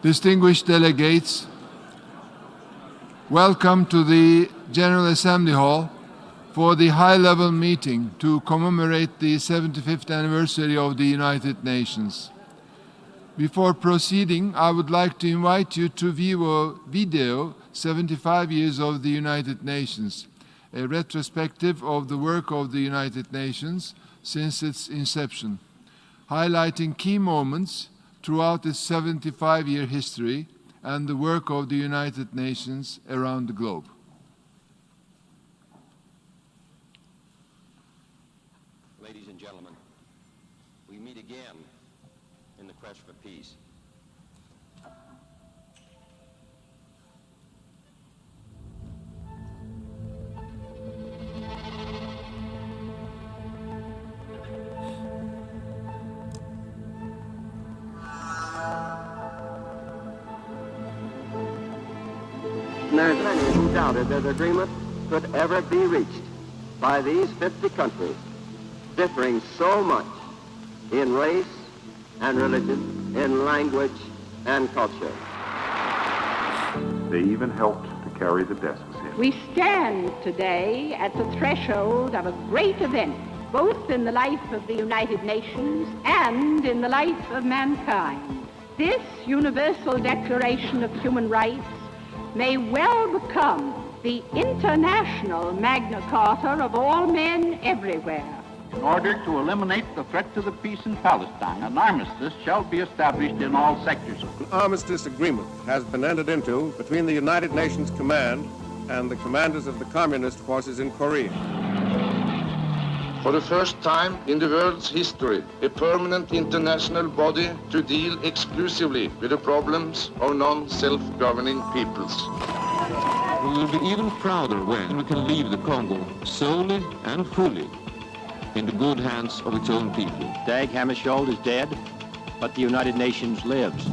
Distinguished delegates, welcome to the General Assembly Hall for the high-level meeting to commemorate the 75th anniversary of the United Nations. Before proceeding, I would like to invite you to view a video, 75 Years of the United Nations, a retrospective of the work of the United Nations since its inception, highlighting key moments throughout its 75-year history and the work of the United Nations around the globe. Ladies and gentlemen, we meet again in the quest for peace. There's many who doubted that agreement could ever be reached by these 50 countries, differing so much in race and religion, in language and culture. They even helped to carry the desk in. We stand today at the threshold of a great event, both in the life of the United Nations and in the life of mankind. This Universal Declaration of Human Rights may well become the international Magna Carta of all men everywhere. In order to eliminate the threat to the peace in Palestine, an armistice shall be established in all sectors. An armistice agreement has been entered into between the United Nations Command and the commanders of the communist forces in Korea. For the first time in the world's history, a permanent international body to deal exclusively with the problems of non-self-governing peoples. We will be even prouder when we can leave the Congo solely and fully in the good hands of its own people. Dag Hammarskjöld is dead, but the United Nations lives.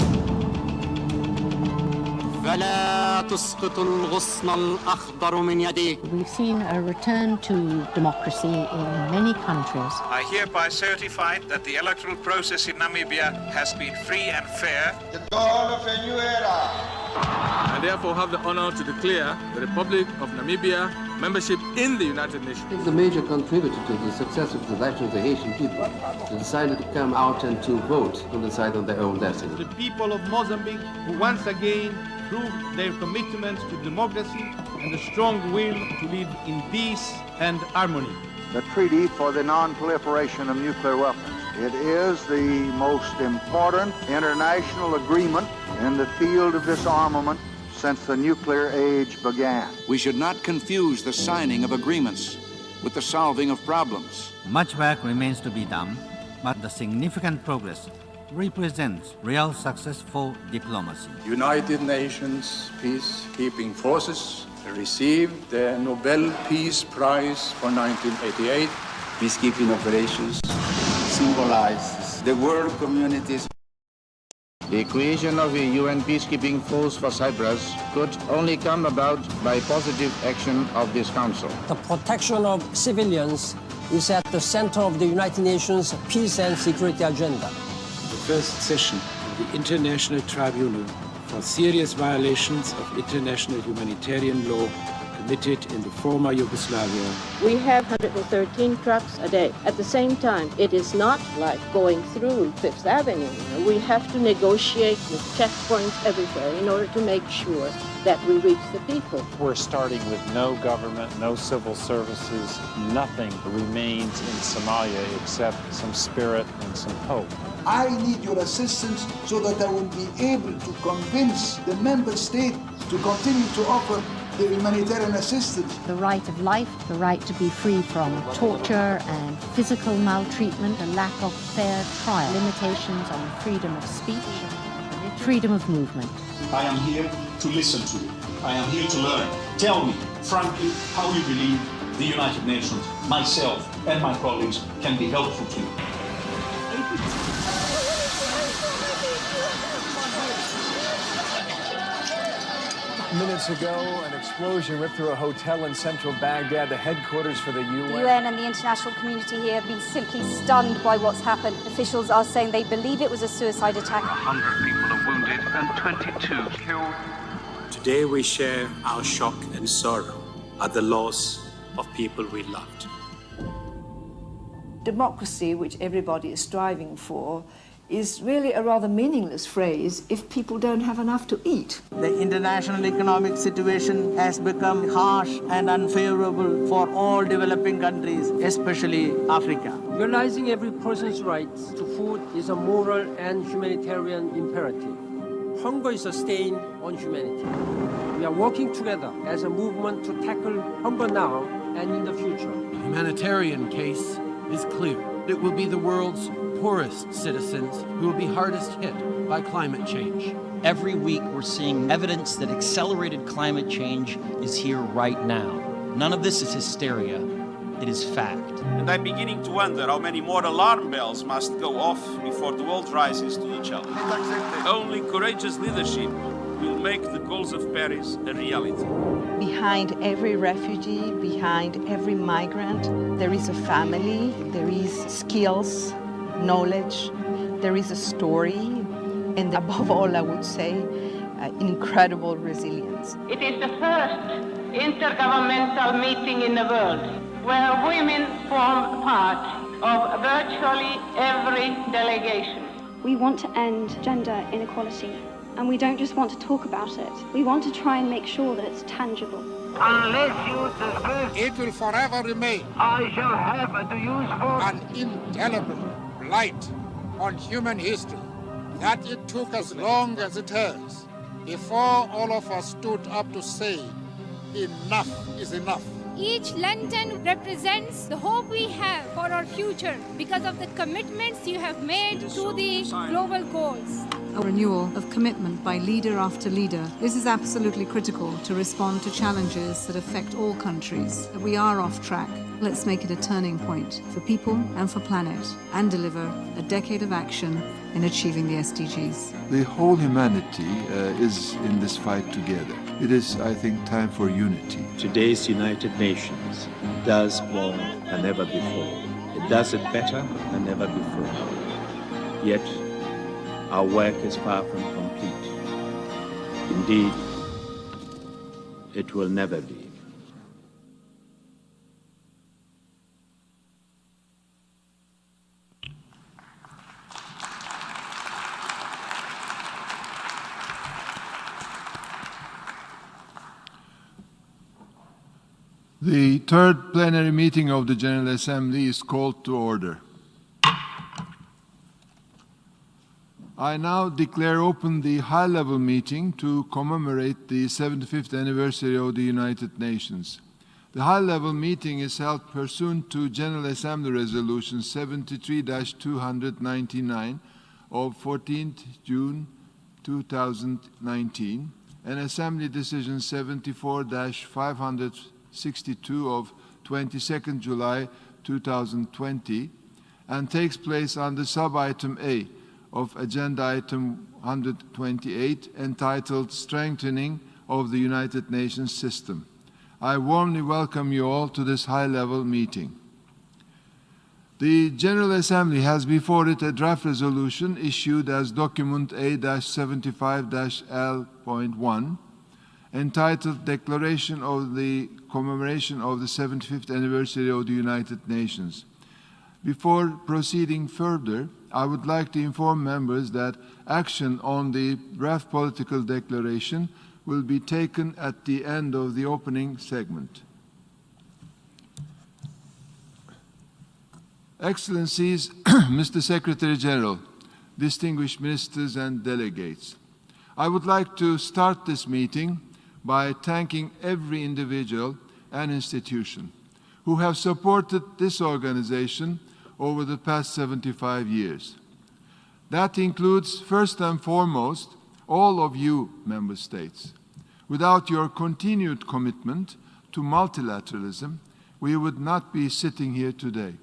We've seen a return to democracy in many countries. I hereby certify that the electoral process in Namibia has been free and fair. The dawn of a new era. I therefore have the honor to declare the Republic of Namibia membership in the United Nations. The major contributor to the success of the election of the Haitian people, they decided to come out and to vote to decide on their own destiny. The people of Mozambique who once again proved their commitment to democracy and the strong will to live in peace and harmony. The Treaty for the Non-Proliferation of Nuclear Weapons. It is the most important international agreement in the field of disarmament since the nuclear age began. We should not confuse the signing of agreements with the solving of problems. Much work remains to be done, but the significant progress represents real successful diplomacy. United Nations peacekeeping forces received the Nobel Peace Prize for 1988. Peacekeeping operations symbolizes the world community's. The creation of a UN peacekeeping force for Cyprus could only come about by positive action of this Council. The protection of civilians is at the center of the United Nations peace and security agenda. The first session of the International Tribunal for serious violations of international humanitarian law committed in the former Yugoslavia. We have 113 trucks a day. At the same time, it is not like going through Fifth Avenue. We have to negotiate with checkpoints everywhere in order to make sure that we reach the people. We're starting with no government, no civil services. Nothing remains in Somalia except some spirit and some hope. I need your assistance so that I will be able to convince the member states to continue to offer the humanitarian assistance. The right of life, the right to be free from torture and physical maltreatment, a lack of fair trial, limitations on freedom of speech, freedom of movement. I am here to listen to you. I am here to learn. Tell me, frankly, how you believe the United Nations, myself and my colleagues can be helpful to you. Minutes ago, an explosion ripped through a hotel in central Baghdad, the headquarters for the UN. The UN and the international community here have been simply stunned by what's happened. Officials are saying they believe it was a suicide attack. 100 people wounded and 22 killed. Today we share our shock and sorrow at the loss of people we loved. Democracy, which everybody is striving for, is really a rather meaningless phrase if people don't have enough to eat. The international economic situation has become harsh and unfavorable for all developing countries, especially Africa. Realizing every person's rights to food is a moral and humanitarian imperative. Hunger is a stain on humanity. We are working together as a movement to tackle hunger now and in the future. The humanitarian case is clear. It will be the world's poorest citizens who will be hardest hit by climate change. Every week we're seeing evidence that accelerated climate change is here right now. None of this is hysteria, it is fact. And I'm beginning to wonder how many more alarm bells must go off before the world rises to the challenge. Only courageous leadership will make the goals of Paris a reality. Behind every refugee, behind every migrant, there is a family, there is skills, knowledge, there is a story, and above all, I would say, incredible resilience. It is the first intergovernmental meeting in the world where women form part of virtually every delegation. We want to end gender inequality, and we don't just want to talk about it. We want to try and make sure that it's tangible. Unless you dismiss, it will forever remain. I shall have to use force. An indelible blight on human history, that it took as long as it has before all of us stood up to say, enough is enough. Each lantern represents the hope we have for our future because of the commitments you have made to the global goals. A renewal of commitment by leader after leader. This is absolutely critical to respond to challenges that affect all countries. We are off track. Let's make it a turning point for people and for planet, and deliver a decade of action in achieving the SDGs. The whole humanity is in this fight together. It is, I think, time for unity. Today's United Nations does more than ever before. It does it better than ever before. Yet, our work is far from complete. Indeed, it will never be. The third plenary meeting of the General Assembly is called to order. I now declare open the high-level meeting to commemorate the 75th anniversary of the United Nations. The high-level meeting is held pursuant to General Assembly Resolution 73-299 of 14th June 2019 and Assembly Decision 74-562 of 22nd July 2020 and takes place under sub-item A of Agenda Item 128 entitled Strengthening of the United Nations System. I warmly welcome you all to this high-level meeting. The General Assembly has before it a draft resolution issued as Document A-75-L.1 entitled Declaration of the Commemoration of the 75th Anniversary of the United Nations. Before proceeding further, I would like to inform members that action on the draft political declaration will be taken at the end of the opening segment. Excellencies, Mr. Secretary-General, distinguished ministers and delegates, I would like to start this meeting by thanking every individual and institution who have supported this organization over the past 75 years. That includes, first and foremost, all of you, member states. Without your continued commitment to multilateralism, we would not be sitting here today.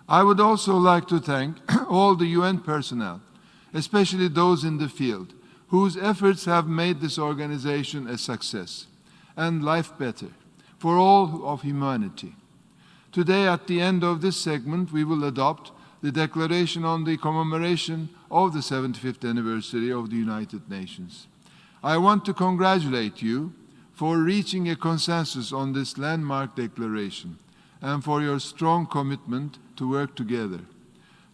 I would also like to thank all the UN personnel, especially those in the field, whose efforts have made this organization a success and life better for all of humanity. Today, at the end of this segment, we will adopt the Declaration on the Commemoration of the 75th anniversary of the United Nations. I want to congratulate you for reaching a consensus on this landmark declaration and for your strong commitment to work together,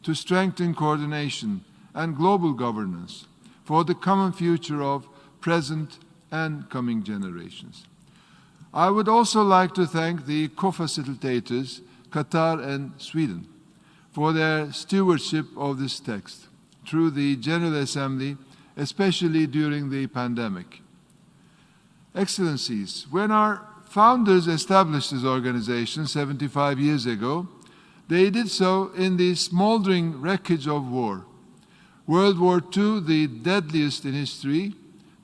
to strengthen coordination and global governance for the common future of present and coming generations. I would also like to thank the co-facilitators, Qatar and Sweden, for their stewardship of this text through the General Assembly, especially during the pandemic. Excellencies, when our founders established this organization 75 years ago, they did so in the smoldering wreckage of war. World War II, the deadliest in history,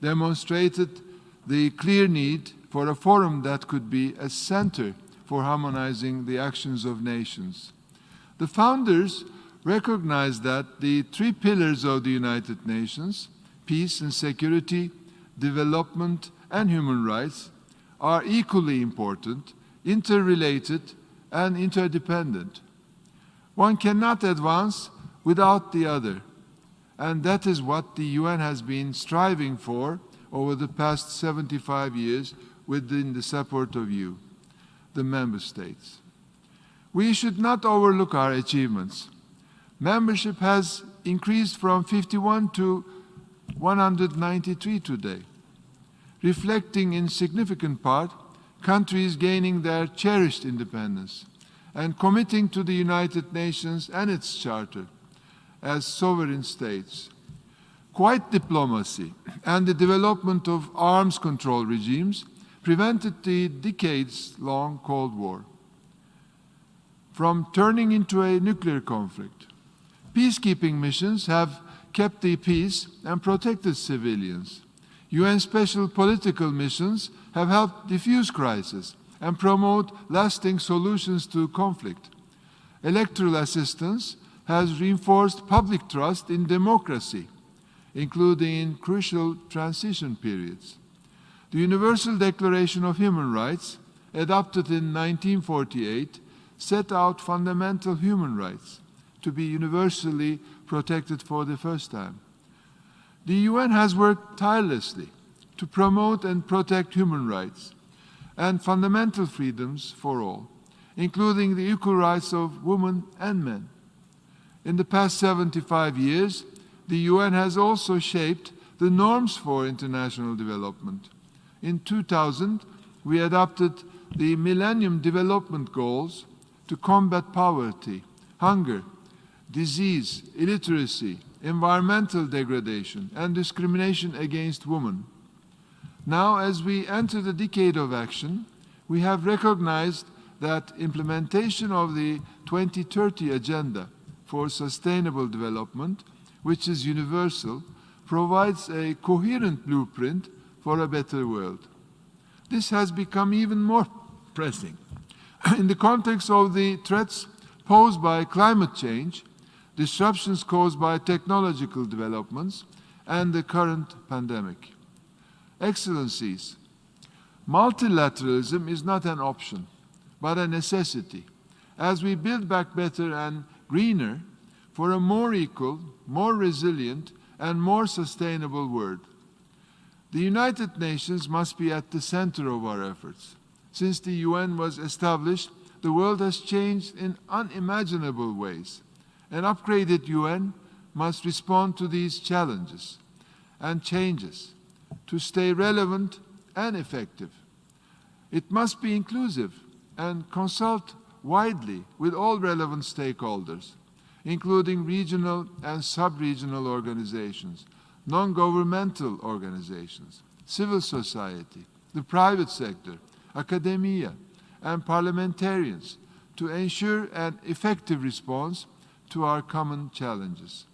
demonstrated the clear need for a forum that could be a center for harmonizing the actions of nations. The founders recognized that the three pillars of the United Nations, peace and security, development, and human rights, are equally important, interrelated, and interdependent. One cannot advance without the other, and that is what the UN has been striving for over the past 75 years within the support of you, the member states. We should not overlook our achievements. Membership has increased from 51 to 193 today, reflecting in significant part countries gaining their cherished independence and committing to the United Nations and its charter as sovereign states. Quiet diplomacy and the development of arms control regimes prevented the decades-long Cold War from turning into a nuclear conflict. Peacekeeping missions have kept the peace and protected civilians. UN special political missions have helped diffuse crisis and promote lasting solutions to conflict. Electoral assistance has reinforced public trust in democracy, including in crucial transition periods. The Universal Declaration of Human Rights, adopted in 1948, set out fundamental human rights to be universally protected for the first time. The UN has worked tirelessly to promote and protect human rights and fundamental freedoms for all, including the equal rights of women and men. In the past 75 years, the UN has also shaped the norms for international development. In 2000, we adopted the Millennium Development Goals to combat poverty, hunger, disease, illiteracy, environmental degradation, and discrimination against women. Now, as we enter the decade of action, we have recognized that implementation of the 2030 Agenda for Sustainable Development, which is universal, provides a coherent blueprint for a better world. This has become even more pressing in the context of the threats posed by climate change, disruptions caused by technological developments, and the current pandemic. Excellencies, multilateralism is not an option, but a necessity as we build back better and greener for a more equal, more resilient, and more sustainable world. The United Nations must be at the center of our efforts. Since the UN was established, the world has changed in unimaginable ways. An upgraded UN must respond to these challenges and changes to stay relevant and effective. It must be inclusive and consult widely with all relevant stakeholders, including regional and sub-regional organizations, non-governmental organizations, civil society, the private sector, academia, and parliamentarians to ensure an effective response to our common challenges.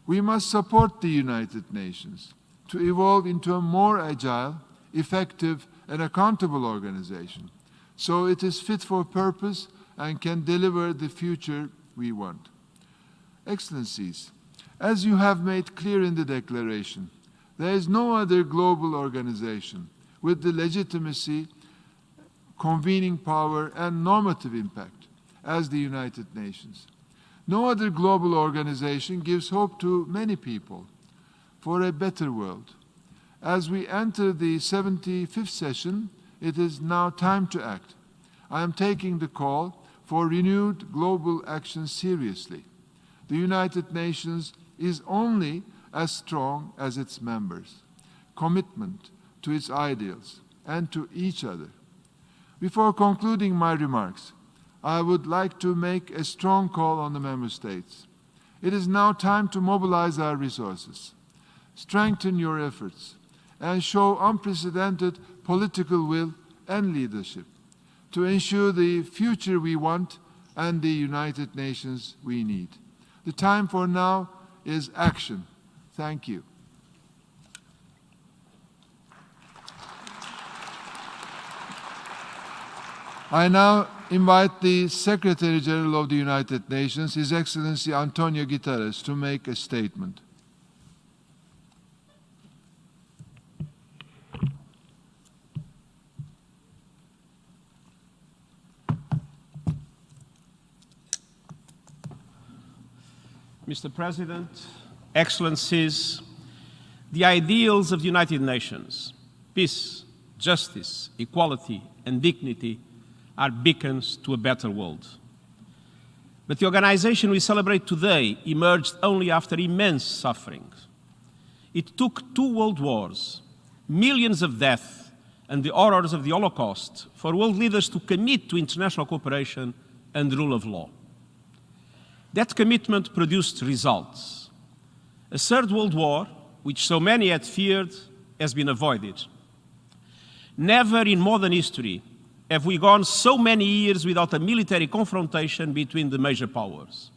We must support the United Nations to evolve into a more agile, effective, and accountable organization, so it is fit for purpose and can deliver the future we want. Excellencies, as you have made clear in the declaration, there is no other global organization with the legitimacy, convening power, and normative impact as the United Nations. No other global organization gives hope to many people for a better world. As we enter the 75th session, it is now time to act. I am taking the call for renewed global action seriously. The United Nations is only as strong as its members. Commitment to its ideals and to each other. Before concluding my remarks, I would like to make a strong call on the member states. It is now time to mobilize our resources, strengthen your efforts, and show unprecedented political will and leadership to ensure the future we want and the United Nations we need. The time for now is action. Thank you. I now invite the Secretary-General of the United Nations, His Excellency António Guterres, to make a statement. Mr. President, Excellencies, the ideals of the United Nations, peace, justice, equality, and dignity are beacons to a better world. But the organization we celebrate today emerged only after immense suffering. It took 2 world wars, millions of deaths, and the horrors of the Holocaust for world leaders to commit to international cooperation and the rule of law. That commitment produced results. A 3rd World War, which so many had feared, has been avoided. Never in modern history have we gone so many years without a military confrontation between the major powers.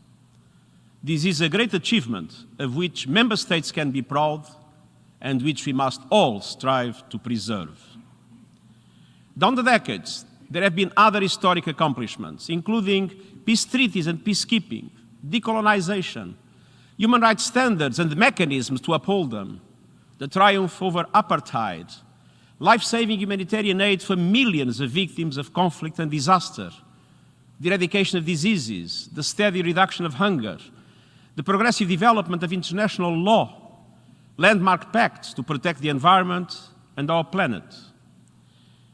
This is a great achievement of which member states can be proud and which we must all strive to preserve. Down the decades, there have been other historic accomplishments, including peace treaties and peacekeeping, decolonization, human rights standards and mechanisms to uphold them, the triumph over apartheid, life-saving humanitarian aid for millions of victims of conflict and disaster, the eradication of diseases, the steady reduction of hunger, the progressive development of international law, landmark pacts to protect the environment and our planet.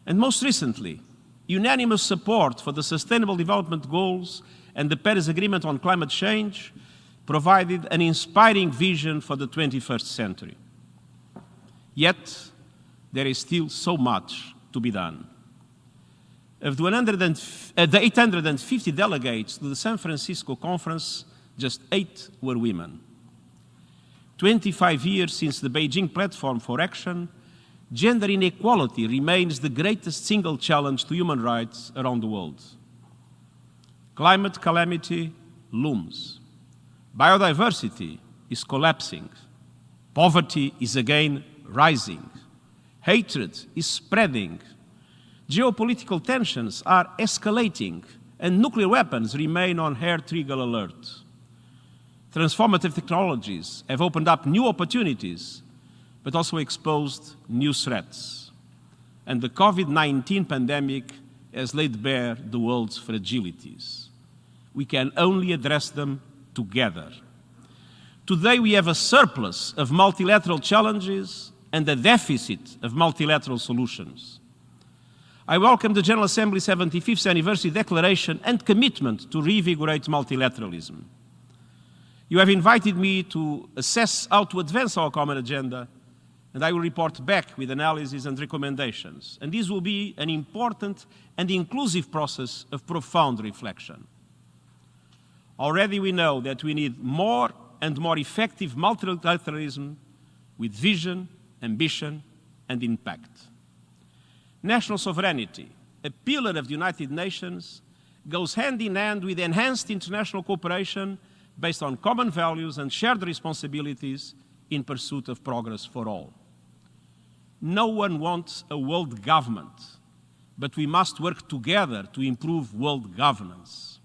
And most recently, unanimous support for the Sustainable Development Goals and the Paris Agreement on Climate Change provided an inspiring vision for the 21st century. Yet, there is still so much to be done. Of the 850 delegates to the San Francisco conference, just 8 were women. 25 years since the Beijing Platform for Action, gender inequality remains the greatest single challenge to human rights around the world. Climate calamity looms. Biodiversity is collapsing. Poverty is again rising. Hatred is spreading. Geopolitical tensions are escalating, and nuclear weapons remain on hair-trigger alert. Transformative technologies have opened up new opportunities, but also exposed new threats. And the COVID-19 pandemic has laid bare the world's fragilities. We can only address them together. Today we have a surplus of multilateral challenges and a deficit of multilateral solutions. I welcome the General Assembly's 75th anniversary declaration and commitment to reinvigorate multilateralism. You have invited me to assess how to advance our common agenda, and I will report back with analysis and recommendations. And this will be an important and inclusive process of profound reflection. Already we know that we need more and more effective multilateralism with vision, ambition, and impact. National sovereignty, a pillar of the United Nations, goes hand in hand with enhanced international cooperation based on common values and shared responsibilities in pursuit of progress for all. No one wants a world government, but we must work together to improve world governance.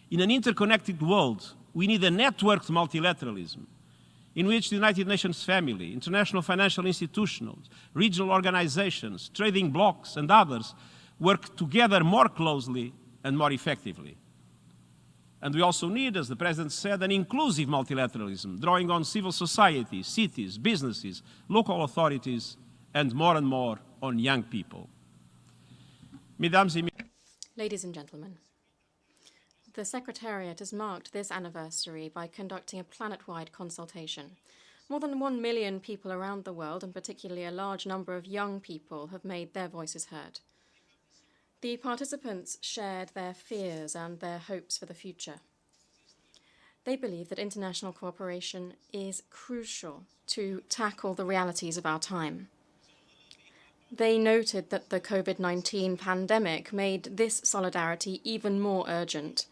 In an interconnected world, we need a networked multilateralism in which the United Nations family, international financial institutions, regional organizations, trading blocs, and others work together more closely and more effectively. And we also need, as the President said, an inclusive multilateralism, drawing on civil society, cities, businesses, local authorities, and more on young people. Ladies and gentlemen, the Secretariat has marked this anniversary by conducting a planet-wide consultation. More than 1 million people around the world, and particularly a large number of young people, have made their voices heard. The participants shared their fears and their hopes for the future. They believe that international cooperation is crucial to tackle the realities of our time. They noted that the COVID-19 pandemic made this solidarity even more urgent.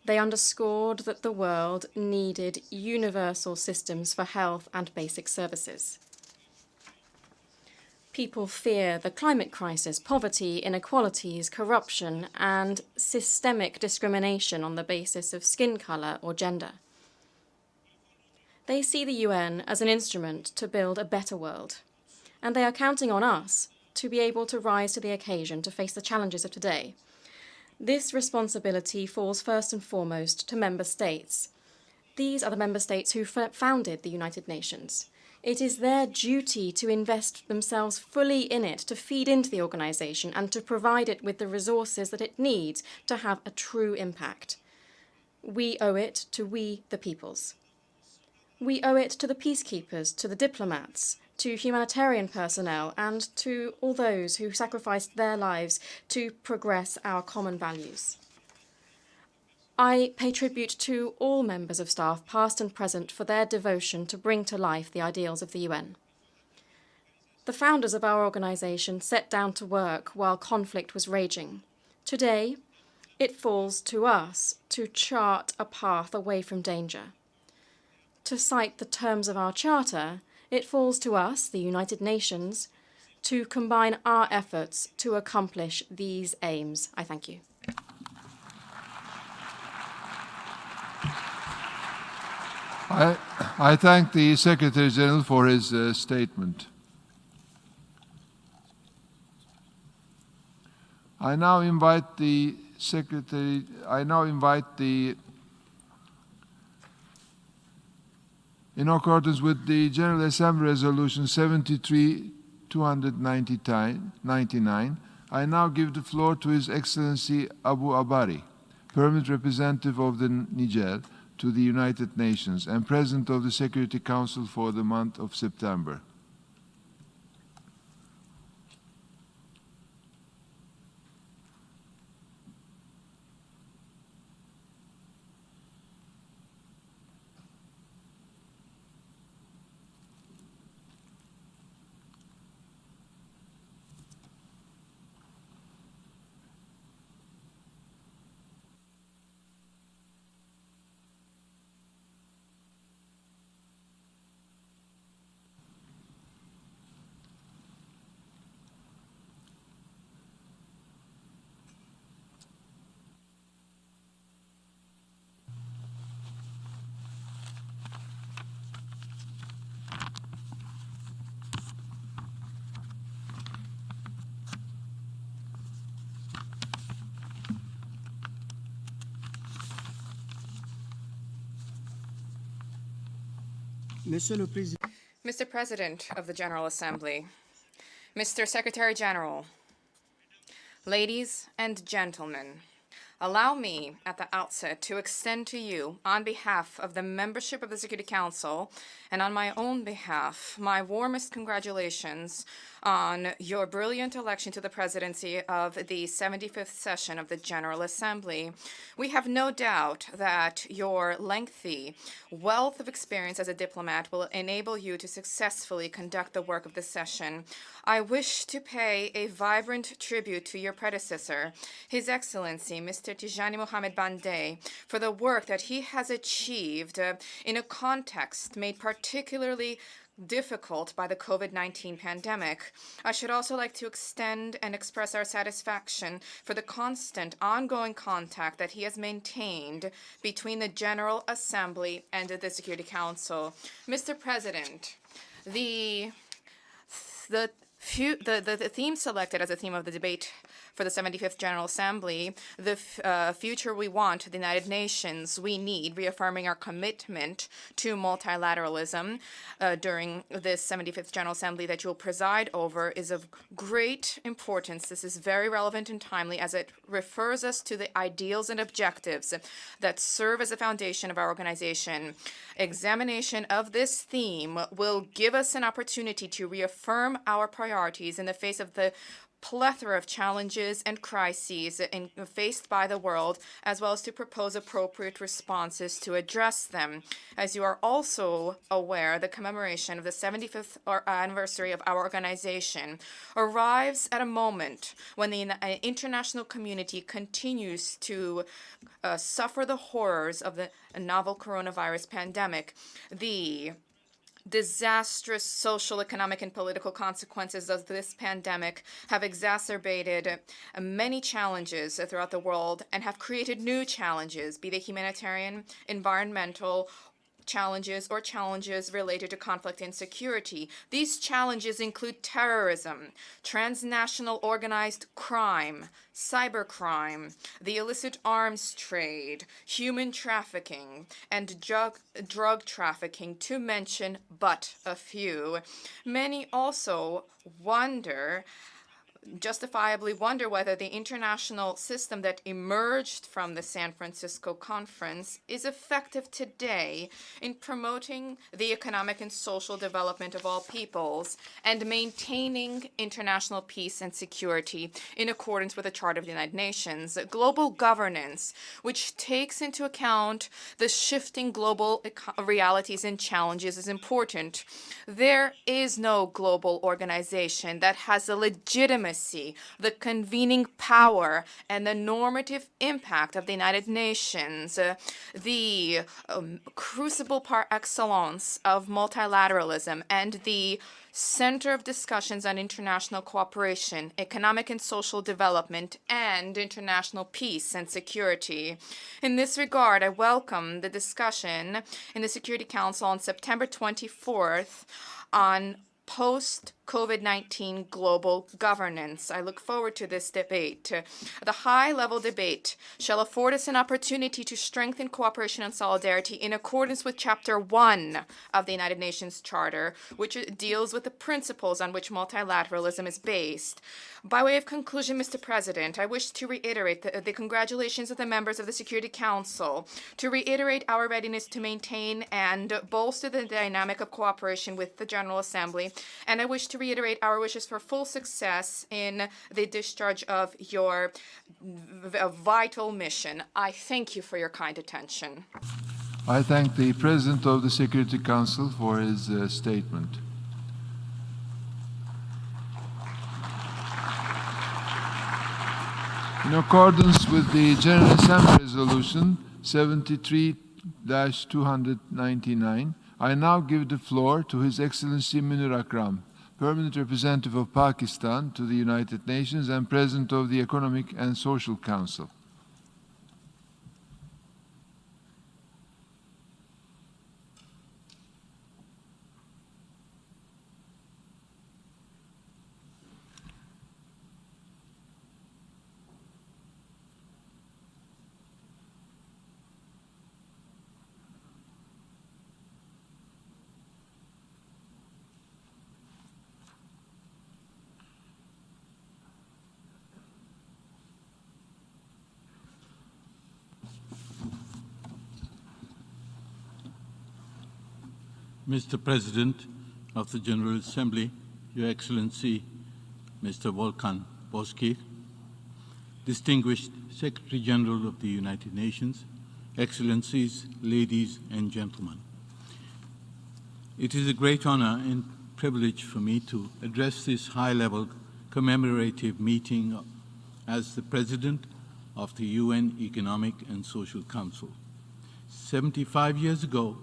They underscored that the world needed universal systems for health and basic services. People fear the climate crisis, poverty, inequalities, corruption, and systemic discrimination on the basis of skin color or gender. They see the UN as an instrument to build a better world, and they are counting on us to be able to rise to the occasion to face the challenges of today. This responsibility falls first and foremost to member states. These are the member states who founded the United Nations. It is their duty to invest themselves fully in it, to feed into the organization, and to provide it with the resources that it needs to have a true impact. We owe it to we, the peoples. We owe it to the peacekeepers, to the diplomats, to humanitarian personnel, and to all those who sacrificed their lives to progress our common values. I pay tribute to all members of staff, past and present, for their devotion to bring to life the ideals of the UN. The founders of our organization set down to work while conflict was raging. Today, it falls to us to chart a path away from danger. To cite the terms of our charter, it falls to us, the United Nations, to combine our efforts to accomplish these aims. I thank you. I thank the Secretary-General for his statement. I now invite the in accordance with the General Assembly Resolution 73-299, I now give the floor to His Excellency Abu Abari, Permanent Representative of the Niger to the United Nations and President of the Security Council for the month of September. Mr. President of the General Assembly, Mr. Secretary-General, ladies and gentlemen, allow me at the outset to extend to you, on behalf of the membership of the Security Council and on my own behalf, my warmest congratulations on your brilliant election to the presidency of the 75th session of the General Assembly. We have no doubt that your lengthy wealth of experience as a diplomat will enable you to successfully conduct the work of the session. I wish to pay a vibrant tribute to your predecessor, His Excellency, Mr. Tijani Mohamed Bandeh, for the work that he has achieved in a context made particularly difficult by the COVID-19 pandemic. I should also like to extend and express our satisfaction for the constant, ongoing contact that he has maintained between the General Assembly and the Security Council. Mr. President, the theme selected as a theme of the debate for the 75th General Assembly, the future we want, the United Nations, we need, reaffirming our commitment to multilateralism during this 75th General Assembly that you will preside over is of great importance. This is very relevant and timely as it refers us to the ideals and objectives that serve as a foundation of our organization. Examination of this theme will give us an opportunity to reaffirm our priorities in the face of the plethora of challenges and crises faced by the world, as well as to propose appropriate responses to address them. As you are also aware, the commemoration of the 75th anniversary of our organization arrives at a moment when the international community continues to suffer the horrors of the novel coronavirus pandemic. The disastrous social, economic, and political consequences of this pandemic have exacerbated many challenges throughout the world and have created new challenges, be they humanitarian, environmental, challenges or challenges related to conflict and security. These challenges include terrorism, transnational organized crime, cybercrime, the illicit arms trade, human trafficking, and drug trafficking, to mention but a few. Many also justifiably wonder whether the international system that emerged from the San Francisco conference is effective today in promoting the economic and social development of all peoples and maintaining international peace and security in accordance with the Charter of the United Nations. Global governance, which takes into account the shifting global realities and challenges, is important. There is no global organization that has the legitimacy, the convening power, and the normative impact of the United Nations, the crucible par excellence of multilateralism, and the center of discussions on international cooperation, economic and social development, and international peace and security. In this regard, I welcome the discussion in the Security Council on September 24th on post-COVID-19 global governance. I look forward to this debate. The high-level debate shall afford us an opportunity to strengthen cooperation and solidarity in accordance with Chapter 1 of the United Nations Charter, which deals with the principles on which multilateralism is based. By way of conclusion, Mr. President, I wish to reiterate the congratulations of the members of the Security Council, to reiterate our readiness to maintain and bolster the dynamic of cooperation with the General Assembly, and I wish to reiterate our wishes for full success in the discharge of your vital mission. I thank you for your kind attention. I thank the President of the Security Council for his statement. In accordance with the General Assembly Resolution 73-299, I now give the floor to His Excellency Munir Akram, Permanent Representative of Pakistan to the United Nations and President of the Economic and Social Council. Mr. President of the General Assembly, Your Excellency, Mr. Volkan Bozkır, distinguished Secretary-General of the United Nations, Excellencies, ladies and gentlemen. It is a great honor and privilege for me to address this high-level commemorative meeting as the President of the UN Economic and Social Council. 75 years ago,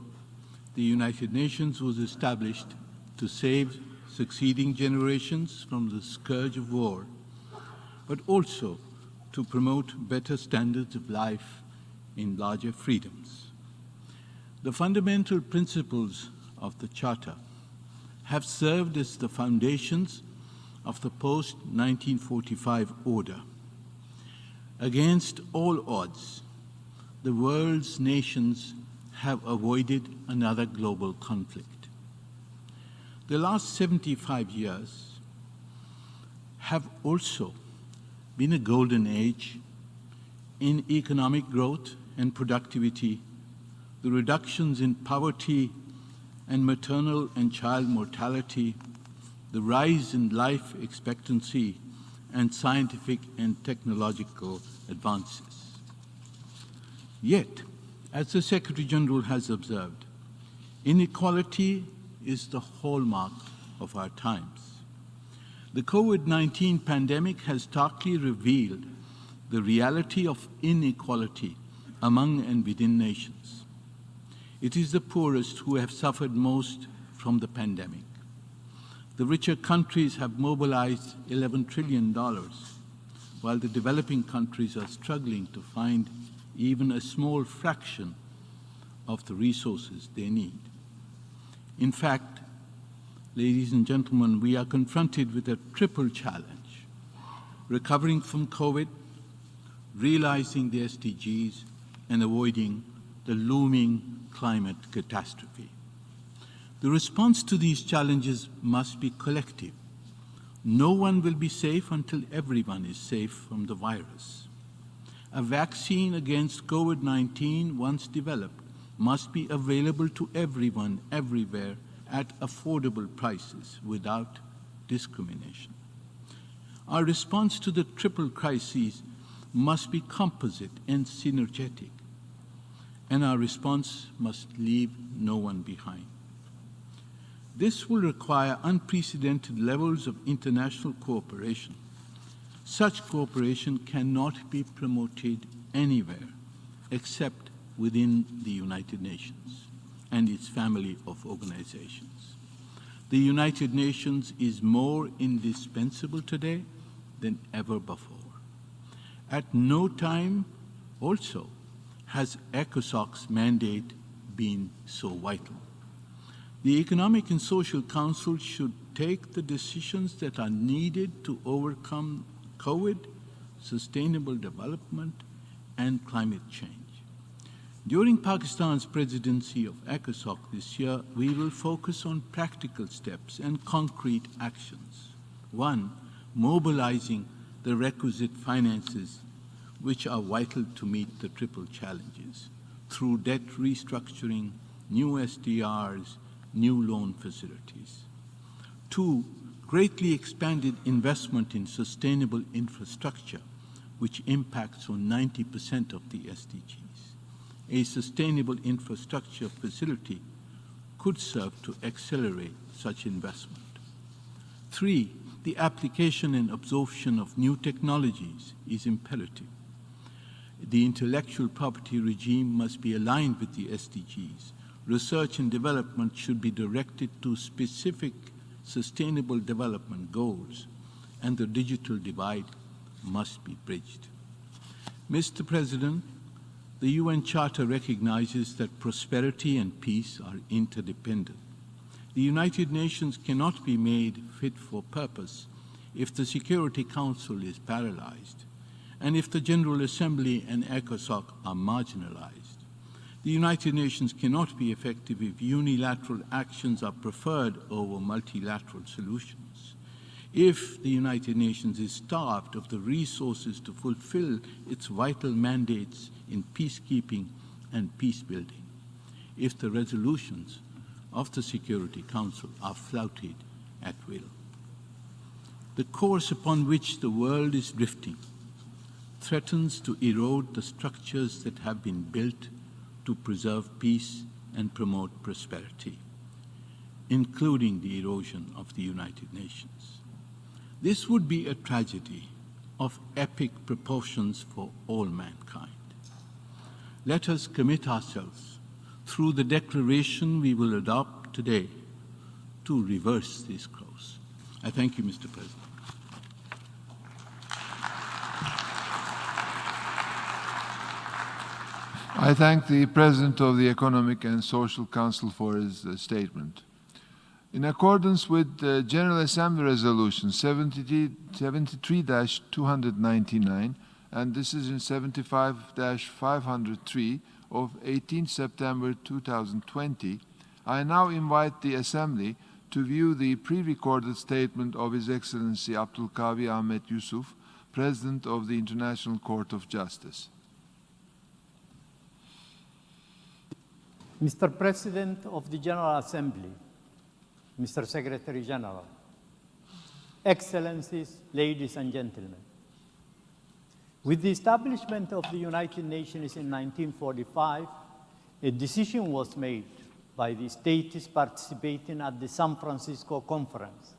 the United Nations was established to save succeeding generations from the scourge of war, but also to promote better standards of life in larger freedoms. The fundamental principles of the Charter have served as the foundations of the post-1945 order. Against all odds, the world's nations have avoided another global conflict. The last 75 years have also been a golden age in economic growth and productivity, the reductions in poverty and maternal and child mortality, the rise in life expectancy, and scientific and technological advances. Yet, as the Secretary-General has observed, inequality is the hallmark of our times. The COVID-19 pandemic has starkly revealed the reality of inequality among and within nations. It is the poorest who have suffered most from the pandemic. The richer countries have mobilized $11 trillion, while the developing countries are struggling to find even a small fraction of the resources they need. In fact, ladies and gentlemen, we are confronted with a triple challenge: recovering from COVID, realizing the SDGs, and avoiding the looming climate catastrophe. The response to these challenges must be collective. No one will be safe until everyone is safe from the virus. A vaccine against COVID-19, once developed, must be available to everyone, everywhere, at affordable prices, without discrimination. Our response to the triple crises must be composite and synergetic, and our response must leave no one behind. This will require unprecedented levels of international cooperation. Such cooperation cannot be promoted anywhere except within the United Nations and its family of organizations. The United Nations is more indispensable today than ever before. At no time also has ECOSOC's mandate been so vital. The Economic and Social Council should take the decisions that are needed to overcome COVID, sustainable development, and climate change. During Pakistan's presidency of ECOSOC this year, we will focus on practical steps and concrete actions. One, mobilizing the requisite finances which are vital to meet the triple challenges through debt restructuring, new SDRs, new loan facilities. Two, greatly expanded investment in sustainable infrastructure, which impacts on 90% of the SDGs. A sustainable infrastructure facility could serve to accelerate such investment. Three, the application and absorption of new technologies is imperative. The intellectual property regime must be aligned with the SDGs. Research and development should be directed to specific sustainable development goals, and the digital divide must be bridged. Mr. President, the UN Charter recognizes that prosperity and peace are interdependent. The United Nations cannot be made fit for purpose if the Security Council is paralyzed, and if the General Assembly and ECOSOC are marginalized. The United Nations cannot be effective if unilateral actions are preferred over multilateral solutions. If the United Nations is starved of the resources to fulfill its vital mandates in peacekeeping and peace building, if the resolutions of the Security Council are flouted at will. The course upon which the world is drifting threatens to erode the structures that have been built to preserve peace and promote prosperity, including the erosion of the United Nations. This would be a tragedy of epic proportions for all mankind. Let us commit ourselves, through the declaration we will adopt today, to reverse this course. I thank you, Mr. President. I thank the President of the Economic and Social Council for his statement. In accordance with the General Assembly Resolution 73-299, and Decision 75-503 of 18 September 2020, I now invite the Assembly to view the pre-recorded statement of His Excellency Abdulkavi Ahmet Yusuf, President of the International Court of Justice. Mr. President of the General Assembly, Mr. Secretary-General, Excellencies, ladies and gentlemen, with the establishment of the United Nations in 1945, a decision was made by the states participating at the San Francisco Conference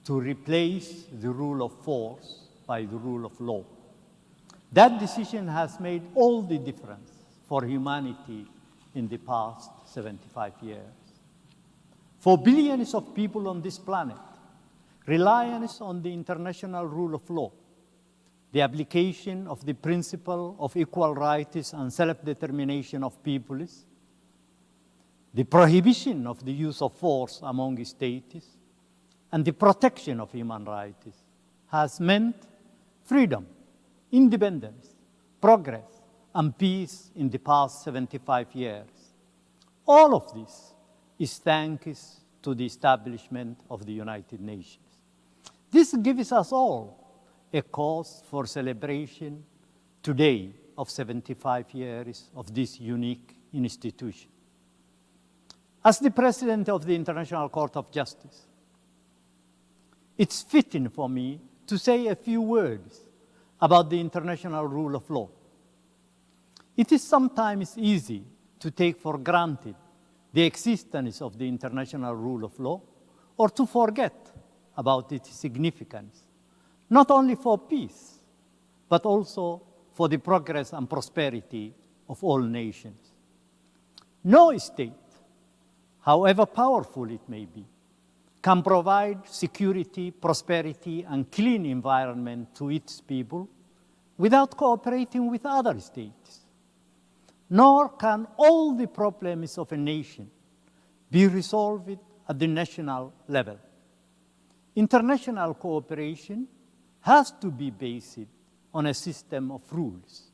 to replace the rule of force by the rule of law. That decision has made all the difference for humanity in the past 75 years. For billions of people on this planet, reliance on the international rule of law, the application of the principle of equal rights and self-determination of peoples, the prohibition of the use of force among states, and the protection of human rights has meant freedom, independence, progress, and peace in the past 75 years. All of this is thanks to the establishment of the United Nations. This gives us all a cause for celebration today of 75 years of this unique institution. As the President of the International Court of Justice, it's fitting for me to say a few words about the international rule of law. It is sometimes easy to take for granted the existence of the international rule of law or to forget about its significance, not only for peace, but also for the progress and prosperity of all nations. No state, however powerful it may be, can provide security, prosperity, and clean environment to its people without cooperating with other states. Nor can all the problems of a nation be resolved at the national level. International cooperation has to be based on a system of rules.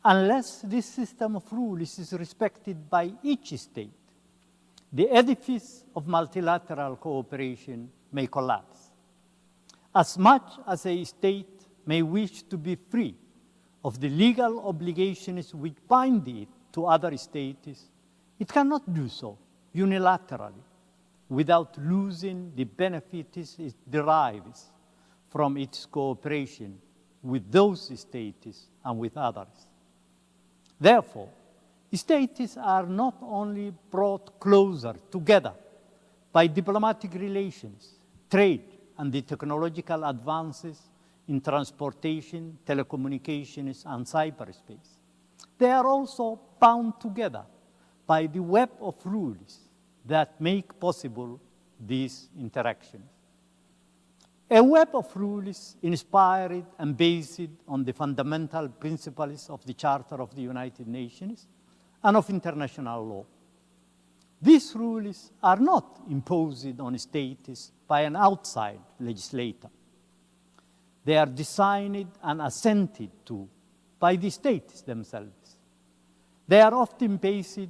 Unless this system of rules is respected by each state, the edifice of multilateral cooperation may collapse. As much as a state may wish to be free of the legal obligations which bind it to other states, it cannot do so unilaterally without losing the benefits it derives from its cooperation with those states and with others. Therefore, states are not only brought closer together by diplomatic relations, trade, and the technological advances in transportation, telecommunications, and cyberspace. They are also bound together by the web of rules that make possible these interactions. A web of rules inspired and based on the fundamental principles of the Charter of the United Nations and of international law. These rules are not imposed on states by an outside legislator. They are designed and assented to by the states themselves. They are often based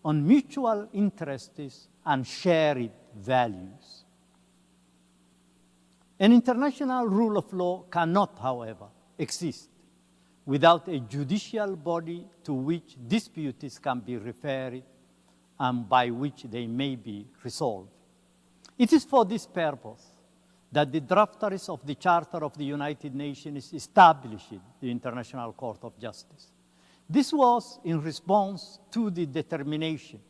on mutual interests and shared values. An international rule of law cannot, however, exist without a judicial body to which disputes can be referred and by which they may be resolved. It is for this purpose that the drafters of the Charter of the United Nations established the International Court of Justice. This was in response to the determination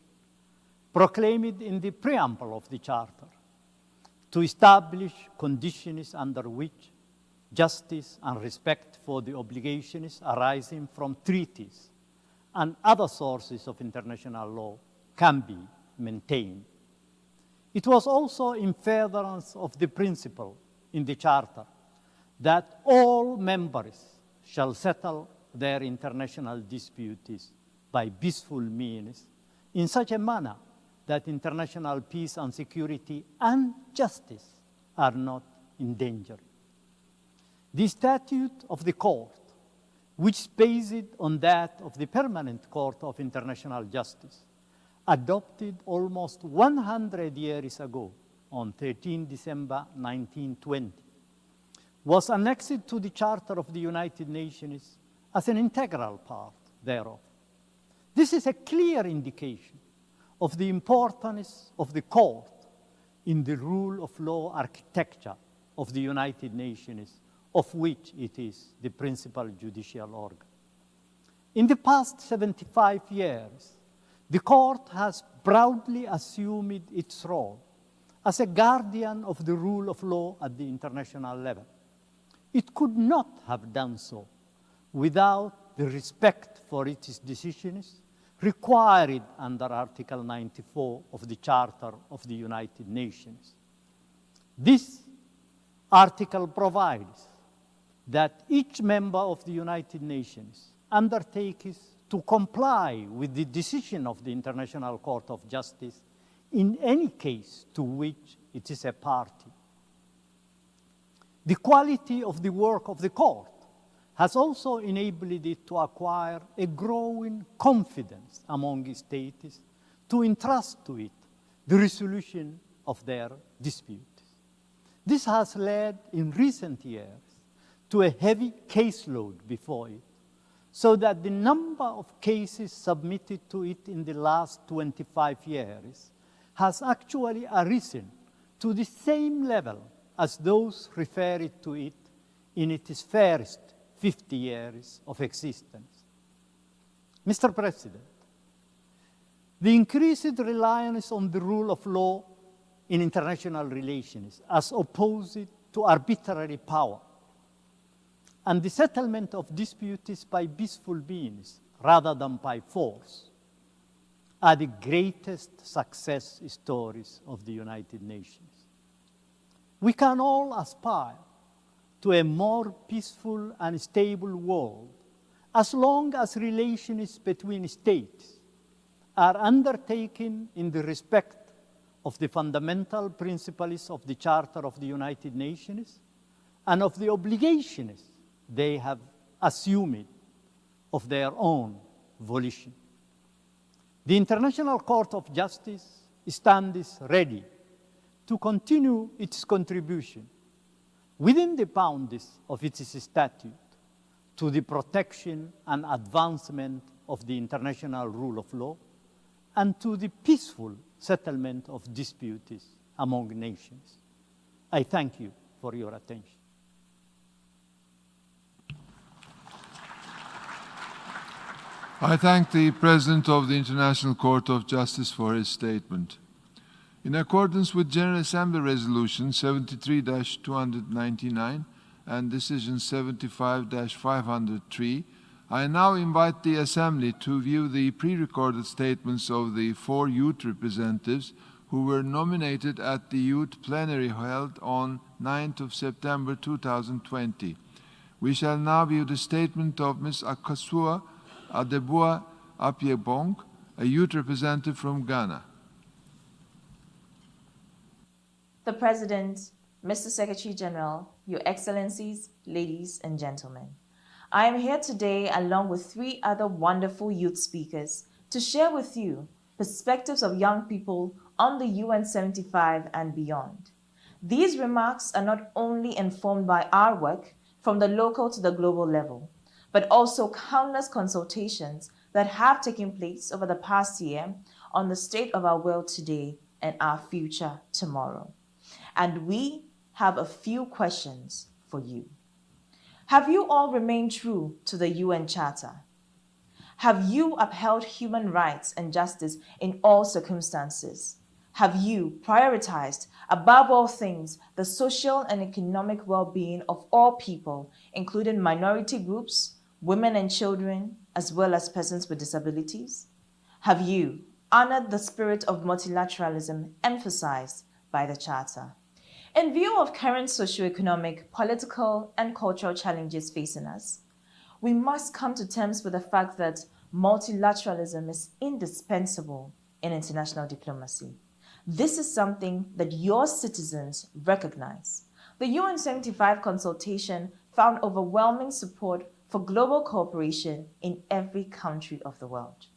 proclaimed in the preamble of the Charter to establish conditions under which justice and respect for the obligations arising from treaties and other sources of international law can be maintained. It was also in furtherance of the principle in the Charter that all members shall settle their international disputes by peaceful means in such a manner that international peace and security and justice are not endangered. The statute of the court which is based on that of the Permanent Court of International Justice, adopted almost 100 years ago on 13 December 1920, was annexed to the Charter of the United Nations as an integral part thereof. This is a clear indication of the importance of the court in the rule of law architecture of the United Nations, of which it is the principal judicial organ. In the past 75 years, the court has proudly assumed its role as a guardian of the rule of law at the international level. It could not have done so without the respect for its decisions required under Article 94 of the Charter of the United Nations. This article provides that each member of the United Nations undertakes to comply with the decision of the International Court of Justice in any case to which it is a party. The quality of the work of the court has also enabled it to acquire a growing confidence among states to entrust to it the resolution of their disputes. This has led in recent years to a heavy caseload before it, so that the number of cases submitted to it in the last 25 years has actually arisen to the same level as those referred to it in its first 50 years of existence. Mr. President, the increased reliance on the rule of law in international relations as opposed to arbitrary power and the settlement of disputes by peaceful means rather than by force are the greatest success stories of the United Nations. We can all aspire to a more peaceful and stable world as long as relations between states are undertaken in the respect of the fundamental principles of the Charter of the United Nations and of the obligations they have assumed of their own volition. The International Court of Justice stands ready to continue its contribution within the bounds of its statute to the protection and advancement of the international rule of law and to the peaceful settlement of disputes among nations. I thank you for your attention. I thank the President of the International Court of Justice for his statement. In accordance with General Assembly Resolution 73-299 and Decision 75-503, I now invite the Assembly to view the pre-recorded statements of the 4 youth representatives who were nominated at the Youth Plenary held on 9th of September 2020. We shall now view the statement of Ms. Akosua Adebua Apiebong, a youth representative from Ghana. The President, Mr. Secretary-General, Your Excellencies, ladies and gentlemen. I am here today along with 3 other wonderful youth speakers to share with you perspectives of young people on the UN 75 and beyond. These remarks are not only informed by our work from the local to the global level, but also countless consultations that have taken place over the past year on the state of our world today and our future tomorrow. And we have a few questions for you. Have you all remained true to the UN Charter? Have you upheld human rights and justice in all circumstances? Have you prioritized, above all things, the social and economic well-being of all people, including minority groups, women and children, as well as persons with disabilities? Have you honored the spirit of multilateralism emphasized by the Charter? In view of current socioeconomic, political, and cultural challenges facing us, we must come to terms with the fact that multilateralism is indispensable in international diplomacy. This is something that your citizens recognize. The UN 75 consultation found overwhelming support for global cooperation in every country of the world.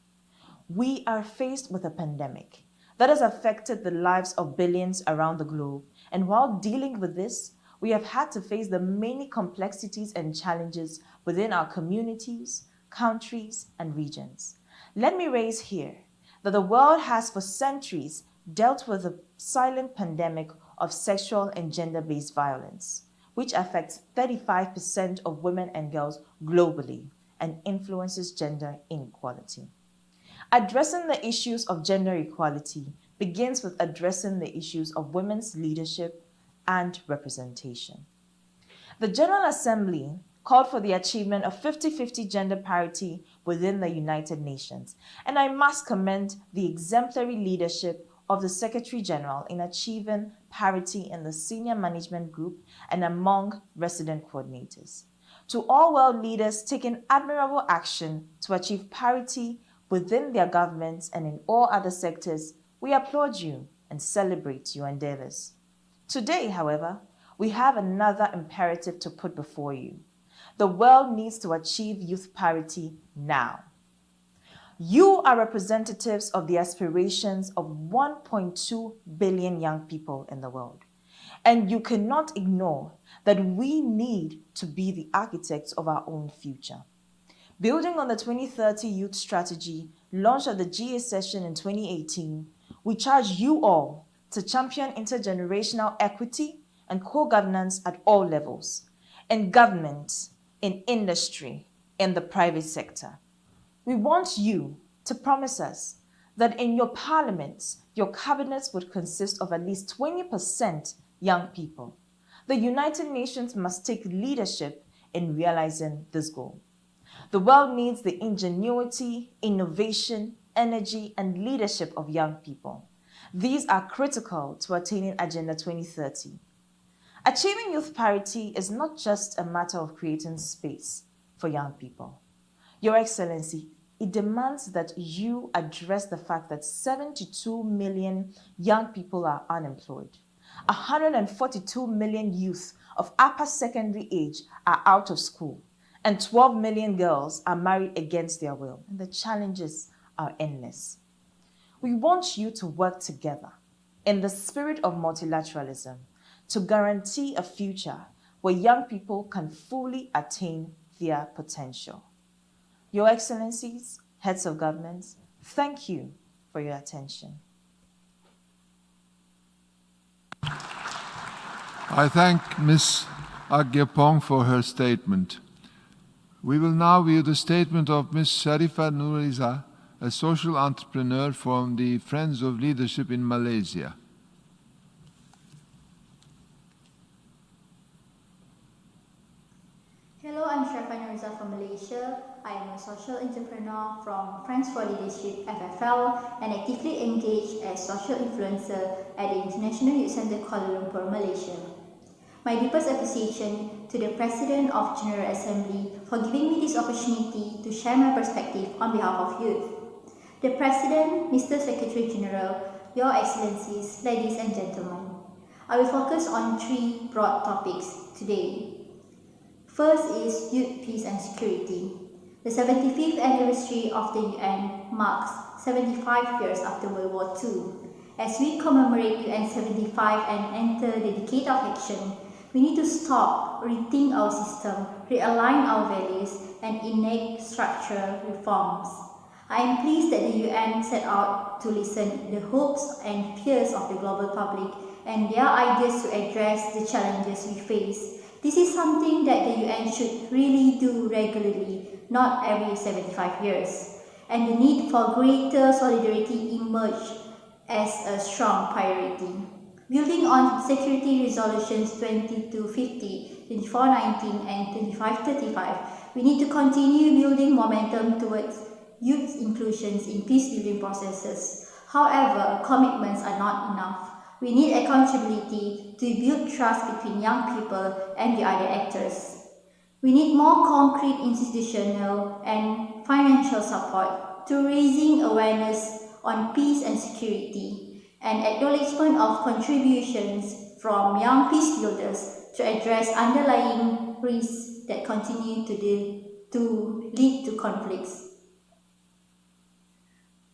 We are faced with a pandemic that has affected the lives of billions around the globe, and while dealing with this, we have had to face the many complexities and challenges within our communities, countries, and regions. Let me raise here that the world has for centuries dealt with the silent pandemic of sexual and gender-based violence, which affects 35% of women and girls globally and influences gender inequality. Addressing the issues of gender equality begins with addressing the issues of women's leadership and representation. The General Assembly called for the achievement of 50-50 gender parity within the United Nations, and I must commend the exemplary leadership of the Secretary-General in achieving parity in the senior management group and among resident coordinators. To all world leaders taking admirable action to achieve parity within their governments and in all other sectors, we applaud you and celebrate your endeavors. Today, however, we have another imperative to put before you. The world needs to achieve youth parity now. You are representatives of the aspirations of 1.2 billion young people in the world. And you cannot ignore that we need to be the architects of our own future. Building on the 2030 Youth Strategy launched at the GA session in 2018, we charge you all to champion intergenerational equity and co-governance at all levels, in government, in industry, in the private sector. We want you to promise us that in your parliaments, your cabinets would consist of at least 20% young people. The United Nations must take leadership in realizing this goal. The world needs the ingenuity, innovation, energy, and leadership of young people. These are critical to attaining Agenda 2030. Achieving youth parity is not just a matter of creating space for young people. Your Excellency, it demands that you address the fact that 72 million young people are unemployed. 142 million youth of upper secondary age are out of school, and 12 million girls are married against their will, and the challenges are endless. We want you to work together in the spirit of multilateralism to guarantee a future where young people can fully attain their potential. Your Excellencies, heads of governments, thank you for your attention. I thank Ms. Agyapong for her statement. We will now view the statement of Ms. Sharifa Nuriza, a social entrepreneur from the Friends of Leadership in Malaysia. Hello, I'm Sharifa Nuriza from Malaysia. I am a social entrepreneur from Friends for Leadership FFL and actively engaged as social influencer at the International Youth Centre Kuala Lumpur, Malaysia. My deepest appreciation to the President of General Assembly for giving me this opportunity to share my perspective on behalf of youth. The President, Mr. Secretary-General, Your Excellencies, ladies and gentlemen, I will focus on three broad topics today. First is youth, peace and security. The 75th anniversary of the UN marks 75 years after World War II. As we commemorate UN 75 and enter the decade of action, we need to stop, rethink our system, realign our values, and enact structural reforms. I am pleased that the UN set out to listen to the hopes and fears of the global public and their ideas to address the challenges we face. This is something that the UN should really do regularly, not every 75 years. And the need for greater solidarity emerged as a strong priority. Building on Security Resolutions 2250, 2419 and 2535, we need to continue building momentum towards youth inclusions in peace-building processes. However, commitments are not enough. We need accountability to build trust between young people and the other actors. We need more concrete institutional and financial support to raising awareness on peace and security, and acknowledgement of contributions from young peace builders to address underlying risks that continue to the to lead to conflicts.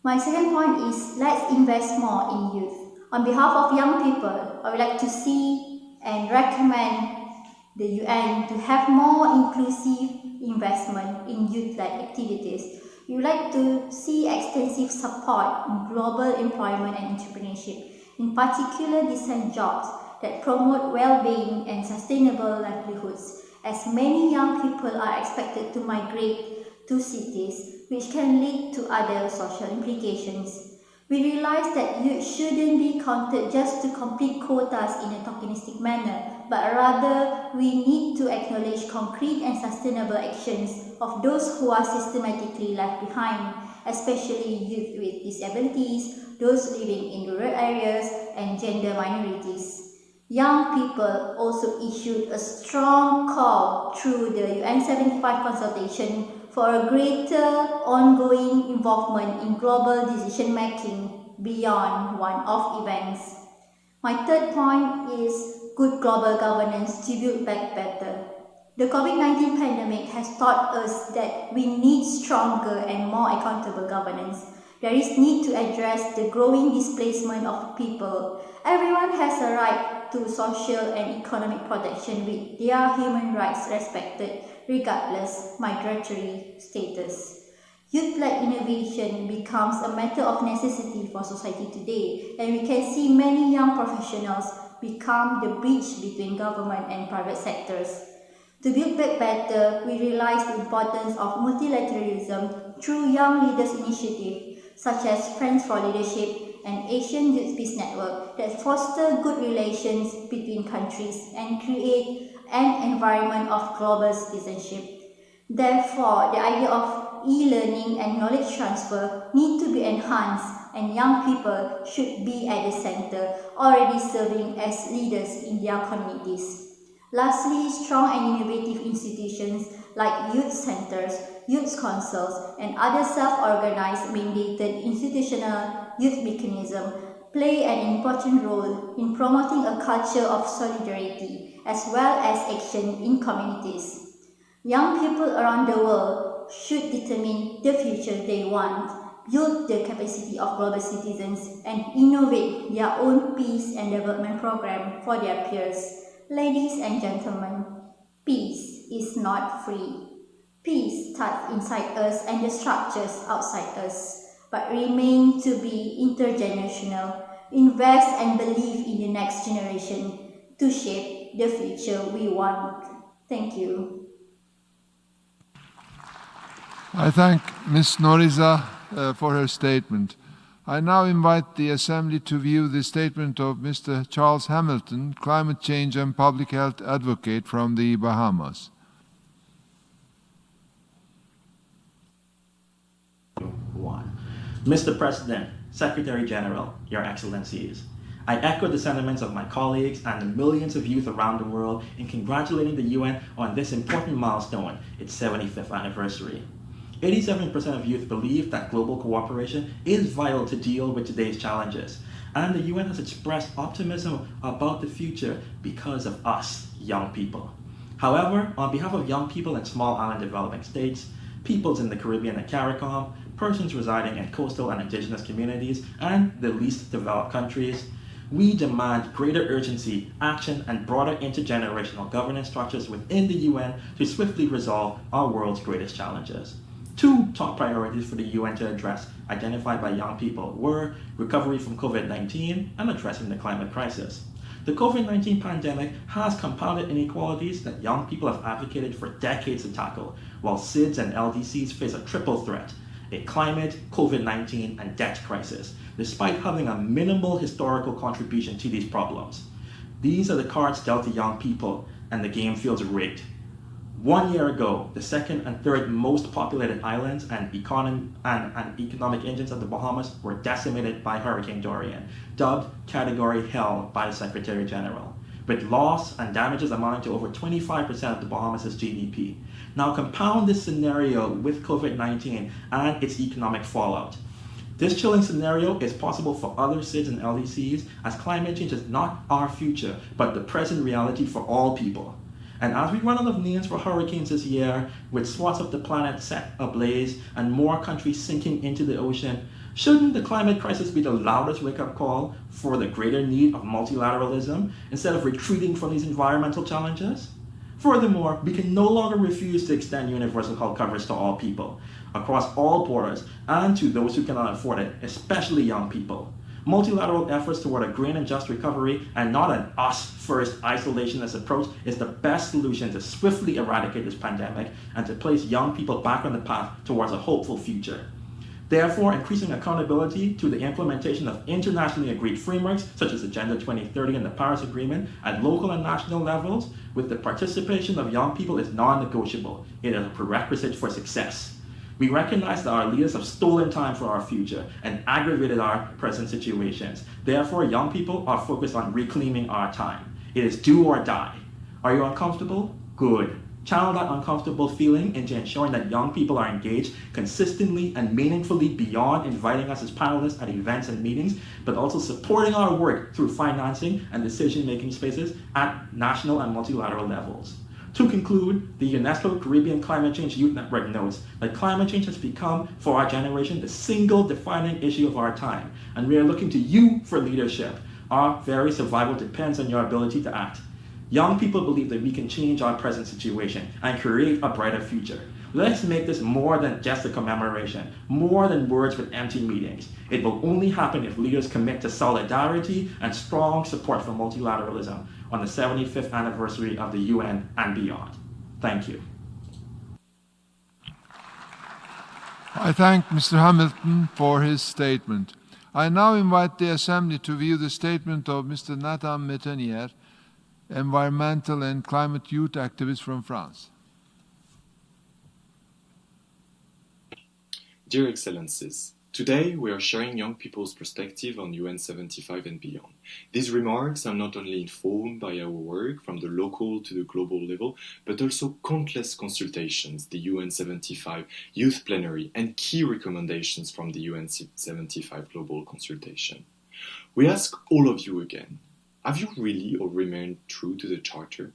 My second point is let's invest more in youth. On behalf of young people, I would like to see and recommend the UN to have more inclusive investment in youth-led activities. We would like to see extensive support in global employment and entrepreneurship, in particular decent jobs that promote well-being and sustainable livelihoods, as many young people are expected to migrate to cities, which can lead to other social implications. We realize that youth shouldn't be counted just to complete quotas in a tokenistic manner, but rather we need to acknowledge concrete and sustainable actions of those who are systematically left behind, especially youth with disabilities, those living in rural areas, and gender minorities. Young people also issued a strong call through the UN 75 consultation for a greater ongoing involvement in global decision-making beyond one-off events. My third point is good global governance to build back better. The COVID-19 pandemic has taught us that we need stronger and more accountable governance. There is need to address the growing displacement of people. Everyone has a right to social and economic protection with their human rights respected, regardless migratory status. Youth-led innovation becomes a matter of necessity for society today, and we can see many young professionals become the bridge between government and private sectors. To build back better, we realize the importance of multilateralism through Young Leaders Initiative, such as Friends for Leadership and Asian Youth Peace Network that foster good relations between countries and create an environment of global citizenship. Therefore, the idea of e-learning and knowledge transfer need to be enhanced, and young people should be at the center, already serving as leaders in their communities. Lastly, strong and innovative institutions like youth centers, youth councils, and other self-organized mandated institutional youth mechanisms play an important role in promoting a culture of solidarity as well as action in communities. Young people around the world should determine the future they want, build the capacity of global citizens, and innovate their own peace and development program for their peers. Ladies and gentlemen, peace is not free. Peace starts inside us and the structures outside us, but remain to be intergenerational. Invest and believe in the next generation to shape the future we want. Thank you. I thank Ms. Noriza for her statement. I now invite the Assembly to view the statement of Mr. Charles Hamilton, climate change and public health advocate from the Bahamas. Mr. President, Secretary-General, Your Excellencies, I echo the sentiments of my colleagues and the millions of youth around the world in congratulating the UN on this important milestone, its 75th anniversary. 87% of youth believe that global cooperation is vital to deal with today's challenges, and the UN has expressed optimism about the future because of us, young people. However, on behalf of young people in small island developing states, peoples in the Caribbean and CARICOM, persons residing in coastal and indigenous communities, and the least developed countries, we demand greater urgency, action, and broader intergenerational governance structures within the UN to swiftly resolve our world's greatest challenges. Two top priorities for the UN to address, identified by young people, were recovery from COVID-19 and addressing the climate crisis. The COVID-19 pandemic has compounded inequalities that young people have advocated for decades to tackle, while SIDS and LDCs face a triple threat: a climate, COVID-19, and debt crisis, despite having a minimal historical contribution to these problems. These are the cards dealt to young people, and the game feels rigged. 1 year ago, the second and third most populated islands and economic engines of the Bahamas were decimated by Hurricane Dorian, dubbed Category Hell by the Secretary General, with loss and damages amounting to over 25% of the Bahamas' GDP. Now compound this scenario with COVID-19 and its economic fallout. This chilling scenario is possible for other SIDS and LDCs, as climate change is not our future, but the present reality for all people. And as we run out of names for hurricanes this year, with swaths of the planet set ablaze and more countries sinking into the ocean, shouldn't the climate crisis be the loudest wake-up call for the greater need of multilateralism instead of retreating from these environmental challenges? Furthermore, we can no longer refuse to extend universal health coverage to all people, across all borders, and to those who cannot afford it, especially young people. Multilateral efforts toward a green and just recovery, and not an us-first isolationist approach, is the best solution to swiftly eradicate this pandemic and to place young people back on the path towards a hopeful future. Therefore, increasing accountability to the implementation of internationally agreed frameworks, such as Agenda 2030 and the Paris Agreement, at local and national levels, with the participation of young people is non-negotiable. It is a prerequisite for success. We recognize that our leaders have stolen time for our future and aggravated our present situations. Therefore, young people are focused on reclaiming our time. It is do or die. Are you uncomfortable? Good. Channel that uncomfortable feeling into ensuring that young people are engaged consistently and meaningfully beyond inviting us as panelists at events and meetings, but also supporting our work through financing and decision-making spaces at national and multilateral levels. To conclude, the UNESCO Caribbean Climate Change Youth Network notes that climate change has become, for our generation, the single defining issue of our time, and we are looking to you for leadership. Our very survival depends on your ability to act. Young people believe that we can change our present situation and create a brighter future. Let's make this more than just a commemoration, more than words with empty meetings. It will only happen if leaders commit to solidarity and strong support for multilateralism on the 75th anniversary of the UN and beyond. Thank you. I thank Mr. Hamilton for his statement. I now invite the Assembly to view the statement of Mr. Nathan Metenier, environmental and climate youth activist from France. Dear Excellencies, today we are sharing young people's perspective on UN 75 and beyond. These remarks are not only informed by our work from the local to the global level, but also countless consultations, the UN 75 Youth Plenary, and key recommendations from the UN 75 Global Consultation. We ask all of you again, have you really all remained true to the Charter?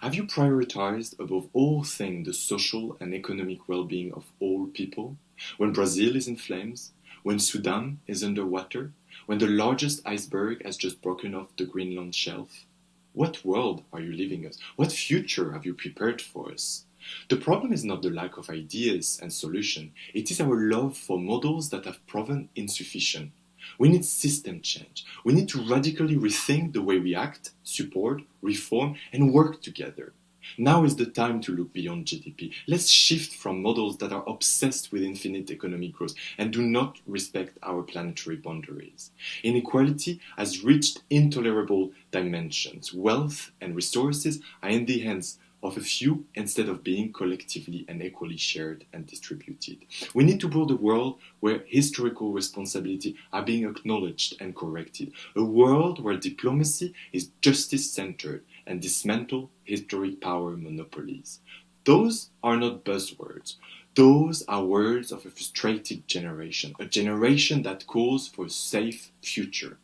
Have you prioritized above all things the social and economic well-being of all people? When Brazil is in flames? When Sudan is underwater? When the largest iceberg has just broken off the Greenland shelf? What world are you leaving us? What future have you prepared for us? The problem is not the lack of ideas and solutions. It is our love for models that have proven insufficient. We need system change. We need to radically rethink the way we act, support, reform, and work together. Now is the time to look beyond GDP. Let's shift from models that are obsessed with infinite economic growth and do not respect our planetary boundaries. Inequality has reached intolerable dimensions. Wealth and resources are in the hands of a few instead of being collectively and equally shared and distributed. We need to build a world where historical responsibility are being acknowledged and corrected. A world where diplomacy is justice-centered and dismantle historic power monopolies. Those are not buzzwords. Those are words of a frustrated generation, a generation that calls for a safe future.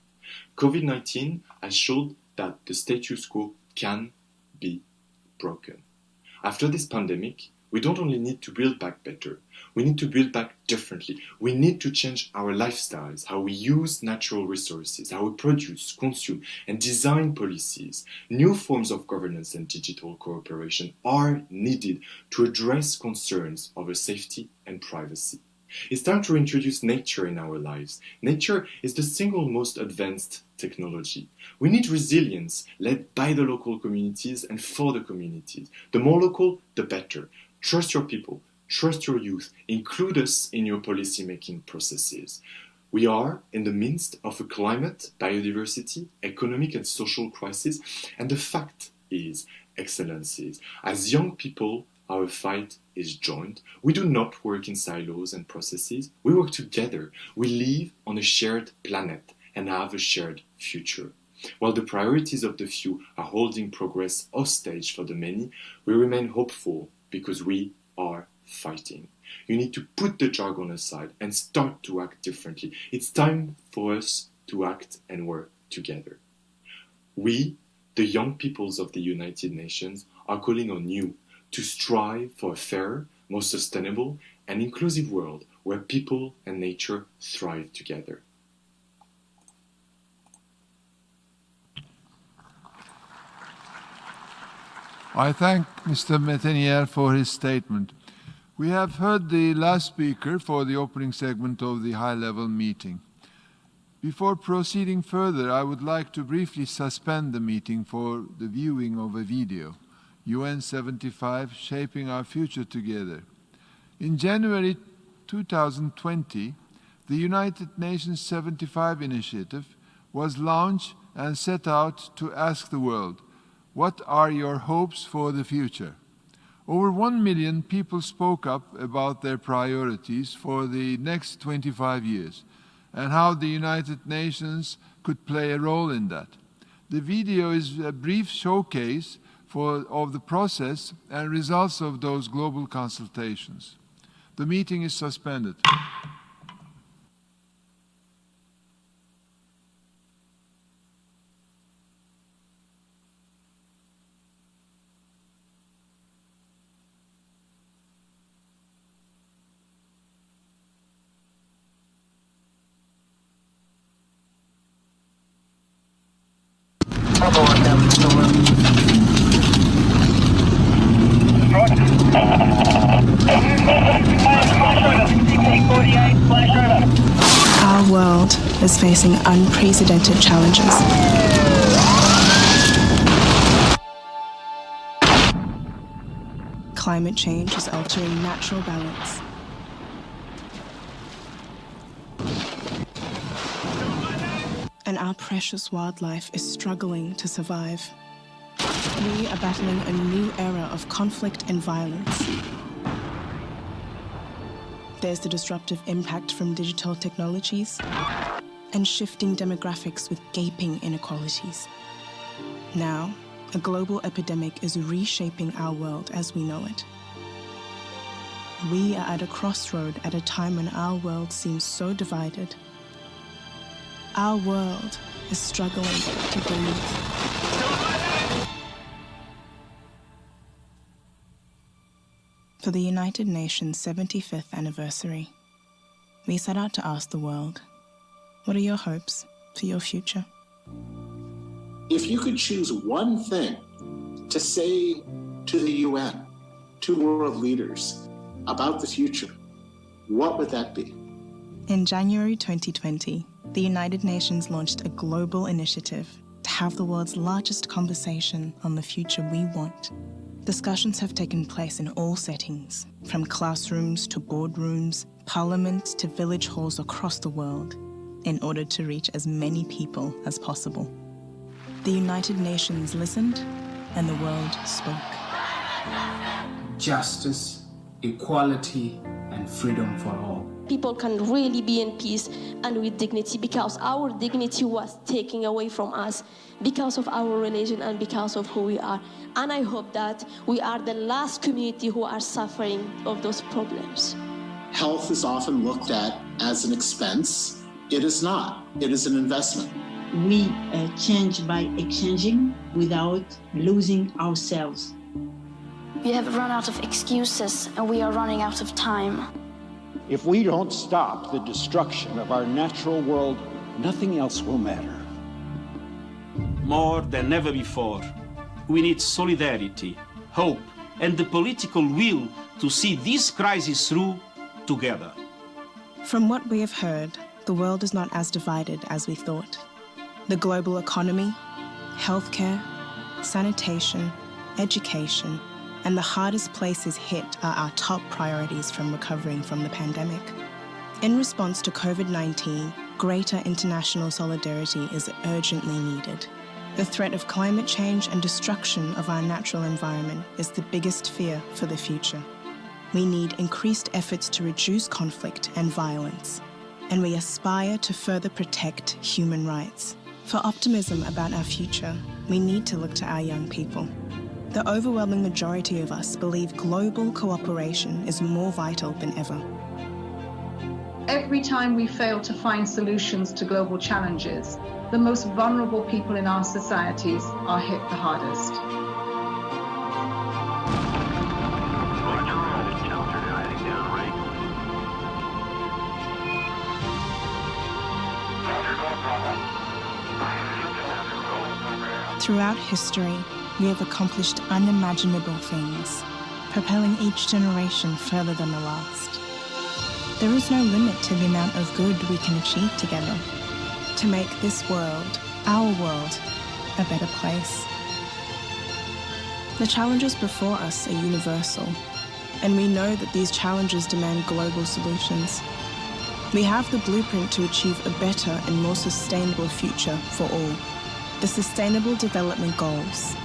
COVID-19 has showed that the status quo can be broken. After this pandemic, we don't only need to build back better, we need to build back differently. We need to change our lifestyles, how we use natural resources, how we produce, consume, and design policies. New forms of governance and digital cooperation are needed to address concerns over safety and privacy. It's time to introduce nature in our lives. Nature is the single most advanced technology. We need resilience led by the local communities and for the communities. The more local, the better. Trust your people, trust your youth, include us in your policy-making processes. We are in the midst of a climate, biodiversity, economic and social crisis, and the fact is, Excellencies, as young people, our fight is joint. We do not work in silos and processes. We work together. We live on a shared planet and have a shared future. While the priorities of the few are holding progress hostage for the many, we remain hopeful because we are fighting. You need to put the jargon aside and start to act differently. It's time for us to act and work together. We, the young peoples of the United Nations, are calling on you to strive for a fairer, more sustainable and inclusive world where people and nature thrive together. I thank Mr. Metenier for his statement. We have heard the last speaker for the opening segment of the high-level meeting. Before proceeding further, I would like to briefly suspend the meeting for the viewing of a video, UN 75, Shaping Our Future Together. In January 2020, the United Nations 75 initiative was launched and set out to ask the world, what are your hopes for the future? Over 1 million people spoke up about their priorities for the next 25 years and how the United Nations could play a role in that. The video is a brief showcase of the process and results of those global consultations. The meeting is suspended. Our world is facing unprecedented challenges. Climate change is altering natural balance. And our precious wildlife is struggling to survive. We are battling a new era of conflict and violence. There's the disruptive impact from digital technologies and shifting demographics with gaping inequalities. Now, a global epidemic is reshaping our world as we know it. We are at a crossroad at a time when our world seems so divided. Our world is struggling to breathe. For the United Nations 75th anniversary, we set out to ask the world, what are your hopes for your future? If you could choose one thing to say to the UN, to world leaders about the future, what would that be? In January 2020, the United Nations launched a global initiative to have the world's largest conversation on the future we want. Discussions have taken place in all settings, from classrooms to boardrooms, parliaments to village halls across the world, in order to reach as many people as possible. The United Nations listened, and the world spoke. Justice, equality, and freedom for all. People can really be in peace and with dignity, because our dignity was taken away from us because of our religion and because of who we are. And I hope that we are the last community who are suffering of those problems. Health is often looked at as an expense. It is not. It is an investment. We change by exchanging without losing ourselves. We have run out of excuses and we are running out of time. If we don't stop the destruction of our natural world, nothing else will matter. More than ever before, we need solidarity, hope, and the political will to see this crisis through together. From what we have heard, the world is not as divided as we thought. The global economy, healthcare, sanitation, education, and the hardest places hit are our top priorities from recovering from the pandemic. In response to COVID-19, greater international solidarity is urgently needed. The threat of climate change and destruction of our natural environment is the biggest fear for the future. We need increased efforts to reduce conflict and violence, and we aspire to further protect human rights. For optimism about our future, we need to look to our young people. The overwhelming majority of us believe global cooperation is more vital than ever. Every time we fail to find solutions to global challenges, the most vulnerable people in our societies are hit the hardest. Throughout history, we have accomplished unimaginable things, propelling each generation further than the last. There is no limit to the amount of good we can achieve together to make this world, our world, a better place. The challenges before us are universal, and we know that these challenges demand global solutions. We have the blueprint to achieve a better and more sustainable future for all, the Sustainable Development Goals.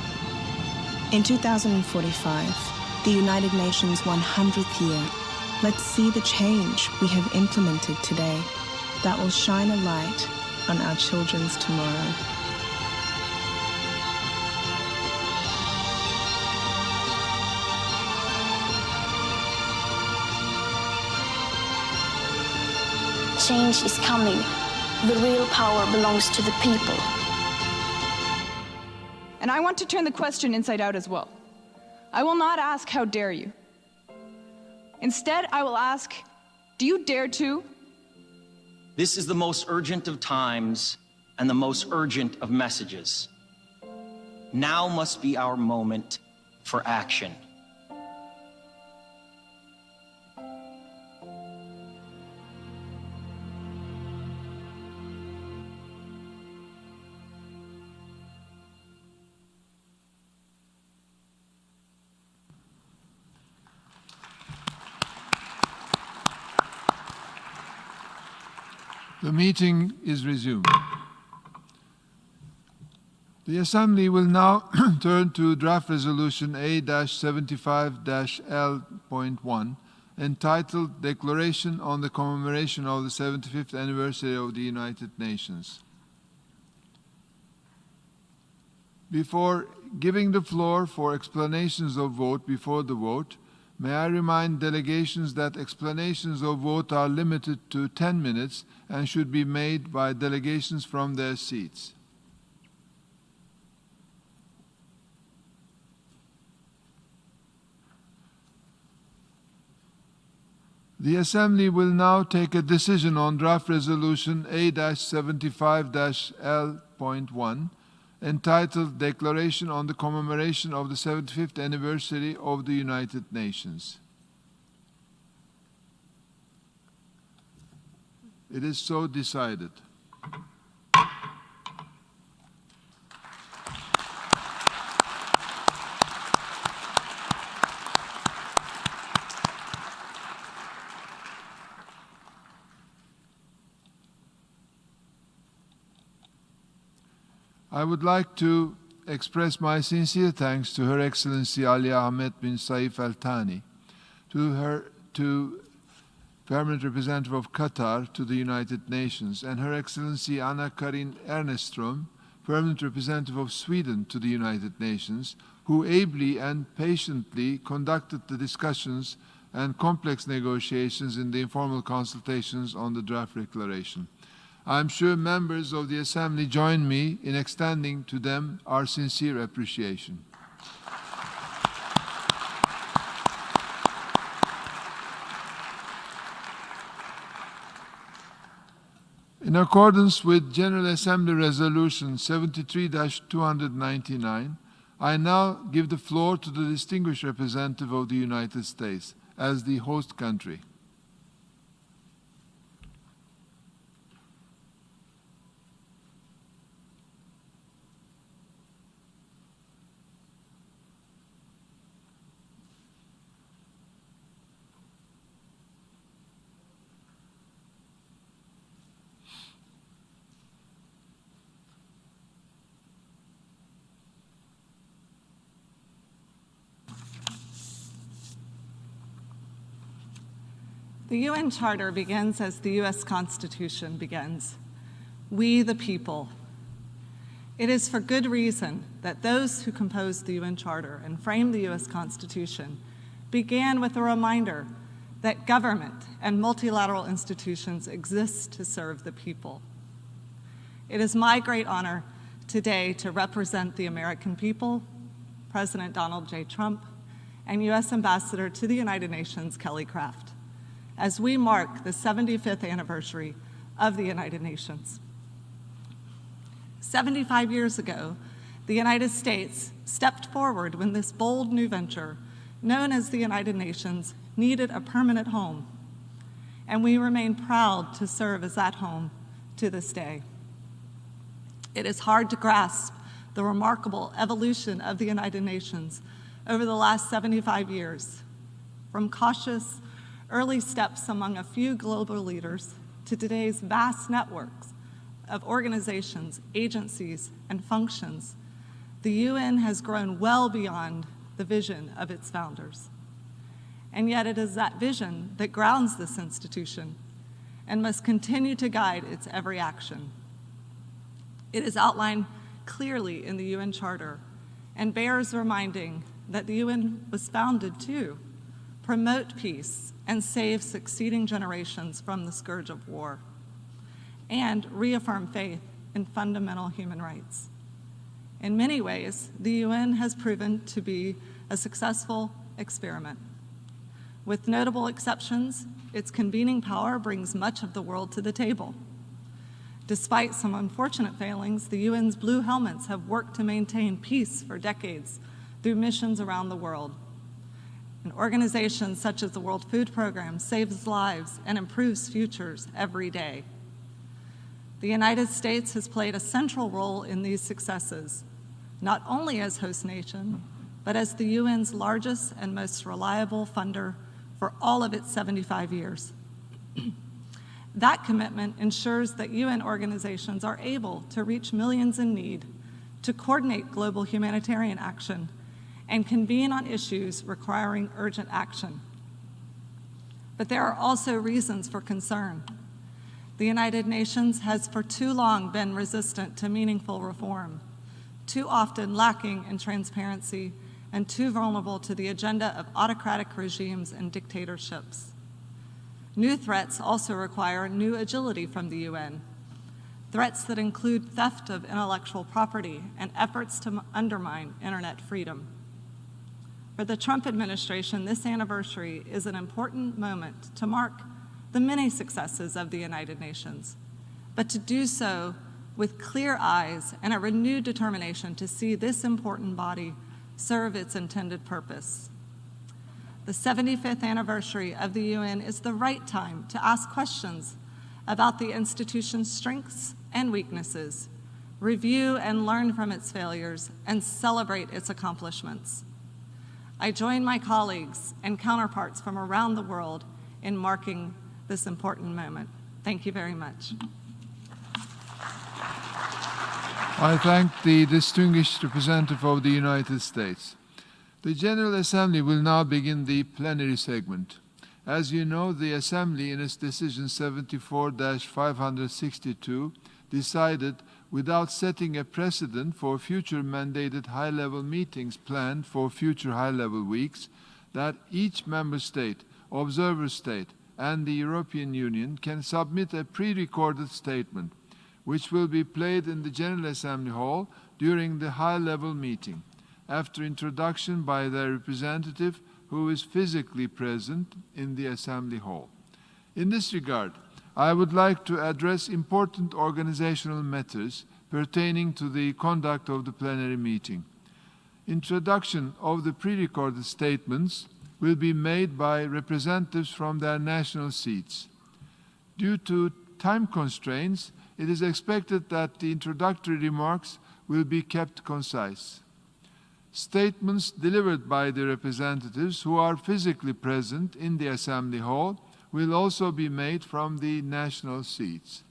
In 2045, the United Nations 100th year, let's see the change we have implemented today that will shine a light on our children's tomorrow. Change is coming. The real power belongs to the people. And I want to turn the question inside out as well. I will not ask, how dare you? Instead, I will ask, do you dare to? This is the most urgent of times and the most urgent of messages. Now must be our moment for action. The meeting is resumed. The Assembly will now turn to draft resolution A-75-L.1, entitled Declaration on the Commemoration of the 75th Anniversary of the United Nations. Before giving the floor for explanations of vote before the vote, may I remind delegations that explanations of vote are limited to 10 minutes and should be made by delegations from their seats. The Assembly will now take a decision on draft resolution A-75-L.1, entitled Declaration on the Commemoration of the 75th Anniversary of the United Nations. It is so decided. I would like to express my sincere thanks to Her Excellency Ali Ahmed bin Saif Al Thani, to Permanent Representative of Qatar to the United Nations, and Her Excellency Anna Karin Ernestrom, Permanent Representative of Sweden to the United Nations, who ably and patiently conducted the discussions and complex negotiations in the informal consultations on the draft declaration. I am sure members of the Assembly join me in extending to them our sincere appreciation. In accordance with General Assembly Resolution 73-299, I now give the floor to the distinguished representative of the United States as the host country. The UN Charter begins as the US Constitution begins. We the people. It is for good reason that those who composed the UN Charter and framed the US Constitution began with a reminder that government and multilateral institutions exist to serve the people. It is my great honor today to represent the American people, President Donald J. Trump, and US Ambassador to the United Nations, Kelly Craft, as we mark the 75th anniversary of the United Nations. 75 years ago, The United States stepped forward when this bold new venture, known as the United Nations, needed a permanent home, and we remain proud to serve as that home to this day. It is hard to grasp the remarkable evolution of the United Nations over the last 75 years, from cautious early steps among a few global leaders to today's vast networks of organizations, agencies, and functions. The UN has grown well beyond the vision of its founders. And yet it is that vision that grounds this institution and must continue to guide its every action. It is outlined clearly in the UN Charter and bears reminding that the UN was founded to promote peace and save succeeding generations from the scourge of war, and reaffirm faith in fundamental human rights. In many ways, the UN has proven to be a successful experiment. With notable exceptions, its convening power brings much of the world to the table. Despite some unfortunate failings, the UN's Blue Helmets have worked to maintain peace for decades through missions around the world. And organizations such as the World Food Program saves lives and improves futures every day. The United States has played a central role in these successes, not only as host nation, but as the UN's largest and most reliable funder for all of its 75 years. That commitment ensures that UN organizations are able to reach millions in need, to coordinate global humanitarian action, and convene on issues requiring urgent action. But there are also reasons for concern. The United Nations has for too long been resistant to meaningful reform, too often lacking in transparency, and too vulnerable to the agenda of autocratic regimes and dictatorships. New threats also require new agility from the UN, threats that include theft of intellectual property and efforts to undermine internet freedom. For the Trump administration, this anniversary is an important moment to mark the many successes of the United Nations, but to do so with clear eyes and a renewed determination to see this important body serve its intended purpose. The 75th anniversary of the UN is the right time to ask questions about the institution's strengths and weaknesses, review and learn from its failures, and celebrate its accomplishments. I join my colleagues and counterparts from around the world in marking this important moment. Thank you very much. I thank the distinguished representative of the United States. The General Assembly will now begin the plenary segment. As you know, the Assembly, in its decision 74-562, decided, without setting a precedent for future mandated high-level meetings planned for future high-level weeks, that each member state, observer state, and the European Union can submit a pre-recorded statement, which will be played in the General Assembly Hall during the high-level meeting, after introduction by their representative who is physically present in the Assembly Hall. In this regard, I would like to address important organizational matters pertaining to the conduct of the plenary meeting. Introduction of the pre-recorded statements will be made by representatives from their national seats. Due to time constraints, it is expected that the introductory remarks will be kept concise. Statements delivered by the representatives who are physically present in the Assembly Hall will also be made from the national seats.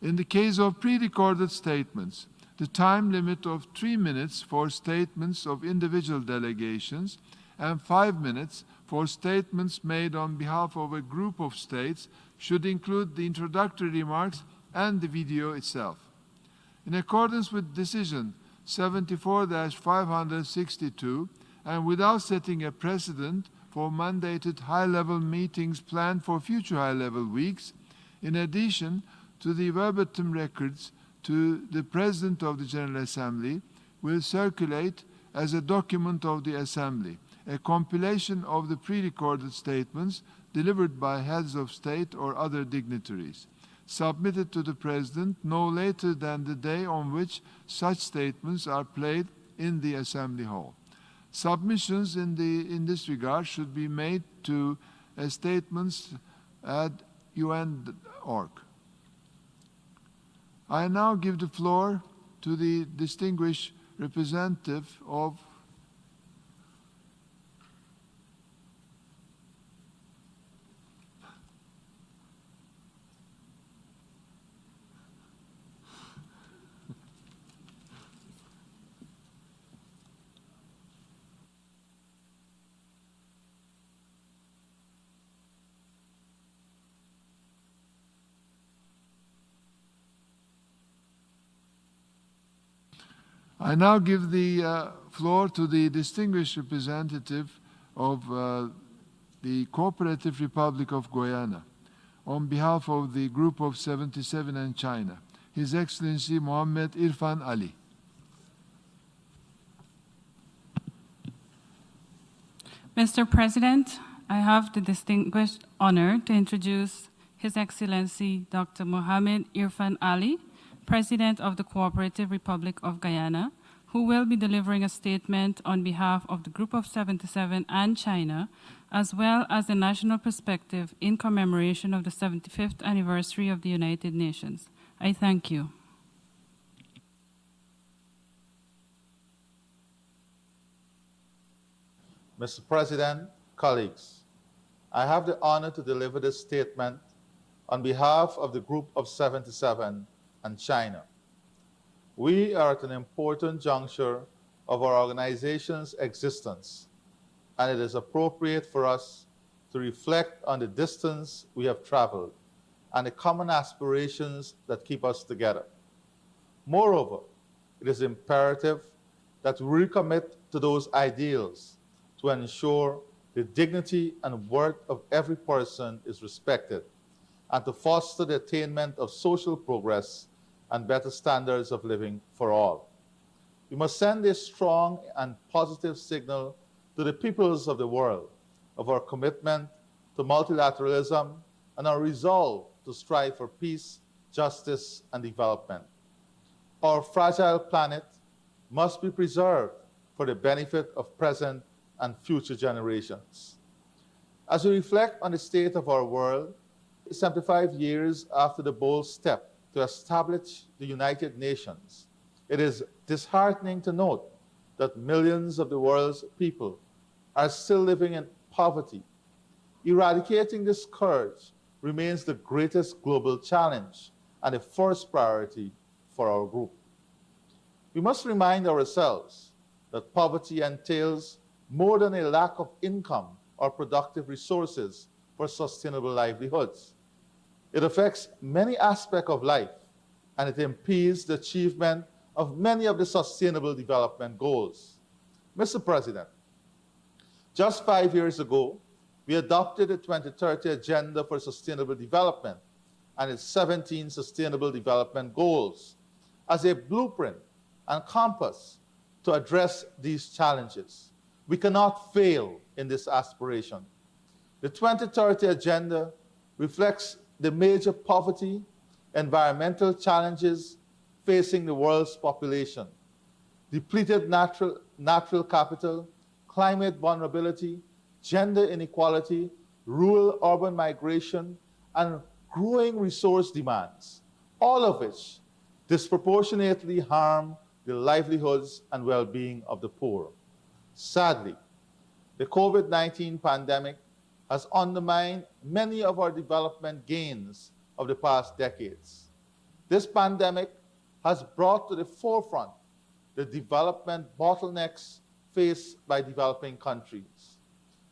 In the case of pre-recorded statements, the time limit of 3 minutes for statements of individual delegations and 5 minutes for statements made on behalf of a group of states should include the introductory remarks and the video itself. In accordance with decision 74-562, and without setting a precedent for mandated high-level meetings planned for future high-level weeks, in addition to the verbatim records to the President of the General Assembly, will circulate as a document of the Assembly, a compilation of the pre-recorded statements delivered by heads of state or other dignitaries. submitted to the President no later than the day on which such statements are played in the Assembly Hall. Submissions in this regard should be made to statements@un.org. I now give the floor to the distinguished representative of I now give the floor to the distinguished representative of the Cooperative Republic of Guyana on behalf of the Group of 77 and China, His Excellency Mohammed Irfan Ali. Mr. President, I have the distinguished honor to introduce His Excellency Dr. Mohammed Irfan Ali, President of the Cooperative Republic of Guyana, who will be delivering a statement on behalf of the Group of 77 and China, as well as the national perspective in commemoration of the 75th anniversary of the United Nations. I thank you. Mr. President, colleagues, I have the honor to deliver this statement on behalf of the Group of 77 and China. We are at an important juncture of our organization's existence, and it is appropriate for us to reflect on the distance we have traveled and the common aspirations that keep us together. Moreover, it is imperative that we recommit to those ideals to ensure the dignity and worth of every person is respected, and to foster the attainment of social progress and better standards of living for all. We must send a strong and positive signal to the peoples of the world of our commitment to multilateralism and our resolve to strive for peace, justice, and development. Our fragile planet must be preserved for the benefit of present and future generations. As we reflect on the state of our world, 75 years after the bold step to establish the United Nations, it is disheartening to note that millions of the world's people are still living in poverty. Eradicating this scourge remains the greatest global challenge and the first priority for our group. We must remind ourselves that poverty entails more than a lack of income or productive resources for sustainable livelihoods. It affects many aspects of life, and it impedes the achievement of many of the Sustainable Development Goals. Mr. President, just 5 years ago, we adopted the 2030 Agenda for Sustainable Development and its 17 Sustainable Development Goals as a blueprint and compass to address these challenges. We cannot fail in this aspiration. The 2030 Agenda reflects the major poverty, environmental challenges facing the world's population, depleted natural capital, climate vulnerability, gender inequality, rural-urban migration, and growing resource demands, all of which disproportionately harm the livelihoods and well-being of the poor. Sadly, the COVID-19 pandemic has undermined many of our development gains of the past decades. This pandemic has brought to the forefront the development bottlenecks faced by developing countries,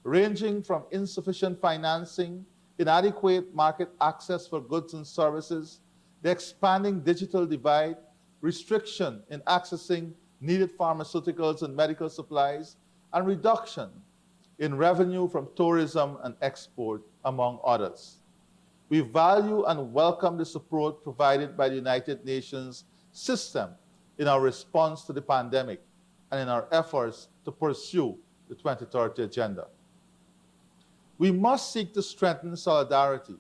ranging from insufficient financing, inadequate market access for goods and services, the expanding digital divide, restriction in accessing needed pharmaceuticals and medical supplies, and reduction in revenue from tourism and export, among others. We value and welcome the support provided by the United Nations system in our response to the pandemic and in our efforts to pursue the 2030 Agenda. We must seek to strengthen solidarity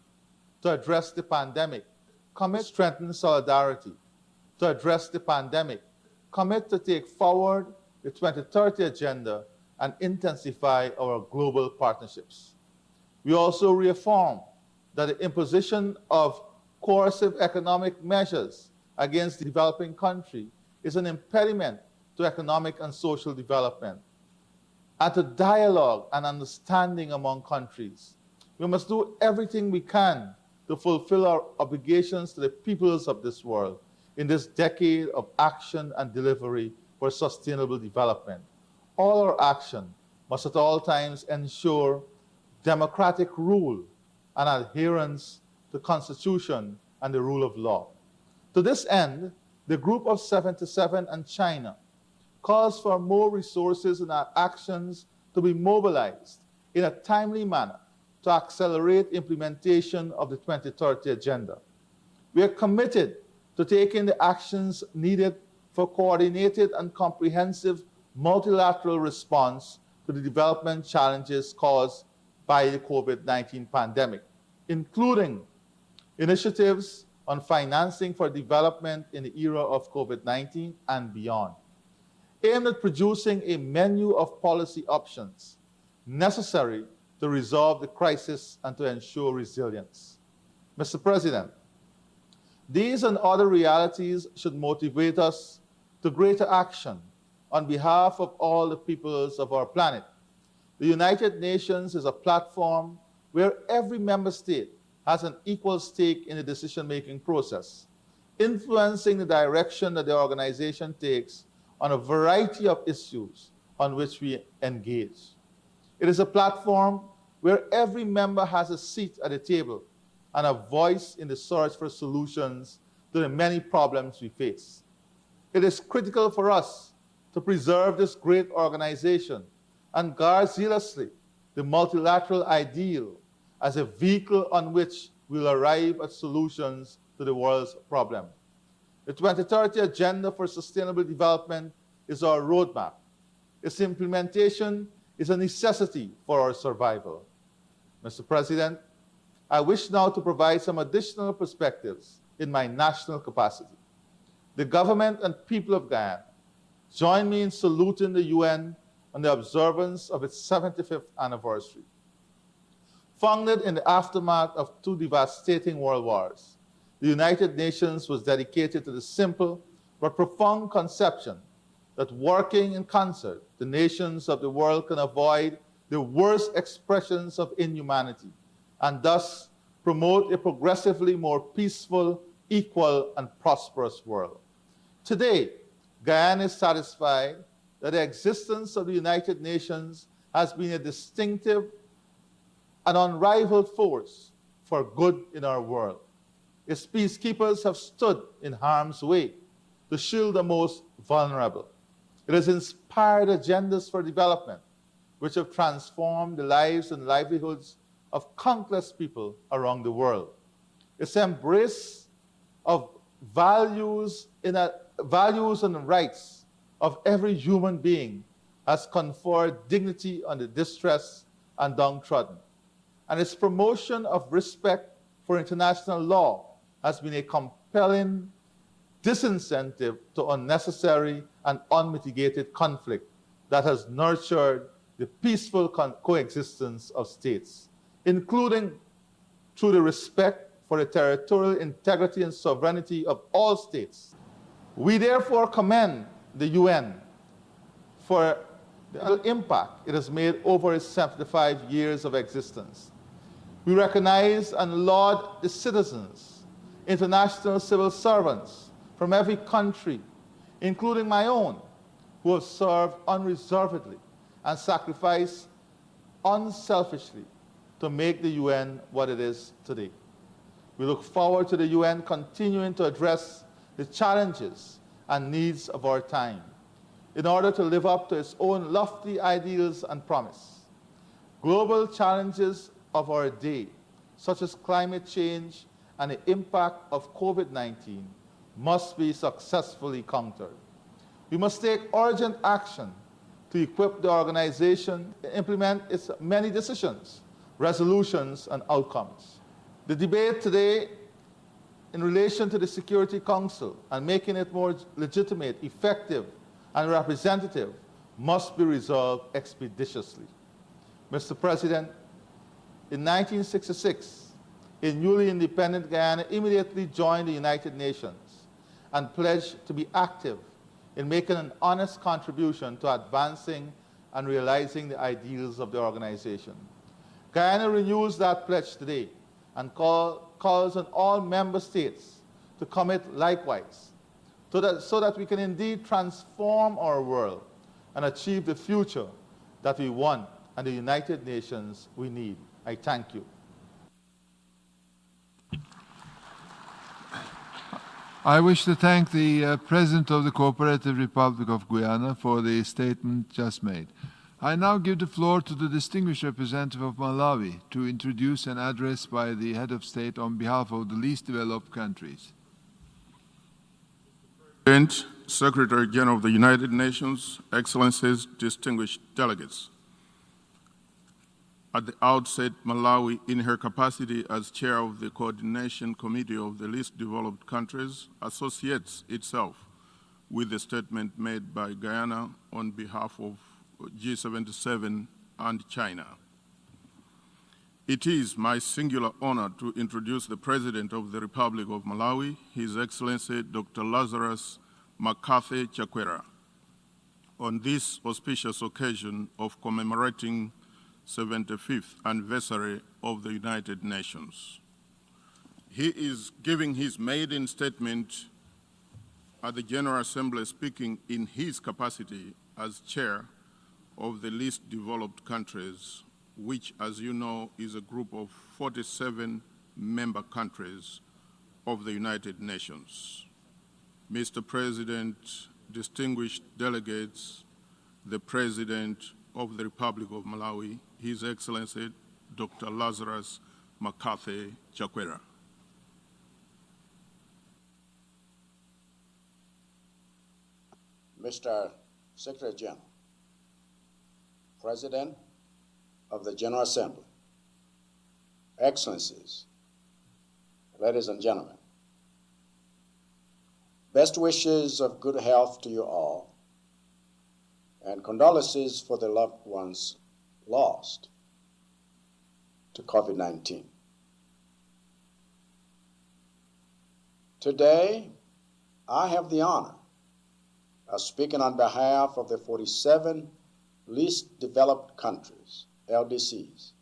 to address the pandemic, commit to strengthen solidarity, to address the pandemic, commit to take forward the 2030 agenda and intensify our global partnerships. We also reaffirm that the imposition of coercive economic measures against the developing country is an impediment to economic and social development, and to dialogue and understanding among countries. We must do everything we can to fulfill our obligations to the peoples of this world in this decade of action and delivery for sustainable development. All our action must at all times ensure democratic rule and adherence to the Constitution and the rule of law. To this end, the Group of 77 and China calls for more resources and actions to be mobilized in a timely manner to accelerate implementation of the 2030 Agenda. We are committed to taking the actions needed for coordinated and comprehensive multilateral response to the development challenges caused by the COVID-19 pandemic, including initiatives on financing for development in the era of COVID-19 and beyond, aimed at producing a menu of policy options necessary to resolve the crisis and to ensure resilience. Mr. President, these and other realities should motivate us to greater action on behalf of all the peoples of our planet. The United Nations is a platform where every member state has an equal stake in the decision-making process, influencing the direction that the organization takes on a variety of issues on which we engage. It is a platform where every member has a seat at the table and a voice in the search for solutions to the many problems we face. It is critical for us to preserve this great organization and guard zealously the multilateral ideal as a vehicle on which we'll arrive at solutions to the world's problem. The 2030 Agenda for Sustainable Development is our roadmap. Its implementation is a necessity for our survival. Mr. President, I wish now to provide some additional perspectives in my national capacity. The government and people of Guyana join me in saluting the UN on the observance of its 75th anniversary. Founded in the aftermath of two devastating world wars, the United Nations was dedicated to the simple but profound conception that working in concert, the nations of the world can avoid the worst expressions of inhumanity and thus promote a progressively more peaceful, equal, and prosperous world. Today, Guyana is satisfied that the existence of the United Nations has been a distinctive and unrivaled force for good in our world. Its peacekeepers have stood in harm's way to shield the most vulnerable. It has inspired agendas for development, which have transformed the lives and livelihoods of countless people around the world. Its embrace of values and rights of every human being has conferred dignity on the distressed and downtrodden. And its promotion of respect for international law has been a compelling disincentive to unnecessary and unmitigated conflict that has nurtured the peaceful coexistence of states, including through the respect for the territorial integrity and sovereignty of all states. We therefore commend the UN for the impact it has made over its 75 years of existence. We recognize and laud the citizens, international civil servants from every country, including my own, who have served unreservedly and sacrificed unselfishly to make the UN what it is today. We look forward to the UN continuing to address the challenges and needs of our time in order to live up to its own lofty ideals and promise. Global challenges of our day, such as climate change and the impact of COVID-19, must be successfully countered. We must take urgent action to equip the organization to implement its many decisions, resolutions, and outcomes. The debate today in relation to the Security Council and making it more legitimate, effective, and representative must be resolved expeditiously. Mr. President, in 1966, a newly independent Guyana immediately joined the United Nations and pledged to be active in making an honest contribution to advancing and realizing the ideals of the organization. Guyana renews that pledge today and calls on all member states to commit likewise so that we can indeed transform our world and achieve the future that we want and the United Nations we need. I thank you. I wish to thank the President of the Cooperative Republic of Guyana for the statement just made. I now give the floor to the distinguished representative of Malawi to introduce an address by the head of state on behalf of the least developed countries. President, Secretary-General of the United Nations, Excellencies, distinguished delegates. At the outset, Malawi, in her capacity as chair of the Coordination Committee of the Least Developed Countries, associates itself with the statement made by Guyana on behalf of G77 and China. It is my singular honor to introduce the President of the Republic of Malawi, His Excellency Dr. Lazarus Makathi Chakwera, on this auspicious occasion of commemorating 75th anniversary of the United Nations. He is giving his maiden statement at the General Assembly, speaking in his capacity as chair of the least developed countries, which, as you know, is a group of 47 member countries of the United Nations. Mr. President, distinguished delegates, the President of the Republic of Malawi, His Excellency Dr. Lazarus Makathi Chakwera. Mr. Secretary-General, President of the General Assembly, Excellencies, ladies and gentlemen, best wishes of good health to you all, and condolences for the loved ones lost to COVID-19. Today, I have the honor of speaking on behalf of the 47 least developed countries, LDCs,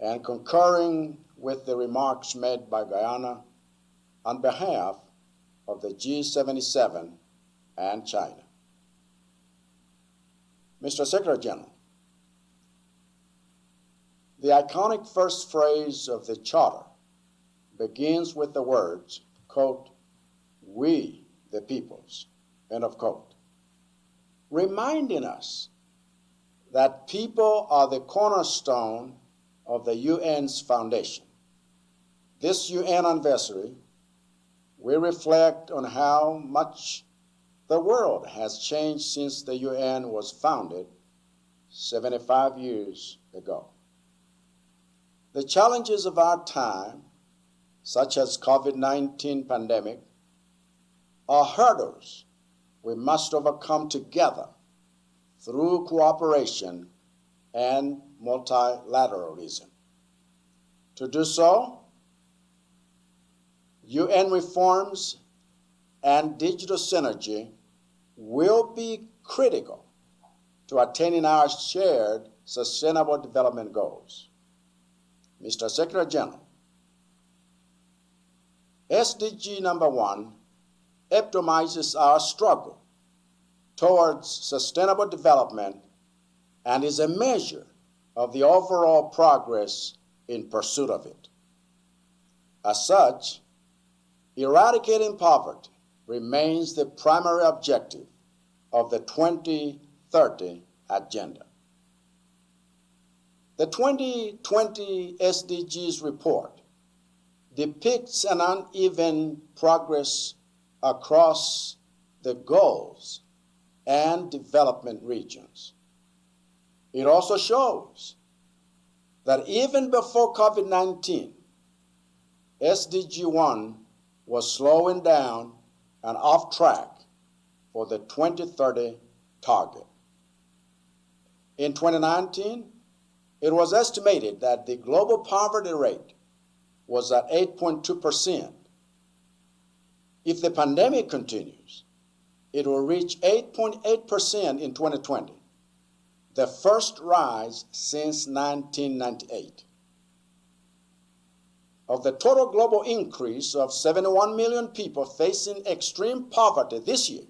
and concurring with the remarks made by Guyana on behalf of the G77 and China. Mr. Secretary-General, the iconic first phrase of the Charter begins with the words, quote, "We, the peoples," end of quote, reminding us that people are the cornerstone of the UN's foundation. This UN anniversary, we reflect on how much the world has changed since the UN was founded 75 years ago. The challenges of our time, such as COVID-19 pandemic, are hurdles we must overcome together through cooperation and multilateralism. To do so, UN reforms and digital synergy will be critical to attaining our shared sustainable development goals. Mr. Secretary-General, SDG number 1 epitomizes our struggle towards sustainable development and is a measure of the overall progress in pursuit of it. As such, eradicating poverty remains the primary objective of the 2030 Agenda. The 2020 SDGs report depicts an uneven progress across the goals and development regions. It also shows that even before COVID-19, SDG 1 was slowing down and off track for the 2030 target. In 2019, it was estimated that the global poverty rate was at 8.2%. If the pandemic continues, it will reach 8.8% in 2020, the first rise since 1998. Of the total global increase of 71 million people facing extreme poverty this year,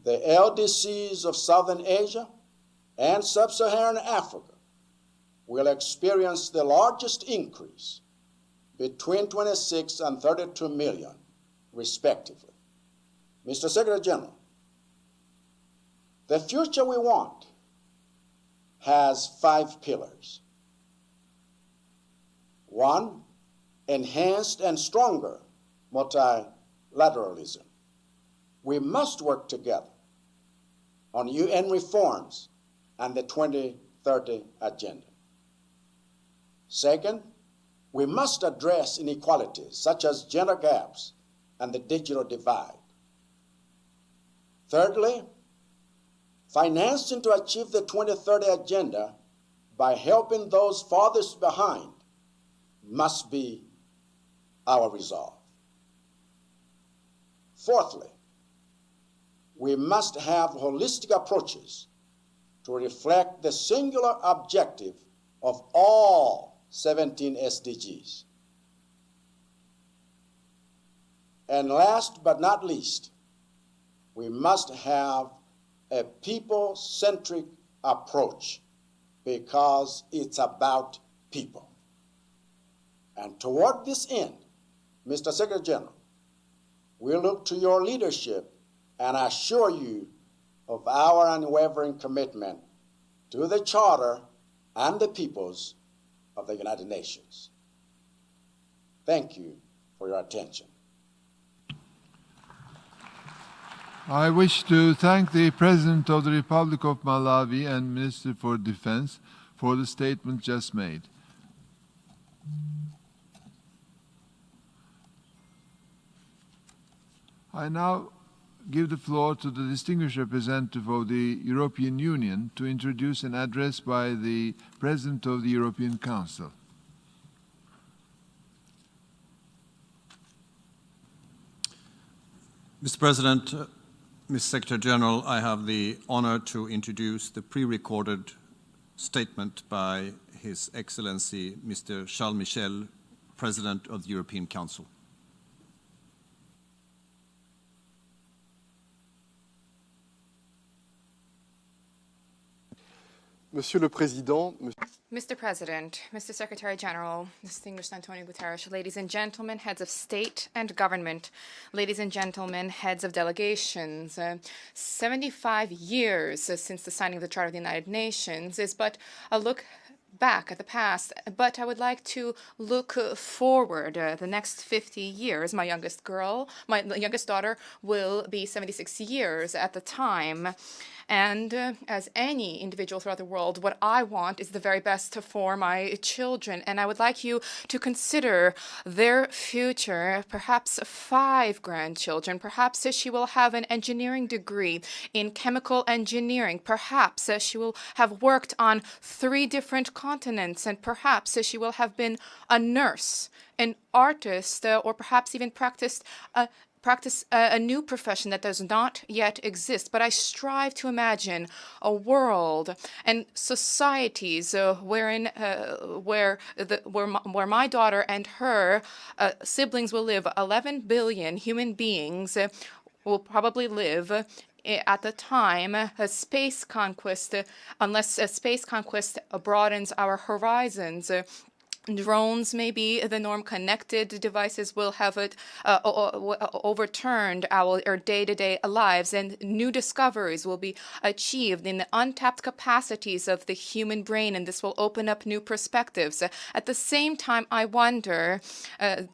the LDCs of Southern Asia and Sub-Saharan Africa will experience the largest increase, between 26 and 32 million, respectively. Mr. Secretary General, the future we want has 5 pillars. 1, enhanced and stronger multilateralism. We must work together on UN reforms and the 2030 agenda. Second, we must address inequalities such as gender gaps and the digital divide. Thirdly, financing to achieve the 2030 agenda by helping those farthest behind must be our resolve. Fourthly, we must have holistic approaches to reflect the singular objective of all 17 SDGs. And last but not least, we must have a people-centric approach because it's about people. And toward this end, Mr. Secretary General, we look to your leadership and assure you of our unwavering commitment to the Charter and the peoples of the United Nations. Thank you for your attention. I wish to thank the President of the Republic of Malawi and Minister for Defense for the statement just made. I now give the floor to the distinguished representative of the European Union to introduce an address by the President of the European Council. Mr. President, Mr. Secretary General, I have the honor to introduce the pre-recorded statement by His Excellency Mr. Charles Michel, President of the European Council. Monsieur le Président, Mr. President, Mr. Secretary-General, distinguished António Guterres, ladies and gentlemen, heads of state and government, ladies and gentlemen, heads of delegations, 75 years since the signing of the Charter of the United Nations is but a look back at the past, but I would like to look forward the next 50 years. My youngest daughter will be 76 years at the time. And as any individual throughout the world, what I want is the very best for my children. And I would like you to consider their future, perhaps 5 grandchildren. Perhaps she will have an engineering degree in chemical engineering. Perhaps she will have worked on 3 different continents. And perhaps she will have been a nurse, an artist, or perhaps even practice a new profession that does not yet exist. But I strive to imagine a world and societies where my daughter and her siblings will live. 11 billion human beings will probably live at the time a space conquest, unless a space conquest broadens our horizons. Drones may be the norm. Connected devices will have overturned our day-to-day lives, and new discoveries will be achieved in the untapped capacities of the human brain, and this will open up new perspectives. At the same time, I wonder,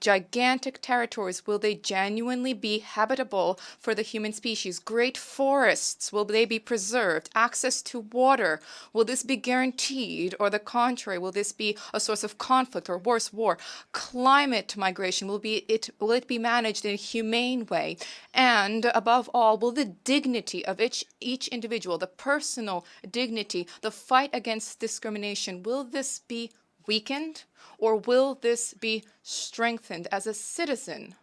gigantic territories, will they genuinely be habitable for the human species? Great forests, will they be preserved? Access to water, will this be guaranteed, or the contrary, will this be a source of conflict conflict or worse, war? Climate migration, will it be managed in a humane way? And above all, will the dignity of each individual, the personal dignity, the fight against discrimination, will this be weakened or will this be strengthened? As a citizen,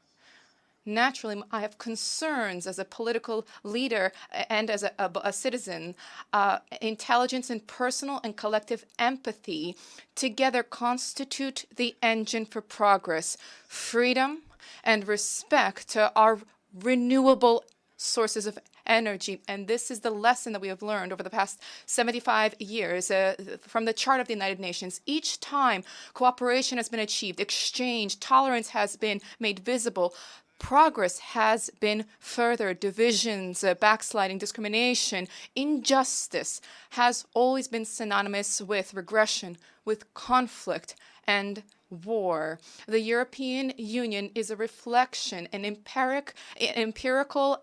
naturally, I have concerns as a political leader and as a citizen. Intelligence and personal and collective empathy together constitute the engine for progress. Freedom and respect are renewable sources of energy. And this is the lesson that we have learned over the past 75 years from the Charter of the United Nations. Each time cooperation has been achieved, exchange, tolerance has been made visible, progress has been furthered. Divisions, backsliding, discrimination, injustice has always been synonymous with regression, with conflict, and war. The European Union is a reflection, an empirical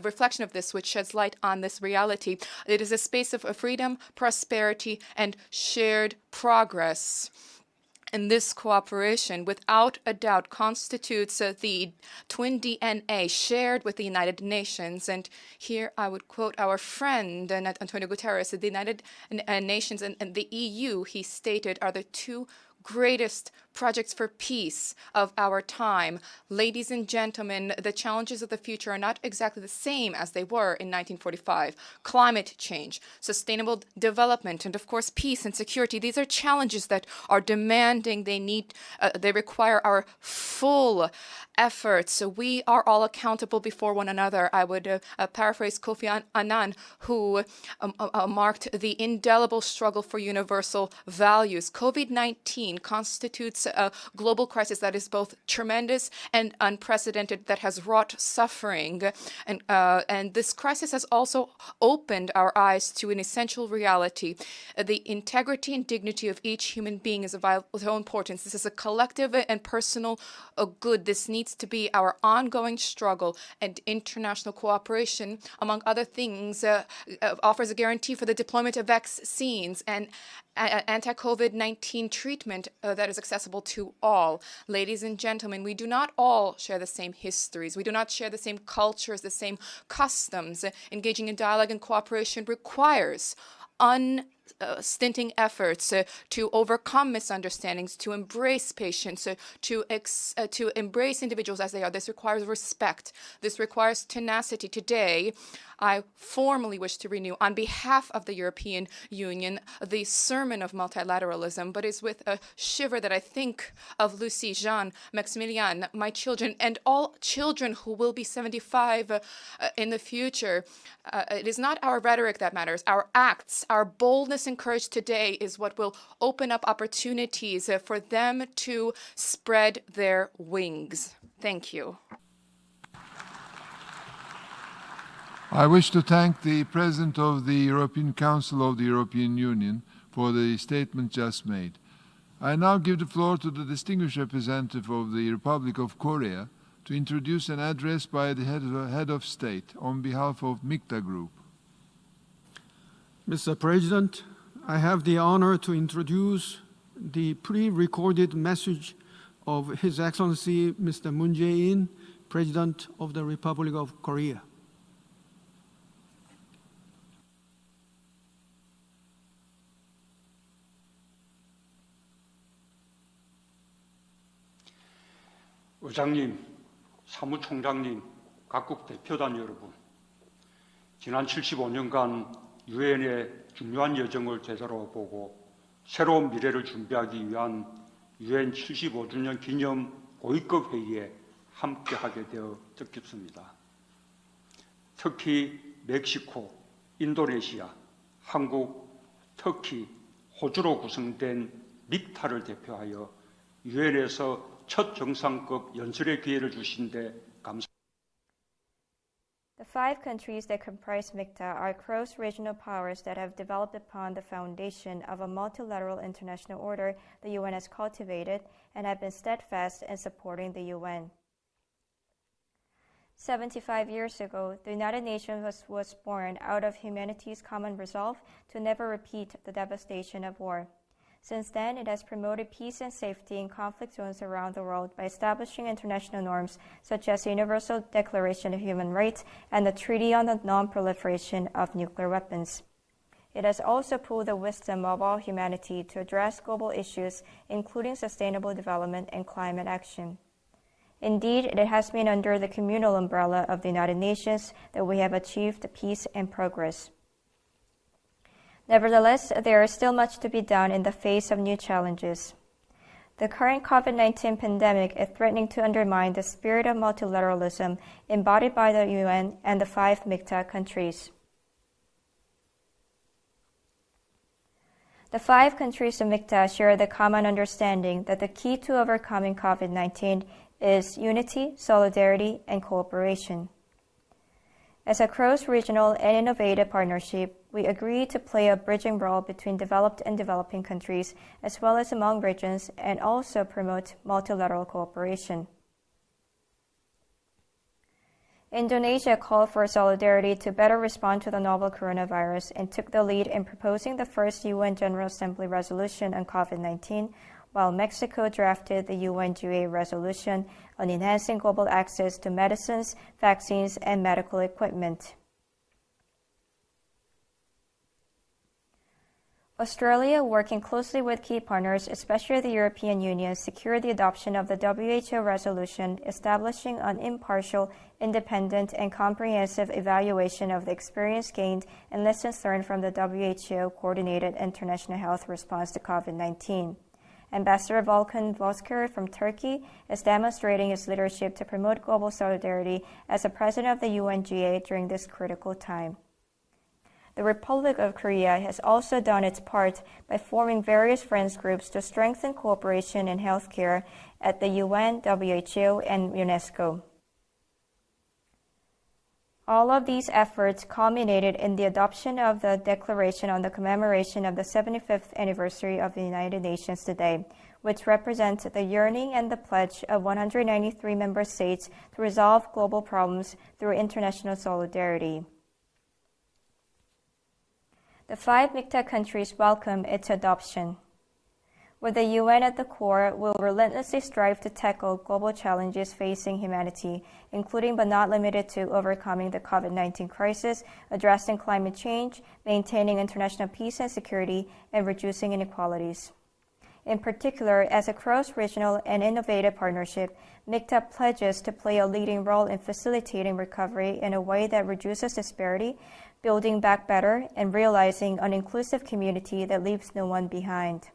reflection of this, which sheds light on this reality. It is a space of freedom, prosperity, and shared progress. And this cooperation, without a doubt, constitutes the twin DNA shared with the United Nations. And here I would quote our friend, António Guterres: the United Nations and the EU, he stated, are the two greatest projects for peace of our time. Ladies and gentlemen, the challenges of the future are not exactly the same as they were in 1945. Climate change, sustainable development, and of course peace and security, these are challenges that are demanding. They require our full efforts. So we are all accountable before one another. I would paraphrase Kofi Annan, who marked the indelible struggle for universal values. COVID-19 constitutes a global crisis that is both tremendous and unprecedented, that has wrought suffering. And this crisis has also opened our eyes to an essential reality. The integrity and dignity of each human being is of vital importance. This is a collective and personal good. This needs to be our ongoing struggle, and international cooperation, among other things, offers a guarantee for the deployment of vaccines and anti-COVID-19 treatment that is accessible to all. Ladies and gentlemen, we do not all share the same histories. We do not share the same cultures, the same customs. Engaging in dialogue and cooperation requires unstinting efforts to overcome misunderstandings, to embrace patients, to embrace individuals as they are. This requires respect. This requires tenacity. Today, I formally wish to renew, on behalf of the European Union, the sermon of multilateralism, but it's with a shiver that I think of Lucie, Jean, Maximilian, my children, and all children who will be 75 in the future. It is not our rhetoric that matters. Our acts, our boldness and courage today is what will open up opportunities for them to spread their wings. Thank you. I wish to thank the President of the European Council of the European Union for the statement just made. I now give the floor to the distinguished representative of the Republic of Korea to introduce an address by the head of state on behalf of MIKTA Group. Mr. President, I have the honor to introduce the pre-recorded message of His Excellency Mr. Moon Jae-in, President of the Republic of Korea. 의장님, 사무총장님, 각국 대표단 여러분, 지난 75년간 유엔의 중요한 여정을 되돌아보고 새로운 미래를 준비하기 위한 유엔 75주년 기념 고위급 회의에 함께하게 되어 뜻깊습니다. 특히 멕시코, 인도네시아, 한국, 터키, 호주로 구성된 믹타를 대표하여 유엔에서 첫 정상급 연설의 기회를 주신 데 감사합니다. The 5 countries that comprise MIKTA are close regional powers that have developed upon the foundation of a multilateral international order the UN has cultivated and have been steadfast in supporting the UN. 75 years ago, the United Nations was born out of humanity's common resolve to never repeat the devastation of war. Since then, it has promoted peace and safety in conflict zones around the world by establishing international norms such as the Universal Declaration of Human Rights and the Treaty on the Non-Proliferation of Nuclear Weapons. It has also pooled the wisdom of all humanity to address global issues, including sustainable development and climate action. Indeed, it has been under the communal umbrella of the United Nations that we have achieved peace and progress. Nevertheless, there is still much to be done in the face of new challenges. The current COVID-19 pandemic is threatening to undermine the spirit of multilateralism embodied by the UN and the 5 MICTA countries. The 5 countries of MICTA share the common understanding that the key to overcoming COVID-19 is unity, solidarity, and cooperation. As a cross-regional and innovative partnership, we agree to play a bridging role between developed and developing countries, as well as among regions, and also promote multilateral cooperation. Indonesia called for solidarity to better respond to the novel coronavirus and took the lead in proposing the first UN General Assembly resolution on COVID-19, while Mexico drafted the UNGA resolution on enhancing global access to medicines, vaccines, and medical equipment. Australia, working closely with key partners, especially the European Union, secured the adoption of the WHO resolution establishing an impartial, independent, and comprehensive evaluation of the experience gained and lessons learned from the WHO coordinated international health response to COVID-19. Ambassador Volkan Bozkır from Turkey is demonstrating his leadership to promote global solidarity as the president of the UNGA during this critical time. The Republic of Korea has also done its part by forming various friends groups to strengthen cooperation in healthcare at the UN, WHO, and UNESCO. All of these efforts culminated in the adoption of the Declaration on the Commemoration of the 75th anniversary of the United Nations today, which represents the yearning and the pledge of 193 member states to resolve global problems through international solidarity. The 5 MICTA countries welcome its adoption. With the UN at the core, we will relentlessly strive to tackle global challenges facing humanity, including but not limited to overcoming the COVID-19 crisis, addressing climate change, maintaining international peace and security, and reducing inequalities. In particular, as a cross-regional and innovative partnership, MICTA pledges to play a leading role in facilitating recovery in a way that reduces disparity, building back better, and realizing an inclusive community that leaves no one behind.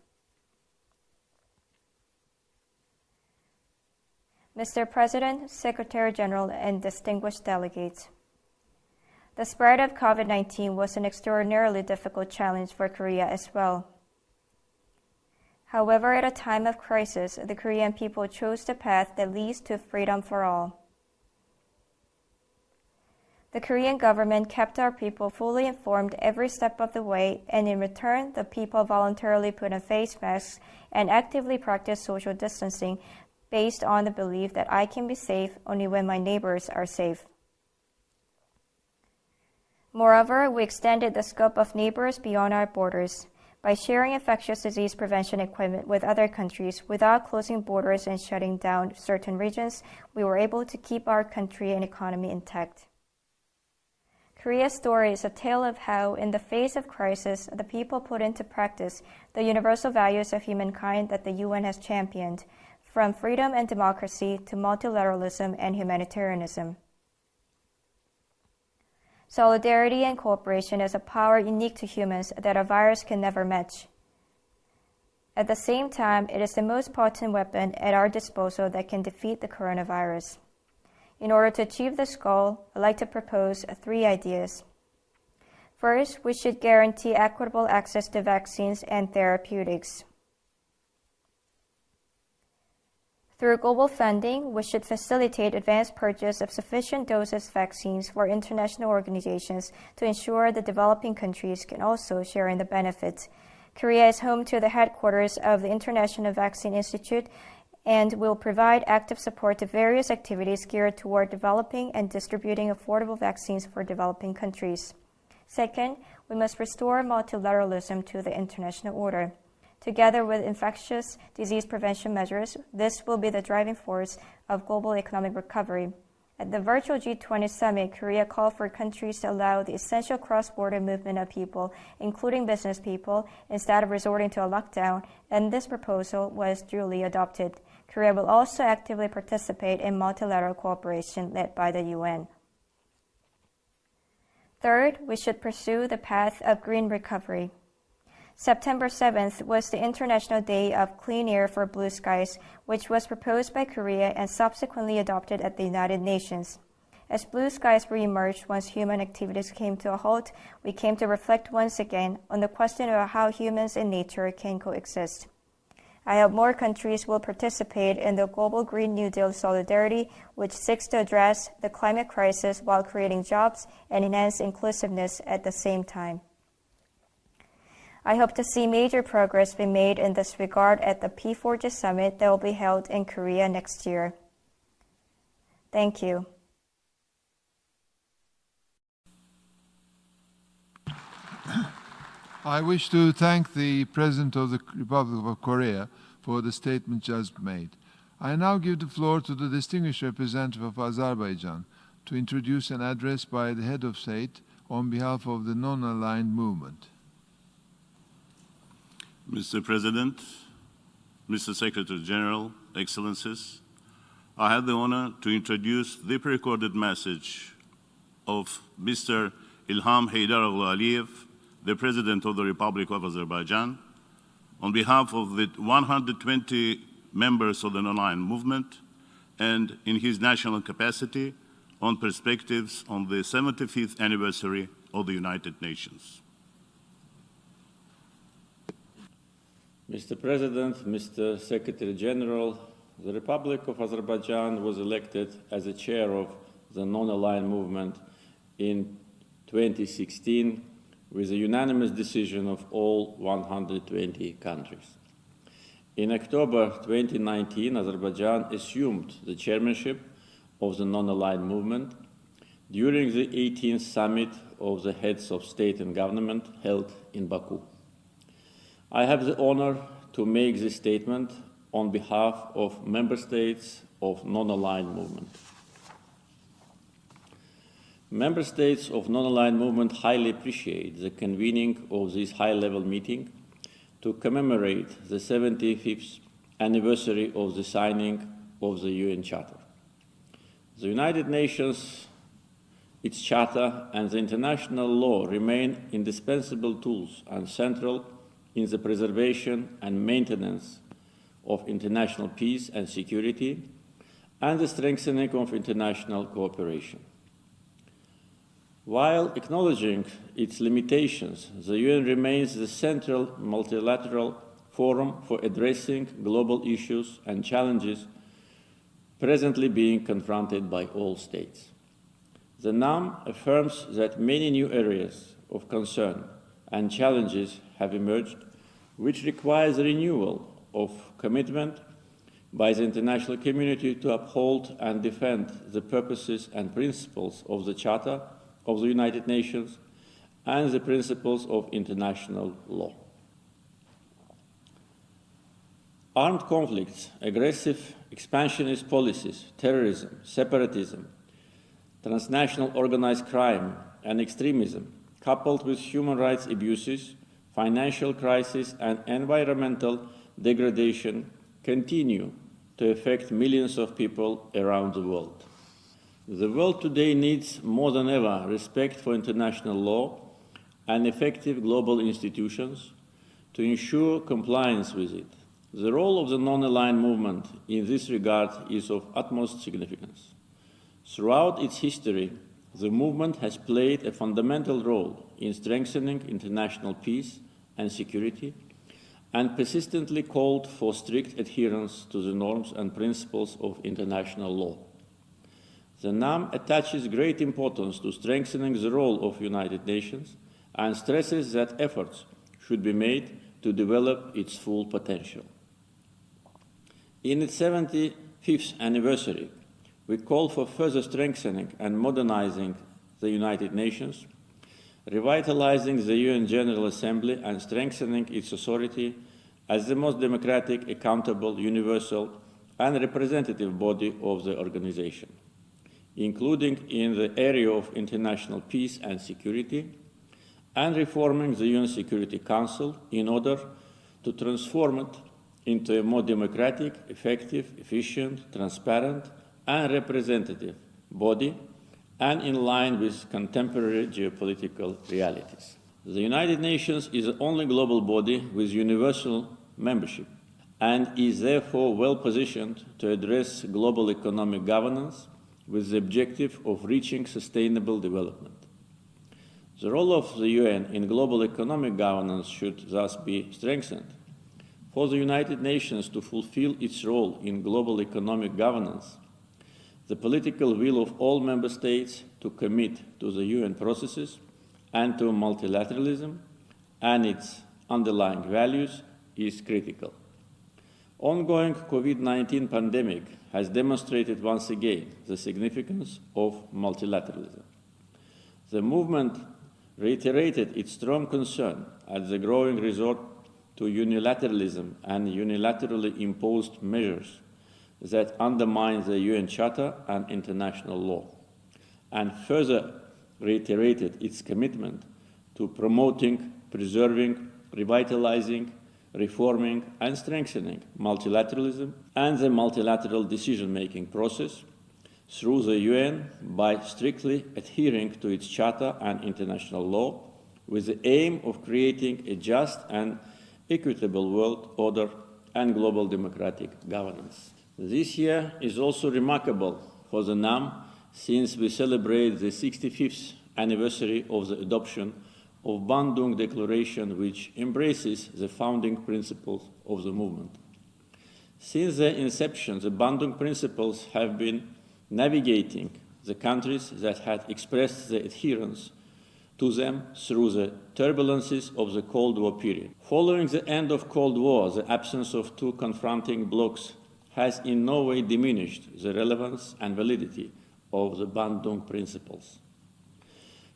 Mr. President, Secretary-General, and distinguished delegates, the spread of COVID-19 was an extraordinarily difficult challenge for Korea as well. However, at a time of crisis, the Korean people chose the path that leads to freedom for all. The Korean government kept our people fully informed every step of the way, and in return, the people voluntarily put on face masks and actively practiced social distancing based on the belief that I can be safe only when my neighbors are safe. Moreover, we extended the scope of neighbors beyond our borders. By sharing infectious disease prevention equipment with other countries without closing borders and shutting down certain regions, we were able to keep our country and economy intact. Korea's story is a tale of how, in the face of crisis, the people put into practice the universal values of humankind that the UN has championed, from freedom and democracy to multilateralism and humanitarianism. Solidarity and cooperation is a power unique to humans that a virus can never match. At the same time, it is the most potent weapon at our disposal that can defeat the coronavirus. In order to achieve this goal, I'd like to propose 3 ideas. First, we should guarantee equitable access to vaccines and therapeutics. Through global funding, we should facilitate advanced purchase of sufficient doses of vaccines for international organizations to ensure that developing countries can also share in the benefits. Korea is home to the headquarters of the International Vaccine Institute and will provide active support to various activities geared toward developing and distributing affordable vaccines for developing countries. Second, we must restore multilateralism to the international order. Together with infectious disease prevention measures, this will be the driving force of global economic recovery. At the virtual G20 summit, Korea called for countries to allow the essential cross-border movement of people, including business people, instead of resorting to a lockdown, and this proposal was duly adopted. Korea will also actively participate in multilateral cooperation led by the UN. Third, we should pursue the path of green recovery. September 7th was the International Day of Clean Air for Blue Skies, which was proposed by Korea and subsequently adopted at the United Nations. As blue skies re-emerged once human activities came to a halt, we came to reflect once again on the question of how humans and nature can coexist. I hope more countries will participate in the Global Green New Deal solidarity, which seeks to address the climate crisis while creating jobs and enhance inclusiveness at the same time. I hope to see major progress be made in this regard at the P4G summit that will be held in Korea next year. Thank you. I wish to thank the President of the Republic of Korea for the statement just made. I now give the floor to the distinguished representative of Azerbaijan to introduce an address by the head of state on behalf of the non-aligned movement. Mr. President, Mr. Secretary-General, Excellencies, I have the honor to introduce the pre-recorded message of Mr. Ilham Haydaroglu Aliyev, the President of the Republic of Azerbaijan, on behalf of the 120 members of the non-aligned movement and in his national capacity on perspectives on the 75th anniversary of the United Nations. Mr. President, Mr. Secretary-General, the Republic of Azerbaijan was elected as the chair of the non-aligned movement in 2016 with a unanimous decision of all 120 countries. In October 2019, Azerbaijan assumed the chairmanship of the non-aligned movement during the 18th summit of the heads of state and government held in Baku. I have the honor to make this statement on behalf of member states of non-aligned movement. Member states of non-aligned movement highly appreciate the convening of this high-level meeting to commemorate the 75th anniversary of the signing of the UN Charter. The United Nations, its Charter, and the international law remain indispensable tools and central in the preservation and maintenance of international peace and security and the strengthening of international cooperation. While acknowledging its limitations, the UN remains the central multilateral forum for addressing global issues and challenges presently being confronted by all states. The NAM affirms that many new areas of concern and challenges have emerged, which requires a renewal of commitment by the international community to uphold and defend the purposes and principles of the Charter of the United Nations and the principles of international law. Armed conflicts, aggressive expansionist policies, terrorism, separatism, transnational organized crime and extremism, coupled with human rights abuses, financial crisis, and environmental degradation, continue to affect millions of people around the world. The world today needs more than ever respect for international law and effective global institutions to ensure compliance with it. The role of the non-aligned movement in this regard is of utmost significance. Throughout its history, the movement has played a fundamental role in strengthening international peace and security and persistently called for strict adherence to the norms and principles of international law. The NAM attaches great importance to strengthening the role of the United Nations and stresses that efforts should be made to develop its full potential. In its 75th anniversary, we call for further strengthening and modernizing the United Nations, revitalizing the UN General Assembly and strengthening its authority as the most democratic, accountable, universal, and representative body of the organization, including in the area of international peace and security, and reforming the UN Security Council in order to transform it into a more democratic, effective, efficient, transparent, and representative body, and in line with contemporary geopolitical realities. The United Nations is the only global body with universal membership and is therefore well positioned to address global economic governance with the objective of reaching sustainable development. The role of the UN in global economic governance should thus be strengthened. For the United Nations to fulfill its role in global economic governance, the political will of all member states to commit to the UN processes and to multilateralism and its underlying values is critical. Ongoing COVID-19 pandemic has demonstrated once again the significance of multilateralism. The movement reiterated its strong concern at the growing resort to unilateralism and unilaterally imposed measures that undermine the UN Charter and international law, and further reiterated its commitment to promoting, preserving, revitalizing, reforming, and strengthening multilateralism and the multilateral decision-making process through the UN by strictly adhering to its Charter and international law with the aim of creating a just and equitable world order and global democratic governance. This year is also remarkable for the NAM since we celebrate the 65th anniversary of the adoption of Bandung Declaration, which embraces the founding principles of the movement. Since their inception, the Bandung Principles have been navigating the countries that had expressed their adherence to them through the turbulences of the Cold War period. Following the end of Cold War, the absence of two confronting blocs has in no way diminished the relevance and validity of the Bandung Principles.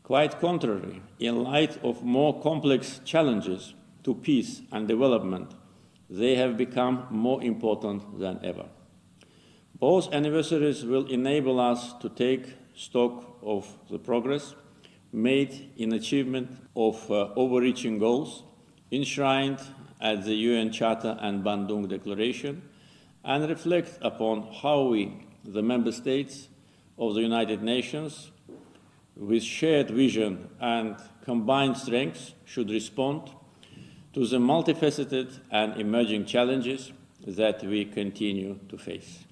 Quite contrary, in light of more complex challenges to peace and development, they have become more important than ever. Both anniversaries will enable us to take stock of the progress made in achievement of overreaching goals enshrined at the UN Charter and Bandung Declaration, and reflect upon how we, the member states of the United Nations, with shared vision and combined strengths, should respond to the multifaceted and emerging challenges that we continue to face.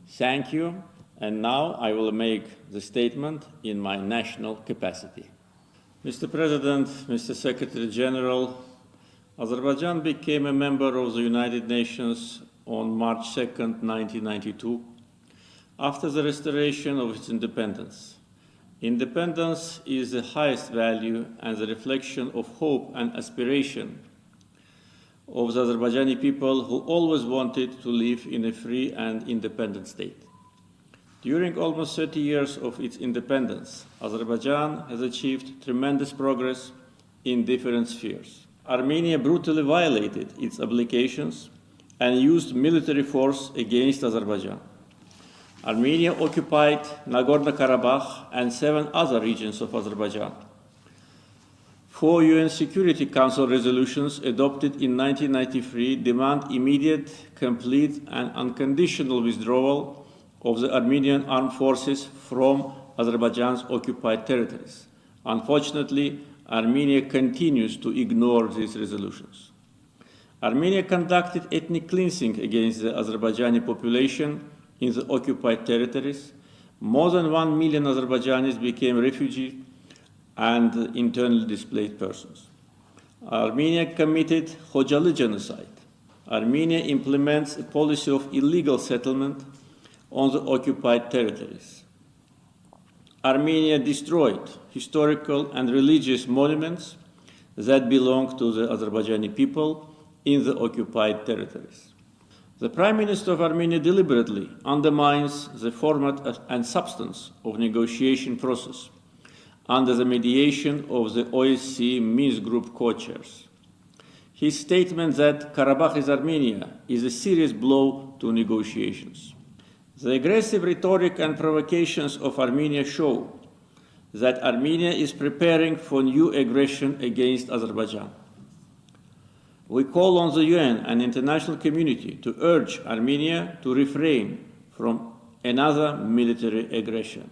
Thank you, and now I will make the statement in my national capacity. Mr. President, Mr. Secretary-General, Azerbaijan became a member of the United Nations on March 2nd, 1992, after the restoration of its independence. Independence is the highest value and the reflection of hope and aspiration of the Azerbaijani people who always wanted to live in a free and independent state. During almost 30 years of its independence, Azerbaijan has achieved tremendous progress in different spheres. Armenia brutally violated its obligations and used military force against Azerbaijan. Armenia occupied Nagorno-Karabakh and 7 other regions of Azerbaijan. 4 UN Security Council resolutions adopted in 1993 demand immediate, complete, and unconditional withdrawal of the Armenian armed forces from Azerbaijan's occupied territories. Unfortunately, Armenia continues to ignore these resolutions. Armenia conducted ethnic cleansing against the Azerbaijani population in the occupied territories. More than 1 million Azerbaijanis became refugees and internally displaced persons. Armenia committed Khojaly genocide. Armenia implements a policy of illegal settlement on the occupied territories. Armenia destroyed historical and religious monuments that belong to the Azerbaijani people in the occupied territories. The Prime Minister of Armenia deliberately undermines the format and substance of negotiation process under the mediation of the OSCE Minsk Group co-chairs. His statement that Karabakh is Armenia is a serious blow to negotiations. The aggressive rhetoric and provocations of Armenia show that Armenia is preparing for new aggression against Azerbaijan. We call on the UN and international community to urge Armenia to refrain from another military aggression.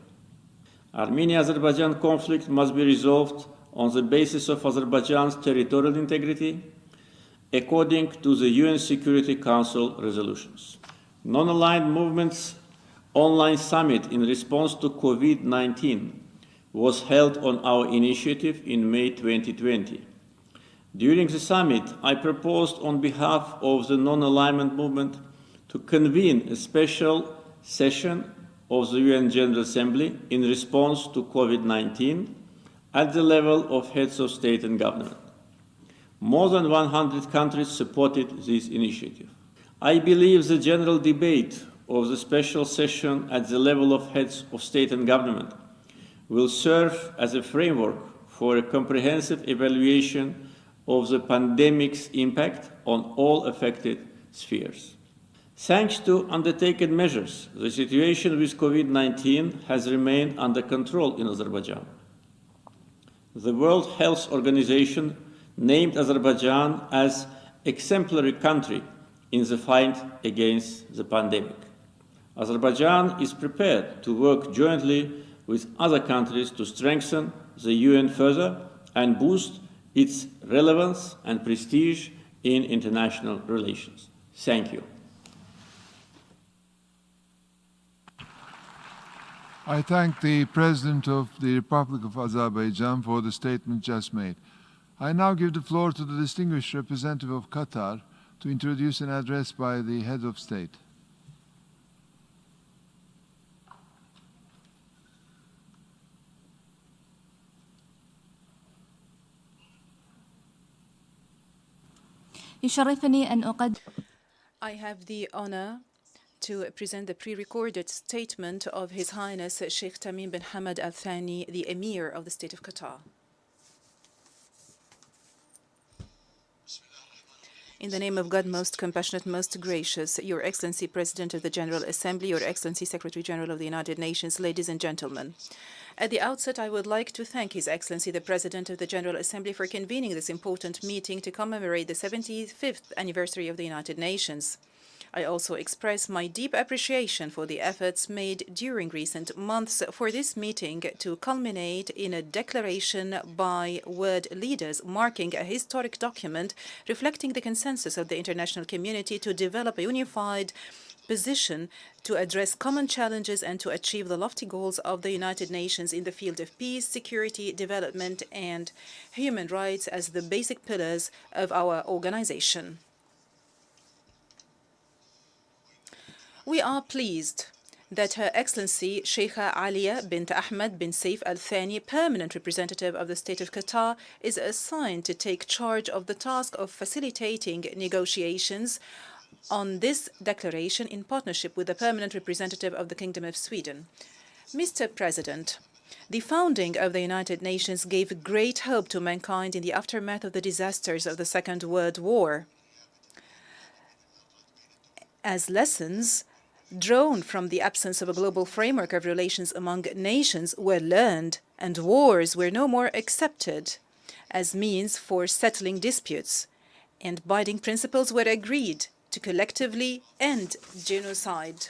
Armenia-Azerbaijan conflict must be resolved on the basis of Azerbaijan's territorial integrity, according to the UN Security Council resolutions. Non-aligned movements online summit in response to COVID-19 was held on our initiative in May 2020. During the summit, I proposed on behalf of the non-alignment movement to convene a special session of the UN General Assembly in response to COVID-19 at the level of heads of state and government. More than 100 countries supported this initiative. I believe the general debate of the special session at the level of heads of state and government will serve as a framework for a comprehensive evaluation of the pandemic's impact on all affected spheres. Thanks to undertaken measures, the situation with COVID-19 has remained under control in Azerbaijan. The World Health Organization named Azerbaijan as exemplary country in the fight against the pandemic. Azerbaijan is prepared to work jointly with other countries to strengthen the UN further and boost its relevance and prestige in international relations. Thank you. I thank the President of the Republic of Azerbaijan for the statement just made. I now give the floor to the distinguished representative of Qatar to introduce an address by the head of state. I have the honor to present the pre-recorded statement of His Highness Sheikh Tamim bin Hamad Al Thani, the Emir of the State of Qatar. In the name of God, most compassionate, most gracious, Your Excellency, President of the General Assembly, Your Excellency, Secretary-General of the United Nations, ladies and gentlemen. At the outset, I would like to thank His Excellency, the President of the General Assembly, for convening this important meeting to commemorate the 75th anniversary of the United Nations. I also express my deep appreciation for the efforts made during recent months for this meeting to culminate in a declaration by world leaders marking a historic document reflecting the consensus of the international community to develop a unified position to address common challenges and to achieve the lofty goals of the United Nations in the field of peace, security, development, and human rights as the basic pillars of our organization. We are pleased that Her Excellency Sheikha Aliya bint Ahmed bin Saif Al Thani, permanent representative of the State of Qatar, is assigned to take charge of the task of facilitating negotiations on this declaration in partnership with the permanent representative of the Kingdom of Sweden. Mr. President, the founding of the United Nations gave great hope to mankind in the aftermath of the disasters of the Second World War. As lessons drawn from the absence of a global framework of relations among nations were learned, and wars were no more accepted as means for settling disputes, and binding principles were agreed to collectively end genocide.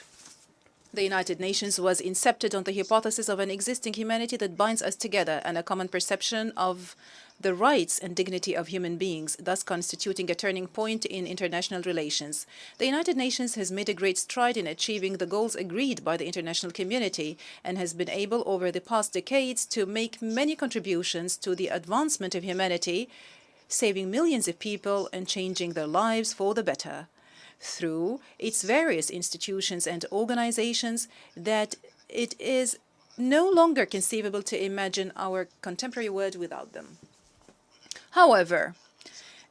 The United Nations was incepted on the hypothesis of an existing humanity that binds us together and a common perception of the rights and dignity of human beings, thus constituting a turning point in international relations. The United Nations has made a great stride in achieving the goals agreed by the international community and has been able over the past decades to make many contributions to the advancement of humanity, saving millions of people and changing their lives for the better through its various institutions and organizations that it is no longer conceivable to imagine our contemporary world without them. However,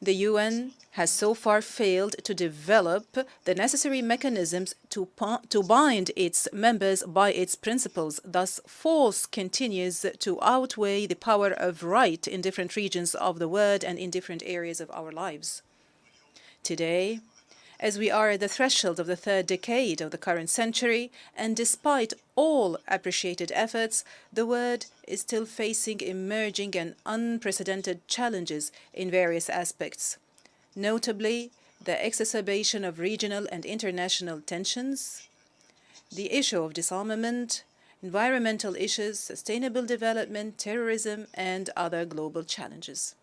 the UN has so far failed to develop the necessary mechanisms to bind its members by its principles. Thus, force continues to outweigh the power of right in different regions of the world and in different areas of our lives. today, as we are at the threshold of the third decade of the current century, and despite all appreciated efforts, the world is still facing emerging and unprecedented challenges in various aspects, notably the exacerbation of regional and international tensions, the issue of disarmament, environmental issues, sustainable development, terrorism, and other global challenges.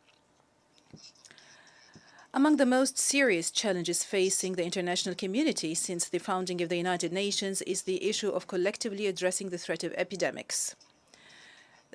Among the most serious challenges facing the international community since the founding of the United Nations is the issue of collectively addressing the threat of epidemics.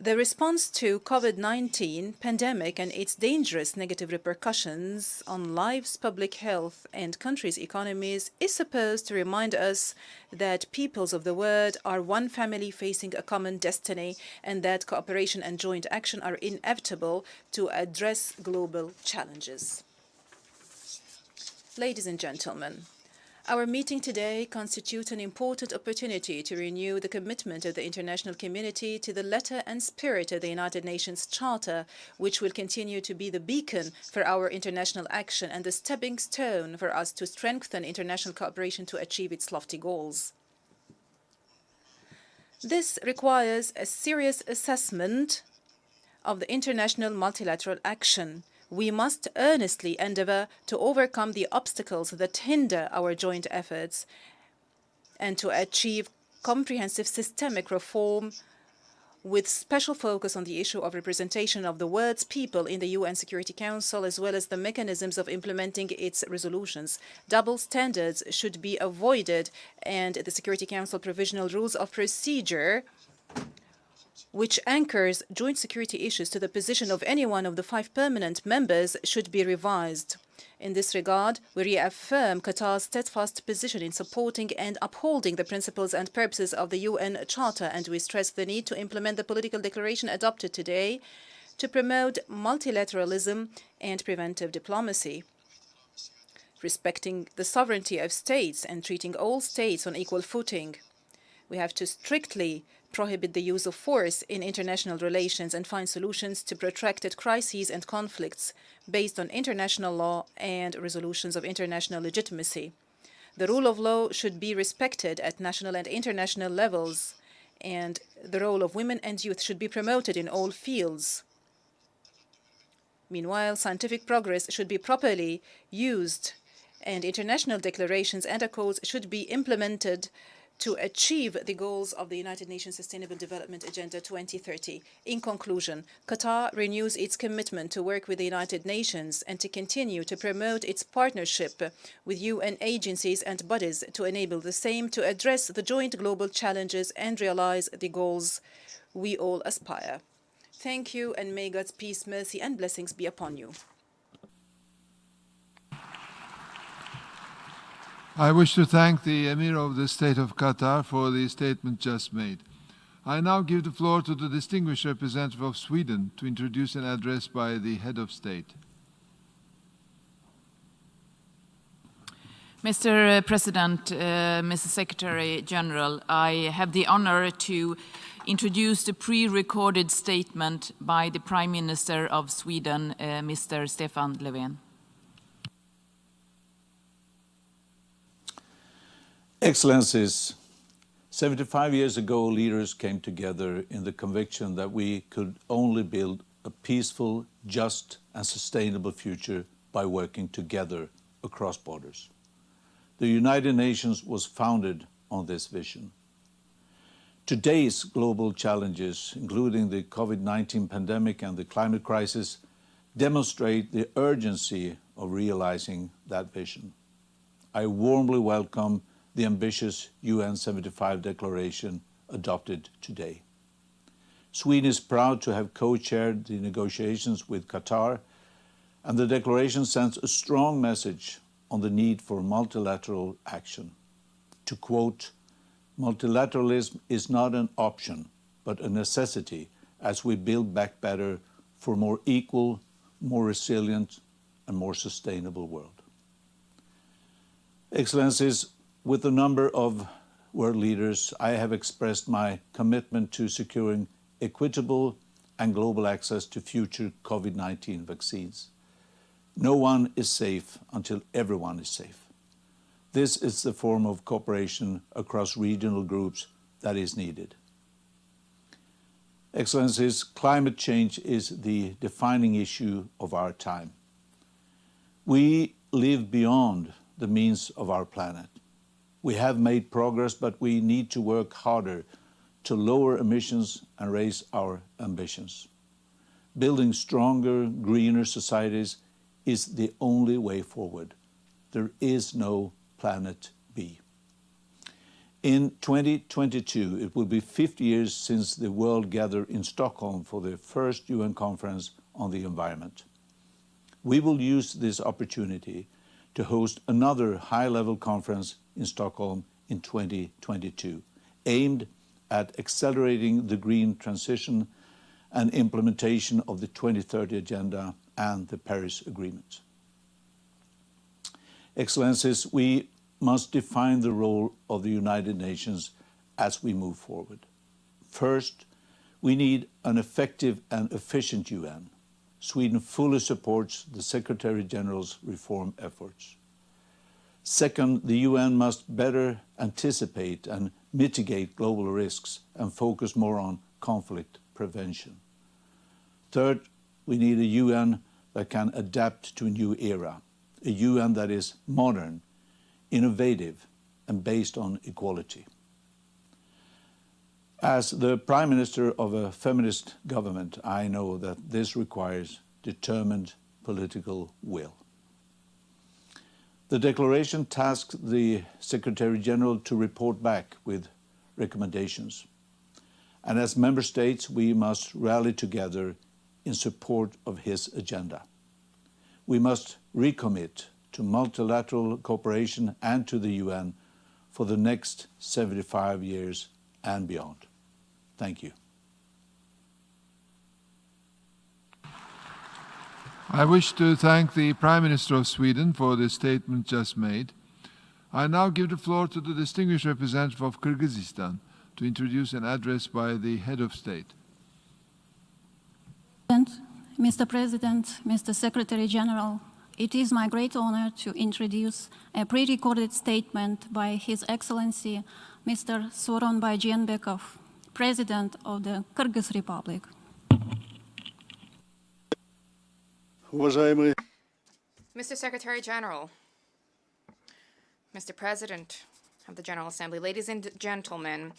The response to COVID-19 pandemic and its dangerous negative repercussions on lives, public health, and countries' economies is supposed to remind us that peoples of the world are one family facing a common destiny, and that cooperation and joint action are inevitable to address global challenges. Ladies and gentlemen, our meeting today constitutes an important opportunity to renew the commitment of the international community to the letter and spirit of the United Nations Charter, which will continue to be the beacon for our international action and the stepping stone for us to strengthen international cooperation to achieve its lofty goals. This requires a serious assessment of the international multilateral action. We must earnestly endeavor to overcome the obstacles that hinder our joint efforts and to achieve comprehensive systemic reform with special focus on the issue of representation of the world's people in the UN Security Council, as well as the mechanisms of implementing its resolutions. Double standards should be avoided, and the Security Council Provisional Rules of Procedure, which anchors joint security issues to the position of any one of the 5 permanent members, should be revised. In this regard, we reaffirm Qatar's steadfast position in supporting and upholding the principles and purposes of the UN Charter, and we stress the need to implement the political declaration adopted today to promote multilateralism and preventive diplomacy, respecting the sovereignty of states and treating all states on equal footing. We have to strictly prohibit the use of force in international relations and find solutions to protracted crises and conflicts based on international law and resolutions of international legitimacy. The rule of law should be respected at national and international levels, and the role of women and youth should be promoted in all fields. Meanwhile, scientific progress should be properly used, and international declarations and accords should be implemented to achieve the goals of the United Nations Sustainable Development Agenda 2030. In conclusion, Qatar renews its commitment to work with the United Nations and to continue to promote its partnership with UN agencies and bodies to enable the same to address the joint global challenges and realize the goals we all aspire. Thank you, and may God's peace, mercy, and blessings be upon you. I wish to thank the Emir of the State of Qatar for the statement just made. I now give the floor to the distinguished representative of Sweden to introduce an address by the head of state. Mr. President, Mr. Secretary-General, I have the honor to introduce the pre-recorded statement by the Prime Minister of Sweden, Mr. Stefan Löfven. Excellencies, 75 years ago, leaders came together in the conviction that we could only build a peaceful, just, and sustainable future by working together across borders. The United Nations was founded on this vision. Today's global challenges, including the COVID-19 pandemic and the climate crisis, demonstrate the urgency of realizing that vision. I warmly welcome the ambitious UN 75 declaration adopted today. Sweden is proud to have co-chaired the negotiations with Qatar, and the declaration sends a strong message on the need for multilateral action. To quote, "Multilateralism is not an option, but a necessity as we build back better for a more equal, more resilient, and more sustainable world." Excellencies, with a number of world leaders, I have expressed my commitment to securing equitable and global access to future COVID-19 vaccines. No one is safe until everyone is safe. This is the form of cooperation across regional groups that is needed. Excellencies, climate change is the defining issue of our time. We live beyond the means of our planet. We have made progress, but we need to work harder to lower emissions and raise our ambitions. Building stronger, greener societies is the only way forward. There is no planet B. In 2022, it will be 50 years since the world gathered in Stockholm for the first UN conference on the environment. We will use this opportunity to host another high-level conference in Stockholm in 2022, aimed at accelerating the green transition and implementation of the 2030 Agenda and the Paris Agreement. Excellencies, we must define the role of the United Nations as we move forward. First, we need an effective and efficient UN. Sweden fully supports the Secretary-General's reform efforts. Second, the UN must better anticipate and mitigate global risks and focus more on conflict prevention. Third, we need a UN that can adapt to a new era, a UN that is modern, innovative, and based on equality. As the Prime Minister of a feminist government, I know that this requires determined political will. The declaration tasks the Secretary-General to report back with recommendations. And as Member States, we must rally together in support of his agenda. We must recommit to multilateral cooperation and to the UN for the next 75 years and beyond. Thank you. I wish to thank the Prime Minister of Sweden for the statement just made. I now give the floor to the distinguished representative of Kyrgyzstan to introduce an address by the head of state. Mr. President, Mr. Secretary-General, it is my great honor to introduce a pre-recorded statement by His Excellency Mr. Sooronbay Jeenbekov, President of the Kyrgyz Republic. Mr. Secretary-General, Mr. President of the General Assembly, ladies and gentlemen,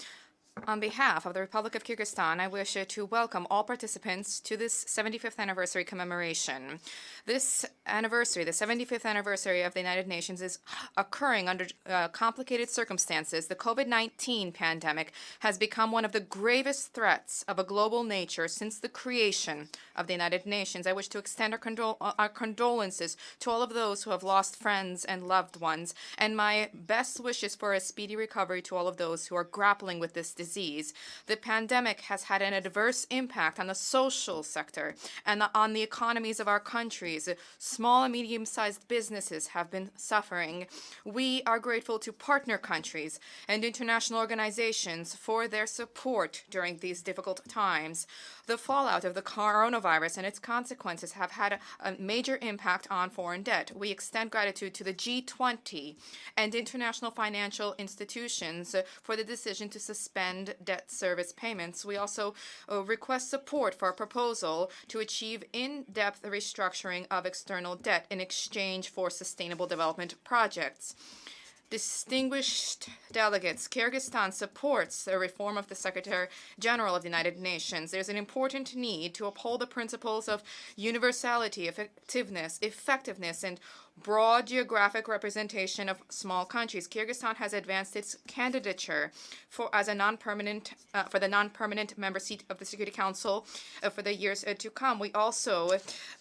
on behalf of the Republic of Kyrgyzstan, I wish to welcome all participants to this 75th anniversary commemoration. This anniversary, the 75th anniversary of the United Nations, is occurring under complicated circumstances. The COVID-19 pandemic has become one of the gravest threats of a global nature since the creation of the United Nations. I wish to extend our condolences to all of those who have lost friends and loved ones, and my best wishes for a speedy recovery to all of those who are grappling with this disease. The pandemic has had an adverse impact on the social sector and on the economies of our countries. Small and medium-sized businesses have been suffering. We are grateful to partner countries and international organizations for their support during these difficult times. The fallout of the coronavirus and its consequences have had a major impact on foreign debt. We extend gratitude to the G20 and international financial institutions for the decision to suspend debt service payments. We also request support for a proposal to achieve in-depth restructuring of external debt in exchange for sustainable development projects. Distinguished delegates, Kyrgyzstan supports the reform of the Secretary-General of the United Nations. There's an important need to uphold the principles of universality, effectiveness, and broad geographic representation of small countries. Kyrgyzstan has advanced its candidature for the non-permanent member seat of the Security Council for the years to come. We also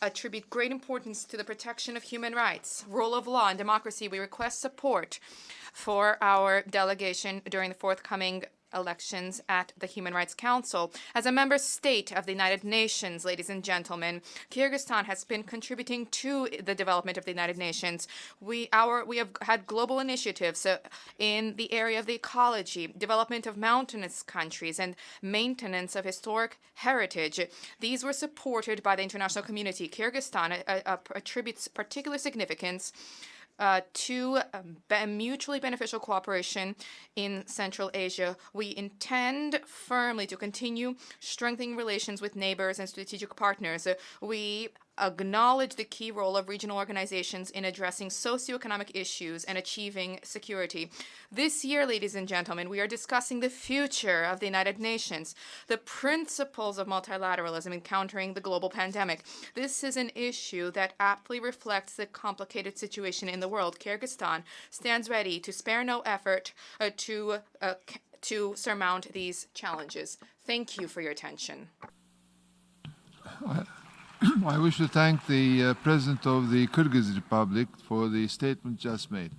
attribute great importance to the protection of human rights, rule of law, and democracy. We request support for our delegation during the forthcoming elections at the Human Rights Council. As a member state of the United Nations, ladies and gentlemen, Kyrgyzstan has been contributing to the development of the United Nations. We have had global initiatives in the area of the ecology, development of mountainous countries, and maintenance of historic heritage. These were supported by the international community. Kyrgyzstan attributes particular significance to mutually beneficial cooperation in Central Asia. We intend firmly to continue strengthening relations with neighbors and strategic partners. We acknowledge the key role of regional organizations in addressing socioeconomic issues and achieving security. This year, ladies and gentlemen, we are discussing the future of the United Nations, the principles of multilateralism in countering the global pandemic. This is an issue that aptly reflects the complicated situation in the world. Kyrgyzstan stands ready to spare no effort to surmount these challenges. Thank you for your attention. I wish to thank the President of the Kyrgyz Republic for the statement just made.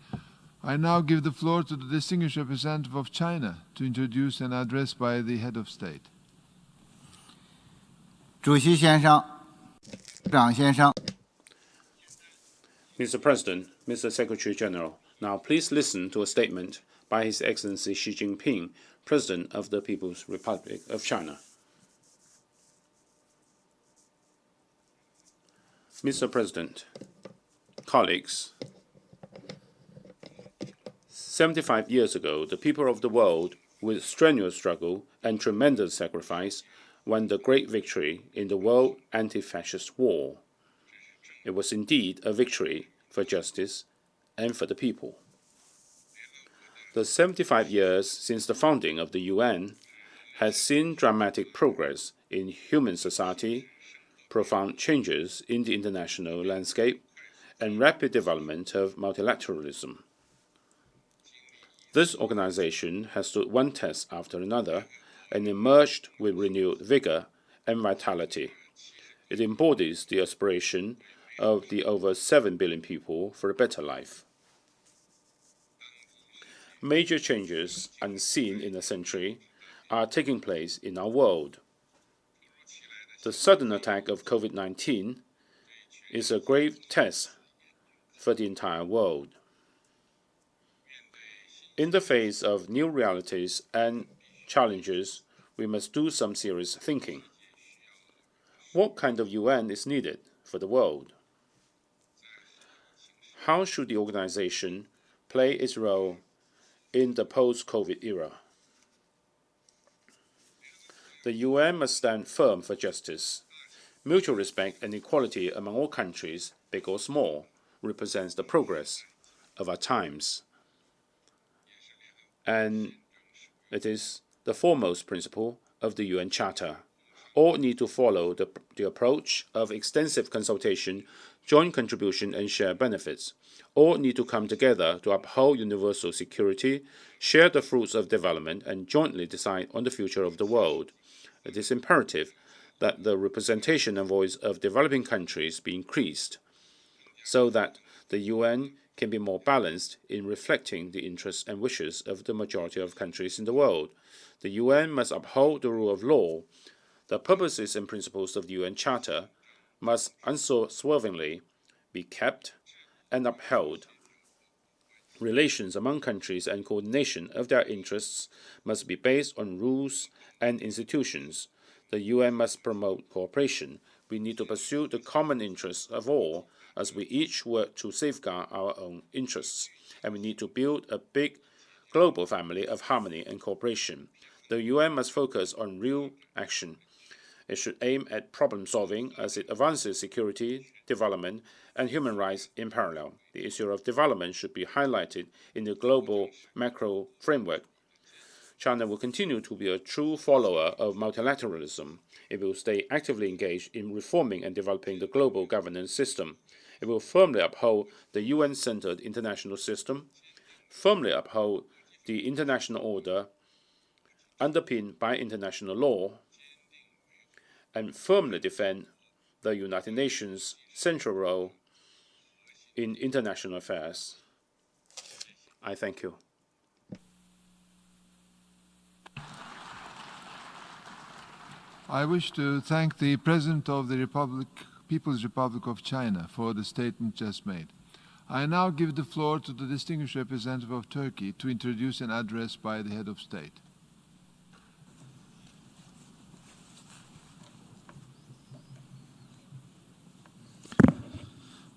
I now give the floor to the distinguished representative of China to introduce an address by the head of state. 主席先生，长先生。 Mr. President, Mr. Secretary-General, now please listen to a statement by His Excellency Xi Jinping, President of the People's Republic of China. Mr. President, colleagues, 75 years ago, the people of the world, with strenuous struggle and tremendous sacrifice, won the great victory in the World Anti-Fascist War. It was indeed a victory for justice and for the people. The 75 years since the founding of the UN has seen dramatic progress in human society, profound changes in the international landscape, and rapid development of multilateralism. This organization has stood one test after another and emerged with renewed vigor and vitality. It embodies the aspiration of the over 7 billion people for a better life. Major changes unseen in a century are taking place in our world. The sudden attack of COVID-19 is a grave test for the entire world. In the face of new realities and challenges, we must do some serious thinking. What kind of UN is needed for the world? How should the organization play its role in the post-COVID era? The UN must stand firm for justice. Mutual respect and equality among all countries, big or small, represents the progress of our times. And it is the foremost principle of the UN Charter. All need to follow the approach of extensive consultation, joint contribution, and share benefits. All need to come together to uphold universal security, share the fruits of development, and jointly decide on the future of the world. It is imperative that the representation and voice of developing countries be increased so that the UN can be more balanced in reflecting the interests and wishes of the majority of countries in the world. The UN must uphold the rule of law. The purposes and principles of the UN Charter must unswervingly be kept and upheld. Relations among countries and coordination of their interests must be based on rules and institutions. The UN must promote cooperation. We need to pursue the common interests of all as we each work to safeguard our own interests. And we need to build a big global family of harmony and cooperation. The UN must focus on real action. It should aim at problem solving as it advances security, development, and human rights in parallel. The issue of development should be highlighted in the global macro framework. China will continue to be a true follower of multilateralism. It will stay actively engaged in reforming and developing the global governance system. It will firmly uphold the UN-centered international system, firmly uphold the international order underpinned by international law, and firmly defend the United Nations' central role in international affairs. I thank you. I wish to thank the President of the People's Republic of China for the statement just made. I now give the floor to the distinguished representative of Turkey to introduce an address by the head of state.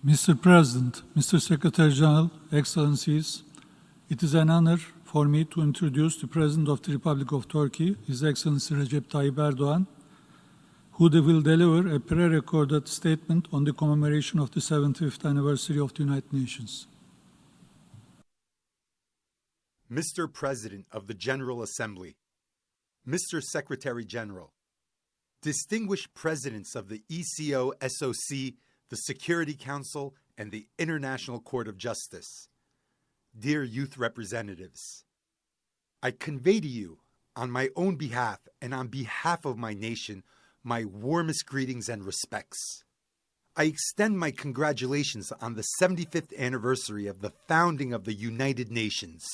Mr. President, Mr. Secretary-General, Excellencies, it is an honor for me to introduce the President of the Republic of Turkey, His Excellency Recep Tayyip Erdoğan, who will deliver a pre-recorded statement on the commemoration of the 75th anniversary of the United Nations. Mr. President of the General Assembly, Mr. Secretary-General, distinguished presidents of the ECO, SOC, the Security Council, and the International Court of Justice, dear youth representatives, I convey to you, on my own behalf and on behalf of my nation, my warmest greetings and respects. I extend my congratulations on the 75th anniversary of the founding of the United Nations.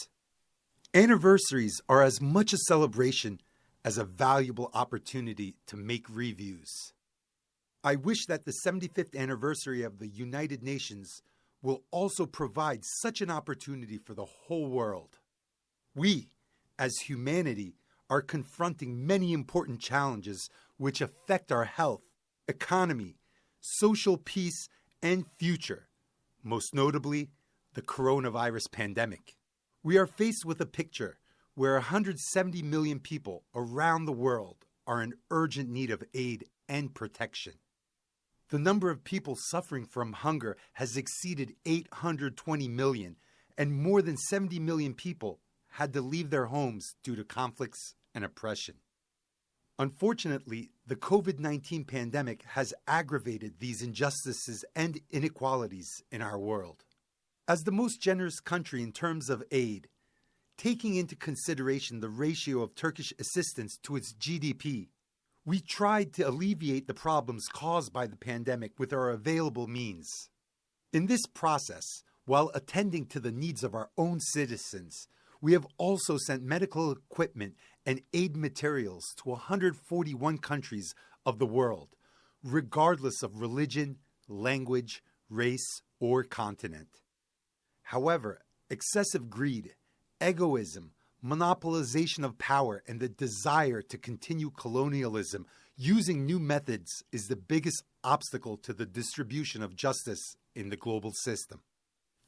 Anniversaries are as much a celebration as a valuable opportunity to make reviews. I wish that the 75th anniversary of the United Nations will also provide such an opportunity for the whole world. We, as humanity, are confronting many important challenges which affect our health, economy, social peace, and future, most notably the coronavirus pandemic. We are faced with a picture where 170 million people around the world are in urgent need of aid and protection. The number of people suffering from hunger has exceeded 820 million, and more than 70 million people had to leave their homes due to conflicts and oppression. Unfortunately, the COVID-19 pandemic has aggravated these injustices and inequalities in our world. As the most generous country in terms of aid, taking into consideration the ratio of Turkish assistance to its GDP, we tried to alleviate the problems caused by the pandemic with our available means. In this process, while attending to the needs of our own citizens, we have also sent medical equipment and aid materials to 141 countries of the world, regardless of religion, language, race, or continent. However, excessive greed, egoism, monopolization of power, and the desire to continue colonialism using new methods is the biggest obstacle to the distribution of justice in the global system.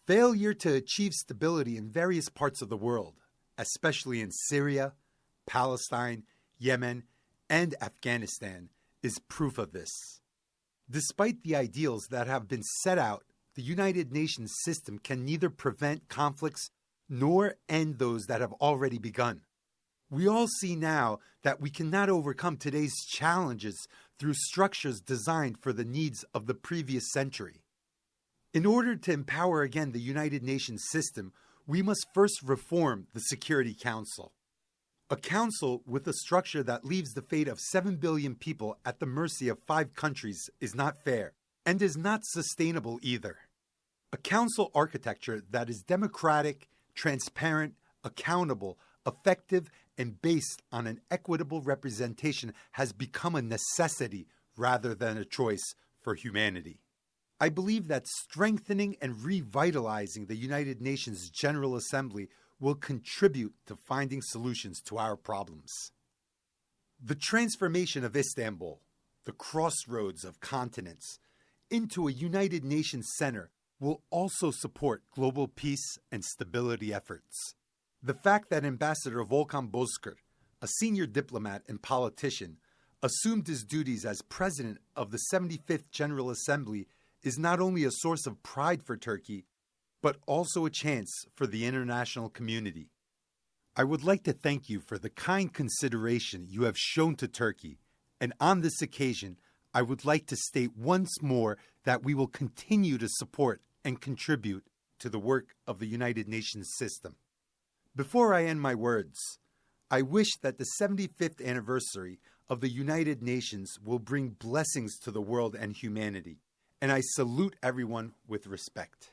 Failure to achieve stability in various parts of the world, especially in Syria, Palestine, Yemen, and Afghanistan, is proof of this. Despite the ideals that have been set out, the United Nations system can neither prevent conflicts nor end those that have already begun. We all see now that we cannot overcome today's challenges through structures designed for the needs of the previous century. In order to empower again the United Nations system, we must first reform the Security Council. A council with a structure that leaves the fate of 7 billion people at the mercy of 5 countries is not fair and is not sustainable either. A council architecture that is democratic, transparent, accountable, effective, and based on an equitable representation has become a necessity rather than a choice for humanity. I believe that strengthening and revitalizing the United Nations General Assembly will contribute to finding solutions to our problems. The transformation of Istanbul, the crossroads of continents, into a United Nations center will also support global peace and stability efforts. The fact that Ambassador Volkan Bozkır, a senior diplomat and politician, assumed his duties as president of the 75th General Assembly is not only a source of pride for Turkey, but also a chance for the international community. I would like to thank you for the kind consideration you have shown to Turkey, and on this occasion, I would like to state once more that we will continue to support and contribute to the work of the United Nations system. Before I end my words, I wish that the 75th anniversary of the United Nations will bring blessings to the world and humanity, and I salute everyone with respect.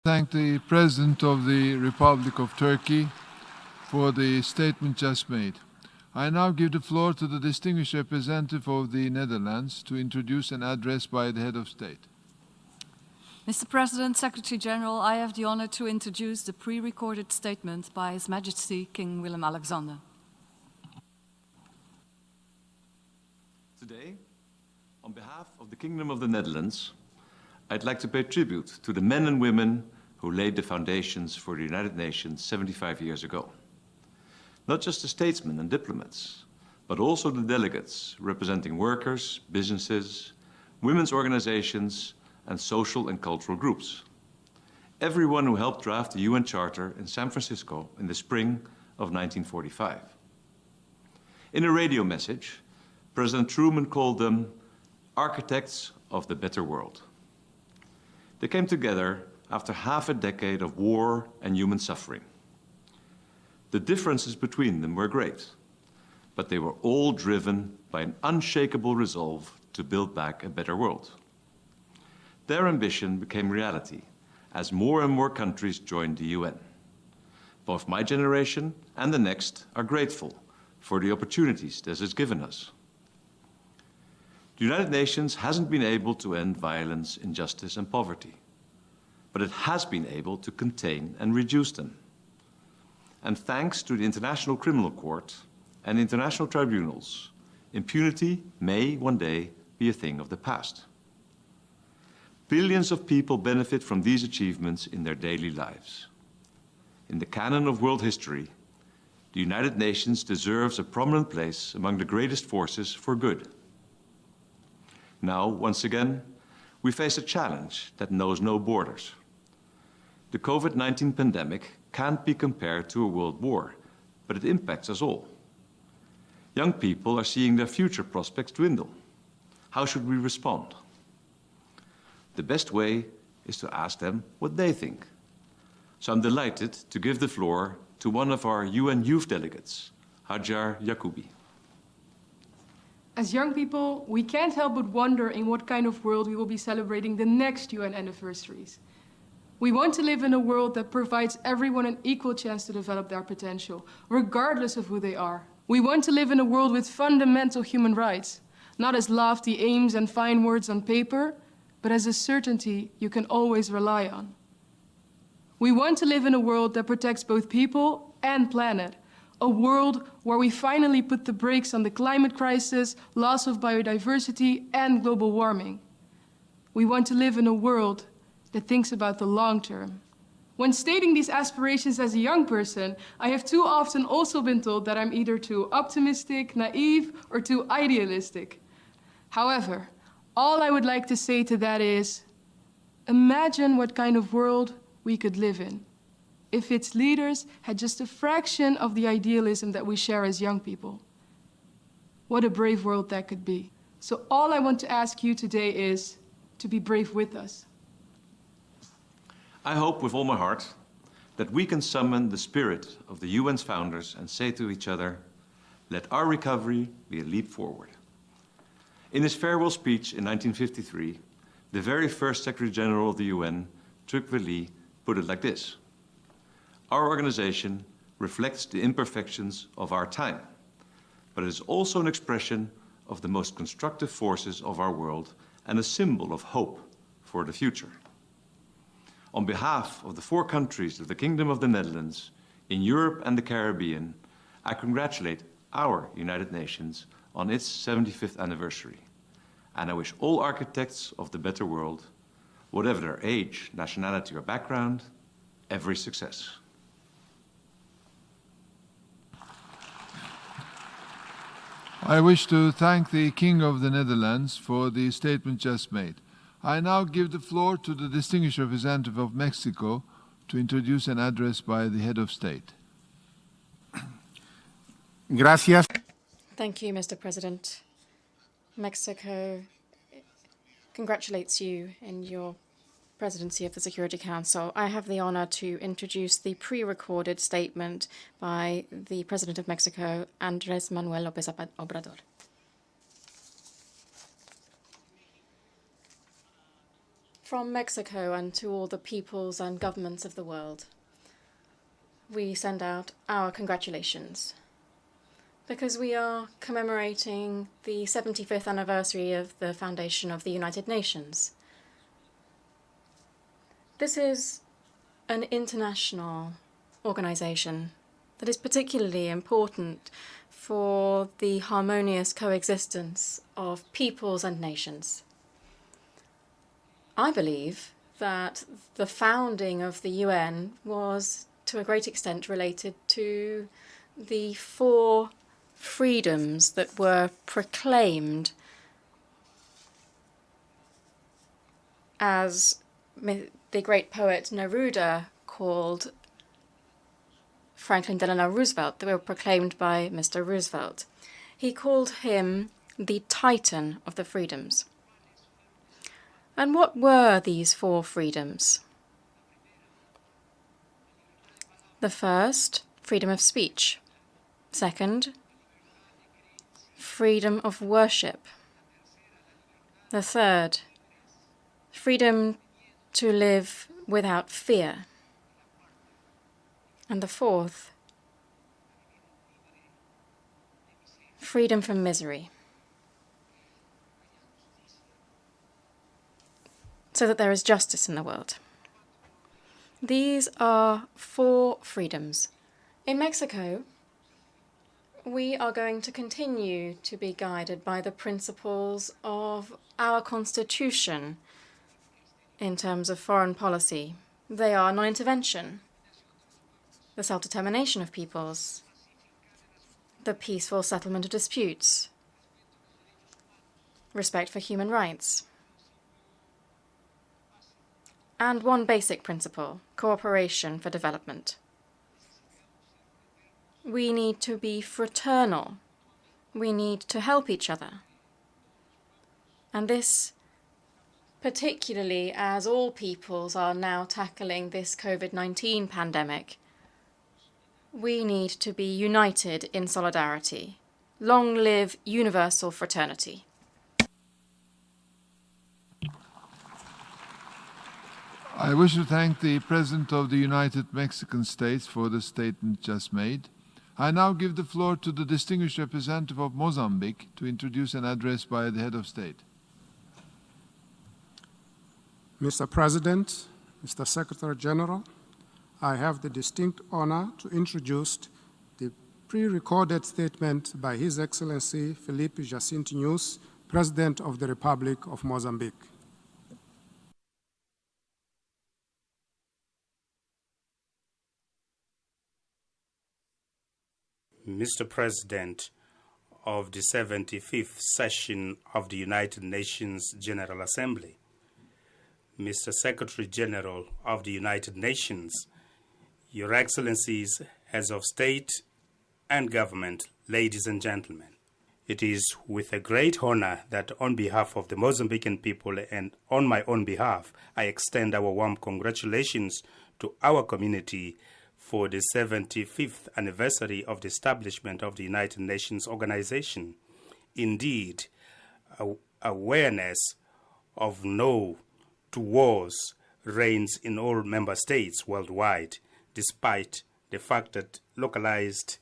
Thank the President of the Republic of Turkey for the statement just made. I now give the floor to the distinguished representative of the Netherlands to introduce an address by the head of state. Mr. President, Secretary-General, I have the honor to introduce the pre-recorded statement by His Majesty King Willem-Alexander. Today, on behalf of the Kingdom of the Netherlands, I'd like to pay tribute to the men and women who laid the foundations for the United Nations 75 years ago. Not just the statesmen and diplomats, but also the delegates representing workers, businesses, women's organizations, and social and cultural groups. Everyone who helped draft the UN Charter in San Francisco in the spring of 1945. In a radio message, President Truman called them architects of the better world. They came together after half a decade of war and human suffering. The differences between them were great, but they were all driven by an unshakable resolve to build back a better world. Their ambition became reality as more and more countries joined the UN. Both my generation and the next are grateful for the opportunities this has given us. The United Nations hasn't been able to end violence, injustice, and poverty, but it has been able to contain and reduce them. And thanks to the International Criminal Court and international tribunals, impunity may one day be a thing of the past. Billions of people benefit from these achievements in their daily lives. In the canon of world history, the United Nations deserves a prominent place among the greatest forces for good. Now, once again, we face a challenge that knows no borders. The COVID-19 pandemic can't be compared to a world war, but it impacts us all. Young people are seeing their future prospects dwindle. How should we respond? The best way is to ask them what they think. So I'm delighted to give the floor to one of our UN youth delegates, Hajar Yacoubi. As young people, we can't help but wonder in what kind of world we will be celebrating the next UN anniversaries. We want to live in a world that provides everyone an equal chance to develop their potential, regardless of who they are. We want to live in a world with fundamental human rights, not as lofty aims and fine words on paper, but as a certainty you can always rely on. We want to live in a world that protects both people and planet, a world where we finally put the brakes on the climate crisis, loss of biodiversity, and global warming. We want to live in a world that thinks about the long term. When stating these aspirations as a young person, I have too often also been told that I'm either too optimistic, naive, or too idealistic. However, all I would like to say to that is, imagine what kind of world we could live in if its leaders had just a fraction of the idealism that we share as young people. What a brave world that could be. So all I want to ask you today is to be brave with us. I hope with all my heart that we can summon the spirit of the UN's founders and say to each other, let our recovery be a leap forward. In his farewell speech in 1953, the very first Secretary-General of the UN, Tocqueville, put it like this: our organization reflects the imperfections of our time, but it is also an expression of the most constructive forces of our world and a symbol of hope for the future. On behalf of the 4 countries of the Kingdom of the Netherlands, in Europe and the Caribbean, I congratulate our United Nations on its 75th anniversary. And I wish all architects of the better world, whatever their age, nationality, or background, every success. I wish to thank the King of the Netherlands for the statement just made. I now give the floor to the distinguished representative of Mexico to introduce an address by the head of state. Gracias. Thank you, Mr. President. Mexico congratulates you in your presidency of the Security Council. I have the honor to introduce the pre-recorded statement by the President of Mexico, Andrés Manuel López Obrador. From Mexico and to all the peoples and governments of the world, we send out our congratulations. Because we are commemorating the 75th anniversary of the foundation of the United Nations. This is an international organization that is particularly important for the harmonious coexistence of peoples and nations. I believe that the founding of the UN was to a great extent related to the 4 freedoms that were proclaimed as the great poet Neruda called Franklin Delano Roosevelt. They were proclaimed by Mr. Roosevelt. He called him the Titan of the freedoms. And what were these 4 freedoms? The first, freedom of speech. Second, freedom of worship. The third, freedom to live without fear. And the fourth, freedom from misery. So that there is justice in the world. These are 4 freedoms. In Mexico, we are going to continue to be guided by the principles of our Constitution in terms of foreign policy. They are non-intervention, the self-determination of peoples, the peaceful settlement of disputes, respect for human rights, and one basic principle, cooperation for development. We need to be fraternal. We need to help each other. And this, particularly as all peoples are now tackling this COVID-19 pandemic, we need to be united in solidarity. Long live universal fraternity. I wish to thank the President of the United Mexican States for the statement just made. I now give the floor to the distinguished representative of Mozambique to introduce an address by the head of state. Mr. President, Mr. Secretary-General, I have the distinct honor to introduce the pre-recorded statement by His Excellency Felipe Jacinto Nunes, President of the Republic of Mozambique. Mr. President of the 75th session of the United Nations General Assembly, Mr. Secretary-General of the United Nations, Your Excellencies, Heads of State and Government, ladies and gentlemen. It is with a great honor that on behalf of the Mozambican people and on my own behalf, I extend our warm congratulations to our community for the 75th anniversary of the establishment of the United Nations organization. Indeed, awareness of no to wars reigns in all member states worldwide, despite the fact that localized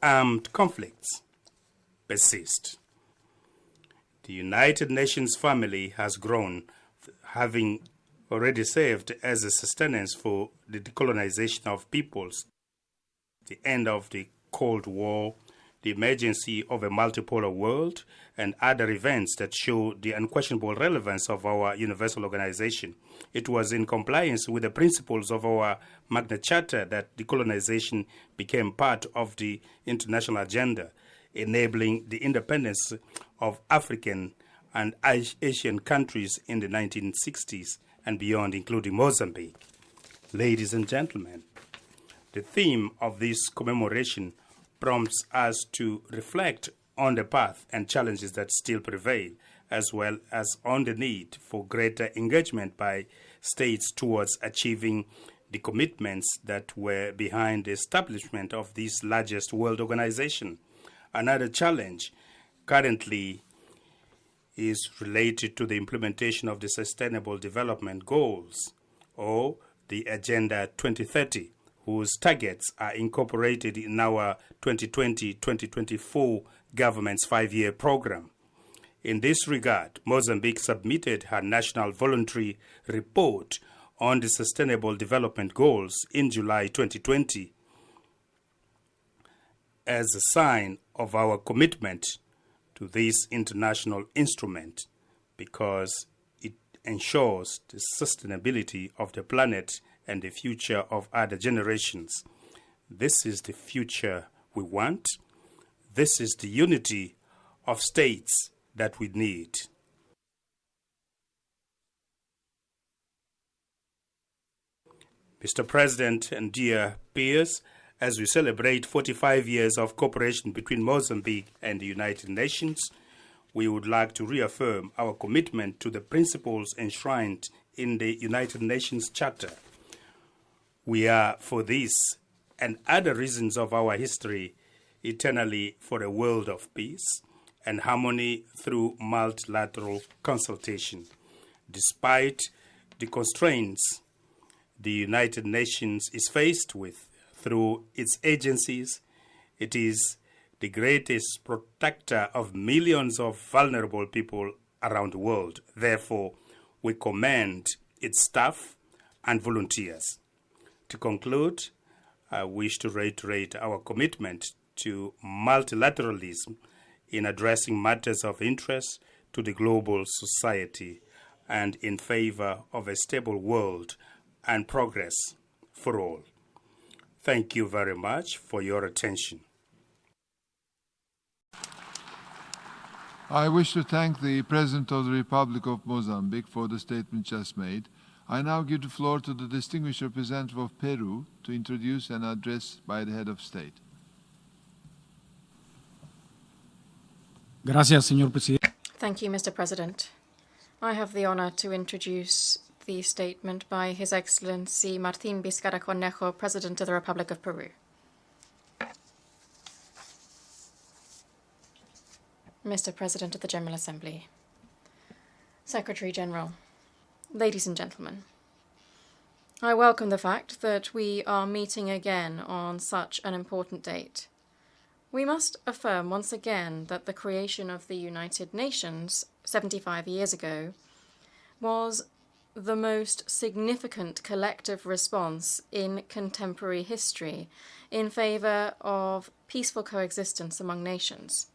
armed conflicts persist. The United Nations family has grown, having already served as a sustenance for the decolonization of peoples, the end of the Cold War, the emergency of a multipolar world, and other events that show the unquestionable relevance of our universal organization. It was in compliance with the principles of our Magna Charta that decolonization became part of the international agenda, enabling the independence of African and Asian countries in the 1960s and beyond, including Mozambique. Ladies and gentlemen, the theme of this commemoration prompts us to reflect on the path and challenges that still prevail, as well as on the need for greater engagement by states towards achieving the commitments that were behind the establishment of this largest world organization. Another challenge currently is related to the implementation of the Sustainable Development Goals, or the Agenda 2030, whose targets are incorporated in our 2020-2024 government's 5-year program. In this regard, Mozambique submitted her national voluntary report on the Sustainable Development Goals in July 2020 as a sign of our commitment to this international instrument, because it ensures the sustainability of the planet and the future of other generations. This is the future we want. This is the unity of states that we need. Mr. President and dear peers, as we celebrate 45 years of cooperation between Mozambique and the United Nations, we would like to reaffirm our commitment to the principles enshrined in the United Nations Charter. We are, for this and other reasons of our history, eternally for a world of peace and harmony through multilateral consultation. Despite the constraints the United Nations is faced with through its agencies, it is the greatest protector of millions of vulnerable people around the world. Therefore, we commend its staff and volunteers. To conclude, I wish to reiterate our commitment to multilateralism in addressing matters of interest to the global society and in favor of a stable world and progress for all. Thank you very much for your attention. I wish to thank the President of the Republic of Mozambique for the statement just made. I now give the floor to the distinguished representative of Peru to introduce an address by the head of state. Thank you, Mr. President. I have the honor to introduce the statement by His Excellency Martín Vizcarra Cornejo, President of the Republic of Peru. Mr. President of the General Assembly, Secretary General, ladies and gentlemen, I welcome the fact that we are meeting again on such an important date. We must affirm once again that the creation of the United Nations 75 years ago was the most significant collective response in contemporary history in favor of peaceful coexistence among nations.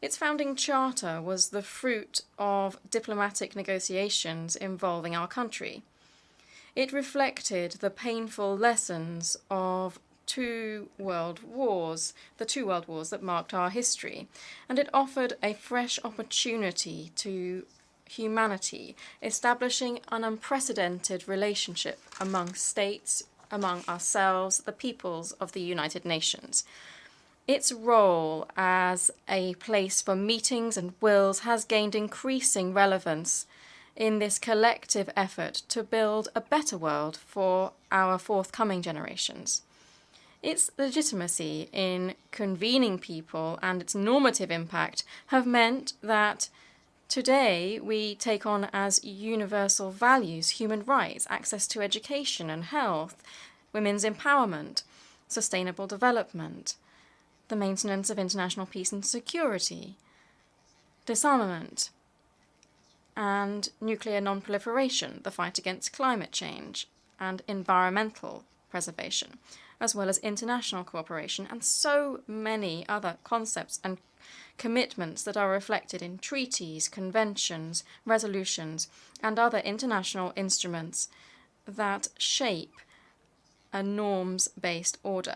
Its founding charter was the fruit of diplomatic negotiations involving our country. It reflected the painful lessons of the two world wars that marked our history, and it offered a fresh opportunity to humanity, establishing an unprecedented relationship among states, among ourselves, the peoples of the United Nations. Its role as a place for meetings and wills has gained increasing relevance in this collective effort to build a better world for our forthcoming generations. Its legitimacy in convening people and its normative impact have meant that today we take on as universal values human rights, access to education and health, women's empowerment, sustainable development, the maintenance of international peace and security, disarmament, and nuclear non-proliferation, the fight against climate change, and environmental preservation, as well as international cooperation, and so many other concepts and commitments that are reflected in treaties, conventions, resolutions, and other international instruments that shape a norms-based order.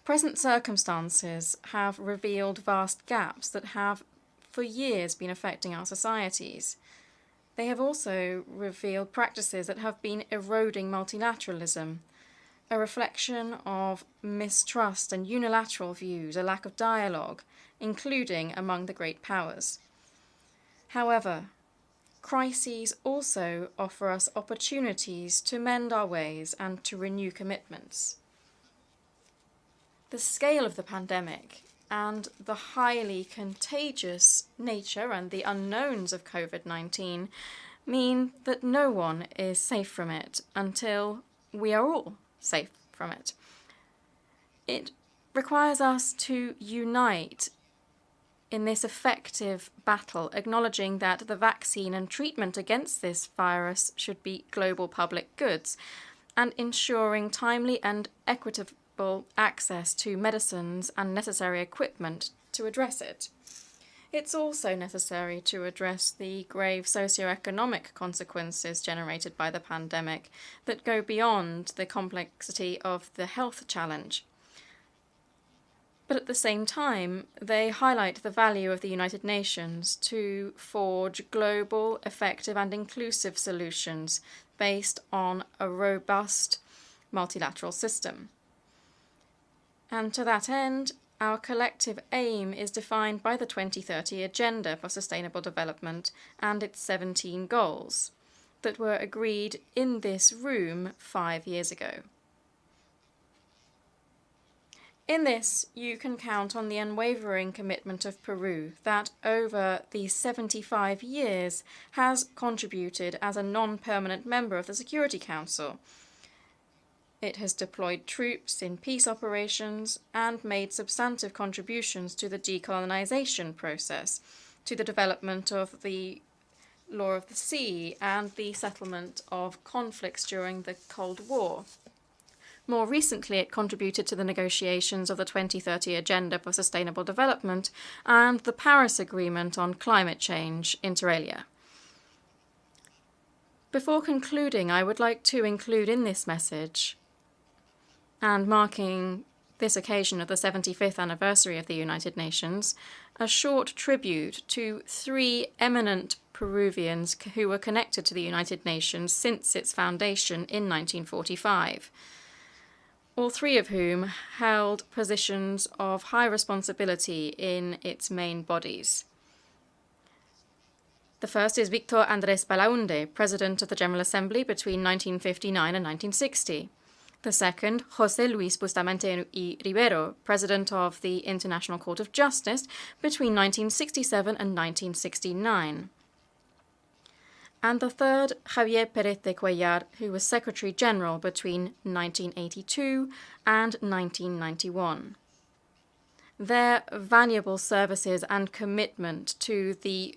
Present circumstances have revealed vast gaps that have for years been affecting our societies. They have also revealed practices that have been eroding multilateralism, a reflection of mistrust and unilateral views, a lack of dialogue, including among the great powers. However, crises also offer us opportunities to mend our ways and to renew commitments. The scale of the pandemic and the highly contagious nature and the unknowns of COVID-19 mean that no one is safe from it until we are all safe from it. It requires us to unite in this effective battle, acknowledging that the vaccine and treatment against this virus should be global public goods, and ensuring timely and equitable access to medicines and necessary equipment to address it. It's also necessary to address the grave socioeconomic consequences generated by the pandemic that go beyond the complexity of the health challenge. But at the same time, they highlight the value of the United Nations to forge global, effective and inclusive solutions based on a robust multilateral system. And to that end, our collective aim is defined by the 2030 Agenda for Sustainable Development and its 17 goals that were agreed in this room 5 years ago. In this, you can count on the unwavering commitment of Peru that over these 75 years has contributed as a non-permanent member of the Security Council. It has deployed troops in peace operations and made substantive contributions to the decolonization process, to the development of the law of the sea and the settlement of conflicts during the Cold War. More recently, it contributed to the negotiations of the 2030 Agenda for Sustainable Development and the Paris Agreement on Climate Change, inter alia. Before concluding, I would like to include in this message, and marking this occasion of the 75th anniversary of the United Nations, a short tribute to 3 eminent Peruvians who were connected to the United Nations since its foundation in 1945. All 3 of whom held positions of high responsibility in its main bodies. The first is Víctor Andrés Belaúnde, President of the General Assembly between 1959 and 1960. The second, José Luis Bustamante y Rivero, President of the International Court of Justice between 1967 and 1969. And the third, Javier Pérez de Cuellar, who was Secretary-General between 1982 and 1991. Their valuable services and commitment to the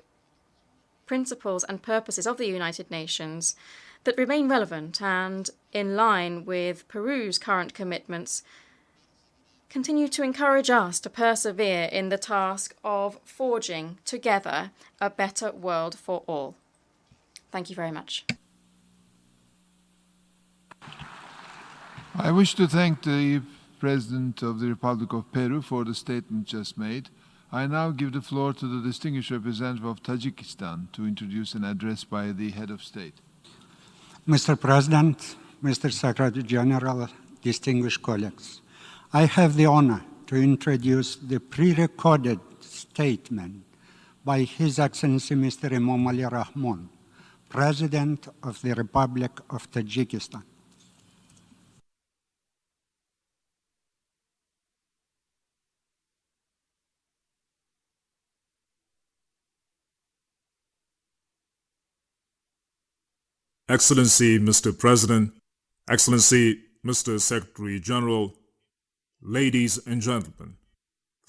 principles and purposes of the United Nations that remain relevant and in line with Peru's current commitments continue to encourage us to persevere in the task of forging together a better world for all. Thank you very much. I wish to thank the President of the Republic of Peru for the statement just made. I now give the floor to the distinguished representative of Tajikistan to introduce an address by the head of state. Mr. President, Mr. Secretary-General, distinguished colleagues, I have the honor to introduce the pre-recorded statement by His Excellency Mr. Emomali Rahmon, President of the Republic of Tajikistan. Excellency Mr. President, Excellency Mr. Secretary-General, ladies and gentlemen,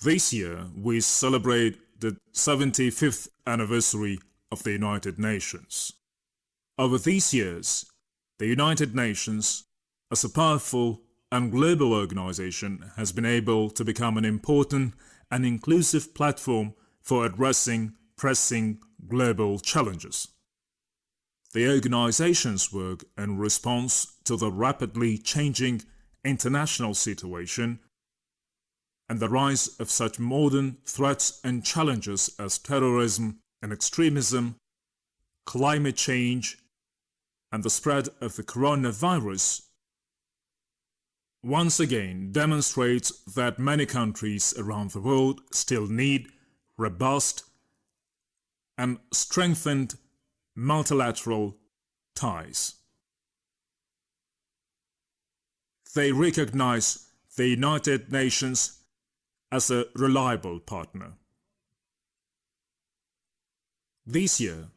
this year we celebrate the 75th anniversary of the United Nations. Over these years, the United Nations, as a powerful and global organization, has been able to become an important and inclusive platform for addressing pressing global challenges. The organization's work in response to the rapidly changing international situation and the rise of such modern threats and challenges as terrorism and extremism, climate change, and the spread of the coronavirus once again demonstrates that many countries around the world still need robust and strengthened multilateral ties. They recognize the United Nations as a reliable partner. This year,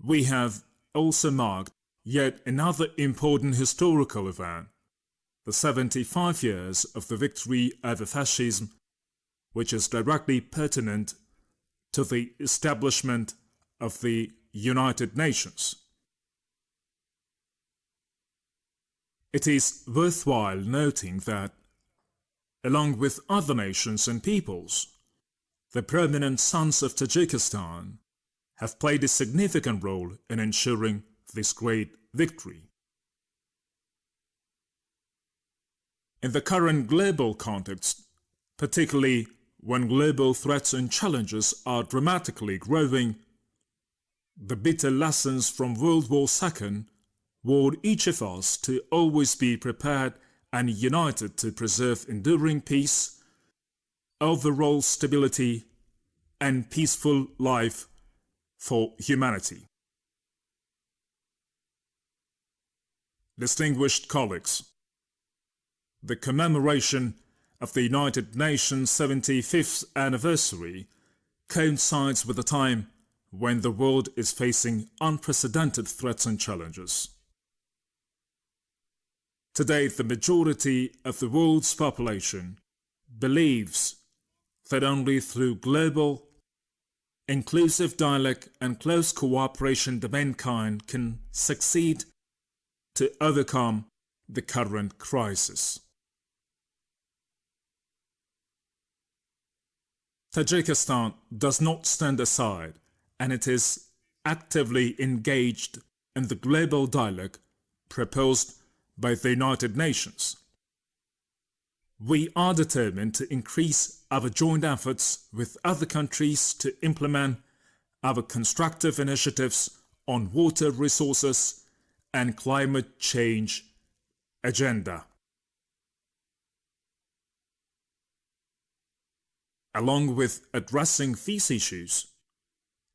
we have also marked yet another important historical event, the 75 years of the victory over fascism, which is directly pertinent to the establishment of the United Nations. It is worthwhile noting that, along with other nations and peoples, the prominent sons of Tajikistan have played a significant role in ensuring this great victory. In the current global context, particularly when global threats and challenges are dramatically growing, the bitter lessons from World War II warn each of us to always be prepared and united to preserve enduring peace, overall stability, and peaceful life for humanity. Distinguished colleagues, the commemoration of the United Nations 75th anniversary coincides with a time when the world is facing unprecedented threats and challenges. Today, the majority of the world's population believes that only through global, inclusive dialogue and close cooperation the mankind can succeed to overcome the current crisis. Tajikistan does not stand aside, and it is actively engaged in the global dialogue proposed by the United Nations. We are determined to increase our joint efforts with other countries to implement our constructive initiatives on water resources and climate change agenda. Along with addressing these issues,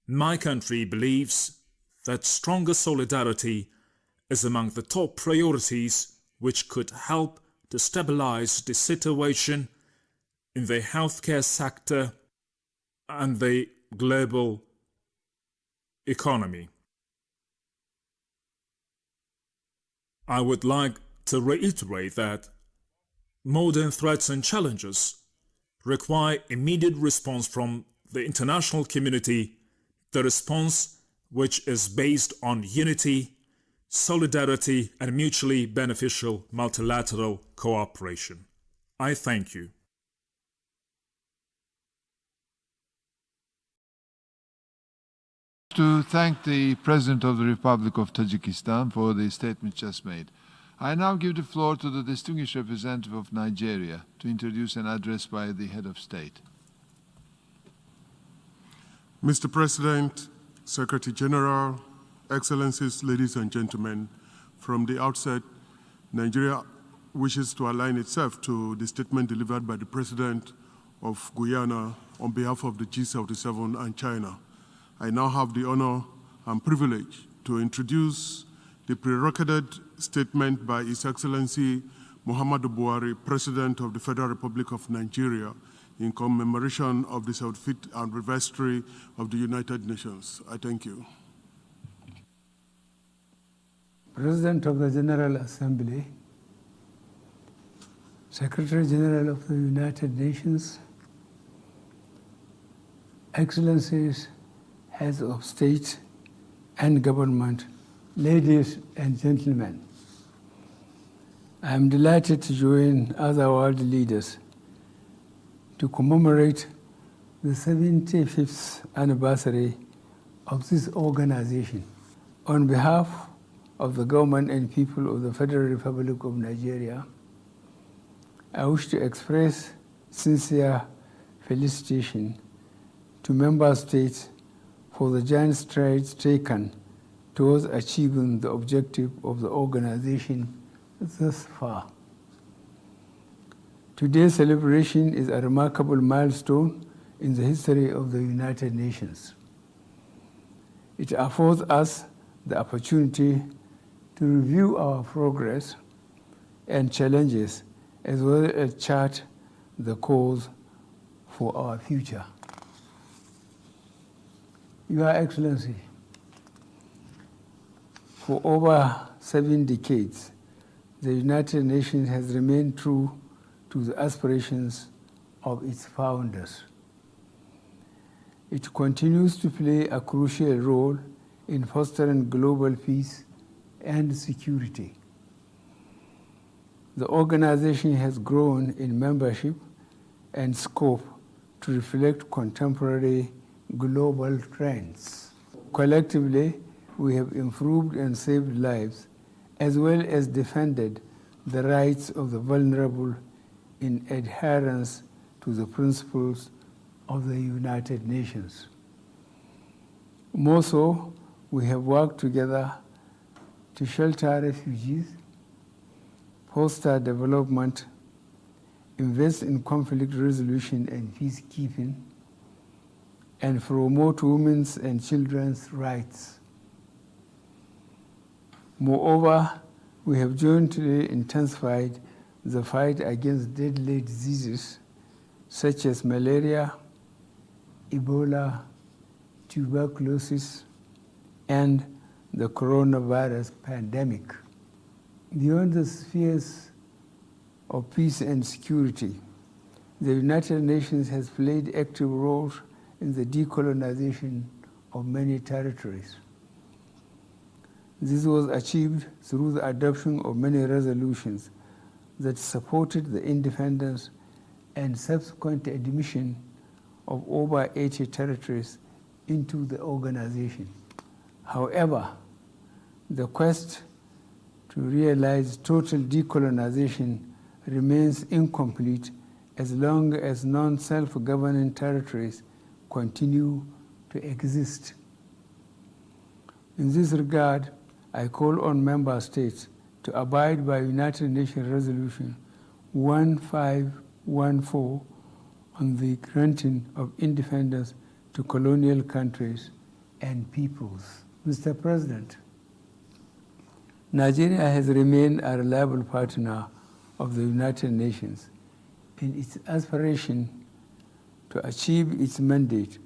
my country believes that stronger solidarity is among the top priorities which could help to stabilize the situation in the healthcare sector and the global economy. I would like to reiterate that modern threats and challenges require immediate response from the international community, the response which is based on unity, solidarity, and mutually beneficial multilateral cooperation. I thank you. To thank the President of the Republic of Tajikistan for the statement just made. I now give the floor to the distinguished representative of Nigeria to introduce an address by the head of state. Mr. President, Secretary General, Excellencies, ladies and gentlemen, from the outset, Nigeria wishes to align itself to the statement delivered by the President of Guyana on behalf of the G77 and China. I now have the honor and privilege to introduce the pre-recorded statement by His Excellency Muhammadu Buhari, President of the Federal Republic of Nigeria, in commemoration of the 75th anniversary of the United Nations. I thank you. President of the General Assembly, Secretary-General of the United Nations, Excellencies, Heads of State and Government, ladies and gentlemen, I am delighted to join other world leaders to commemorate the 75th anniversary of this organization. On behalf of the government and people of the Federal Republic of Nigeria, I wish to express sincere felicitation to member states for the giant strides taken towards achieving the objective of the organization thus far. Today's celebration is a remarkable milestone in the history of the United Nations. It affords us the opportunity to review our progress and challenges, as well as chart the course for our future. Your Excellency, For over 7 decades, the United Nations has remained true to the aspirations of its founders. It continues to play a crucial role in fostering global peace and security. The organization has grown in membership and scope to reflect contemporary global trends. Collectively, we have improved and saved lives, as well as defended the rights of the vulnerable in adherence to the principles of the United Nations. More so, we have worked together to shelter refugees, foster development, invest in conflict resolution and peacekeeping, and promote women's and children's rights. Moreover, we have jointly intensified the fight against deadly diseases such as malaria, Ebola, tuberculosis, and the coronavirus pandemic. Beyond the spheres of peace and security, the United Nations has played active roles in the decolonization of many territories. This was achieved through the adoption of many resolutions that supported the independence and subsequent admission of over 80 territories into the organization. However, the quest to realize total decolonization remains incomplete as long as non-self-governing territories continue to exist. In this regard, I call on member states to abide by United Nations Resolution 1514 on the granting of independence to colonial countries and peoples. Mr. President, Nigeria has remained a reliable partner of the United Nations in its aspiration to achieve its mandate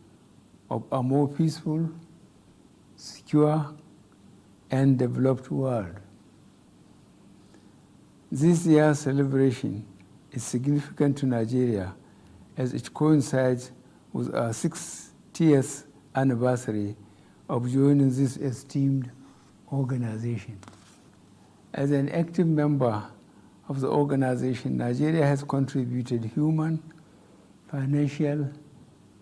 of a more peaceful, secure, and developed world. This year's celebration is significant to Nigeria as it coincides with our 60th anniversary of joining this esteemed organization. As an active member of the organization, Nigeria has contributed human, financial,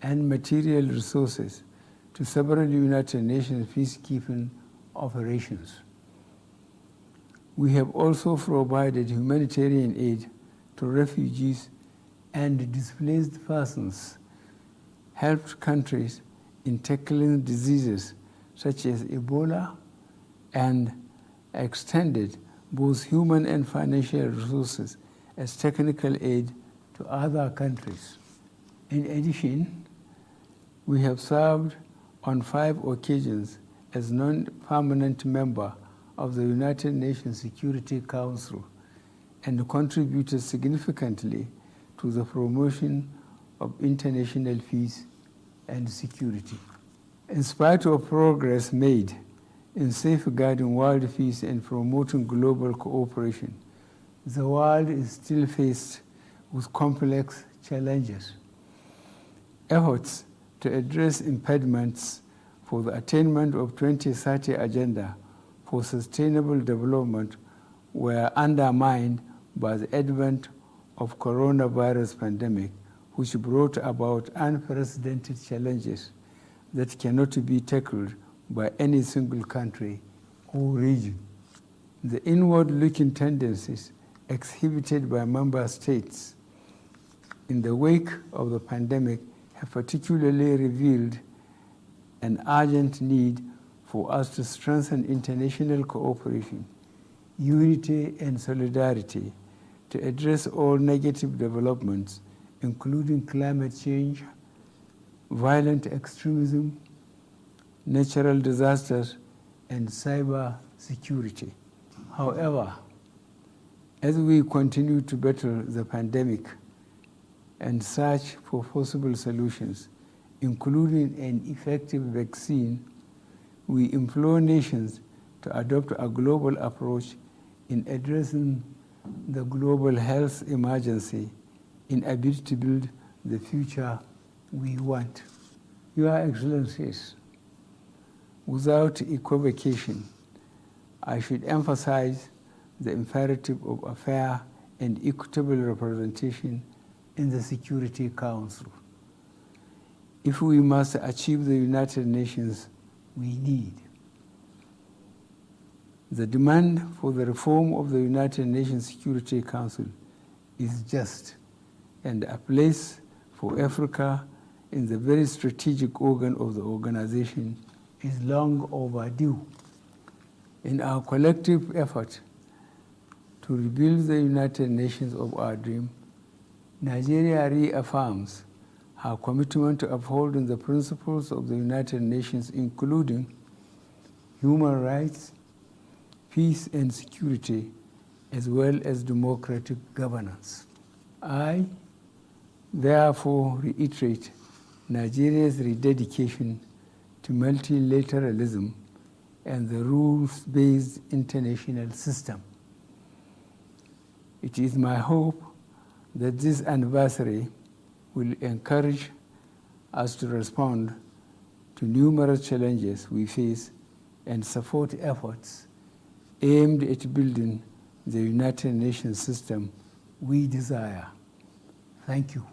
and material resources to several United Nations peacekeeping operations. We have also provided humanitarian aid to refugees and displaced persons, helped countries in tackling diseases such as Ebola, and extended both human and financial resources as technical aid to other countries. In addition, we have served on 5 occasions as non-permanent member of the United Nations Security Council and contributed significantly to the promotion of international peace and security. In spite of progress made in safeguarding world peace and promoting global cooperation, the world is still faced with complex challenges. Efforts to address impediments for the attainment of 2030 Agenda for Sustainable Development were undermined by the advent of coronavirus pandemic, which brought about unprecedented challenges that cannot be tackled by any single country or region. The inward-looking tendencies exhibited by member states in the wake of the pandemic have particularly revealed an urgent need for us to strengthen international cooperation, unity, and solidarity to address all negative developments, including climate change, violent extremism, natural disasters, and cyber security. However, as we continue to battle the pandemic and search for possible solutions, including an effective vaccine, we implore nations to adopt a global approach in addressing the global health emergency in a bid to build the future we want. Your Excellencies, without equivocation, I should emphasize the imperative of a fair and equitable representation in the Security Council. If we must achieve the United Nations we need, the demand for the reform of the United Nations Security Council is just, and a place for Africa in the very strategic organ of the organization is long overdue. In our collective effort to rebuild the United Nations of our dream, Nigeria reaffirms her commitment to upholding the principles of the United Nations, including human rights, peace and security, as well as democratic governance. I, therefore, reiterate Nigeria's rededication to multilateralism and the rules-based international system. It is my hope that this anniversary will encourage us to respond to numerous challenges we face and support efforts aimed at building the United Nations system we desire. Thank you.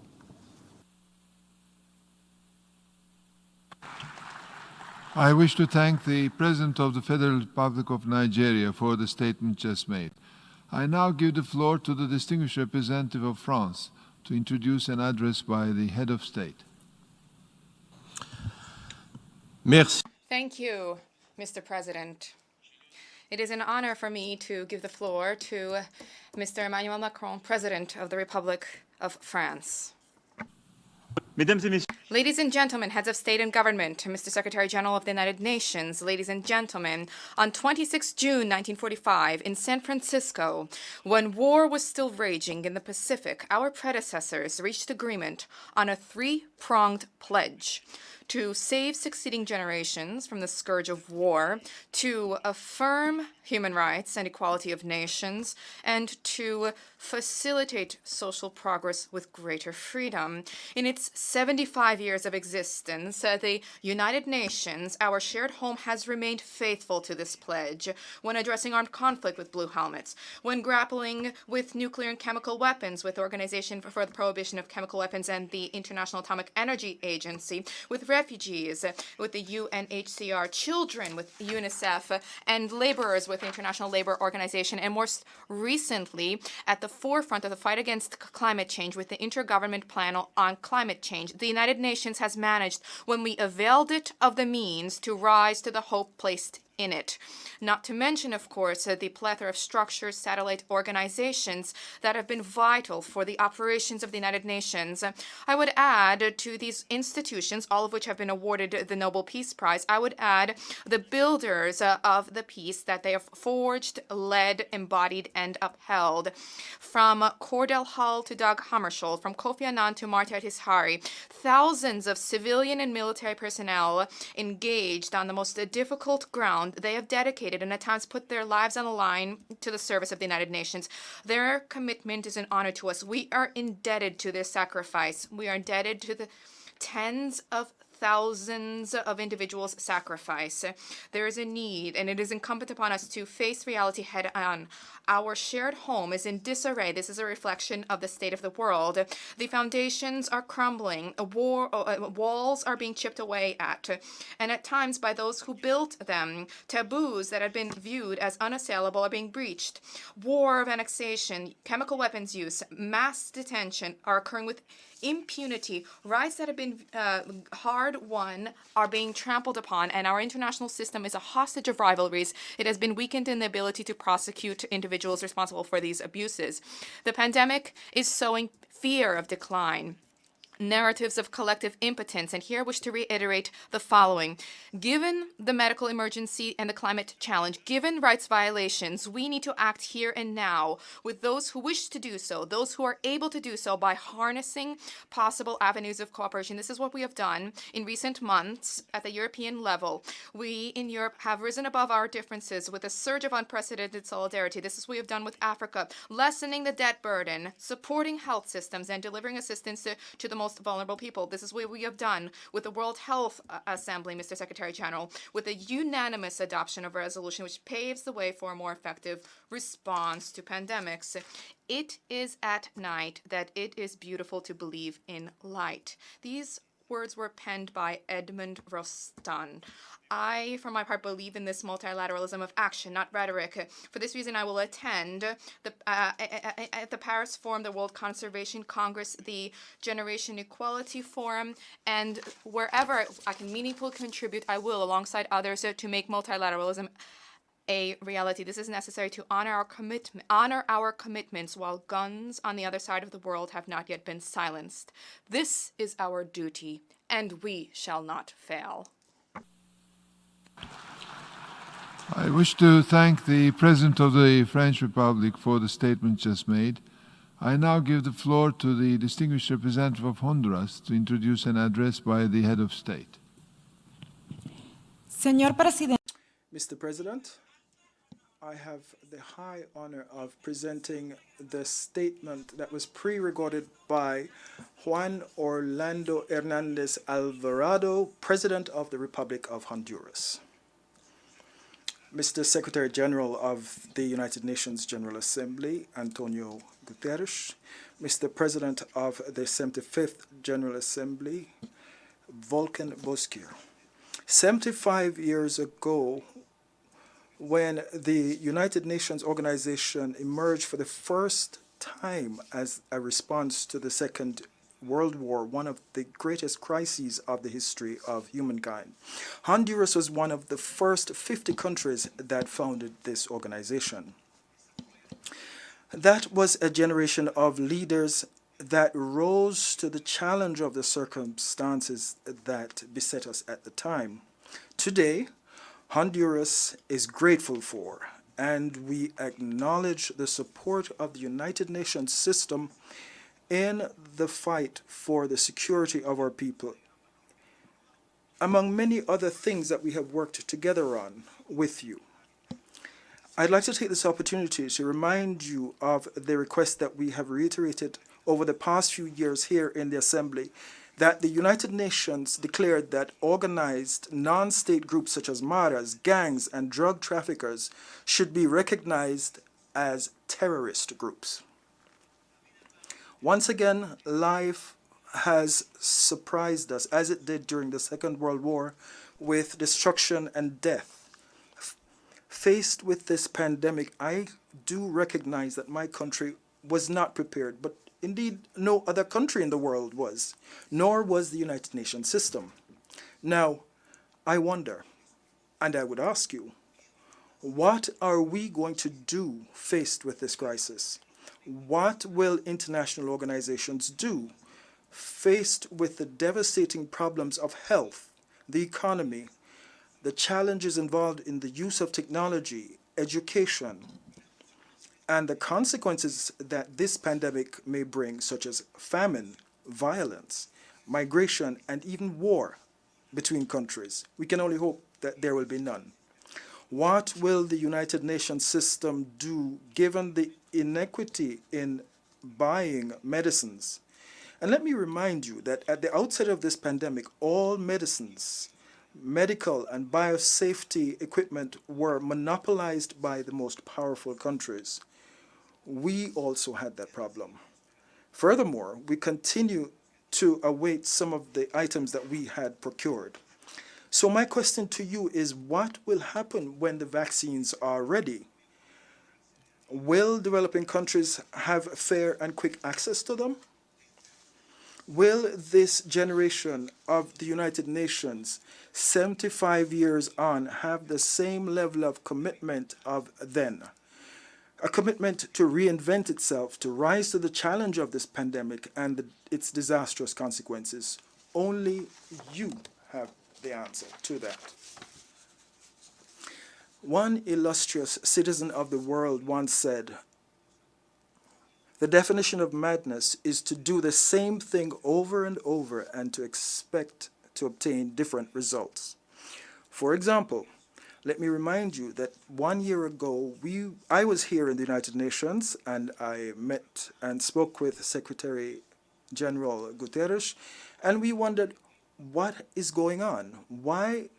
I wish to thank the President of the Federal Republic of Nigeria for the statement just made. I now give the floor to the distinguished representative of France to introduce an address by the head of state. Merci. Thank you, Mr. President. It is an honor for me to give the floor to Mr. Emmanuel Macron, President of the Republic of France. Mesdames et messieurs. Ladies and gentlemen, heads of state and government, Mr. Secretary-General of the United Nations, ladies and gentlemen, on 26 June 1945 in San Francisco, when war was still raging in the Pacific, our predecessors reached agreement on a three-pronged pledge to save succeeding generations from the scourge of war, to affirm human rights and equality of nations, and to facilitate social progress with greater freedom. In its 75 years of existence, the United Nations, our shared home, has remained faithful to this pledge when addressing armed conflict with blue helmets, when grappling with nuclear and chemical weapons with the Organization for the Prohibition of Chemical Weapons and the International Atomic Energy Agency, with refugees, with the UNHCR, children with UNICEF, and laborers with the International Labor Organization, and most recently at the forefront of the fight against climate change with the Intergovernmental Panel on Climate Change. The United Nations has managed, when we availed it of the means, to rise to the hope placed in it. Not to mention, of course, the plethora of structures, satellite organizations that have been vital for the operations of the United Nations. I would add to these institutions, all of which have been awarded the Nobel Peace Prize, I would add the builders of the peace that they have forged, led, embodied, and upheld. From Cordell Hull to Dag Hammarskjöld, from Kofi Annan to Marta Tishari, thousands of civilian and military personnel engaged on the most difficult ground. They have dedicated and at times put their lives on the line to the service of the United Nations. Their commitment is an honor to us. We are indebted to their sacrifice. We are indebted to the tens of thousands of individuals' sacrifice. There is a need, and it is incumbent upon us to face reality head on. Our shared home is in disarray. This is a reflection of the state of the world. The foundations are crumbling. Walls are being chipped away at. And at times, by those who built them, taboos that had been viewed as unassailable are being breached. War of annexation, chemical weapons use, mass detention are occurring with impunity. Rights that have been hard won are being trampled upon, and our international system is a hostage of rivalries. It has been weakened in the ability to prosecute individuals responsible for these abuses. The pandemic is sowing fear of decline. narratives of collective impotence. And here I wish to reiterate the following. Given the medical emergency and the climate challenge, given rights violations, we need to act here and now with those who wish to do so, those who are able to do so by harnessing possible avenues of cooperation. This is what we have done in recent months at the European level. We in Europe have risen above our differences with a surge of unprecedented solidarity. This is what we have done with Africa, lessening the debt burden, supporting health systems, and delivering assistance to the most vulnerable people. This is what we have done with the World Health Assembly, Mr. Secretary-General, with a unanimous adoption of a resolution which paves the way for a more effective response to pandemics. It is at night that it is beautiful to believe in light. These words were penned by Edmund Rostand. I, for my part, believe in this multilateralism of action, not rhetoric. For this reason, I will attend at the Paris Forum, the World Conservation Congress, the Generation Equality Forum, and wherever I can meaningfully contribute, I will, alongside others, to make multilateralism a reality. This is necessary to honor our commitments while guns on the other side of the world have not yet been silenced. This is our duty, and we shall not fail. I wish to thank the President of the French Republic for the statement just made. I now give the floor to the distinguished representative of Honduras to introduce an address by the head of state. Señor Presidente. Mr. President, I have the high honor of presenting the statement that was pre-recorded by Juan Orlando Hernandez Alvarado, President of the Republic of Honduras. Mr. Secretary-General of the United Nations General Assembly, António Guterres, Mr. President of the 75th General Assembly, Volkan Bozkır. 75 years ago, when the United Nations organization emerged for the first time as a response to the Second World War, one of the greatest crises of the history of humankind, Honduras was one of the first 50 countries that founded this organization. That was a generation of leaders that rose to the challenge of the circumstances that beset us at the time. Today, Honduras is grateful for, and we acknowledge the support of the United Nations system in the fight for the security of our people, among many other things that we have worked together on with you. I'd like to take this opportunity to remind you of the request that we have reiterated over the past few years here in the Assembly, that the United Nations declared that organized non-state groups such as maras, gangs, and drug traffickers should be recognized as terrorist groups. Once again, life has surprised us, as it did during the Second World War, with destruction and death. Faced with this pandemic, I do recognize that my country was not prepared, but indeed no other country in the world was, nor was the United Nations system. Now, I wonder, and I would ask you, what are we going to do faced with this crisis? What will international organizations do faced with the devastating problems of health, the economy, the challenges involved in the use of technology, education, and the consequences that this pandemic may bring, such as famine, violence, migration, and even war between countries? We can only hope that there will be none. What will the United Nations system do given the inequity in buying medicines? And let me remind you that at the outset of this pandemic, all medicines, medical and biosafety equipment were monopolized by the most powerful countries. We also had that problem. Furthermore, we continue to await some of the items that we had procured. So my question to you is, what will happen when the vaccines are ready? Will developing countries have fair and quick access to them? Will this generation of the United Nations, 75 years on, have the same level of commitment of then? a commitment to reinvent itself, to rise to the challenge of this pandemic and its disastrous consequences. Only you have the answer to that. One illustrious citizen of the world once said, "The definition of madness is to do the same thing over and over and to expect to obtain different results." For example, let me remind you that 1 year ago, I was here in the United Nations and I met and spoke with Secretary-General Guterres, and we wondered, what is going on? Why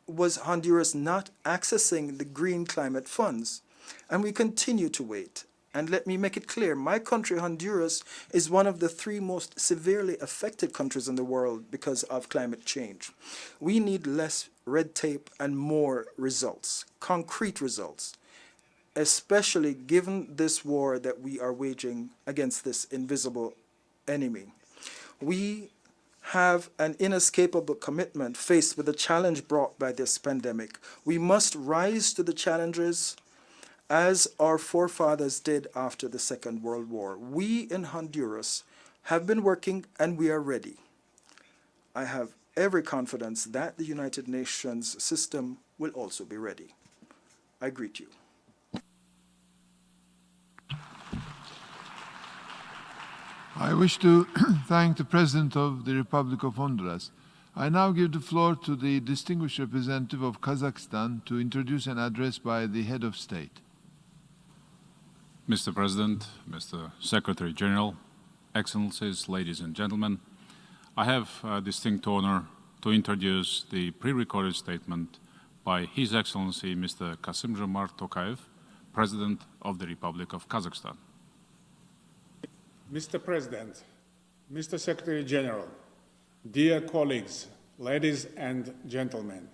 was Honduras not accessing the green climate funds? And we continue to wait. And let me make it clear, my country, Honduras, is one of the 3 most severely affected countries in the world because of climate change. We need less red tape and more results, concrete results, especially given this war that we are waging against this invisible enemy. We have an inescapable commitment faced with the challenge brought by this pandemic. We must rise to the challenges as our forefathers did after the Second World War. We in Honduras have been working and we are ready. I have every confidence that the United Nations system will also be ready. I greet you. I wish to thank the President of the Republic of Honduras. I now give the floor to the distinguished representative of Kazakhstan to introduce an address by the head of state. Mr. President, Mr. Secretary-General, Excellencies, ladies and gentlemen, I have a distinct honor to introduce the pre-recorded statement by His Excellency Mr. Kassym-Jomart Tokayev, President of the Republic of Kazakhstan. Mr. President, Mr. Secretary-General, dear colleagues, ladies and gentlemen,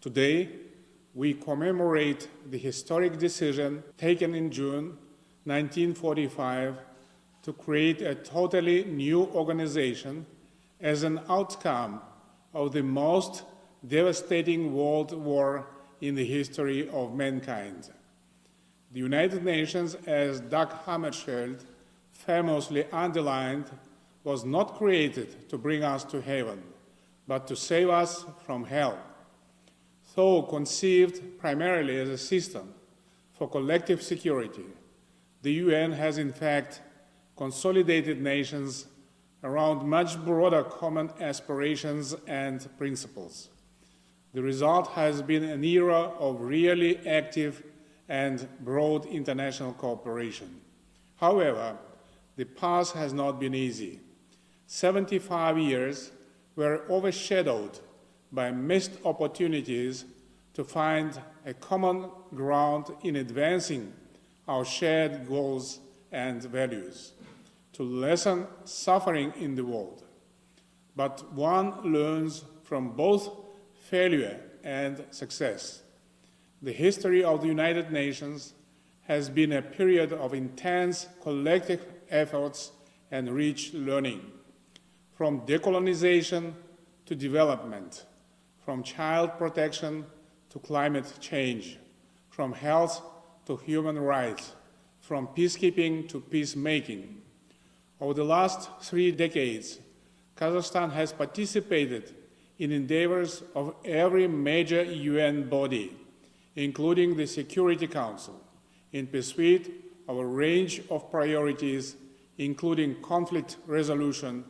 today we commemorate the historic decision taken in June 1945 to create a totally new organization as an outcome of the most devastating world war in the history of mankind. The United Nations, as Dag Hammarskjöld famously underlined, was not created to bring us to heaven, but to save us from hell. Though conceived primarily as a system for collective security, the UN has in fact consolidated nations around much broader common aspirations and principles. The result has been an era of really active and broad international cooperation. However, the path has not been easy. 75 years were overshadowed by missed opportunities to find a common ground in advancing our shared goals and values, to lessen suffering in the world. But one learns from both failure and success. The history of the United Nations has been a period of intense collective efforts and rich learning, from decolonization to development, from child protection to climate change, from health to human rights, from peacekeeping to peacemaking. Over the last 3 decades, Kazakhstan has participated in endeavors of every major UN body, including the Security Council, in pursuit of a range of priorities, including conflict resolution,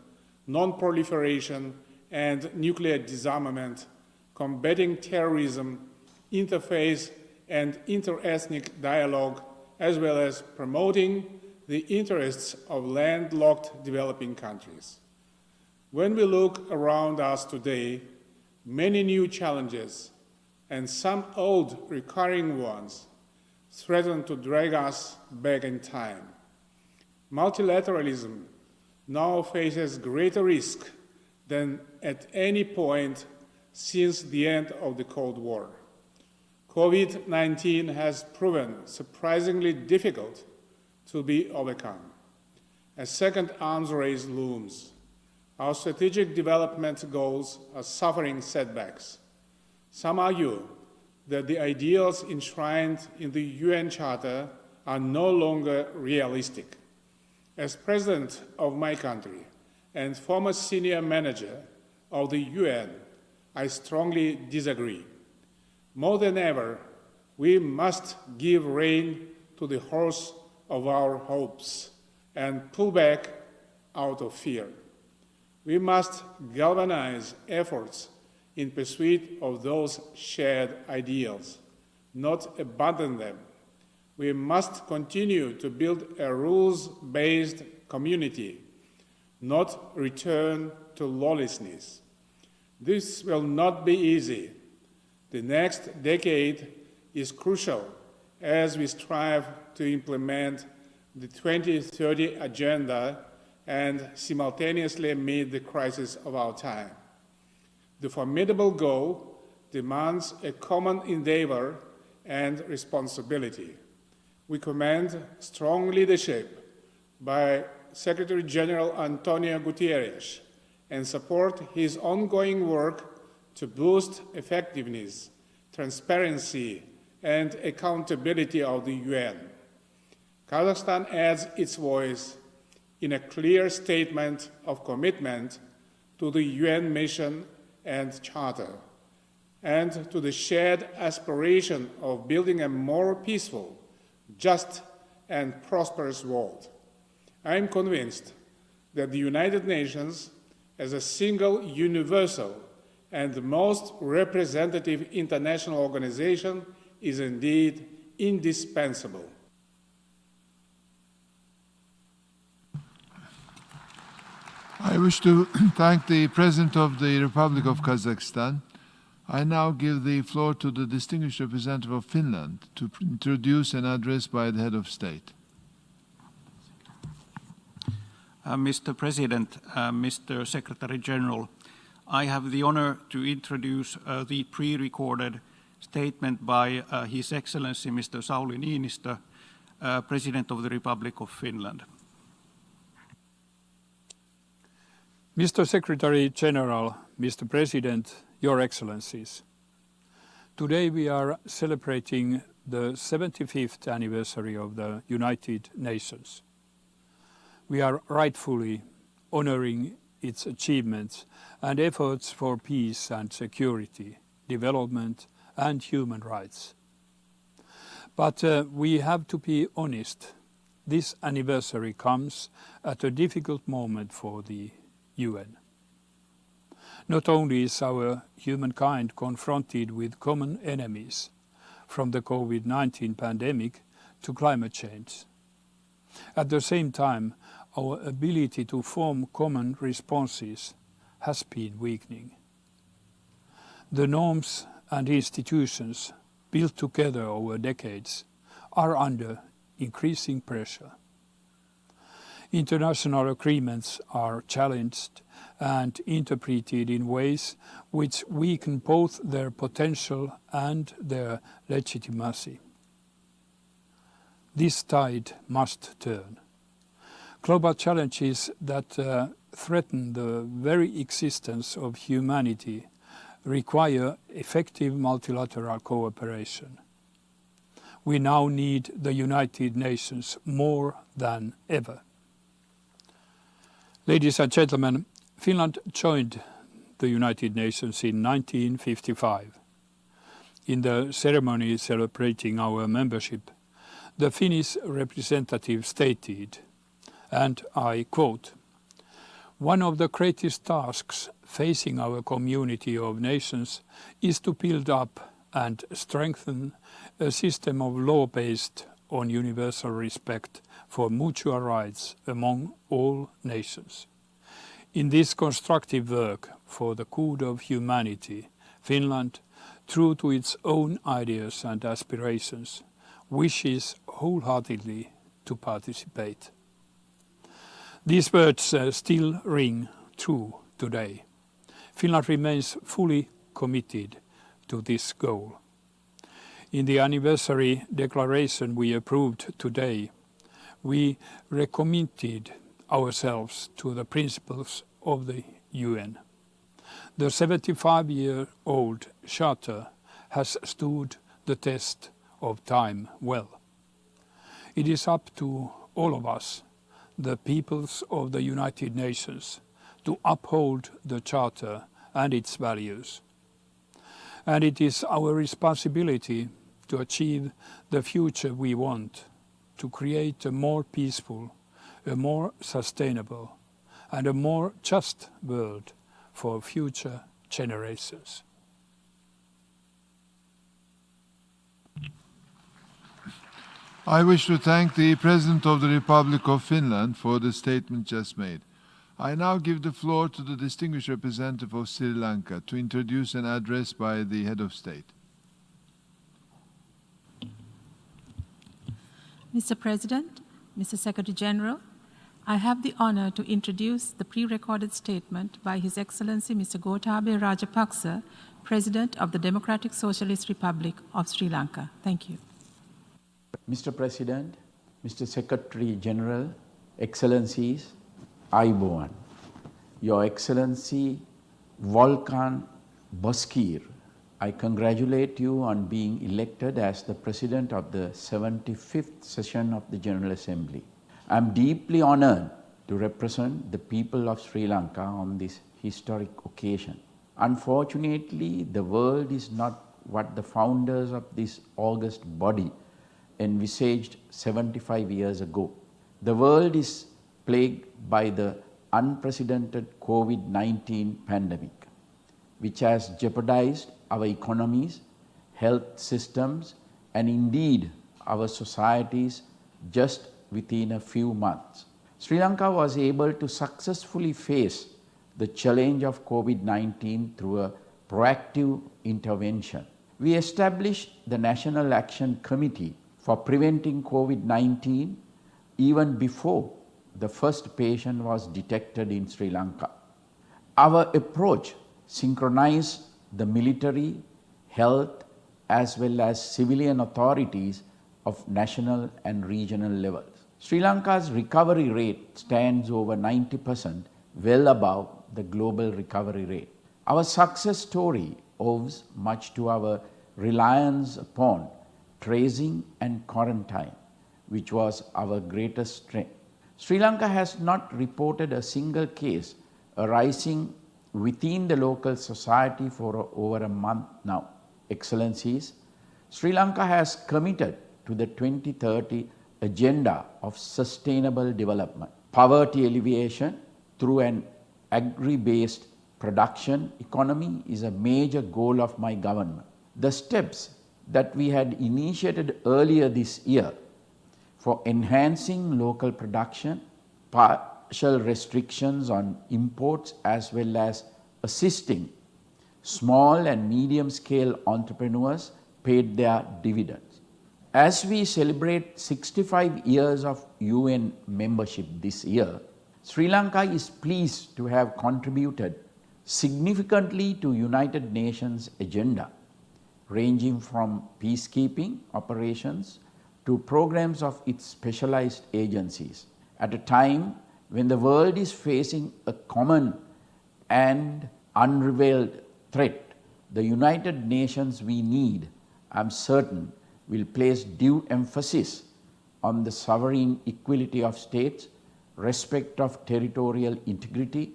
non-proliferation, and nuclear disarmament, combating terrorism, interfaith and inter-ethnic dialogue, as well as promoting the interests of landlocked developing countries. When we look around us today, many new challenges and some old recurring ones threaten to drag us back in time. Multilateralism now faces greater risk than at any point since the end of the Cold War. COVID-19 has proven surprisingly difficult to be overcome. A second arms race looms. Our strategic development goals are suffering setbacks. Some argue that the ideals enshrined in the UN Charter are no longer realistic. As President of my country and former senior manager of the UN, I strongly disagree. More than ever, we must give rein to the horse of our hopes and pull back out of fear. We must galvanize efforts in pursuit of those shared ideals, not abandon them. We must continue to build a rules-based community, not return to lawlessness. This will not be easy. The next decade is crucial as we strive to implement the 2030 Agenda and simultaneously meet the crisis of our time. The formidable goal demands a common endeavor and responsibility. We commend strong leadership by Secretary-General António Guterres and support his ongoing work to boost effectiveness, transparency, and accountability of the UN. Kazakhstan adds its voice in a clear statement of commitment to the UN mission and charter, and to the shared aspiration of building a more peaceful, just, and prosperous world. I am convinced that the United Nations, as a single, universal, and the most representative international organization, is indeed indispensable. I wish to thank the President of the Republic of Kazakhstan. I now give the floor to the distinguished representative of Finland to introduce an address by the head of state. Mr. President, Mr. Secretary-General, I have the honor to introduce the pre-recorded statement by His Excellency Mr. Sauli Niinistö, President of the Republic of Finland. Mr. Secretary-General, Mr. President, Your Excellencies, today we are celebrating the 75th anniversary of the United Nations. We are rightfully honoring its achievements and efforts for peace and security, development and human rights. But we have to be honest. This anniversary comes at a difficult moment for the UN. Not only is our humankind confronted with common enemies, from the COVID-19 pandemic to climate change. At the same time, our ability to form common responses has been weakening. The norms and institutions built together over decades are under increasing pressure. International agreements are challenged and interpreted in ways which weaken both their potential and their legitimacy. This tide must turn. Global challenges that threaten the very existence of humanity require effective multilateral cooperation. We now need the United Nations more than ever. Ladies and gentlemen, Finland joined the United Nations in 1955. In the ceremony celebrating our membership, the Finnish representative stated, and I quote, "One of the greatest tasks facing our community of nations is to build up and strengthen a system of law based on universal respect for mutual rights among all nations. In this constructive work for the good of humanity, Finland, true to its own ideas and aspirations, wishes wholeheartedly to participate." These words still ring true today. Finland remains fully committed to this goal. In the anniversary declaration we approved today, we recommitted ourselves to the principles of the UN. The 75-year-old Charter has stood the test of time well. It is up to all of us, the peoples of the United Nations, to uphold the Charter and its values. And it is our responsibility to achieve the future we want, to create a more peaceful, a more sustainable, and a more just world for future generations. I wish to thank the President of the Republic of Finland for the statement just made. I now give the floor to the distinguished representative of Sri Lanka to introduce an address by the head of state. Mr. President, Mr. Secretary-General, I have the honor to introduce the pre-recorded statement by His Excellency Mr. Gotabaya Rajapaksa, President of the Democratic Socialist Republic of Sri Lanka. Thank you. Mr. President, Mr. Secretary-General, Excellencies, Aiboan, Your Excellency Volkan Bozkir, I congratulate you on being elected as the President of the 75th session of the General Assembly. I am deeply honored to represent the people of Sri Lanka on this historic occasion. Unfortunately, the world is not what the founders of this august body envisaged 75 years ago. The world is plagued by the unprecedented COVID-19 pandemic, which has jeopardized our economies, health systems, and indeed our societies just within a few months. Sri Lanka was able to successfully face the challenge of COVID-19 through a proactive intervention. We established the National Action Committee for preventing COVID-19 even before the first patient was detected in Sri Lanka. Our approach synchronized the military, health, as well as civilian authorities of national and regional levels. Sri Lanka's recovery rate stands over 90%, well above the global recovery rate. Our success story owes much to our reliance upon tracing and quarantine, which was our greatest strength. Sri Lanka has not reported a single case arising within the local society for over a month now. Excellencies, Sri Lanka has committed to the 2030 agenda of sustainable development. Poverty alleviation through an agri-based production economy is a major goal of my government. The steps that we had initiated earlier this year for enhancing local production, partial restrictions on imports, as well as assisting small and medium-scale entrepreneurs paid their dividends. As we celebrate 65 years of UN membership this year, Sri Lanka is pleased to have contributed significantly to United Nations agenda, ranging from peacekeeping operations to programs of its specialized agencies. At a time when the world is facing a common and unrevealed threat, the United Nations we need, I am certain, will place due emphasis on the sovereign equality of states, respect of territorial integrity,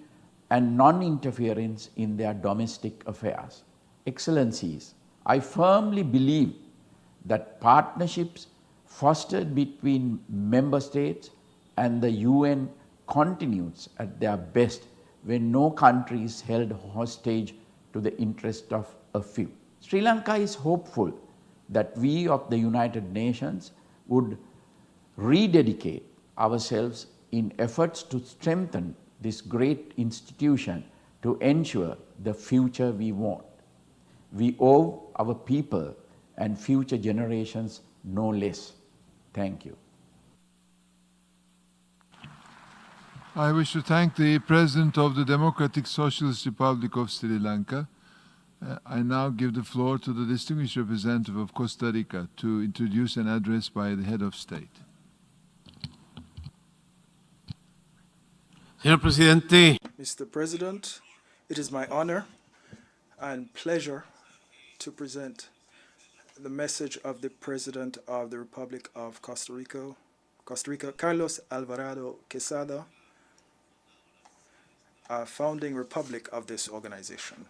and non-interference in their domestic affairs. Excellencies, I firmly believe that partnerships fostered between member states and the UN continues at their best when no country is held hostage to the interest of a few. Sri Lanka is hopeful that we of the United Nations would rededicate ourselves in efforts to strengthen this great institution to ensure the future we want. We owe our people and future generations no less. Thank you. I wish to thank the President of the Democratic Socialist Republic of Sri Lanka. I now give the floor to the distinguished representative of Costa Rica to introduce an address by the head of state. Señor Presidente. Mr. President, it is my honor and pleasure to present the message of the President of the Republic of Costa Rica, Costa Rica, Carlos Alvarado Quesada, a founding republic of this organization.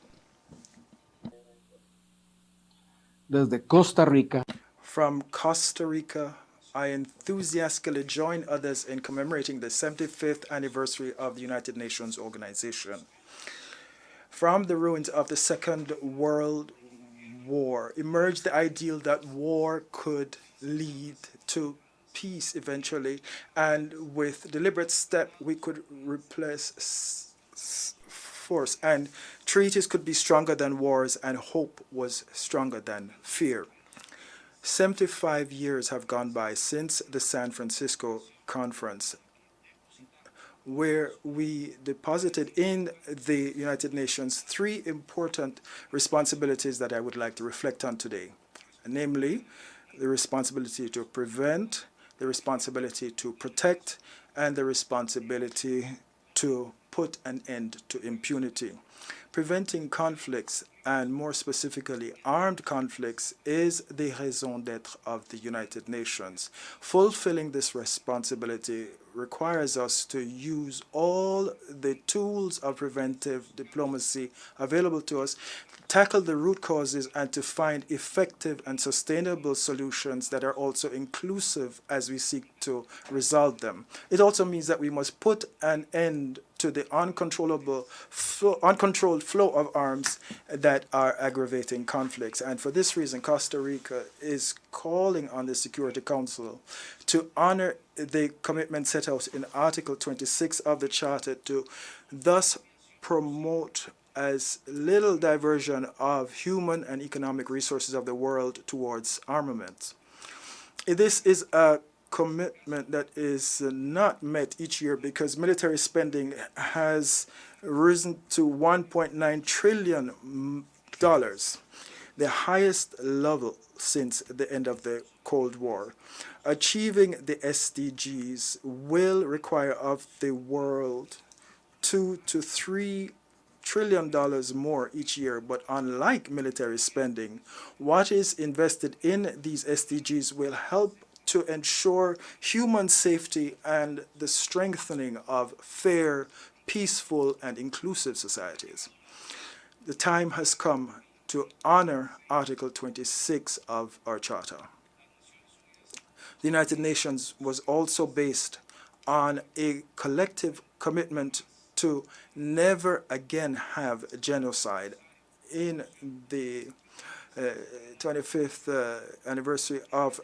Desde Costa Rica, From Costa Rica, I enthusiastically join others in commemorating the 75th anniversary of the United Nations organization. From the ruins of the Second World War emerged the ideal that war could lead to peace eventually, and with deliberate step we could replace force, and treaties could be stronger than wars, and hope was stronger than fear. 75 years have gone by since the San Francisco conference, where we deposited in the United Nations three important responsibilities that I would like to reflect on today, namely the responsibility to prevent, the responsibility to protect, and the responsibility to put an end to impunity. Preventing conflicts, and more specifically armed conflicts, is the raison d'etre of the United Nations. Fulfilling this responsibility requires us to use all the tools of preventive diplomacy available to us, tackle the root causes, and to find effective and sustainable solutions that are also inclusive as we seek to resolve them. It also means that we must put an end to the uncontrolled flow of arms that are aggravating conflicts. And for this reason, Costa Rica is calling on the Security Council to honor the commitment set out in Article 26 of the Charter to thus promote as little diversion of human and economic resources of the world towards armaments. This is a commitment that is not met each year because military spending has risen to $1.9 trillion, the highest level since the end of the Cold War. Achieving the SDGs will require of the world $2 to $3 trillion more each year, but unlike military spending, what is invested in these SDGs will help to ensure human safety and the strengthening of fair, peaceful, and inclusive societies. The time has come to honor Article 26 of our Charter. The United Nations was also based on a collective commitment to never again have genocide. In the 25th anniversary of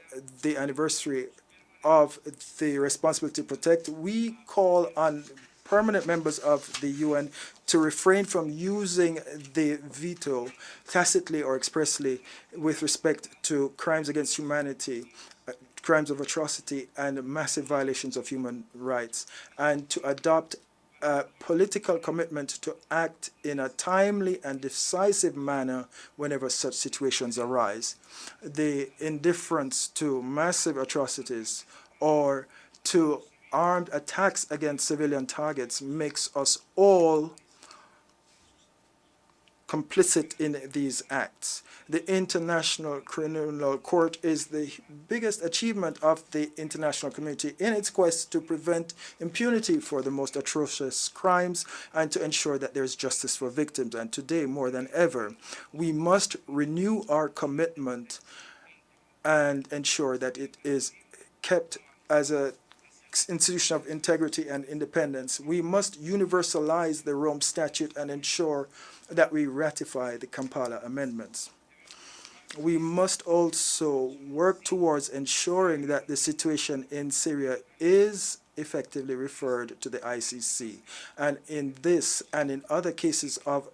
the responsibility to protect, we call on permanent members of the UN to refrain from using the veto tacitly or expressly with respect to crimes against humanity, crimes of atrocity, and massive violations of human rights, and to adopt a political commitment to act in a timely and decisive manner whenever such situations arise. The indifference to massive atrocities or to armed attacks against civilian targets makes us all complicit in these acts. The International Criminal Court is the biggest achievement of the international community in its quest to prevent impunity for the most atrocious crimes and to ensure that there is justice for victims. And today, more than ever, we must renew our commitment and ensure that it is kept as an institution of integrity and independence. We must universalize the Rome Statute and ensure that we ratify the Kampala amendments. We must also work towards ensuring that the situation in Syria is effectively referred to the ICC. And in this and in other cases of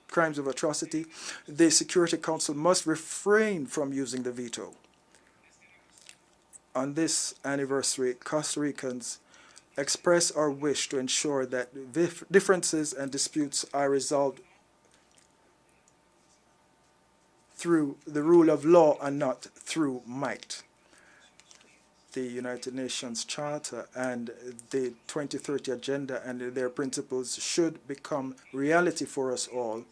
crimes of atrocity, the Security Council must refrain from using the veto. On this anniversary, Costa Ricans express our wish to ensure that differences and disputes are resolved through the rule of law and not through might. The United Nations Charter and the 2030 Agenda and their principles should become reality for us all,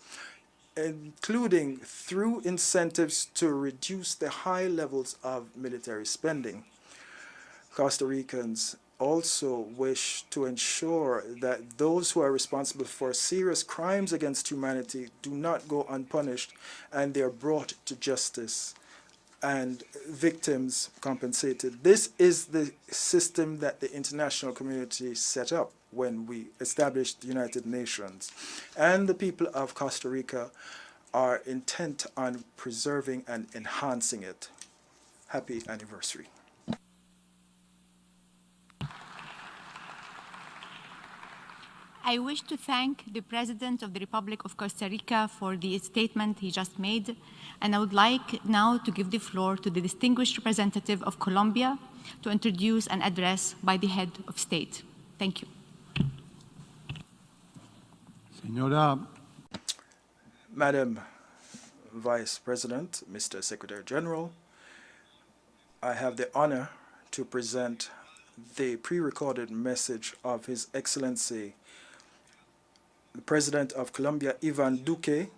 including through incentives to reduce the high levels of military spending. Costa Ricans also wish to ensure that those who are responsible for serious crimes against humanity do not go unpunished and they are brought to justice and victims compensated. This is the system that the international community set up when we established the United Nations. And the people of Costa Rica are intent on preserving and enhancing it. Happy anniversary. I wish to thank the President of the Republic of Costa Rica for the statement he just made, and I would like now to give the floor to the distinguished representative of Colombia to introduce an address by the head of state. Thank you. Madam Vice President, Mr. Secretary General, I have the honor to present the pre-recorded message of His Excellency the President of Colombia, Iván Duque,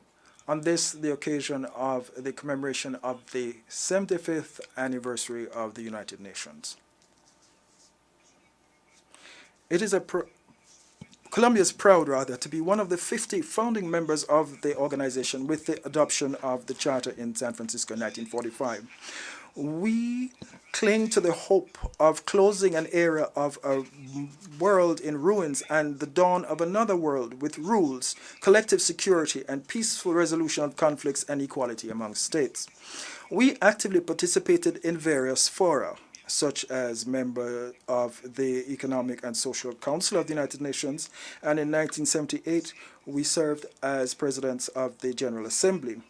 on this, the occasion of the commemoration of the 75th anniversary of the United Nations. It is Colombia is proud, rather, to be one of the 50 founding members of the organization with the adoption of the Charter in San Francisco in 1945. We cling to the hope of closing an era of a world in ruins and the dawn of another world with rules, collective security, and peaceful resolution of conflicts and equality among states. We actively participated in various fora, such as member of the Economic and Social Council of the United Nations, and in 1978 we served as presidents of the General Assembly.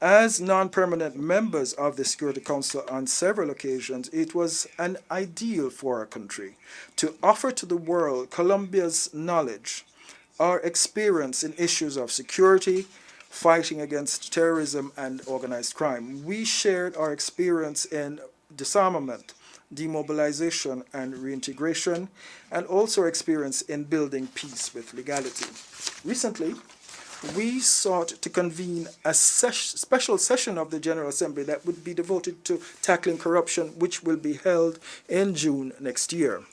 As non-permanent members of the Security Council on several occasions, it was an ideal for our country to offer to the world Colombia's knowledge, our experience in issues of security, fighting against terrorism and organized crime. We shared our experience in disarmament, demobilization and reintegration, and also our experience in building peace with legality. Recently, we sought to convene a special session of the General Assembly that would be devoted to tackling corruption, which will be held in June next year.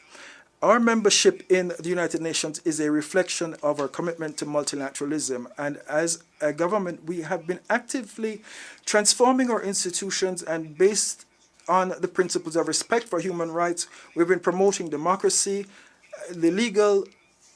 Our membership in the United Nations is a reflection of our commitment to multilateralism, and as a government, we have been actively transforming our institutions, and based on the principles of respect for human rights, we've been promoting democracy, the legal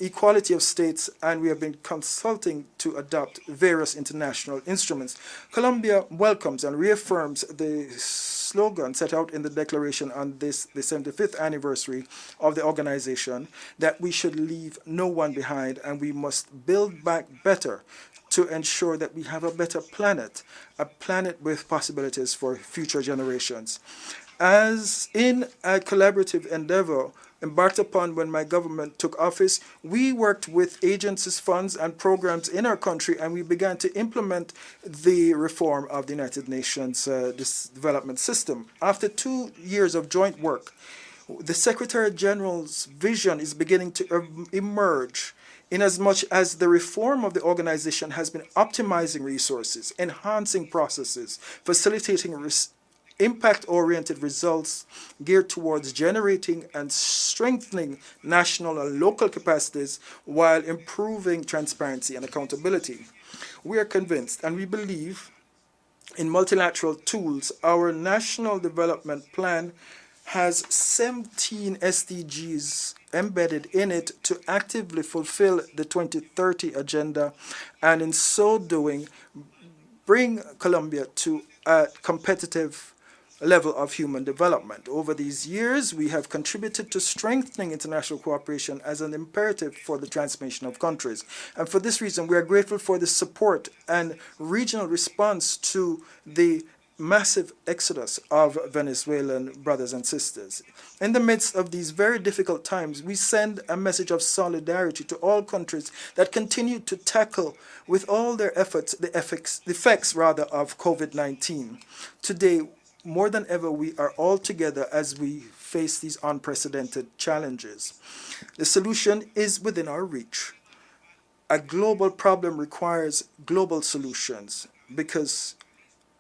equality of states, and we have been consulting to adopt various international instruments. Colombia welcomes and reaffirms the slogan set out in the declaration on the 75th anniversary of the organization, that we should leave no one behind and we must build back better to ensure that we have a better planet, a planet with possibilities for future generations. As in a collaborative endeavor embarked upon when my government took office, we worked with agencies, funds, and programs in our country, and we began to implement the reform of the United Nations development system. After 2 years of joint work, the Secretary-General's vision is beginning to emerge, inasmuch as the reform of the organization has been optimizing resources, enhancing processes, facilitating impact-oriented results geared towards generating and strengthening national and local capacities while improving transparency and accountability. We are convinced and we believe in multilateral tools. Our National Development Plan has 17 SDGs embedded in it to actively fulfill the 2030 agenda, and in so doing, bring Colombia to a competitive level of human development. Over these years, we have contributed to strengthening international cooperation as an imperative for the transformation of countries. And for this reason, we are grateful for the support and regional response to the massive exodus of Venezuelan brothers and sisters. In the midst of these very difficult times, we send a message of solidarity to all countries that continue to tackle with all their efforts the effects of COVID-19. Today, more than ever, we are all together as we face these unprecedented challenges. The solution is within our reach. A global problem requires global solutions, because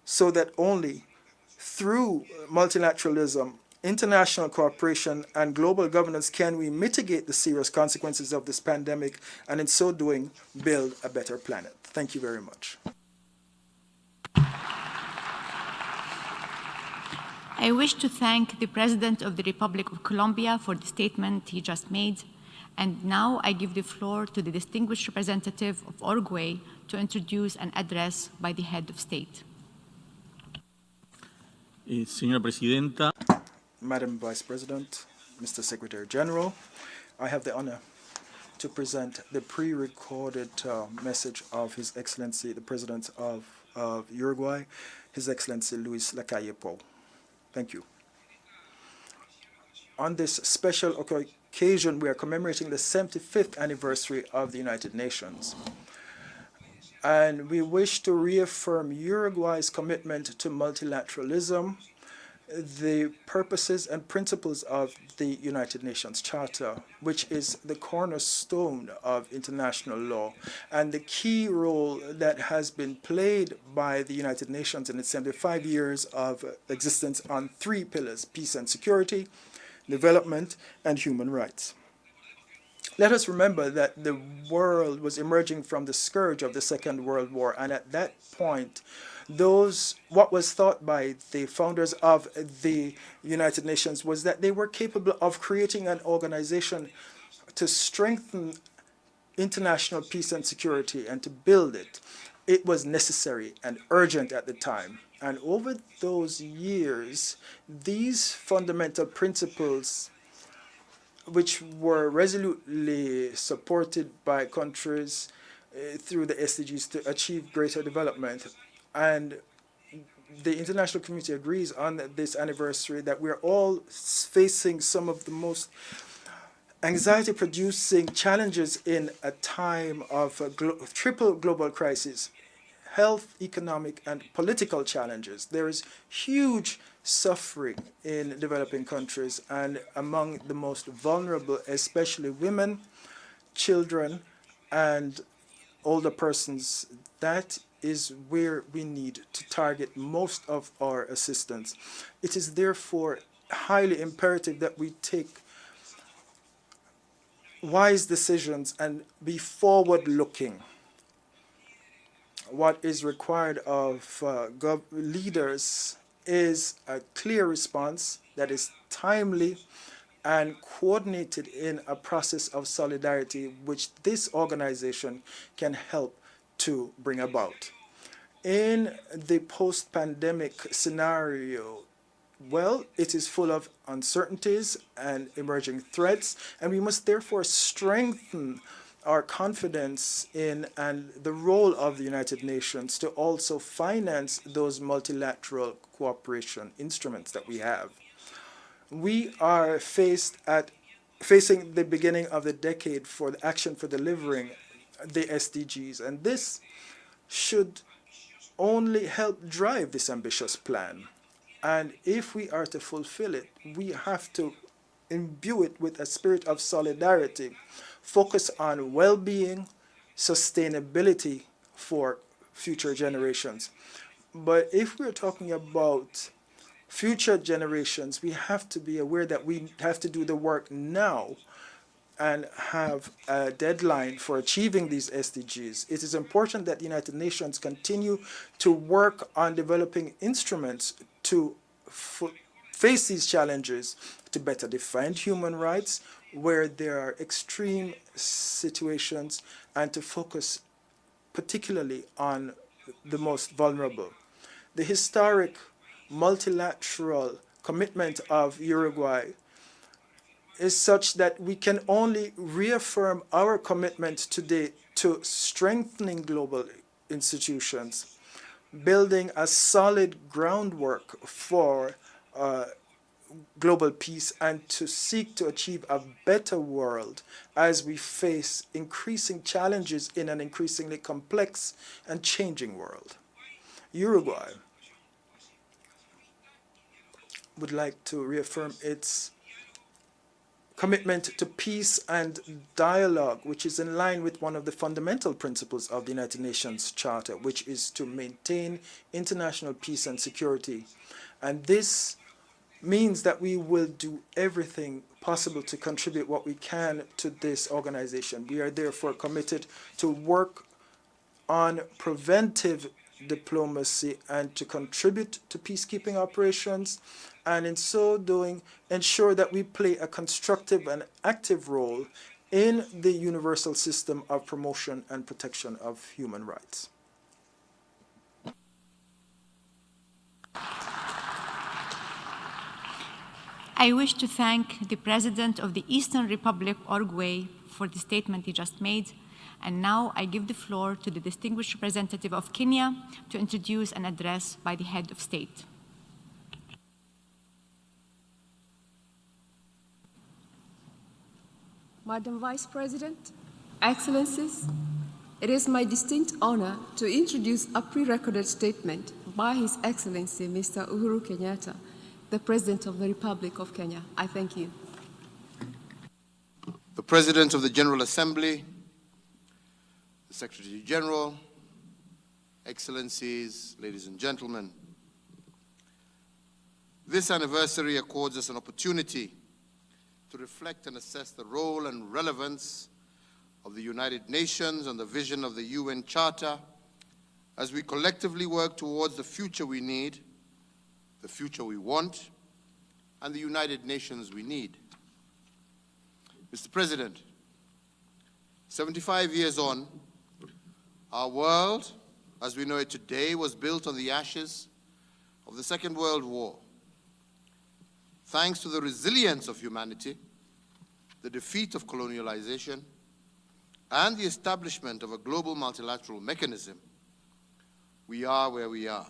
so that only through multilateralism international cooperation and global governance can we mitigate the serious consequences of this pandemic and in so doing build a better planet. Thank you very much. I wish to thank the President of the Republic of Colombia for the statement he just made. And now I give the floor to the distinguished representative of Uruguay to introduce an address by the head of state. Señora Presidenta. Madam Vice President, Mr. Secretary General, I have the honor to present the pre-recorded message of His Excellency, the President of Uruguay, His Excellency Luis Lacalle Pou. Thank you. On this special occasion, we are commemorating the 75th anniversary of the United Nations. And we wish to reaffirm Uruguay's commitment to multilateralism, the purposes and principles of the United Nations Charter, which is the cornerstone of international law, and the key role that has been played by the United Nations in its 75 years of existence on three pillars: peace and security, development, and human rights. Let us remember that the world was emerging from the scourge of the Second World War, and at that point, what was thought by the founders of the United Nations was that they were capable of creating an organization to strengthen international peace and security and to build it. It was necessary and urgent at the time. And over those years, these fundamental principles, which were resolutely supported by countries through the SDGs to achieve greater development, and the international community agrees on this anniversary that we're all facing some of the most anxiety-producing challenges in a time of triple global crisis: health, economic, and political challenges. There is huge suffering in developing countries, and among the most vulnerable, especially women, children, and older persons. That is where we need to target most of our assistance. It is therefore highly imperative that we take wise decisions and be forward-looking. What is required of leaders is a clear response that is timely and coordinated in a process of solidarity, which this organization can help to bring about. In the post-pandemic scenario, well, it is full of uncertainties and emerging threats, and we must therefore strengthen our confidence in and the role of the United Nations to also finance those multilateral cooperation instruments that we have. We are facing the beginning of the decade for the action for delivering the SDGs, and this should only help drive this ambitious plan. And if we are to fulfill it, we have to imbue it with a spirit of solidarity, focus on well-being, sustainability for future generations. But if we're talking about future generations, we have to be aware that we have to do the work now and have a deadline for achieving these SDGs. It is important that the United Nations continue to work on developing instruments to face these challenges, to better defend human rights where there are extreme situations, and to focus particularly on the most vulnerable. The historic multilateral commitment of Uruguay is such that we can only reaffirm our commitment today to strengthening global institutions, building a solid groundwork for global peace, and to seek to achieve a better world as we face increasing challenges in an increasingly complex and changing world. Uruguay would like to reaffirm its commitment to peace and dialogue, which is in line with one of the fundamental principles of the United Nations Charter, which is to maintain international peace and security. And this means that we will do everything possible to contribute what we can to this organization. We are therefore committed to work on preventive diplomacy and to contribute to peacekeeping operations, and in so doing, ensure that we play a constructive and active role in the universal system of promotion and protection of human rights. I wish to thank the President of the Eastern Republic, Uruguay, for the statement he just made. And now I give the floor to the distinguished representative of Kenya to introduce an address by the head of state. Madam Vice President, Excellencies, it is my distinct honor to introduce a pre-recorded statement by His Excellency Mr. Uhuru Kenyatta, the President of the Republic of Kenya. I thank you. The President of the General Assembly, the Secretary-General, Excellencies, ladies and gentlemen, this anniversary accords us an opportunity to reflect and assess the role and relevance of the United Nations and the vision of the UN Charter as we collectively work towards the future we need, the future we want, and the United Nations we need. Mr. President, 75 years on, our world, as we know it today, was built on the ashes of the Second World War. Thanks to the resilience of humanity, the defeat of colonialization, and the establishment of a global multilateral mechanism, we are where we are.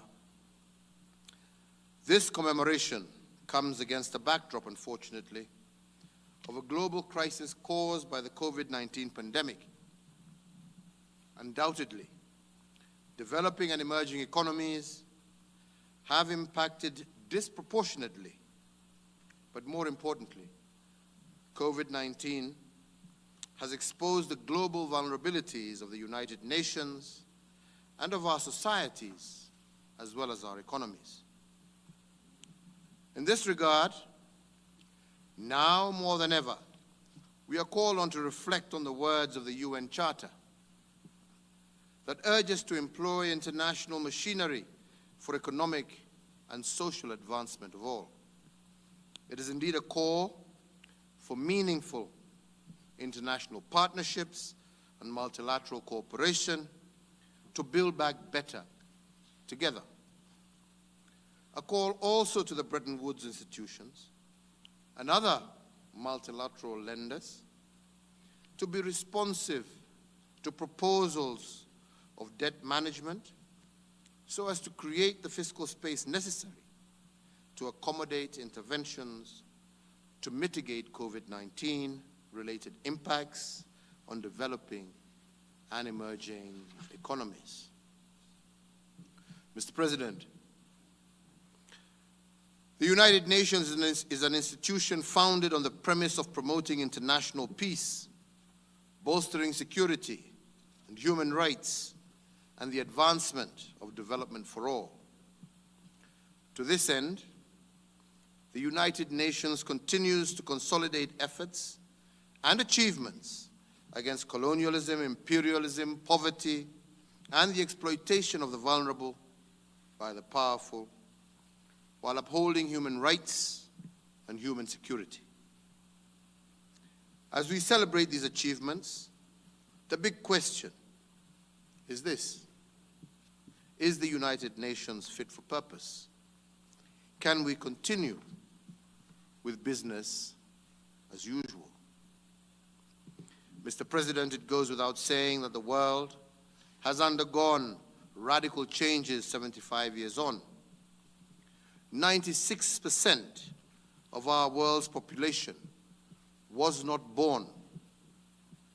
This commemoration comes against a backdrop, unfortunately, of a global crisis caused by the COVID-19 pandemic. Undoubtedly, developing and emerging economies have impacted disproportionately, but more importantly, COVID-19 has exposed the global vulnerabilities of the United Nations and of our societies, as well as our economies. In this regard, now more than ever, we are called on to reflect on the words of the UN Charter that urge us to employ international machinery for economic and social advancement of all. It is indeed a call for meaningful international partnerships and multilateral cooperation to build back better together. A call also to the Bretton Woods institutions and other multilateral lenders to be responsive to proposals of debt management so as to create the fiscal space necessary to accommodate interventions to mitigate COVID-19 related impacts on developing and emerging economies. Mr. President, the United Nations is an institution founded on the premise of promoting international peace, bolstering security and human rights, and the advancement of development for all. To this end, the United Nations continues to consolidate efforts and achievements against colonialism, imperialism, poverty, and the exploitation of the vulnerable by the powerful, while upholding human rights and human security. As we celebrate these achievements, the big question is this: is the United Nations fit for purpose? Can we continue with business as usual? Mr. President, it goes without saying that the world has undergone radical changes 75 years on. 96% of our world's population was not born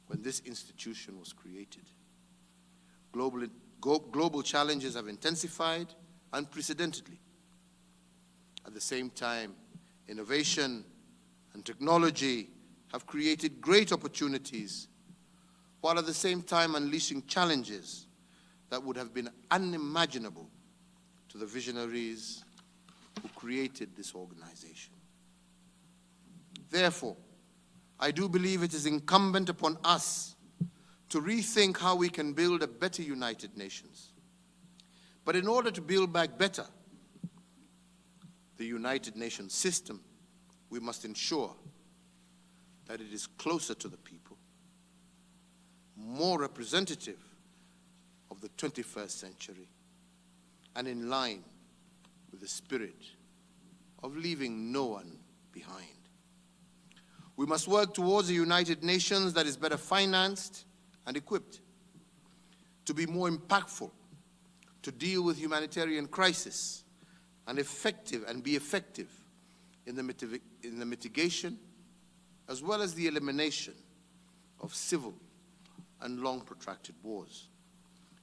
when this institution was created. Global challenges have intensified unprecedentedly. At the same time, innovation and technology have created great opportunities, while at the same time unleashing challenges that would have been unimaginable to the visionaries who created this organization. Therefore, I do believe it is incumbent upon us to rethink how we can build a better United Nations. But in order to build back better the United Nations system, we must ensure that it is closer to the people, more representative of the 21st century, and in line with the spirit of leaving no one behind. We must work towards a United Nations that is better financed and equipped, to be more impactful, to deal with humanitarian crisis, and be effective in the mitigation as well as the elimination of civil and long protracted wars.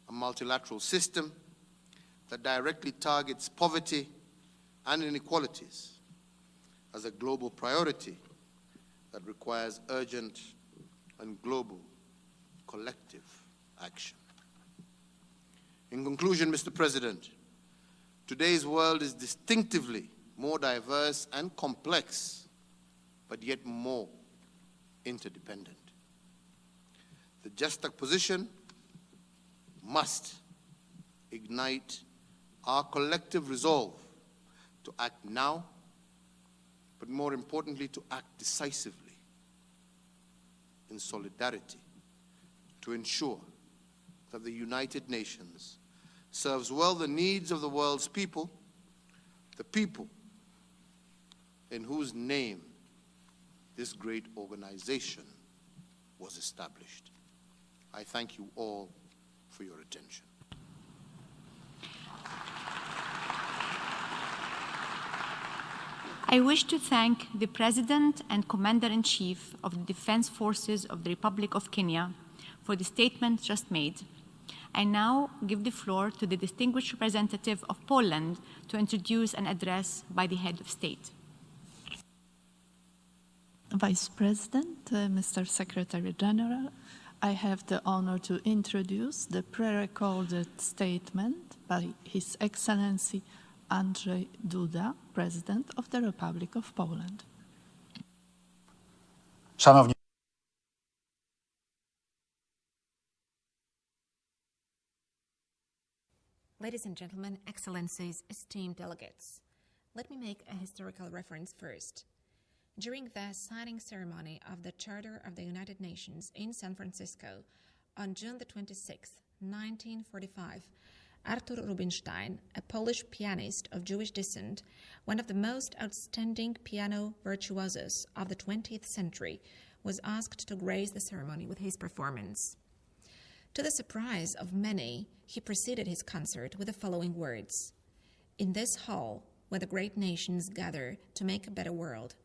A multilateral system that directly targets poverty and inequalities as a global priority that requires urgent and global collective action. In conclusion, Mr. President, today's world is distinctively more diverse and complex, but yet more interdependent. The juxtaposition must ignite our collective resolve to act now, but more importantly, to act decisively in solidarity to ensure that the United Nations serves well the needs of the world's people, the people in whose name this great organization was established. I thank you all for your attention. I wish to thank the President and Commander-in-Chief of the Defense Forces of the Republic of Kenya for the statement just made. I now give the floor to the distinguished representative of Poland to introduce an address by the head of state. Vice President, Mr. Secretary-General, I have the honor to introduce the pre-recorded statement by His Excellency Andrzej Duda, President of the Republic of Poland. Szanowni Ladies and gentlemen, excellencies, esteemed delegates, let me make a historical reference first. During the signing ceremony of the Charter of the United Nations in San Francisco on June the 26th, 1945, Artur Rubinstein, a Polish pianist of Jewish descent, one of the most outstanding piano virtuosos of the 20th century, was asked to grace the ceremony with his performance. To the surprise of many, he preceded his concert with the following words: "In this hall, where the great nations gather to make a better world,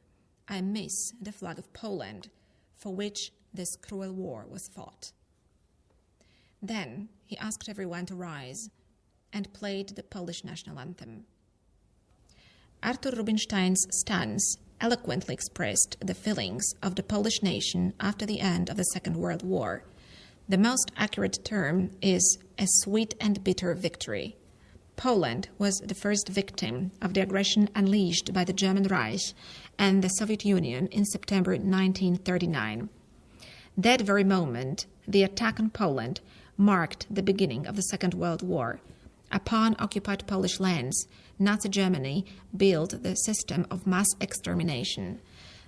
I miss the flag of Poland, for which this cruel war was fought." Then he asked everyone to rise and played the Polish national anthem. Artur Rubinstein's stance eloquently expressed the feelings of the Polish nation after the end of the Second World War. The most accurate term is a sweet and bitter victory. Poland was the first victim of the aggression unleashed by the German Reich and the Soviet Union in September 1939. That very moment, the attack on Poland marked the beginning of the Second World War. Upon occupied Polish lands, Nazi Germany built the system of mass extermination.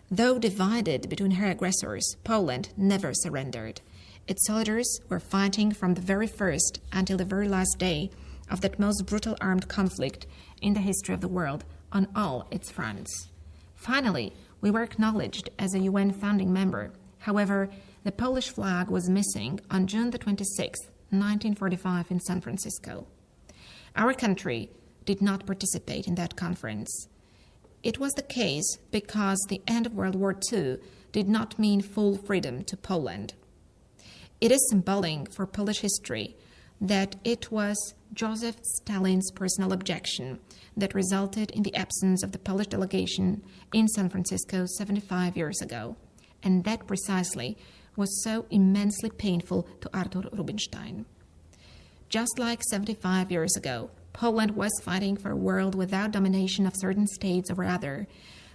Though divided between her aggressors, Poland never surrendered. Its soldiers were fighting from the very first until the very last day of that most brutal armed conflict in the history of the world on all its fronts. Finally, we were acknowledged as a UN founding member. However, the Polish flag was missing on June the 26th, 1945 in San Francisco. Our country did not participate in that conference. It was the case because the end of World War II did not mean full freedom to Poland. It is symbolic for Polish history that it was Joseph Stalin's personal objection that resulted in the absence of the Polish delegation in San Francisco 75 years ago, and that precisely was so immensely painful to Artur Rubinstein. Just like 75 years ago, Poland was fighting for a world without domination of certain states over other,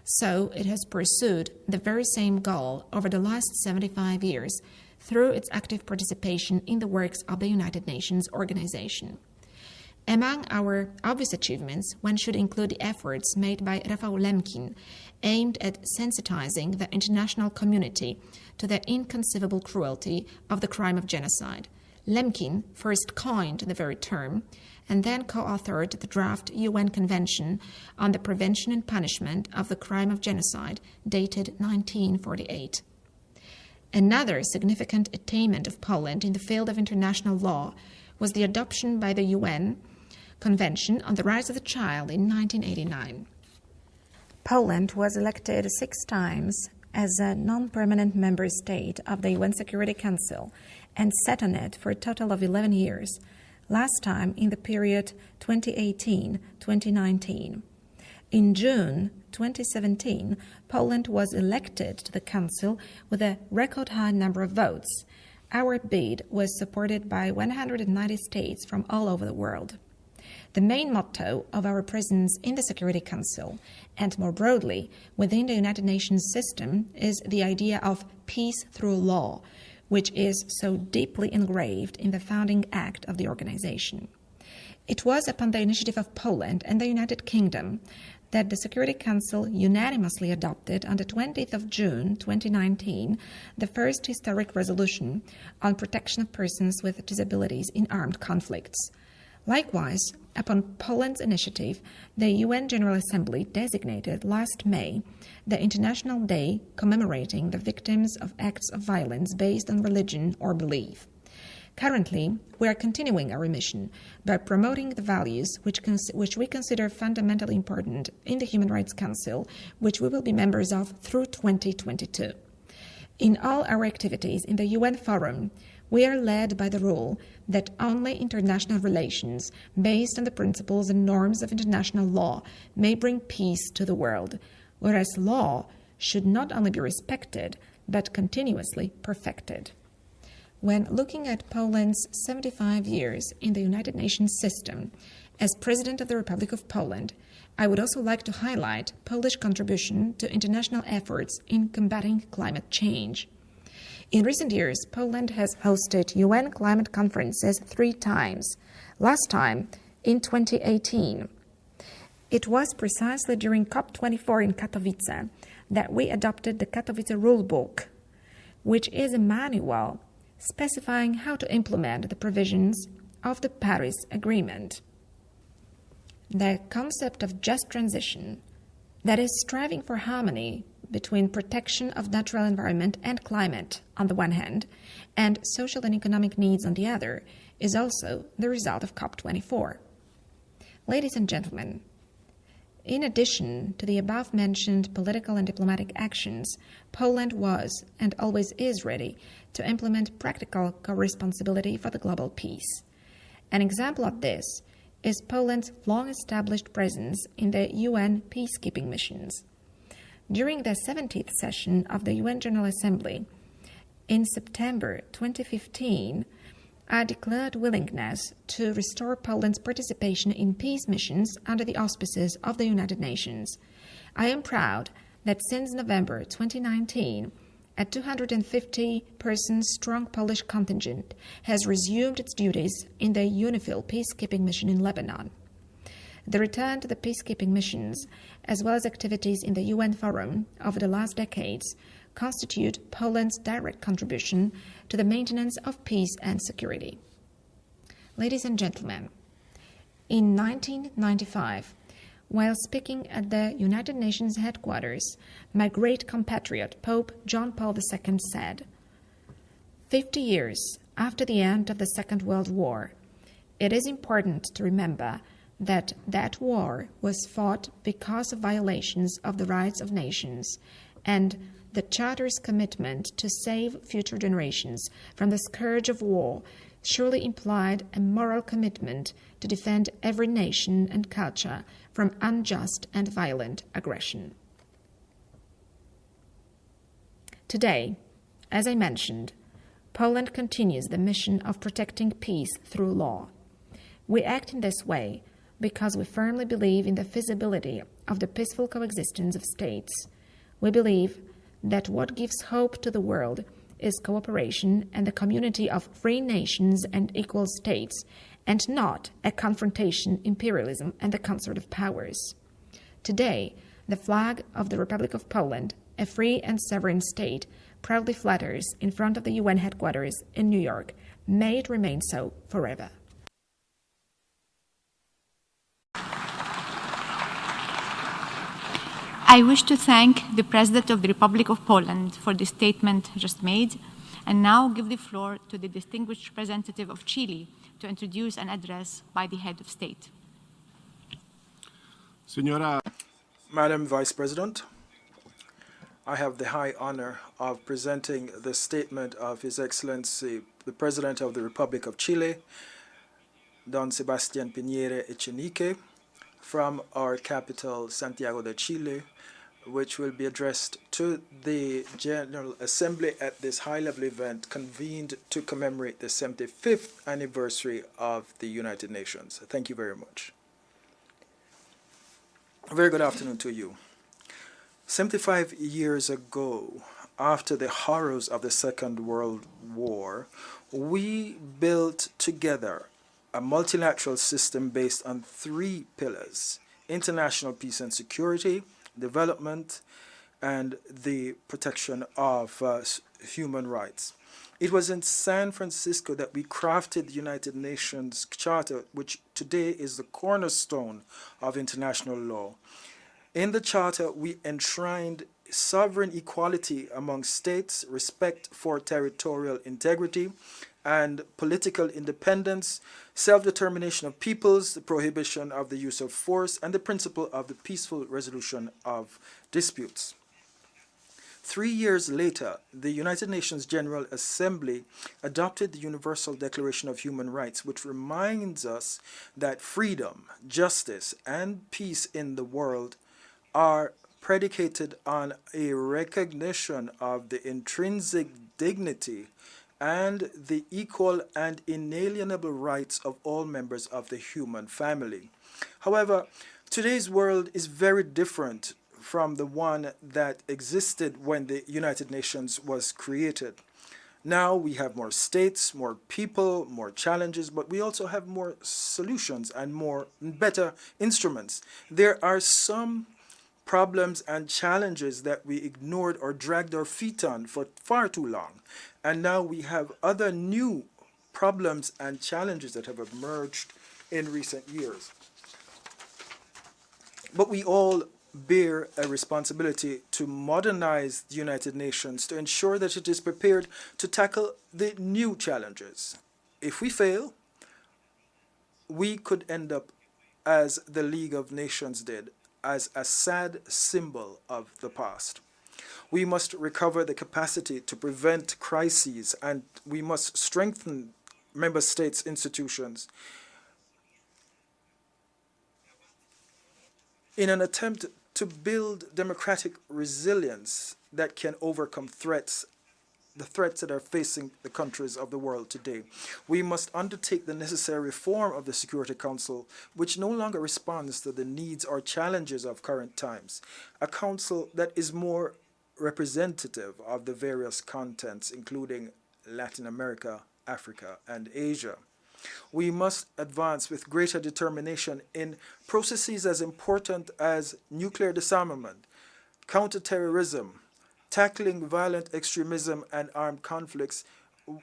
so it has pursued the very same goal over the last 75 years through its active participation in the works of the United Nations organization. Among our obvious achievements, one should include the efforts made by Rafał Lemkin aimed at sensitizing the international community to the inconceivable cruelty of the crime of genocide. Lemkin first coined the very term and then co-authored the draft UN Convention on the Prevention and Punishment of the Crime of Genocide, dated 1948. Another significant attainment of Poland in the field of international law was the adoption by the UN Convention on the Rights of the Child in 1989. Poland was elected 6 times as a non-permanent member state of the UN Security Council and sat on it for a total of 11 years, last time in the period 2018-2019. In June 2017, Poland was elected to the Council with a record high number of votes. Our bid was supported by 190 states from all over the world. The main motto of our presence in the Security Council, and more broadly within the United Nations system, is the idea of peace through law, which is so deeply engraved in the founding act of the organization. It was upon the initiative of Poland and the United Kingdom that the Security Council unanimously adopted on the 20th of June 2019 the first historic resolution on protection of persons with disabilities in armed conflicts. Likewise, upon Poland's initiative, the UN General Assembly designated last May the International Day commemorating the victims of acts of violence based on religion or belief. Currently, we are continuing our mission by promoting the values which we consider fundamentally important in the Human Rights Council, which we will be members of through 2022. In all our activities in the UN Forum, we are led by the rule that only international relations based on the principles and norms of international law may bring peace to the world, whereas law should not only be respected, but continuously perfected. When looking at Poland's 75 years in the United Nations system, as President of the Republic of Poland, I would also like to highlight Polish contribution to international efforts in combating climate change. In recent years, Poland has hosted UN climate conferences 3 times, last time in 2018. It was precisely during COP24 in Katowice that we adopted the Katowice Rulebook, which is a manual specifying how to implement the provisions of the Paris Agreement. The concept of just transition, that is striving for harmony between protection of natural environment and climate on the one hand, and social and economic needs on the other, is also the result of COP24. Ladies and gentlemen, in addition to the above-mentioned political and diplomatic actions, Poland was and always is ready to implement practical co-responsibility for the global peace. An example of this is Poland's long-established presence in the UN peacekeeping missions. During the 70th session of the UN General Assembly in September 2015, I declared willingness to restore Poland's participation in peace missions under the auspices of the United Nations. I am proud that since November 2019, a 250-person strong Polish contingent has resumed its duties in the UNIFIL peacekeeping mission in Lebanon. The return to the peacekeeping missions, as well as activities in the UN Forum over the last decades, constitute Poland's direct contribution to the maintenance of peace and security. Ladies and gentlemen, in 1995, while speaking at the United Nations headquarters, my great compatriot Pope John Paul II said, 50 years after the end of the Second World War, it is important to remember that that war was fought because of violations of the rights of nations, and the Charter's commitment to save future generations from the scourge of war surely implied a moral commitment to defend every nation and culture from unjust and violent aggression. Today, as I mentioned, Poland continues the mission of protecting peace through law. We act in this way because we firmly believe in the feasibility of the peaceful coexistence of states. We believe that what gives hope to the world is cooperation and the community of free nations and equal states, and not a confrontation, imperialism, and the concert of powers. Today, the flag of the Republic of Poland, a free and sovereign state, proudly flutters in front of the UN headquarters in New York. May it remain so forever. I wish to thank the President of the Republic of Poland for the statement just made, and now give the floor to the distinguished representative of Chile to introduce an address by the head of state. Madam Vice President, I have the high honor of presenting the statement of His Excellency, the President of the Republic of Chile, Don Sebastián Piñera Echenique, from our capital, Santiago de Chile, which will be addressed to the General Assembly at this high-level event convened to commemorate the 75th anniversary of the United Nations. Thank you very much. A very good afternoon to you. 75 years ago, after the horrors of the Second World War, we built together a multilateral system based on three pillars: international peace and security, development, and the protection of human rights. It was in San Francisco that we crafted the United Nations Charter, which today is the cornerstone of international law. In the Charter, we enshrined sovereign equality among states, respect for territorial integrity and political independence, self-determination of peoples, the prohibition of the use of force, and the principle of the peaceful resolution of disputes. 3 years later, the United Nations General Assembly adopted the Universal Declaration of Human Rights, which reminds us that freedom, justice, and peace in the world are predicated on a recognition of the intrinsic dignity and the equal and inalienable rights of all members of the human family. However, today's world is very different from the one that existed when the United Nations was created. Now we have more states, more people, more challenges, but we also have more solutions and better instruments. There are some problems and challenges that we ignored or dragged our feet on for far too long. And now we have other new problems and challenges that have emerged in recent years. But we all bear a responsibility to modernize the United Nations to ensure that it is prepared to tackle the new challenges. If we fail, we could end up as the League of Nations did, as a sad symbol of the past. We must recover the capacity to prevent crises, and we must strengthen member states' institutions in an attempt to build democratic resilience that can overcome the threats that are facing the countries of the world today. We must undertake the necessary reform of the Security Council, which no longer responds to the needs or challenges of current times. A council that is more representative of the various continents, including Latin America, Africa, and Asia. We must advance with greater determination in processes as important as nuclear disarmament, counterterrorism, tackling violent extremism and armed conflicts,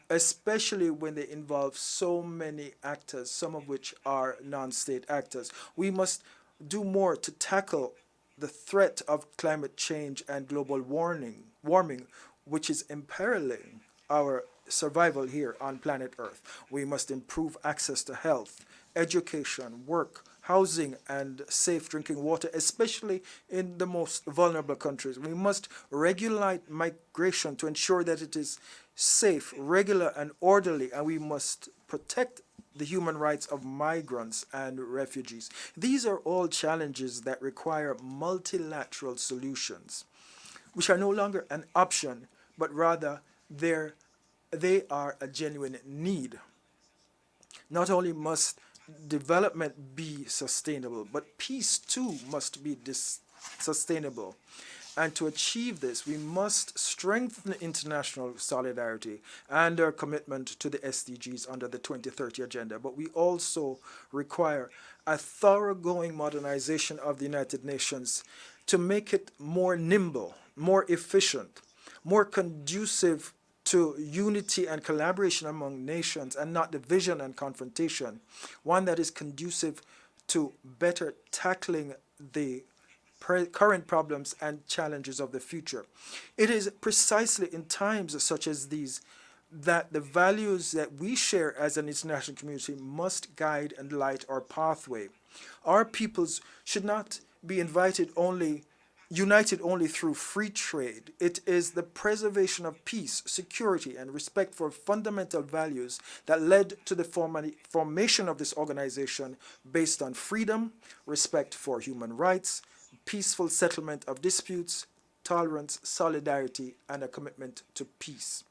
especially when they involve so many actors, some of which are non-state actors. We must do more to tackle the threat of climate change and global warming, which is imperiling our survival here on planet Earth. We must improve access to health, education, work, housing, and safe drinking water, especially in the most vulnerable countries. We must regulate migration to ensure that it is safe, regular, and orderly, and we must protect the human rights of migrants and refugees. These are all challenges that require multilateral solutions, which are no longer an option, but rather they are a genuine need. Not only must development be sustainable, but peace too must be sustainable. And to achieve this, we must strengthen international solidarity and our commitment to the SDGs under the 2030 Agenda. But we also require a thoroughgoing modernization of the United Nations to make it more nimble, more efficient, more conducive to unity and collaboration among nations and not division and confrontation, one that is conducive to better tackling the current problems and challenges of the future. It is precisely in times such as these that the values that we share as an international community must guide and light our pathway. Our peoples should not be united only through free trade. It is the preservation of peace, security, and respect for fundamental values that led to the formation of this organization based on freedom, respect for human rights, peaceful settlement of disputes, tolerance, solidarity, and a commitment to peace.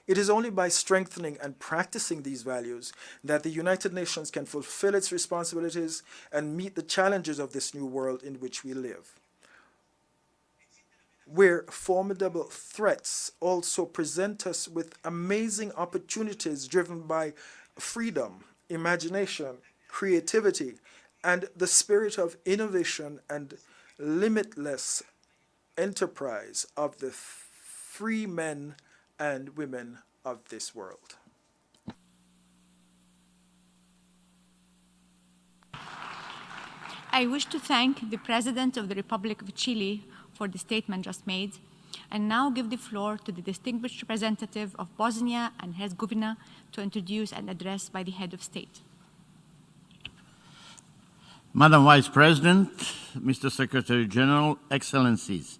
It is only by strengthening and practicing these values that the United Nations can fulfill its responsibilities and meet the challenges of this new world in which we live, where formidable threats also present us with amazing opportunities driven by freedom, imagination, creativity, and the spirit of innovation and limitless enterprise of the free men and women of this world. I wish to thank the President of the Republic of Chile for the statement just made, and now give the floor to the distinguished representative of Bosnia and Herzegovina to introduce an address by the head of state. Madam Vice President, Mr. Secretary-General, Excellencies,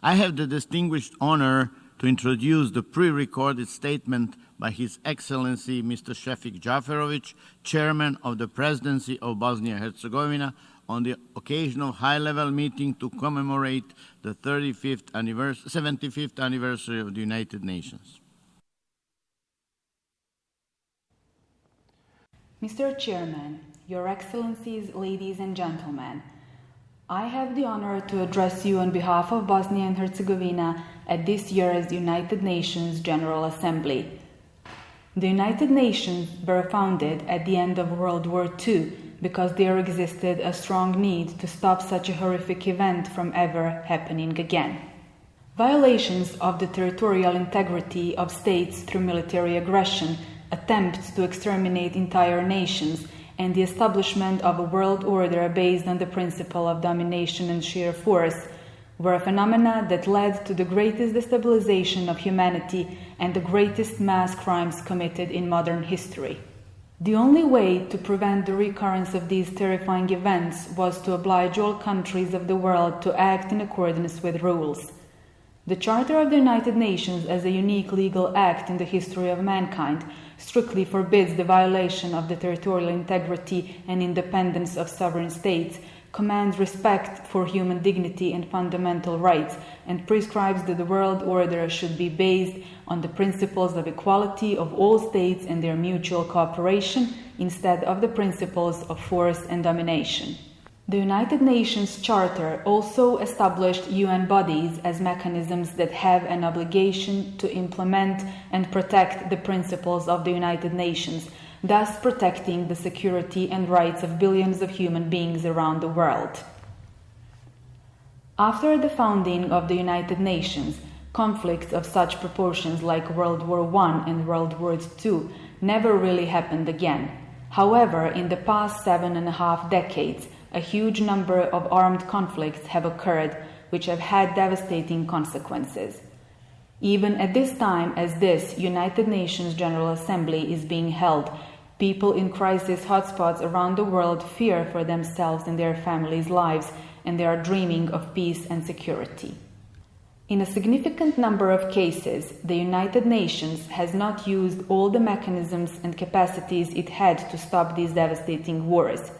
I have the distinguished honor to introduce the pre-recorded statement by His Excellency Mr. Šefik Džaferović, Chairman of the Presidency of Bosnia-Herzegovina, on the occasion of high-level meeting to commemorate the 75th anniversary of the United Nations. Mr. Chairman, Your Excellencies, ladies and gentlemen, I have the honor to address you on behalf of Bosnia and Herzegovina at this year's United Nations General Assembly. The United Nations were founded at the end of World War II because there existed a strong need to stop such a horrific event from ever happening again. Violations of the territorial integrity of states through military aggression, attempts to exterminate entire nations, and the establishment of a world order based on the principle of domination and sheer force were a phenomena that led to the greatest destabilization of humanity and the greatest mass crimes committed in modern history. The only way to prevent the recurrence of these terrifying events was to oblige all countries of the world to act in accordance with rules. The Charter of the United Nations, as a unique legal act in the history of mankind, strictly forbids the violation of the territorial integrity and independence of sovereign states, commands respect for human dignity and fundamental rights, and prescribes that the world order should be based on the principles of equality of all states and their mutual cooperation, instead of the principles of force and domination. The United Nations Charter also established UN bodies as mechanisms that have an obligation to implement and protect the principles of the United Nations, thus protecting the security and rights of billions of human beings around the world. After the founding of the United Nations, conflicts of such proportions like World War I and World War II never really happened again. However, in the past 7.5 decades, a huge number of armed conflicts have occurred, which have had devastating consequences. Even at this time as this United Nations General Assembly is being held, people in crisis hotspots around the world fear for themselves and their families' lives, and they are dreaming of peace and security. In a significant number of cases, the United Nations has not used all the mechanisms and capacities it had to stop these devastating wars.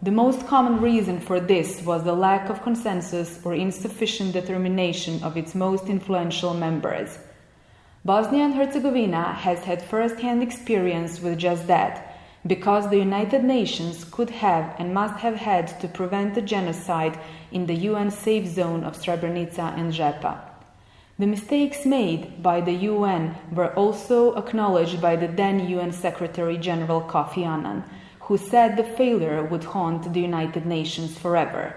The most common reason for this was the lack of consensus or insufficient determination of its most influential members. Bosnia and Herzegovina has had first-hand experience with just that. because the United Nations could have and must have had to prevent the genocide in the UN safe zone of Srebrenica and Žepa. The mistakes made by the UN were also acknowledged by the then UN Secretary-General Kofi Annan, who said the failure would haunt the United Nations forever.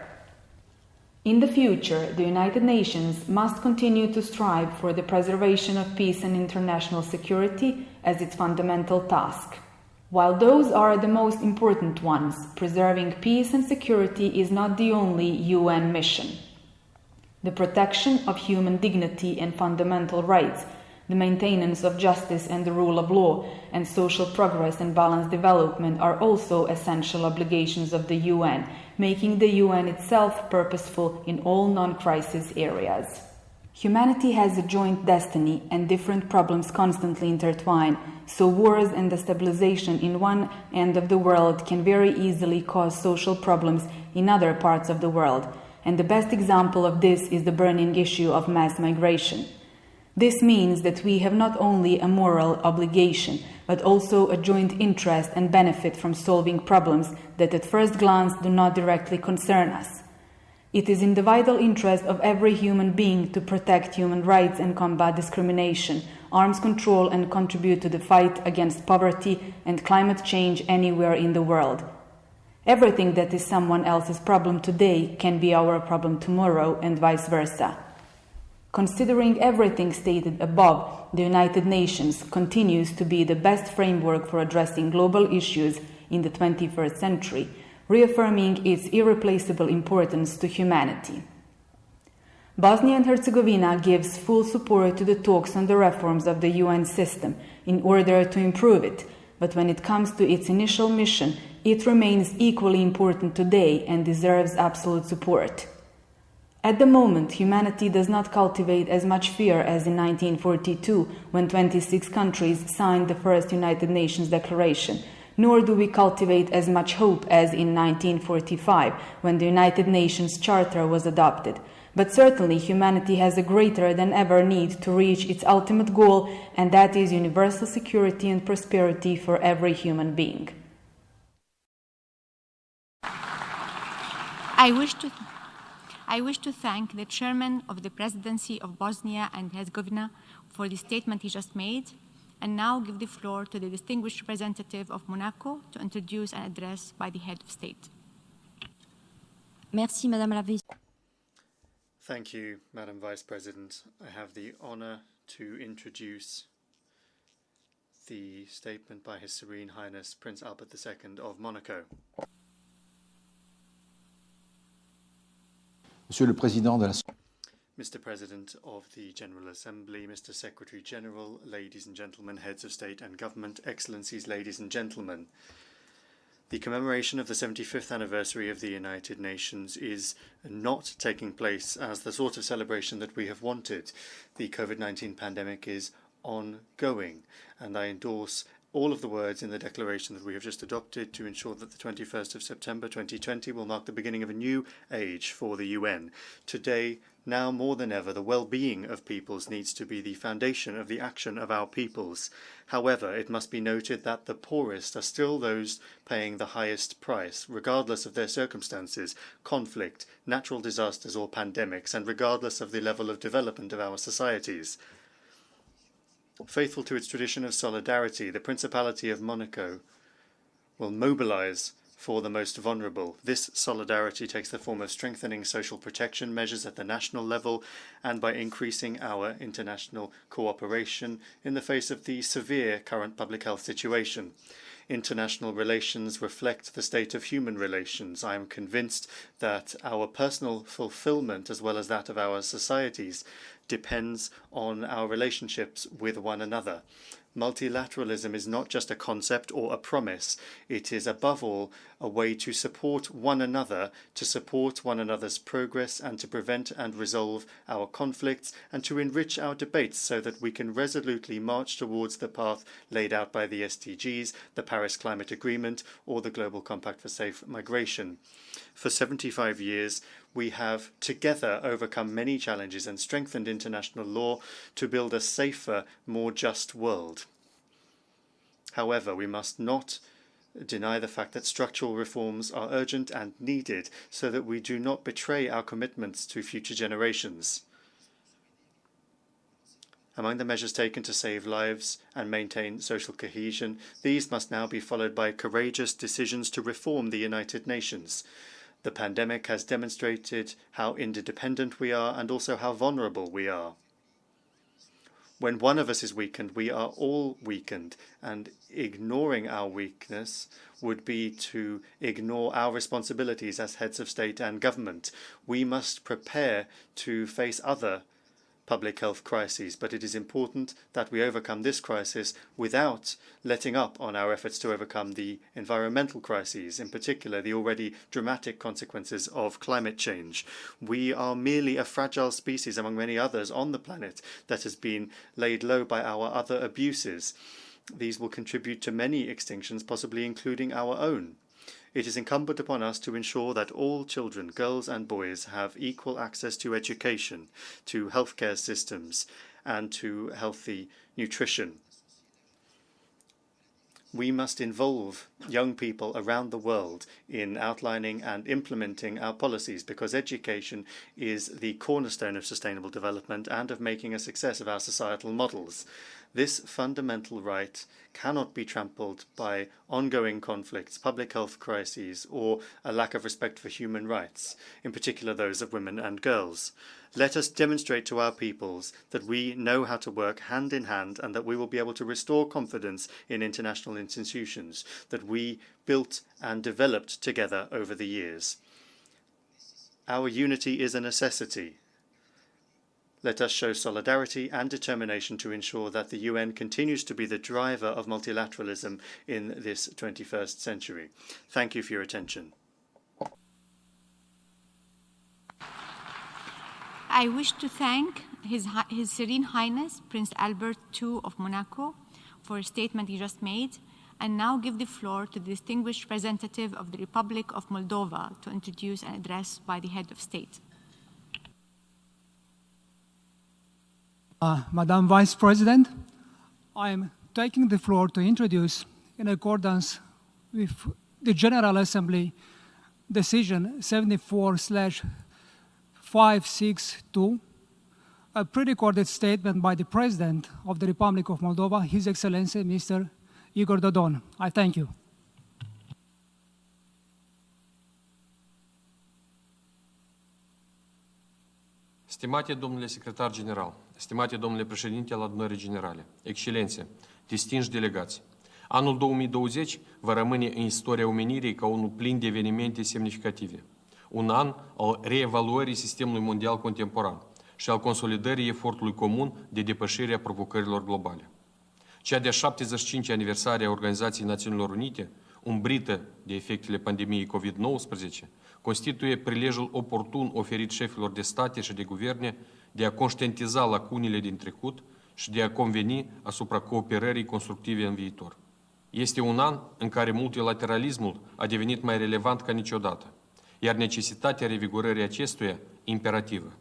In the future, the United Nations must continue to strive for the preservation of peace and international security as its fundamental task. While those are the most important ones, preserving peace and security is not the only UN mission. The protection of human dignity and fundamental rights, the maintenance of justice and the rule of law, and social progress and balanced development are also essential obligations of the UN, making the UN itself purposeful in all non-crisis areas. Humanity has a joint destiny and different problems constantly intertwine, so wars and destabilization in one end of the world can very easily cause social problems in other parts of the world, and the best example of this is the burning issue of mass migration. This means that we have not only a moral obligation, but also a joint interest and benefit from solving problems that at first glance do not directly concern us. It is in the vital interest of every human being to protect human rights and combat discrimination, arms control, and contribute to the fight against poverty and climate change anywhere in the world. Everything that is someone else's problem today can be our problem tomorrow, and vice versa. Considering everything stated above, the United Nations continues to be the best framework for addressing global issues in the 21st century, reaffirming its irreplaceable importance to humanity. Bosnia and Herzegovina gives full support to the talks on the reforms of the UN system in order to improve it, but when it comes to its initial mission, it remains equally important today and deserves absolute support. At the moment, humanity does not cultivate as much fear as in 1942, when 26 countries signed the first United Nations Declaration, nor do we cultivate as much hope as in 1945, when the United Nations Charter was adopted. But certainly humanity has a greater than ever need to reach its ultimate goal, and that is universal security and prosperity for every human being. I wish to thank the chairman of the Presidency of Bosnia and Herzegovina for the statement he just made, and now give the floor to the distinguished representative of Monaco to introduce an address by the head of state. Merci, Madame la Vice. Thank you, Madam Vice President. I have the honor to introduce the statement by His Serene Highness Prince Albert II of Monaco. Monsieur le Président de la Mr. President of the General Assembly, Mr. Secretary-General, ladies and gentlemen, heads of state and government, excellencies, ladies and gentlemen. The commemoration of the 75th anniversary of the United Nations is not taking place as the sort of celebration that we have wanted. The COVID-19 pandemic is ongoing, and I endorse all of the words in the declaration that we have just adopted to ensure that the 21st of September 2020 will mark the beginning of a new age for the UN. Today, now more than ever, the well-being of peoples needs to be the foundation of the action of our peoples. However, it must be noted that the poorest are still those paying the highest price, regardless of their circumstances, conflict, natural disasters or pandemics, and regardless of the level of development of our societies. Faithful to its tradition of solidarity, the Principality of Monaco will mobilize for the most vulnerable. This solidarity takes the form of strengthening social protection measures at the national level and by increasing our international cooperation in the face of the severe current public health situation. International relations reflect the state of human relations. I am convinced that our personal fulfillment, as well as that of our societies, depends on our relationships with one another. Multilateralism is not just a concept or a promise. It is above all a way to support one another, to support one another's progress and to prevent and resolve our conflicts and to enrich our debates so that we can resolutely march towards the path laid out by the SDGs, the Paris Climate Agreement or the Global Compact for Safe Migration. For 75 years, we have together overcome many challenges and strengthened international law to build a safer, more just world. However, we must not deny the fact that structural reforms are urgent and needed so that we do not betray our commitments to future generations. Among the measures taken to save lives and maintain social cohesion, these must now be followed by courageous decisions to reform the United Nations. The pandemic has demonstrated how interdependent we are and also how vulnerable we are. When one of us is weakened, we are all weakened, and ignoring our weakness would be to ignore our responsibilities as heads of state and government. We must prepare to face other public health crises, but it is important that we overcome this crisis without letting up on our efforts to overcome the environmental crises, in particular the already dramatic consequences of climate change. We are merely a fragile species among many others on the planet that has been laid low by our other abuses. These will contribute to many extinctions, possibly including our own. It is incumbent upon us to ensure that all children, girls and boys, have equal access to education, to healthcare systems, and to healthy nutrition. We must involve young people around the world in outlining and implementing our policies, because education is the cornerstone of sustainable development and of making a success of our societal models. This fundamental right cannot be trampled by ongoing conflicts, public health crises, or a lack of respect for human rights, in particular those of women and girls. Let us demonstrate to our peoples that we know how to work hand in hand and that we will be able to restore confidence in international institutions that we built and developed together over the years. Our unity is a necessity. Let us show solidarity and determination to ensure that the UN continues to be the driver of multilateralism in this 21st century. Thank you for your attention. I wish to thank His Serene Highness Prince Albert II of Monaco for a statement he just made, and now give the floor to the distinguished representative of the Republic of Moldova to introduce an address by the head of state. Madam Vice President, I am taking the floor to introduce, in accordance with the General Assembly Decision 74/562, a pre-recorded statement by the President of the Republic of Moldova, His Excellency Mr. Igor Dodon. I thank you. Stimate domnule secretar general, stimate domnule președinte al adunării generale, excelențe, distinși delegați, anul 2020 va rămâne în istoria omenirii ca unul plin de evenimente semnificative, un an al reevaluării sistemului mondial contemporan și al consolidării efortului comun de depășire a provocărilor globale. Cea de-a 75-a aniversare a Organizației Națiunilor Unite, umbrită de efectele pandemiei COVID-19, constituie prilejul oportun oferit șefilor de state și de guverne de a conștientiza lacunile din trecut și de a conveni asupra cooperării constructive în viitor. Este un an în care multilateralismul a devenit mai relevant ca niciodată, iar necesitatea revigorării acestuia imperativă.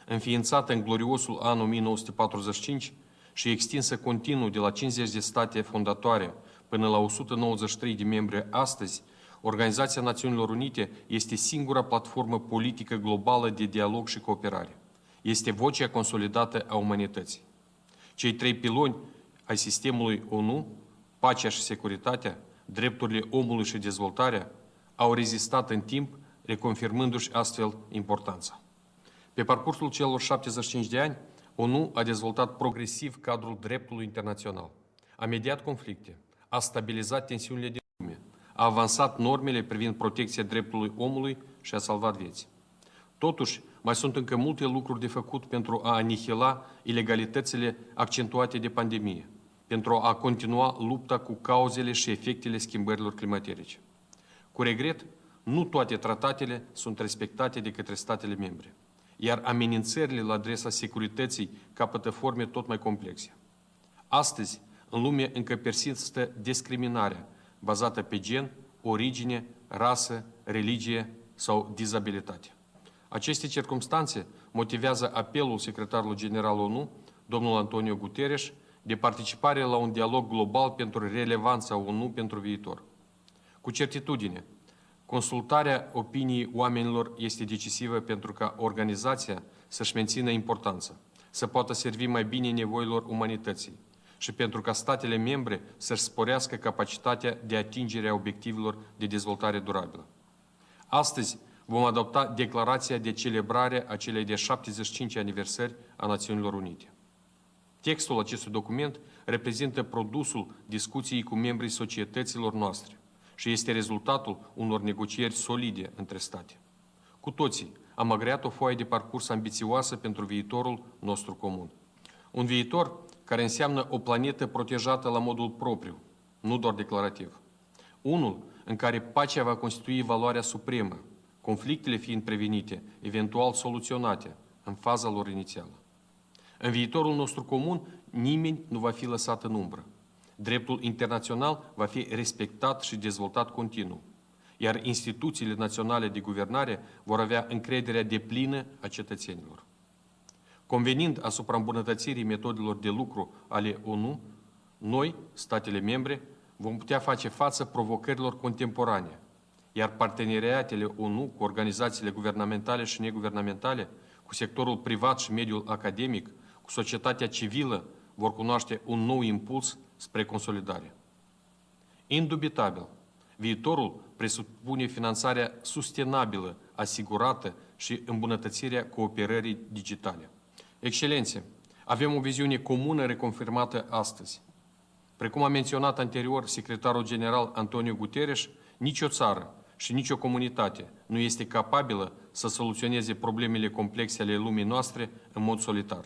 Înființată în gloriosul an 1945 și extinsă continuu de la 50 de state fondatoare până la 193 de membri astăzi, Organizația Națiunilor Unite este singura platformă politică globală de dialog și cooperare. Este vocea consolidată a umanității. Cei trei piloni ai sistemului ONU, pacea și securitatea, drepturile omului și dezvoltarea, au rezistat în timp, reconfirmându-și astfel importanța. Pe parcursul celor 75 de ani, ONU a dezvoltat progresiv cadrul dreptului internațional, a mediat conflicte, a stabilizat tensiunile din lume, a avansat normele privind protecția dreptului omului și a salvat vieți. Totuși, mai sunt încă multe lucruri de făcut pentru a anihila ilegalitățile accentuate de pandemie, pentru a continua lupta cu cauzele și efectele schimbărilor climatice. Cu regret, nu toate tratatele sunt respectate de către statele membre, iar amenințările la adresa securității capătă forme tot mai complexe. Astăzi, în lume încă persistă discriminarea bazată pe gen, origine, rasă, religie sau dizabilitate. Aceste circumstanțe motivează apelul secretarului general ONU, domnul António Guterres, de participare la un dialog global pentru relevanța ONU pentru viitor. Cu certitudine, consultarea opiniei oamenilor este decisivă pentru ca organizația să-și mențină importanța, să poată servi mai bine nevoilor umanității și pentru ca statele membre să-și sporească capacitatea de atingere a obiectivelor de dezvoltare durabilă. Astăzi vom adopta declarația de celebrare a celei de 75 aniversări a Națiunilor Unite. Textul acestui document reprezintă produsul discuției cu membrii societăților noastre și este rezultatul unor negocieri solide între state. Cu toții am agreat o foaie de parcurs ambițioasă pentru viitorul nostru comun. Un viitor care înseamnă o planetă protejată la modul propriu, nu doar declarativ. Unul în care pacea va constitui valoarea supremă, conflictele fiind prevenite, eventual soluționate în faza lor inițială. În viitorul nostru comun, nimeni nu va fi lăsat în umbră. Dreptul internațional va fi respectat și dezvoltat continuu, iar instituțiile naționale de guvernare vor avea încrederea deplină a cetățenilor. Convenind asupra îmbunătățirii metodelor de lucru ale ONU, noi, statele membre, vom putea face față provocărilor contemporane, iar parteneriatele ONU cu organizațiile guvernamentale și neguvernamentale, cu sectorul privat și mediul academic, cu societatea civilă, vor cunoaște un nou impuls spre consolidare. Indubitabil, viitorul presupune finanțarea sustenabilă, asigurată și îmbunătățirea cooperării digitale. Excelențe, avem o viziune comună reconfirmată astăzi. Precum a menționat anterior secretarul general António Guterres, nicio țară și nicio comunitate nu este capabilă să soluționeze problemele complexe ale lumii noastre în mod solitar.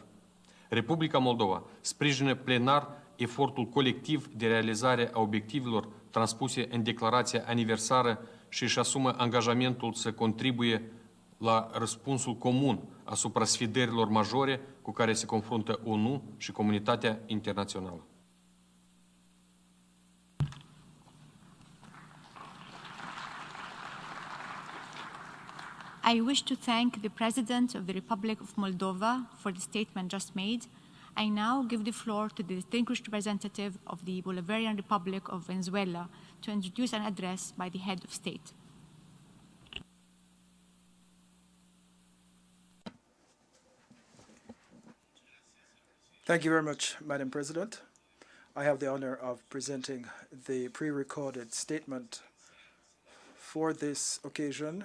Republica Moldova sprijină plenar efortul colectiv de realizare a obiectivelor transpuse în declarația aniversară și își asumă angajamentul să contribuie la răspunsul comun asupra sfidărilor majore cu care se confruntă ONU și comunitatea internațională. I wish to thank the President of the Republic of Moldova for the statement just made. I now give the floor to the distinguished representative of the Bolivarian Republic of Venezuela to introduce an address by the head of state. Thank you very much, Madam President. I have the honor of presenting the pre-recorded statement for this occasion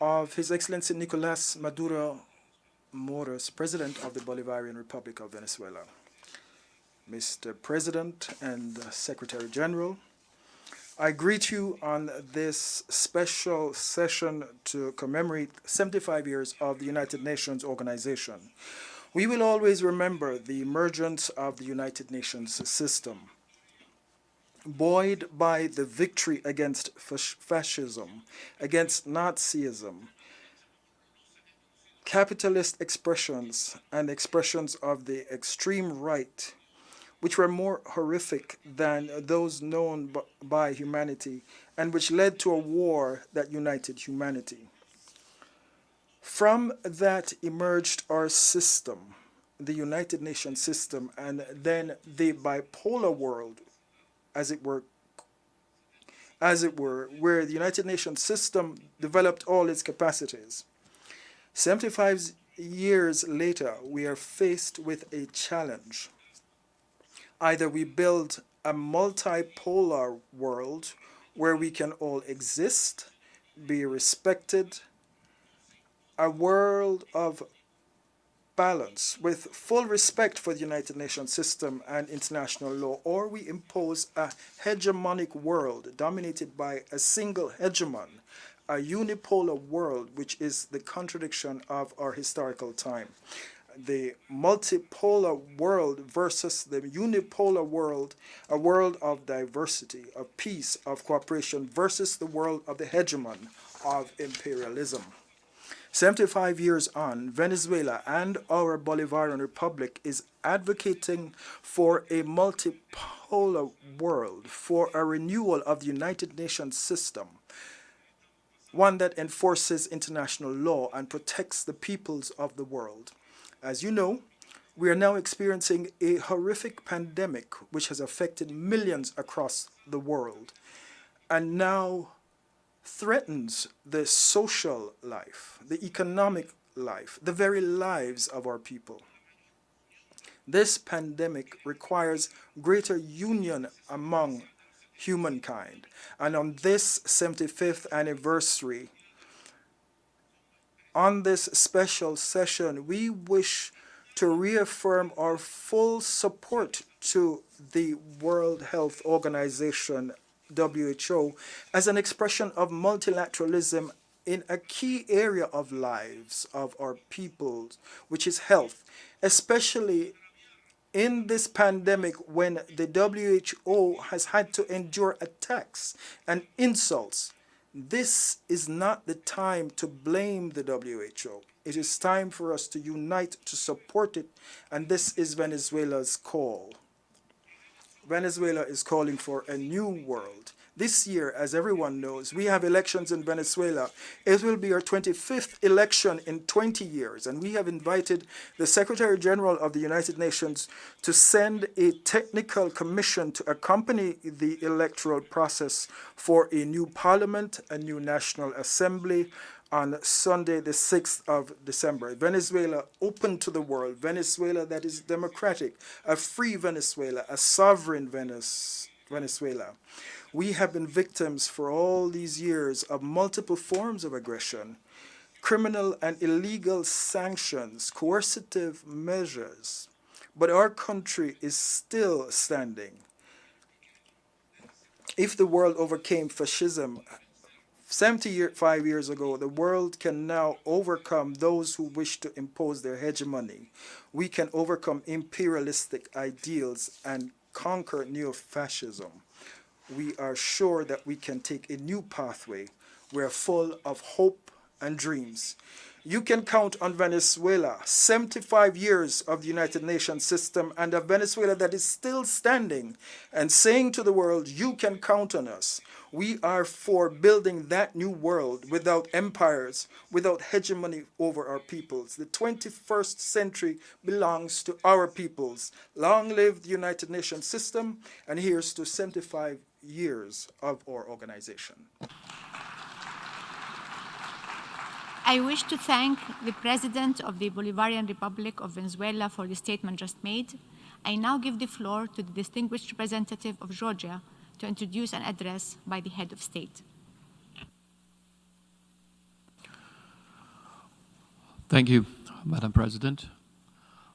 of His Excellency Nicolas Maduro Moros, President of the Bolivarian Republic of Venezuela. Mr. President and Secretary General, I greet you on this special session to commemorate 75 years of the United Nations organization. We will always remember the emergence of the United Nations system, buoyed by the victory against fascism, against Nazism, capitalist expressions and expressions of the extreme right, which were more horrific than those known by humanity and which led to a war that united humanity. From that emerged our system, the United Nations system, and then the bipolar world, as it were, where the United Nations system developed all its capacities. 75 years later, we are faced with a challenge. Either we build a multipolar world where we can all exist, be respected, a world of balance with full respect for the United Nations system and international law, or we impose a hegemonic world dominated by a single hegemon, a unipolar world, which is the contradiction of our historical time. The multipolar world versus the unipolar world, a world of diversity, of peace, of cooperation, versus the world of the hegemon of imperialism. 75 years on, Venezuela and our Bolivarian Republic is advocating for a multipolar world, for a renewal of the United Nations system, one that enforces international law and protects the peoples of the world. As you know, we are now experiencing a horrific pandemic which has affected millions across the world. and now threatens the social life, the economic life, the very lives of our people. This pandemic requires greater union among humankind. And on this 75th anniversary, on this special session, we wish to reaffirm our full support to the World Health Organization, WHO, as an expression of multilateralism in a key area of lives of our peoples, which is health, especially in this pandemic when the WHO has had to endure attacks and insults. This is not the time to blame the WHO. It is time for us to unite to support it, and this is Venezuela's call. Venezuela is calling for a new world. This year, as everyone knows, we have elections in Venezuela. It will be our 25th election in 20 years, and we have invited the Secretary-General of the United Nations to send a technical commission to accompany the electoral process for a new parliament, a new National Assembly, on Sunday, the 6th of December. Venezuela open to the world, Venezuela that is democratic, a free Venezuela, a sovereign Venezuela. We have been victims for all these years of multiple forms of aggression, criminal and illegal sanctions, coercive measures, but our country is still standing. If the world overcame fascism 75 years ago, the world can now overcome those who wish to impose their hegemony. We can overcome imperialistic ideals and conquer neo-fascism. We are sure that we can take a new pathway. We are full of hope and dreams. You can count on Venezuela, 75 years of the United Nations system, and a Venezuela that is still standing and saying to the world, you can count on us. We are for building that new world without empires, without hegemony over our peoples. The 21st century belongs to our peoples. Long live the United Nations system, and here's to 75 years of our organization. I wish to thank the President of the Bolivarian Republic of Venezuela for the statement just made. I now give the floor to the distinguished representative of Georgia to introduce an address by the head of state. Thank you, Madam President.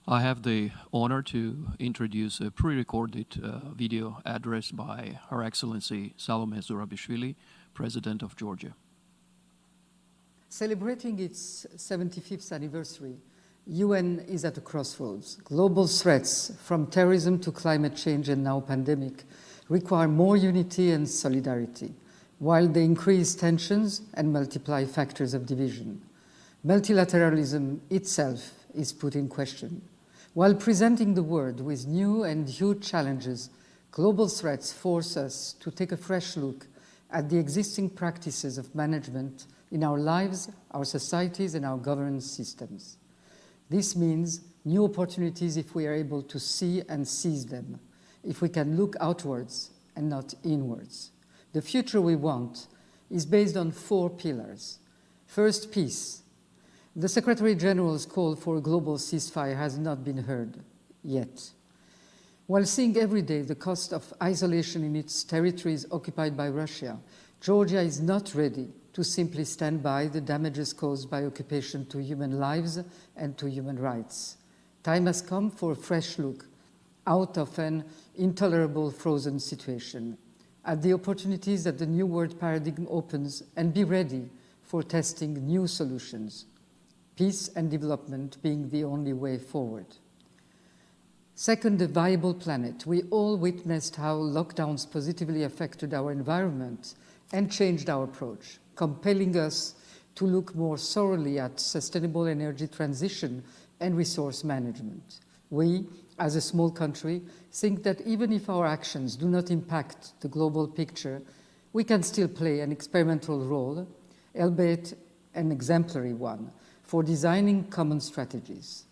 I have the honor to introduce a pre-recorded video address by Her Excellency Salome Zurabishvili, President of Georgia. Celebrating its 75th anniversary, UN is at a crossroads. Global threats, from terrorism to climate change and now pandemic, require more unity and solidarity, while they increase tensions and multiply factors of division. Multilateralism itself is put in question. While presenting the world with new and huge challenges, global threats force us to take a fresh look at the existing practices of management in our lives, our societies, and our governance systems. This means new opportunities if we are able to see and seize them, if we can look outwards and not inwards. The future we want is based on 4 pillars. First, peace. The Secretary-General's call for a global ceasefire has not been heard yet. While seeing every day the cost of isolation in its territories occupied by Russia, Georgia is not ready to simply stand by the damages caused by occupation to human lives and to human rights. Time has come for a fresh look out of an intolerable frozen situation, at the opportunities that the new world paradigm opens, and be ready for testing new solutions, peace and development being the only way forward. Second, a viable planet. We all witnessed how lockdowns positively affected our environment and changed our approach, compelling us to look more thoroughly at sustainable energy transition and resource management. We, as a small country, think that even if our actions do not impact the global picture, we can still play an experimental role, albeit an exemplary one, for designing common strategies.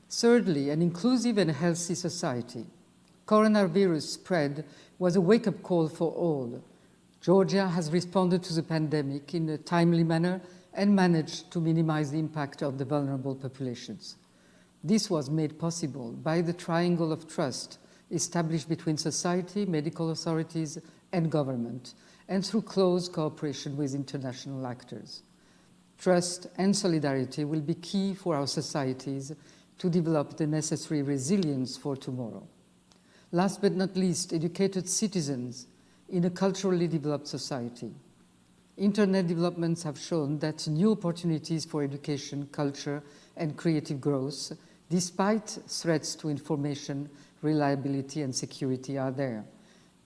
Thirdly, an inclusive and healthy society. Coronavirus spread was a wake-up call for all. Georgia has responded to the pandemic in a timely manner and managed to minimize the impact on the vulnerable populations. This was made possible by the triangle of trust established between society, medical authorities, and government, and through close cooperation with international actors. Trust and solidarity will be key for our societies to develop the necessary resilience for tomorrow. Last but not least, educated citizens in a culturally developed society. Internet developments have shown that new opportunities for education, culture, and creative growth, despite threats to information, reliability, and security, are there.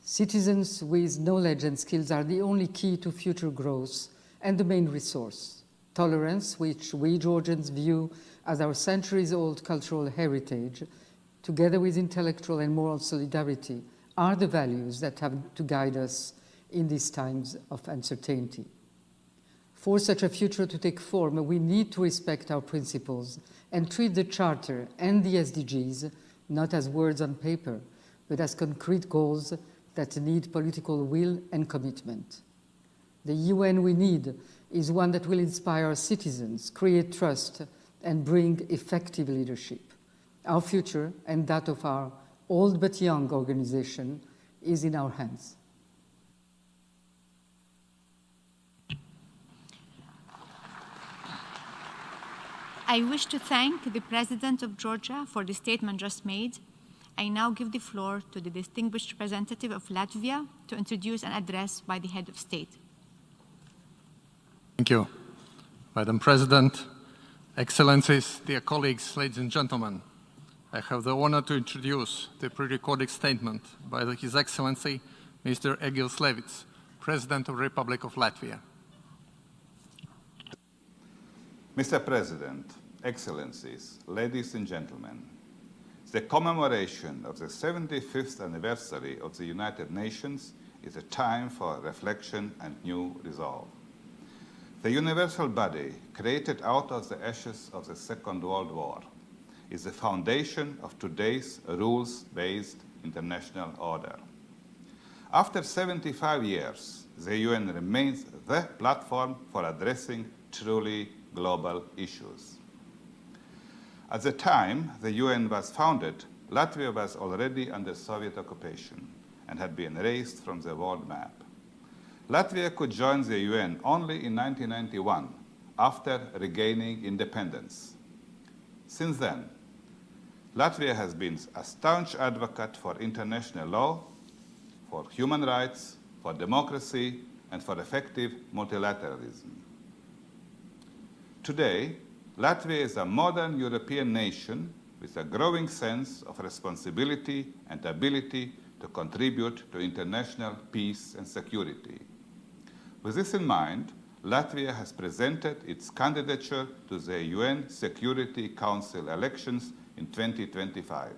Citizens with knowledge and skills are the only key to future growth and the main resource. Tolerance, which we Georgians view as our centuries-old cultural heritage, together with intellectual and moral solidarity, are the values that have to guide us in these times of uncertainty. For such a future to take form, we need to respect our principles and treat the Charter and the SDGs not as words on paper, but as concrete goals that need political will and commitment. The UN we need is one that will inspire our citizens, create trust, and bring effective leadership. Our future, and that of our old but young organization, is in our hands. I wish to thank the President of Georgia for the statement just made. I now give the floor to the distinguished representative of Latvia to introduce an address by the head of state. Thank you. Madam President, Excellencies, dear colleagues, ladies and gentlemen, I have the honor to introduce the pre-recorded statement by His Excellency Mr. Egils Levits, President of the Republic of Latvia. Mr. President, Excellencies, ladies and gentlemen, the commemoration of the 75th anniversary of the United Nations is a time for reflection and new resolve. The universal body, created out of the ashes of the Second World War, is the foundation of today's rules-based international order. After 75 years, the UN remains the platform for addressing truly global issues. At the time the UN was founded, Latvia was already under Soviet occupation and had been erased from the world map. Latvia could join the UN only in 1991, after regaining independence. Since then, Latvia has been a staunch advocate for international law, for human rights, for democracy, and for effective multilateralism. Today, Latvia is a modern European nation with a growing sense of responsibility and ability to contribute to international peace and security. With this in mind, Latvia has presented its candidature to the UN Security Council elections in 2025.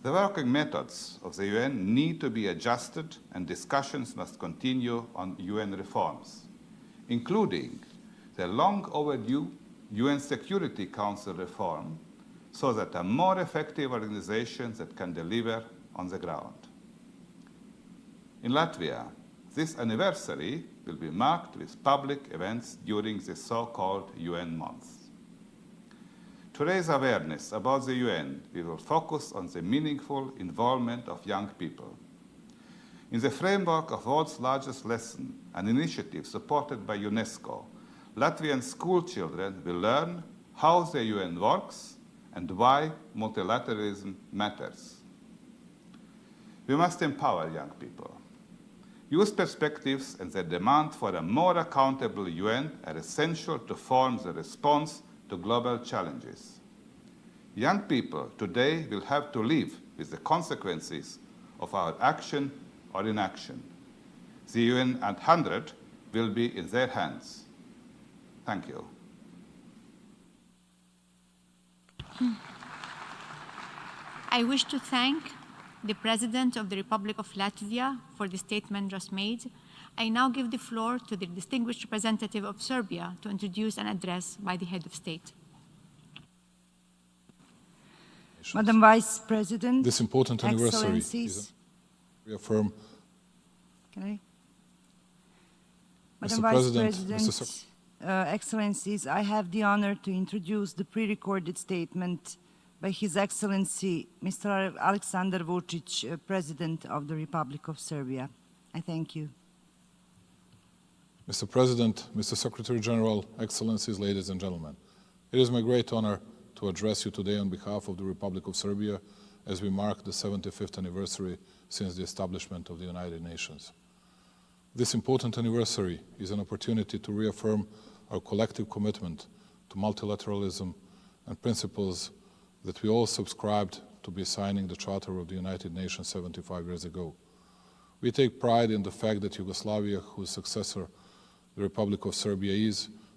The working methods of the UN need to be adjusted, and discussions must continue on UN reforms, including the long overdue UN Security Council reform, so that a more effective organization that can deliver on the ground. In Latvia, this anniversary will be marked with public events during the so-called UN month. To raise awareness about the UN, we will focus on the meaningful involvement of young people. In the framework of world's largest lesson, an initiative supported by UNESCO, Latvian school children will learn how the UN works and why multilateralism matters. We must empower young people. Youth perspectives and the demand for a more accountable UN are essential to form the response to global challenges. Young people today will have to live with the consequences of our action or inaction. The UN 100 will be in their hands. Thank you. I wish to thank the President of the Republic of Latvia for the statement just made. I now give the floor to the distinguished representative of Serbia to introduce an address by the head of state. Madam Vice President, this important anniversary Excellencies, is reaffirm Can I? Madam Mr. Vice President, Excellencies, I have the honor to introduce the pre-recorded statement by His Excellency Mr. Alexander Vučić, President of the Republic of Serbia. I thank you. Mr. President, Mr. Secretary-General, Excellencies, ladies and gentlemen, it is my great honor to address you today on behalf of the Republic of Serbia as we mark the 75th anniversary since the establishment of the United Nations. This important anniversary is an opportunity to reaffirm our collective commitment to multilateralism and principles that we all subscribed to be signing the Charter of the United Nations 75 years ago. We take pride in the fact that Yugoslavia, whose successor the Republic of Serbia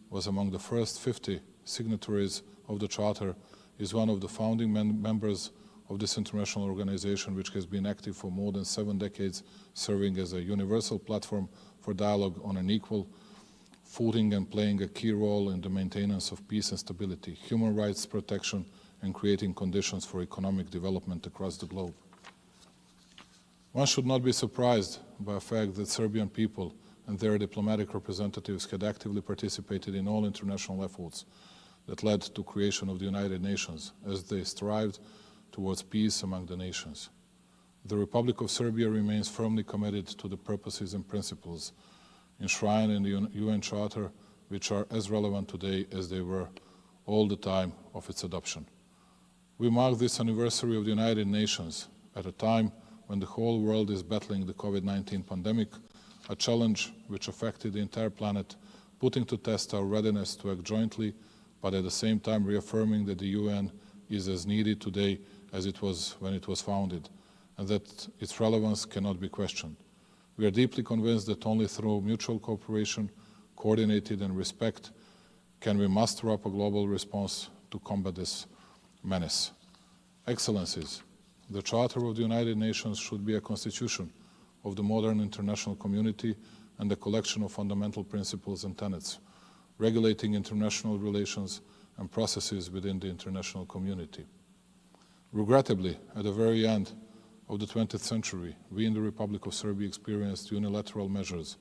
was among the first 50 signatories of the Charter, is one of the founding members of this international organization, which has been active for more than 7 decades, serving as a universal platform for dialogue on an equal footing and playing a key role in the maintenance of peace and stability, human rights protection, and creating conditions for economic development across the globe. One should not be surprised by the fact that Serbian people and their diplomatic representatives had actively participated in all international efforts that led to creation of the United Nations as they strived towards peace among the nations. The Republic of Serbia remains firmly committed to the purposes and principles enshrined in the UN Charter, which are as relevant today as they were all the time of its adoption. We mark this anniversary of the United Nations at a time when the whole world is battling the COVID-19 pandemic, a challenge which affected the entire planet, putting to test our readiness to act jointly, but at the same time reaffirming that the UN is as needed today as it was when it was founded, and that its relevance cannot be questioned. We are deeply convinced that only through mutual cooperation, coordinated and respect, can we muster up a global response to combat this menace. Excellencies, the Charter of the United Nations should be a constitution of the modern international community and a collection of fundamental principles and tenets, regulating international relations and processes within the international community. Regrettably, at the very end of the 20th century, we in the Republic of Serbia experienced unilateral measures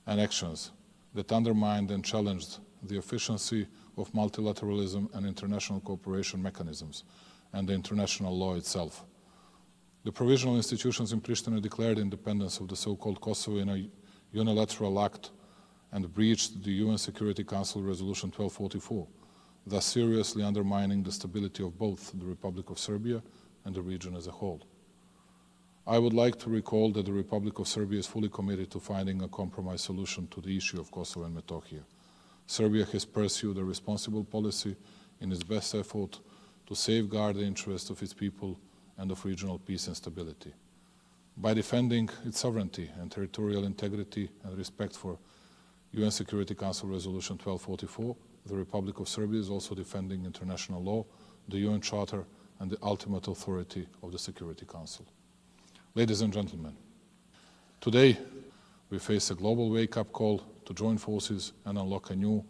and actions that undermined and challenged the efficiency of multilateralism and international cooperation mechanisms and the international law itself. The provisional institutions in Pristina declared independence of the so-called Kosovo in a unilateral act and breached the UN Security Council Resolution 1244, thus seriously undermining the stability of both the Republic of Serbia and the region as a whole. I would like to recall that the Republic of Serbia is fully committed to finding a compromise solution to the issue of Kosovo and Metohija. Serbia has pursued a responsible policy in its best effort to safeguard the interests of its people and of regional peace and stability. By defending its sovereignty and territorial integrity and respect for UN Security Council Resolution 1244, the Republic of Serbia is also defending international law, the UN Charter, and the ultimate authority of the Security Council. Ladies and gentlemen, today we face a global wake-up call to join forces and unlock a new,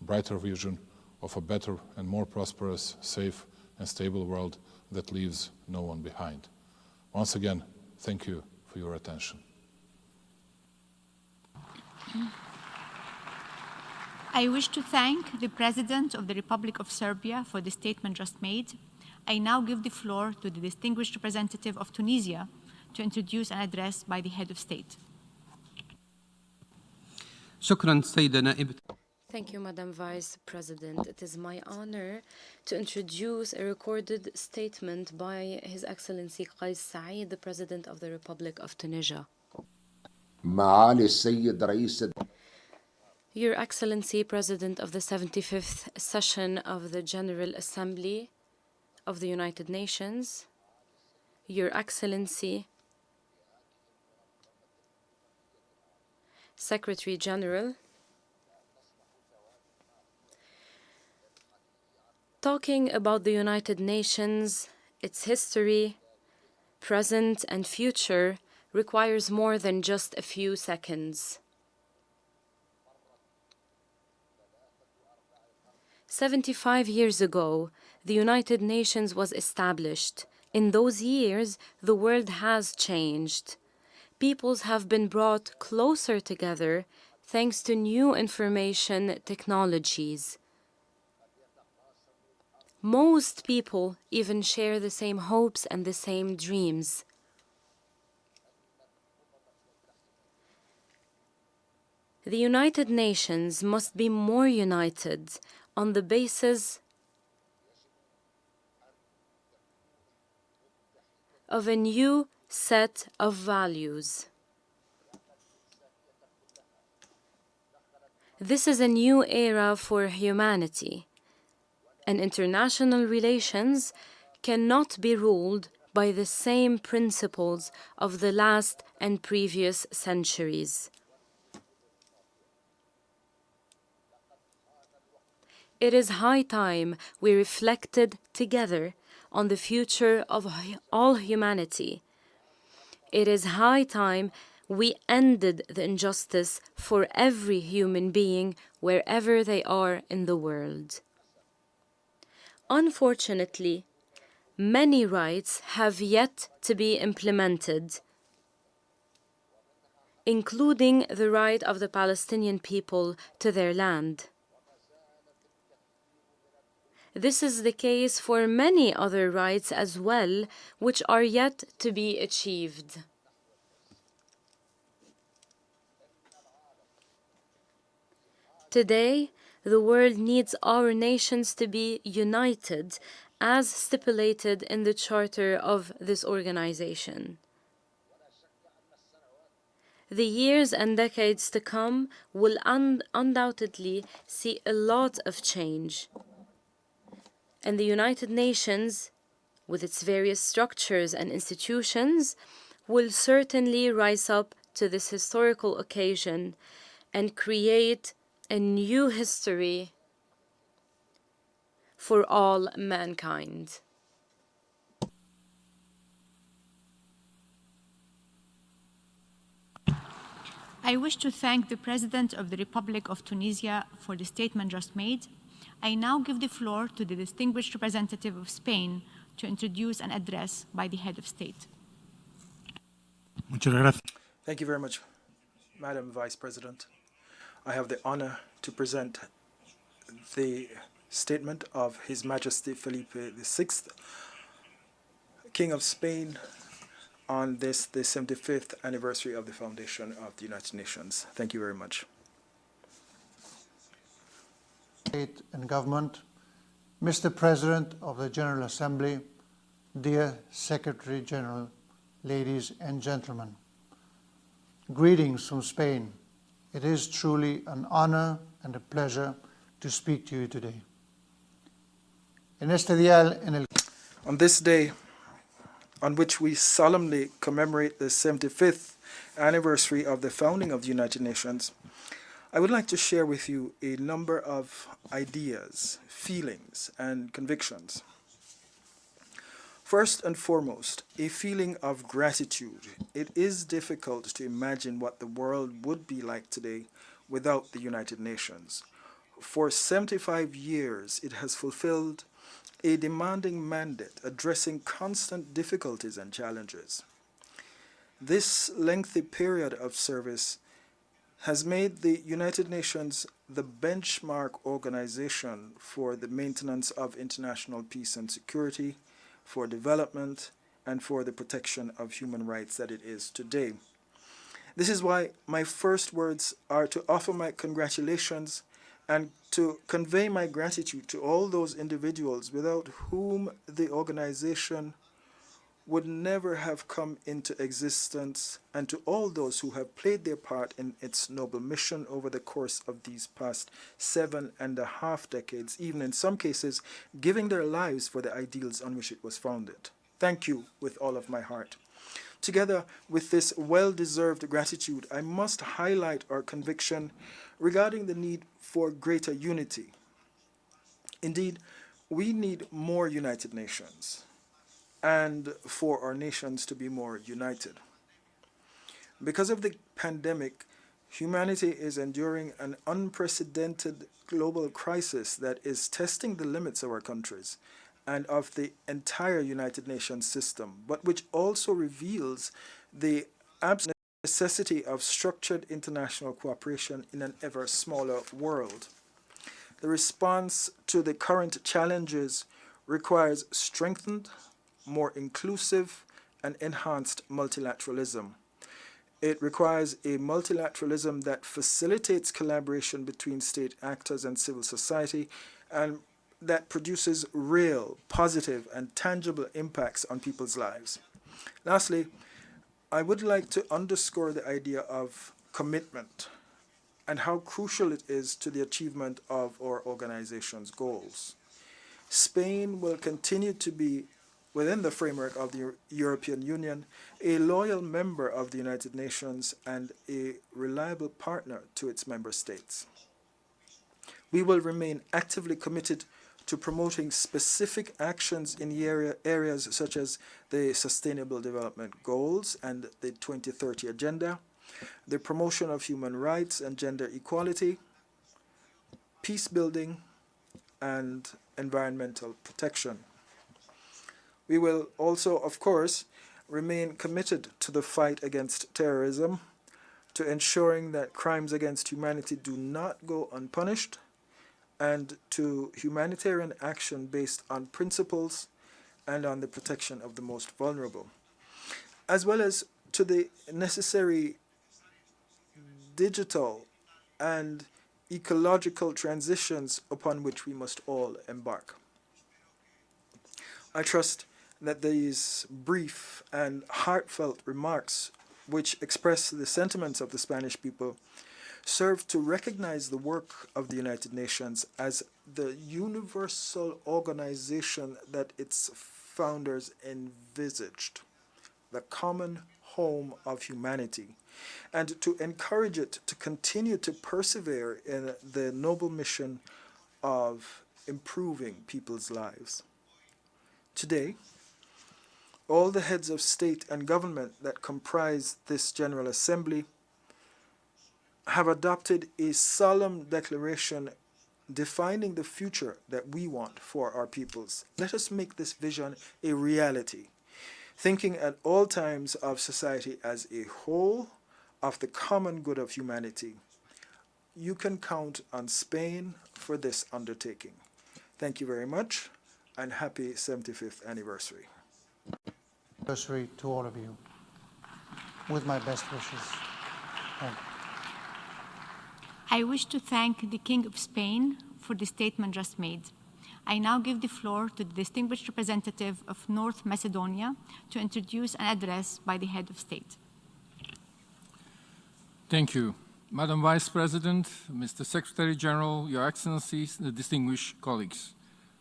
brighter vision of a better and more prosperous, safe and stable world that leaves no one behind. Once again, thank you for your attention. I wish to thank the President of the Republic of Serbia for the statement just made. I now give the floor to the distinguished representative of Tunisia to introduce an address by the head of state. Thank you, Madam Vice President. It is my honor to introduce a recorded statement by His Excellency Qais Said, the President of the Republic of Tunisia. Your Excellency, President of the 75th session of the General Assembly of the United Nations, Your Excellency, Secretary-General, talking about the United Nations, its history, present and future requires more than just a few seconds. 75 years ago, the United Nations was established. In those years, the world has changed. peoples have been brought closer together thanks to new information technologies. Most people even share the same hopes and the same dreams. The United Nations must be more united on the basis of a new set of values. This is a new era for humanity, and international relations cannot be ruled by the same principles of the last and previous centuries. It is high time we reflected together on the future of all humanity. It is high time we ended the injustice for every human being wherever they are in the world. Unfortunately, many rights have yet to be implemented, including the right of the Palestinian people to their land. This is the case for many other rights as well, which are yet to be achieved. Today, the world needs our nations to be united, as stipulated in the charter of this organization. The years and decades to come will undoubtedly see a lot of change. And the United Nations, with its various structures and institutions, will certainly rise up to this historical occasion and create a new history for all mankind. I wish to thank the President of the Republic of Tunisia for the statement just made. I now give the floor to the distinguished representative of Spain to introduce an address by the head of state. Thank you very much, Madam Vice President. I have the honor to present the statement of His Majesty Felipe VI, King of Spain, on the 75th anniversary of the foundation of the United Nations. Thank you very much. State and Government, Mr. President of the General Assembly, dear Secretary-General, ladies and gentlemen. Greetings from Spain. It is truly an honor and a pleasure to speak to you today. On this day, on which we solemnly commemorate the 75th anniversary of the founding of the United Nations, I would like to share with you a number of ideas, feelings, and convictions. First and foremost, a feeling of gratitude. It is difficult to imagine what the world would be like today without the United Nations. For 75 years, it has fulfilled a demanding mandate addressing constant difficulties and challenges. This lengthy period of service has made the United Nations the benchmark organization for the maintenance of international peace and security, for development, and for the protection of human rights that it is today. This is why my first words are to offer my congratulations and to convey my gratitude to all those individuals without whom the organization would never have come into existence, and to all those who have played their part in its noble mission over the course of these past 7.5 decades, even in some cases giving their lives for the ideals on which it was founded. Thank you with all of my heart. Together with this well-deserved gratitude, I must highlight our conviction regarding the need for greater unity. Indeed, we need more United Nations, and for our nations to be more united. Because of the pandemic, humanity is enduring an unprecedented global crisis that is testing the limits of our countries and of the entire United Nations system, but which also reveals the absence necessity of structured international cooperation in an ever smaller world. The response to the current challenges requires strengthened, more inclusive, and enhanced multilateralism. It requires a multilateralism that facilitates collaboration between state actors and civil society and that produces real, positive, and tangible impacts on people's lives. Lastly, I would like to underscore the idea of commitment and how crucial it is to the achievement of our organization's goals. Spain will continue to be, within the framework of the European Union, a loyal member of the United Nations and a reliable partner to its member states. We will remain actively committed to promoting specific actions in areas such as the Sustainable Development Goals and the 2030 Agenda, the promotion of human rights and gender equality, peace building, and environmental protection. We will also, of course, remain committed to the fight against terrorism, to ensuring that crimes against humanity do not go unpunished, and to humanitarian action based on principles and on the protection of the most vulnerable, as well as to the necessary digital and ecological transitions upon which we must all embark. I trust that these brief and heartfelt remarks, which express the sentiments of the Spanish people, serve to recognize the work of the United Nations as the universal organization that its founders envisaged, the common home of humanity, and to encourage it to continue to persevere in the noble mission of improving people's lives. Today, all the heads of state and government that comprise this General Assembly have adopted a solemn declaration defining the future that we want for our peoples. Let us make this vision a reality, thinking at all times of society as a whole, of the common good of humanity. You can count on Spain for this undertaking. Thank you very much, and happy 75th anniversary. Anniversary to all of you, with my best wishes. Thank you. I wish to thank the King of Spain for the statement just made. I now give the floor to the distinguished representative of North Macedonia to introduce an address by the head of state. Thank you. Madam Vice President, Mr. Secretary-General, Your Excellencies, the distinguished colleagues.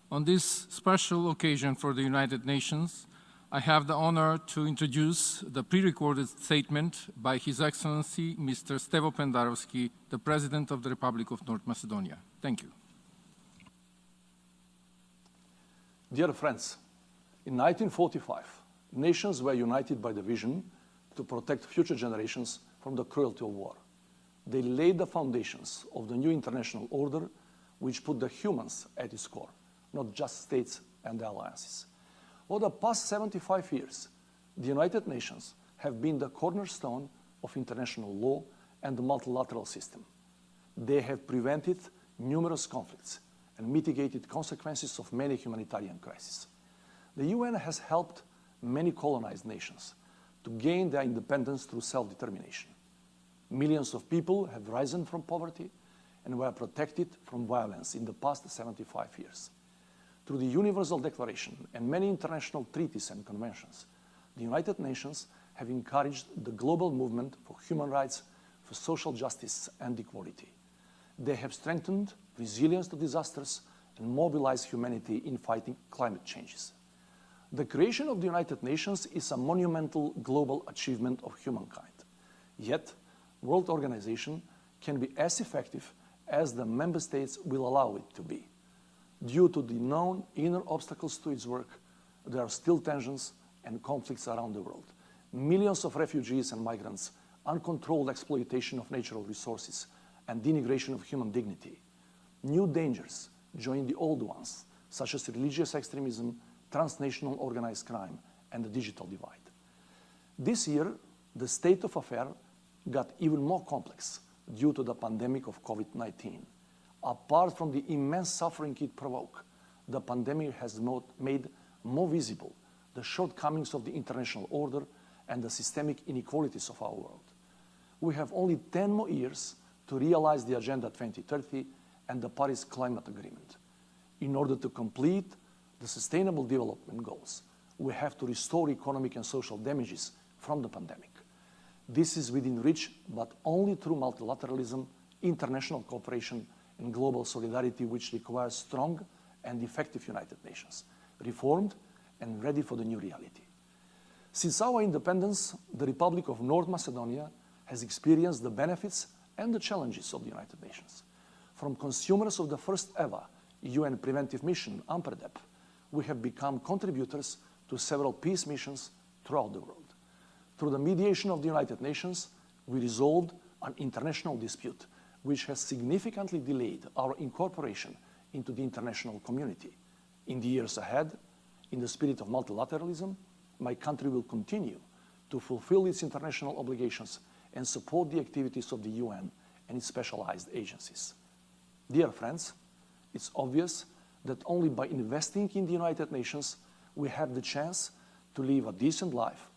On this special occasion for the United Nations, I have the honor to introduce the pre-recorded statement by His Excellency Mr. Stevo Pendarovski, the President of the Republic of North Macedonia. Thank you. Dear friends, in 1945, nations were united by the vision to protect future generations from the cruelty of war. They laid the foundations of the new international order, which put the humans at its core, not just states and alliances. Over the past 75 years, the United Nations have been the cornerstone of international law and the multilateral system. They have prevented numerous conflicts and mitigated consequences of many humanitarian crises. The UN has helped many colonized nations to gain their independence through self-determination. Millions of people have risen from poverty and were protected from violence in the past 75 years. Through the Universal Declaration and many international treaties and conventions, the United Nations have encouraged the global movement for human rights, for social justice and equality. They have strengthened resilience to disasters and mobilized humanity in fighting climate changes. The creation of the United Nations is a monumental global achievement of humankind. Yet, World Organization can be as effective as the member states will allow it to be. Due to the known inner obstacles to its work, there are still tensions and conflicts around the world. Millions of refugees and migrants, uncontrolled exploitation of natural resources, and denigration of human dignity. New dangers join the old ones, such as religious extremism, transnational organized crime, and the digital divide. This year, the state of affairs got even more complex due to the pandemic of COVID-19. Apart from the immense suffering it provoked, the pandemic has made more visible the shortcomings of the international order and the systemic inequalities of our world. We have only 10 more years to realize the Agenda 2030 and the Paris Climate Agreement. In order to complete the Sustainable Development Goals, we have to restore economic and social damages from the pandemic. This is within reach, but only through multilateralism, international cooperation, and global solidarity, which requires strong and effective United Nations, reformed and ready for the new reality. Since our independence, the Republic of North Macedonia has experienced the benefits and the challenges of the United Nations. From consumers of the first ever UN preventive mission, UNPREDEP, we have become contributors to several peace missions throughout the world. Through the mediation of the United Nations, we resolved an international dispute which has significantly delayed our incorporation into the international community. In the years ahead, in the spirit of multilateralism, my country will continue to fulfill its international obligations and support the activities of the UN and its specialized agencies. Dear friends, it's obvious that only by investing in the United Nations, we have the chance to live a decent life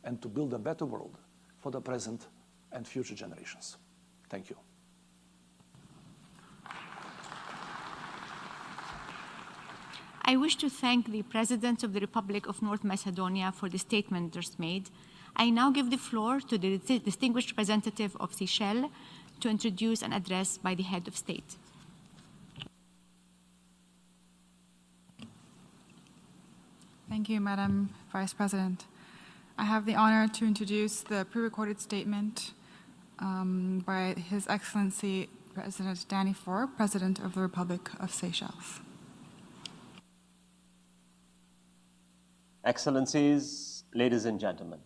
and to build a better world for the present and future generations. Thank you. I wish to thank the President of the Republic of North Macedonia for the statement just made. I now give the floor to the distinguished representative of Seychelles to introduce an address by the head of state. Thank you, Madam Vice President. I have the honor to introduce the pre-recorded statement by His Excellency President Danny Faure, President of the Republic of Seychelles. Excellencies, ladies and gentlemen,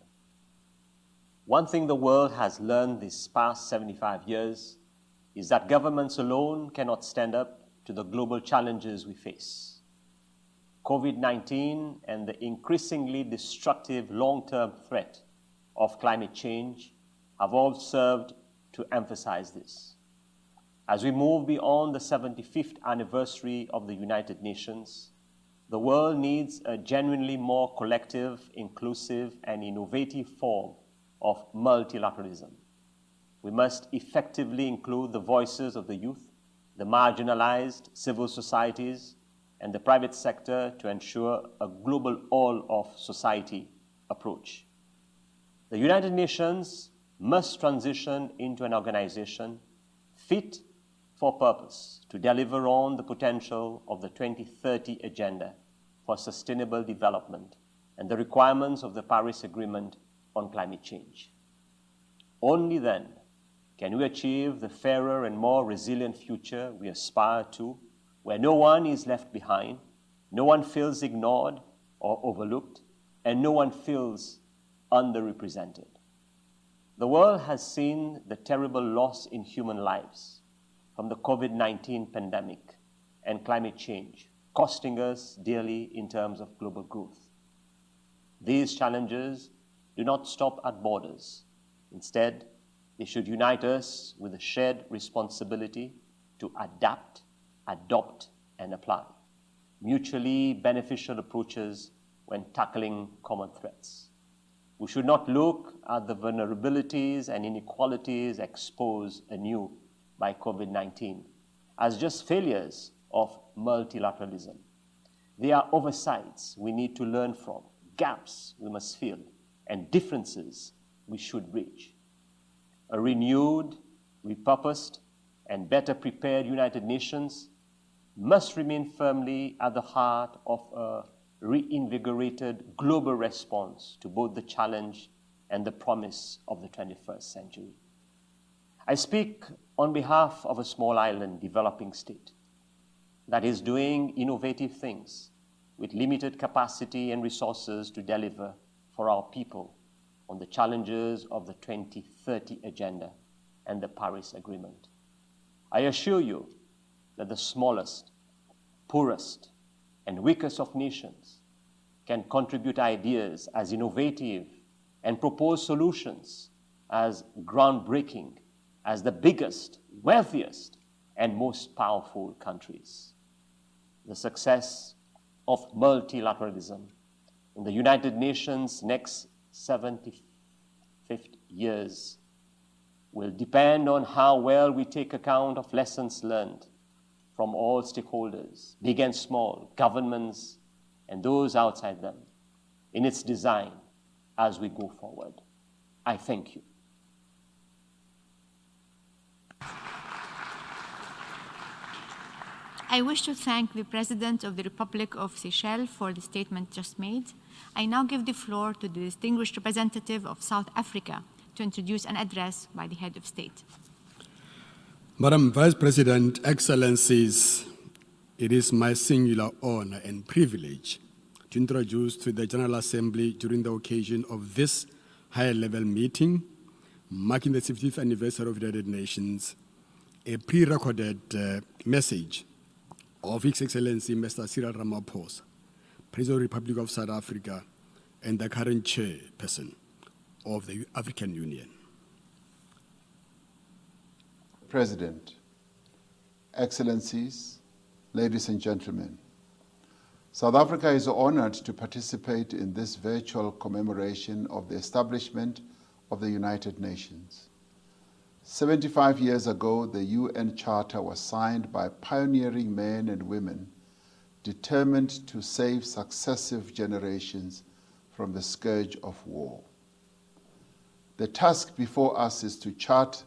one thing the world has learned these past 75 years is that governments alone cannot stand up to the global challenges we face. COVID-19 and the increasingly destructive long-term threat of climate change have all served to emphasize this. As we move beyond the 75th anniversary of the United Nations, the world needs a genuinely more collective, inclusive, and innovative form of multilateralism. We must effectively include the voices of the youth, the marginalized, civil societies, and the private sector to ensure a global all-of-society approach. The United Nations must transition into an organization fit for purpose to deliver on the potential of the 2030 Agenda for Sustainable Development and the requirements of the Paris Agreement on climate change. Only then can we achieve the fairer and more resilient future we aspire to, where no one is left behind, no one feels ignored or overlooked, and no one feels underrepresented. The world has seen the terrible loss in human lives from the COVID-19 pandemic and climate change, costing us dearly in terms of global growth. These challenges do not stop at borders. Instead, they should unite us with a shared responsibility to adapt, adopt, and apply mutually beneficial approaches when tackling common threats. We should not look at the vulnerabilities and inequalities exposed anew by COVID-19 as just failures of multilateralism. They are oversights we need to learn from, gaps we must fill, and differences we should bridge. A renewed, repurposed, and better prepared United Nations must remain firmly at the heart of a reinvigorated global response to both the challenge and the promise of the 21st century. I speak on behalf of a small island developing state that is doing innovative things with limited capacity and resources to deliver for our people on the challenges of the 2030 Agenda and the Paris Agreement. I assure you that the smallest, poorest, and weakest of nations can contribute ideas as innovative and propose solutions as groundbreaking as the biggest, wealthiest, and most powerful countries. The success of multilateralism in the United Nations' next 75th years will depend on how well we take account of lessons learned from all stakeholders, big and small, governments, and those outside them, in its design as we go forward. I thank you. I wish to thank the President of the Republic of Seychelles for the statement just made. I now give the floor to the distinguished representative of South Africa to introduce an address by the head of state. Madam Vice President, Excellencies, it is my singular honor and privilege to introduce to the General Assembly during the occasion of this high-level meeting, marking the 50th anniversary of the United Nations, a pre-recorded message of His Excellency Mr. Cyril Ramaphosa, President of the Republic of South Africa and the current chairperson of the African Union. President, Excellencies, ladies and gentlemen, South Africa is honored to participate in this virtual commemoration of the establishment of the United Nations. 75 years ago, the UN Charter was signed by pioneering men and women determined to save successive generations from the scourge of war. The task before us is to chart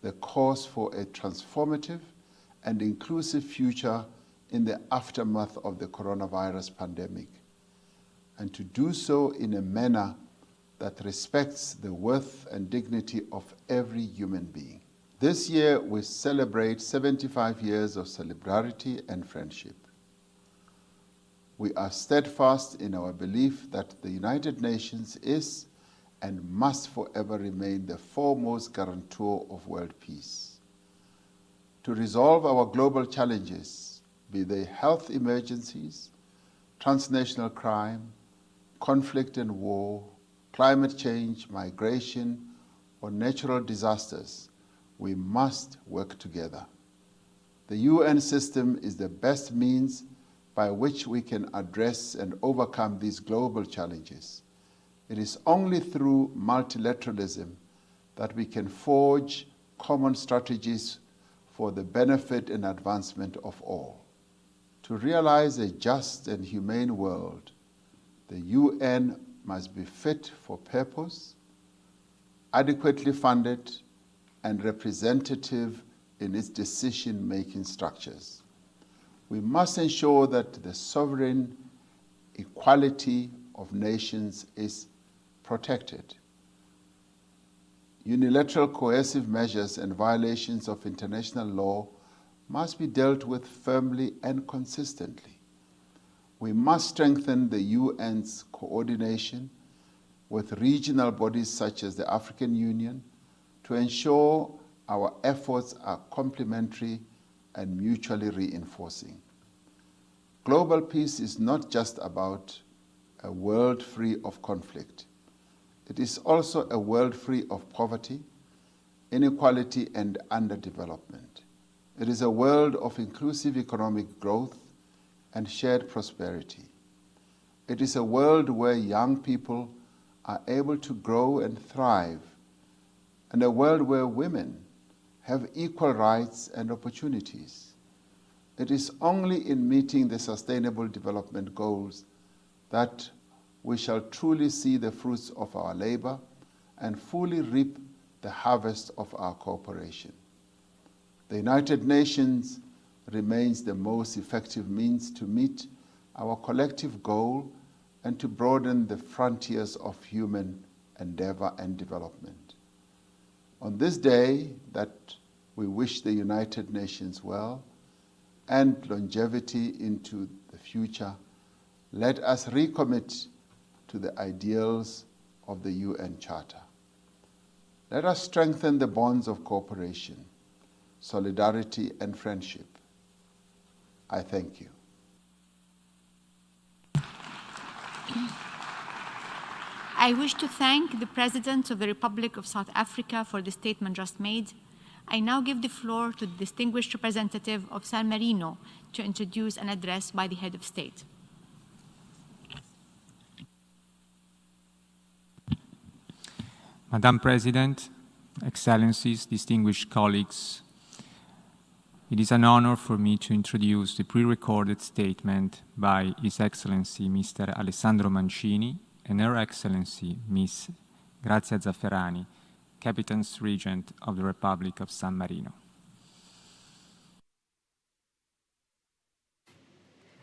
the course for a transformative and inclusive future in the aftermath of the coronavirus pandemic, and to do so in a manner that respects the worth and dignity of every human being. This year, we celebrate 75 years of solidarity and friendship. We are steadfast in our belief that the United Nations is and must forever remain the foremost guarantor of world peace. To resolve our global challenges, be they health emergencies, transnational crime, conflict and war, climate change, migration, or natural disasters, we must work together. The UN system is the best means by which we can address and overcome these global challenges. It is only through multilateralism that we can forge common strategies for the benefit and advancement of all. To realize a just and humane world, the UN must be fit for purpose, adequately funded, and representative in its decision-making structures. We must ensure that the sovereign equality of nations is protected. Unilateral coercive measures and violations of international law must be dealt with firmly and consistently. We must strengthen the UN's coordination with regional bodies such as the African Union to ensure our efforts are complementary and mutually reinforcing. Global peace is not just about a world free of conflict. It is also a world free of poverty, inequality, and underdevelopment. It is a world of inclusive economic growth and shared prosperity. It is a world where young people are able to grow and thrive, and a world where women have equal rights and opportunities. It is only in meeting the Sustainable Development Goals that we shall truly see the fruits of our labor and fully reap the harvest of our cooperation. The United Nations remains the most effective means to meet our collective goal and to broaden the frontiers of human endeavor and development. On this day that we wish the United Nations well and longevity into the future, let us recommit to the ideals of the UN Charter. Let us strengthen the bonds of cooperation, solidarity, and friendship. I thank you. I wish to thank the President of the Republic of South Africa for the statement just made. I now give the floor to the distinguished representative of San Marino to introduce an address by the head of state. Madam President, Excellencies, distinguished colleagues, it is an honor for me to introduce the pre-recorded statement by His Excellency Mr. Alessandro Mancini and Her Excellency Ms. Grazia Zafferani, Captain's Regent of the Republic of San Marino.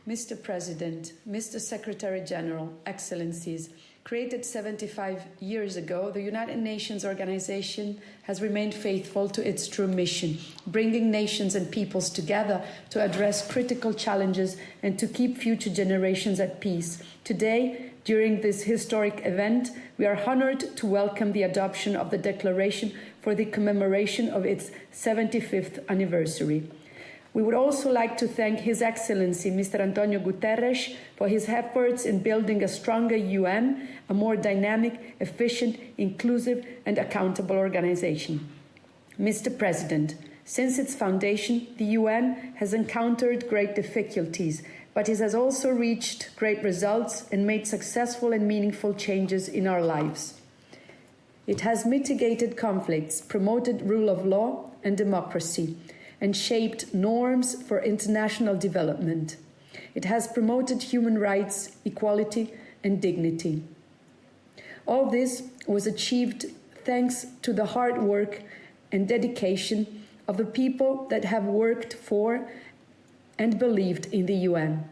Mr. President, Mr. Secretary-General, Excellencies, created 75 years ago, the United Nations organization has remained faithful to its true mission, bringing nations and peoples together to address critical challenges and to keep future generations at peace. Today, during this historic event, we are honored to welcome the adoption of the Declaration for the commemoration of its 75th anniversary. We would also like to thank His Excellency Mr. António Guterres for his efforts in building a stronger UN, a more dynamic, efficient, inclusive and accountable organization. Mr. President, since its foundation, the UN has encountered great difficulties, but it has also reached great results and made successful and meaningful changes in our lives. It has mitigated conflicts, promoted rule of law and democracy, and shaped norms for international development. It has promoted human rights, equality, and dignity. All this was achieved thanks to the hard work and dedication of the people that have worked for and believed in the UN.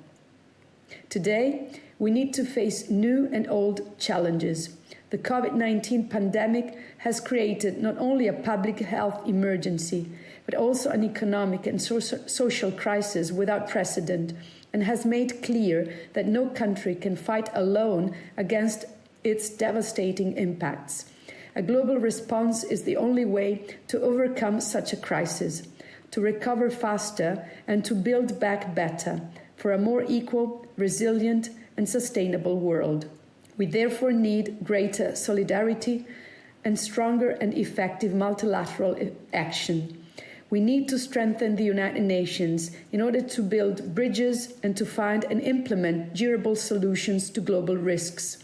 Today, we need to face new and old challenges. The COVID-19 pandemic has created not only a public health emergency, but also an economic and social crisis without precedent, and has made clear that no country can fight alone against its devastating impacts. A global response is the only way to overcome such a crisis, to recover faster and to build back better for a more equal, resilient and sustainable world. We therefore need greater solidarity and stronger and effective multilateral action. We need to strengthen the United Nations in order to build bridges and to find and implement durable solutions to global risks.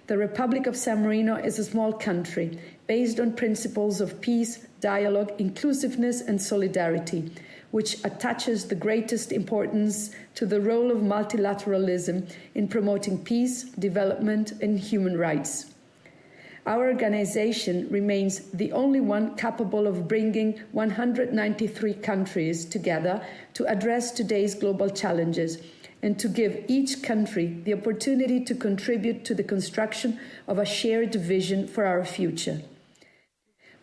The Republic of San Marino is a small country based on principles of peace, dialogue, inclusiveness and solidarity, which attaches the greatest importance to the role of multilateralism in promoting peace, development and human rights. Our organization remains the only one capable of bringing 193 countries together to address today's global challenges and to give each country the opportunity to contribute to the construction of a shared vision for our future.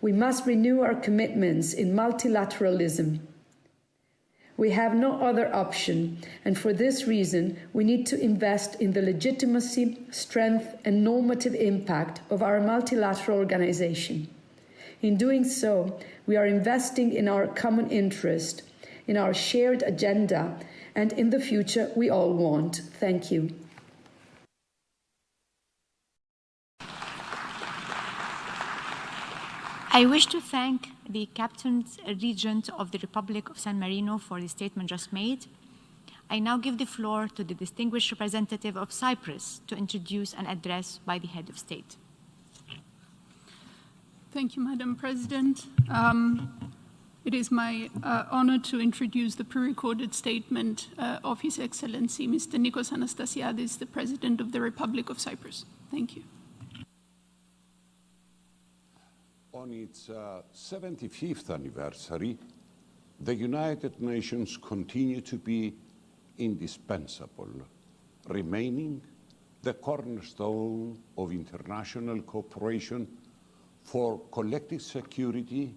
We must renew our commitments in multilateralism. We have no other option, and for this reason, we need to invest in the legitimacy, strength, and normative impact of our multilateral organization. In doing so, we are investing in our common interest, in our shared agenda, and in the future we all want. Thank you. I wish to thank the Captain's Regent of the Republic of San Marino for the statement just made. I now give the floor to the distinguished representative of Cyprus to introduce an address by the head of state. Thank you, Madam President. It is my honor to introduce the pre-recorded statement of His Excellency Mr. Nikos Anastasiadis, the President of the Republic of Cyprus. Thank you. On its 75th anniversary, the United Nations continue to be indispensable, remaining the cornerstone of international cooperation for collective security,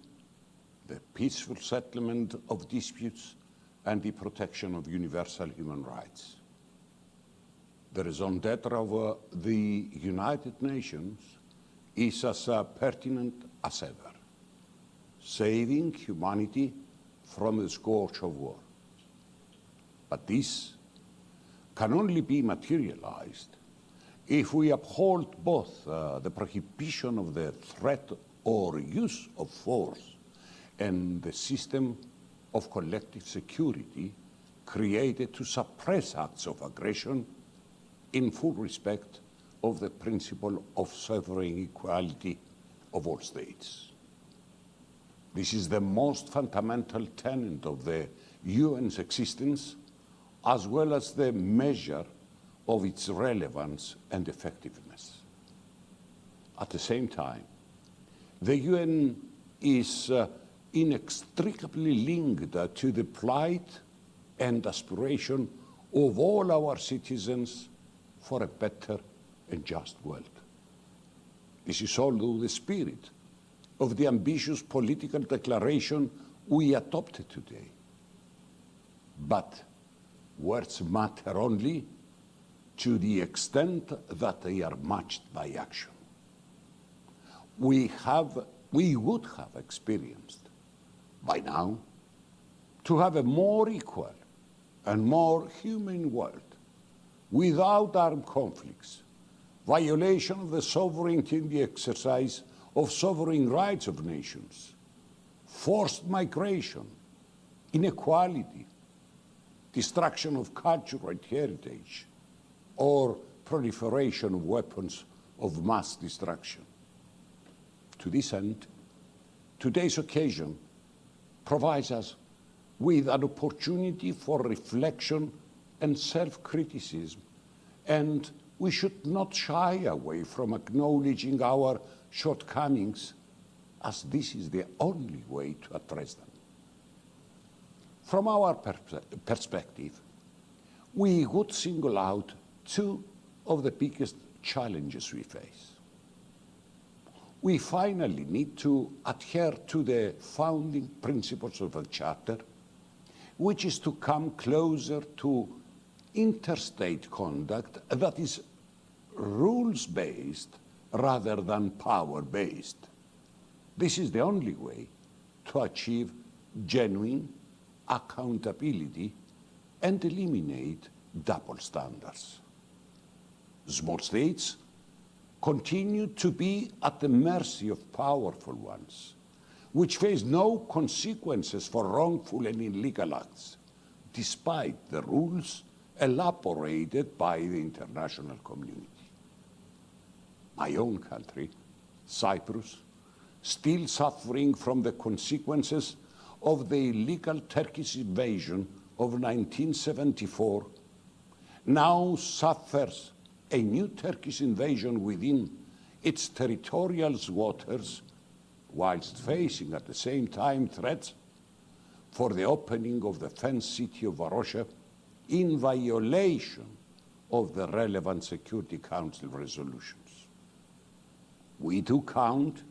the peaceful settlement of disputes, and the protection of universal human rights. The raison d'etre of the United Nations is as pertinent as ever, saving humanity from the scourge of war. But this can only be materialized if we uphold both the prohibition of the threat or use of force and the system of collective security created to suppress acts of aggression in full respect of the principle of sovereign equality of all states. This is the most fundamental tenet of the UN's existence, as well as the measure of its relevance and effectiveness. At the same time, the UN is inextricably linked to the plight and aspiration of all our citizens for a better and just world. This is also the spirit of the ambitious political declaration we adopted today. But words matter only to the extent that they are matched by action. We would have experienced by now to have a more equal and more human world without armed conflicts, violation of the sovereignty and the exercise of sovereign rights of nations, forced migration, inequality, destruction of cultural heritage, or proliferation of weapons of mass destruction. To this end, today's occasion provides us with an opportunity for reflection and self-criticism, and we should not shy away from acknowledging our shortcomings, as this is the only way to address them. From our perspective, we would single out two of the biggest challenges we face. We finally need to adhere to the founding principles of the Charter, which is to come closer to interstate conduct that is rules-based rather than power-based. This is the only way to achieve genuine accountability and eliminate double standards. Small states continue to be at the mercy of powerful ones, which face no consequences for wrongful and illegal acts, despite the rules elaborated by the international community. My own country, Cyprus, still suffering from the consequences of the illegal Turkish invasion of 1974, now suffers a new Turkish invasion within its territorial waters, whilst facing at the same time threats for the opening of the fenced city of Varosha in violation of the relevant Security Council resolutions. We do count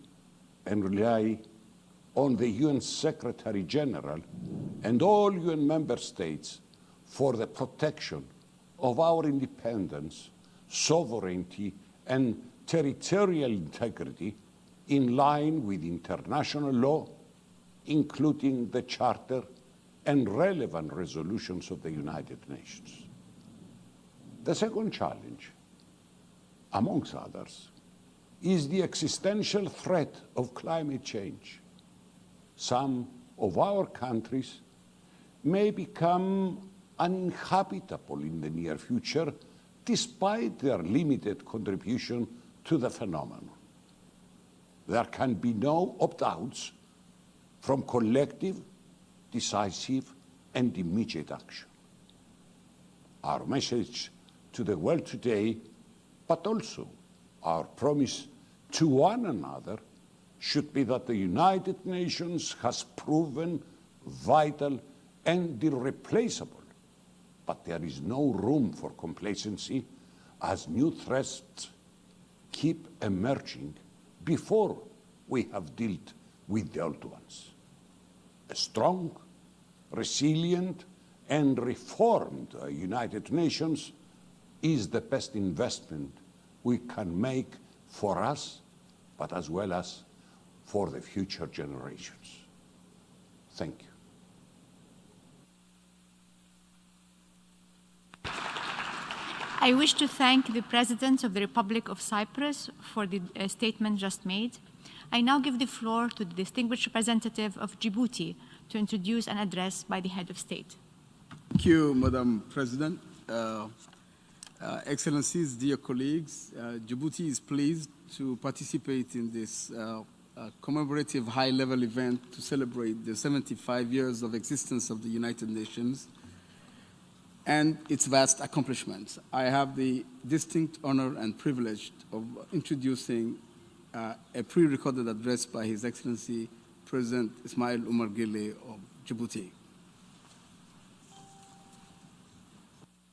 and rely on the UN Secretary-General and all UN member states for the protection of our independence, sovereignty, and territorial integrity in line with international law, including the Charter and relevant resolutions of the United Nations. The second challenge, amongst others, is the existential threat of climate change. Some of our countries may become uninhabitable in the near future, despite their limited contribution to the phenomenon. There can be no opt-outs from collective, decisive, and immediate action. Our message to the world today, but also our promise to one another, should be that the United Nations has proven vital and irreplaceable. But there is no room for complacency as new threats keep emerging before we have dealt with the old ones. A strong, resilient, and reformed United Nations is the best investment we can make for us, but as well as for the future generations. Thank you. I wish to thank the President of the Republic of Cyprus for the statement just made. I now give the floor to the distinguished representative of Djibouti to introduce an address by the head of state. Thank you, Madam President. Excellencies, dear colleagues, Djibouti is pleased to participate in this commemorative high-level event to celebrate the 75 years of existence of the United Nations and its vast accomplishments. I have the distinct honor and privilege of introducing a pre-recorded address by His Excellency President Ismail Omar Guelleh of Djibouti.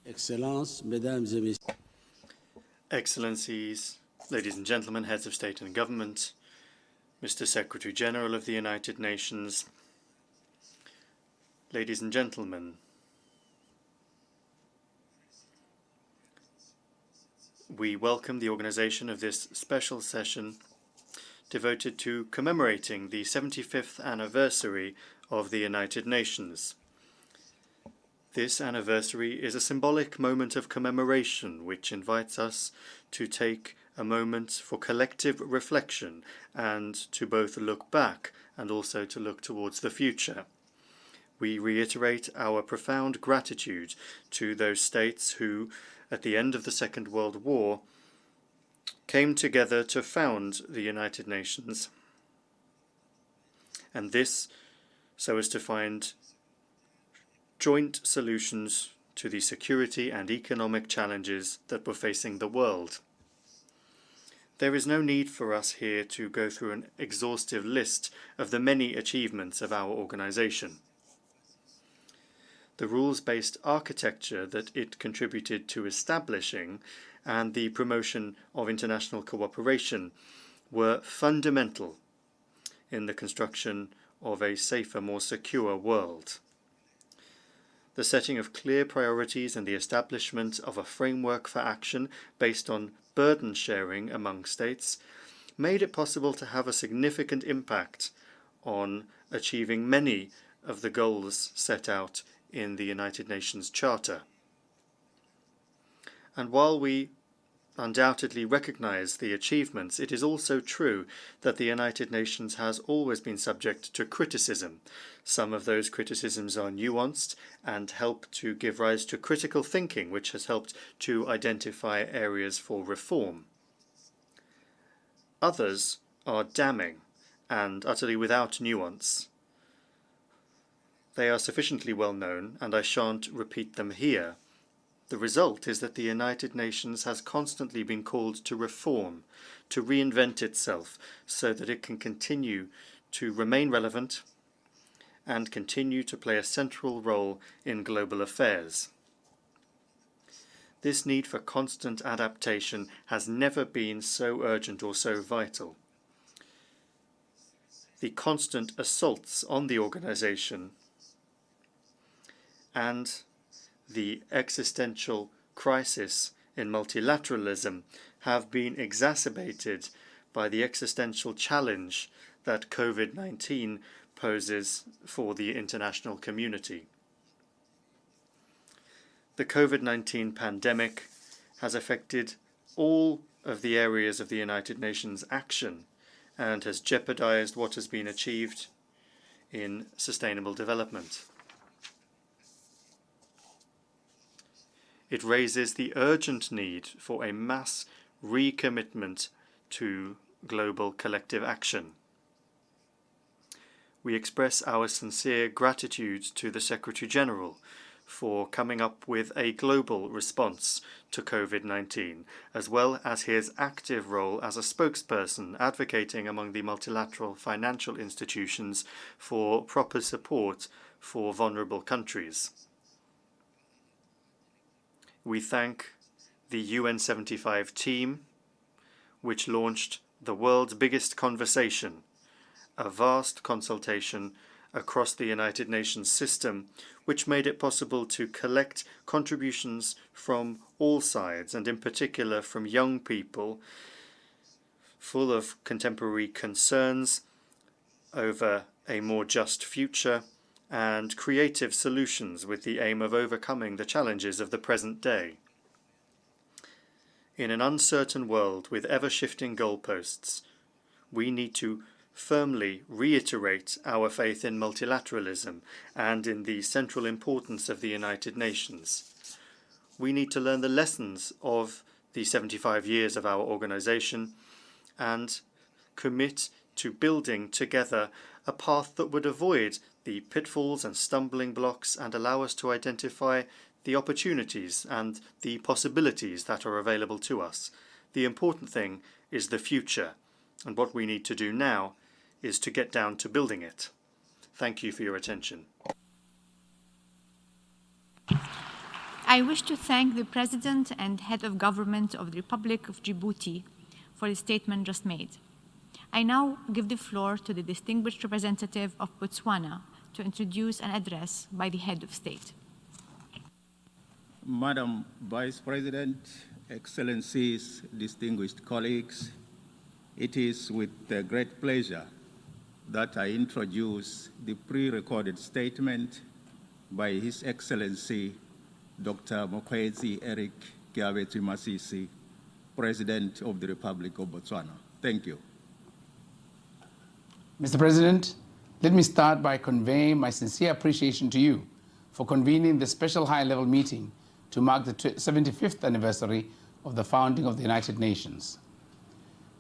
Excellences, Mesdames et Messieurs. Excellencies, ladies and gentlemen, heads of state and government, Mr. Secretary-General of the United Nations, ladies and gentlemen, we welcome the organization of this special session devoted to commemorating the 75th anniversary of the United Nations. This anniversary is a symbolic moment of commemoration which invites us to take a moment for collective reflection and to both look back and also to look towards the future. We reiterate our profound gratitude to those states who, at the end of the Second World War, came together to found the United Nations, and this so as to find joint solutions to the security and economic challenges that were facing the world. There is no need for us here to go through an exhaustive list of the many achievements of our organization. The rules-based architecture that it contributed to establishing and the promotion of international cooperation were fundamental in the construction of a safer, more secure world. The setting of clear priorities and the establishment of a framework for action based on burden sharing among states made it possible to have a significant impact on achieving many of the goals set out in the United Nations Charter. And while we undoubtedly recognize the achievements, it is also true that the United Nations has always been subject to criticism. Some of those criticisms are nuanced and help to give rise to critical thinking, which has helped to identify areas for reform. Others are damning and utterly without nuance. They are sufficiently well known, and I shan't repeat them here. The result is that the United Nations has constantly been called to reform, to reinvent itself, so that it can continue to remain relevant and continue to play a central role in global affairs. This need for constant adaptation has never been so urgent or so vital. The constant assaults on the organization and the existential crisis in multilateralism have been exacerbated by the existential challenge that COVID-19 poses for the international community. The COVID-19 pandemic has affected all of the areas of the United Nations action and has jeopardized what has been achieved in sustainable development. It raises the urgent need for a mass recommitment to global collective action. We express our sincere gratitude to the Secretary-General for coming up with a global response to COVID-19, as well as his active role as a spokesperson advocating among the multilateral financial institutions for proper support for vulnerable countries. We thank the UN 75 team, which launched the world's biggest conversation, a vast consultation across the United Nations system, which made it possible to collect contributions from all sides, and in particular from young people, full of contemporary concerns over a more just future and creative solutions with the aim of overcoming the challenges of the present day. In an uncertain world with ever-shifting goalposts, we need to firmly reiterate our faith in multilateralism and in the central importance of the United Nations. We need to learn the lessons of the 75 years of our organization and commit to building together a path that would avoid the pitfalls and stumbling blocks and allow us to identify the opportunities and the possibilities that are available to us. The important thing is the future, and what we need to do now is to get down to building it. Thank you for your attention. I wish to thank the President and Head of Government of the Republic of Djibouti for the statement just made. I now give the floor to the distinguished representative of Botswana to introduce an address by the Head of State. Madam Vice President, Excellencies, distinguished colleagues, it is with great pleasure that I introduce the pre-recorded statement by His Excellency Dr. Mokwetsi Eric Kiabeti Masisi, President of the Republic of Botswana. Thank you. Mr. President, let me start by conveying my sincere appreciation to you for convening this special high-level meeting to mark the 75th anniversary of the founding of the United Nations.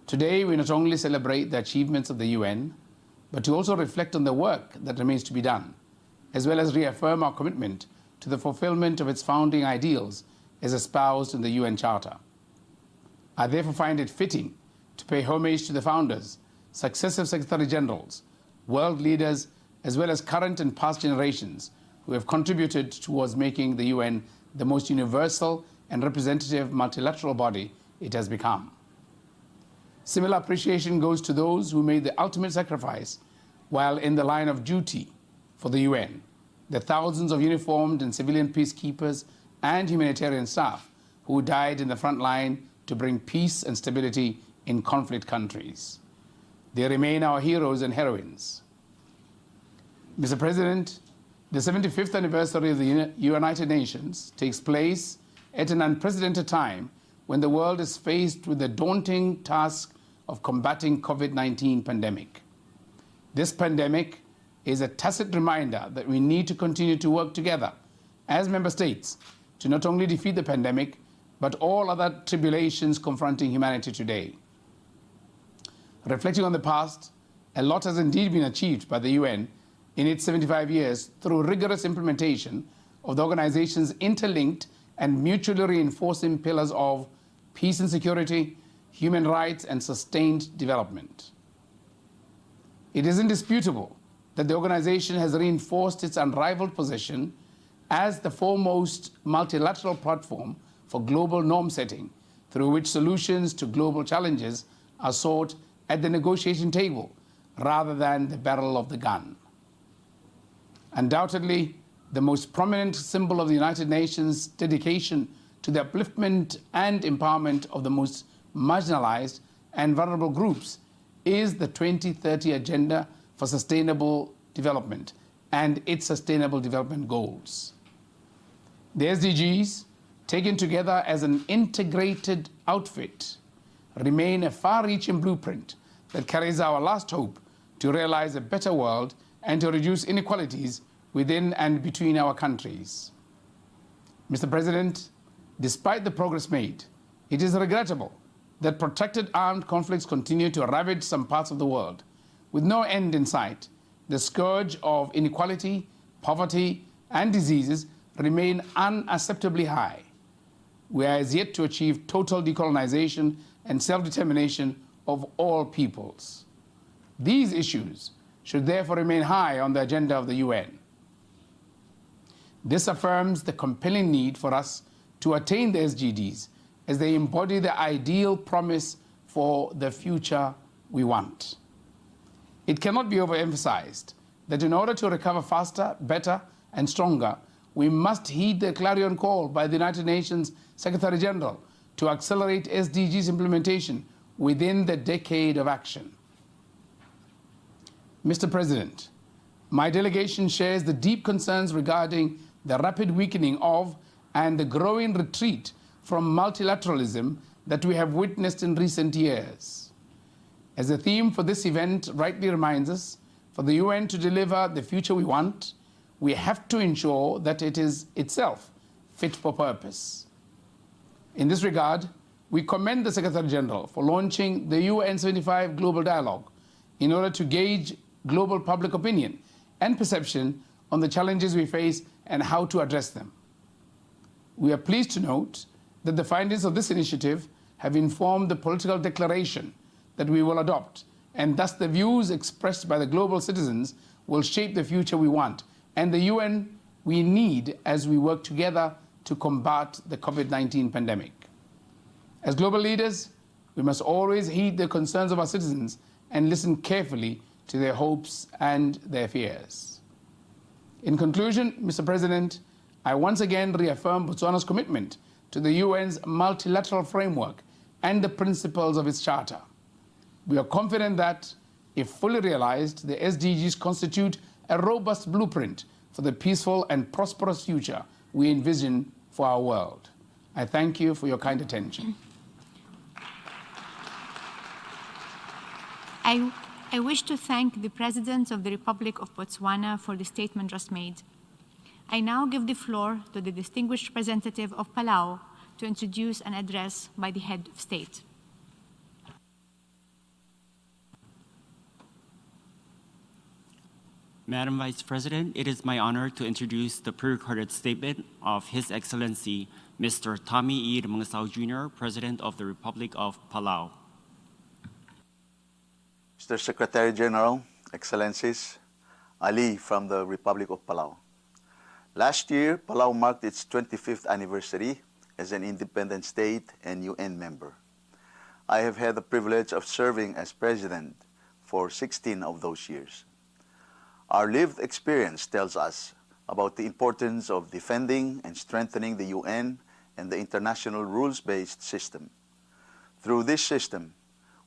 Today, we not only celebrate the achievements of the UN, but to also reflect on the work that remains to be done, as well as reaffirm our commitment to the fulfillment of its founding ideals as espoused in the UN Charter. I therefore find it fitting to pay homage to the founders, successive Secretary-Generals, world leaders, as well as current and past generations who have contributed towards making the UN the most universal and representative multilateral body it has become. Similar appreciation goes to those who made the ultimate sacrifice while in the line of duty for the UN, the thousands of uniformed and civilian peacekeepers and humanitarian staff who died in the front line to bring peace and stability in conflict countries. They remain our heroes and heroines. Mr. President, the 75th anniversary of the United Nations takes place at an unprecedented time when the world is faced with the daunting task of combating COVID-19 pandemic. This pandemic is a tacit reminder that we need to continue to work together as member states to not only defeat the pandemic, but all other tribulations confronting humanity today. Reflecting on the past, a lot has indeed been achieved by the UN in its 75 years through rigorous implementation of the organization's interlinked and mutually reinforcing pillars of peace and security, human rights, and sustained development. It is indisputable that the organization has reinforced its unrivaled position as the foremost multilateral platform for global norm setting, through which solutions to global challenges are sought at the negotiation table rather than the barrel of the gun. Undoubtedly, the most prominent symbol of the United Nations' dedication to the upliftment and empowerment of the most marginalized and vulnerable groups is the 2030 Agenda for Sustainable Development and its Sustainable Development Goals. The SDGs, taken together as an integrated outfit, remain a far-reaching blueprint that carries our last hope to realize a better world and to reduce inequalities within and between our countries. Mr. President, despite the progress made, it is regrettable that protracted armed conflicts continue to ravage some parts of the world. With no end in sight, the scourge of inequality, poverty, and diseases remain unacceptably high. We are as yet to achieve total decolonization and self-determination of all peoples. These issues should therefore remain high on the agenda of the UN. This affirms the compelling need for us to attain the SDGs as they embody the ideal promise for the future we want. It cannot be overemphasized that in order to recover faster, better, and stronger, we must heed the clarion call by the United Nations Secretary-General to accelerate SDGs implementation within the decade of action. Mr. President, my delegation shares the deep concerns regarding the rapid weakening of and the growing retreat from multilateralism that we have witnessed in recent years. As the theme for this event rightly reminds us, for the UN to deliver the future we want, we have to ensure that it is itself fit for purpose. In this regard, we commend the Secretary-General for launching the UN 75 Global Dialogue in order to gauge global public opinion and perception on the challenges we face and how to address them. We are pleased to note that the findings of this initiative have informed the political declaration that we will adopt, and thus the views expressed by the global citizens will shape the future we want and the UN we need as we work together to combat the COVID-19 pandemic. As global leaders, we must always heed the concerns of our citizens and listen carefully to their hopes and their fears. In conclusion, Mr. President, I once again reaffirm Botswana's commitment to the UN's multilateral framework and the principles of its charter. We are confident that, if fully realized, the SDGs constitute a robust blueprint for the peaceful and prosperous future we envision for our world. I thank you for your kind attention. I wish to thank the President of the Republic of Botswana for the statement just made. I now give the floor to the distinguished representative of Palau to introduce an address by the head of state. Madam Vice President, it is my honor to introduce the pre-recorded statement of His Excellency Mr. Tommy E. Mangasao Jr., President of the Republic of Palau. Mr. Secretary-General, Excellencies, Ali from the Republic of Palau. Last year, Palau marked its 25th anniversary as an independent state and UN member. I have had the privilege of serving as President for 16 of those years. Our lived experience tells us about the importance of defending and strengthening the UN and the international rules-based system. Through this system,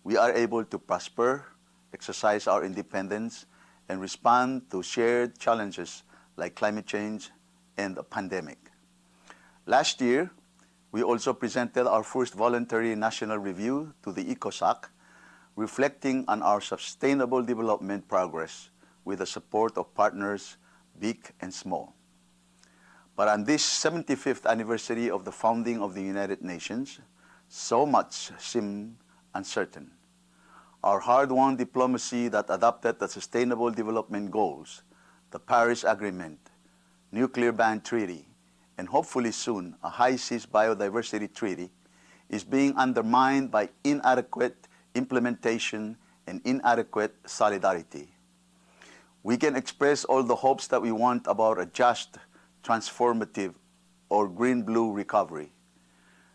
we are able to prosper, exercise our independence, and respond to shared challenges like climate change and the pandemic. Last year, we also presented our first voluntary national review to the ECOSOC, reflecting on our sustainable development progress with the support of partners big and small. But on this 75th anniversary of the founding of the United Nations, so much seemed uncertain. Our hard-won diplomacy that adopted the Sustainable Development Goals, the Paris Agreement, Nuclear Ban Treaty, and hopefully soon a High Seas Biodiversity Treaty, is being undermined by inadequate implementation and inadequate solidarity. We can express all the hopes that we want about a just, transformative, or green-blue recovery.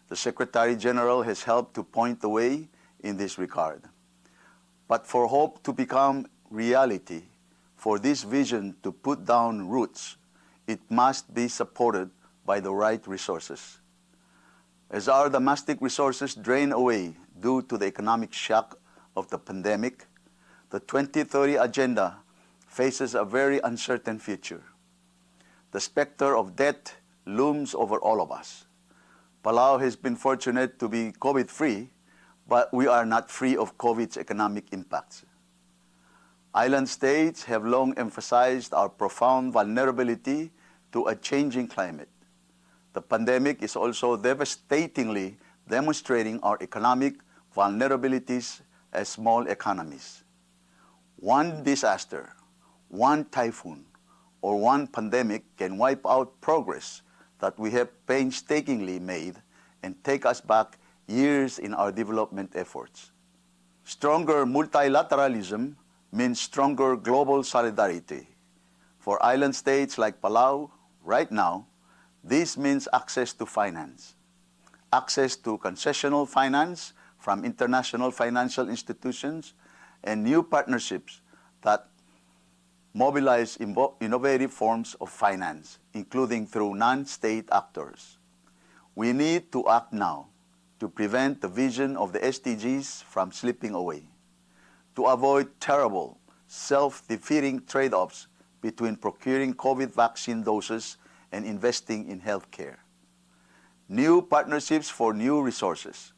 The Secretary-General has helped to point the way in this regard. But for hope to become reality, for this vision to put down roots, it must be supported by the right resources. As our domestic resources drain away due to the economic shock of the pandemic, the 2030 Agenda faces a very uncertain future. The specter of debt looms over all of us. Palau has been fortunate to be COVID-free, but we are not free of COVID's economic impacts. Island states have long emphasized our profound vulnerability to a changing climate. The pandemic is also devastatingly demonstrating our economic vulnerabilities as small economies. One disaster, one typhoon, or one pandemic can wipe out progress that we have painstakingly made and take us back years in our development efforts. Stronger multilateralism means stronger global solidarity. For island states like Palau, right now, this means access to finance, access to concessional finance from international financial institutions, and new partnerships that mobilize innovative forms of finance, including through non-state actors. We need to act now to prevent the vision of the SDGs from slipping away, to avoid terrible, self-defeating trade-offs between procuring COVID vaccine doses and investing in healthcare. New partnerships for new resources,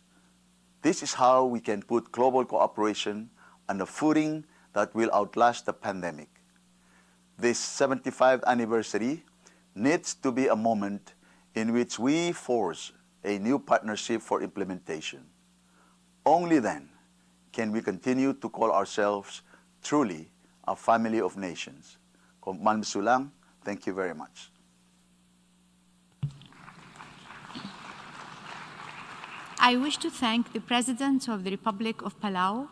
This is how we can put global cooperation on a footing that will outlast the pandemic. This 75th anniversary needs to be a moment in which we forge a new partnership for implementation. Only then can we continue to call ourselves truly a family of nations. Kumpman Bisulang, thank you very much. I wish to thank the President of the Republic of Palau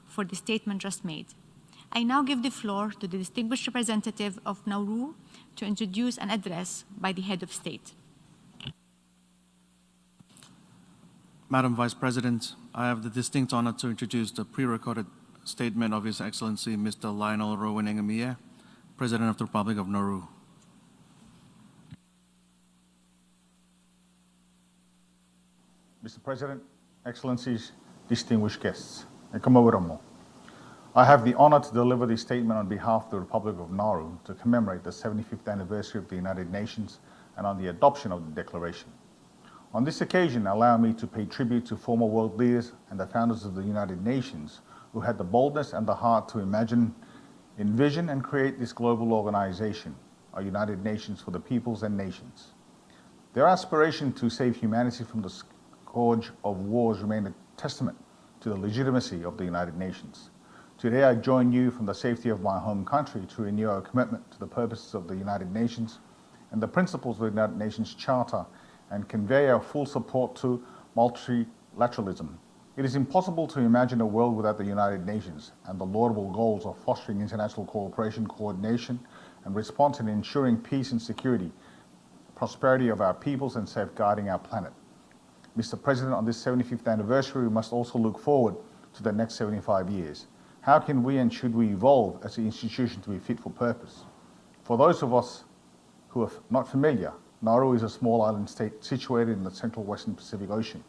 for the statement just made. I now give the floor to the distinguished representative of Nauru to introduce an address by the head of state. Madam Vice President, I have the distinct honor to introduce the pre-recorded statement of His Excellency Mr. Lionel Rowan Engamie, President of the Republic of Nauru. Mr. President, Excellencies, distinguished guests, I have the honor to deliver this statement on behalf of the Republic of Nauru to commemorate the 75th anniversary of the United Nations and on the adoption of the Declaration. On this occasion, allow me to pay tribute to former world leaders and the founders of the United Nations who had the boldness and the heart to imagine, envision, and create this global organization, a United Nations for the peoples and nations. Their aspiration to save humanity from the scourge of wars remained a testament to the legitimacy of the United Nations. Today, I join you from the safety of my home country to renew our commitment to the purposes of the United Nations and the principles of the United Nations Charter and convey our full support to multilateralism. It is impossible to imagine a world without the United Nations and the laudable goals of fostering international cooperation, coordination, and response in ensuring peace and security, prosperity of our peoples, and safeguarding our planet. Mr. President, on this 75th anniversary, we must also look forward to the next 75 years. How can we and should we evolve as an institution to be fit for purpose? For those of us who are not familiar, Nauru is a small island state situated in the central western Pacific Ocean.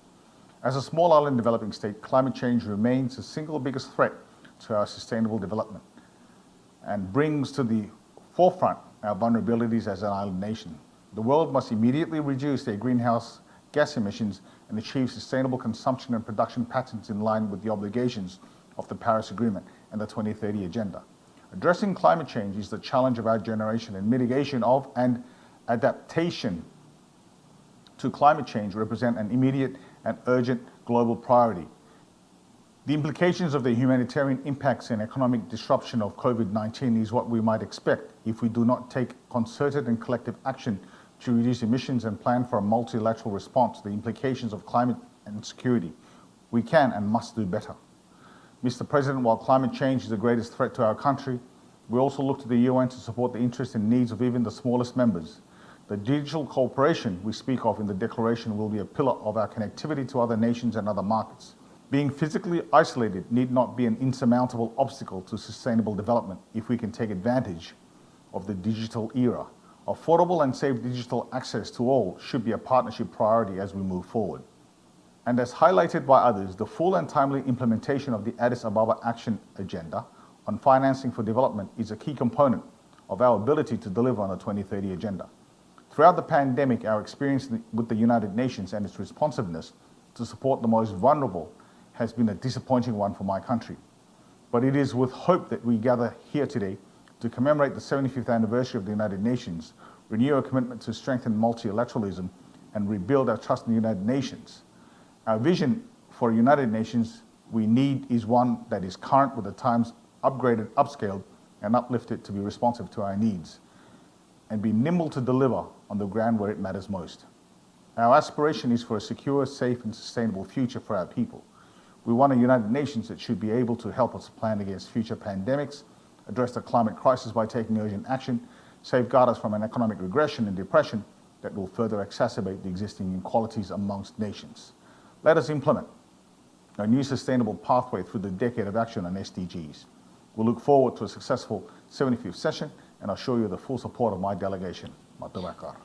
As a small island developing state, climate change remains the single biggest threat to our sustainable development and brings to the forefront our vulnerabilities as an island nation. The world must immediately reduce their greenhouse gas emissions and achieve sustainable consumption and production patterns in line with the obligations of the Paris Agreement and the 2030 Agenda. Addressing climate change is the challenge of our generation, and mitigation of and adaptation to climate change represent an immediate and urgent global priority. The implications of the humanitarian impacts and economic disruption of COVID-19 is what we might expect if we do not take concerted and collective action to reduce emissions and plan for a multilateral response to the implications of climate and security. We can and must do better. Mr. President, while climate change is the greatest threat to our country, we also look to the UN to support the interests and needs of even the smallest members. The digital cooperation we speak of in the Declaration will be a pillar of our connectivity to other nations and other markets. Being physically isolated need not be an insurmountable obstacle to sustainable development if we can take advantage of the digital era. Affordable and safe digital access to all should be a partnership priority as we move forward. And as highlighted by others, the full and timely implementation of the Addis Ababa Action Agenda on financing for development is a key component of our ability to deliver on the 2030 Agenda. Throughout the pandemic, our experience with the United Nations and its responsiveness to support the most vulnerable has been a disappointing one for my country. But it is with hope that we gather here today to commemorate the 75th anniversary of the United Nations, renew our commitment to strengthen multilateralism, and rebuild our trust in the United Nations. Our vision for United Nations we need is one that is current with the times, upgraded, upscaled, and uplifted to be responsive to our needs, and be nimble to deliver on the ground where it matters most. Our aspiration is for a secure, safe, and sustainable future for our people. We want a United Nations that should be able to help us plan against future pandemics, address the climate crisis by taking urgent action, safeguard us from an economic regression and depression that will further exacerbate the existing inequalities amongst nations. Let us implement a new sustainable pathway through the decade of action on SDGs. We look forward to a successful 75th session and assure you the full support of my delegation. Matubakar.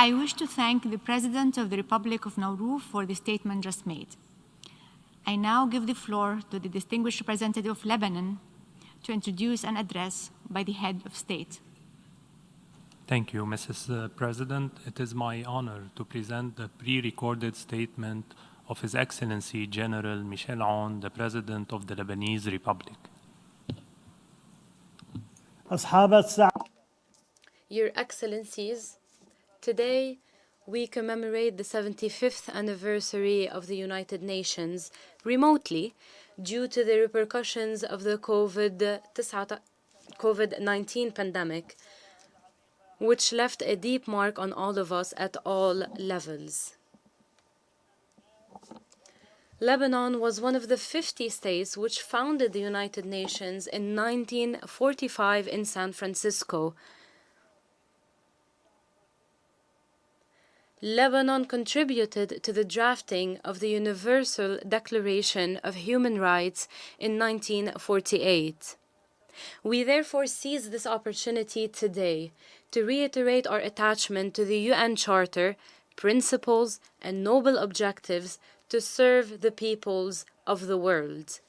I wish to thank the President of the Republic of Nauru for the statement just made. I now give the floor to the distinguished representative of Lebanon to introduce an address by the head of state. Thank you, Mrs. President. It is my honor to present the pre-recorded statement of His Excellency General Michel Aoun, the President of the Lebanese Republic. Your Excellencies, today we commemorate the 75th anniversary of the United Nations remotely due to the repercussions of the COVID-19 pandemic, which left a deep mark on all of us at all levels. Lebanon was one of the 50 states which founded the United Nations in 1945 in San Francisco. Lebanon contributed to the drafting of the Universal Declaration of Human Rights in 1948. We therefore seize this opportunity today to reiterate our attachment to the UN Charter, principles, and noble objectives to serve the peoples of the world.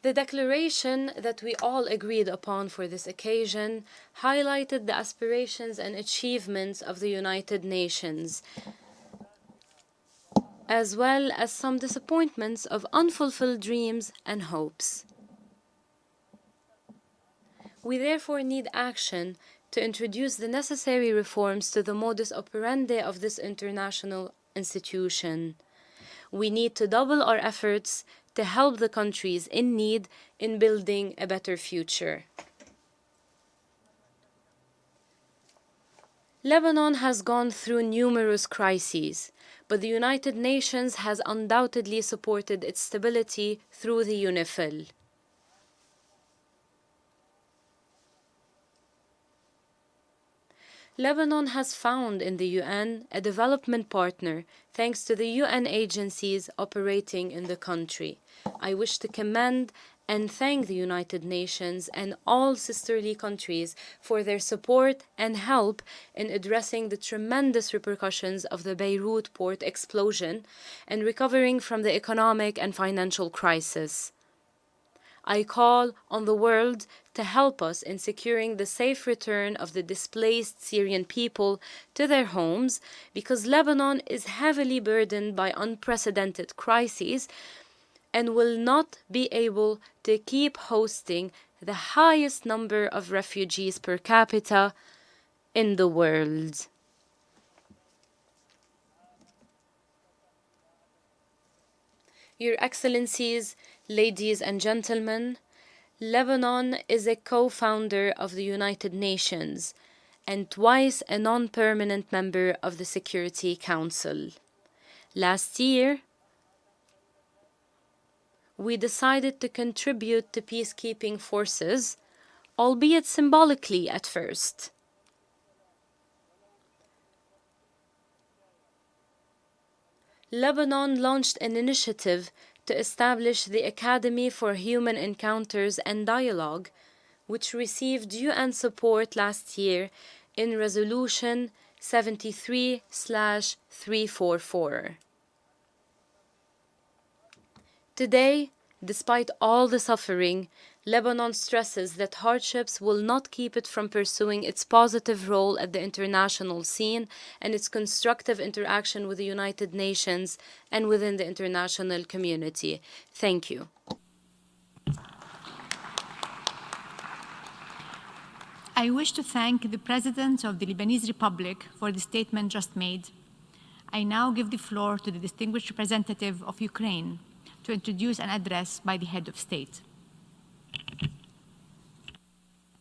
The declaration that we all agreed upon for this occasion highlighted the aspirations and achievements of the United Nations, as well as some disappointments of unfulfilled dreams and hopes. We therefore need action to introduce the necessary reforms to the modus operandi of this international institution. We need to double our efforts to help the countries in need in building a better future. Lebanon has gone through numerous crises, but the United Nations has undoubtedly supported its stability through the UNIFIL. Lebanon has found in the UN a development partner thanks to the UN agencies operating in the country. I wish to commend and thank the United Nations and all sisterly countries for their support and help in addressing the tremendous repercussions of the Beirut port explosion and recovering from the economic and financial crisis. I call on the world to help us in securing the safe return of the displaced Syrian people to their homes, because Lebanon is heavily burdened by unprecedented crises and will not be able to keep hosting the highest number of refugees per capita in the world. Your Excellencies, ladies and gentlemen, Lebanon is a co-founder of the United Nations and twice a non-permanent member of the Security Council. Last year, we decided to contribute to peacekeeping forces, albeit symbolically at first. Lebanon launched an initiative to establish the Academy for Human Encounters and Dialogue, which received UN support last year in Resolution 73/344. Today, despite all the suffering, Lebanon stresses that hardships will not keep it from pursuing its positive role at the international scene and its constructive interaction with the United Nations and within the international community. Thank you. I wish to thank the President of the Lebanese Republic for the statement just made. I now give the floor to the distinguished representative of Ukraine to introduce an address by the head of state.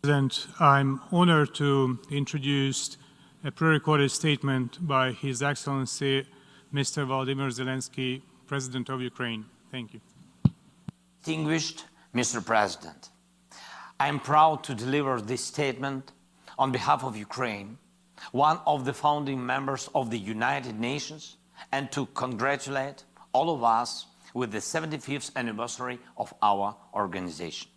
President, I'm honored to introduce a pre-recorded statement by His Excellency Mr. Volodymyr Zelensky, President of Ukraine. Thank you. Distinguished Mr. President, I am proud to deliver this statement on behalf of Ukraine, one of the founding members of the United Nations, and to congratulate all of us with the 75th anniversary of our organization.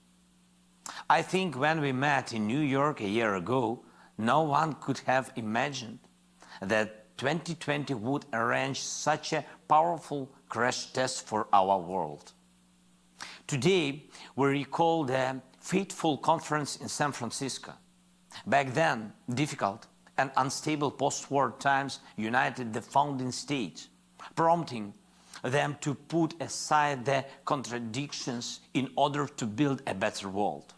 I think when we met in New York a year ago, no one could have imagined that 2020 would arrange such a powerful crash test for our world. Today, we recall the fateful conference in San Francisco. Back then, difficult and unstable post-war times united the founding states, prompting them to put aside their contradictions in order to build a better world.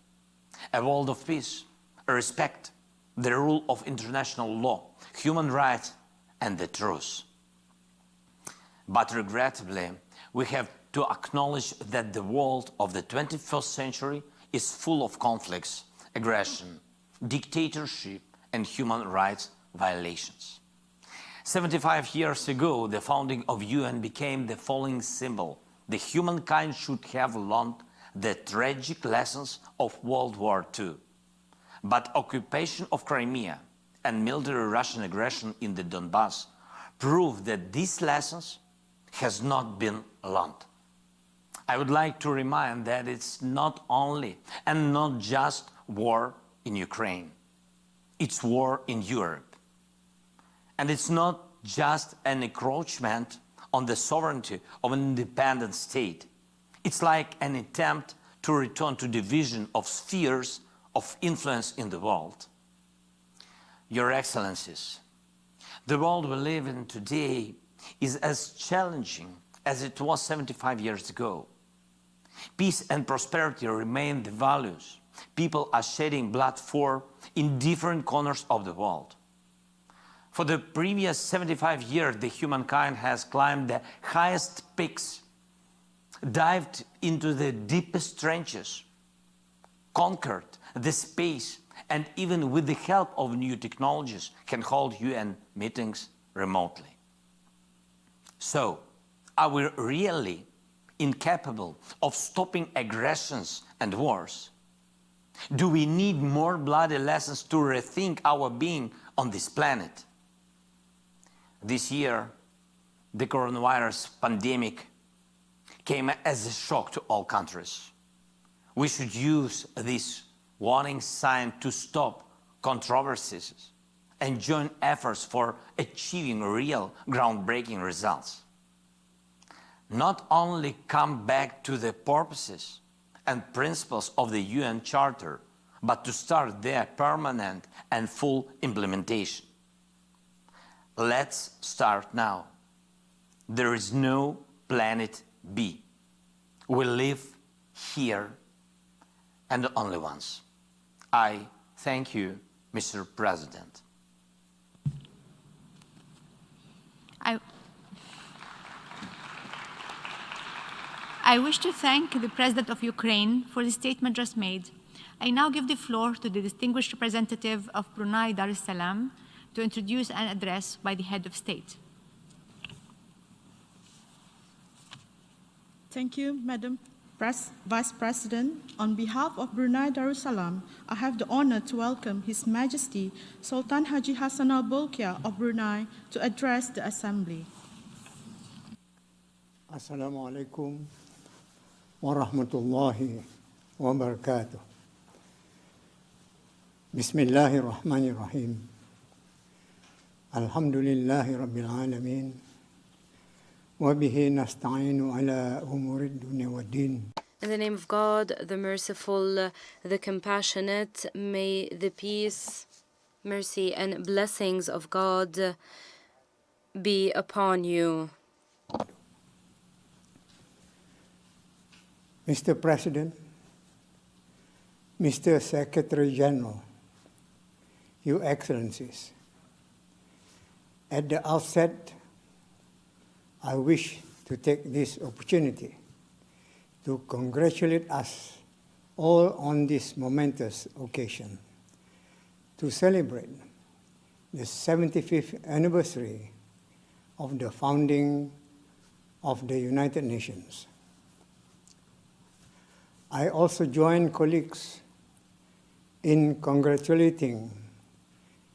A world of peace, respect, the rule of international law, human rights, and the truth. But regrettably, we have to acknowledge that the world of the 21st century is full of conflicts, aggression, dictatorship, and human rights violations. 75 years ago, the founding of UN became the following symbol: the humankind should have learned the tragic lessons of World War II. But occupation of Crimea and military Russian aggression in the Donbass prove that these lessons has not been learned. I would like to remind that it's not only and not just war in Ukraine. It's war in Europe. And it's not just an encroachment on the sovereignty of an independent state. It's like an attempt to return to division of spheres of influence in the world. Your Excellencies, the world we live in today is as challenging as it was 75 years ago. Peace and prosperity remain the values people are shedding blood for in different corners of the world. For the previous 75 years, the humankind has climbed the highest peaks, dived into the deepest trenches, conquered the space, and even with the help of new technologies can hold UN meetings remotely. So, are we really incapable of stopping aggressions and wars? Do we need more bloody lessons to rethink our being on this planet? This year, the coronavirus pandemic came as a shock to all countries. We should use this warning sign to stop controversies and join efforts for achieving real groundbreaking results. Not only come back to the purposes and principles of the UN Charter, but to start their permanent and full implementation. Let's start now. There is no planet B. We live here and only once. I thank you, Mr. President. I wish to thank the President of Ukraine for the statement just made. I now give the floor to the distinguished representative of Brunei Darussalam to introduce an address by the head of state. Thank you, Madam Vice President. On behalf of Brunei Darussalam, I have the honor to welcome His Majesty Sultan Haji Hassan Al Bolkiah of Brunei to address the Assembly. Assalamu alaikum wa rahmatullahi wa barakatuh. Bismillahir Rahmanir Rahim. Alhamdulillahi Rabbil Alameen. Wa bihi nasta'inu ala umurid dunya wa din. In the name of God, the merciful, the compassionate, may the peace, mercy, and blessings of God be upon you. Mr. President, Mr. Secretary-General, Your Excellencies, at the outset, I wish to take this opportunity to congratulate us all on this momentous occasion to celebrate the 75th anniversary of the founding of the United Nations. I also join colleagues in congratulating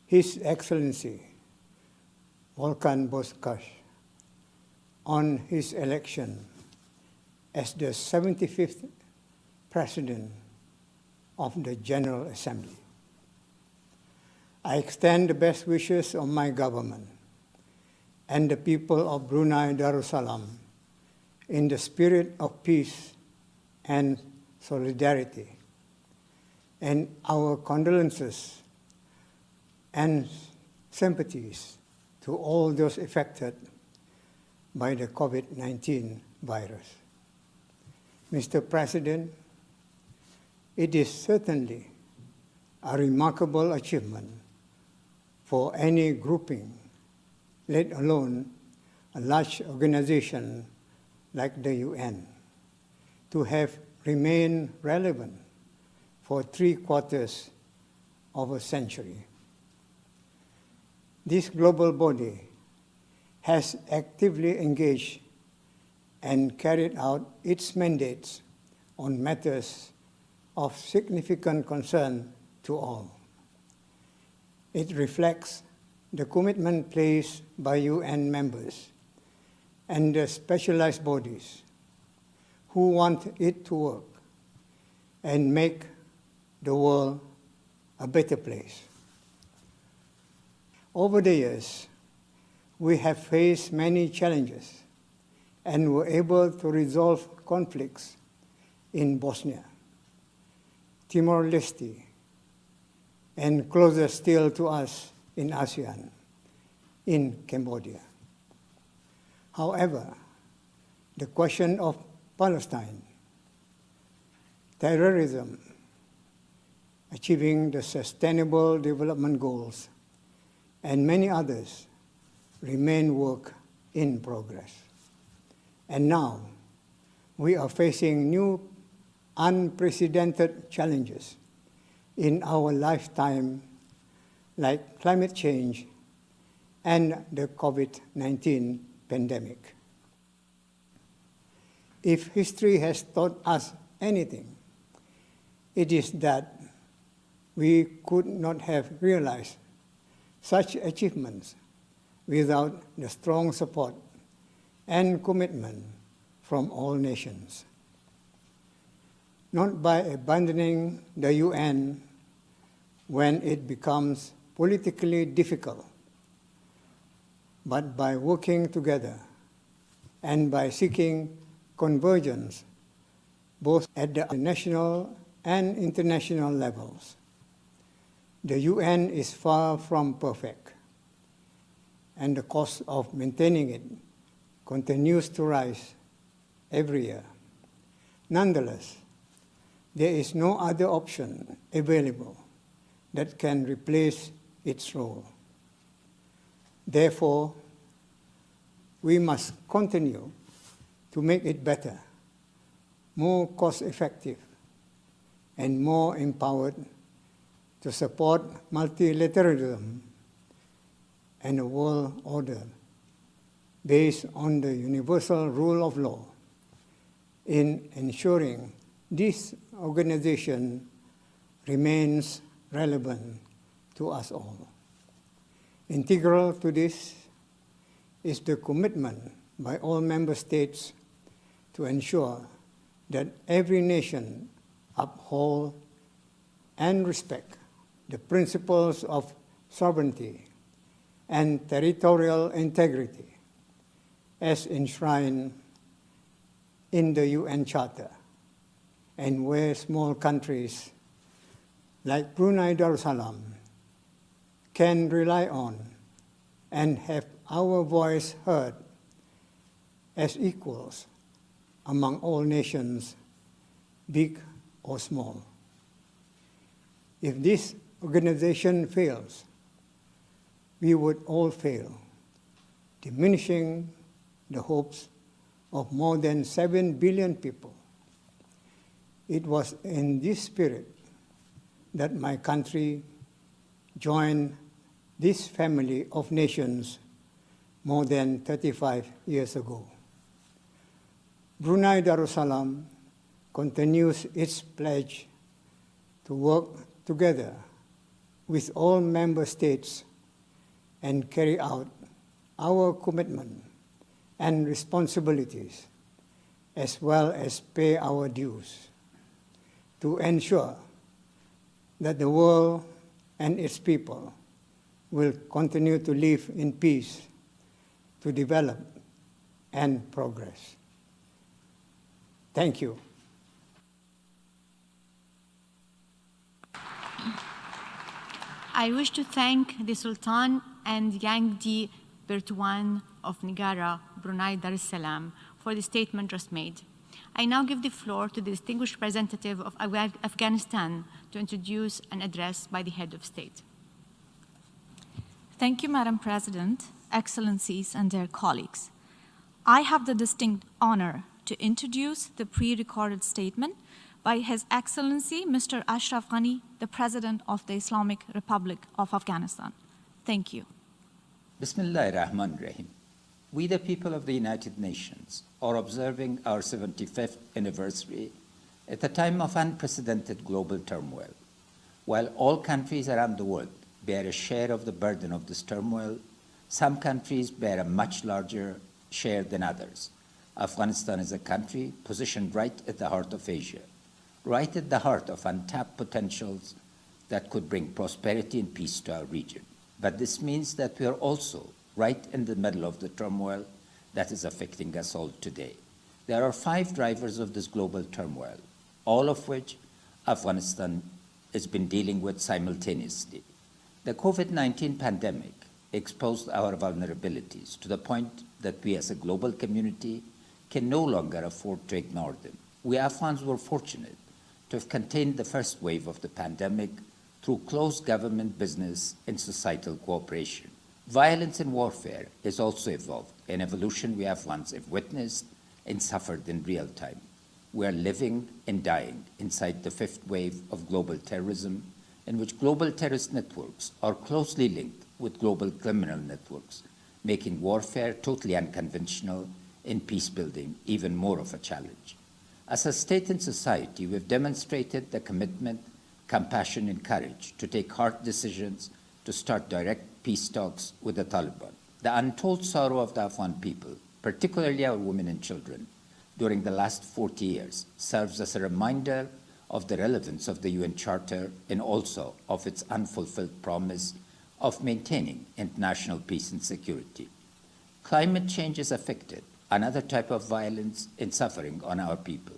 His Excellency Volkan Bozkır on his election as the 75th President of the General Assembly. I extend the best wishes of my government and the people of Brunei Darussalam in the spirit of peace and solidarity. And our condolences and sympathies to all those affected by the COVID-19 virus. Mr. President, it is certainly a remarkable achievement for any grouping, let alone a large organization like the UN, to have remained relevant for 3/4 of a century. This global body has actively engaged and carried out its mandates on matters of significant concern to all. It reflects the commitment placed by UN members and the specialized bodies who want it to work and make the world a better place. Over the years, we have faced many challenges and were able to resolve conflicts in Bosnia, Timor-Leste, and closer still to us in ASEAN, in Cambodia. However, the question of Palestine, terrorism, achieving the Sustainable Development Goals, and many others remain work in progress. And now, we are facing new unprecedented challenges in our lifetime, like climate change and the COVID-19 pandemic. If history has taught us anything, it is that we could not have realized such achievements without the strong support and commitment from all nations. Not by abandoning the UN when it becomes politically difficult, but by working together and by seeking convergence both at the national and international levels. The UN is far from perfect, and the cost of maintaining it continues to rise every year. Nonetheless, there is no other option available that can replace its role. Therefore, we must continue to make it better, more cost-effective, and more empowered to support multilateralism and a world order based on the universal rule of law in ensuring this organization remains relevant to us all. Integral to this is the commitment by all member states to ensure that every nation uphold and respect the principles of sovereignty and territorial integrity as enshrined in the UN Charter, and where small countries like Brunei Darussalam can rely on and have our voice heard as equals among all nations, big or small. If this organization fails, we would all fail, diminishing the hopes of more than 7 billion people. It was in this spirit that my country joined this family of nations more than 35 years ago. Brunei Darussalam continues its pledge to work together with all member states and carry out our commitment and responsibilities, as well as pay our dues, to ensure that the world and its people will continue to live in peace, to develop and progress. Thank you. I wish to thank the Sultan and Yang Di Bertuan of Negara, Brunei Darussalam, for the statement just made. I now give the floor to the distinguished representative of Afghanistan to introduce an address by the head of state. Thank you, Madam President, Excellencies, and dear colleagues. I have the distinct honor to introduce the pre-recorded statement by His Excellency Mr. Ashraf Ghani, the President of the Islamic Republic of Afghanistan. Thank you. Bismillahir Rahmanir Rahim. We, the people of the United Nations, are observing our 75th anniversary at a time of unprecedented global turmoil. While all countries around the world bear a share of the burden of this turmoil, some countries bear a much larger share than others. Afghanistan is a country positioned right at the heart of Asia, right at the heart of untapped potentials that could bring prosperity and peace to our region. But this means that we are also right in the middle of the turmoil that is affecting us all today. There are 5 drivers of this global turmoil, all of which Afghanistan has been dealing with simultaneously. The COVID-19 pandemic exposed our vulnerabilities to the point that we as a global community can no longer afford to ignore them. We Afghans were fortunate to have contained the first wave of the pandemic through close government, business, and societal cooperation. Violence and warfare has also evolved, an evolution we Afghans have witnessed and suffered in real time. We are living and dying inside the 5th wave of global terrorism, in which global terrorist networks are closely linked with global criminal networks, making warfare totally unconventional and peace building even more of a challenge. As a state and society, we've demonstrated the commitment, compassion, and courage to take hard decisions to start direct peace talks with the Taliban. The untold sorrow of the Afghan people, particularly our women and children, during the last 40 years serves as a reminder of the relevance of the UN Charter and also of its unfulfilled promise of maintaining international peace and security. Climate change has affected another type of violence and suffering on our people.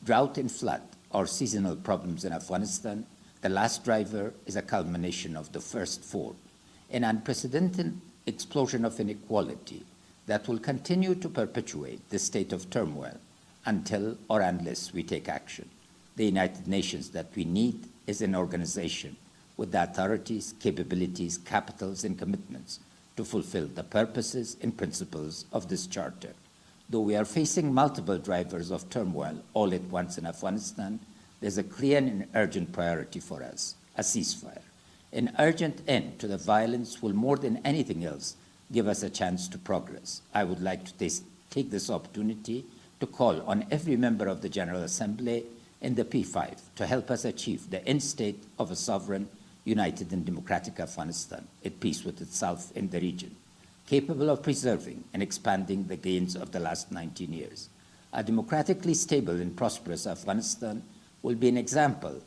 Drought and flood are seasonal problems in Afghanistan. The last driver is a culmination of the first 4, an unprecedented explosion of inequality that will continue to perpetuate the state of turmoil until or unless we take action. The United Nations that we need is an organization with the authorities, capabilities, capitals, and commitments to fulfill the purposes and principles of this charter. Though we are facing multiple drivers of turmoil all at once in Afghanistan, there's a clear and urgent priority for us, a ceasefire. An urgent end to the violence will more than anything else give us a chance to progress. I would like to take this opportunity to call on every member of the General Assembly and the P5 to help us achieve the end state of a sovereign, united and democratic Afghanistan at peace with itself and the region, capable of preserving and expanding the gains of the last 19 years. A democratically stable and prosperous Afghanistan will be an example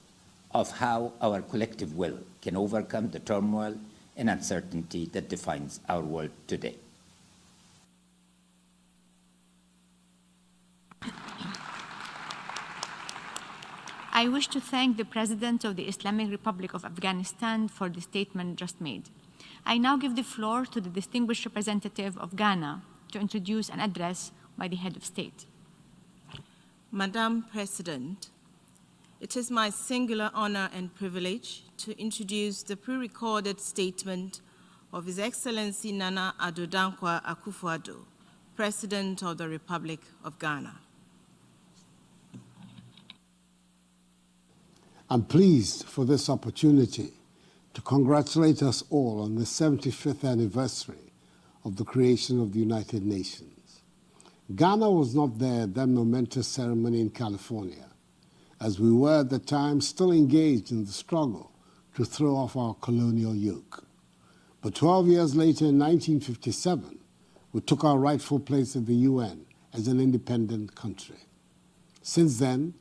of how our collective will can overcome the turmoil and uncertainty that defines our world today. I wish to thank the President of the Islamic Republic of Afghanistan for the statement just made. I now give the floor to the distinguished representative of Ghana to introduce an address by the head of state. Madam President, it is my singular honor and privilege to introduce the pre-recorded statement of His Excellency Nana Addo Dankwa Akufo-Addo, President of the Republic of Ghana. I'm pleased for this opportunity to congratulate us all on the 75th anniversary of the creation of the United Nations. Ghana was not there at that momentous ceremony in California, as we were at the time still engaged in the struggle to throw off our colonial yoke. But 12 years later, in 1957, we took our rightful place at the UN as an independent country. Since then,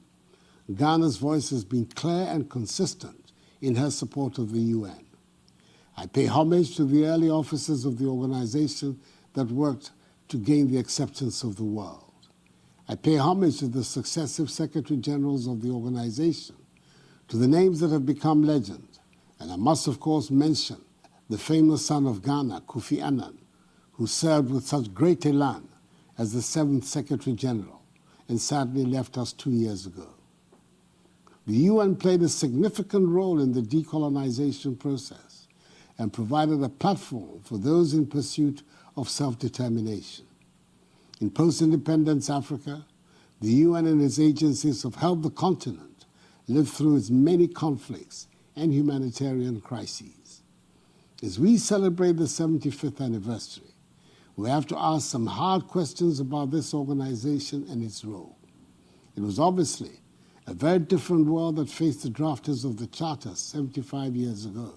Ghana's voice has been clear and consistent in her support of the UN. I pay homage to the early officers of the organization that worked to gain the acceptance of the world. I pay homage to the successive Secretary-Generals of the organization, to the names that have become legend, And I must, of course, mention the famous son of Ghana, Kofi Annan, who served with such great elan as the 7th Secretary-General and sadly left us 2 years ago. The UN played a significant role in the decolonization process and provided a platform for those in pursuit of self-determination. In post-independence Africa, the UN and its agencies have helped the continent live through its many conflicts and humanitarian crises. As we celebrate the 75th anniversary, we have to ask some hard questions about this organization and its role. It was obviously a very different world that faced the drafters of the Charter 75 years ago,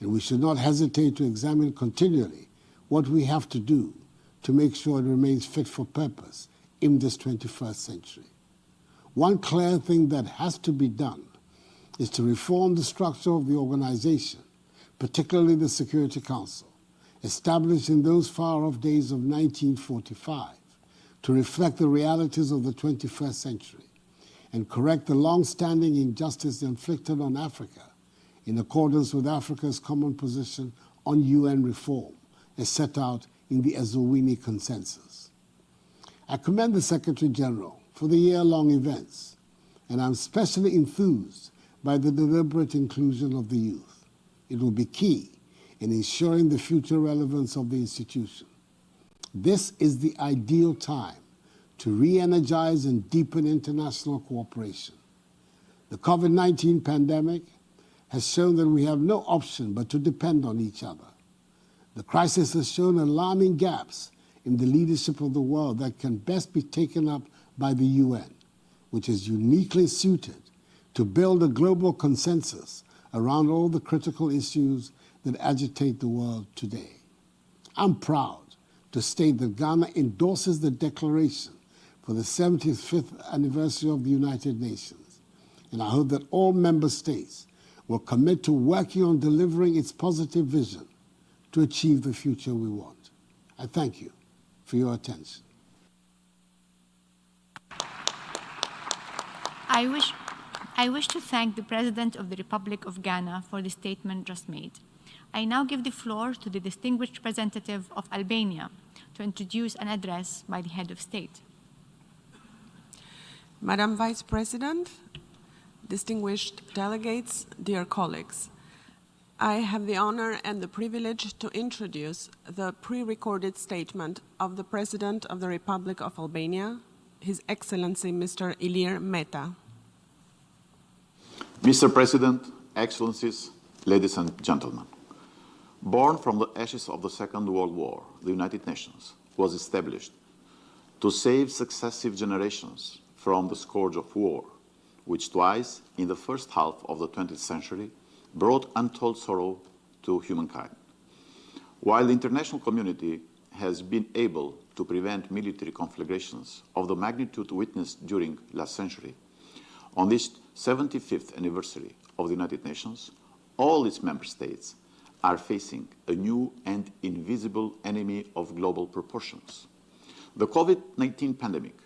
and we should not hesitate to examine continually what we have to do to make sure it remains fit for purpose in this 21st century. One clear thing that has to be done is to reform the structure of the organization, particularly the Security Council, established in those far-off days of 1945, to reflect the realities of the 21st century and correct the long-standing injustice inflicted on Africa in accordance with Africa's common position on UN reform, as set out in the Ezulwini Consensus. I commend the Secretary-General for the year-long events, and I'm especially enthused by the deliberate inclusion of the youth. It will be key in ensuring the future relevance of the institution. This is the ideal time to re-energize and deepen international cooperation. The COVID-19 pandemic has shown that we have no option but to depend on each other. The crisis has shown alarming gaps in the leadership of the world that can best be taken up by the UN, which is uniquely suited to build a global consensus around all the critical issues that agitate the world today. I'm proud to state that Ghana endorses the declaration for the 75th anniversary of the United Nations, and I hope that all member states will commit to working on delivering its positive vision to achieve the future we want. I thank you for your attention. I wish to thank the President of the Republic of Ghana for the statement just made. I now give the floor to the distinguished representative of Albania to introduce an address by the head of state. Madam Vice President, distinguished delegates, dear colleagues, I have the honor and the privilege to introduce the pre-recorded statement of the President of the Republic of Albania, His Excellency Mr. Ilir Meta. Mr. President, Excellencies, ladies and gentlemen, born from the ashes of the Second World War, the United Nations was established to save successive generations from the scourge of war, which twice, in the first half of the 20th century, brought untold sorrow to humankind. While the international community has been able to prevent military conflagrations of the magnitude witnessed during last century, on this 75th anniversary of the United Nations, all its member states are facing a new and invisible enemy of global proportions. The COVID-19 pandemic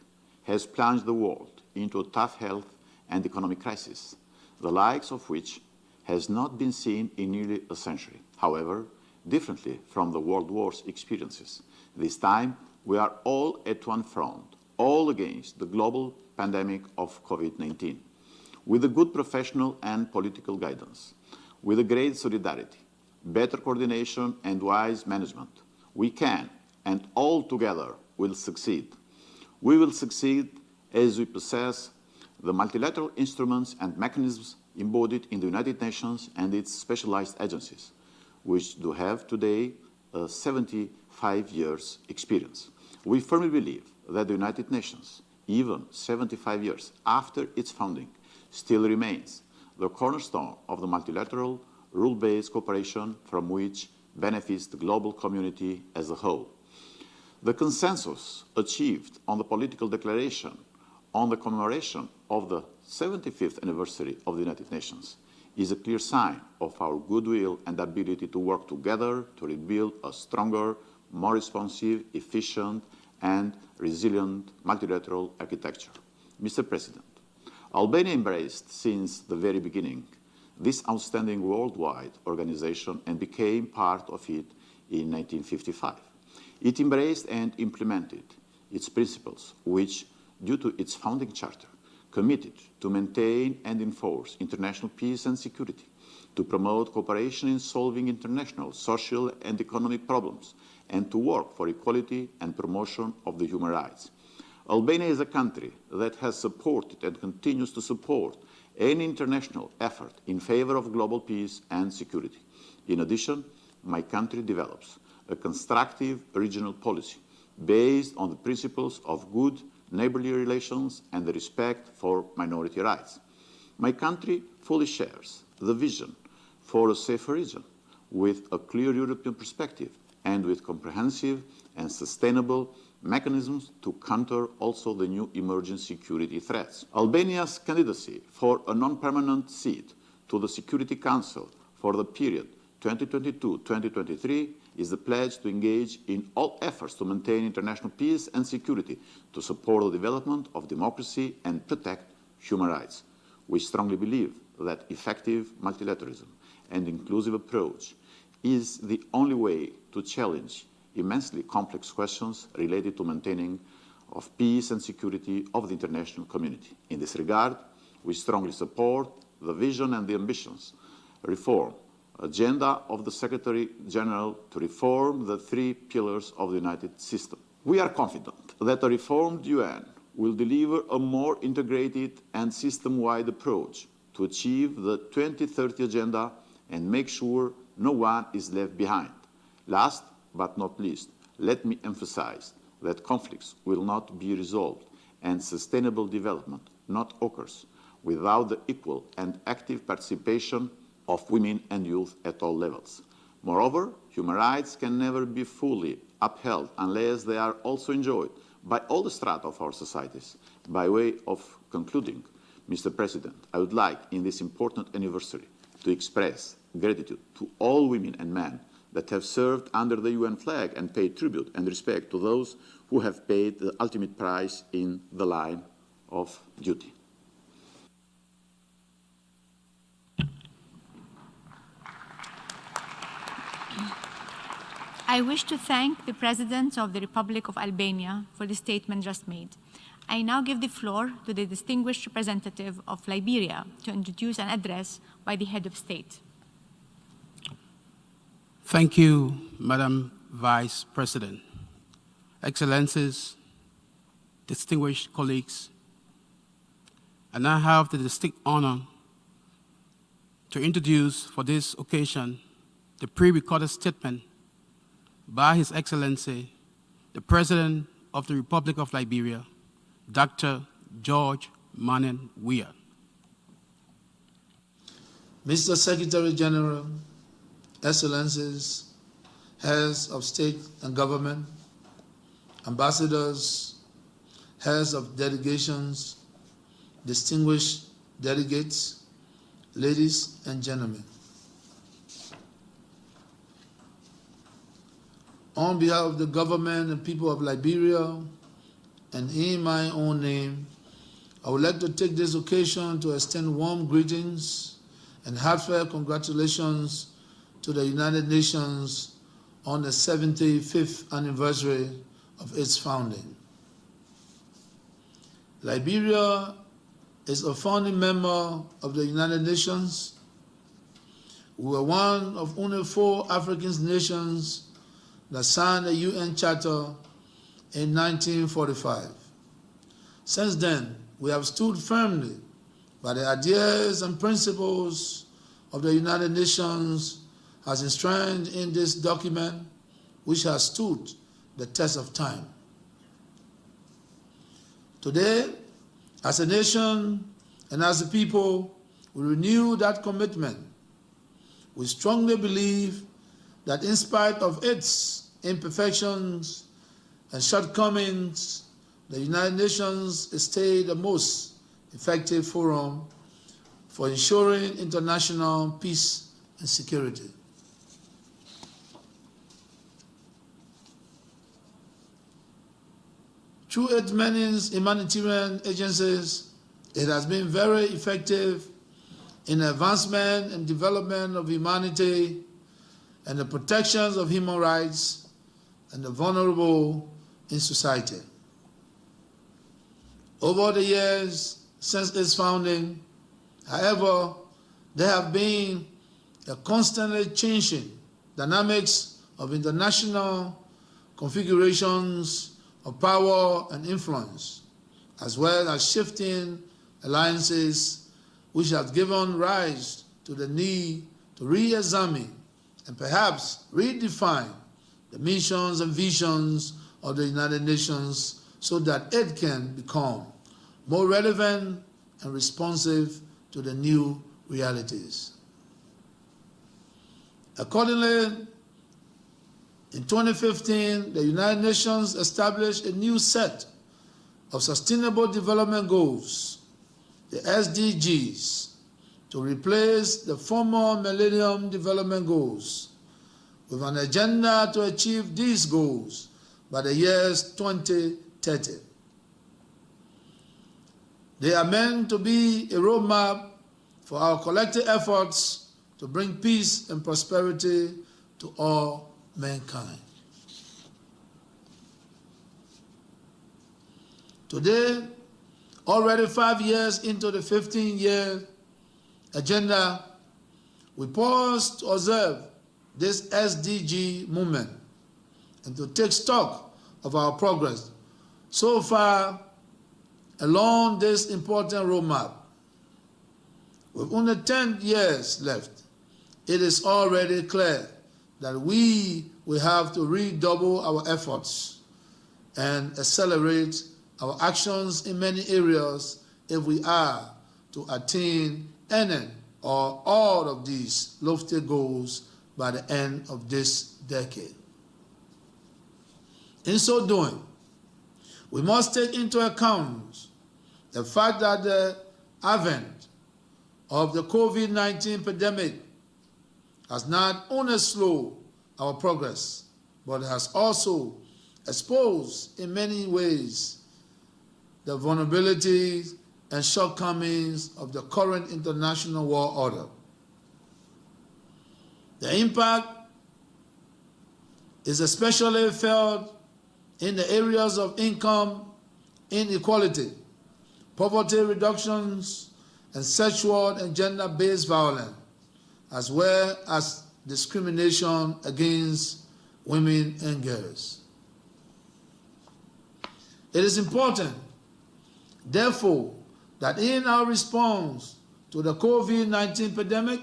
has plunged the world into a tough health and economic crisis, the likes of which has not been seen in nearly a century. However, differently from the world wars experiences, this time we are all at one front, all against the global pandemic of COVID-19. With a good professional and political guidance, with a great solidarity, better coordination and wise management, we can, and all together will succeed. We will succeed as we possess the multilateral instruments and mechanisms embodied in the United Nations and its specialized agencies, which do have today 75 years experience. We firmly believe that the United Nations, even 75 years after its founding, still remains the cornerstone of the multilateral, rule-based cooperation from which benefits the global community as a whole. The consensus achieved on the political declaration on the commemoration of the 75th anniversary of the United Nations is a clear sign of our goodwill and ability to work together to rebuild a stronger, more responsive, efficient, and resilient multilateral architecture. Mr. President, Albania embraced since the very beginning this outstanding worldwide organization and became part of it in 1955. It embraced and implemented its principles, which, due to its founding charter, committed to maintain and enforce international peace and security, to promote cooperation in solving international social and economic problems, and to work for equality and promotion of the human rights. Albania is a country that has supported and continues to support any international effort in favor of global peace and security. In addition, my country develops a constructive regional policy based on the principles of good neighborly relations and the respect for minority rights. My country fully shares the vision for a safer region with a clear European perspective and with comprehensive and sustainable mechanisms to counter also the new emerging security threats. Albania's candidacy for a non-permanent seat to the Security Council for the period 2022-2023 is the pledge to engage in all efforts to maintain international peace and security, to support the development of democracy and protect human rights. We strongly believe that effective multilateralism and inclusive approach is the only way to challenge immensely complex questions related to maintaining of peace and security of the international community. In this regard, we strongly support the vision and the ambitions reform agenda of the Secretary-General to reform the three pillars of the United System. We are confident that a reformed UN will deliver a more integrated and system-wide approach to achieve the 2030 agenda and make sure no one is left behind. Last but not least, let me emphasize that conflicts will not be resolved and sustainable development not occurs without the equal and active participation of women and youth at all levels. Moreover, human rights can never be fully upheld unless they are also enjoyed by all the strata of our societies. By way of concluding, Mr. President, I would like, in this important anniversary, to express gratitude to all women and men that have served under the UN flag and paid tribute and respect to those who have paid the ultimate price in the line of duty. I wish to thank the President of the Republic of Albania for the statement just made. I now give the floor to the distinguished representative of Liberia to introduce an address by the head of state. Thank you, Madam Vice President. Excellencies, distinguished colleagues, and I have the distinct honor to introduce for this occasion the pre-recorded statement by His Excellency, the President of the Republic of Liberia, Dr. George Manen Weah. Mr. Secretary-General, Excellencies, Heads of State and Government, Ambassadors, Heads of Delegations, distinguished delegates, ladies and gentlemen. On behalf of the government and people of Liberia, and in my own name, I would like to take this occasion to extend warm greetings and heartfelt congratulations to the United Nations on the 75th anniversary of its founding. Liberia is a founding member of the United Nations. We were one of only 4 African nations that signed the UN Charter in 1945. Since then, we have stood firmly by the ideas and principles of the United Nations as enshrined in this document, which has stood the test of time. Today, as a nation and as a people, we renew that commitment. We strongly believe that in spite of its imperfections and shortcomings, the United Nations stayed the most effective forum for ensuring international peace and security. Through its many humanitarian agencies, it has been very effective in the advancement and development of humanity and the protections of human rights and the vulnerable in society. Over the years since its founding, however, there have been a constantly changing dynamics of international configurations of power and influence, as well as shifting alliances which have given rise to the need to re-examine and perhaps redefine the missions and visions of the United Nations so that it can become more relevant and responsive to the new realities. Accordingly, in 2015, the United Nations established a new set of Sustainable Development Goals, the SDGs, to replace the former Millennium Development Goals, with an agenda to achieve these goals by the years 2030. They are meant to be a roadmap for our collective efforts to bring peace and prosperity to all mankind. Today, already 5 years into the 15-year agenda, we pause to observe this SDG movement and to take stock of our progress so far along this important roadmap. With only 10 years left, it is already clear that we will have to redouble our efforts and accelerate our actions in many areas if we are to attain any or all of these lofty goals by the end of this decade. In so doing, we must take into account the fact that the advent of the COVID-19 pandemic has not only slowed our progress, but has also exposed in many ways the vulnerabilities and shortcomings of the current international world order. The impact is especially felt in the areas of income inequality, poverty reductions, and sexual and gender-based violence, as well as discrimination against women and girls. It is important, therefore, that in our response to the COVID-19 pandemic,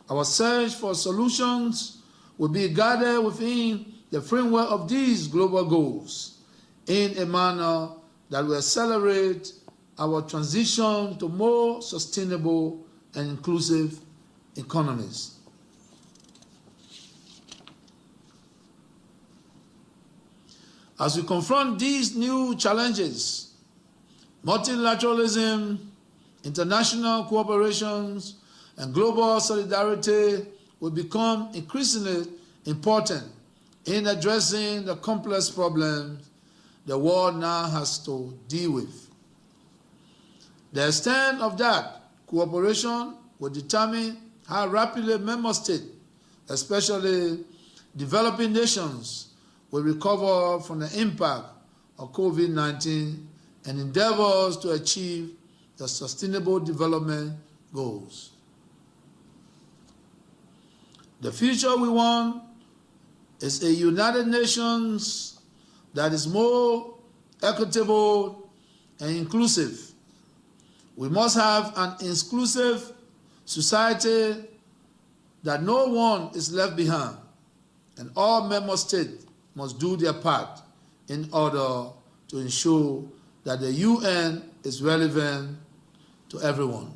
our search for solutions will be guided within the framework of these global goals in a manner that will accelerate our transition to more sustainable and inclusive economies. As we confront these new challenges, multilateralism, international cooperations, and global solidarity will become increasingly important in addressing the complex problems the world now has to deal with. The extent of that cooperation will determine how rapidly member states, especially developing nations, will recover from the impact of COVID-19 and endeavors to achieve the Sustainable Development Goals. The future we want is a United Nations that is more equitable and inclusive. We must have an inclusive society that no one is left behind, and all member states must do their part in order to ensure that the UN is relevant to everyone.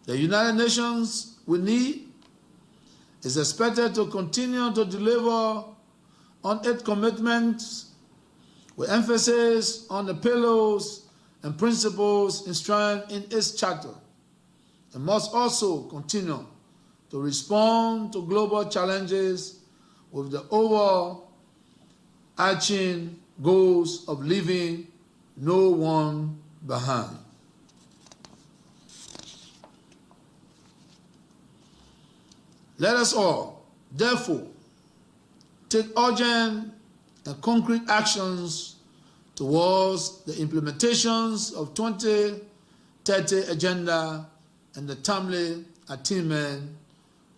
The United Nations we need is expected to continue to deliver on its commitments with emphasis on the pillars and principles enshrined in its charter, and must also continue to respond to global challenges with the overarching goals of leaving no one behind. Let us all, therefore, take urgent and concrete actions towards the implementations of 2030 Agenda and the timely attainment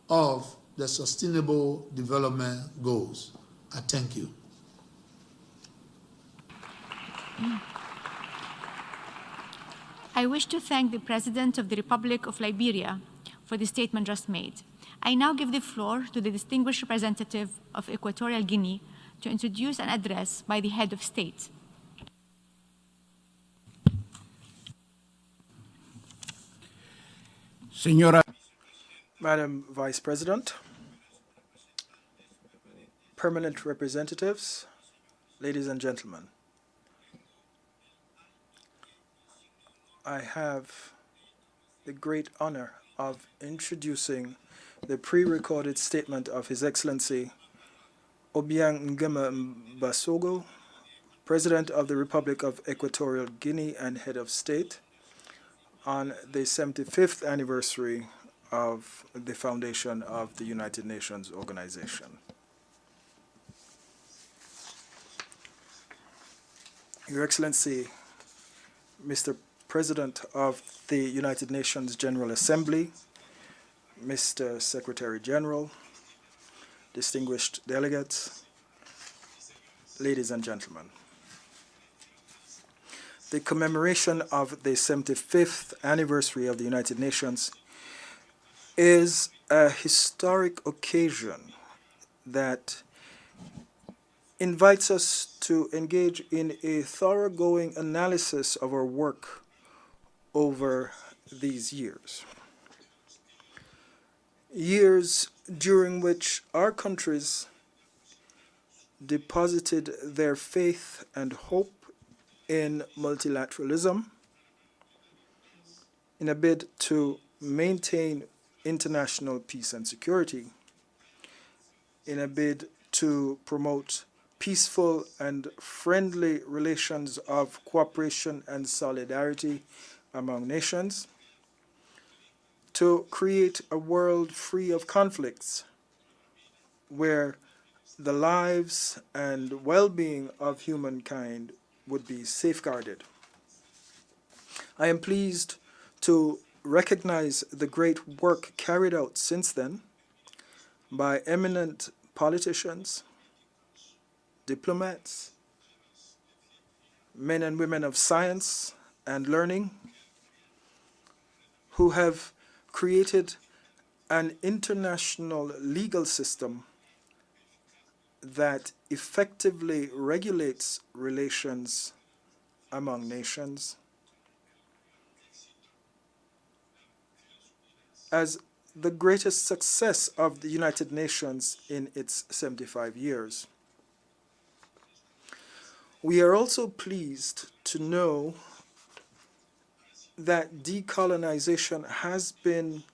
of the Sustainable Development Goals. I thank you. I wish to thank the President of the Republic of Liberia for the statement just made. I now give the floor to the distinguished representative of Equatorial Guinea to introduce an address by the head of state. Madam Vice President, permanent representatives, ladies and gentlemen, I have the great honor of introducing the pre-recorded statement of His Excellency Obiang Nguema Mbasogo, President of the Republic of Equatorial Guinea and Head of State, on the 75th anniversary of the foundation of the United Nations organization. Your Excellency, Mr. President of the United Nations General Assembly, Mr. Secretary-General, distinguished delegates, ladies and gentlemen. The commemoration of the 75th anniversary of the United Nations is a historic occasion that invites us to engage in a thoroughgoing analysis of our work over these years. Years during which our countries deposited their faith and hope in multilateralism in a bid to maintain international peace and security, in a bid to promote peaceful and friendly relations of cooperation and solidarity among nations, to create a world free of conflicts where the lives and well-being of humankind would be safeguarded. I am pleased to recognize the great work carried out since then by eminent politicians, diplomats, men and women of science and learning, who have created an international legal system that effectively regulates relations among nations. As the greatest success of the United Nations in its 75 years. We are also pleased to know that decolonization has been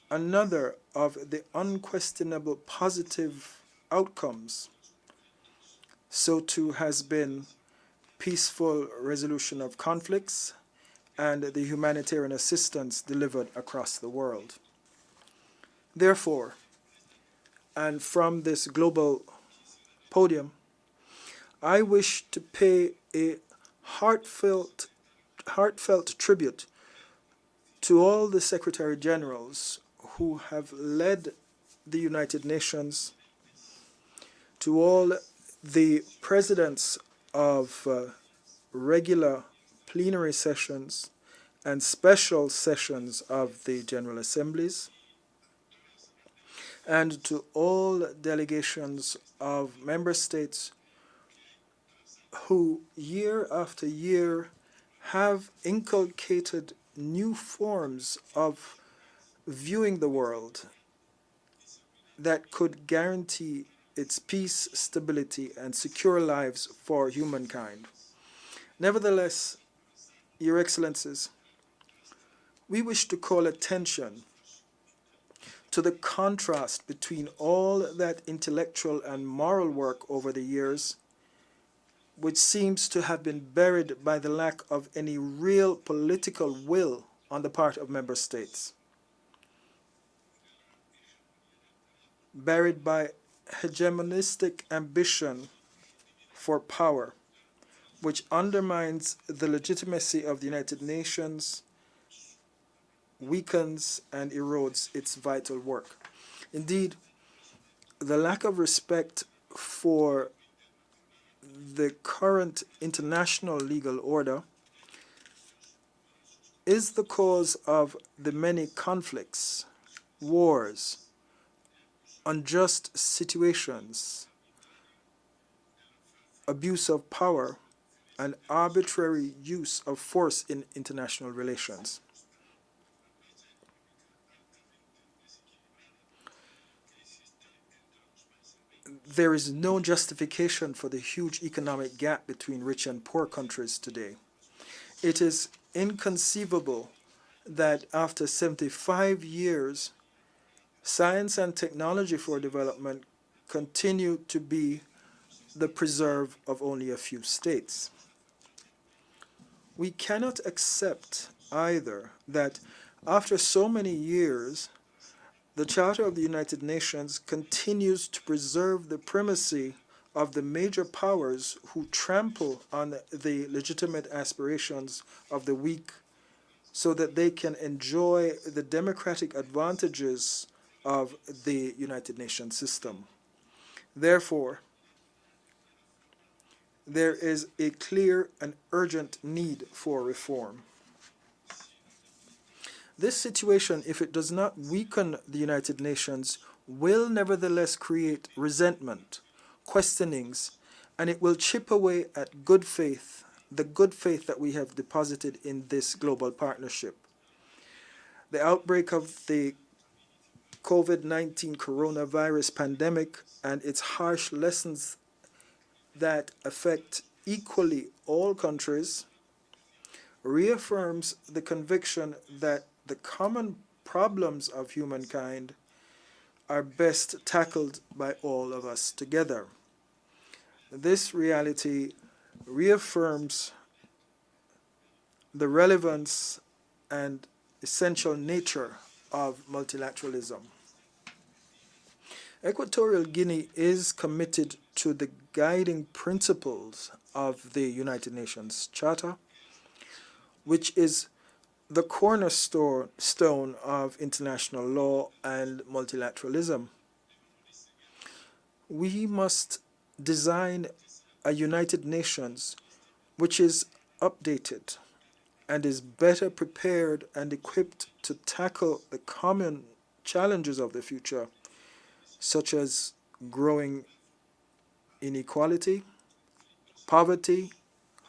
another of the unquestionable positive outcomes. So too has been peaceful resolution of conflicts and the humanitarian assistance delivered across the world. Therefore, and from this global podium, I wish to pay a heartfelt tribute to all the Secretary Generals who have led the United Nations, to all the presidents of regular plenary sessions and special sessions of the General Assemblies, and to all delegations of member states who year after year have inculcated new forms of viewing the world that could guarantee its peace, stability, and secure lives for humankind. Nevertheless, Your Excellencies, we wish to call attention to the contrast between all that intellectual and moral work over the years, which seems to have been buried by the lack of any real political will on the part of member states. buried by hegemonistic ambition for power, which undermines the legitimacy of the United Nations, weakens and erodes its vital work. Indeed, the lack of respect for the current international legal order is the cause of the many conflicts, wars, unjust situations, abuse of power, and arbitrary use of force in international relations. There is no justification for the huge economic gap between rich and poor countries today. It is inconceivable that after 75 years, science and technology for development continue to be the preserve of only a few states. We cannot accept either that after so many years, the Charter of the United Nations continues to preserve the primacy of the major powers who trample on the legitimate aspirations of the weak so that they can enjoy the democratic advantages of the United Nations system. Therefore, there is a clear and urgent need for reform. This situation, if it does not weaken the United Nations, will nevertheless create resentment, questionings, and it will chip away at good faith, the good faith that we have deposited in this global partnership. The outbreak of the COVID-19 coronavirus pandemic and its harsh lessons that affect equally all countries reaffirms the conviction that the common problems of humankind are best tackled by all of us together. This reality reaffirms the relevance and essential nature of multilateralism. Equatorial Guinea is committed to the guiding principles of the United Nations Charter, which is the cornerstone of international law and multilateralism. We must design a United Nations which is updated and is better prepared and equipped to tackle the common challenges of the future, such as growing inequality, poverty,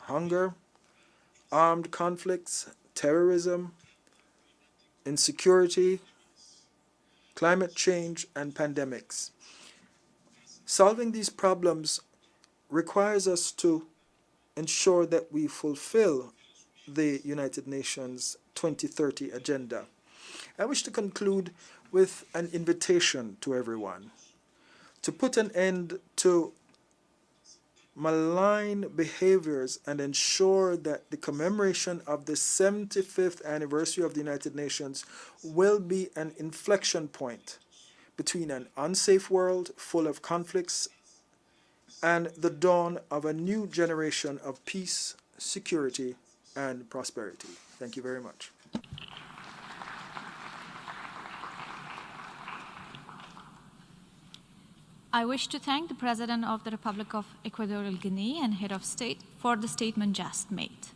hunger, armed conflicts, terrorism, insecurity, climate change, and pandemics. Solving these problems requires us to ensure that we fulfill the United Nations 2030 agenda. I wish to conclude with an invitation to everyone to put an end to malign behaviors and ensure that the commemoration of the 75th anniversary of the United Nations will be an inflection point between an unsafe world full of conflicts and the dawn of a new generation of peace, security, and prosperity. Thank you very much. I wish to thank the President of the Republic of Equatorial Guinea and Head of State for the statement just made.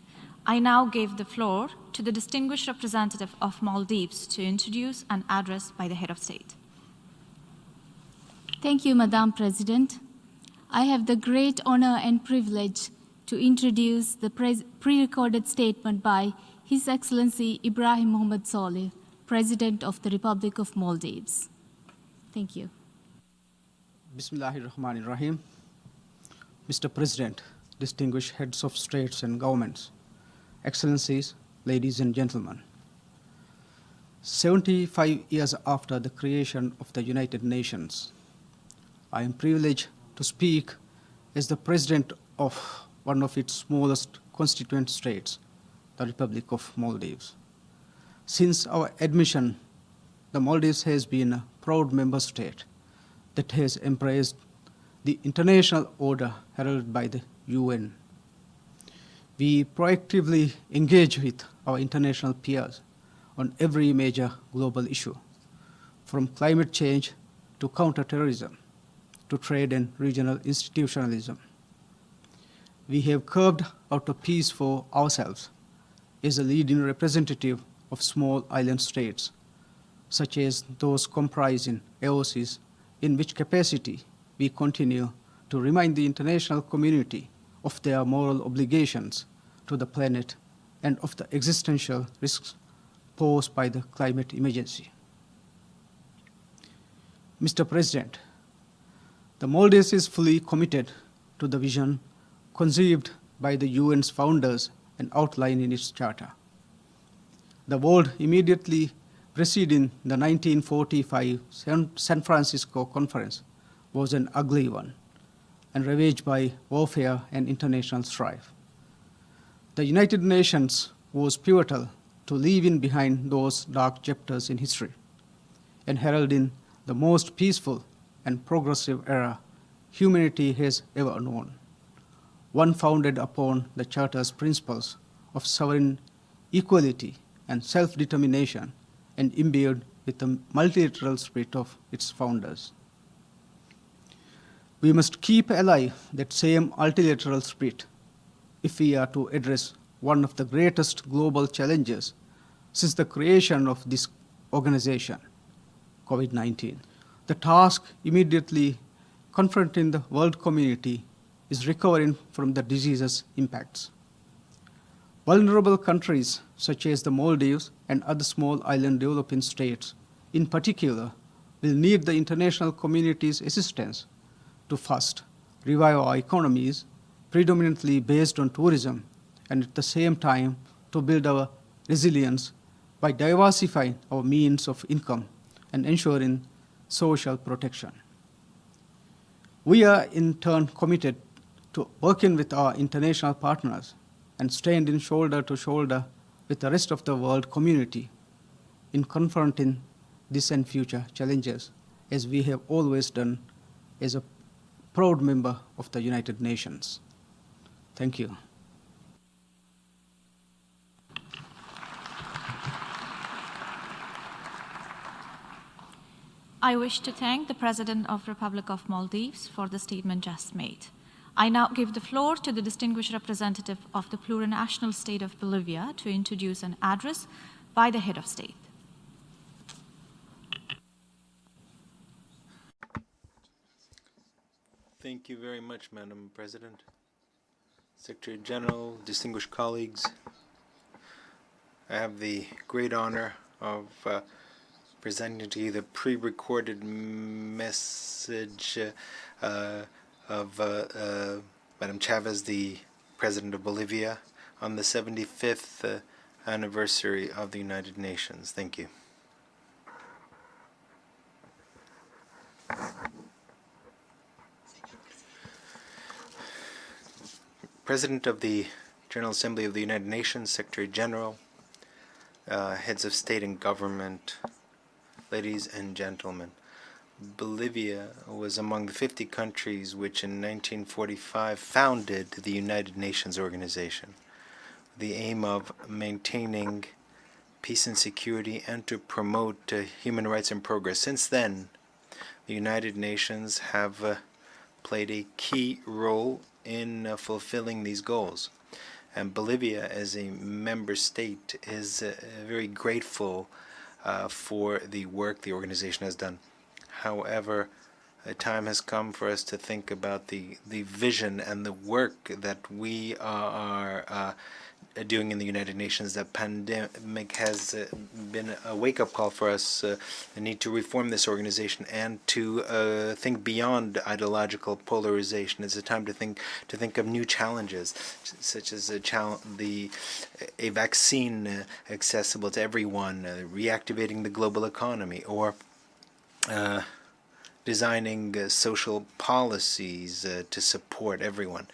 I now give the floor to the distinguished representative of Maldives to introduce an address by the Head of State. Thank you, Madam President. I have the great honor and privilege to introduce the pre-recorded statement by His Excellency Ibrahim Mohammed Saleh, President of the Republic of Maldives. Thank you. Bismillahirrahmanirrahim. Mr. President, distinguished heads of states and governments, Excellencies, ladies and gentlemen. 75 years after the creation of the United Nations, I am privileged to speak as the President of one of its smallest constituent states, the Republic of Maldives. Since our admission, the Maldives has been a proud member state that has embraced the international order heralded by the UN. We proactively engage with our international peers on every major global issue, from climate change to counterterrorism, to trade and regional institutionalism. We have carved out a peace for ourselves as a leading representative of small island states, such as those comprising AOCs, in which capacity we continue to remind the international community of their moral obligations to the planet and of the existential risks posed by the climate emergency. Mr. President, the Maldives is fully committed to the vision conceived by the UN's founders and outlined in its charter. The world immediately preceding the 1945 San Francisco Conference was an ugly one and ravaged by warfare and international strife. The United Nations was pivotal to leaving behind those dark chapters in history and heralding the most peaceful and progressive era humanity has ever known, one founded upon the Charter's principles of sovereign equality and self-determination and imbued with the multilateral spirit of its founders. We must keep alive that same multilateral spirit if we are to address one of the greatest global challenges since the creation of this organization, COVID-19. The task immediately confronting the world community is recovering from the disease's impacts. Vulnerable countries such as the Maldives and other small island developing states in particular will need the international community's assistance to first revive our economies predominantly based on tourism and at the same time to build our resilience by diversifying our means of income and ensuring social protection. We are in turn committed to working with our international partners and standing shoulder to shoulder with the rest of the world community in confronting this and future challenges, as we have always done as a proud member of the United Nations. Thank you. I wish to thank the President of the Republic of Maldives for the statement just made. I now give the floor to the distinguished representative of the plurinational state of Bolivia to introduce an address by the head of state. Thank you very much, Madam President. Secretary-General, distinguished colleagues, I have the great honor of presenting to you the pre-recorded message of Madam Chavez, the President of Bolivia, on the 75th anniversary of the United Nations. Thank you. President of the General Assembly of the United Nations, Secretary-General, heads of state and government, ladies and gentlemen, Bolivia was among the 50 countries which in 1945 founded the United Nations organization, with the aim of maintaining peace and security and to promote human rights and progress. Since then, the United Nations have played a key role in fulfilling these goals. And Bolivia, as a member state, is very grateful for the work the organization has done. However, a time has come for us to think about the vision and the work that we are doing in the United Nations. The pandemic has been a wake-up call for us, the need to reform this organization and to think beyond ideological polarization. It's a time to think of new challenges, such as a vaccine accessible to everyone, reactivating the global economy, or designing social policies to support everyone.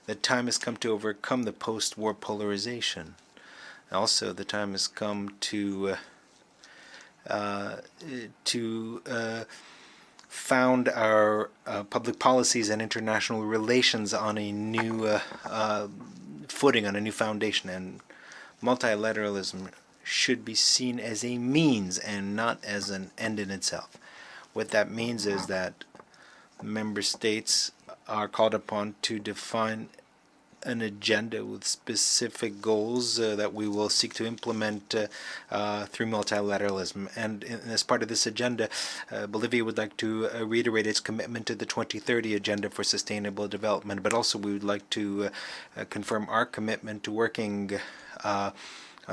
The time has come to overcome the post-war polarization. Also, the time has come to found our public policies and international relations on a new footing, on a new foundation, and multilateralism should be seen as a means and not as an end in itself. What that means is that member states are called upon to define an agenda with specific goals that we will seek to implement through multilateralism. And as part of this agenda, Bolivia would like to reiterate its commitment to the 2030 Agenda for Sustainable Development, but also we would like to confirm our commitment to working on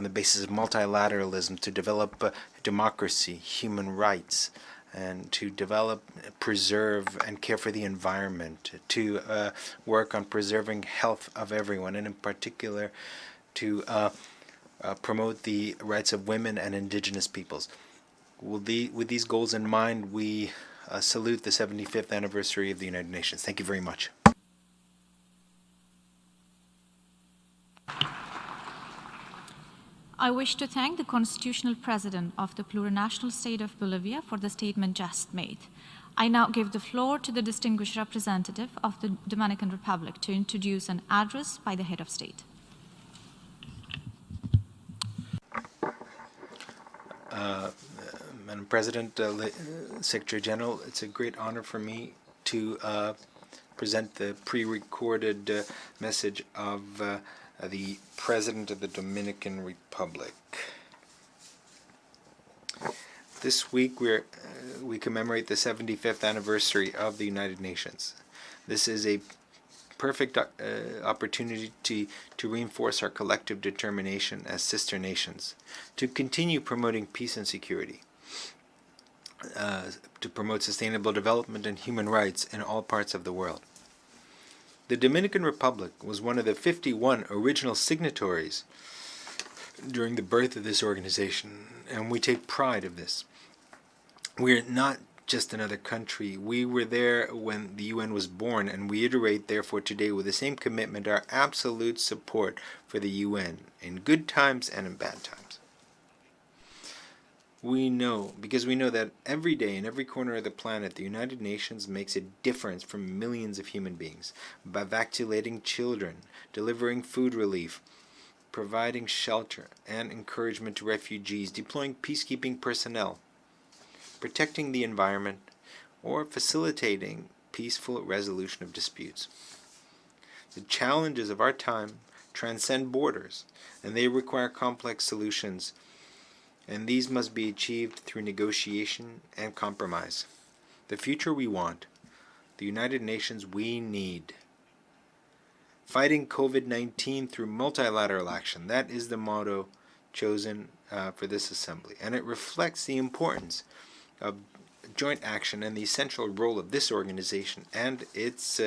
the basis of multilateralism to develop democracy, human rights, and to develop, preserve, and care for the environment, to work on preserving health of everyone, and in particular to promote the rights of women and indigenous peoples. With these goals in mind, we salute the 75th anniversary of the United Nations. Thank you very much. I wish to thank the constitutional president of the plurinational state of Bolivia for the statement just made. I now give the floor to the distinguished representative of the Dominican Republic to introduce an address by the head of state. Madam President, Secretary-General, it's a great honor for me to present the pre-recorded message of the President of the Dominican Republic. This week we commemorate the 75th anniversary of the United Nations. This is a perfect opportunity to reinforce our collective determination as sister nations, to continue promoting peace and security, to promote sustainable development and human rights in all parts of the world. The Dominican Republic was one of the 51 original signatories during the birth of this organization, and we take pride of this. We're not just another country. We were there when the UN was born, and we iterate, therefore, today with the same commitment our absolute support for the UN in good times and in bad times. We know that every day in every corner of the planet, the United Nations makes a difference for millions of human beings by vaccinating children, delivering food relief, providing shelter and encouragement to refugees, deploying peacekeeping personnel, protecting the environment, or facilitating peaceful resolution of disputes. The challenges of our time transcend borders, and they require complex solutions, and these must be achieved through negotiation and compromise. The future we want, the United Nations we need. Fighting COVID-19 through multilateral action, that is the motto chosen for this assembly, and it reflects the importance of joint action and the essential role of this organization and its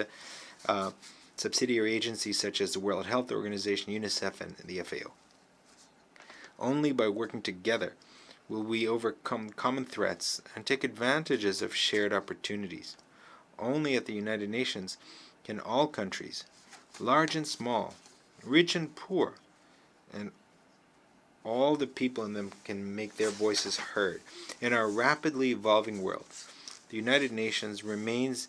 subsidiary agencies such as the World Health Organization, UNICEF, and the FAO. Only by working together will we overcome common threats and take advantages of shared opportunities. Only at the United Nations can all countries, large and small, rich and poor, and all the people in them can make their voices heard. In our rapidly evolving world, the United Nations remains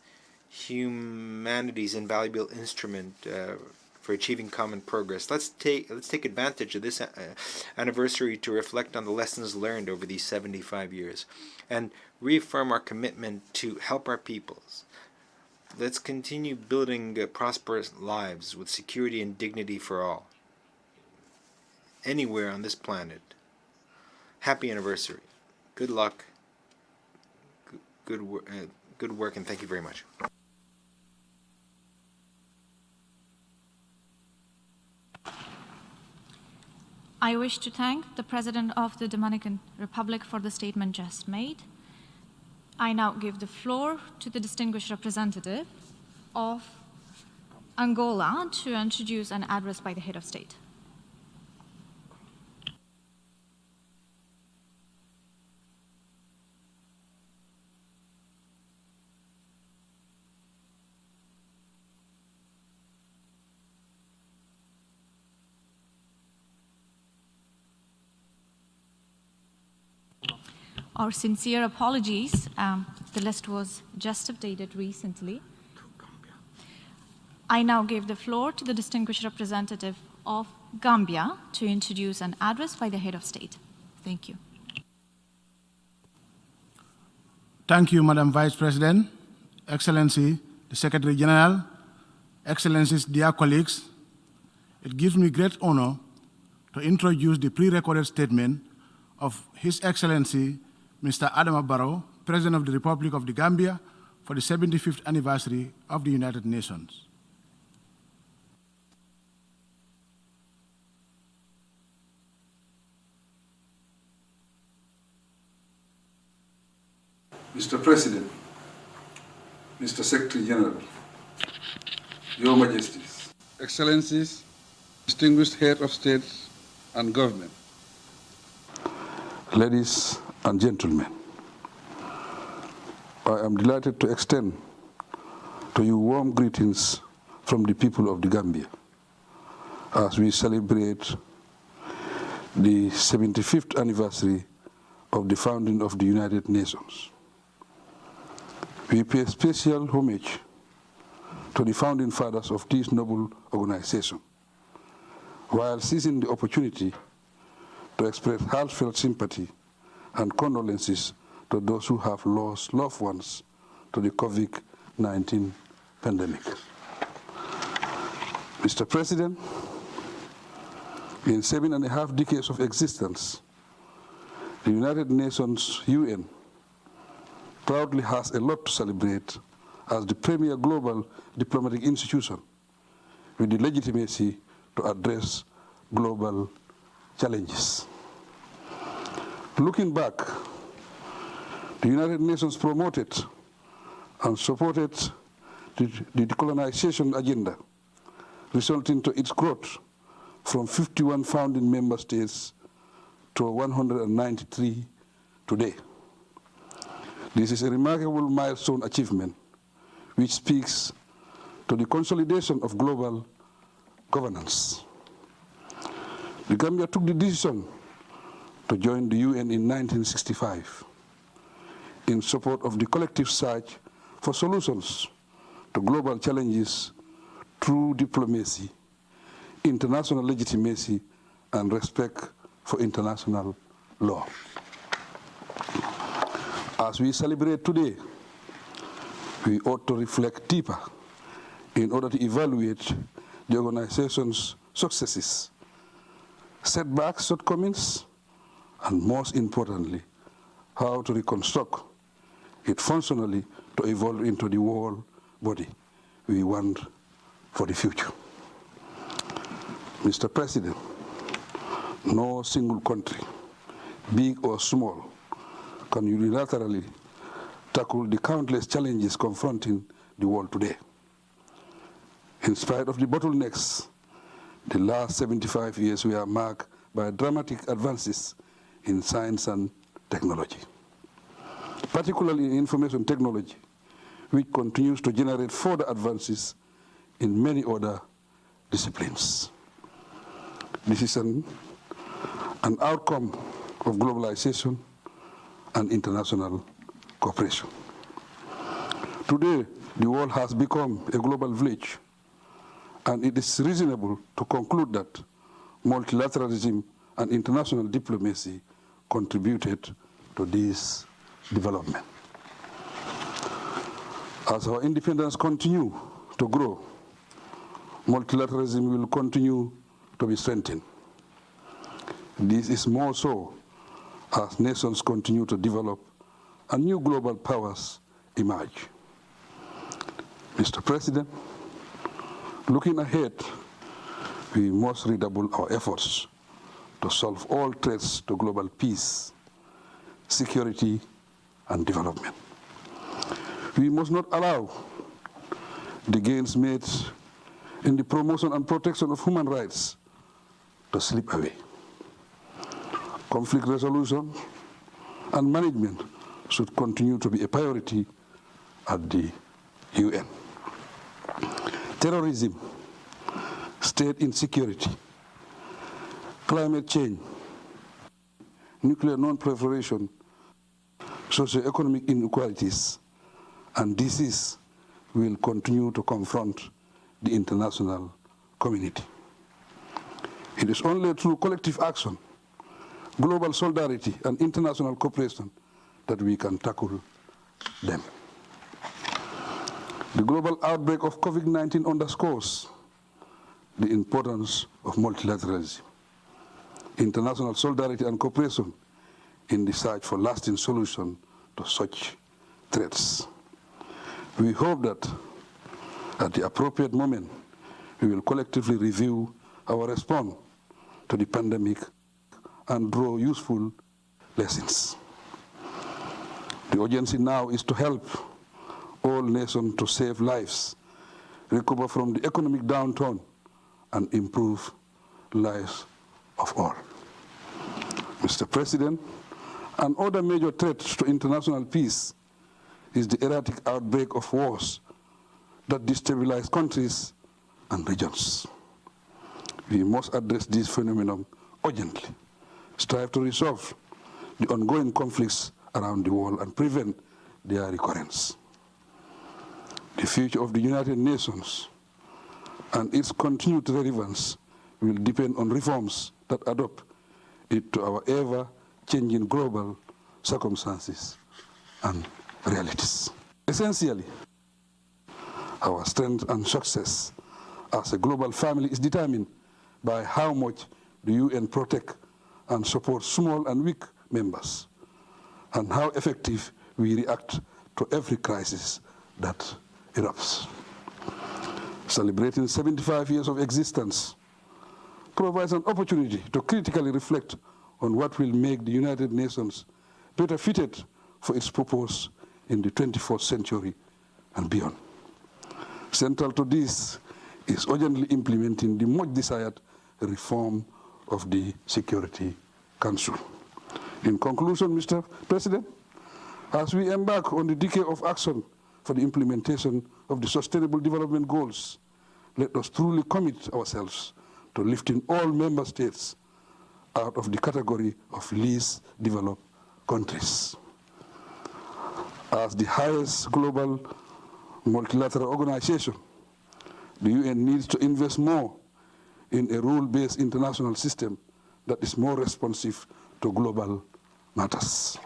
humanity's invaluable instrument for achieving common progress. Let's take advantage of this anniversary to reflect on the lessons learned over these 75 years and reaffirm our commitment to help our peoples. Let's continue building prosperous lives with security and dignity for all, anywhere on this planet. Happy anniversary. Good luck. Good work, and thank you very much. I wish to thank the President of the Dominican Republic for the statement just made. I now give the floor to the distinguished representative of Angola to introduce an address by the head of state. Our sincere apologies The list was just updated recently. I now give the floor to the distinguished representative of Gambia to introduce an address by the head of state. Thank you. Thank you, Madam Vice President, Excellency, the Secretary-General, Excellencies, dear colleagues. It gives me great honor to introduce the pre-recorded statement of His Excellency, Mr. Adama Barrow, President of the Republic of the Gambia, for the 75th anniversary of the United Nations. Mr. President, Mr. Secretary-General, Your Majesties, Excellencies, distinguished head of state and government, ladies and gentlemen, I am delighted to extend to you warm greetings from the people of the Gambia as we celebrate the 75th anniversary of the founding of the United Nations. We pay special homage to the founding fathers of this noble organization, while seizing the opportunity to express heartfelt sympathy and condolences to those who have lost loved ones to the COVID-19 pandemic. Mr. President, in 7.5 decades of existence, the United Nations, UN, proudly has a lot to celebrate as the premier global diplomatic institution with the legitimacy to address global challenges. Looking back, the United Nations promoted and supported the decolonization agenda, resulting to its growth from 51 founding member states to 193 today. This is a remarkable milestone achievement which speaks to the consolidation of global governance. The Gambia took the decision to join the UN in 1965 in support of the collective search for solutions to global challenges through diplomacy, international legitimacy, and respect for international law. As we celebrate today, we ought to reflect deeper in order to evaluate the organization's successes, setbacks, shortcomings, and most importantly, how to reconstruct it functionally to evolve into the world body we want for the future. Mr. President, no single country, big or small, can unilaterally tackle the countless challenges confronting the world today. In spite of the bottlenecks, the last 75 years were marked by dramatic advances in science and technology, particularly in information technology, which continues to generate further advances in many other disciplines. This is an outcome of globalization and international cooperation. Today, the world has become a global village, and it is reasonable to conclude that multilateralism and international diplomacy contributed to this development. As our independence continues to grow, multilateralism will continue to be strengthened. This is more so as nations continue to develop and new global powers emerge. Mr. President, looking ahead, we must redouble our efforts to solve all threats to global peace, security, and development. We must not allow the gains made in the promotion and protection of human rights to slip away. Conflict resolution and management should continue to be a priority at the UN. Terrorism, state insecurity, climate change, nuclear non-proliferation, socioeconomic inequalities, and disease will continue to confront the international community. It is only through collective action, global solidarity, and international cooperation that we can tackle them. The global outbreak of COVID-19 underscores the importance of multilateralism, international solidarity and cooperation in the search for lasting solutions to such threats. We hope that at the appropriate moment, we will collectively review our response to the pandemic and draw useful lessons. The urgency now is to help all nations to save lives, recover from the economic downturn, and improve lives of all. Mr. President, another major threat to international peace is the erratic outbreak of wars that destabilize countries and regions. We must address this phenomenon urgently, strive to resolve the ongoing conflicts around the world and prevent their recurrence. The future of the United Nations and its continued relevance will depend on reforms that adapt it to our ever-changing global circumstances and realities. Essentially, our strength and success as a global family is determined by how much the UN protect and support small and weak members, and how effective we react to every crisis that erupts. Celebrating 75 years of existence provides an opportunity to critically reflect on what will make the United Nations better fitted for its purpose in the 21st century and beyond. Central to this is urgently implementing the much desired reform of the Security Council. In conclusion, Mr. President, as we embark on the decade of action for the implementation of the Sustainable Development Goals, let us truly commit ourselves to lifting all member states out of the category of least developed countries. As the highest global multilateral organization, the UN needs to invest more in a rule-based international system that is more responsive to global matters.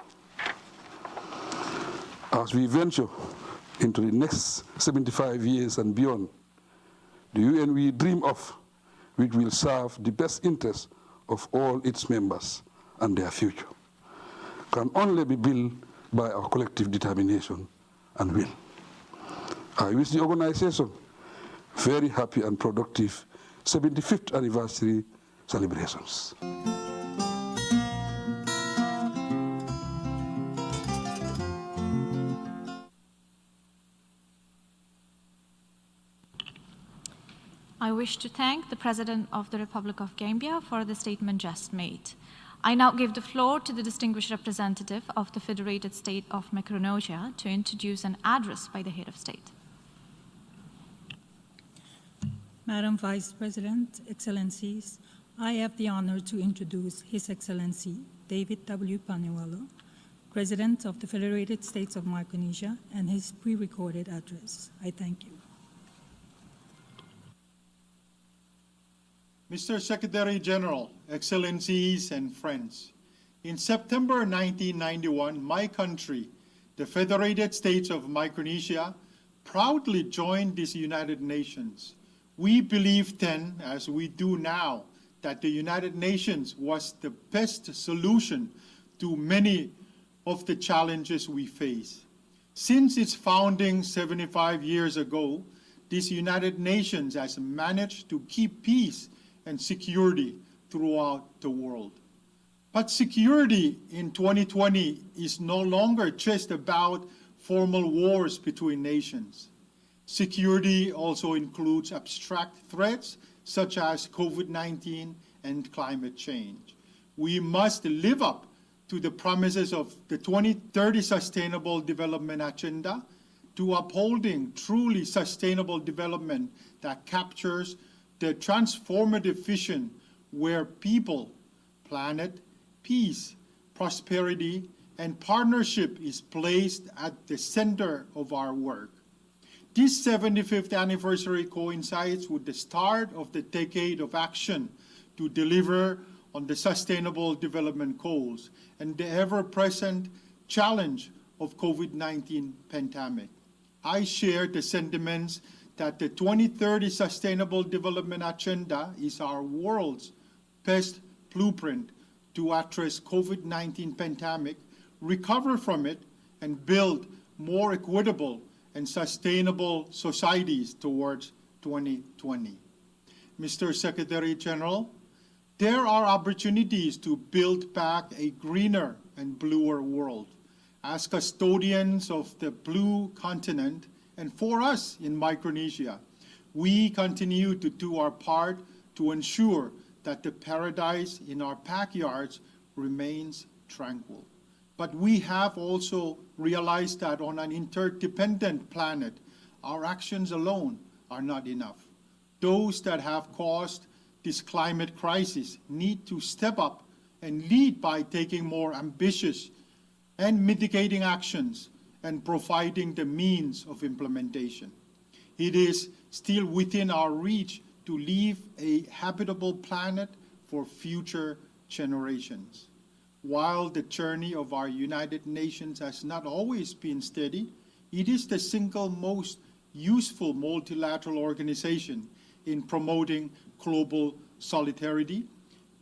As we venture into the next 75 years and beyond, the UN we dream of, which will serve the best interests of all its members and their future, can only be built by our collective determination and will. I wish the organization very happy and productive 75th anniversary celebrations. I wish to thank the President of the Republic of Gambia for the statement just made. I now give the floor to the distinguished representative of the Federated State of Micronesia to introduce an address by the head of state. Madam Vice President, Excellencies, I have the honor to introduce His Excellency David W. Paniwala, President of the Federated States of Micronesia, and his pre-recorded address. I thank you. Mr. Secretary-General, Excellencies, and friends, in September 1991, my country, the Federated States of Micronesia, proudly joined these United Nations. We believed then, as we do now, that the United Nations was the best solution to many of the challenges we face. Since its founding 75 years ago, this United Nations has managed to keep peace and security throughout the world. But security in 2020 is no longer just about formal wars between nations. Security also includes abstract threats such as COVID-19 and climate change. We must live up to the promises of the 2030 Sustainable Development Agenda to upholding truly sustainable development that captures the transformative vision where people, planet, peace, prosperity, and partnership is placed at the center of our work. This 75th anniversary coincides with the start of the decade of action to deliver on the Sustainable Development Goals and the ever-present challenge of COVID-19 pandemic. I share the sentiments that the 2030 Sustainable Development Agenda is our world's best blueprint to address COVID-19 pandemic, recover from it, and build more equitable and sustainable societies towards 2020. Mr. Secretary-General, there are opportunities to build back a greener and bluer world. As custodians of the blue continent, and for us in Micronesia, we continue to do our part to ensure that the paradise in our backyards remains tranquil. But we have also realized that on an interdependent planet, our actions alone are not enough. Those that have caused this climate crisis need to step up and lead by taking more ambitious and mitigating actions and providing the means of implementation. It is still within our reach to leave a habitable planet for future generations. While the journey of our United Nations has not always been steady, it is the single most useful multilateral organization in promoting global solidarity,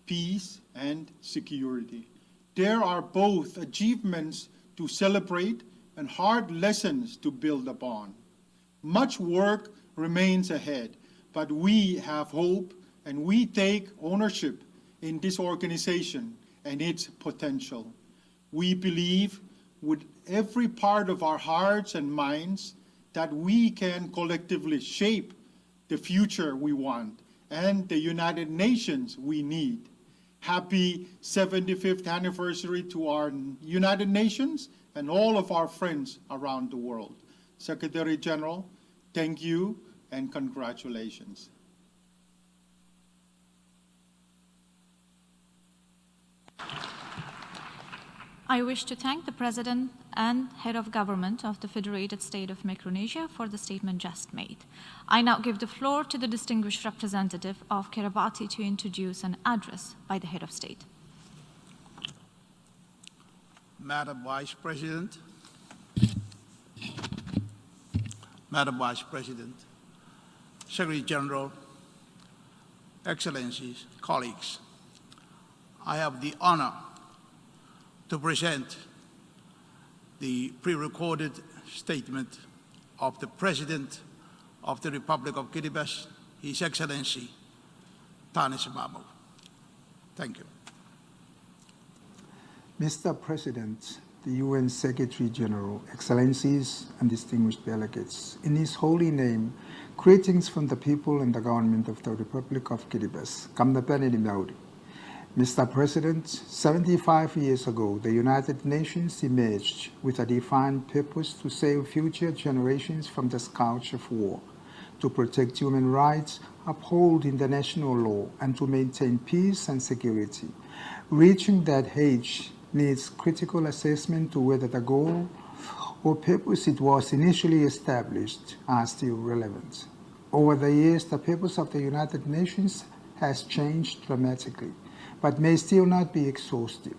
peace, and security. There are both achievements to celebrate and hard lessons to build upon. Much work remains ahead, but we have hope and we take ownership in this organization and its potential. We believe with every part of our hearts and minds that we can collectively shape the future we want and the United Nations we need. Happy 75th anniversary to our United Nations and all of our friends around the world. Secretary General, thank you and congratulations. I wish to thank the President and Head of Government of the Federated State of Micronesia for the statement just made. I now give the floor to the distinguished representative of Kiribati to introduce an address by the Head of State. Madam Vice President, Madam Vice President, Secretary General, Excellencies, colleagues, I have the honor to present the pre-recorded statement of the President of the Republic of Kiribati, His Excellency Tanis Mamu. Thank you. Mr. President, the UN Secretary-General, Excellencies and distinguished delegates, in His holy name, greetings from the people and the government of the Republic of Kiribati. Kamnapani Mauri. Mr. President, 75 years ago, the United Nations emerged with a defined purpose to save future generations from the scourge of war, to protect human rights, uphold international law, and to maintain peace and security. Reaching that age needs critical assessment to whether the goal or purpose it was initially established are still relevant. Over the years, the purpose of the United Nations has changed dramatically, but may still not be exhaustive.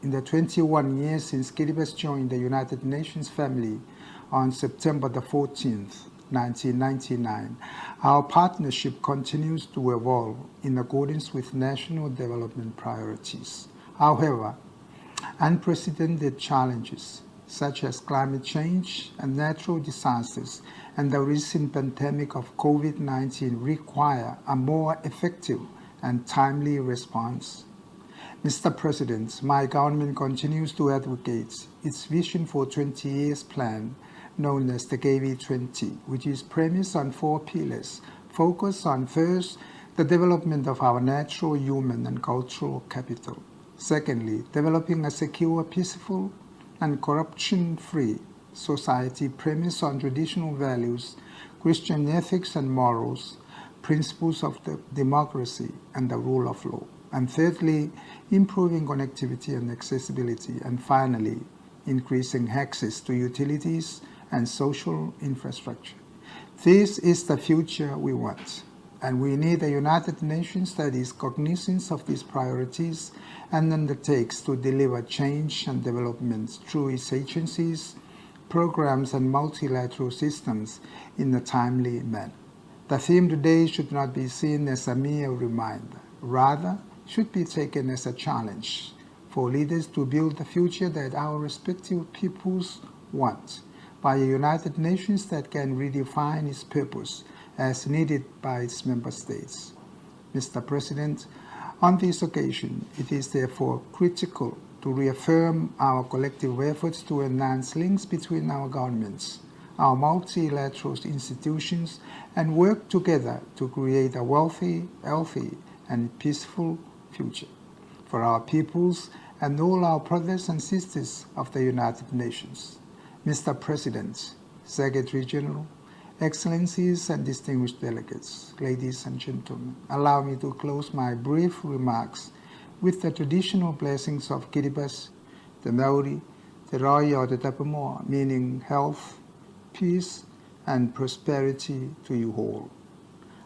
In the 21 years since Kiribati joined the United Nations family on September the 14th, 1999, our partnership continues to evolve in accordance with national development priorities. However, unprecedented challenges such as climate change and natural disasters and the recent pandemic of COVID-19 require a more effective and timely response. Mr. President, my government continues to advocate its Vision for 20 Years plan, known as the KV20, which is premised on 4 pillars, focused on first, the development of our natural, human, and cultural capital. Secondly, developing a secure, peaceful, and corruption-free society premised on traditional values, Christian ethics and morals, principles of the democracy, and the rule of law. And thirdly, improving connectivity and accessibility. And finally, increasing access to utilities and social infrastructure. This is the future we want. And we need a United Nations that is cognizant of these priorities and undertakes to deliver change and development through its agencies, programs, and multilateral systems in a timely manner. The theme today should not be seen as a mere reminder. Rather, should be taken as a challenge for leaders to build the future that our respective peoples want by a United Nations that can redefine its purpose as needed by its member states. Mr. President, on this occasion, it is therefore critical to reaffirm our collective efforts to enhance links between our governments, our multilateral institutions, and work together to create a wealthy, healthy, and peaceful future for our peoples and all our brothers and sisters of the United Nations. Mr. President, Secretary-General, Excellencies and distinguished delegates, ladies and gentlemen, allow me to close my brief remarks with the traditional blessings of Kiribati, the Maori, the Raya or the Tapamor, meaning health, peace, and prosperity to you all.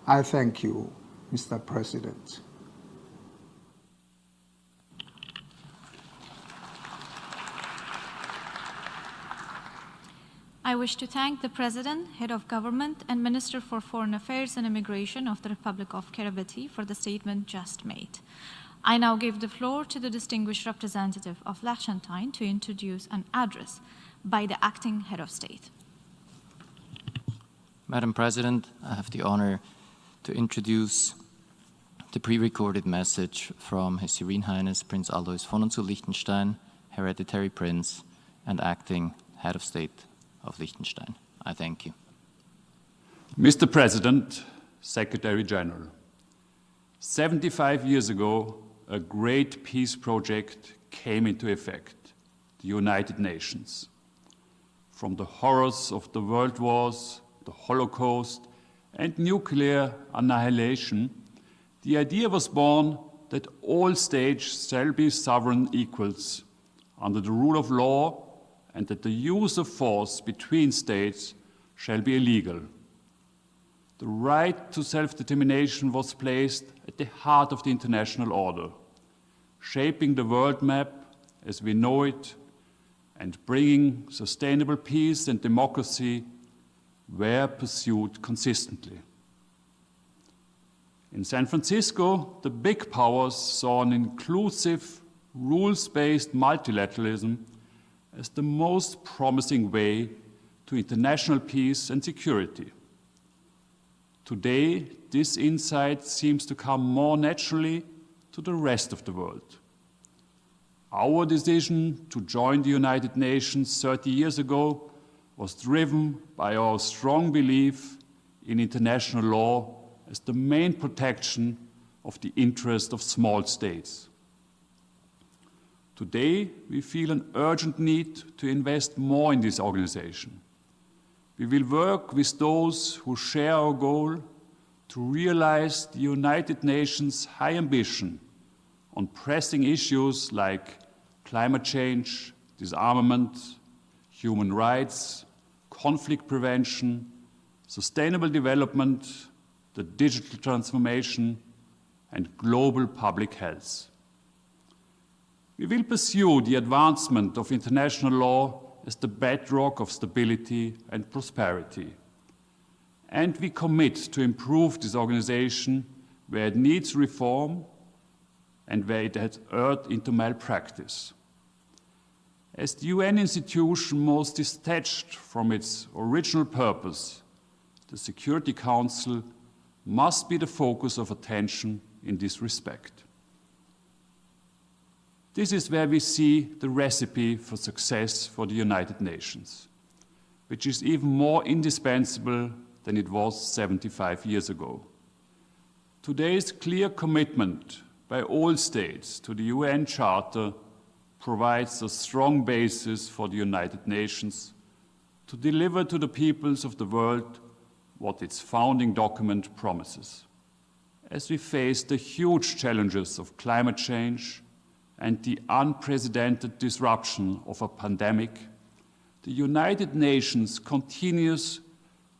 I thank you, Mr. President. I wish to thank the President, Head of Government, and Minister for Foreign Affairs and Immigration of the Republic of Kiribati for the statement just made. I now give the floor to the distinguished representative of Liechtenstein to introduce an address by the acting Head of State. Madam President, I have the honor to introduce the pre-recorded message from His Serene Highness Prince Alois von und zu Liechtenstein, Hereditary Prince and Acting Head of State of Liechtenstein. I thank you. Mr. President, Secretary General, 75 years ago, a great peace project came into effect, the United Nations. From the horrors of the world wars, the Holocaust, and nuclear annihilation, the idea was born that all states shall be sovereign equals under the rule of law, and that the use of force between states shall be illegal. The right to self-determination was placed at the heart of the international order, shaping the world map as we know it and bringing sustainable peace and democracy where pursued consistently. In San Francisco, the big powers saw an inclusive, rules-based multilateralism as the most promising way to international peace and security. Today, this insight seems to come more naturally to the rest of the world. Our decision to join the United Nations 30 years ago was driven by our strong belief in international law as the main protection of the interest of small states. Today, we feel an urgent need to invest more in this organization. We will work with those who share our goal to realize the United Nations' high ambition on pressing issues like climate change, disarmament, human rights, conflict prevention, sustainable development, the digital transformation, and global public health. We will pursue the advancement of international law as the bedrock of stability and prosperity. And we commit to improve this organization where it needs reform and where it has erred into malpractice. As the UN institution most detached from its original purpose, the Security Council must be the focus of attention in this respect. This is where we see the recipe for success for the United Nations, which is even more indispensable than it was 75 years ago. Today's clear commitment by all states to the UN Charter provides a strong basis for the United Nations to deliver to the peoples of the world what its founding document promises: as we face the huge challenges of climate change and the unprecedented disruption of a pandemic, the United Nations continues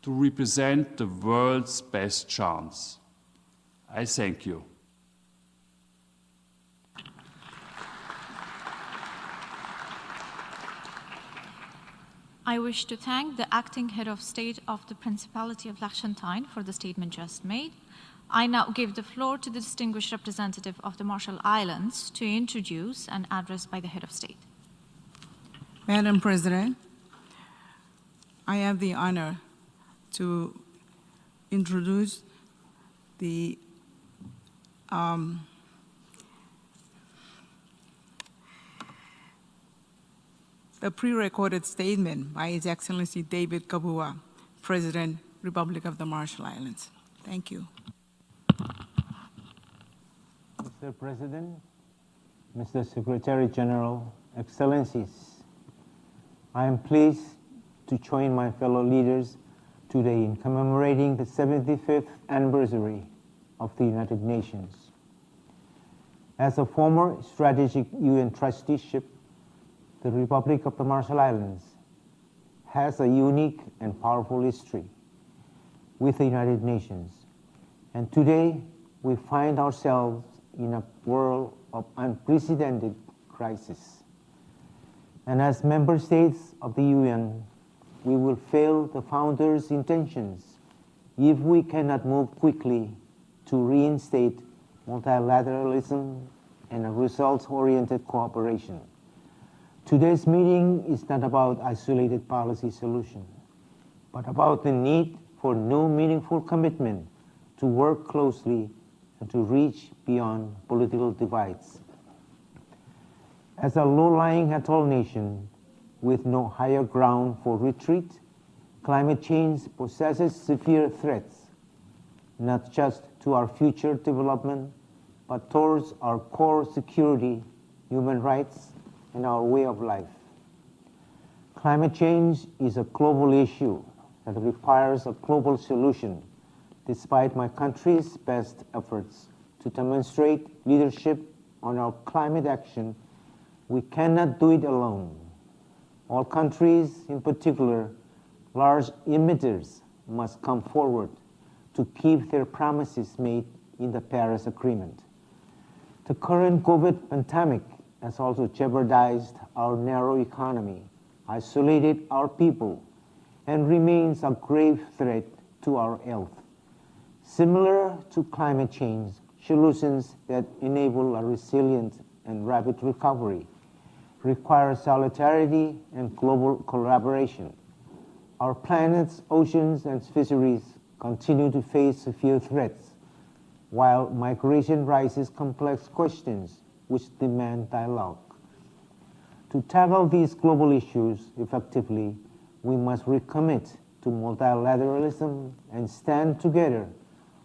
to represent the world's best chance. I thank you. I wish to thank the acting head of state of the Principality of Liechtenstein for the statement just made. I now give the floor to the distinguished representative of the Marshall Islands to introduce an address by the head of state. Madam President, I have the honor to introduce the pre-recorded statement by His Excellency David Kabua, President, Republic of the Marshall Islands. Thank you. Mr. President, Mr. Secretary-General, Excellencies, I am pleased to join my fellow leaders today in commemorating the 75th anniversary of the United Nations. As a former strategic UN trusteeship, the Republic of the Marshall Islands has a unique and powerful history with the United Nations. And today, we find ourselves in a world of unprecedented crisis. And as member states of the UN, we will fail the founders' intentions if we cannot move quickly to reinstate multilateralism and a results-oriented cooperation. Today's meeting is not about isolated policy solutions, but about the need for new meaningful commitment to work closely and to reach beyond political divides. As a low-lying atoll nation with no higher ground for retreat, climate change possesses severe threats, not just to our future development, but towards our core security, human rights, and our way of life. Climate change is a global issue that requires a global solution, despite my country's best efforts to demonstrate leadership on our climate action. We cannot do it alone. All countries, in particular, large emitters, must come forward to keep their promises made in the Paris Agreement. The current COVID pandemic has also jeopardized our narrow economy, isolated our people, and remains a grave threat to our health. Similar to climate change, solutions that enable a resilient and rapid recovery require solidarity and global collaboration. Our planet's oceans and fisheries continue to face severe threats, while migration raises complex questions which demand dialogue. To tackle these global issues effectively, we must recommit to multilateralism and stand together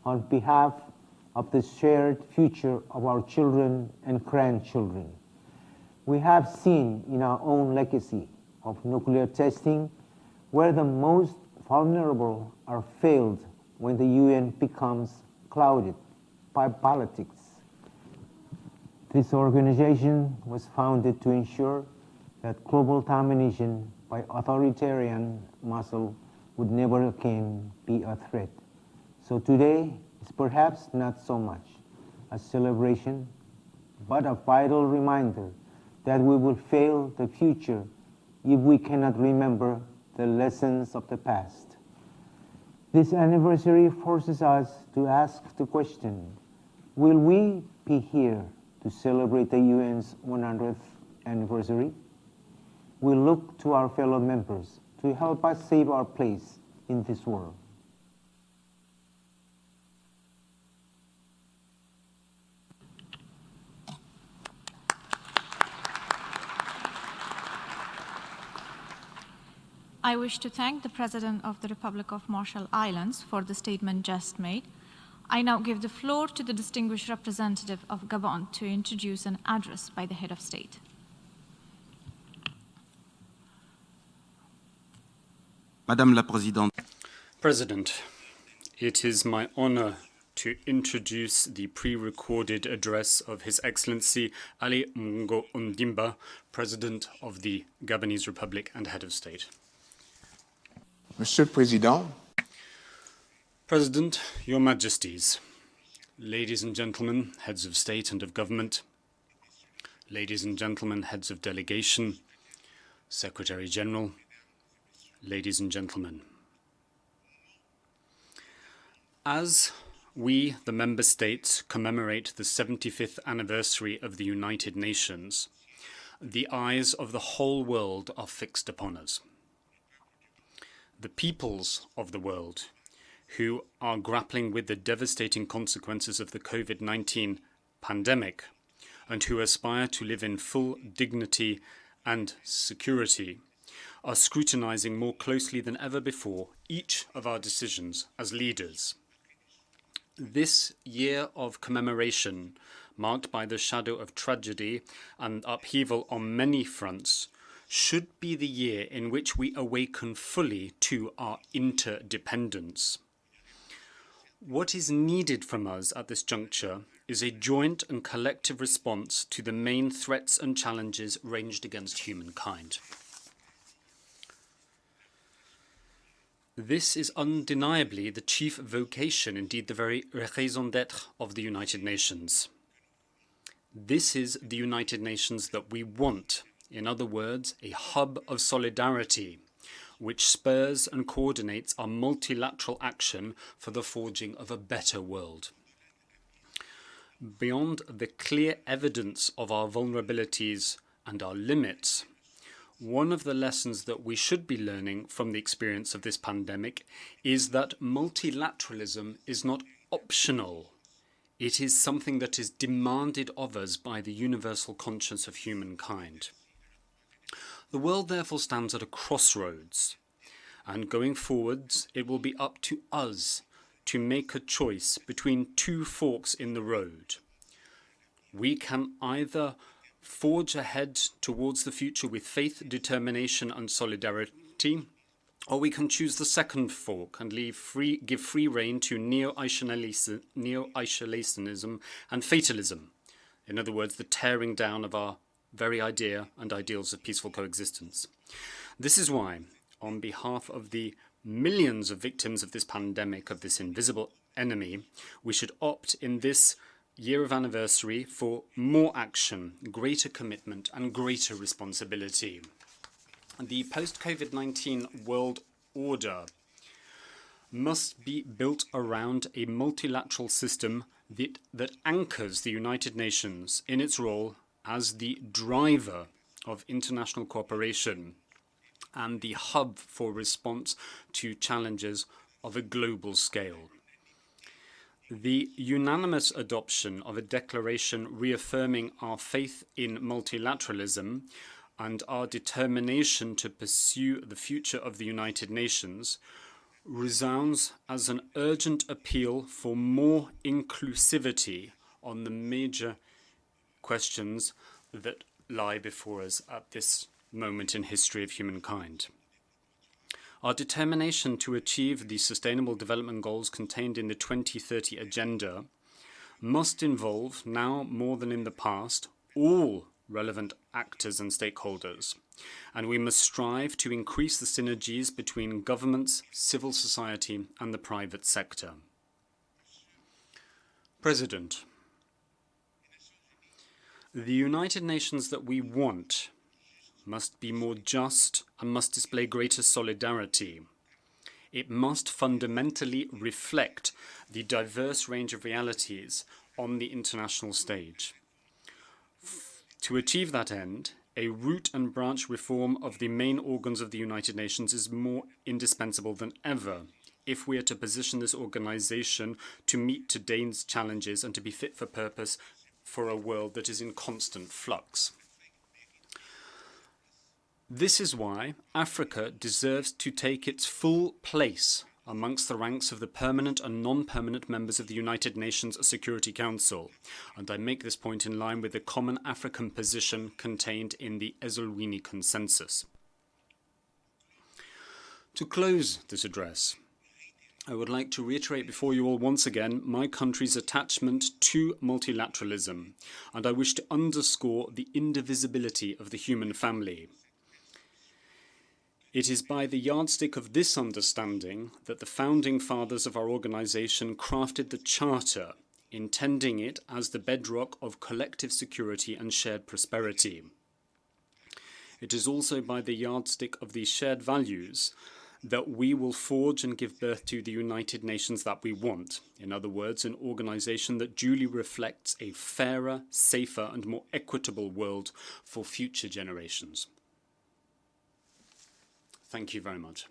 on behalf of the shared future of our children and grandchildren. We have seen in our own legacy of nuclear testing where the most vulnerable are failed when the UN becomes clouded by politics. This organization was founded to ensure that global domination by authoritarian muscle would never again be a threat. So today is perhaps not so much a celebration, but a vital reminder that we will fail the future if we cannot remember the lessons of the past. This anniversary forces us to ask the question, will we be here to celebrate the UN's 100th anniversary? We look to our fellow members to help us save our place in this world. I wish to thank the President of the Republic of Marshall Islands for the statement just made. I now give the floor to the distinguished representative of Gabon to introduce an address by the head of state. Madame la Présidente. President, it is my honor to introduce the pre-recorded address of His Excellency Ali Bongo Ondimba, President of the Gabonese Republic and Head of State. Monsieur le Président, President, Your Majesties, ladies and gentlemen, heads of state and of government, ladies and gentlemen, heads of delegation, Secretary-General, ladies and gentlemen. As we, the member states, commemorate the 75th anniversary of the United Nations, the eyes of the whole world are fixed upon us. The peoples of the world, who are grappling with the devastating consequences of the COVID-19 pandemic and who aspire to live in full dignity and security, are scrutinizing more closely than ever before each of our decisions as leaders. This year of commemoration, marked by the shadow of tragedy and upheaval on many fronts, should be the year in which we awaken fully to our interdependence. What is needed from us at this juncture is a joint and collective response to the main threats and challenges ranged against humankind. This is undeniably the chief vocation, indeed the very raison d'être of the United Nations. This is the United Nations that we want. In other words, a hub of solidarity, which spurs and coordinates our multilateral action for the forging of a better world. Beyond the clear evidence of our vulnerabilities and our limits, one of the lessons that we should be learning from the experience of this pandemic is that multilateralism is not optional. It is something that is demanded of us by the universal conscience of humankind. The world therefore stands at a crossroads, and going forwards, it will be up to us to make a choice between two forks in the road. We can either forge ahead towards the future with faith, determination and solidarity, or we can choose the second fork and give free rein to neo-isolationism and fatalism. In other words, the tearing down of our very idea and ideals of peaceful coexistence. This is why, on behalf of the millions of victims of this pandemic, of this invisible enemy, we should opt in this year of anniversary for more action, greater commitment and greater responsibility. The post-COVID-19 world order must be built around a multilateral system that anchors the United Nations in its role as the driver of international cooperation and the hub for response to challenges of a global scale. The unanimous adoption of a declaration reaffirming our faith in multilateralism and our determination to pursue the future of the United Nations resounds as an urgent appeal for more inclusivity on the major questions that lie before us at this moment in history of humankind. Our determination to achieve the Sustainable Development Goals contained in the 2030 Agenda must involve, now more than in the past, all relevant actors and stakeholders, and we must strive to increase the synergies between governments, civil society and the private sector. President, the United Nations that we want must be more just and must display greater solidarity. It must fundamentally reflect the diverse range of realities on the international stage. To achieve that end, a root and branch reform of the main organs of the United Nations is more indispensable than ever if we are to position this organization to meet today's challenges and to be fit for purpose for a world that is in constant flux. This is why Africa deserves to take its full place amongst the ranks of the permanent and non-permanent members of the United Nations Security Council, and I make this point in line with the common African position contained in the Esselwini Consensus. To close this address, I would like to reiterate before you all once again my country's attachment to multilateralism, and I wish to underscore the indivisibility of the human family. It is by the yardstick of this understanding that the founding fathers of our organisation crafted the Charter, intending it as the bedrock of collective security and shared prosperity. It is also by the yardstick of these shared values that we will forge and give birth to the United Nations that we want. In other words, an organisation that duly reflects a fairer, safer and more equitable world for future generations. Thank you very much.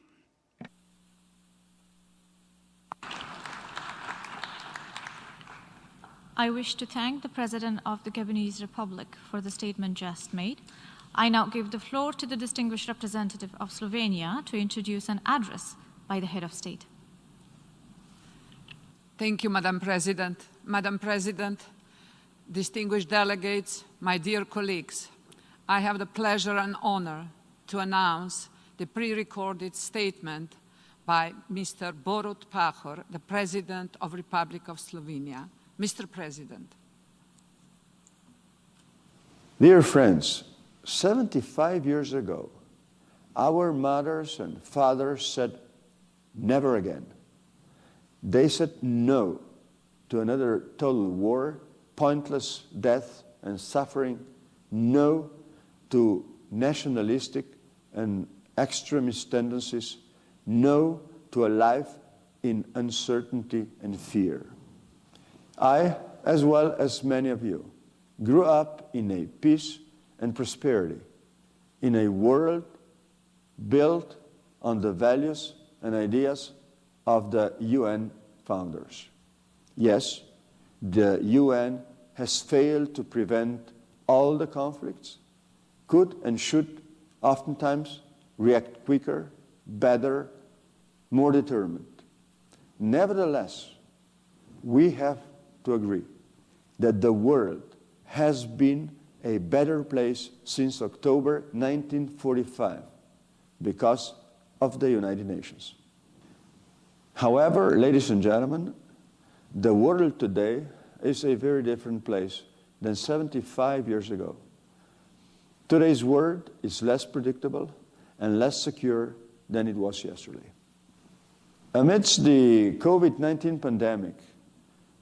I wish to thank the President of the Gabonese Republic for the statement just made. I now give the floor to the distinguished representative of Slovenia to introduce an address by the head of state. Thank you, Madam President. Madam President, distinguished delegates, my dear colleagues, I have the pleasure and honor to announce the pre-recorded statement by Mr. Borut Pahor, the President of the Republic of Slovenia. Mr. President. Dear friends, 75 years ago, our mothers and fathers said, never again. They said no to another total war, pointless death and suffering, no to nationalistic and extremist tendencies, no to a life in uncertainty and fear. I, as well as many of you, grew up in a peace and prosperity, in a world built on the values and ideas of the UN founders. Yes, the UN has failed to prevent all the conflicts, could and should oftentimes react quicker, better, more determined. Nevertheless, we have to agree that the world has been a better place since October 1945 because of the United Nations. However, ladies and gentlemen, the world today is a very different place than 75 years ago. Today's world is less predictable and less secure than it was yesterday. Amidst the COVID-19 pandemic,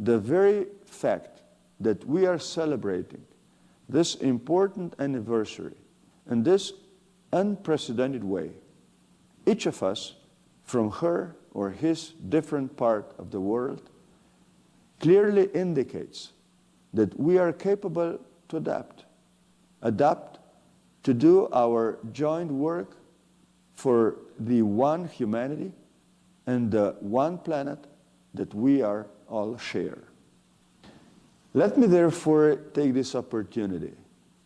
the very fact that we are celebrating this important anniversary in this unprecedented way, each of us, from her or his different part of the world, clearly indicates that we are capable to adapt to do our joint work for the one humanity and the one planet that we are all share. Let me therefore take this opportunity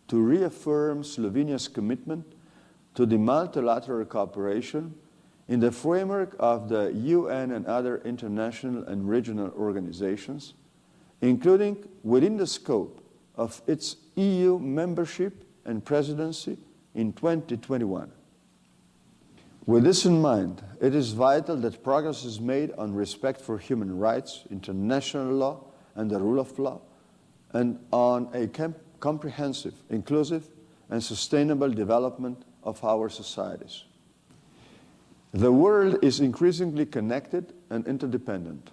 to reaffirm Slovenia's commitment to the multilateral cooperation in the framework of the UN and other international and regional organizations, including within the scope of its EU membership and presidency in 2021. With this in mind, it is vital that progress is made on respect for human rights, international law, and the rule of law, and on a comprehensive, inclusive, and sustainable development of our societies. The world is increasingly connected and interdependent.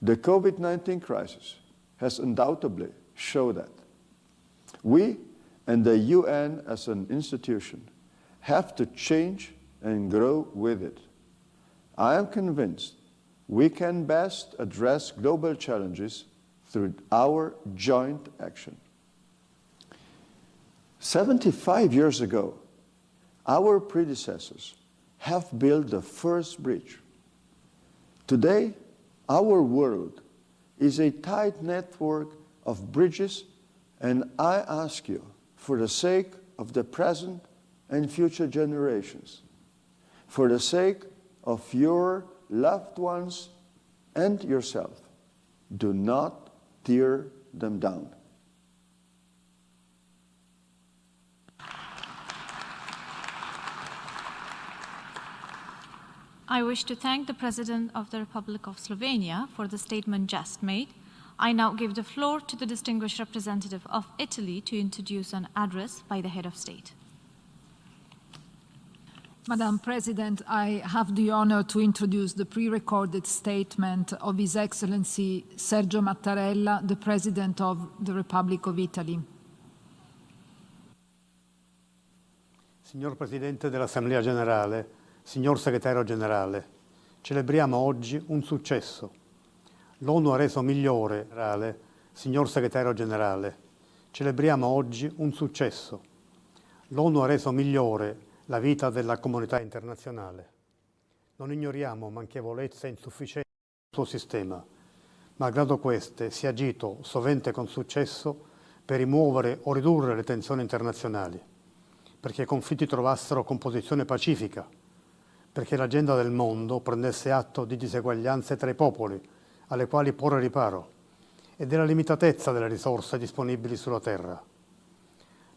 The COVID-19 crisis has undoubtedly shown that. We and the UN as an institution have to change and grow with it. I am convinced we can best address global challenges through our joint action. 75 years ago, our predecessors have built the first bridge. Today, our world is a tight network of bridges, and I ask you, for the sake of the present and future generations, for the sake of your loved ones and yourself, do not tear them down. I wish to thank the President of the Republic of Slovenia for the statement just made. I now give the floor to the distinguished representative of Italy to introduce an address by the head of state. Madam President, I have the honor to introduce the pre-recorded statement of His Excellency Sergio Mattarella, the President of the Republic of Italy. Signor Presidente dell'Assemblea Generale, signor Segretario Generale, celebriamo oggi un successo. L'ONU ha reso migliore, signor Segretario Generale, celebriamo oggi un successo. L'ONU ha reso migliore la vita della comunità internazionale. Non ignoriamo manchevolezze e insufficienze del suo sistema. Malgrado queste, si è agito, sovente con successo, per rimuovere o ridurre le tensioni internazionali, perché i conflitti trovassero composizione pacifica, perché l'agenda del mondo prendesse atto di diseguaglianze tra i popoli, alle quali porre riparo, e della limitatezza delle risorse disponibili sulla Terra.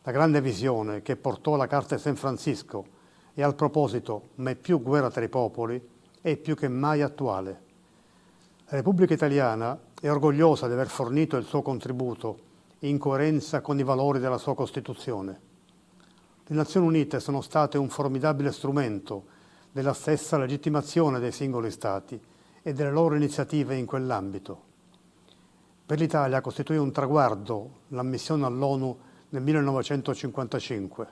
La grande visione che portò la Carta di San Francisco e al proposito mai più guerra tra i popoli è più che mai attuale. La Repubblica Italiana è orgogliosa di aver fornito il suo contributo in coerenza con i valori della sua Costituzione. Le Nazioni Unite sono state un formidabile strumento della stessa legittimazione dei singoli Stati e delle loro iniziative in quell'ambito. Per l'Italia costituì un traguardo l'ammissione all'ONU nel 1955.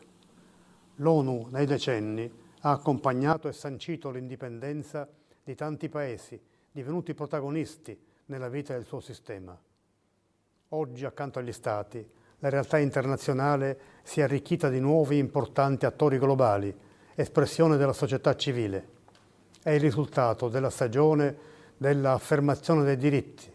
L'ONU nei decenni ha accompagnato e sancito l'indipendenza di tanti paesi, divenuti protagonisti nella vita del suo sistema. Oggi, accanto agli Stati, la realtà internazionale si è arricchita di nuovi importanti attori globali, espressione della società civile. È il risultato della stagione dell'affermazione dei diritti,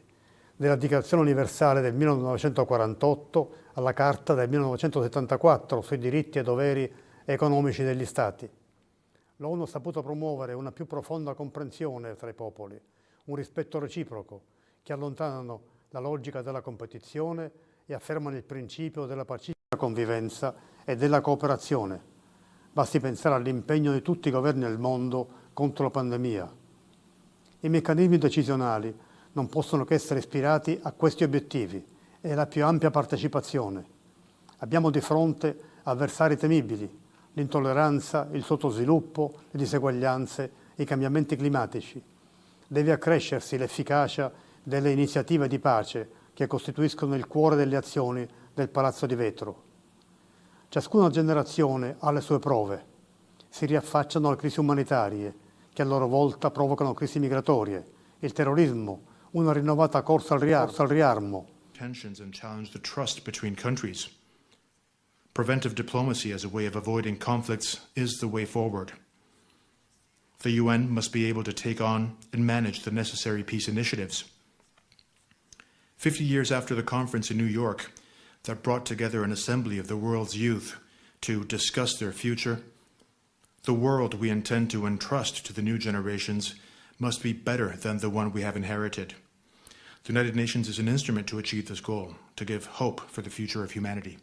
della Dichiarazione universale del 1948 alla Carta del 1974 sui diritti e doveri economici degli Stati. L'ONU ha saputo promuovere una più profonda comprensione tra i popoli, un rispetto reciproco che allontanano la logica della competizione e affermano il principio della pacifica convivenza e della cooperazione. Basti pensare all'impegno di tutti i governi del mondo contro la pandemia. I meccanismi decisionali non possono che essere ispirati a questi obiettivi e alla più ampia partecipazione. Abbiamo di fronte avversari temibili, l'intolleranza, il sottosviluppo, le diseguaglianze, i cambiamenti climatici. Deve accrescersi l'efficacia delle iniziative di pace che costituiscono il cuore delle azioni del Palazzo di Vetro. Ciascuna generazione ha le sue prove. Si riaffacciano alle crisi umanitarie, che a loro volta provocano crisi migratorie, il terrorismo, una rinnovata corsa al riarmo. Tensions and challenge the trust between countries. Preventive diplomacy as a way of avoiding conflicts is the way forward. The UN must be able to take on and manage the necessary peace initiatives. 50 years after the conference in New York that brought together an assembly of the world's youth to discuss their future, the world we intend to entrust to the new generations must be better than the one we have inherited. The United Nations is an instrument to achieve this goal, to give hope for the future of humanity.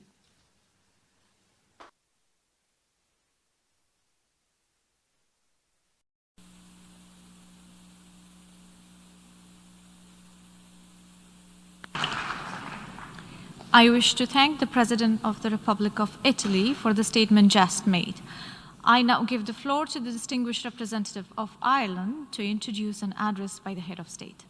I wish to thank the President of the Republic of Italy for the statement just made. I now give the floor to the distinguished representative of Ireland to introduce an address by the head of state.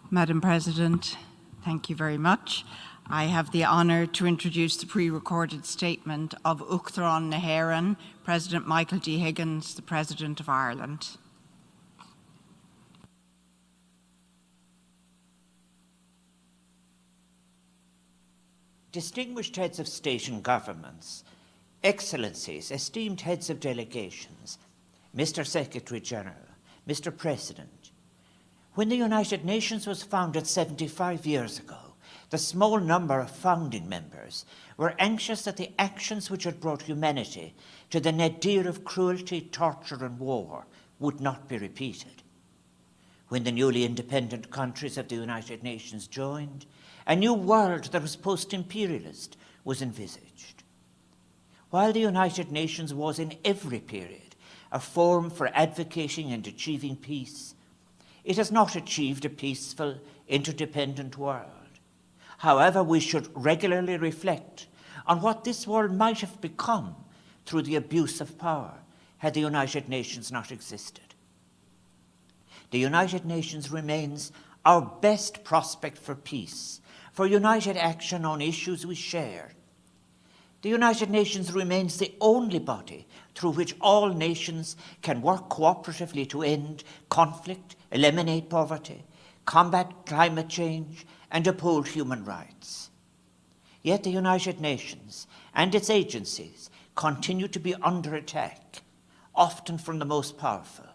Madam President, thank you very much. I have the honour to introduce the pre-recorded statement of Uachtaráin na hÉireann, President Michael D. Higgins, the President of Ireland. Distinguished heads of state and governments, Excellencies, esteemed heads of delegations, Mr. Secretary-General, Mr. President, when the United Nations was founded 75 years ago, the small number of founding members were anxious that the actions which had brought humanity to the nadir of cruelty, torture and war would not be repeated. When the newly independent countries of the United Nations joined, a new world that was post-imperialist was envisaged. While the United Nations was in every period a forum for advocating and achieving peace, it has not achieved a peaceful, interdependent world. However, we should regularly reflect on what this world might have become through the abuse of power had the United Nations not existed. The United Nations remains our best prospect for peace, for united action on issues we share. The United Nations remains the only body through which all nations can work cooperatively to end conflict, eliminate poverty, combat climate change, and uphold human rights. Yet the United Nations and its agencies continue to be under attack, often from the most powerful.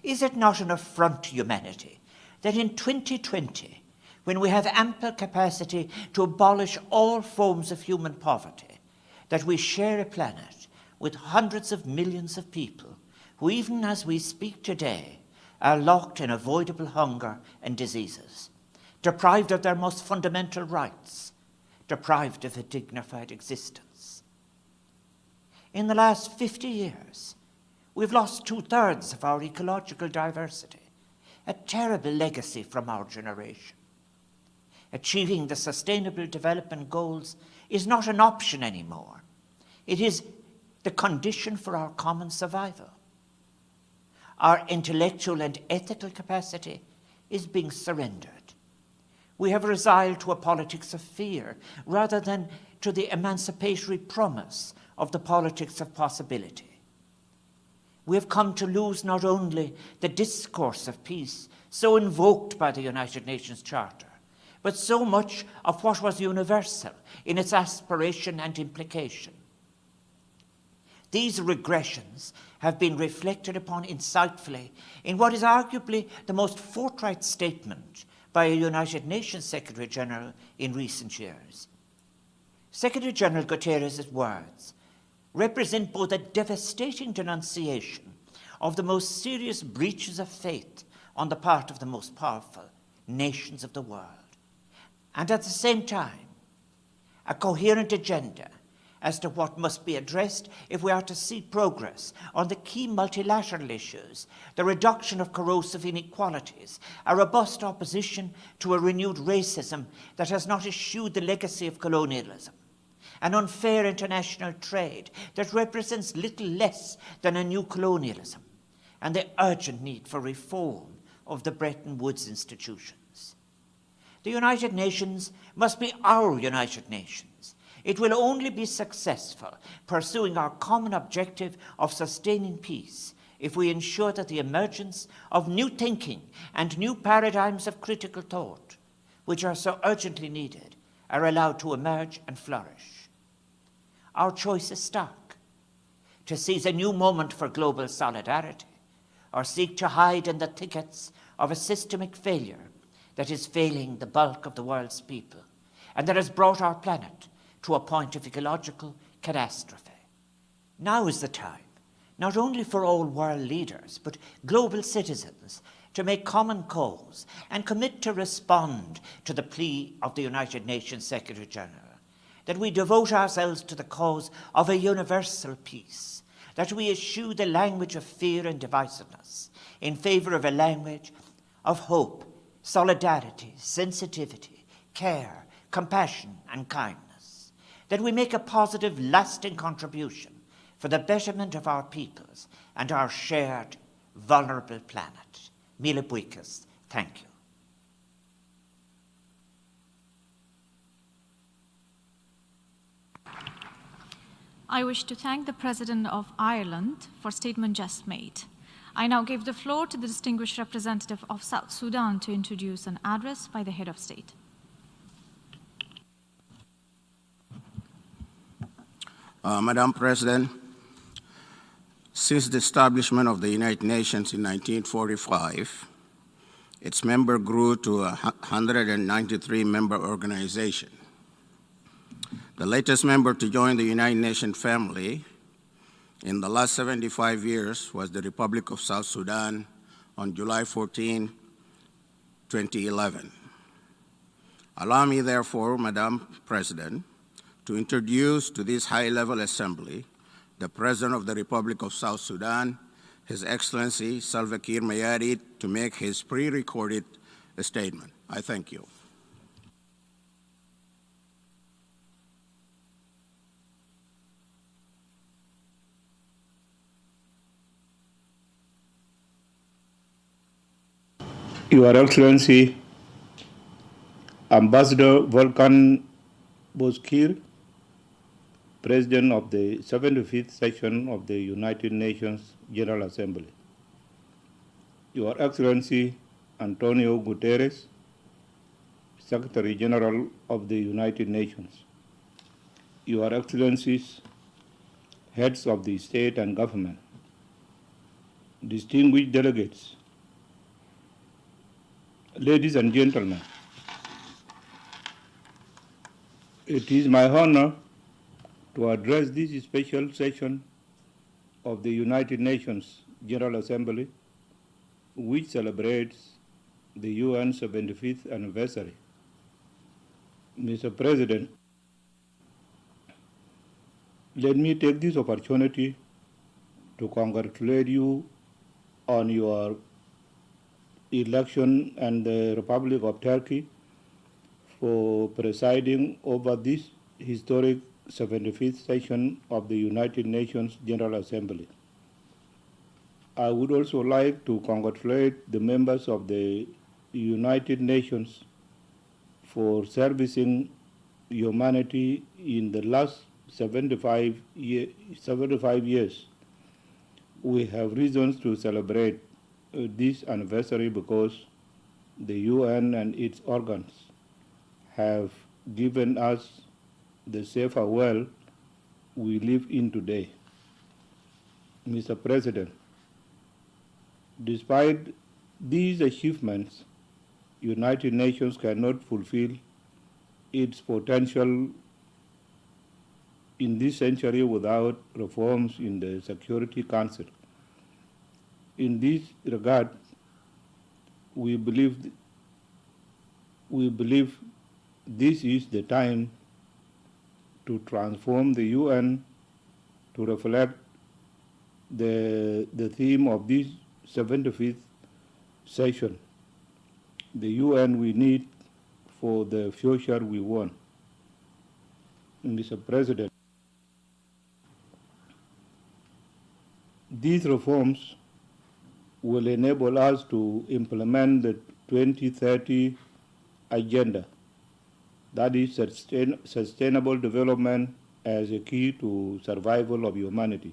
Is it not an affront to humanity that in 2020, when we have ample capacity to abolish all forms of human poverty, that we share a planet with hundreds of millions of people who, even as we speak today, are locked in avoidable hunger and diseases, deprived of their most fundamental rights, deprived of a dignified existence? In the last 50 years, we've lost 2/3 of our ecological diversity, a terrible legacy from our generation. Achieving the Sustainable Development Goals is not an option anymore. It is the condition for our common survival. Our intellectual and ethical capacity is being surrendered. We have resigned to a politics of fear rather than to the emancipatory promise of the politics of possibility. We have come to lose not only the discourse of peace so invoked by the United Nations Charter, but so much of what was universal in its aspiration and implication. These regressions have been reflected upon insightfully in what is arguably the most forthright statement by a United Nations Secretary-General in recent years. Secretary-General Guterres' words represent both a devastating denunciation of the most serious breaches of faith on the part of the most powerful nations of the world, and at the same time, a coherent agenda as to what must be addressed if we are to see progress on the key multilateral issues, the reduction of corrosive inequalities, a robust opposition to a renewed racism that has not eschewed the legacy of colonialism, an unfair international trade that represents little less than a new colonialism, and the urgent need for reform of the Bretton Woods institutions. The United Nations must be our United Nations. It will only be successful pursuing our common objective of sustaining peace if we ensure that the emergence of new thinking and new paradigms of critical thought, which are so urgently needed, are allowed to emerge and flourish. Our choice is stark: to seize a new moment for global solidarity, or seek to hide in the thickets of a systemic failure that is failing the bulk of the world's people, and that has brought our planet to a point of ecological catastrophe. Now is the time, not only for all world leaders, but global citizens, to make common cause and commit to respond to the plea of the United Nations Secretary-General, that we devote ourselves to the cause of a universal peace, that we eschew the language of fear and divisiveness in favor of a language of hope, solidarity, sensitivity, care, compassion, and kindness, that we make a positive, lasting contribution for the betterment of our peoples and our shared, vulnerable planet. Mille buikas. Thank you. I wish to thank the President of Ireland for statement just made. I now give the floor to the distinguished representative of South Sudan to introduce an address by the head of state. Madam President, since the establishment of the United Nations in 1945, its member grew to a 193-member organization. The latest member to join the United Nations family in the last 75 years was the Republic of South Sudan on July 14, 2011. Allow me, therefore, Madam President, to introduce to this high-level assembly the President of the Republic of South Sudan, His Excellency Salva Kiir Mayardit, to make his pre-recorded statement. I thank you. Your Excellency, Ambassador Volkan Bozkir, President of the 75th Session of the United Nations General Assembly. Your Excellency, António Guterres, Secretary-General of the United Nations. Your Excellencies, Heads of the State and Government, distinguished delegates, ladies and gentlemen, it is my honor to address this special session of the United Nations General Assembly, which celebrates the UN 75th anniversary. Mr. President, let me take this opportunity to congratulate you on your election and the Republic of Turkey for presiding over this historic 75th session of the United Nations General Assembly. I would also like to congratulate the members of the United Nations for servicing humanity in the last 75 years. We have reasons to celebrate this anniversary because the UN and its organs have given us the safer world we live in today. Mr. President, despite these achievements, United Nations cannot fulfill its potential in this century without reforms in the Security Council. In this regard, we believe this is the time to transform the UN to reflect the theme of this 75th session, the UN we need for the future we want. Mr. President, these reforms will enable us to implement the 2030 agenda, that is sustainable development as a key to survival of humanity.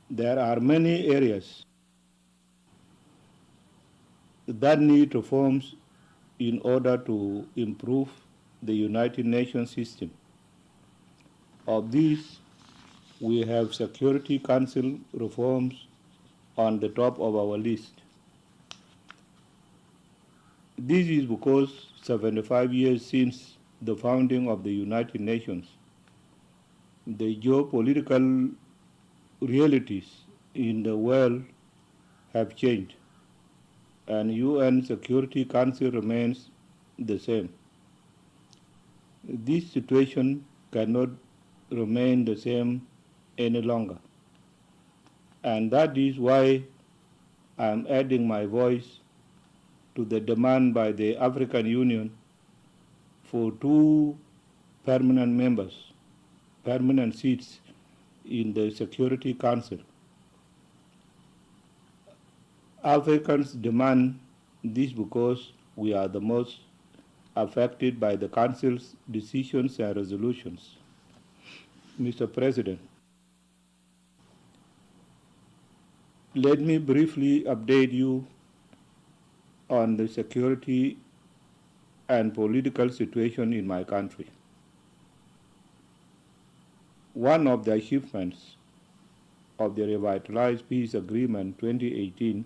There are many areas that need reforms in order to improve the United Nations system. Of these, we have Security Council reforms on the top of our list. This is because 75 years since the founding of the United Nations, the geopolitical realities in the world have changed, and UN Security Council remains the same. This situation cannot remain the same any longer, and that is why I am adding my voice to the demand by the African Union for 2 permanent seats in the Security Council. Africans demand this because we are the most affected by the Council's decisions and resolutions. Mr. President, let me briefly update you on the security and political situation in my country. One of the achievements of the revitalized peace agreement 2018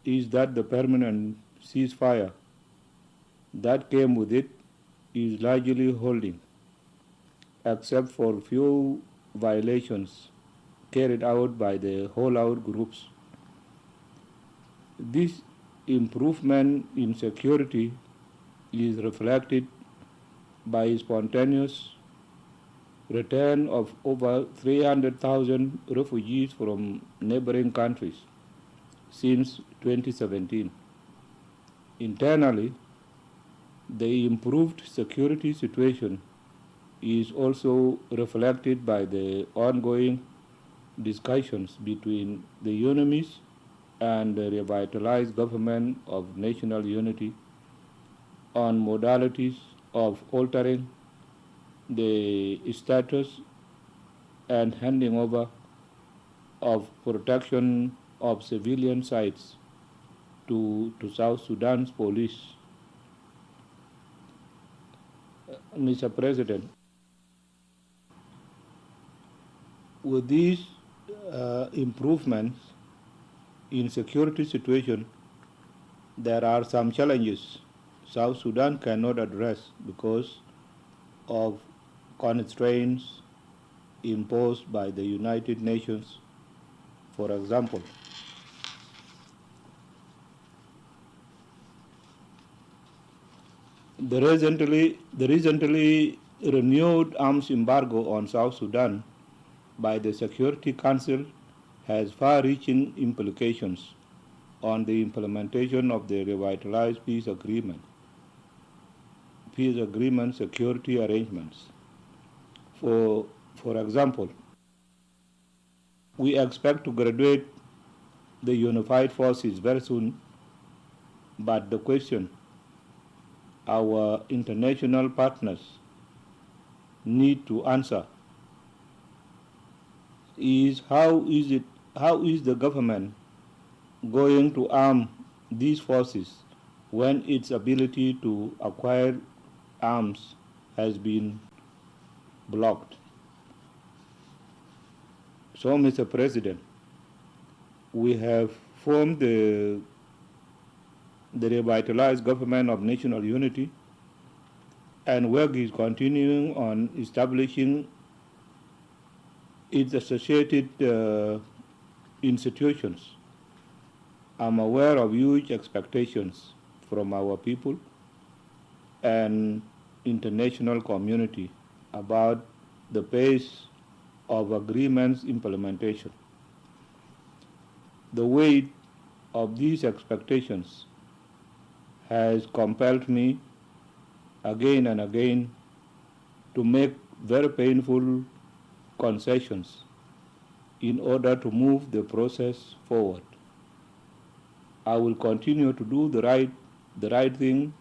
is that the permanent ceasefire that came with it is largely holding, except for few violations carried out by the holdout groups. This improvement in security is reflected by spontaneous return of over 300,000 refugees from neighboring countries since 2017. Internally, the improved security situation is also reflected by the ongoing discussions between the UNMISS and the revitalized government of national unity on modalities of altering the status and handing over of protection of civilian sites to South Sudan's police. Mr. President, with these improvements in security situation, there are some challenges South Sudan cannot address because of constraints imposed by the United Nations. For example, the recently renewed arms embargo on South Sudan by the Security Council has far-reaching implications on the implementation of the revitalized peace agreement security arrangements. For example, we expect to graduate the unified forces very soon, but the question our international partners need to answer is how is the government going to arm these forces when its ability to acquire arms has been blocked. So, Mr. President, we have formed the revitalized government of national unity, and work is continuing on establishing its associated institutions. I'm aware of huge expectations from our people and international community about the pace of agreements implementation. The weight of these expectations has compelled me again and again to make very painful concessions in order to move the process forward. I will continue to do the right thing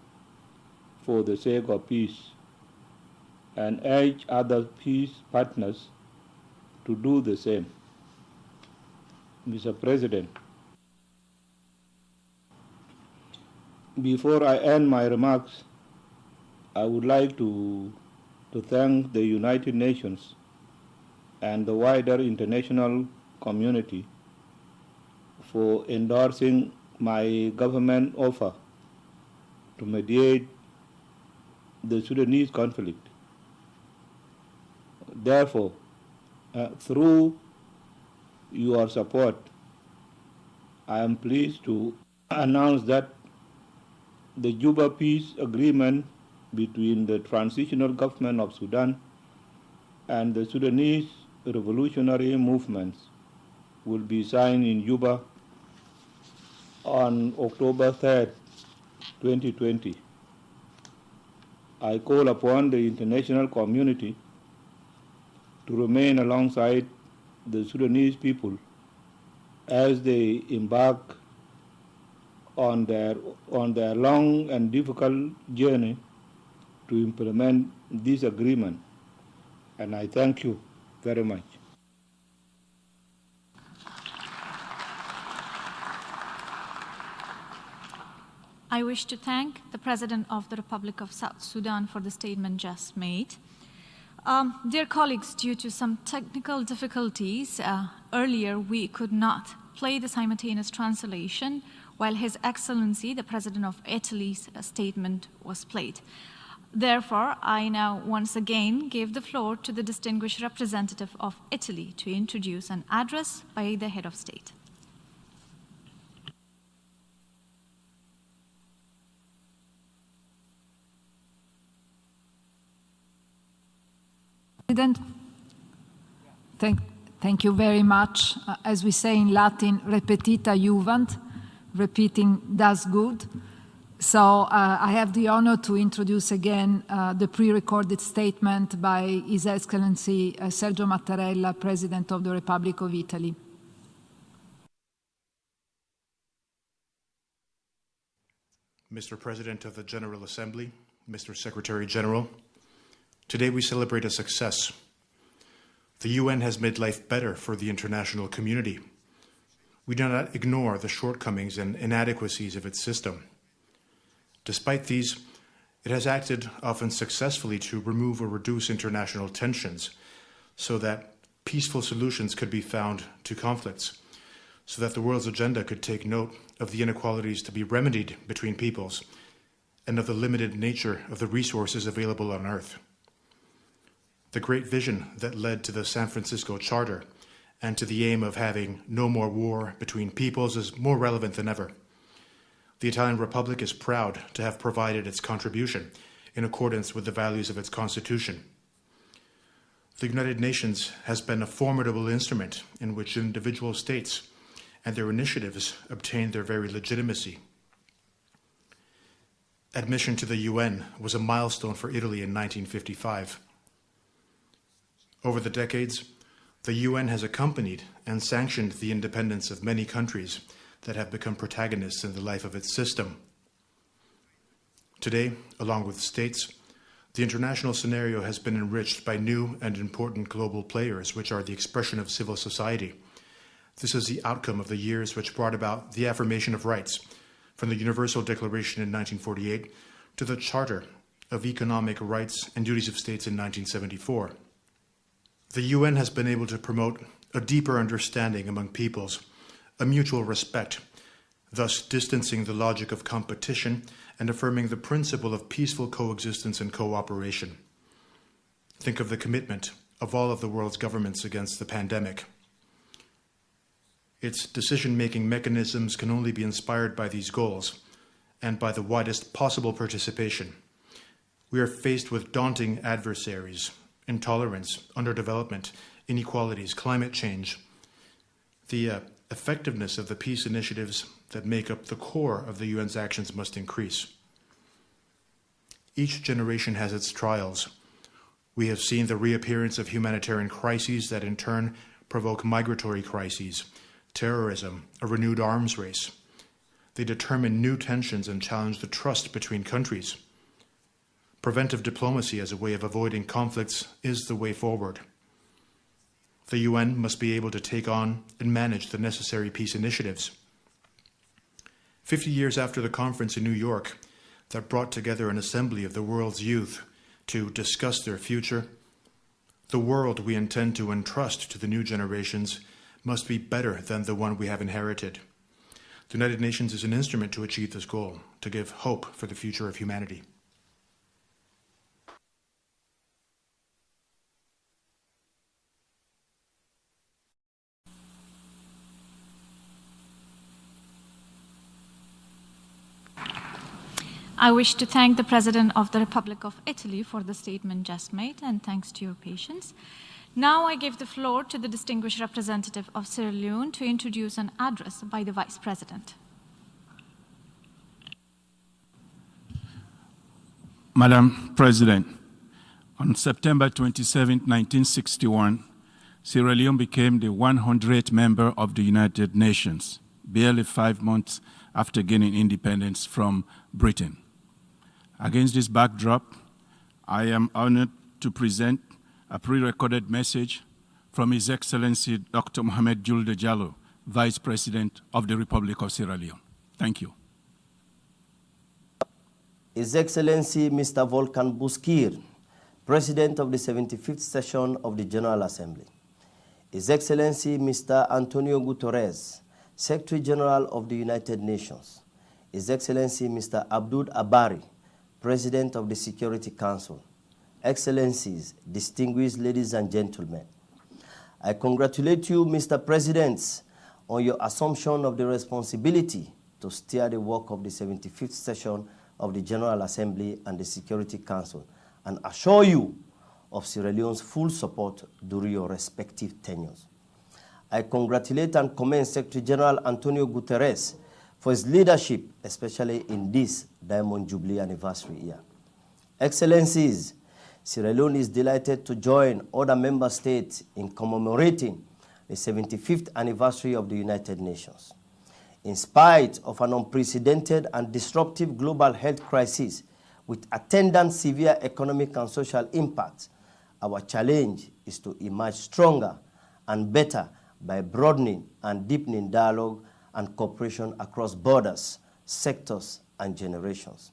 for the sake of peace and urge other peace partners to do the same. Mr. President, before I end my remarks, I would like to thank the United Nations and the wider international community for endorsing my government offer to mediate the Sudanese conflict. Therefore, through your support, I am pleased to announce that the Juba Peace Agreement between the Transitional Government of Sudan and the Sudanese revolutionary movements will be signed in Juba on October 3rd, 2020. I call upon the international community to remain alongside the Sudanese people as they embark on their long and difficult journey to implement this agreement. And I thank you very much. I wish to thank the President of the Republic of South Sudan for the statement just made. Dear colleagues, due to some technical difficulties, earlier we could not play the simultaneous translation while His Excellency, the President of Italy's statement was played. Therefore, I now once again give the floor to the distinguished representative of Italy to introduce an address by the head of state. President, thank you very much. As we say in Latin, repetita iuvant, repeating does good. So I have the honor to introduce again the pre-recorded statement by His Excellency Sergio Mattarella, President of the Republic of Italy. Mr. President of the General Assembly, Mr. Secretary-General, today we celebrate a success. The UN has made life better for the international community. We do not ignore the shortcomings and inadequacies of its system. Despite these, it has acted often successfully to remove or reduce international tensions so that peaceful solutions could be found to conflicts, so that the world's agenda could take note of the inequalities to be remedied between peoples and of the limited nature of the resources available on Earth. The great vision that led to the San Francisco Charter and to the aim of having no more war between peoples is more relevant than ever. The Italian Republic is proud to have provided its contribution in accordance with the values of its constitution. The United Nations has been a formidable instrument in which individual states and their initiatives obtained their very legitimacy. Admission to the UN was a milestone for Italy in 1955. Over the decades, the UN has accompanied and sanctioned the independence of many countries that have become protagonists in the life of its system. Today, along with states, the international scenario has been enriched by new and important global players, which are the expression of civil society. This is the outcome of the years which brought about the affirmation of rights, from the Universal Declaration in 1948 to the Charter of Economic Rights and Duties of States in 1974. The UN has been able to promote a deeper understanding among peoples, a mutual respect, thus distancing the logic of competition and affirming the principle of peaceful coexistence and cooperation. Think of the commitment of all of the world's governments against the pandemic. Its decision-making mechanisms can only be inspired by these goals and by the widest possible participation. We are faced with daunting adversaries: intolerance, underdevelopment, inequalities, climate change. The effectiveness of the peace initiatives that make up the core of the UN's actions must increase. Each generation has its trials. We have seen the reappearance of humanitarian crises that in turn provoke migratory crises, terrorism, a renewed arms race. They determine new tensions and challenge the trust between countries. Preventive diplomacy as a way of avoiding conflicts is the way forward. The UN must be able to take on and manage the necessary peace initiatives. 50 years after the conference in New York that brought together an assembly of the world's youth to discuss their future, the world we intend to entrust to the new generations must be better than the one we have inherited. The United Nations is an instrument to achieve this goal, to give hope for the future of humanity. I wish to thank the President of the Republic of Italy for the statement just made, and thanks to your patience. Now I give the floor to the distinguished representative of Sierra Leone to introduce an address by the Vice President. Madam President, on September 27, 1961, Sierra Leone became the 100th member of the United Nations, barely 5 months after gaining independence from Britain. Against this backdrop, I am honored to present a pre-recorded message from His Excellency Dr. Mohamed Julde Diallo, Vice President of the Republic of Sierra Leone. Thank you. His Excellency Mr. Volkan Bozkır, President of the 75th Session of the General Assembly. His Excellency Mr. António Guterres, Secretary-General of the United Nations. His Excellency Mr. Abdul Abari, President of the Security Council. Excellencies, distinguished ladies and gentlemen, I congratulate you, Mr. President, on your assumption of the responsibility to steer the work of the 75th session of the General Assembly and the Security Council, and assure you of Sierra Leone's full support during your respective tenures. I congratulate and commend Secretary-General António Guterres for his leadership, especially in this Diamond Jubilee anniversary year. Excellencies, Sierra Leone is delighted to join other member states in commemorating the 75th anniversary of the United Nations. In spite of an unprecedented and disruptive global health crisis with attendant severe economic and social impacts, our challenge is to emerge stronger and better by broadening and deepening dialogue and cooperation across borders, sectors, and generations.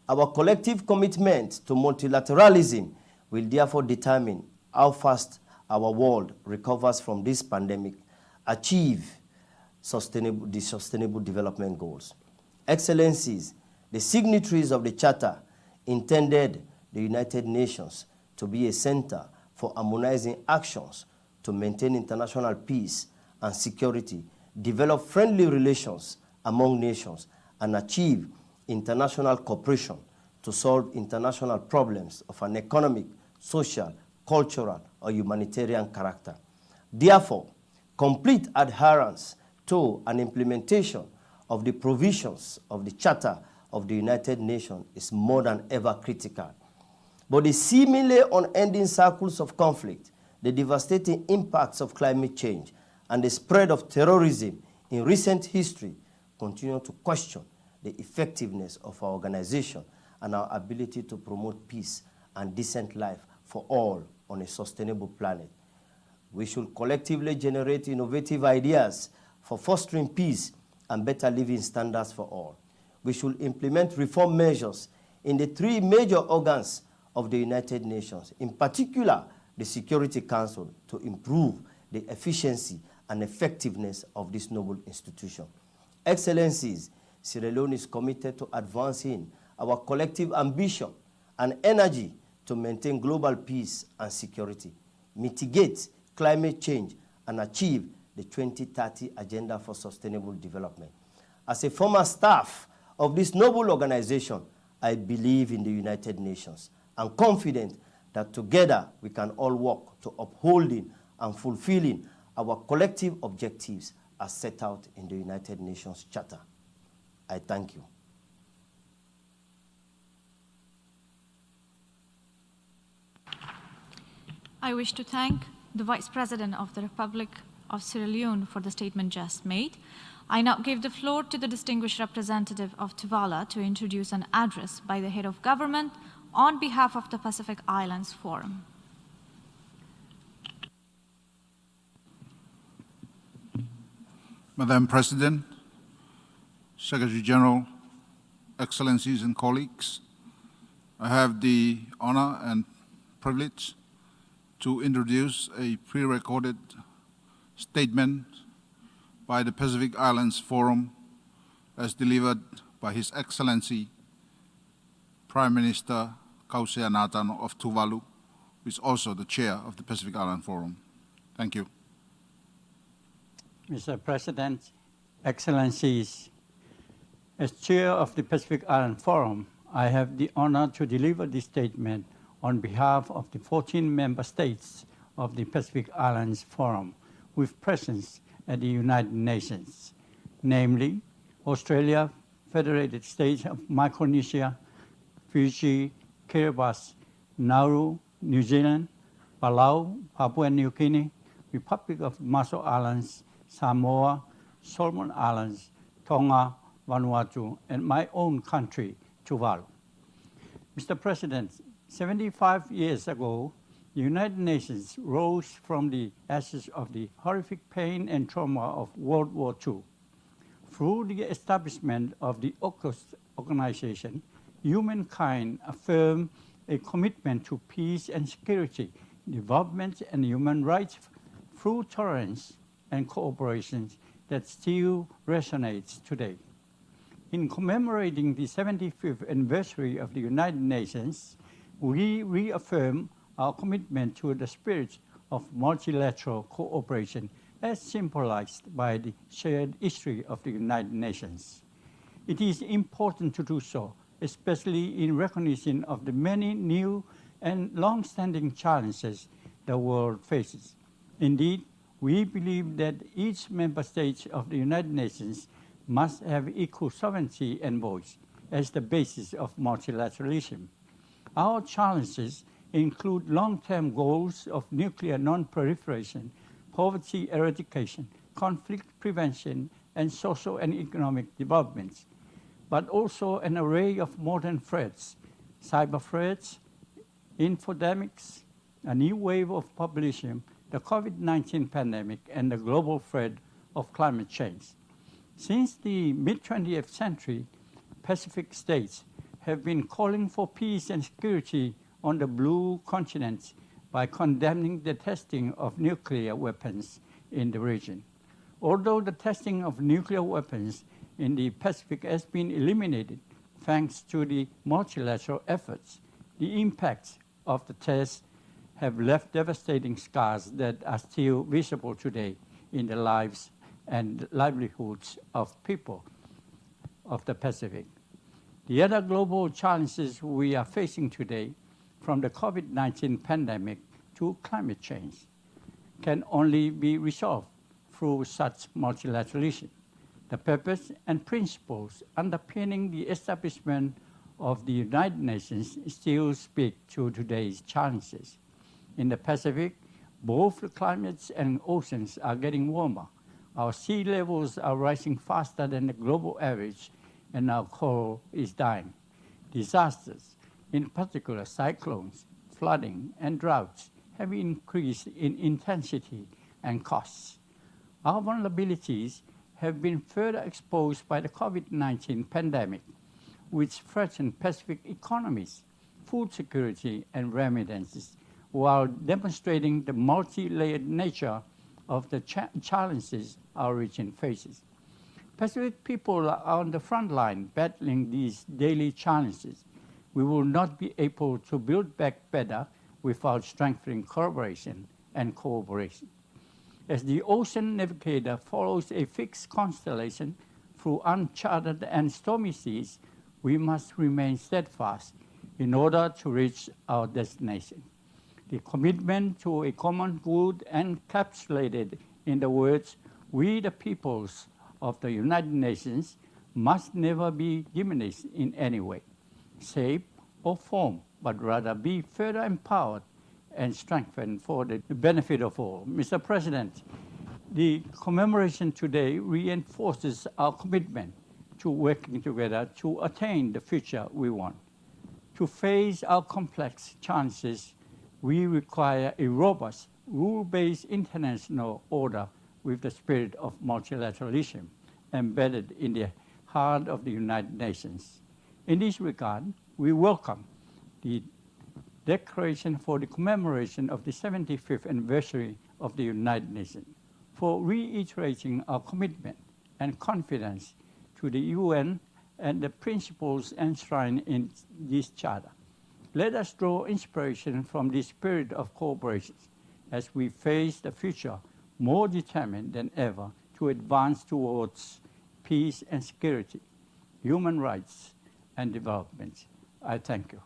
Our collective commitment to multilateralism will therefore determine how fast our world recovers from this pandemic, achieve the Sustainable Development Goals. Excellencies, the signatories of the Charter intended the United Nations to be a center for harmonizing actions to maintain international peace and security, develop friendly relations among nations, and achieve international cooperation to solve international problems of an economic, social, cultural, or humanitarian character. Therefore, complete adherence to and implementation of the provisions of the Charter of the United Nations is more than ever critical. But the seemingly unending cycles of conflict, the devastating impacts of climate change, and the spread of terrorism in recent history continue to question the effectiveness of our organization and our ability to promote peace and decent life for all on a sustainable planet. We should collectively generate innovative ideas for fostering peace and better living standards for all. We should implement reform measures in the three major organs of the United Nations, in particular the Security Council, to improve the efficiency and effectiveness of this noble institution. Excellencies, Sierra Leone is committed to advancing our collective ambition and energy to maintain global peace and security, mitigate climate change, and achieve the 2030 Agenda for Sustainable Development. As a former staff of this noble organization, I believe in the United Nations. I'm confident that together we can all work to upholding and fulfilling our collective objectives as set out in the United Nations Charter. I thank you. I wish to thank the Vice President of the Republic of Sierra Leone for the statement just made. I now give the floor to the distinguished representative of Tuvalu to introduce an address by the head of government on behalf of the Pacific Islands Forum. Madam President, Secretary-General, Excellencies and colleagues, I have the honor and privilege to introduce a pre-recorded statement by the Pacific Islands Forum as delivered by His Excellency Prime Minister Kausea Natano of Tuvalu, who is also the chair of the Pacific Island Forum. Thank you. Mr. President, Excellencies, as chair of the Pacific Island Forum, I have the honor to deliver this statement on behalf of the 14 member states of the Pacific Islands Forum with presence at the United Nations, namely Australia, Federated States of Micronesia, Fiji, Kiribati, Nauru, New Zealand, Palau, Papua New Guinea, Republic of Marshall Islands, Samoa, Solomon Islands, Tonga, Vanuatu, and my own country, Tuvalu. Mr. President, 75 years ago, the United Nations rose from the ashes of the horrific pain and trauma of World War II. Through the establishment of the AUKUS organization, humankind affirmed a commitment to peace and security, development and human rights through tolerance and cooperation that still resonates today. In commemorating the 75th anniversary of the United Nations, we reaffirm our commitment to the spirit of multilateral cooperation as symbolized by the shared history of the United Nations. It is important to do so, especially in recognition of the many new and long-standing challenges the world faces. Indeed, we believe that each member state of the United Nations must have equal sovereignty and voice as the basis of multilateralism. Our challenges include long-term goals of nuclear non-proliferation, poverty eradication, conflict prevention, and social and economic developments, but also an array of modern threats, cyber threats, infodemics, a new wave of populism, the COVID-19 pandemic, and the global threat of climate change. Since the mid-20th century, Pacific states have been calling for peace and security on the blue continent by condemning the testing of nuclear weapons in the region. Although the testing of nuclear weapons in the Pacific has been eliminated thanks to the multilateral efforts, the impacts of the tests have left devastating scars that are still visible today in the lives and livelihoods of people of the Pacific. The other global challenges we are facing today, from the COVID-19 pandemic to climate change, can only be resolved through such multilateralism. The purpose and principles underpinning the establishment of the United Nations still speak to today's challenges. In the Pacific, both the climates and oceans are getting warmer. Our sea levels are rising faster than the global average, and our coral is dying. Disasters, in particular cyclones, flooding, and droughts, have increased in intensity and costs. Our vulnerabilities have been further exposed by the COVID-19 pandemic, which threatened Pacific economies, food security, and remittances, while demonstrating the multi-layered nature of the challenges our region faces. Pacific people are on the front line battling these daily challenges. We will not be able to build back better without strengthening collaboration and cooperation. As the ocean navigator follows a fixed constellation through uncharted and stormy seas, we must remain steadfast in order to reach our destination. The commitment to a common good encapsulated in the words, "We the peoples of the United Nations," must never be diminished in any way, shape, or form, but rather be further empowered and strengthened for the benefit of all. Mr. President, the commemoration today reinforces our commitment to working together to attain the future we want. To face our complex challenges, we require a robust, rule-based international order with the spirit of multilateralism embedded in the heart of the United Nations. In this regard, we welcome the Declaration for the Commemoration of the 75th anniversary of the United Nations, for reiterating our commitment and confidence to the UN and the principles enshrined in this charter. Let us draw inspiration from this spirit of cooperation as we face the future more determined than ever to advance towards peace and security, human rights, and development. I thank you.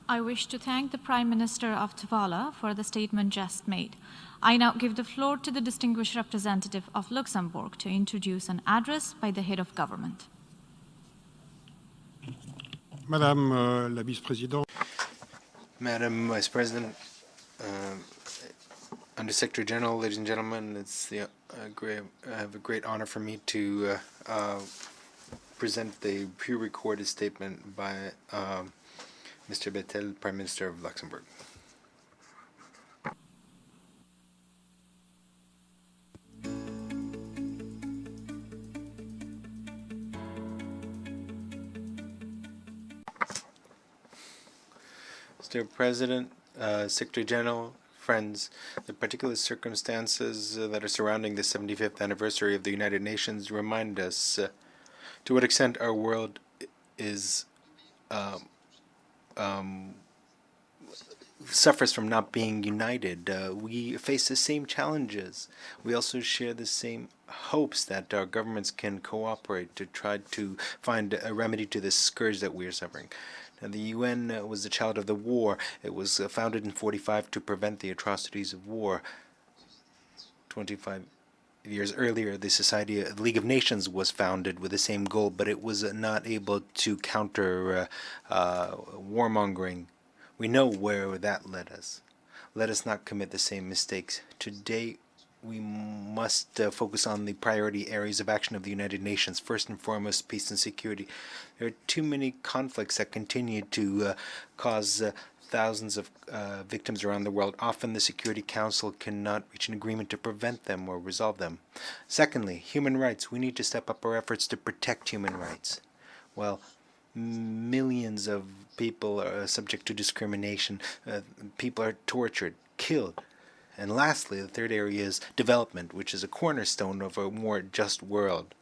I wish to thank the Prime Minister of Tuvalu for the statement just made. I now give the floor to the distinguished representative of Luxembourg to introduce an address by the head of government. Madame la Vice-Présidente. Madam Vice President, Under Secretary General, ladies and gentlemen, I have a great honor for me to present the pre-recorded statement by Mr. Bettel, Prime Minister of Luxembourg. Mr. President, Secretary General, friends, the particular circumstances that are surrounding the 75th anniversary of the United Nations remind us to what extent our world is suffers from not being united. We face the same challenges. We also share the same hopes that our governments can cooperate to try to find a remedy to this scourge that we are suffering. Now, the UN was the child of the war. It was founded in 1945 to prevent the atrocities of war. 25 years earlier, the League of Nations was founded with the same goal, but it was not able to counter warmongering. We know where that led us. Let us not commit the same mistakes. Today, we must focus on the priority areas of action of the United Nations. First and foremost, peace and security. There are too many conflicts that continue to cause thousands of victims around the world. Often the Security Council cannot reach an agreement to prevent them or resolve them. Secondly, human rights. We need to step up our efforts to protect human rights. Well, millions of people are subject to discrimination. People are tortured, killed. And lastly, the third area is development, which is a cornerstone of a more just world.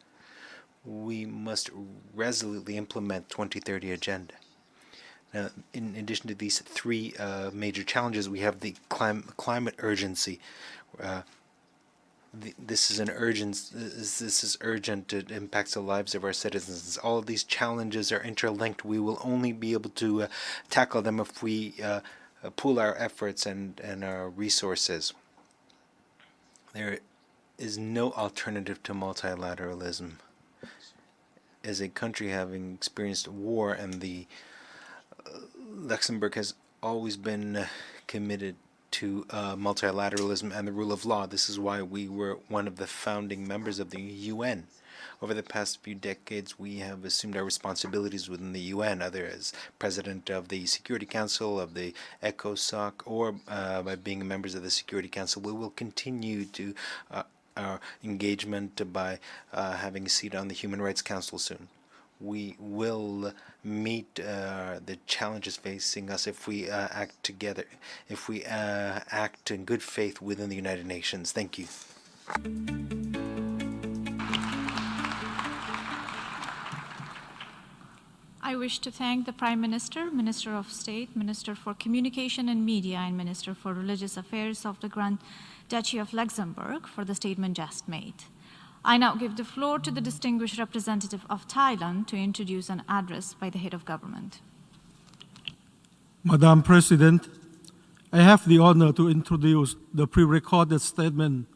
We must resolutely implement 2030 agenda. Now, in addition to these three major challenges, we have the climate urgency. This is urgent. It impacts the lives of our citizens. All of these challenges are interlinked. We will only be able to tackle them if we pool our efforts and our resources. There is no alternative to multilateralism. As a country having experienced war, and the Luxembourg has always been committed to multilateralism and the rule of law. This is why we were one of the founding members of the UN. Over the past few decades, we have assumed our responsibilities within the UN, either as president of the Security Council, of the ECOSOC, or by being members of the Security Council. We will continue to our engagement by having a seat on the Human Rights Council soon. We will meet the challenges facing us if we act together, if we act in good faith within the United Nations. Thank you. I wish to thank the Prime Minister, Minister of State, Minister for Communication and Media, and Minister for Religious Affairs of the Grand Duchy of Luxembourg for the statement just made. I now give the floor to the distinguished representative of Thailand to introduce an address by the head of government. Madam President, I have the honor to introduce the pre-recorded statement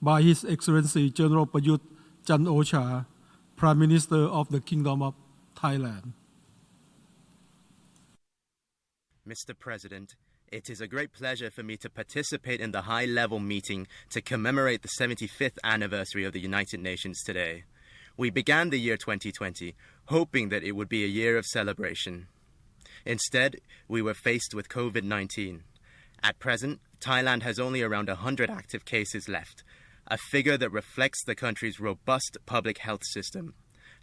by His Excellency General Prayut Chan-o-cha, Prime Minister of the Kingdom of Thailand. Mr. President, it is a great pleasure for me to participate in the high-level meeting to commemorate the 75th anniversary of the United Nations today. We began the year 2020 hoping that it would be a year of celebration. Instead, we were faced with COVID-19. At present, Thailand has only around 100 active cases left, a figure that reflects the country's robust public health system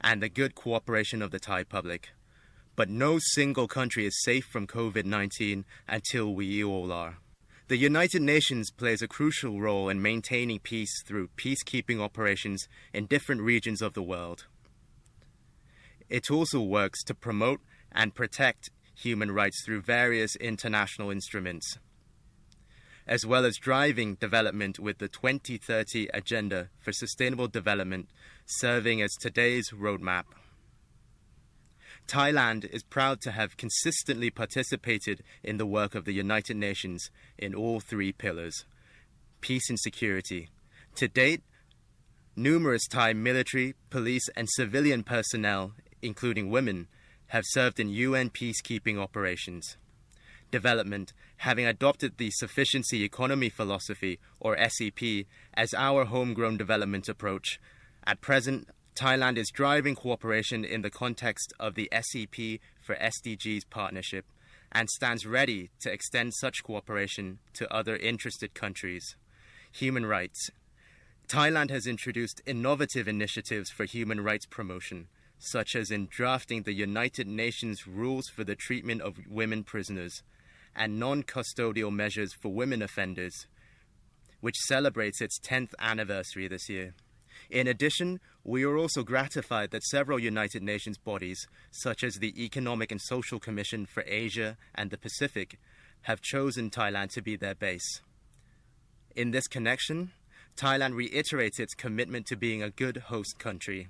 and the good cooperation of the Thai public. But no single country is safe from COVID-19 until we all are. The United Nations plays a crucial role in maintaining peace through peacekeeping operations in different regions of the world. It also works to promote and protect human rights through various international instruments, as well as driving development with the 2030 Agenda for Sustainable Development serving as today's roadmap. Thailand is proud to have consistently participated in the work of the United Nations in all three pillars: peace and security. To date, numerous Thai military, police, and civilian personnel, including women, have served in UN peacekeeping operations. Development, having adopted the Sufficiency Economy Philosophy, or SEP, as our homegrown development approach. At present, Thailand is driving cooperation in the context of the SEP for SDGs partnership and stands ready to extend such cooperation to other interested countries. Human rights. Thailand has introduced innovative initiatives for human rights promotion, such as in drafting the United Nations rules for the treatment of women prisoners and non-custodial measures for women offenders, which celebrates its 10th anniversary this year. In addition, we are also gratified that several United Nations bodies, such as the Economic and Social Commission for Asia and the Pacific, have chosen Thailand to be their base. In this connection, Thailand reiterates its commitment to being a good host country.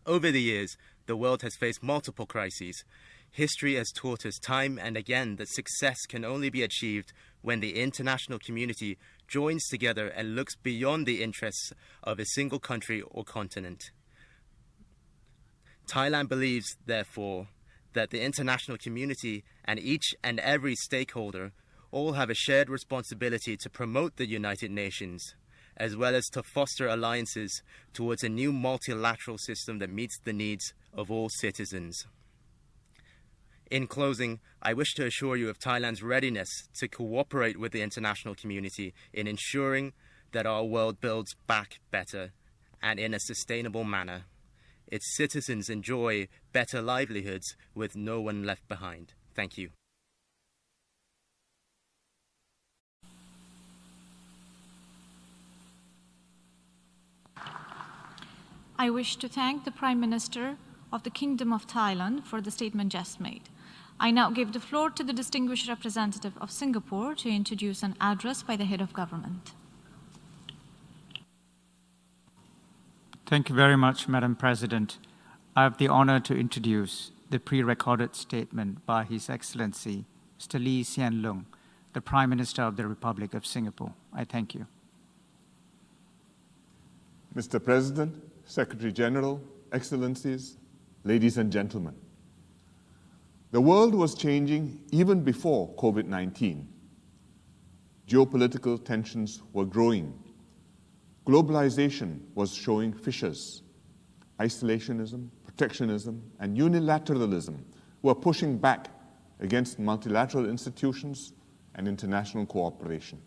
Over the years, the world has faced multiple crises. History has taught us time and again that success can only be achieved when the international community joins together and looks beyond the interests of a single country or continent. Thailand believes, therefore, that the international community and each and every stakeholder all have a shared responsibility to promote the United Nations, as well as to foster alliances towards a new multilateral system that meets the needs of all citizens. In closing, I wish to assure you of Thailand's readiness to cooperate with the international community in ensuring that our world builds back better and in a sustainable manner. Its citizens enjoy better livelihoods with no one left behind. Thank you. I wish to thank the Prime Minister of the Kingdom of Thailand for the statement just made. I now give the floor to the distinguished representative of Singapore to introduce an address by the head of government. Thank you very much, Madam President. I have the honor to introduce the pre-recorded statement by His Excellency, Mr. Lee Hsien Loong, the Prime Minister of the Republic of Singapore. I thank you. Mr. President, Secretary-General, Excellencies, ladies and gentlemen. The world was changing even before COVID-19. Geopolitical tensions were growing. Globalization was showing fissures. Isolationism, protectionism, and unilateralism were pushing back against multilateral institutions and international cooperation.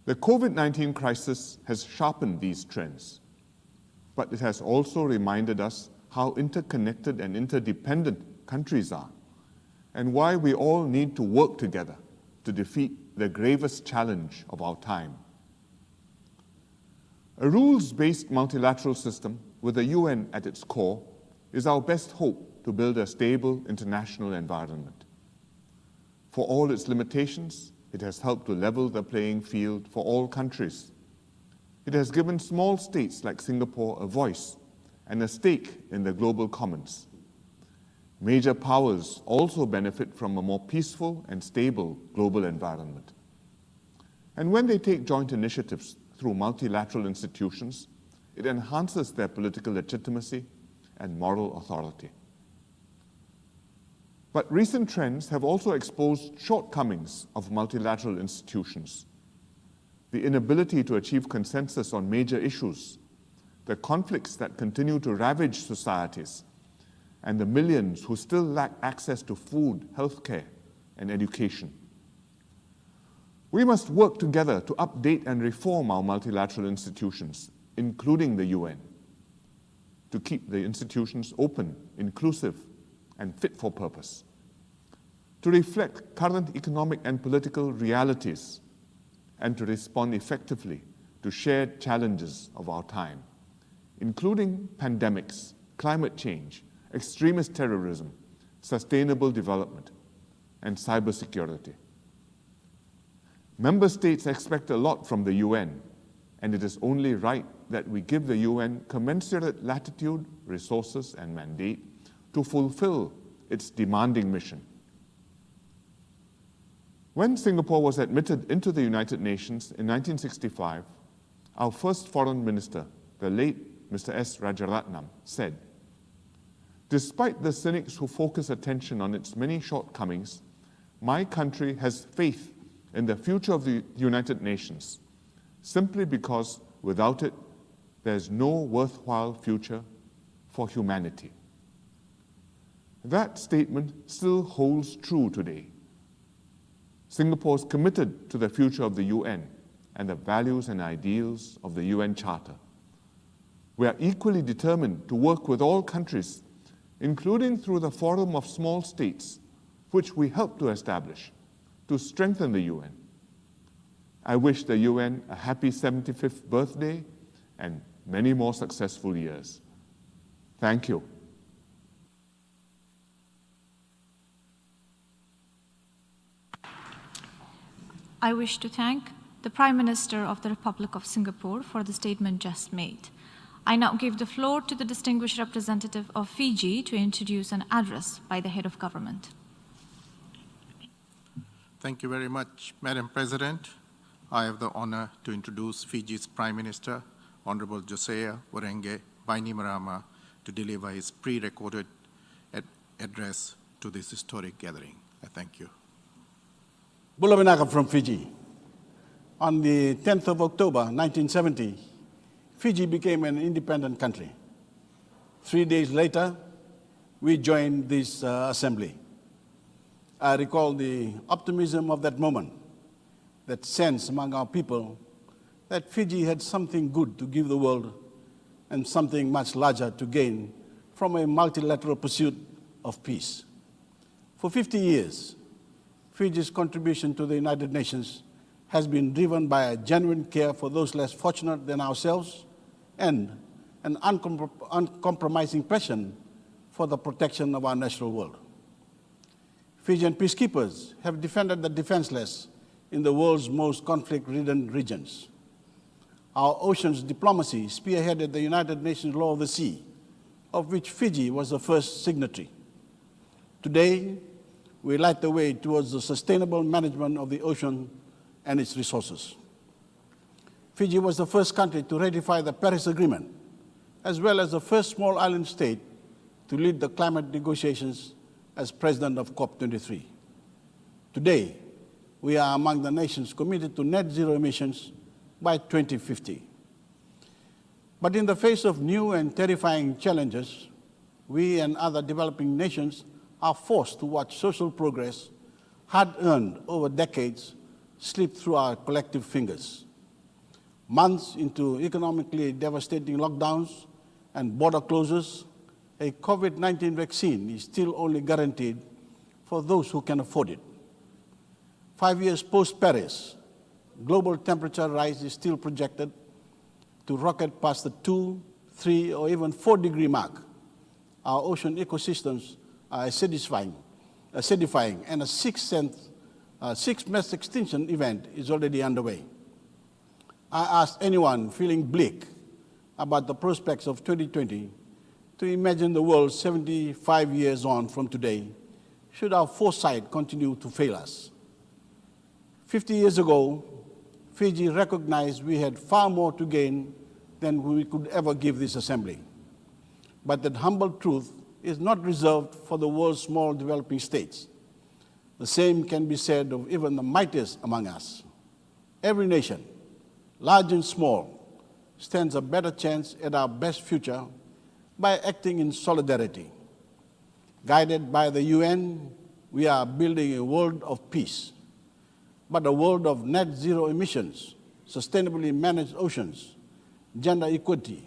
The COVID-19 crisis has sharpened these trends, but it has also reminded us how interconnected and interdependent countries are, and why we all need to work together to defeat the gravest challenge of our time. A rules-based multilateral system with the UN at its core is our best hope to build a stable international environment. For all its limitations, it has helped to level the playing field for all countries. It has given small states like Singapore a voice and a stake in the global commons. Major powers also benefit from a more peaceful and stable global environment. And when they take joint initiatives through multilateral institutions, it enhances their political legitimacy and moral authority. But recent trends have also exposed shortcomings of multilateral institutions. The inability to achieve consensus on major issues, the conflicts that continue to ravage societies, and the millions who still lack access to food, healthcare, and education. We must work together to update and reform our multilateral institutions, including the UN, to keep the institutions open, inclusive, and fit for purpose, to reflect current economic and political realities, and to respond effectively to shared challenges of our time, including pandemics, climate change, extremist terrorism, sustainable development, and cybersecurity. Member states expect a lot from the UN, and it is only right that we give the UN commensurate latitude, resources, and mandate to fulfill its demanding mission. When Singapore was admitted into the United Nations in 1965, our first foreign minister, the late Mr. S. Rajaratnam, said, "Despite the cynics who focus attention on its many shortcomings, my country has faith in the future of the United Nations, simply because without it, there's no worthwhile future for humanity." That statement still holds true today. Singapore is committed to the future of the UN and the values and ideals of the UN Charter. We are equally determined to work with all countries, including through the Forum of Small States, which we helped to establish, to strengthen the UN. I wish the UN a happy 75th birthday and many more successful years. Thank you. I wish to thank the Prime Minister of the Republic of Singapore for the statement just made. I now give the floor to the distinguished representative of Fiji to introduce an address by the head of government. Thank you very much, Madam President. I have the honor to introduce Fiji's Prime Minister, Honorable Josiah Warenge Bainimarama, to deliver his pre-recorded address to this historic gathering. I thank you. Bulavinaka from Fiji. On the 10th of October, 1970, Fiji became an independent country. 3 days later, we joined this assembly. I recall the optimism of that moment, that sense among our people that Fiji had something good to give the world and something much larger to gain from a multilateral pursuit of peace. For 50 years, Fiji's contribution to the United Nations has been driven by a genuine care for those less fortunate than ourselves and an uncompromising passion for the protection of our natural world. Fijian peacekeepers have defended the defenseless in the world's most conflict-ridden regions. Our oceans diplomacy spearheaded the United Nations Law of the Sea, of which Fiji was the first signatory. Today, we light the way towards the sustainable management of the ocean and its resources. Fiji was the first country to ratify the Paris Agreement, as well as the first small island state to lead the climate negotiations as president of COP23. Today, we are among the nations committed to net zero emissions by 2050. But in the face of new and terrifying challenges, we and other developing nations are forced to watch social progress, hard-earned over decades, slip through our collective fingers. Months into economically devastating lockdowns and border closures, a COVID-19 vaccine is still only guaranteed for those who can afford it. 5 years post-Paris, global temperature rise is still projected to rocket past the 2, 3, or even 4-degree mark. Our ocean ecosystems are acidifying, and a sixth mass extinction event is already underway. I asked anyone feeling bleak about the prospects of 2020 to imagine the world 75 years on from today, should our foresight continue to fail us. 50 years ago, Fiji recognized we had far more to gain than we could ever give this assembly. But that humble truth is not reserved for the world's small developing states. The same can be said of even the mightiest among us. Every nation, large and small, stands a better chance at our best future by acting in solidarity. Guided by the UN, we are building a world of peace, but a world of net zero emissions, sustainably managed oceans, gender equity,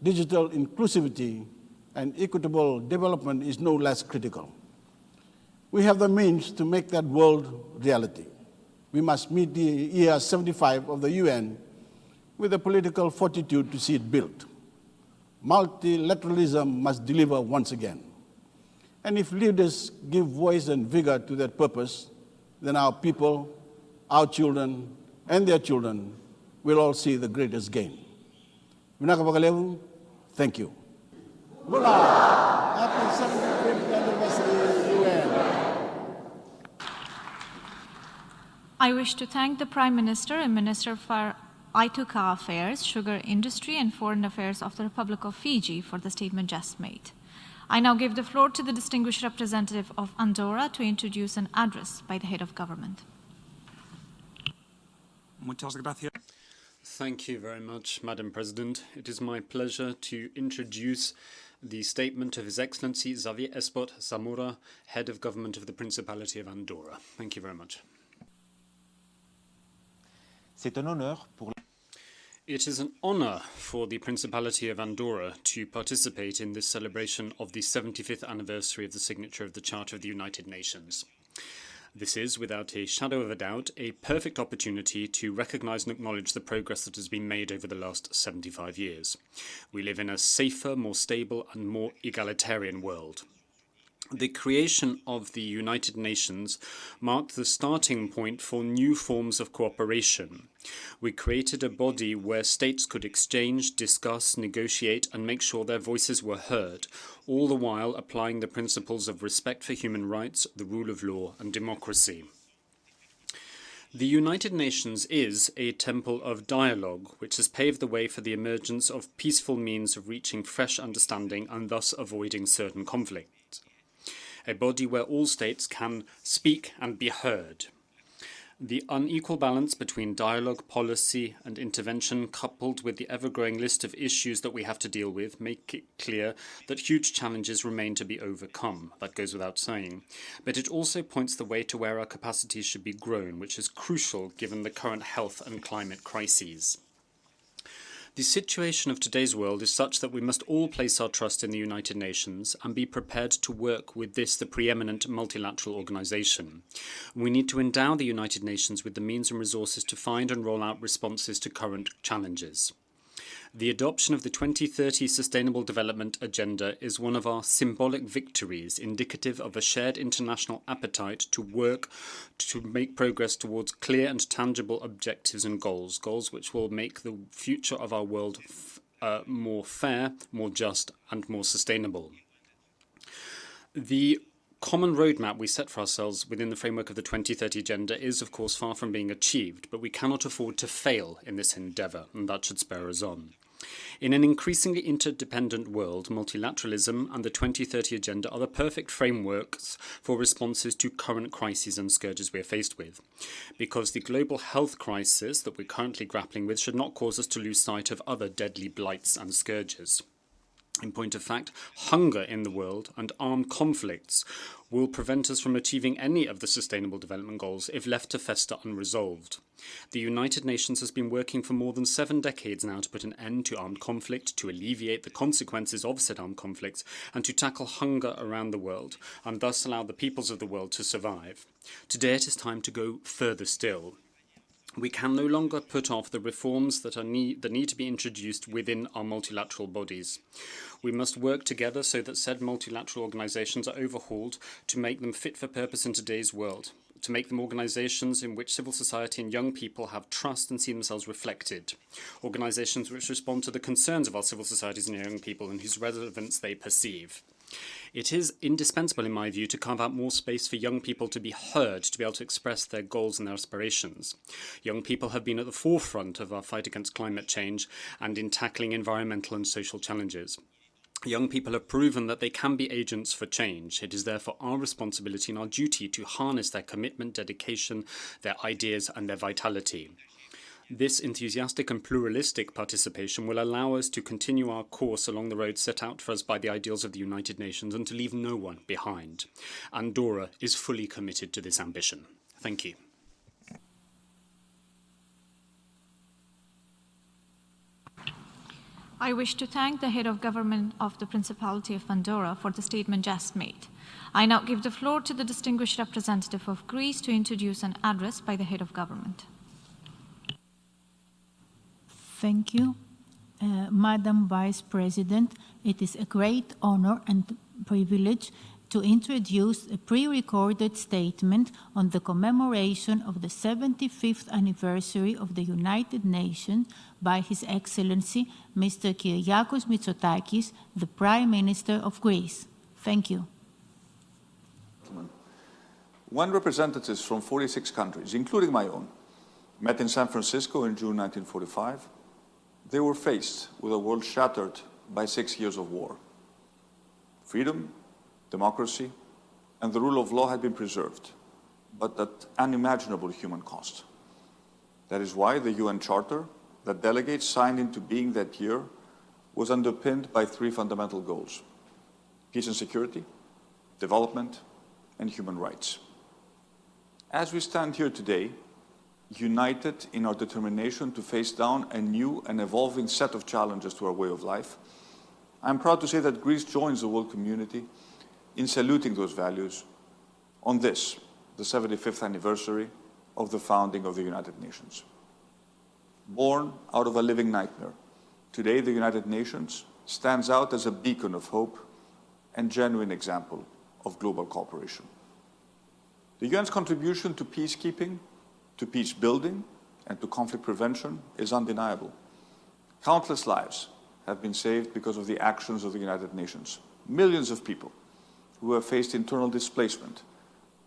digital inclusivity, and equitable development is no less critical. We have the means to make that world reality. We must meet the year 75 of the UN with the political fortitude to see it built. Multilateralism must deliver once again. And if leaders give voice and vigor to that purpose, then our people, our children, and their children will all see the greatest gain. Thank you. Happy 75th anniversary, UN. I wish to thank the Prime Minister and Minister for Ituka Affairs, Sugar Industry and Foreign Affairs of the Republic of Fiji for the statement just made. I now give the floor to the distinguished representative of Andorra to introduce an address by the head of government. Thank you very much, Madam President. It is my pleasure to introduce the statement of His Excellency Xavier Espot Zamora, Head of Government of the Principality of Andorra. Thank you very much. It is an honor for the Principality of Andorra to participate in this celebration of the 75th anniversary of the signature of the Charter of the United Nations. This is, without a shadow of a doubt, a perfect opportunity to recognise and acknowledge the progress that has been made over the last 75 years. We live in a safer, more stable and more egalitarian world. The creation of the United Nations marked the starting point for new forms of cooperation. We created a body where states could exchange, discuss, negotiate, and make sure their voices were heard, all the while applying the principles of respect for human rights, the rule of law, and democracy. The United Nations is a temple of dialogue, which has paved the way for the emergence of peaceful means of reaching fresh understanding and thus avoiding certain conflict. A body where all states can speak and be heard. The unequal balance between dialogue, policy, and intervention, coupled with the ever-growing list of issues that we have to deal with, make it clear that huge challenges remain to be overcome. That goes without saying. But it also points the way to where our capacities should be grown, which is crucial given the current health and climate crises. The situation of today's world is such that we must all place our trust in the United Nations and be prepared to work with this, the preeminent multilateral organization. We need to endow the United Nations with the means and resources to find and roll out responses to current challenges. The adoption of the 2030 Sustainable Development Agenda is one of our symbolic victories, indicative of a shared international appetite to work to make progress towards clear and tangible objectives and goals which will make the future of our world more fair, more just, and more sustainable. The common roadmap we set for ourselves within the framework of the 2030 Agenda is, of course, far from being achieved, but we cannot afford to fail in this endeavour, and that should spur us on. In an increasingly interdependent world, multilateralism and the 2030 Agenda are the perfect frameworks for responses to current crises and scourges we are faced with, because the global health crisis that we're currently grappling with should not cause us to lose sight of other deadly blights and scourges. In point of fact, hunger in the world and armed conflicts will prevent us from achieving any of the Sustainable Development Goals if left to fester unresolved. The United Nations has been working for more than 7 decades now to put an end to armed conflict, to alleviate the consequences of said armed conflicts, and to tackle hunger around the world, and thus allow the peoples of the world to survive. Today it is time to go further still. We can no longer put off the reforms that need to be introduced within our multilateral bodies. We must work together so that said multilateral organisations are overhauled to make them fit for purpose in today's world, to make them organisations in which civil society and young people have trust and see themselves reflected, organisations which respond to the concerns of our civil societies and young people and whose relevance they perceive. It is indispensable, in my view, to carve out more space for young people to be heard, to be able to express their goals and their aspirations. Young people have been at the forefront of our fight against climate change and in tackling environmental and social challenges. Young people have proven that they can be agents for change. It is therefore our responsibility and our duty to harness their commitment, dedication, their ideas and their vitality. This enthusiastic and pluralistic participation will allow us to continue our course along the road set out for us by the ideals of the United Nations and to leave no one behind. Andorra is fully committed to this ambition. Thank you. I wish to thank the head of government of the Principality of Andorra for the statement just made. I now give the floor to the distinguished representative of Greece to introduce an address by the head of government. Thank you. Madam Vice President, it is a great honor and privilege to introduce a pre-recorded statement on the commemoration of the 75th anniversary of the United Nations by His Excellency Mr. Kyriakos Mitsotakis, the Prime Minister of Greece. Thank you. When representatives from 46 countries, including my own, met in San Francisco in June 1945, they were faced with a world shattered by 6 years of war. Freedom, democracy, and the rule of law had been preserved, but at unimaginable human cost. That is why the UN Charter that delegates signed into being that year was underpinned by 3 fundamental goals: peace and security, development, and human rights. As we stand here today, united in our determination to face down a new and evolving set of challenges to our way of life, I'm proud to say that Greece joins the world community in saluting those values on this, the 75th anniversary of the founding of the United Nations. Born out of a living nightmare, today the United Nations stands out as a beacon of hope and genuine example of global cooperation. The UN's contribution to peacekeeping, to peace building, and to conflict prevention is undeniable. Countless lives have been saved because of the actions of the United Nations. Millions of people who have faced internal displacement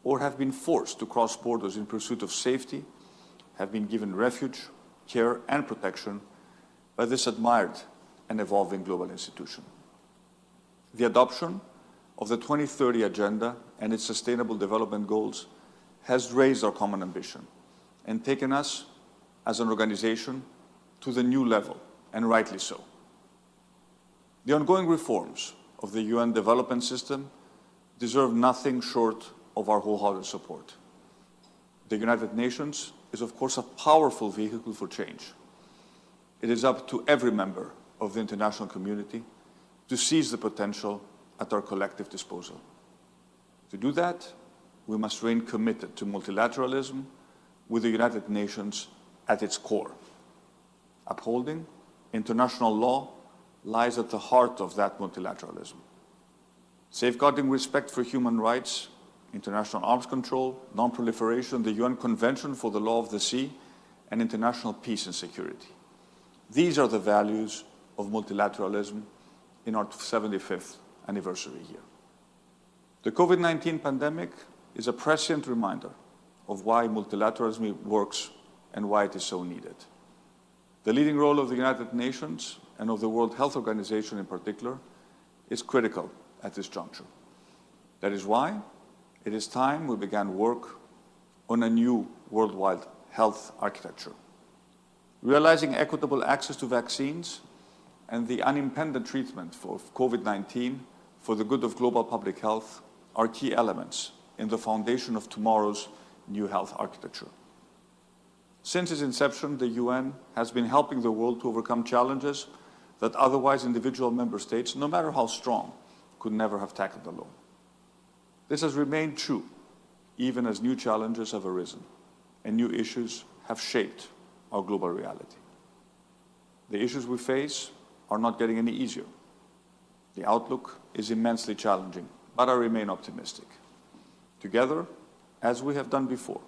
or have been forced to cross borders in pursuit of safety have been given refuge, care, and protection by this admired and evolving global institution. The adoption of the 2030 Agenda and its Sustainable Development Goals has raised our common ambition and taken us as an organization to the new level, and rightly so. The ongoing reforms of the UN development system deserve nothing short of our wholehearted support. The United Nations is, of course, a powerful vehicle for change. It is up to every member of the international community to seize the potential at our collective disposal. To do that, we must remain committed to multilateralism with the United Nations at its core. Upholding international law lies at the heart of that multilateralism. Safeguarding respect for human rights, international arms control, non-proliferation, the UN Convention for the Law of the Sea, and international peace and security. These are the values of multilateralism in our 75th anniversary year. The COVID-19 pandemic is a prescient reminder of why multilateralism works and why it is so needed. The leading role of the United Nations and of the World Health Organization in particular is critical at this juncture. That is why it is time we began work on a new worldwide health architecture. Realizing equitable access to vaccines and the unimpeded treatment of COVID-19 for the good of global public health are key elements in the foundation of tomorrow's new health architecture. Since its inception, the UN has been helping the world to overcome challenges that otherwise individual member states, no matter how strong, could never have tackled alone. This has remained true, even as new challenges have arisen and new issues have shaped our global reality. The issues we face are not getting any easier. The outlook is immensely challenging, but I remain optimistic. Together, as we have done before,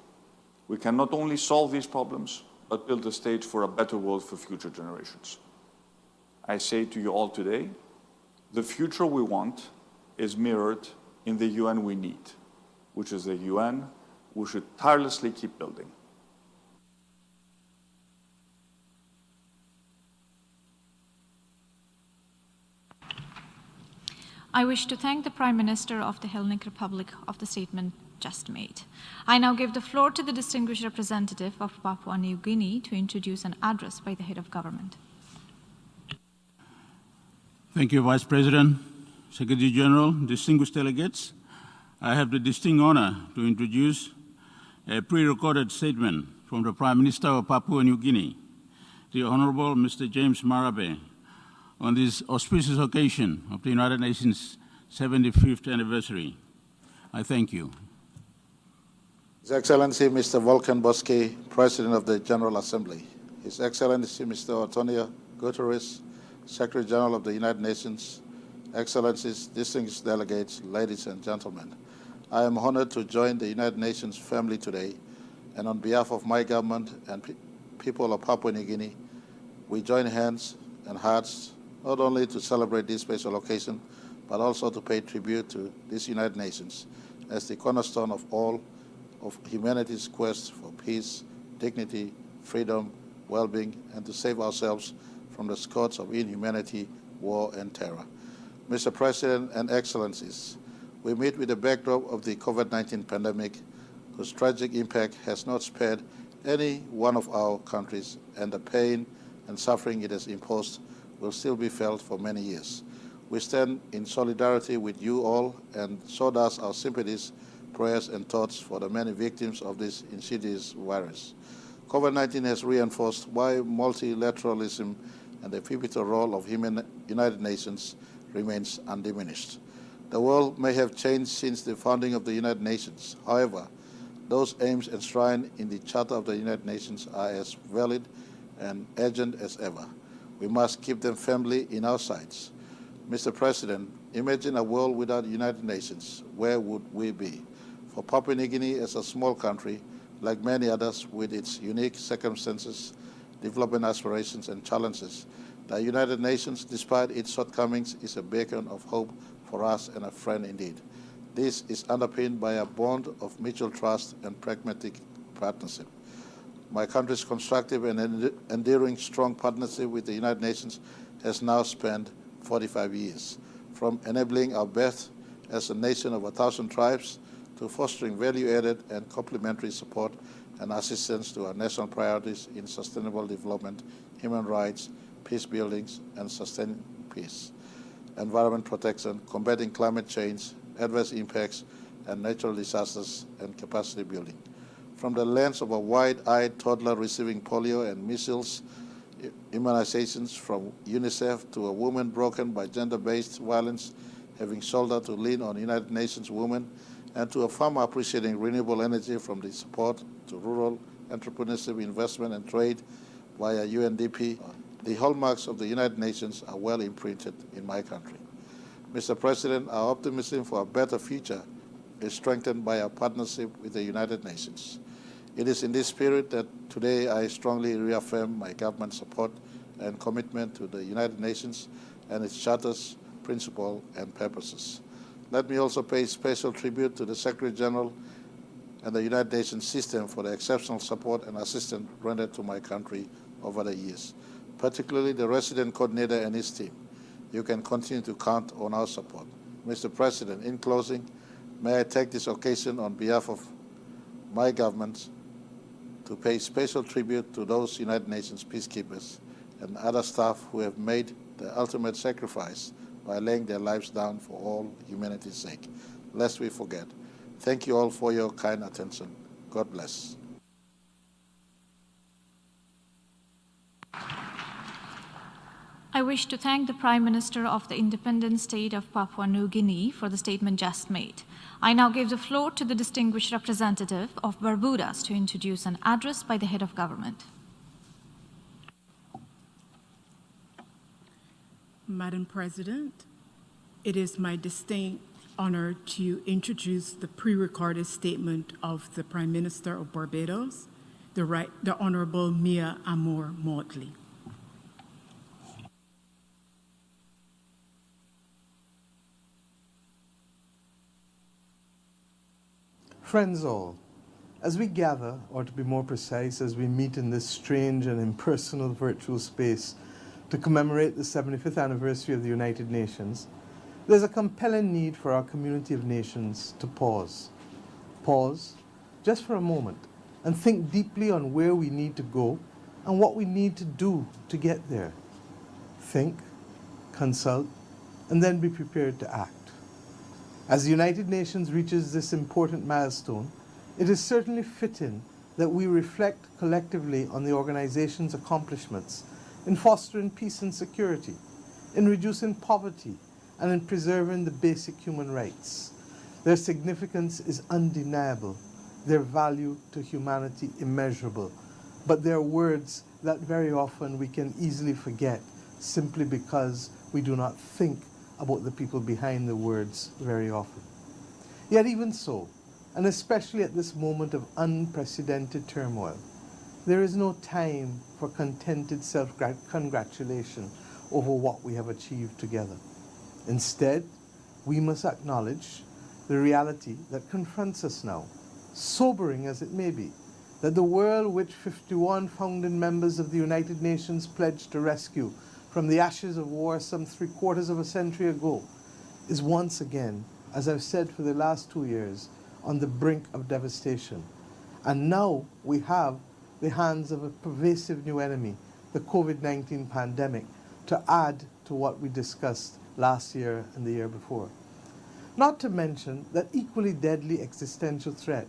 we can not only solve these problems, but build a stage for a better world for future generations. I say to you all today, the future we want is mirrored in the UN we need, which is the UN we should tirelessly keep building. I wish to thank the Prime Minister of the Hellenic Republic of the statement just made. I now give the floor to the distinguished representative of Papua New Guinea to introduce an address by the head of government. Thank you, Vice President, Secretary General, distinguished delegates. I have the distinct honor to introduce a pre-recorded statement from the Prime Minister of Papua New Guinea, the Honorable Mr. James Marape, on this auspicious occasion of the United Nations 75th anniversary. I thank you. His Excellency Mr. Volkan Bozkır, President of the General Assembly. His Excellency Mr. António Guterres, Secretary-General of the United Nations, Excellencies, distinguished delegates, ladies and gentlemen. I am honored to join the United Nations family today, and on behalf of my government and people of Papua New Guinea, we join hands and hearts not only to celebrate this special occasion, but also to pay tribute to this United Nations as the cornerstone of all of humanity's quest for peace, dignity, freedom, well-being, and to save ourselves from the scourge of inhumanity, war, and terror. Mr. President and Excellencies, we meet with the backdrop of the COVID-19 pandemic, whose tragic impact has not spared any one of our countries, and the pain and suffering it has imposed will still be felt for many years. We stand in solidarity with you all, and so does our sympathies, prayers, and thoughts for the many victims of this insidious virus. COVID-19 has reinforced why multilateralism and the pivotal role of United Nations remains undiminished. The world may have changed since the founding of the United Nations. However, those aims enshrined in the Charter of the United Nations are as valid and urgent as ever. We must keep them firmly in our sights. Mr. President, Imagine a world without the United Nations. Where would we be? For Papua New Guinea, as a small country, like many others with its unique circumstances, development aspirations, and challenges, the United Nations, despite its shortcomings, is a beacon of hope for us and a friend indeed. This is underpinned by a bond of mutual trust and pragmatic partnership. My country's constructive and enduring strong partnership with the United Nations has now spanned 45 years, from enabling our birth as a nation of 1,000 tribes to fostering value-added and complementary support and assistance to our national priorities in sustainable development, human rights, peace building and sustaining peace, environment protection, combating climate change, adverse impacts, and natural disasters and capacity building. From the lens of a wide-eyed toddler receiving polio and measles immunizations, from UNICEF to a woman broken by gender-based violence, having shoulder to lean on United Nations women, and to a farmer appreciating renewable energy, from the support to rural entrepreneurship, investment, and trade via UNDP, the hallmarks of the United Nations are well imprinted in my country. Mr. President, our optimism for a better future is strengthened by our partnership with the United Nations. It is in this spirit that today I strongly reaffirm my government's support and commitment to the United Nations and its charters, principles, and purposes. Let me also pay special tribute to the Secretary-General and the United Nations system for the exceptional support and assistance rendered to my country over the years, particularly the resident coordinator and his team. You can continue to count on our support. Mr. President, in closing, may I take this occasion on behalf of my government to pay special tribute to those United Nations peacekeepers and other staff who have made the ultimate sacrifice by laying their lives down for all humanity's sake. Lest we forget. Thank you all for your kind attention. God bless. I wish to thank the Prime Minister of the independent state of Papua New Guinea for the statement just made. I now give the floor to the distinguished representative of Barbudas to introduce an address by the head of government. Madam President, it is my distinct honor to introduce the pre-recorded statement of the Prime Minister of Barbados, the Honorable Mia Amour Motley. Friends all, as we gather, or to be more precise, as we meet in this strange and impersonal virtual space to commemorate the 75th anniversary of the United Nations, there's a compelling need for our community of nations to pause. Pause just for a moment and think deeply on where we need to go and what we need to do to get there. Think, consult, and then be prepared to act. As the United Nations reaches this important milestone, it is certainly fitting that we reflect collectively on the organization's accomplishments in fostering peace and security, in reducing poverty, and in preserving the basic human rights. Their significance is undeniable, their value to humanity immeasurable, but they are words that very often we can easily forget simply because we do not think about the people behind the words very often. Yet even so, and especially at this moment of unprecedented turmoil, there is no time for contented self-congratulation over what we have achieved together. Instead, we must acknowledge the reality that confronts us now, sobering as it may be, that the world which 51 founding members of the United Nations pledged to rescue from the ashes of war some 3/4 of a century ago is once again, as I've said for the last 2 years, on the brink of devastation. And now we have the hands of a pervasive new enemy, the COVID-19 pandemic, to add to what we discussed last year and the year before. Not to mention that equally deadly existential threat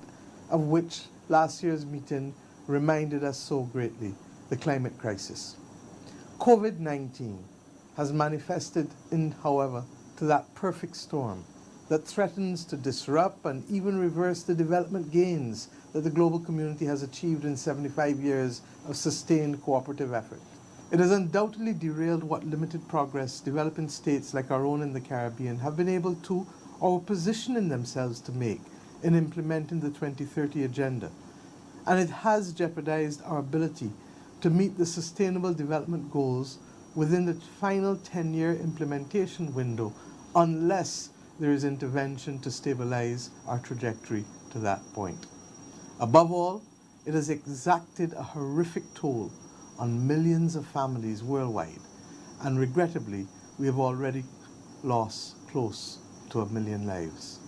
of which last year's meeting reminded us so greatly, the climate crisis. COVID-19 has manifested in, however, to that perfect storm that threatens to disrupt and even reverse the development gains that the global community has achieved in 75 years of sustained cooperative effort. It has undoubtedly derailed what limited progress developing states like our own in the Caribbean have been able to or positioning themselves to make in implementing the 2030 agenda. And it has jeopardized our ability to meet the Sustainable Development Goals within the final 10-year implementation window unless there is intervention to stabilize our trajectory to that point. Above all, it has exacted a horrific toll on millions of families worldwide, and regrettably, we have already lost close to 1 million lives.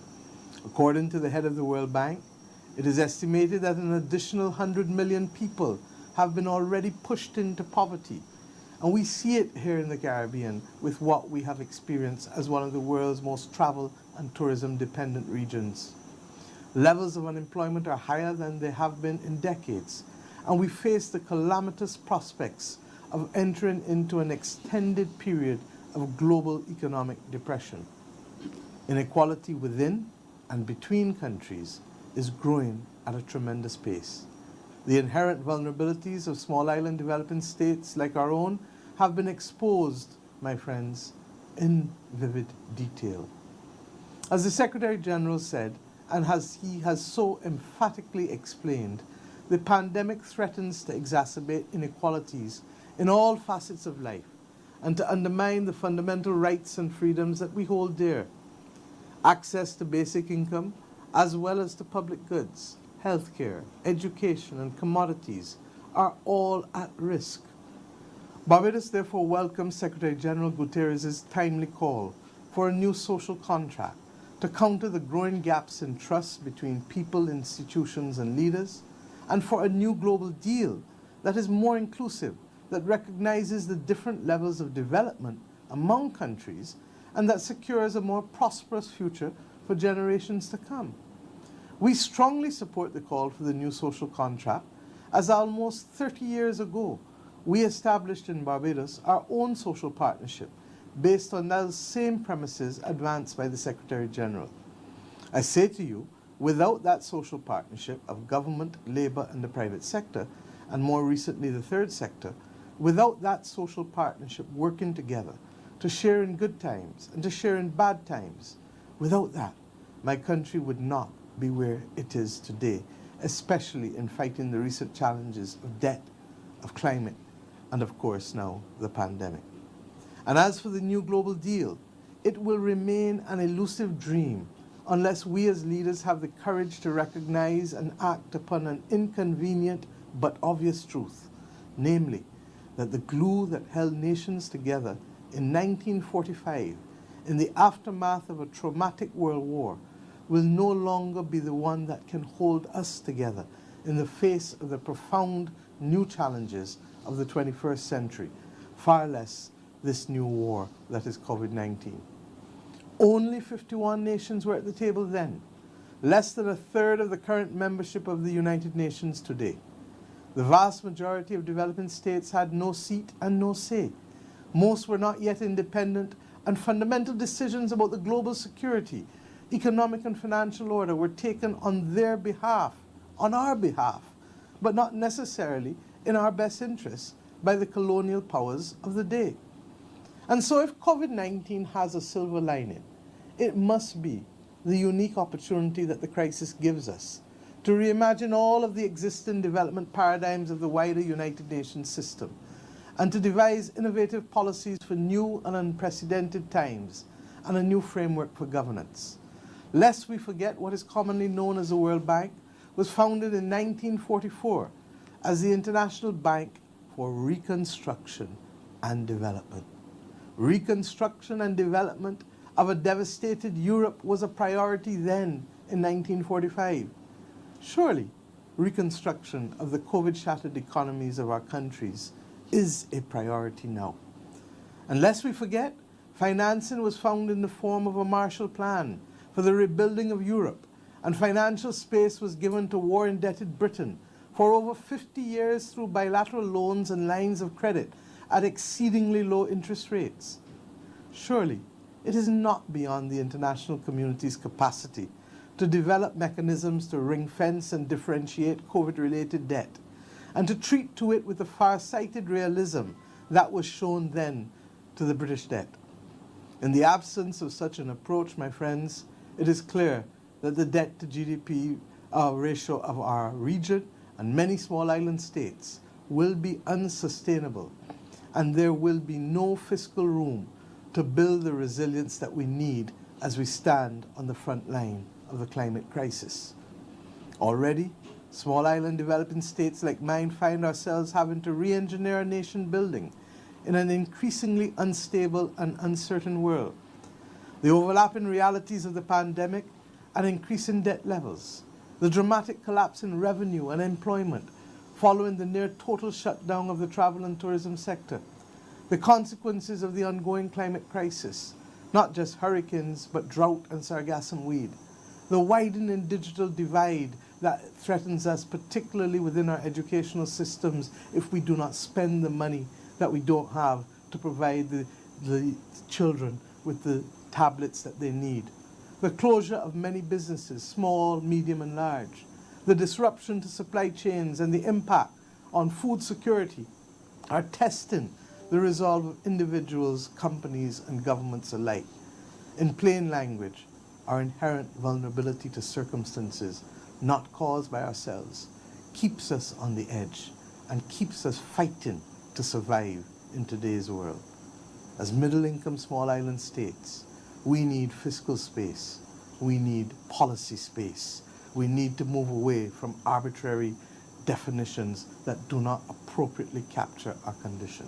According to the head of the World Bank, it is estimated that an additional 100 million people have been already pushed into poverty. And we see it here in the Caribbean with what we have experienced as one of the world's most travel and tourism dependent regions. Levels of unemployment are higher than they have been in decades, and we face the calamitous prospects of entering into an extended period of global economic depression. Inequality within and between countries is growing at a tremendous pace. The inherent vulnerabilities of small island developing states like our own have been exposed, my friends, in vivid detail. As the Secretary-General said, and as he has so emphatically explained, the pandemic threatens to exacerbate inequalities in all facets of life and to undermine the fundamental rights and freedoms that we hold dear. Access to basic income, as well as to public goods, healthcare, education, and commodities are all at risk. Barbados therefore welcomes Secretary-General Guterres' timely call for a new social contract to counter the growing gaps in trust between people, institutions, and leaders, and for a new global deal that is more inclusive, that recognizes the different levels of development among countries, and that secures a more prosperous future for generations to come. We strongly support the call for the new social contract, as almost 30 years ago, we established in Barbados our own social partnership based on those same premises advanced by the Secretary-General. I say to you, without that social partnership of government, labour and the private sector, and more recently the third sector, without that social partnership working together to share in good times and to share in bad times, without that, my country would not be where it is today, especially in fighting the recent challenges of debt, of climate, and of course now the pandemic. And as for the new global deal, it will remain an elusive dream unless we as leaders have the courage to recognize and act upon an inconvenient but obvious truth, namely that the glue that held nations together in 1945 in the aftermath of a traumatic world war will no longer be the one that can hold us together in the face of the profound new challenges of the 21st century, far less this new war that is COVID-19. Only 51 nations were at the table then, less than a third of the current membership of the United Nations today. The vast majority of developing states had no seat and no say. Most were not yet independent, and fundamental decisions about the global security, economic and financial order were taken on their behalf, on our behalf, but not necessarily in our best interests by the colonial powers of the day. And so if COVID-19 has a silver lining, it must be the unique opportunity that the crisis gives us to reimagine all of the existing development paradigms of the wider United Nations system and to devise innovative policies for new and unprecedented times and a new framework for governance. Lest we forget, what is commonly known as the World Bank was founded in 1944 as the International Bank for Reconstruction and Development. Reconstruction and development of a devastated Europe was a priority then in 1945. Surely, reconstruction of the COVID-shattered economies of our countries is a priority now. And lest we forget, financing was found in the form of a Marshall Plan for the rebuilding of Europe, and financial space was given to war-indebted Britain for over 50 years through bilateral loans and lines of credit at exceedingly low interest rates. Surely, it is not beyond the international community's capacity to develop mechanisms to ring-fence and differentiate COVID-related debt, and to treat to it with the far-sighted realism that was shown then to the British debt. In the absence of such an approach, my friends, it is clear that the debt to GDP ratio of our region and many small island states will be unsustainable, and there will be no fiscal room to build the resilience that we need as we stand on the front line of the climate crisis. Already, small island developing states like mine find ourselves having to re-engineer our nation building in an increasingly unstable and uncertain world. The overlapping realities of the pandemic and increasing debt levels, the dramatic collapse in revenue and employment following the near total shutdown of the travel and tourism sector, the consequences of the ongoing climate crisis, not just hurricanes, but drought and sargassum weed, the widening digital divide that threatens us, particularly within our educational systems, if we do not spend the money that we don't have to provide the children with the tablets that they need. The closure of many businesses, small, medium, and large. The disruption to supply chains and the impact on food security are testing the resolve of individuals, companies, and governments alike. In plain language, our inherent vulnerability to circumstances not caused by ourselves keeps us on the edge and keeps us fighting to survive in today's world. As middle-income small island states, we need fiscal space, we need policy space, we need to move away from arbitrary definitions that do not appropriately capture our condition.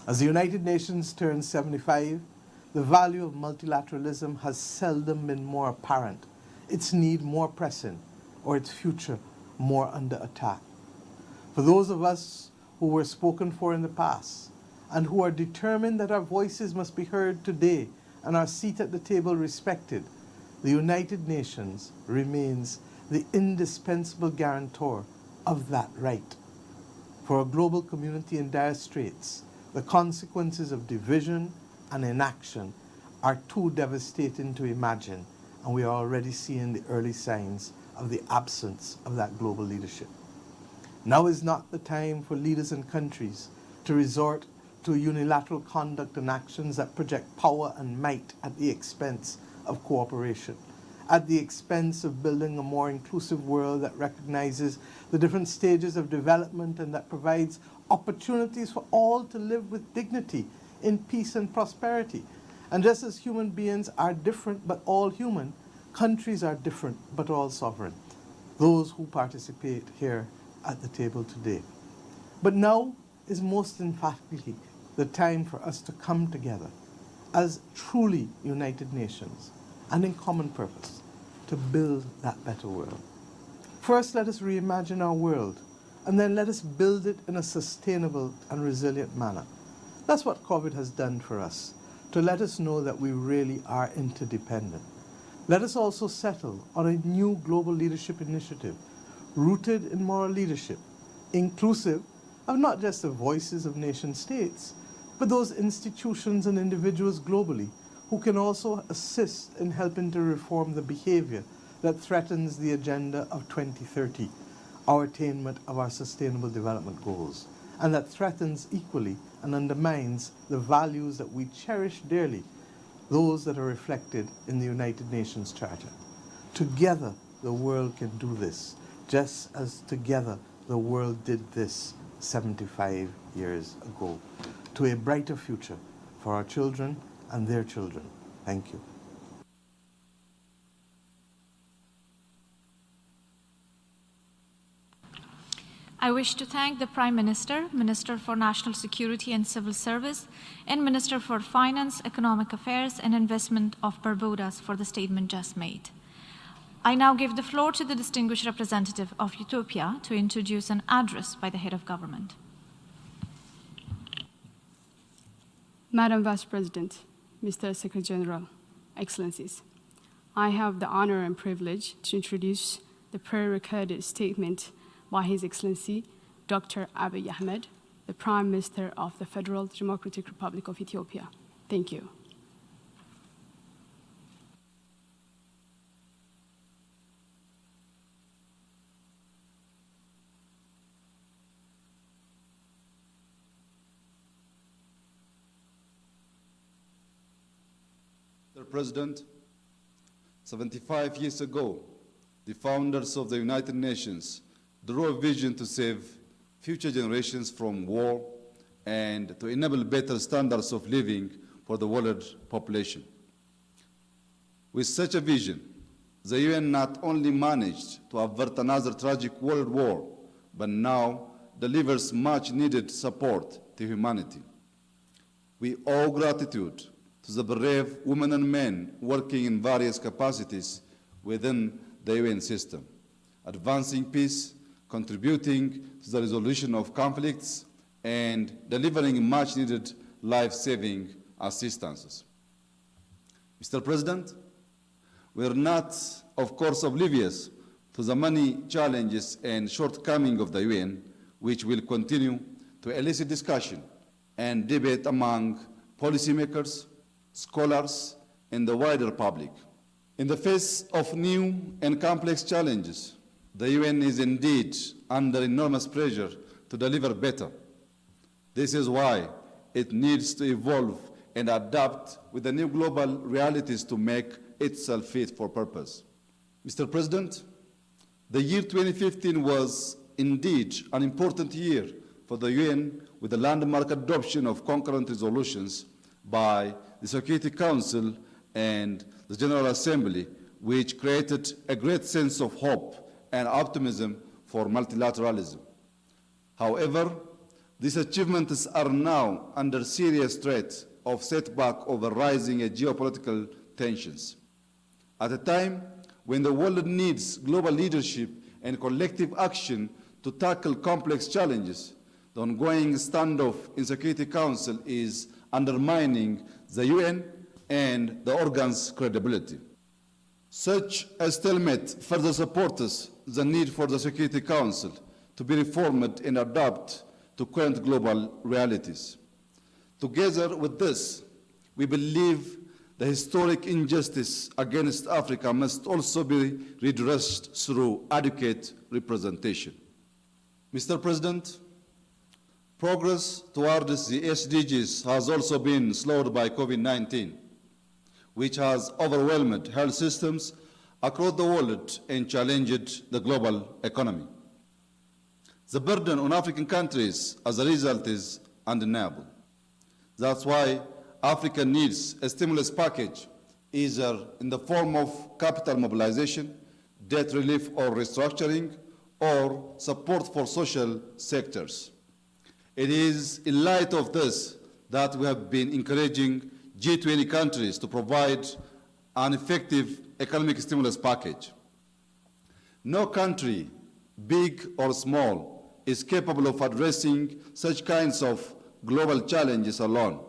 As the United Nations turns 75, the value of multilateralism has seldom been more apparent, its need more pressing, or its future more under attack. For those of us who were spoken for in the past, and who are determined that our voices must be heard today and our seat at the table respected, the United Nations remains the indispensable guarantor of that right. For a global community in dire straits, the consequences of division and inaction are too devastating to imagine, and we are already seeing the early signs of the absence of that global leadership. Now is not the time for leaders and countries to resort to unilateral conduct and actions that project power and might at the expense of cooperation, at the expense of building a more inclusive world that recognizes the different stages of development and that provides opportunities for all to live with dignity in peace and prosperity. And just as human beings are different but all human, countries are different but all sovereign, those who participate here at the table today. But now is most emphatically the time for us to come together as truly united nations and in common purpose to build that better world. First, let us reimagine our world, and then let us build it in a sustainable and resilient manner. That's what COVID has done for us, to let us know that we really are interdependent. Let us also settle on a new global leadership initiative rooted in moral leadership, inclusive of not just the voices of nation states, but those institutions and individuals globally who can also assist in helping to reform the behavior that threatens the agenda of 2030, our attainment of our sustainable development goals, and that threatens equally and undermines the values that we cherish dearly, those that are reflected in the United Nations Charter. Together, the world can do this, just as together the world did this 75 years ago, to a brighter future for our children and their children. Thank you. I wish to thank the Prime Minister, Minister for National Security and Civil Service, and Minister for Finance, Economic Affairs and Investment of Barbados for the statement just made. I now give the floor to the distinguished representative of Ethiopia to introduce an address by the head of government. Madam Vice President, Mr. Secretary-General, Excellencies, I have the honor and privilege to introduce the pre-recorded statement by His Excellency Dr. Abiy Ahmed, the Prime Minister of the Federal Democratic Republic of Ethiopia. Thank you. President, 75 years ago, the founders of the United Nations drew a vision to save future generations from war and to enable better standards of living for the world population. With such a vision, the UN not only managed to avert another tragic world war, but now delivers much-needed support to humanity. We owe gratitude to the brave women and men working in various capacities within the UN system, advancing peace, contributing to the resolution of conflicts, and delivering much-needed life-saving assistances. Mr. President, we are not, of course, oblivious to the many challenges and shortcomings of the UN, which will continue to elicit discussion and debate among policymakers, scholars, and the wider public. In the face of new and complex challenges, the UN is indeed under enormous pressure to deliver better. This is why it needs to evolve and adapt with the new global realities to make itself fit for purpose. Mr. President, the year 2015 was indeed an important year for the UN with the landmark adoption of concurrent resolutions by the Security Council and the General Assembly, which created a great sense of hope and optimism for multilateralism. However, these achievements are now under serious threat of setback over rising geopolitical tensions. At a time when the world needs global leadership and collective action to tackle complex challenges, the ongoing standoff in Security Council is undermining the UN and the organ's credibility. Such a stalemate further supports the need for the Security Council to be reformed and adapt to current global realities. Together with this, we believe the historic injustice against Africa must also be redressed through adequate representation. Mr. President, progress towards the SDGs has also been slowed by COVID-19, which has overwhelmed health systems across the world and challenged the global economy. The burden on African countries as a result is undeniable. That's why Africa needs a stimulus package, either in the form of capital mobilization, debt relief or restructuring, or support for social sectors. It is in light of this that we have been encouraging G20 countries to provide an effective economic stimulus package. No country, big or small, is capable of addressing such kinds of global challenges alone,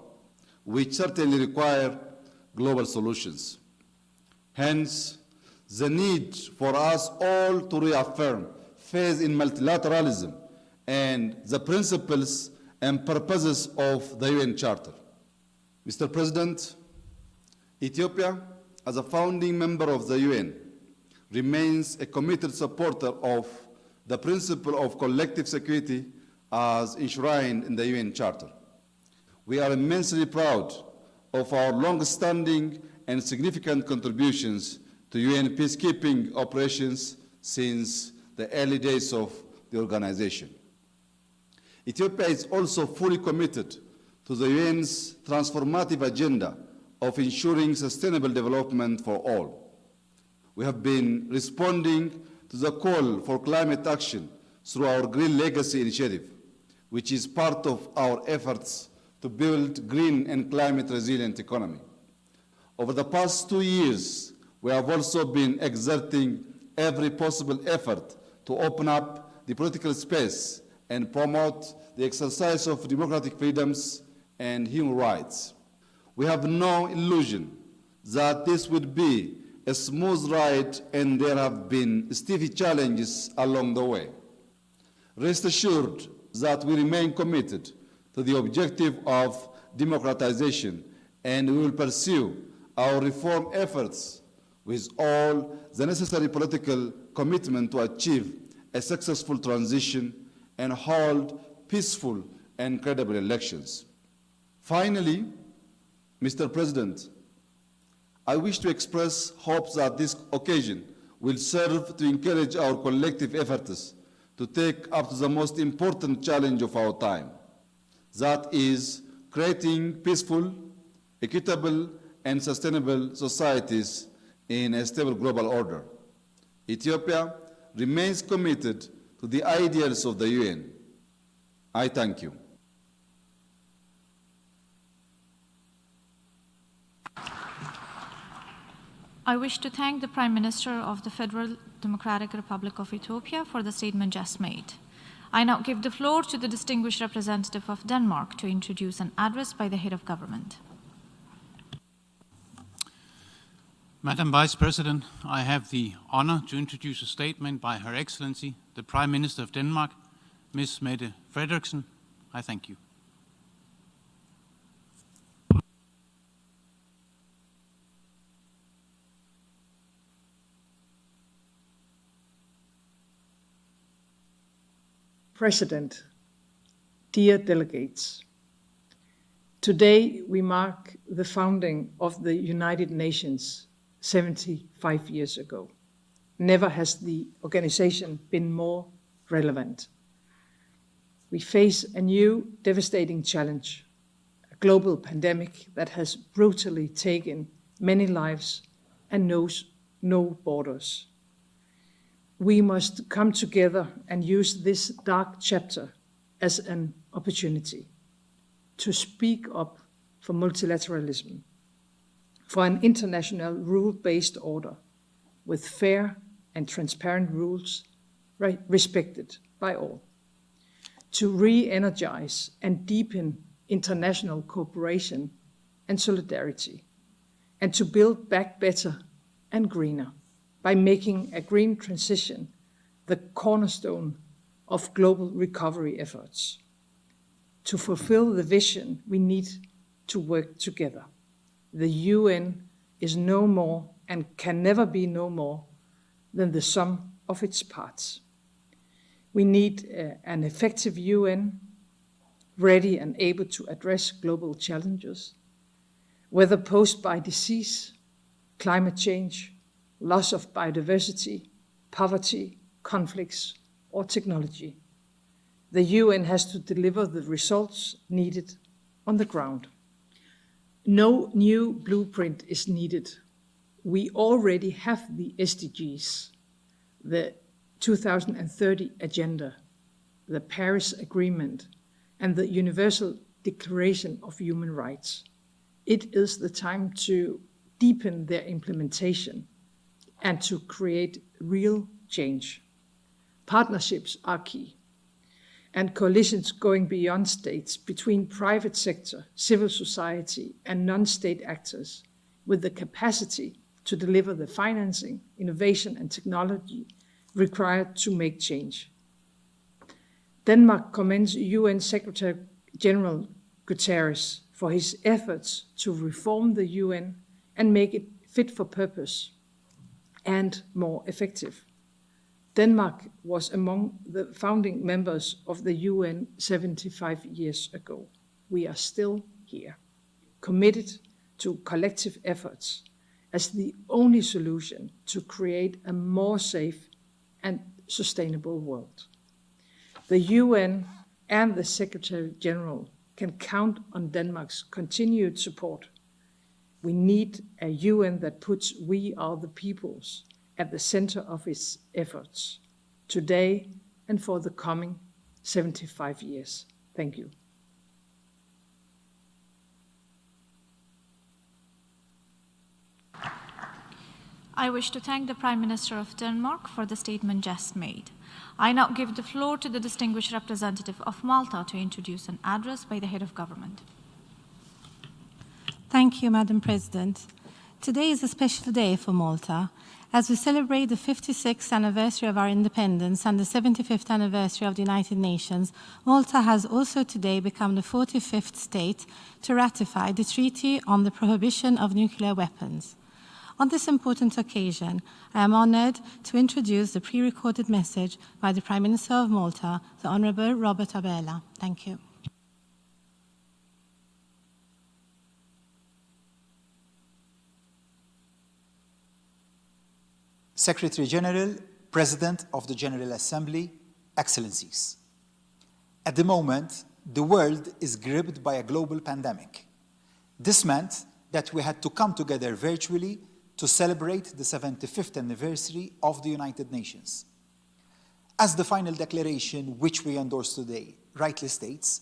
which certainly require global solutions. Hence, the need for us all to reaffirm faith in multilateralism and the principles and purposes of the UN Charter. Mr. President, Ethiopia, as a founding member of the UN, remains a committed supporter of the principle of collective security as enshrined in the UN Charter. We are immensely proud of our long-standing and significant contributions to UN peacekeeping operations since the early days of the organization. Ethiopia is also fully committed to the UN's transformative agenda of ensuring sustainable development for all. We have been responding to the call for climate action through our Green Legacy initiative, which is part of our efforts to build green and climate-resilient economy. Over the past 2 years, we have also been exerting every possible effort to open up the political space and promote the exercise of democratic freedoms and human rights. We have no illusion that this would be a smooth ride, and there have been stiff challenges along the way. Rest assured that we remain committed to the objective of democratization, and we will pursue our reform efforts with all the necessary political commitment to achieve a successful transition and hold peaceful and credible elections. Finally, Mr. President, I wish to express hopes that this occasion will serve to encourage our collective efforts to take up to the most important challenge of our time. That is creating peaceful, equitable, and sustainable societies in a stable global order. Ethiopia remains committed to the ideals of the UN. I thank you. I wish to thank the Prime Minister of the Federal Democratic Republic of Ethiopia for the statement just made. I now give the floor to the distinguished representative of Denmark to introduce an address by the head of government. Madam Vice President, I have the honor to introduce a statement by Her Excellency, the Prime Minister of Denmark, Ms. Mette Frederiksen. I thank you. President, dear delegates, today we mark the founding of the United Nations 75 years ago. Never has the organization been more relevant. We face a new devastating challenge, a global pandemic that has brutally taken many lives and knows no borders. We must come together and use this dark chapter as an opportunity to speak up for multilateralism, for an international rule-based order with fair and transparent rules respected by all, to re-energize and deepen international cooperation and solidarity, and to build back better and greener, by making a green transition the cornerstone of global recovery efforts. To fulfill the vision, we need to work together. The UN is no more and can never be no more than the sum of its parts. We need an effective UN, ready and able to address global challenges, whether posed by disease, climate change, loss of biodiversity, poverty, conflicts, or technology. The UN has to deliver the results needed on the ground. No new blueprint is needed. We already have the SDGs, the 2030 Agenda, the Paris Agreement, and the Universal Declaration of Human Rights. It is the time to deepen their implementation and to create real change. Partnerships are key, and coalitions going beyond states between private sector, civil society, and non-state actors with the capacity to deliver the financing, innovation, and technology required to make change. Denmark commends UN Secretary-General Guterres for his efforts to reform the UN and make it fit for purpose and more effective. Denmark was among the founding members of the UN 75 years ago. We are still here, committed to collective efforts as the only solution to create a more safe and sustainable world. The UN and the Secretary-General can count on Denmark's continued support. We need a UN that puts we are the peoples at the center of its efforts, today and for the coming 75 years. Thank you. I wish to thank the Prime Minister of Denmark for the statement just made. I now give the floor to the distinguished representative of Malta to introduce an address by the head of government. Thank you, Madam President. Today is a special day for Malta as we celebrate the 56th anniversary of our independence and the 75th anniversary of the United Nations. Malta has also today become the 45th state to ratify the Treaty on the Prohibition of Nuclear Weapons. On this important occasion, I am honored to introduce the pre-recorded message by the Prime Minister of Malta, the Honorable Robert Abela. Thank you. Secretary-General, President of the General Assembly, Excellencies. At the moment, the world is gripped by a global pandemic. This meant that we had to come together virtually to celebrate the 75th anniversary of the United Nations. As the final declaration, which we endorse today, rightly states,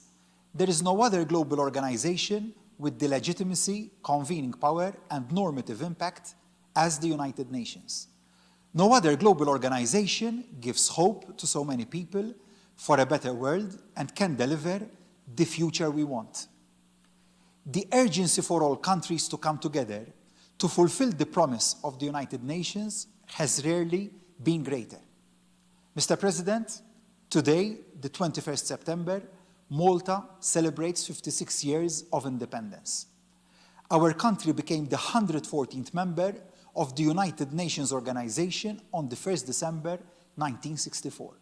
there is no other global organization with the legitimacy, convening power, and normative impact as the United Nations. No other global organization gives hope to so many people for a better world and can deliver the future we want. The urgency for all countries to come together to fulfill the promise of the United Nations has rarely been greater. Mr. President, today, the 21st September, Malta celebrates 56 years of independence. Our country became the 114th member of the United Nations Organization on the 1st December 1964,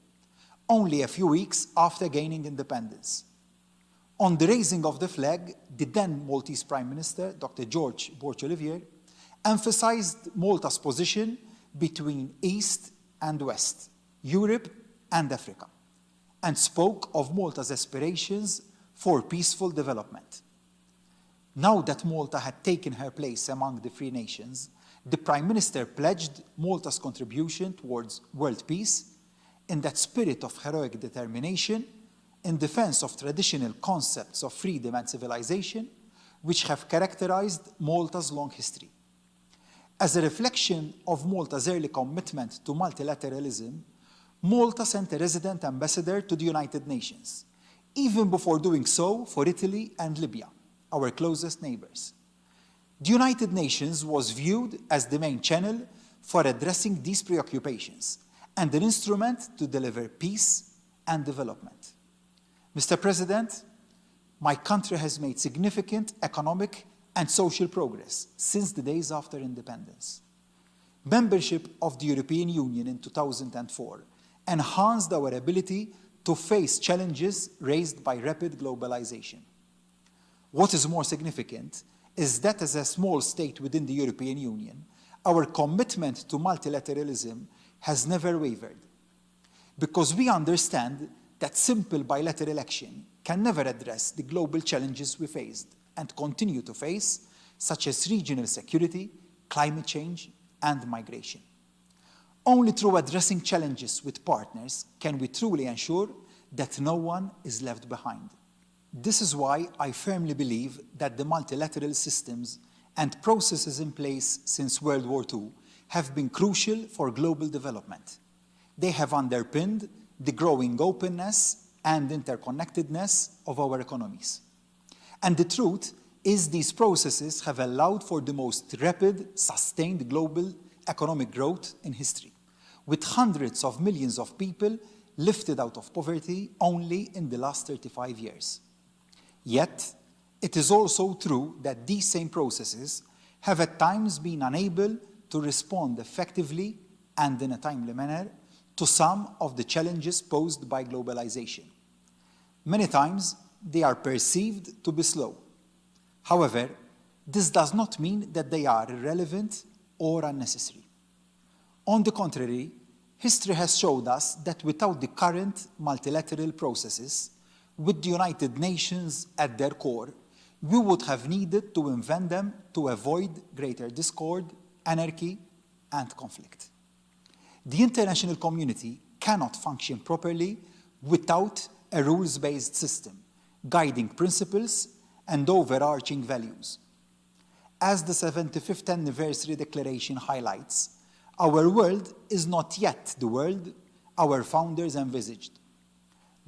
only a few weeks after gaining independence. On the raising of the flag, the then Maltese Prime Minister, Dr. George Borch-Olivier, emphasized Malta's position between East and West, Europe and Africa, and spoke of Malta's aspirations for peaceful development. Now that Malta had taken her place among the free nations, the Prime Minister pledged Malta's contribution towards world peace in that spirit of heroic determination in defense of traditional concepts of freedom and civilization, which have characterized Malta's long history. As a reflection of Malta's early commitment to multilateralism, Malta sent a resident ambassador to the United Nations, even before doing so for Italy and Libya, our closest neighbors. The United Nations was viewed as the main channel for addressing these preoccupations and an instrument to deliver peace and development. Mr. President, my country has made significant economic and social progress since the days after independence. Membership of the European Union in 2004 enhanced our ability to face challenges raised by rapid globalization. What is more significant is that as a small state within the European Union, our commitment to multilateralism has never wavered, because we understand that simple bilateral action can never address the global challenges we faced and continue to face, such as regional security, climate change, and migration. Only through addressing challenges with partners can we truly ensure that no one is left behind. This is why I firmly believe that the multilateral systems and processes in place since World War II have been crucial for global development. They have underpinned the growing openness and interconnectedness of our economies. And the truth is these processes have allowed for the most rapid, sustained global economic growth in history, with hundreds of millions of people lifted out of poverty only in the last 35 years. Yet, it is also true that these same processes have at times been unable to respond effectively and in a timely manner to some of the challenges posed by globalization. Many times, they are perceived to be slow. However, this does not mean that they are irrelevant or unnecessary. On the contrary, history has showed us that without the current multilateral processes, with the United Nations at their core, we would have needed to invent them to avoid greater discord, anarchy, and conflict. The international community cannot function properly without a rules-based system, guiding principles and overarching values. As the 75th anniversary declaration highlights, our world is not yet the world our founders envisaged.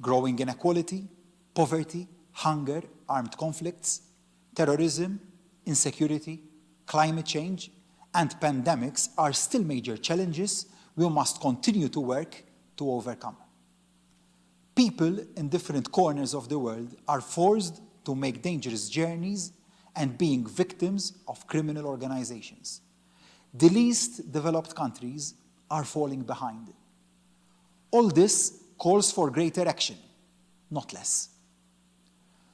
Growing inequality, poverty, hunger, armed conflicts, terrorism, insecurity, climate change, and pandemics are still major challenges we must continue to work to overcome. People in different corners of the world are forced to make dangerous journeys and being victims of criminal organizations. The least developed countries are falling behind. All this calls for greater action, not less.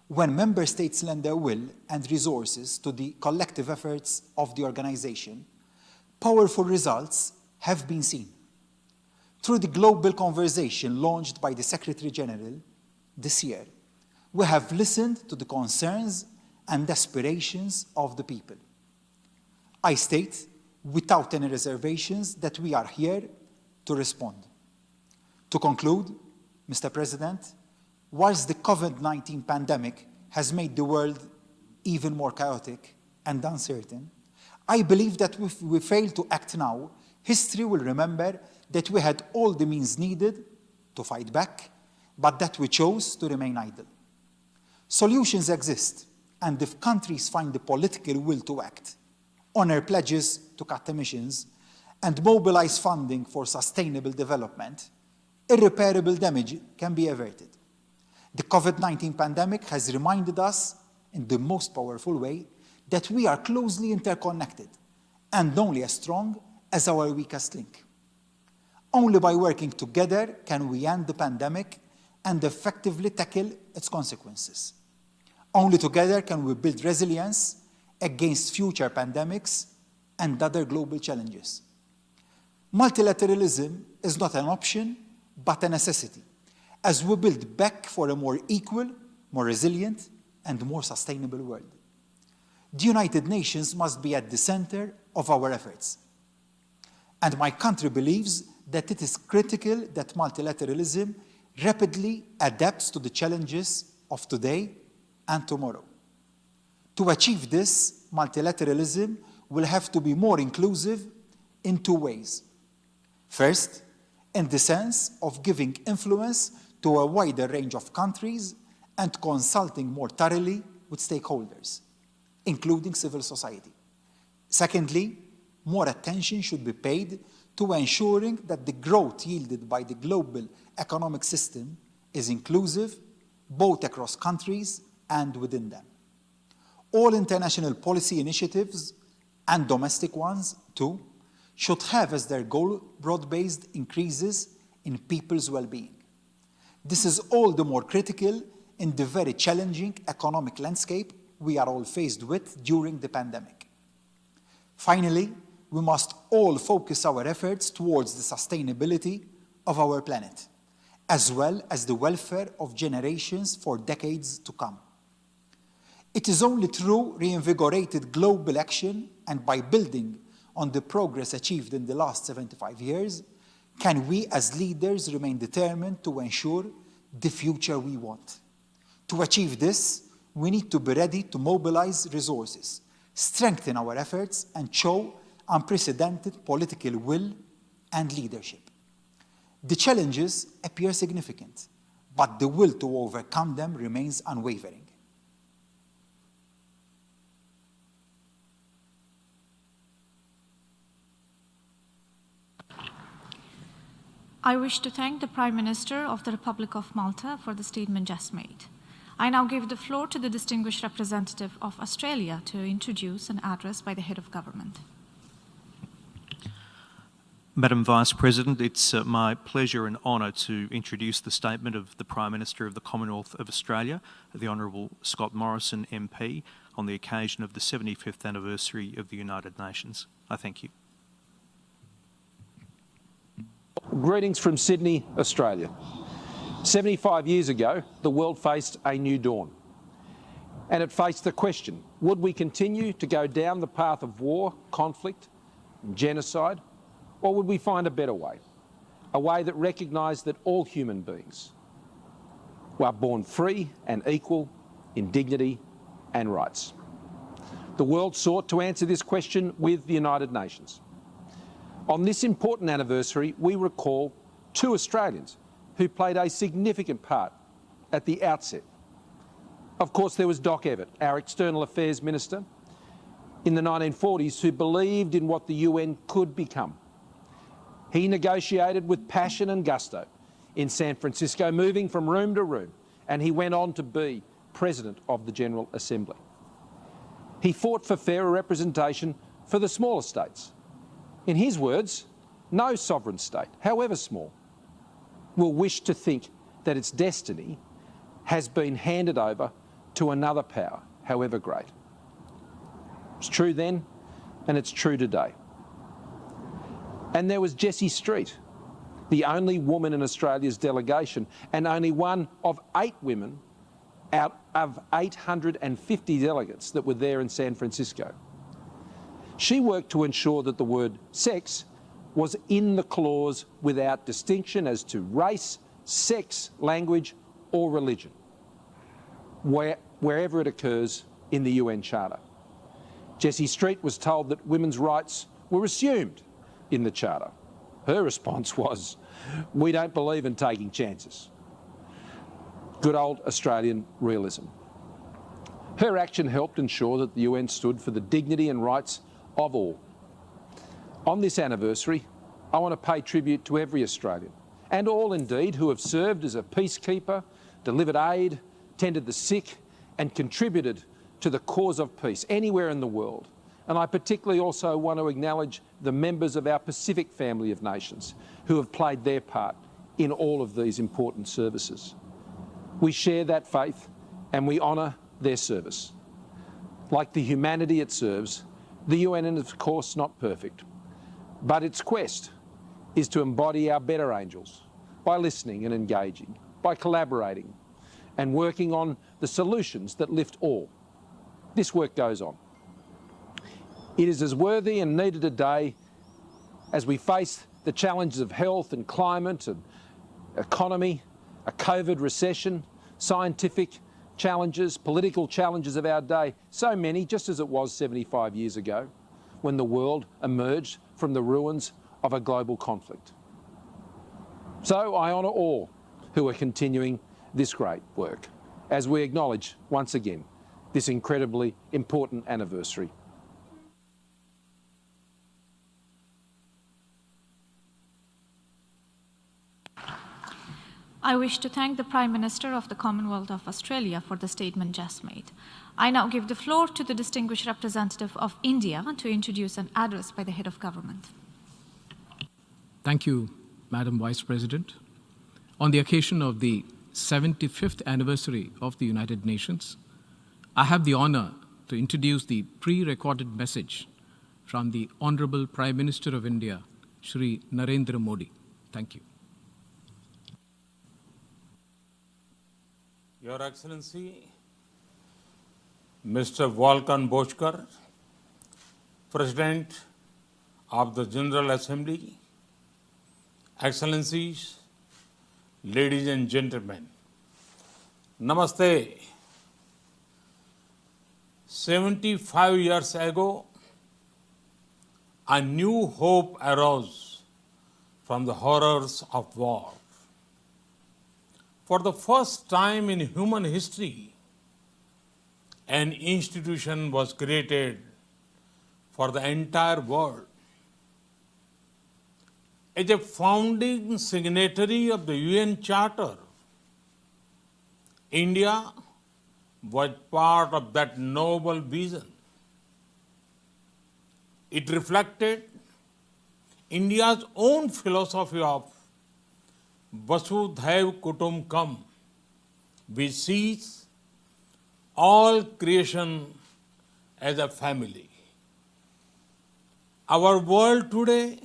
When member states lend their will and resources to the collective efforts of the organization, powerful results have been seen. Through the global conversation launched by the Secretary-General this year, we have listened to the concerns and aspirations of the people. I state, without any reservations, that we are here to respond. To conclude, Mr. President, whilst the COVID-19 pandemic has made the world even more chaotic and uncertain, I believe that if we fail to act now, history will remember that we had all the means needed to fight back, but that we chose to remain idle. Solutions exist, and if countries find the political will to act, honor pledges to cut emissions, and mobilize funding for sustainable development, irreparable damage can be averted. The COVID-19 pandemic has reminded us, in the most powerful way, that we are closely interconnected and only as strong as our weakest link. Only by working together can we end the pandemic and effectively tackle its consequences. Only together can we build resilience against future pandemics and other global challenges. Multilateralism is not an option, but a necessity, as we build back for a more equal, more resilient, and more sustainable world. The United Nations must be at the center of our efforts. And my country believes that it is critical that multilateralism rapidly adapts to the challenges of today and tomorrow. To achieve this, multilateralism will have to be more inclusive in two ways. First, in the sense of giving influence to a wider range of countries and consulting more thoroughly with stakeholders, including civil society. Secondly, more attention should be paid to ensuring that the growth yielded by the global economic system is inclusive, both across countries and within them. All international policy initiatives, and domestic ones too, should have as their goal broad-based increases in people's well-being. This is all the more critical in the very challenging economic landscape we are all faced with during the pandemic. Finally, we must all focus our efforts towards the sustainability of our planet, as well as the welfare of generations for decades to come. It is only through reinvigorated global action and by building on the progress achieved in the last 75 years can we as leaders remain determined to ensure the future we want. To achieve this, we need to be ready to mobilize resources, strengthen our efforts, and show unprecedented political will and leadership. The challenges appear significant, but the will to overcome them remains unwavering. I wish to thank the Prime Minister of the Republic of Malta for the statement just made. I now give the floor to the distinguished representative of Australia to introduce an address by the head of government. Madam Vice President, it's my pleasure and honour to introduce the statement of the Prime Minister of the Commonwealth of Australia, the Honourable Scott Morrison MP, on the occasion of the 75th anniversary of the United Nations. I thank you. Greetings from Sydney, Australia. 75 years ago, the world faced a new dawn. And it faced the question, would we continue to go down the path of war, conflict, and genocide, or would we find a better way? A way that recognised that all human beings were born free and equal in dignity and rights. The world sought to answer this question with the United Nations. On this important anniversary, we recall two Australians who played a significant part at the outset. Of course, there was Doc Evatt, our External Affairs Minister in the 1940s, who believed in what the UN could become. He negotiated with passion and gusto in San Francisco, moving from room to room, and he went on to be President of the General Assembly. He fought for fairer representation for the smaller states. In his words, no sovereign state, however small, will wish to think that its destiny has been handed over to another power, however great. It's true then, and it's true today. And there was Jessie Street, the only woman in Australia's delegation, and only one of 8 women out of 850 delegates that were there in San Francisco. She worked to ensure that the word sex was in the clause without distinction as to race, sex, language or religion, wherever it occurs in the UN Charter. Jessie Street was told that women's rights were assumed in the Charter. Her response was, "We don't believe in taking chances." Good old Australian realism. Her action helped ensure that the UN stood for the dignity and rights of all. On this anniversary, I want to pay tribute to every Australian, and all indeed who have served as a peacekeeper, delivered aid, tended the sick, and contributed to the cause of peace anywhere in the world. And I particularly also want to acknowledge the members of our Pacific family of nations who have played their part in all of these important services. We share that faith and we honour their service. Like the humanity it serves, the UN is of course not perfect, but its quest is to embody our better angels by listening and engaging, by collaborating and working on the solutions that lift all. This work goes on. It is as worthy and needed today as we face the challenges of health and climate and economy, a COVID recession, scientific challenges, political challenges of our day, so many, just as it was 75 years ago when the world emerged from the ruins of a global conflict. So I honour all who are continuing this great work as we acknowledge once again this incredibly important anniversary. I wish to thank the Prime Minister of the Commonwealth of Australia for the statement just made. I now give the floor to the distinguished representative of India to introduce an address by the head of government. Thank you, Madam Vice President. On the occasion of the 75th anniversary of the United Nations, I have the honor to introduce the pre-recorded message from the Honorable Prime Minister of India, Shri Narendra Modi. Thank you. Your Excellency, Mr. Volkan Bozkır, President of the General Assembly, Excellencies, ladies and gentlemen, Namaste. 75 years ago, a new hope arose from the horrors of war. For the first time in human history, an institution was created for the entire world. As a founding signatory of the UN Charter, India was part of that noble vision. It reflected India's own philosophy of Vasudhaiv Kutumbakam, which sees all creation as a family. Our world today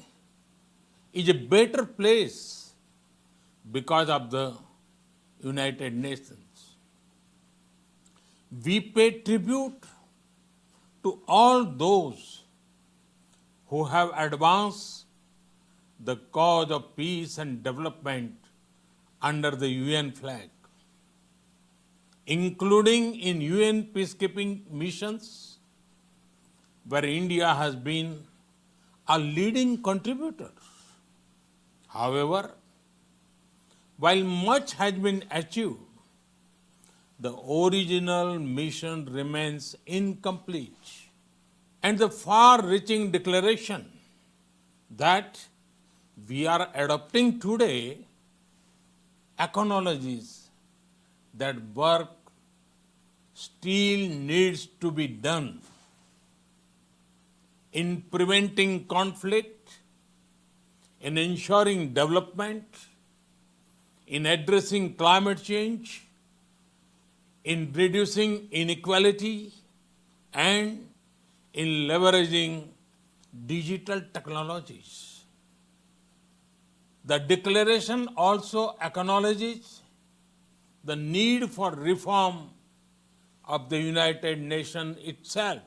is a better place because of the United Nations. We pay tribute to all those who have advanced the cause of peace and development under the UN flag, including in UN peacekeeping missions, where India has been a leading contributor. However, while much has been achieved, the original mission remains incomplete. And the far-reaching declaration that we are adopting today acknowledges that work still needs to be done in preventing conflict, in ensuring development, in addressing climate change, in reducing inequality, and in leveraging digital technologies. The declaration also acknowledges the need for reform of the United Nations itself.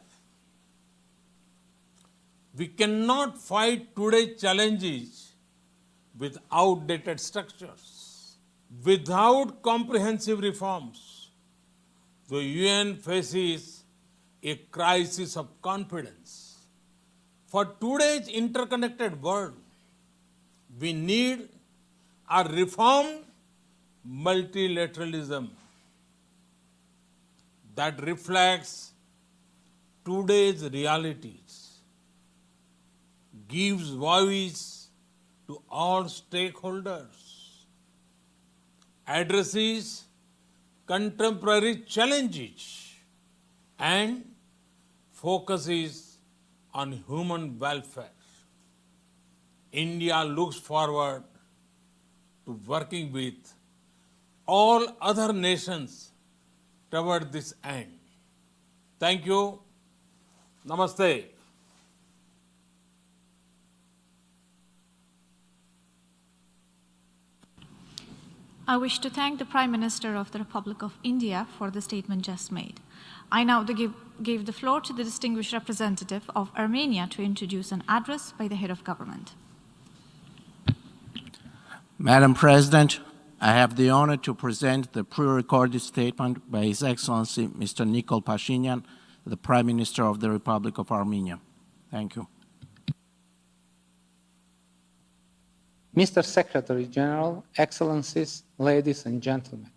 We cannot fight today's challenges with outdated structures. Without comprehensive reforms, the UN faces a crisis of confidence. For today's interconnected world, we need a reformed multilateralism that reflects today's realities, gives voice to all stakeholders, addresses contemporary challenges, and focuses on human welfare. India looks forward to working with all other nations toward this end. Thank you. Namaste. I wish to thank the Prime Minister of the Republic of India for the statement just made. I now give the floor to the distinguished representative of Armenia to introduce an address by the head of government. Madam President, I have the honor to present the pre-recorded statement by His Excellency Mr. Nikol Pashinyan, the Prime Minister of the Republic of Armenia. Thank you. Mr. Secretary-General, Excellencies, ladies and gentlemen,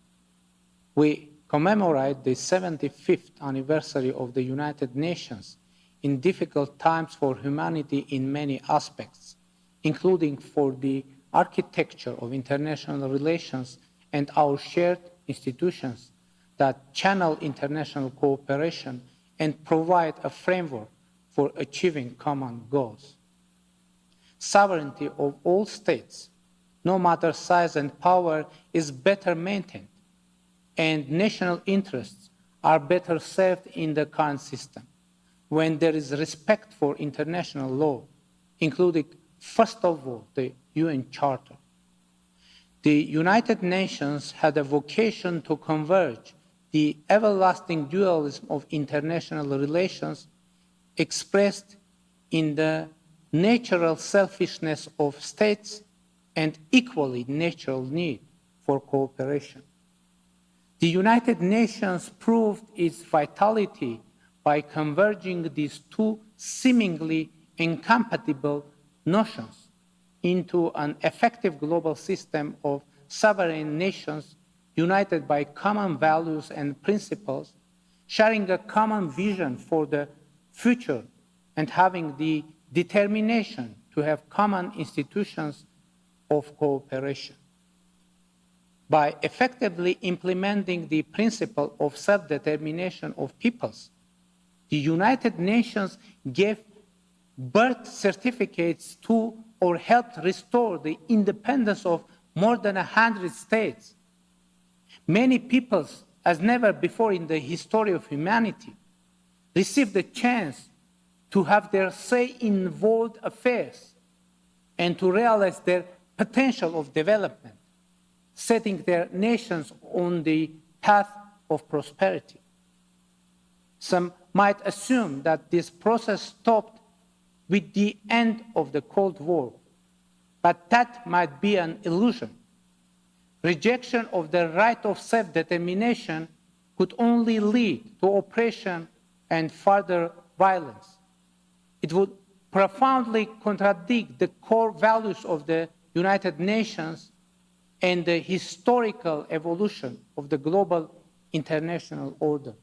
we commemorate the 75th anniversary of the United Nations in difficult times for humanity in many aspects, including for the architecture of international relations and our shared institutions that channel international cooperation and provide a framework for achieving common goals. Sovereignty of all states, no matter size and power, is better maintained, and national interests are better served in the current system when there is respect for international law, including, first of all, the UN Charter. The United Nations had a vocation to converge the everlasting dualism of international relations expressed in the natural selfishness of states and equally natural need for cooperation. The United Nations proved its vitality by converging these two seemingly incompatible notions into an effective global system of sovereign nations united by common values and principles, sharing a common vision for the future and having the determination to have common institutions of cooperation. By effectively implementing the principle of self-determination of peoples, the United Nations gave birth certificates to or helped restore the independence of more than 100 states. Many peoples, as never before in the history of humanity, received the chance to have their say in world affairs and to realize their potential of development, setting their nations on the path of prosperity. Some might assume that this process stopped with the end of the Cold War, but that might be an illusion. Rejection of the right of self-determination could only lead to oppression and further violence. It would profoundly contradict the core values of the United Nations and the historical evolution of the global international order.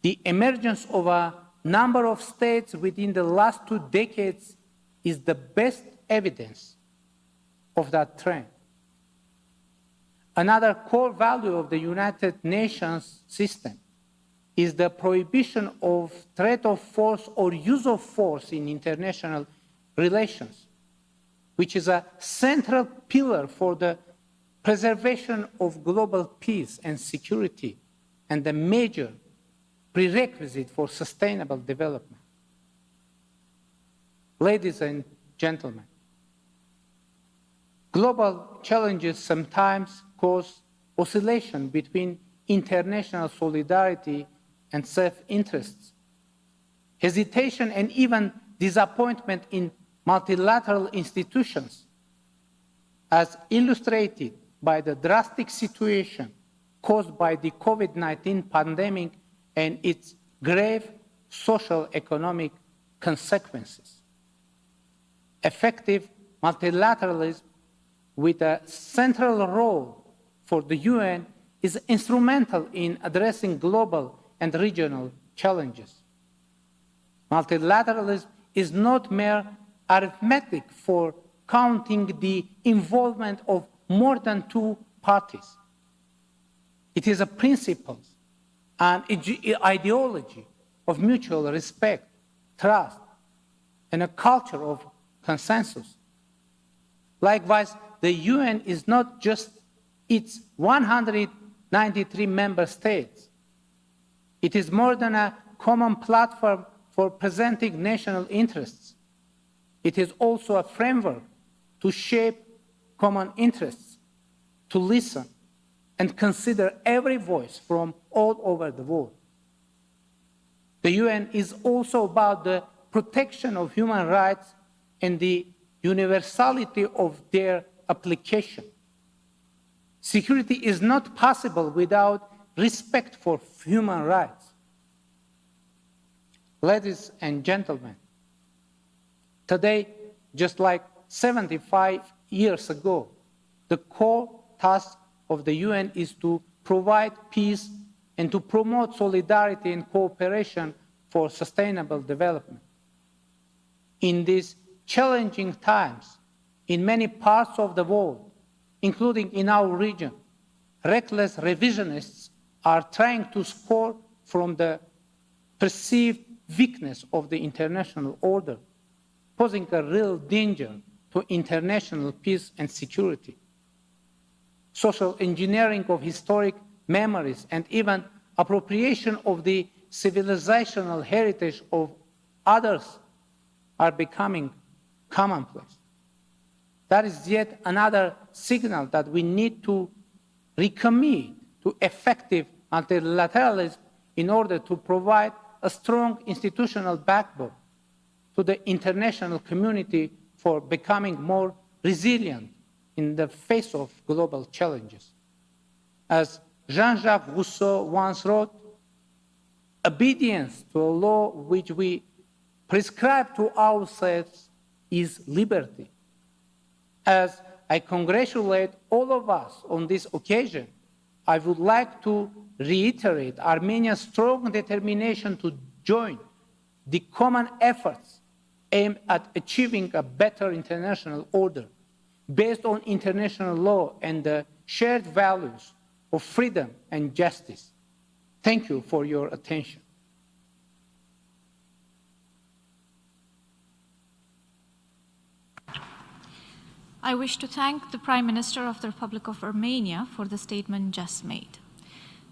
The emergence of a number of states within the last 2 decades is the best evidence of that trend. Another core value of the United Nations system is the prohibition of threat of force or use of force in international relations, which is a central pillar for the preservation of global peace and security and a major prerequisite for sustainable development. Ladies and gentlemen, Global challenges sometimes cause oscillation between international solidarity and self-interests, hesitation and even disappointment in multilateral institutions, as illustrated by the drastic situation caused by the COVID-19 pandemic and its grave social economic consequences. Effective multilateralism with a central role for the UN is instrumental in addressing global and regional challenges. Multilateralism is not mere arithmetic for counting the involvement of more than two parties. It is a principle and ideology of mutual respect, trust, and a culture of consensus. Likewise, the UN is not just its 193 member states. It is more than a common platform for presenting national interests. It is also a framework to shape common interests, to listen and consider every voice from all over the world. The UN is also about the protection of human rights and the universality of their application. Security is not possible without respect for human rights. Ladies and gentlemen, today, just like 75 years ago, the core task of the UN is to provide peace and to promote solidarity and cooperation for sustainable development. In these challenging times, in many parts of the world, including in our region, reckless revisionists are trying to score from the perceived weakness of the international order, posing a real danger to international peace and security. Social engineering of historic memories and even appropriation of the civilizational heritage of others are becoming commonplace. That is yet another signal that we need to recommit to effective multilateralism in order to provide a strong institutional backbone to the international community for becoming more resilient in the face of global challenges. As Jean-Jacques Rousseau once wrote, obedience to a law which we prescribe to ourselves is liberty. As I congratulate all of us on this occasion, I would like to reiterate Armenia's strong determination to join the common efforts aimed at achieving a better international order based on international law and the shared values of freedom and justice. Thank you for your attention. I wish to thank the Prime Minister of the Republic of Armenia for the statement just made.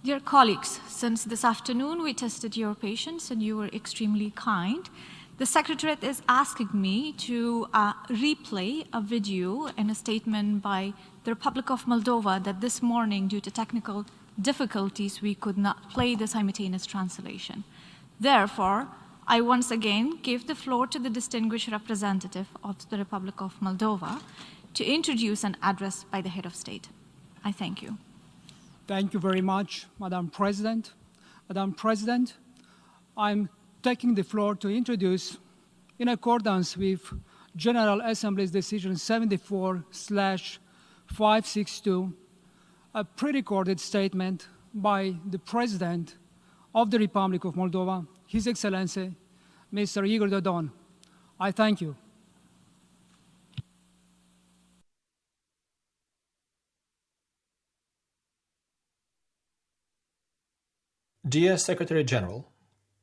Dear colleagues, since this afternoon we tested your patience and you were extremely kind, the Secretariat is asking me to replay a video and a statement by the Republic of Moldova that this morning, due to technical difficulties, we could not play the simultaneous translation. Therefore, I once again give the floor to the distinguished representative of the Republic of Moldova to introduce an address by the head of state. I thank you. Thank you very much, Madam President. Madam President, I'm taking the floor to introduce, in accordance with General Assembly's Decision 74/562, a pre-recorded statement by the President of the Republic of Moldova, His Excellency, Mr. Igor Dodon. I thank you. Dear Secretary-General,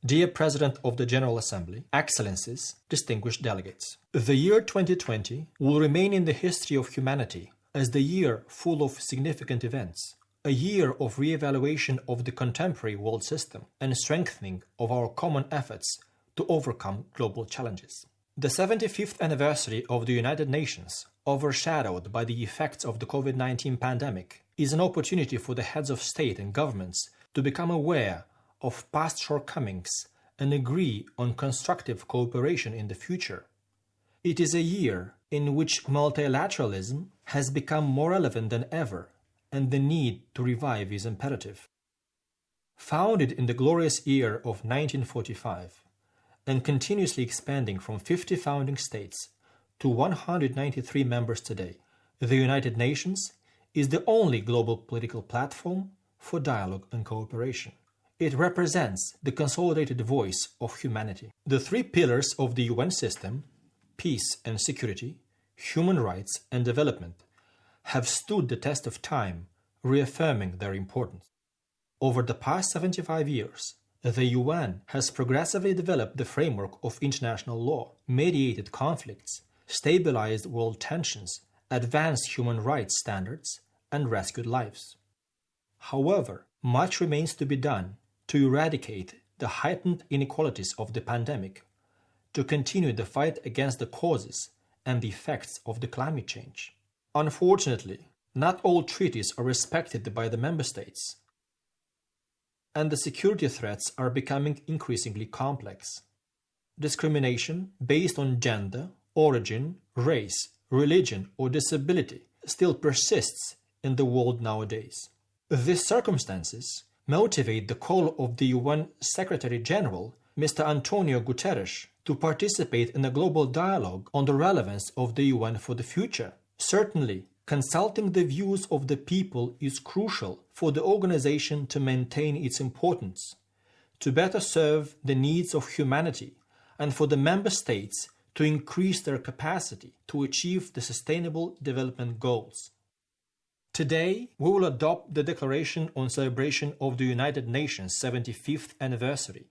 dear President of the General Assembly, Excellencies, distinguished delegates, the year 2020 will remain in the history of humanity as the year full of significant events, a year of re-evaluation of the contemporary world system and strengthening of our common efforts to overcome global challenges. The 75th anniversary of the United Nations overshadowed by the effects of the COVID-19 pandemic, is an opportunity for the heads of state and governments to become aware of past shortcomings and agree on constructive cooperation in the future. It is a year in which multilateralism has become more relevant than ever, and the need to revive is imperative. Founded in the glorious year of 1945 and continuously expanding from 50 founding states to 193 members today, the United Nations is the only global political platform for dialogue and cooperation. It represents the consolidated voice of humanity. The three pillars of the UN system, peace and security, human rights and development, have stood the test of time, reaffirming their importance. Over the past 75 years, the UN has progressively developed the framework of international law, mediated conflicts, stabilized world tensions, advanced human rights standards, and rescued lives. However, much remains to be done to eradicate the heightened inequalities of the pandemic, to continue the fight against the causes and the effects of the climate change. Unfortunately, not all treaties are respected by the member states, and the security threats are becoming increasingly complex. Discrimination based on gender, origin, race, religion, or disability still persists in the world nowadays. These circumstances motivate the call of the UN Secretary-General, Mr. António Guterres, to participate in a global dialogue on the relevance of the UN for the future. Certainly, consulting the views of the people is crucial for the organization to maintain its importance, to better serve the needs of humanity, and for the member states to increase their capacity to achieve the Sustainable Development Goals. Today, we will adopt the Declaration on Celebration of the United Nations 75th Anniversary.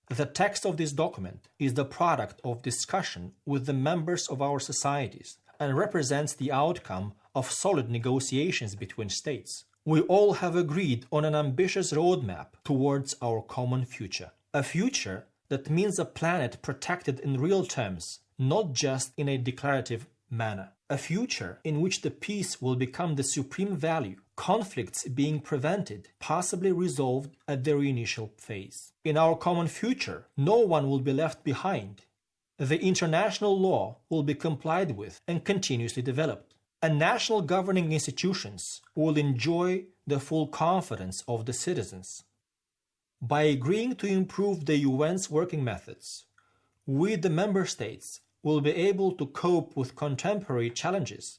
The text of this document is the product of discussion with the members of our societies and represents the outcome of solid negotiations between states. We all have agreed on an ambitious roadmap towards our common future. A future that means a planet protected in real terms, not just in a declarative manner. A future in which the peace will become the supreme value, conflicts being prevented, possibly resolved at their initial phase. In our common future, no one will be left behind. The international law will be complied with and continuously developed. And national governing institutions will enjoy the full confidence of the citizens. By agreeing to improve the UN's working methods, we, the member states, will be able to cope with contemporary challenges,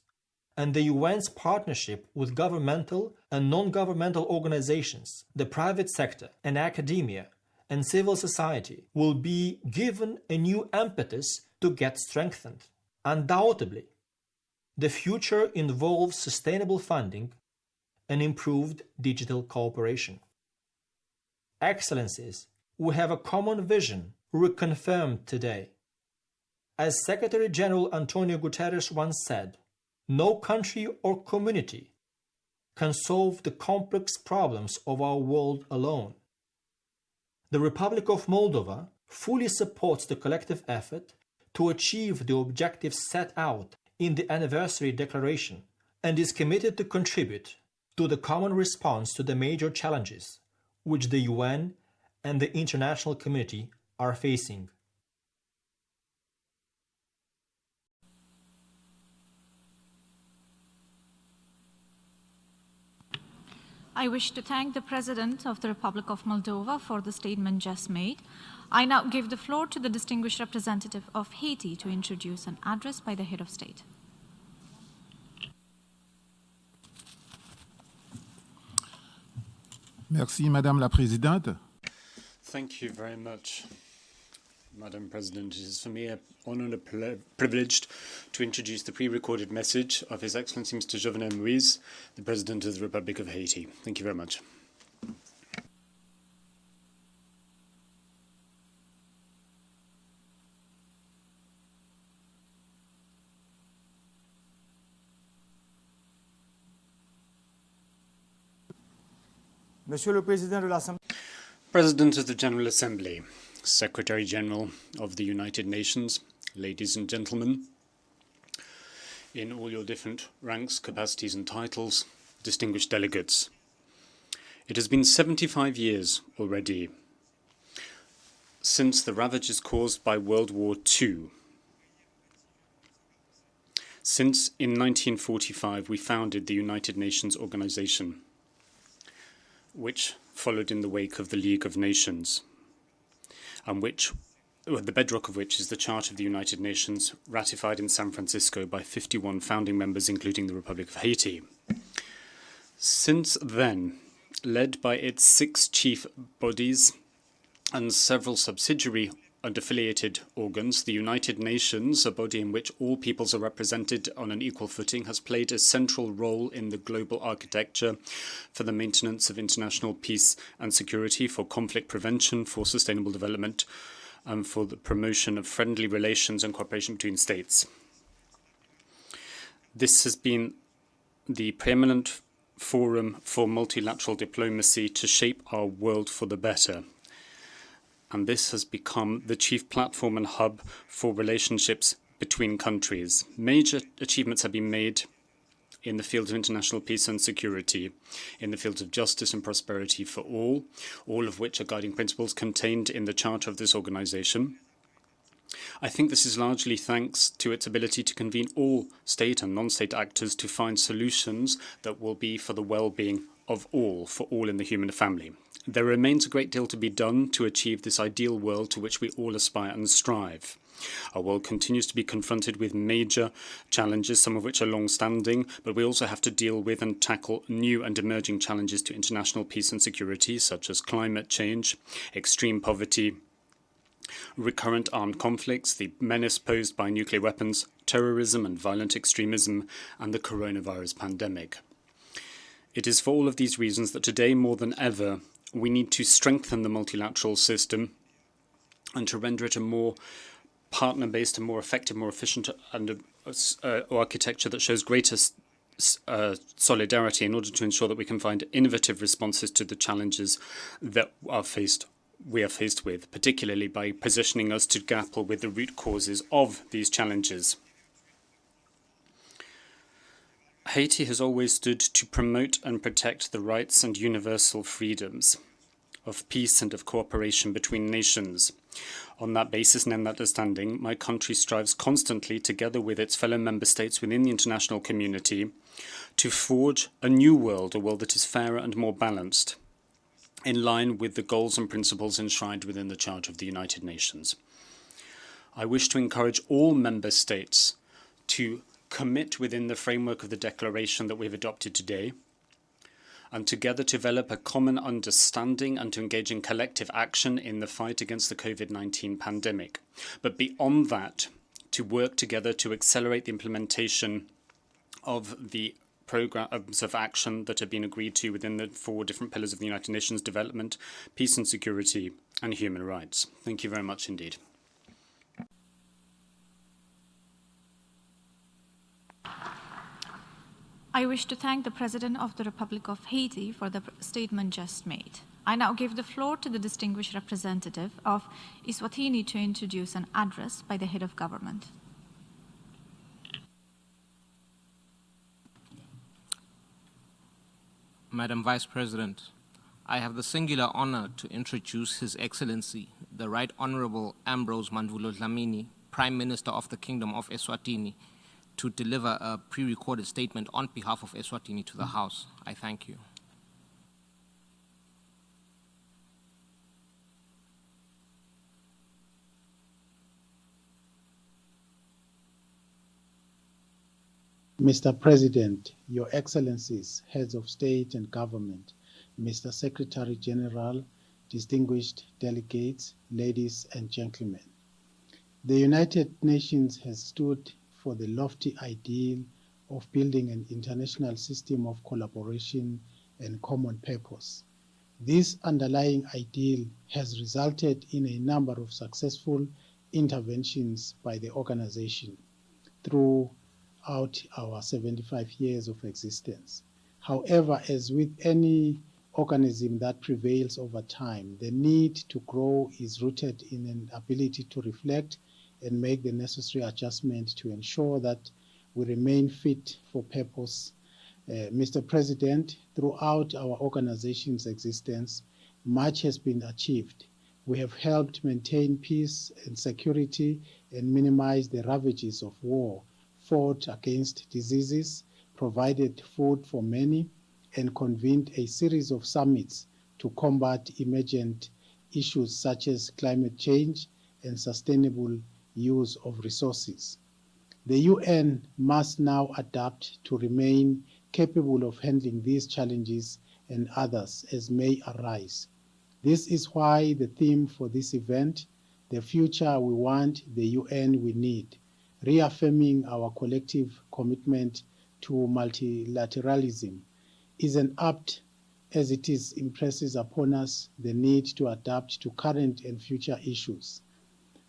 and the UN's partnership with governmental and non-governmental organizations, the private sector and academia, and civil society will be given a new impetus to get strengthened. Undoubtedly, the future involves sustainable funding and improved digital cooperation. Excellencies, we have a common vision reconfirmed today. As Secretary-General António Guterres once said, no country or community can solve the complex problems of our world alone. The Republic of Moldova fully supports the collective effort to achieve the objectives set out in the Anniversary Declaration and is committed to contribute to the common response to the major challenges which the UN and the international community are facing. I wish to thank the President of the Republic of Moldova for the statement just made. I now give the floor to the distinguished representative of Haiti to introduce an address by the head of state. Merci, Madame la Présidente. Thank you very much, Madam President. It is for me an honor and a privilege to introduce the pre-recorded message of His Excellency Mr. Jovenel Moïse, the President of the Republic of Haiti. Thank you very much. Monsieur le Président de l'Assemblée. President of the General Assembly, Secretary-General of the United Nations, ladies and gentlemen, in all your different ranks, capacities and titles, distinguished delegates. It has been 75 years already since the ravages caused by World War II. Since in 1945 we founded the United Nations Organization, which followed in the wake of the League of Nations, and the bedrock of which is the Charter of the United Nations, ratified in San Francisco by 51 founding members, including the Republic of Haiti. Since then, led by its 6 chief bodies and several subsidiary and affiliated organs, the United Nations, a body in which all peoples are represented on an equal footing, has played a central role in the global architecture for the maintenance of international peace and security, for conflict prevention, for sustainable development, and for the promotion of friendly relations and cooperation between states. This has been the preeminent forum for multilateral diplomacy to shape our world for the better. And this has become the chief platform and hub for relationships between countries. Major achievements have been made in the field of international peace and security, in the fields of justice and prosperity for all of which are guiding principles contained in the charter of this organization. I think this is largely thanks to its ability to convene all state and non-state actors to find solutions that will be for the well-being of all, for all in the human family. There remains a great deal to be done to achieve this ideal world to which we all aspire and strive. Our world continues to be confronted with major challenges, some of which are long-standing, but we also have to deal with and tackle new and emerging challenges to international peace and security, such as climate change, extreme poverty, recurrent armed conflicts, the menace posed by nuclear weapons, terrorism and violent extremism, and the coronavirus pandemic. It is for all of these reasons that today, more than ever, we need to strengthen the multilateral system and to render it a more partner-based, a more effective, more efficient and architecture that shows greater solidarity in order to ensure that we can find innovative responses to the challenges that we are faced with, particularly by positioning us to grapple with the root causes of these challenges. Haiti has always stood to promote and protect the rights and universal freedoms of peace and of cooperation between nations. On that basis and in that understanding, my country strives constantly, together with its fellow member states within the international community, to forge a new world, a world that is fairer and more balanced, in line with the goals and principles enshrined within the Charter of the United Nations. I wish to encourage all member states to commit within the framework of the declaration that we've adopted today, and together develop a common understanding and to engage in collective action in the fight against the COVID-19 pandemic. But beyond that, to work together to accelerate the implementation of the programs of action that have been agreed to within the 4 different pillars of the United Nations: development, peace and security, and human rights. Thank you very much indeed. I wish to thank the President of the Republic of Haiti for the statement just made. I now give the floor to the distinguished representative of Eswatini to introduce an address by the head of government. Madam Vice President, I have the singular honor to introduce His Excellency, the Right Honorable Ambrose Manvulo Dlamini, Prime Minister of the Kingdom of Eswatini, to deliver a pre-recorded statement on behalf of Eswatini to the House. I thank you. Mr. President, Your Excellencies, Heads of State and Government, Mr. Secretary-General, distinguished delegates, ladies and gentlemen. The United Nations has stood for the lofty ideal of building an international system of collaboration and common purpose. This underlying ideal has resulted in a number of successful interventions by the organization throughout our 75 years of existence. However, as with any organism that prevails over time, the need to grow is rooted in an ability to reflect and make the necessary adjustment to ensure that we remain fit for purpose. Mr. President, throughout our organization's existence, much has been achieved. We have helped maintain peace and security and minimize the ravages of war, fought against diseases, provided food for many, and convened a series of summits to combat emergent issues such as climate change and sustainable use of resources. The UN must now adapt to remain capable of handling these challenges and others as may arise. This is why the theme for this event, the future we want, the UN we need, reaffirming our collective commitment to multilateralism, is an apt as it impresses upon us the need to adapt to current and future issues.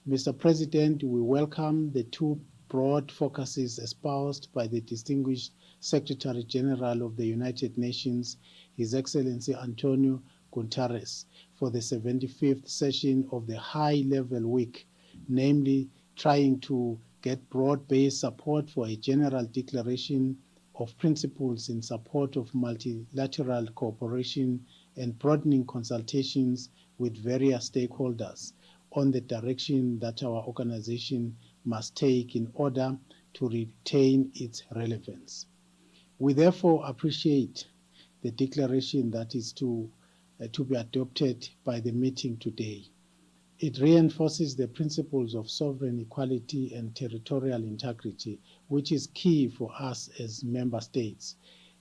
Mr. President, we welcome the two broad focuses espoused by the distinguished Secretary-General of the United Nations, His Excellency António Guterres, for the 75th session of the High-Level Week, namely trying to get broad-based support for a general declaration of principles in support of multilateral cooperation and broadening consultations with various stakeholders on the direction that our organization must take in order to retain its relevance. We therefore appreciate the declaration that is to be adopted by the meeting today. It reinforces the principles of sovereign equality and territorial integrity, which is key for us as member states.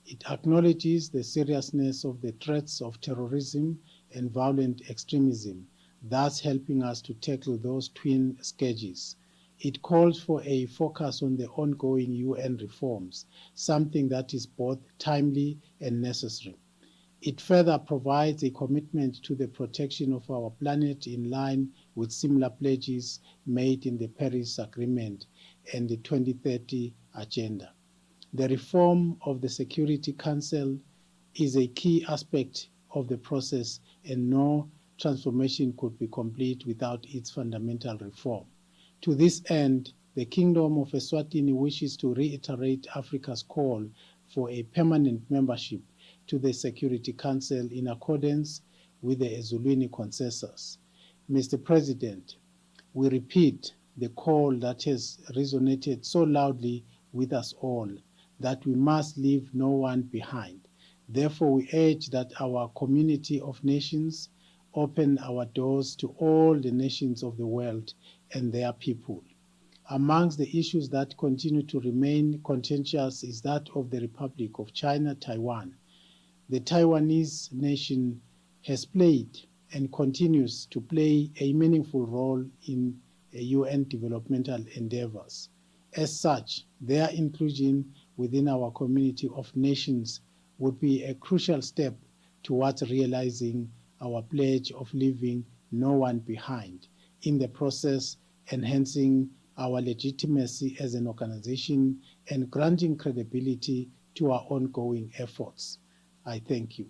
It acknowledges the seriousness of the threats of terrorism and violent extremism, thus helping us to tackle those twin scourges. It calls for a focus on the ongoing UN reforms, something that is both timely and necessary. It further provides a commitment to the protection of our planet in line with similar pledges made in the Paris Agreement and the 2030 Agenda. The reform of the Security Council is a key aspect of the process, and no transformation could be complete without its fundamental reform. To this end, the Kingdom of Eswatini wishes to reiterate Africa's call for a permanent membership to the Security Council in accordance with the Ezulwini Consensus. Mr. President, we repeat the call that has resonated so loudly with us all, that we must leave no one behind. Therefore, we urge that our community of nations open our doors to all the nations of the world and their people. Amongst the issues that continue to remain contentious is that of the Republic of China, Taiwan. The Taiwanese nation has played and continues to play a meaningful role in UN developmental endeavors. As such, their inclusion within our community of nations would be a crucial step towards realizing our pledge of leaving no one behind, in the process enhancing our legitimacy as an organization and granting credibility to our ongoing efforts. I thank you.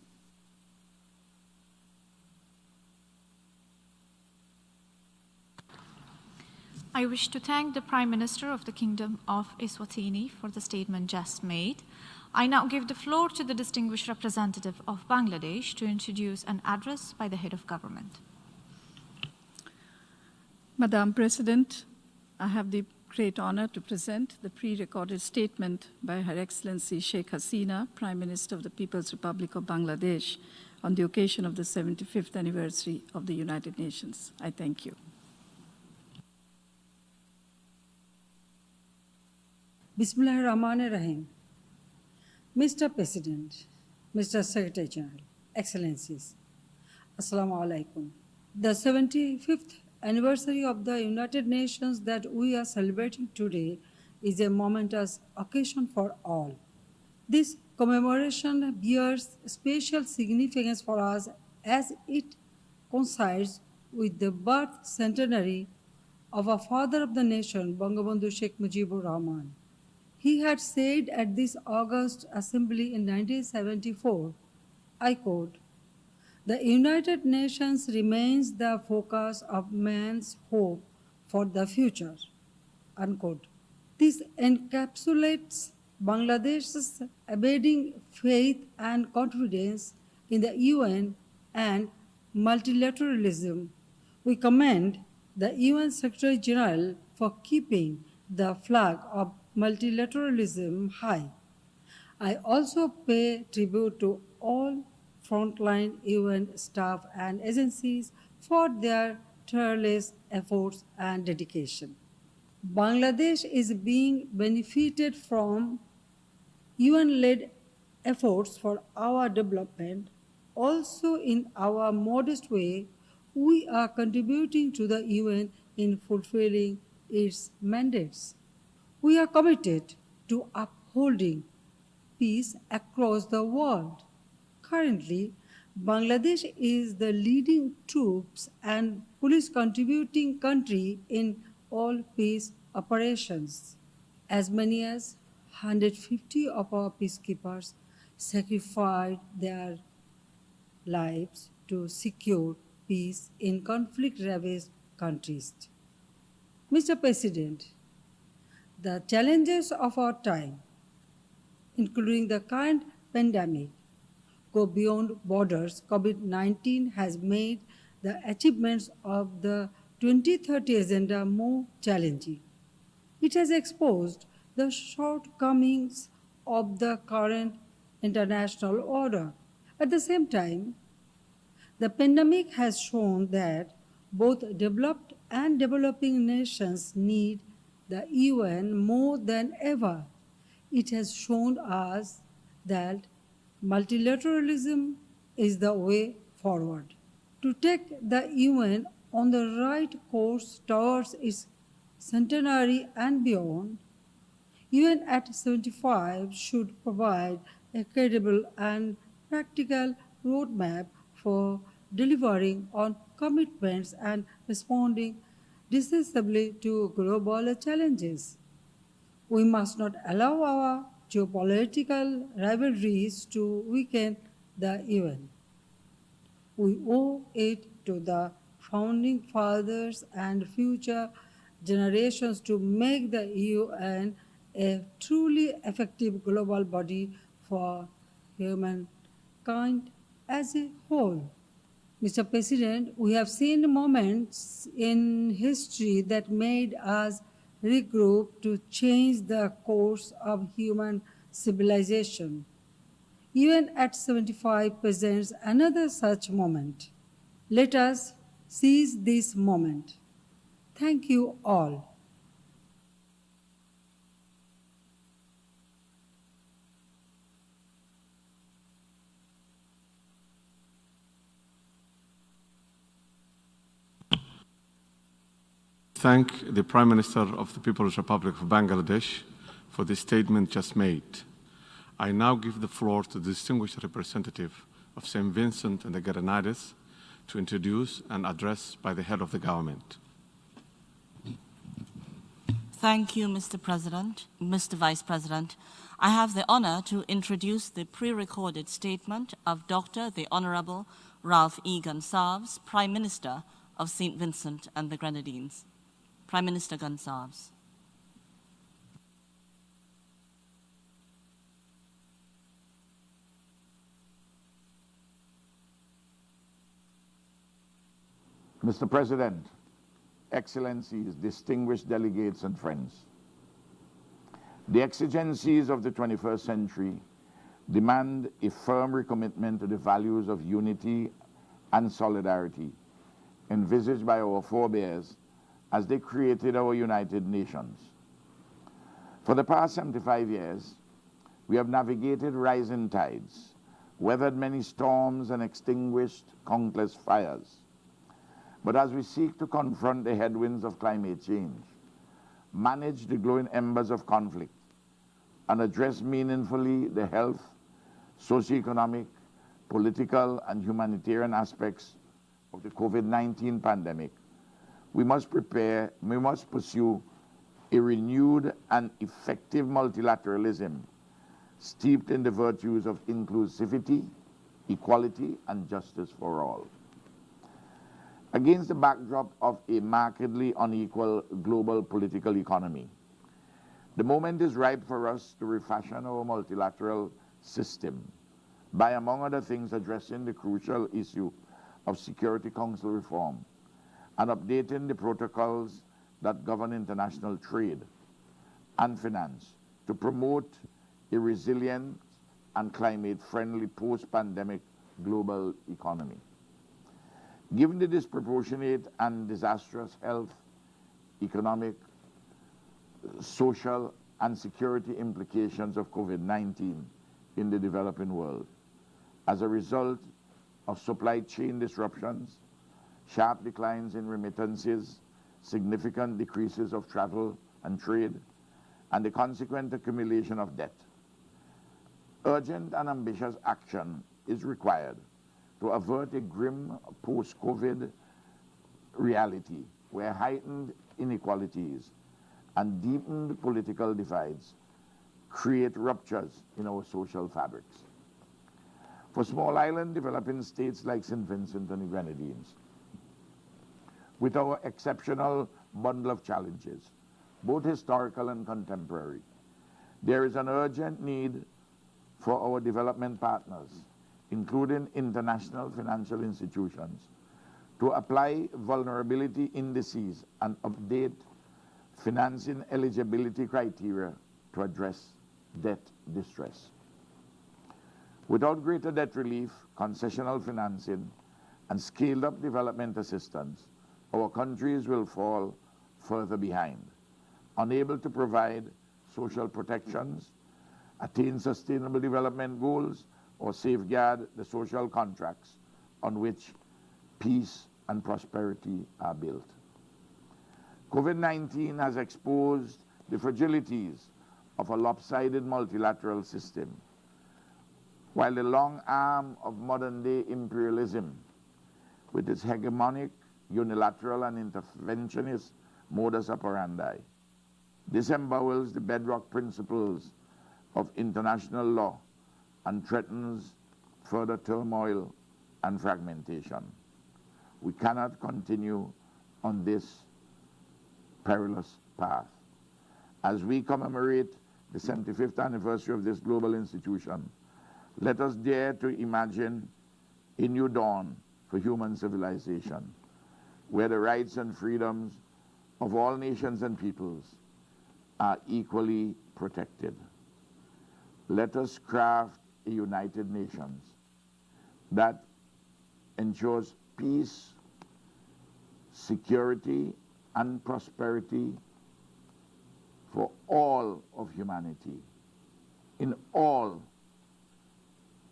I wish to thank the Prime Minister of the Kingdom of Eswatini for the statement just made. I now give the floor to the distinguished representative of Bangladesh to introduce an address by the head of government. Madam President, I have the great honor to present the pre-recorded statement by Her Excellency Sheikh Hasina, Prime Minister of the People's Republic of Bangladesh, on the occasion of the 75th anniversary of the United Nations. I thank you. Bismillahirrahmanirrahim. Mr. President, Mr. Secretary General, Excellencies, Assalamu alaikum. The 75th anniversary of the United Nations that we are celebrating today is a momentous occasion for all. This commemoration bears special significance for us as it coincides with the birth centenary of a father of the nation, Bangabandhu Sheikh Mujibur Rahman. He had said at this August Assembly in 1974, I quote, "The United Nations remains the focus of man's hope for the future," unquote. This encapsulates Bangladesh's abiding faith and confidence in the UN and multilateralism. We commend the UN Secretary-General for keeping the flag of multilateralism high. I also pay tribute to all frontline UN staff and agencies for their tireless efforts and dedication. Bangladesh is being benefited from UN-led efforts for our development. Also, in our modest way, we are contributing to the UN in fulfilling its mandates. We are committed to upholding peace across the world. Currently, Bangladesh is the leading troops and police contributing country in all peace operations. As many as 150 of our peacekeepers sacrificed their lives to secure peace in conflict-ravaged countries. Mr. President, the challenges of our time, including the current pandemic, go beyond borders. COVID-19 has made the achievements of the 2030 Agenda more challenging. It has exposed the shortcomings of the current international order. At the same time, the pandemic has shown that both developed and developing nations need the UN more than ever. It has shown us that multilateralism is the way forward. To take the UN on the right course towards its centenary and beyond, UN at 75 should provide a credible and practical roadmap for delivering on commitments and responding decisively to global challenges. We must not allow our geopolitical rivalries to weaken the UN. We owe it to the founding fathers and future generations to make the UN a truly effective global body for humankind as a whole. Mr. President, we have seen moments in history that made us regroup to change the course of human civilization. UN at 75 presents another such moment. Let us seize this moment. Thank you all. Thank the Prime Minister of the People's Republic of Bangladesh for the statement just made. I now give the floor to the distinguished representative of St. Vincent and the Grenadines to introduce an address by the head of the government. Thank you, Mr. President, Mr. Vice President. I have the honor to introduce the pre-recorded statement of Dr. the Honorable Ralph E. Gonsalves, Prime Minister of St. Vincent and the Grenadines. Prime Minister Gonsalves. Mr. President, Excellencies, distinguished delegates and friends, the exigencies of the 21st century demand a firm recommitment to the values of unity and solidarity envisaged by our forebears as they created our United Nations. For the past 75 years, we have navigated rising tides, weathered many storms and extinguished countless fires. But as we seek to confront the headwinds of climate change, manage the glowing embers of conflict, and address meaningfully the health, socioeconomic, political, and humanitarian aspects of the COVID-19 pandemic, we must pursue a renewed and effective multilateralism steeped in the virtues of inclusivity, equality, and justice for all. Against the backdrop of a markedly unequal global political economy, The moment is ripe for us to refashion our multilateral system by, among other things, addressing the crucial issue of Security Council reform and updating the protocols that govern international trade and finance to promote a resilient and climate-friendly post-pandemic global economy. Given the disproportionate and disastrous health, economic, social, and security implications of COVID-19 in the developing world, as a result of supply chain disruptions, sharp declines in remittances, significant decreases of travel and trade, and the consequent accumulation of debt, urgent and ambitious action is required to avert a grim post-COVID reality where heightened inequalities and deepened political divides create ruptures in our social fabrics. For small island developing states like St. Vincent and the Grenadines, with our exceptional bundle of challenges, both historical and contemporary, there is an urgent need for our development partners, including international financial institutions, to apply vulnerability indices and update financing eligibility criteria to address debt distress. Without greater debt relief, concessional financing, and scaled-up development assistance, our countries will fall further behind, unable to provide social protections, attain sustainable development goals, or safeguard the social contracts on which peace and prosperity are built. COVID-19 has exposed the fragilities of a lopsided multilateral system, while the long arm of modern-day imperialism, with its hegemonic, unilateral, and interventionist modus operandi, disembowels the bedrock principles of international law and threatens further turmoil and fragmentation. We cannot continue on this perilous path. As we commemorate the 75th anniversary of this global institution, let us dare to imagine a new dawn for human civilization, where the rights and freedoms of all nations and peoples are equally protected. Let us craft a United Nations that ensures peace, security, and prosperity for all of humanity in all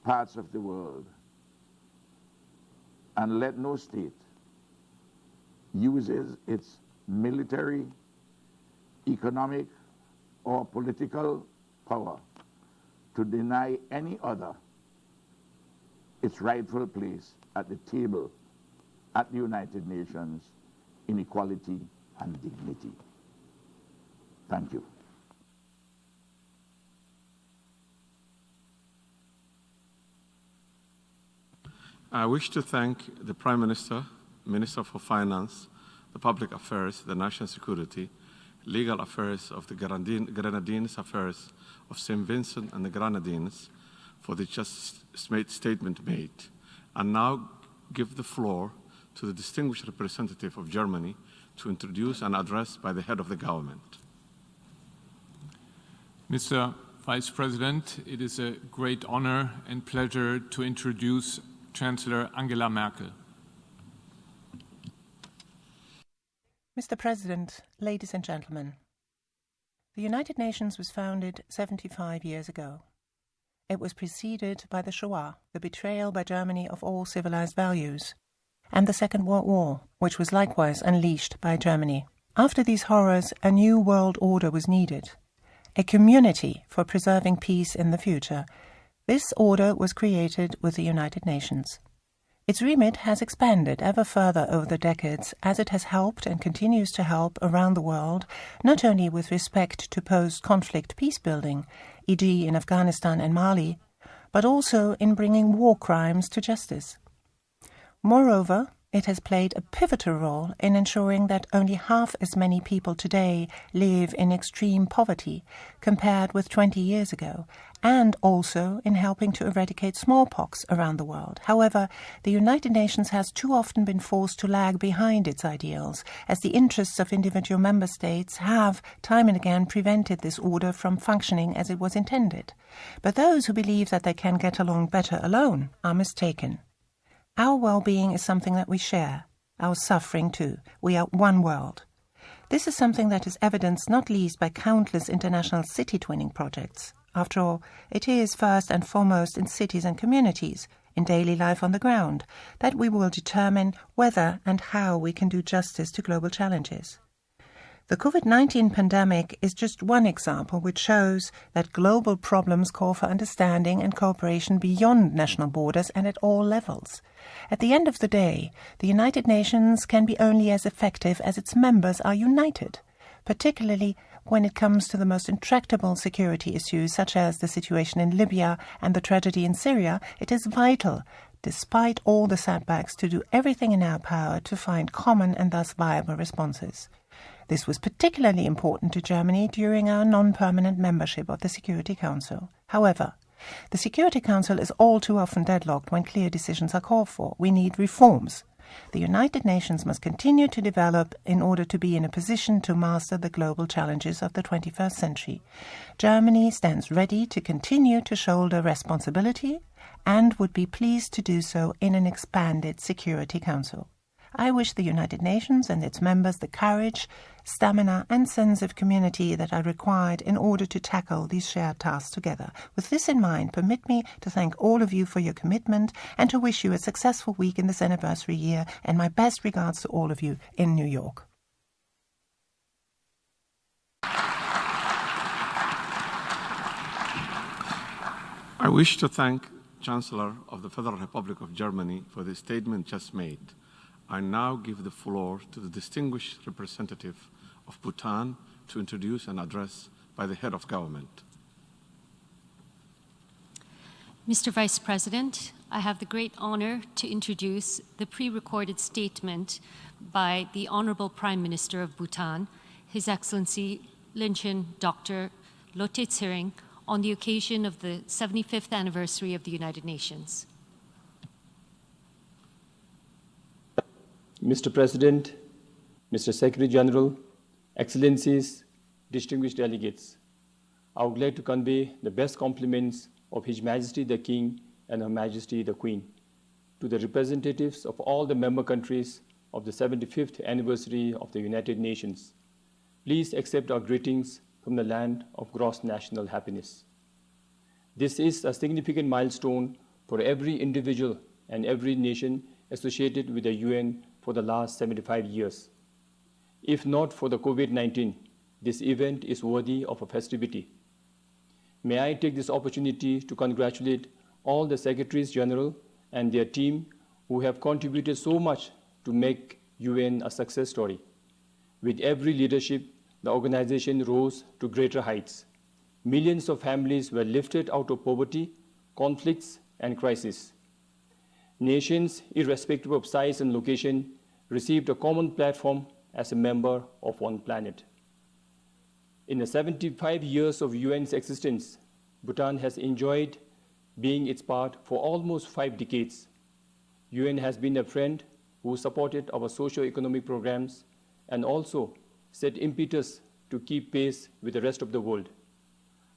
parts of the world. And let no state uses its military, economic, or political power to deny any other its rightful place at the table at the United Nations in equality and dignity. Thank you. I wish to thank the Prime Minister, Minister for Finance, the Public Affairs, the National Security, Legal Affairs of the Grenadines, Affairs of St. Vincent and the Grenadines for the just statement made, and now give the floor to the distinguished representative of Germany to introduce an address by the head of the government. Mr. Vice President, it is a great honor and pleasure to introduce Chancellor Angela Merkel. Mr. President, ladies and gentlemen, the United Nations was founded 75 years ago. It was preceded by the Shoah, the betrayal by Germany of all civilized values, and the Second World War, which was likewise unleashed by Germany. After these horrors, a new world order was needed, a community for preserving peace in the future. This order was created with the United Nations. Its remit has expanded ever further over the decades as it has helped and continues to help around the world, not only with respect to post-conflict peace-building, e.g. in Afghanistan and Mali, but also in bringing war crimes to justice. Moreover, It has played a pivotal role in ensuring that only half as many people today live in extreme poverty compared with 20 years ago, and also in helping to eradicate smallpox around the world. However, the United Nations has too often been forced to lag behind its ideals, as the interests of individual member states have time and again prevented this order from functioning as it was intended. But those who believe that they can get along better alone are mistaken. Our well-being is something that we share, our suffering too. We are one world. This is something that is evidenced not least by countless international city twinning projects. After all, it is first and foremost in cities and communities, in daily life on the ground, that we will determine whether and how we can do justice to global challenges. The COVID-19 pandemic is just one example which shows that global problems call for understanding and cooperation beyond national borders and at all levels. At the end of the day, the United Nations can be only as effective as its members are united, particularly when it comes to the most intractable security issues such as the situation in Libya and the tragedy in Syria. It is vital, despite all the setbacks, to do everything in our power to find common and thus viable responses. This was particularly important to Germany during our non-permanent membership of the Security Council. However, the Security Council is all too often deadlocked when clear decisions are called for. We need reforms. The United Nations must continue to develop in order to be in a position to master the global challenges of the 21st century. Germany stands ready to continue to shoulder responsibility and would be pleased to do so in an expanded Security Council. I wish the United Nations and its members the courage, stamina and sense of community that are required in order to tackle these shared tasks together. With this in mind, permit me to thank all of you for your commitment and to wish you a successful week in this anniversary year, and my best regards to all of you in New York. I wish to thank Chancellor of the Federal Republic of Germany for the statement just made. I now give the floor to the distinguished representative of Bhutan to introduce an address by the head of government. Mr. Vice President, I have the great honor to introduce the pre-recorded statement by the Honorable Prime Minister of Bhutan, His Excellency Linchen Dr. Lote Tsering, on the occasion of the 75th anniversary of the United Nations. Mr. President, Mr. Secretary-General, Excellencies, distinguished delegates, I would like to convey the best compliments of His Majesty the King and Her Majesty the Queen to the representatives of all the member countries of the 75th anniversary of the United Nations. Please accept our greetings from the land of gross national happiness. This is a significant milestone for every individual and every nation associated with the UN for the last 75 years. If not for the COVID-19, this event is worthy of a festivity. May I take this opportunity to congratulate all the Secretaries General and their team who have contributed so much to make UN a success story. With every leadership, the organization rose to greater heights. Millions of families were lifted out of poverty, conflicts, and crisis. Nations, irrespective of size and location, received a common platform as a member of one planet. In the 75 years of UN's existence, Bhutan has enjoyed being its part for almost 5 decades. UN has been a friend who supported our socio-economic programs and also set impetus to keep pace with the rest of the world.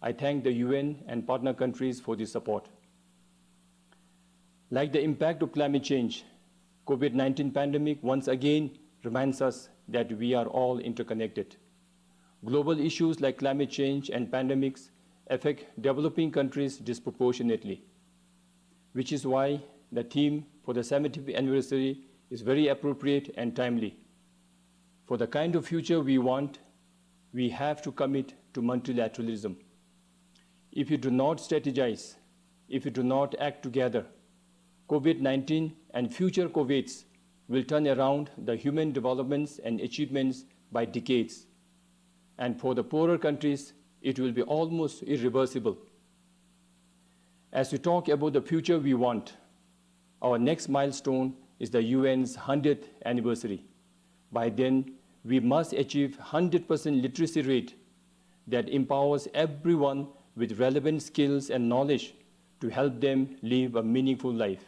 I thank the UN and partner countries for this support. Like the impact of climate change, COVID-19 pandemic once again reminds us that we are all interconnected. Global issues like climate change and pandemics affect developing countries disproportionately, which is why the theme for the 70th anniversary is very appropriate and timely. For the kind of future we want, we have to commit to multilateralism. If we do not strategize, if we do not act together, COVID-19 and future COVIDs will turn around the human developments and achievements by decades. And for the poorer countries, it will be almost irreversible. As we talk about the future we want, our next milestone is the UN's 100th anniversary. By then, we must achieve 100% literacy rate that empowers everyone with relevant skills and knowledge to help them live a meaningful life.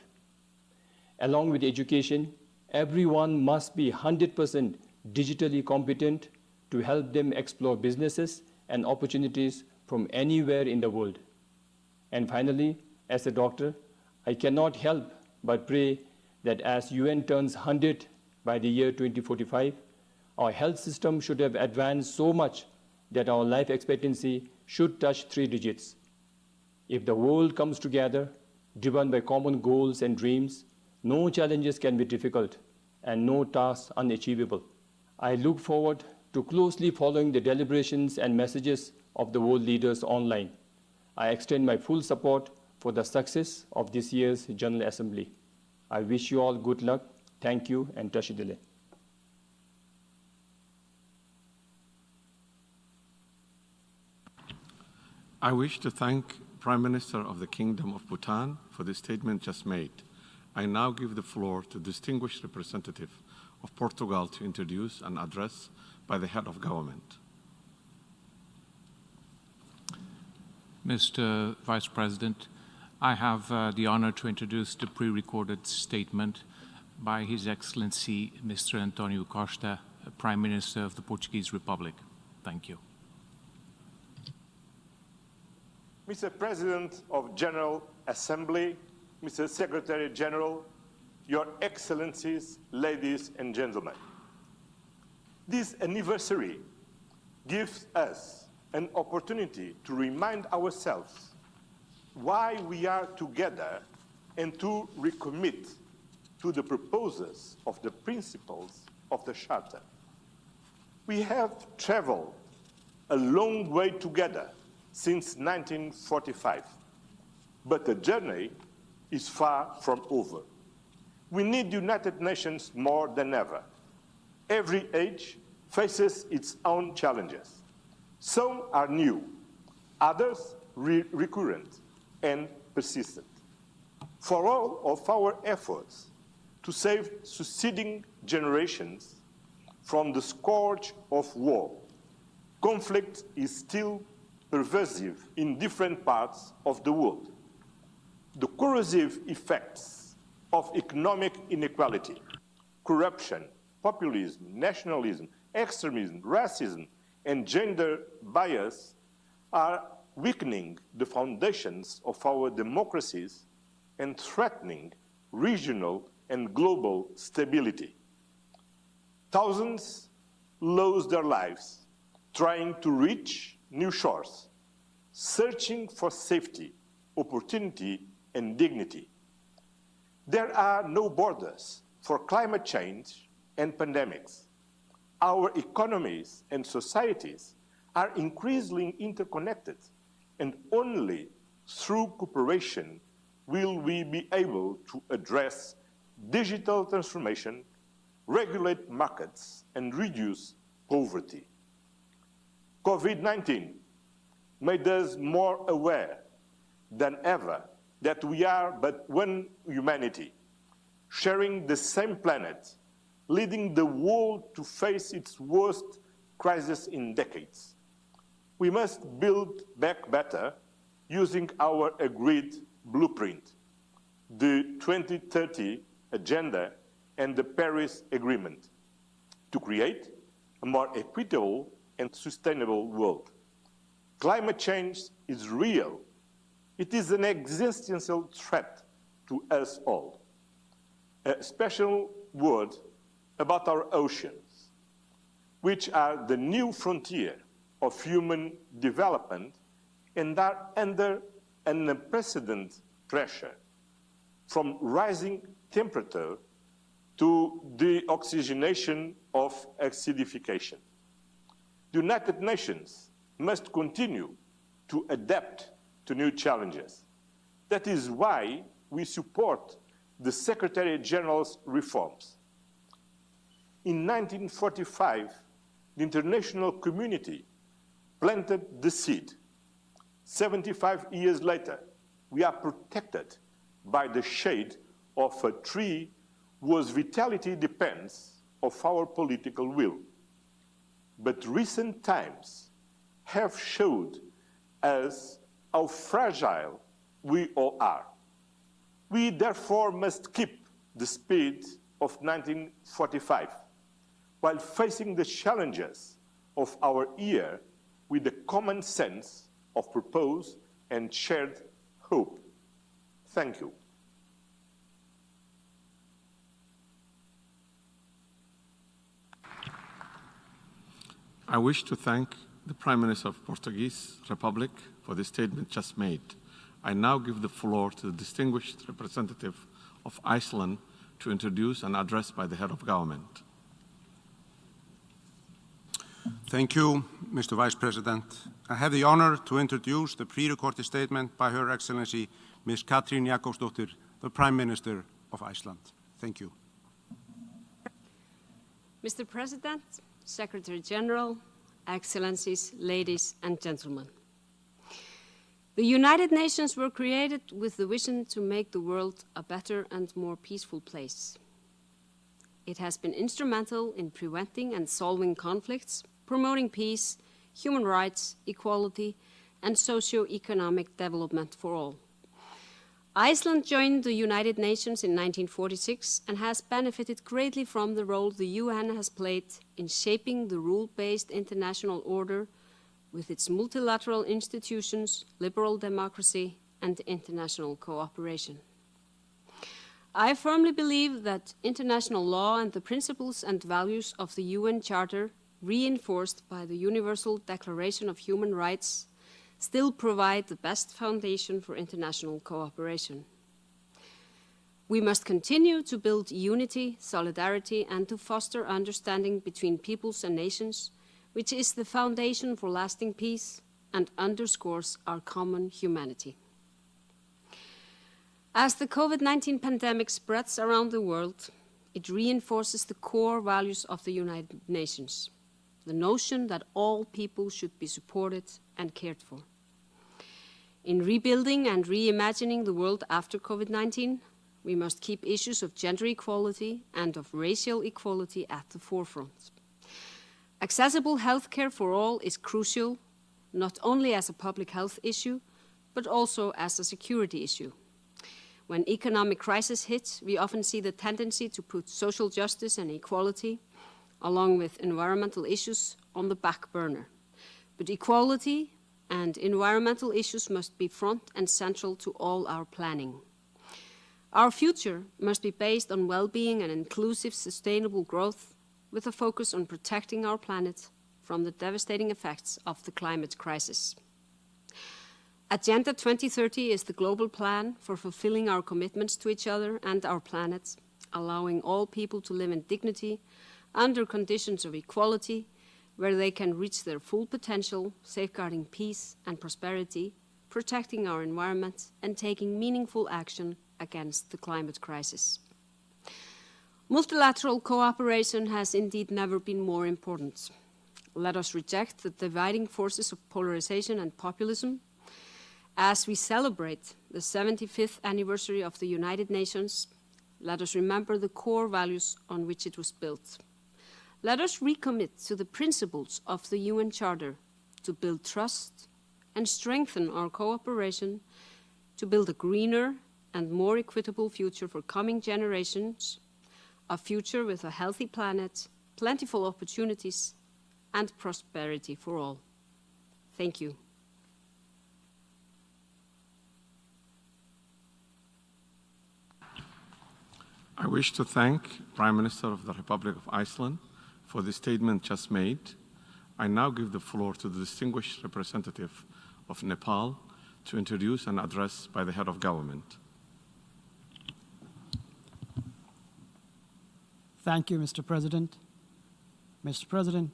Along with education, everyone must be 100% digitally competent to help them explore businesses and opportunities from anywhere in the world. And finally, as a doctor, I cannot help but pray that as UN turns 100 by the year 2045, our health system should have advanced so much that our life expectancy should touch 3 digits. If the world comes together, driven by common goals and dreams, no challenges can be difficult and no tasks unachievable. I look forward to closely following the deliberations and messages of the world leaders online. I extend my full support for the success of this year's General Assembly. I wish you all good luck. Thank you, and Tashidile. I wish to thank Prime Minister of the Kingdom of Bhutan for the statement just made. I now give the floor to distinguished representative of Portugal to introduce an address by the head of government. Mr. Vice President, I have the honor to introduce the pre-recorded statement by His Excellency Mr. António Costa, Prime Minister of the Portuguese Republic. Thank you. Mr. President of General Assembly, Mr. Secretary-General, Your Excellencies, ladies and gentlemen. This anniversary gives us an opportunity to remind ourselves why we are together and to recommit to the purposes of the principles of the Charter. We have traveled a long way together since 1945, but the journey is far from over. We need United Nations more than ever. Every age faces its own challenges. Some are new, others recurrent and persistent. For all of our efforts to save succeeding generations from the scourge of war, conflict is still pervasive in different parts of the world. The corrosive effects of economic inequality, corruption, populism, nationalism, extremism, racism, and gender bias are weakening the foundations of our democracies and threatening regional and global stability. Thousands lose their lives trying to reach new shores, searching for safety, opportunity, and dignity. There are no borders for climate change and pandemics. Our economies and societies are increasingly interconnected, and only through cooperation will we be able to address digital transformation, regulate markets, and reduce poverty. COVID-19 made us more aware than ever that we are but one humanity, sharing the same planet, leading the world to face its worst crisis in decades. We must build back better using our agreed blueprint, the 2030 Agenda and the Paris Agreement, to create a more equitable and sustainable world. Climate change is real. It is an existential threat to us all. A special word about our oceans, which are the new frontier of human development and are under an unprecedented pressure, from rising temperature to the oxygenation of acidification. The United Nations must continue to adapt to new challenges. That is why we support the Secretary-General's reforms. In 1945, the international community planted the seed. 75 years later, we are protected by the shade of a tree whose vitality depends on our political will. But recent times have showed us how fragile we all are. We therefore must keep the spirit of 1945 while facing the challenges of our year with the common sense of purpose and shared hope. Thank you. I wish to thank the Prime Minister of Portuguese Republic for the statement just made. I now give the floor to the distinguished representative of Iceland to introduce an address by the head of government. Thank you, Mr. Vice President. I have the honor to introduce the pre-recorded statement by Her Excellency Ms. Katrín Jakobsdóttir, the Prime Minister of Iceland. Thank you. Mr. President, Secretary-General, Excellencies, ladies and gentlemen. The United Nations were created with the vision to make the world a better and more peaceful place. It has been instrumental in preventing and solving conflicts, promoting peace, human rights, equality, and socio-economic development for all. Iceland joined the United Nations in 1946 and has benefited greatly from the role the UN has played in shaping the rule-based international order with its multilateral institutions, liberal democracy, and international cooperation. I firmly believe that international law and the principles and values of the UN Charter, reinforced by the Universal Declaration of Human Rights, still provide the best foundation for international cooperation. We must continue to build unity, solidarity, and to foster understanding between peoples and nations, which is the foundation for lasting peace and underscores our common humanity. As the COVID-19 pandemic spreads around the world, it reinforces the core values of the United Nations, the notion that all people should be supported and cared for. In rebuilding and reimagining the world after COVID-19, we must keep issues of gender equality and of racial equality at the forefront. Accessible healthcare for all is crucial, not only as a public health issue, but also as a security issue. When economic crisis hits, we often see the tendency to put social justice and equality, along with environmental issues, on the back burner. But equality and environmental issues must be front and central to all our planning. Our future must be based on well-being and inclusive, sustainable growth, with a focus on protecting our planet from the devastating effects of the climate crisis. Agenda 2030 is the global plan for fulfilling our commitments to each other and our planet, allowing all people to live in dignity under conditions of equality, where they can reach their full potential, safeguarding peace and prosperity, protecting our environment, and taking meaningful action against the climate crisis. Multilateral cooperation has indeed never been more important. Let us reject the dividing forces of polarization and populism. As we celebrate the 75th anniversary of the United Nations, let us remember the core values on which it was built. Let us recommit to the principles of the UN Charter to build trust and strengthen our cooperation to build a greener and more equitable future for coming generations, a future with a healthy planet, plentiful opportunities, and prosperity for all. Thank you. I wish to thank Prime Minister of the Republic of Iceland for the statement just made. I now give the floor to the distinguished representative of Nepal to introduce an address by the head of government. Thank you, Mr. President. Mr. President,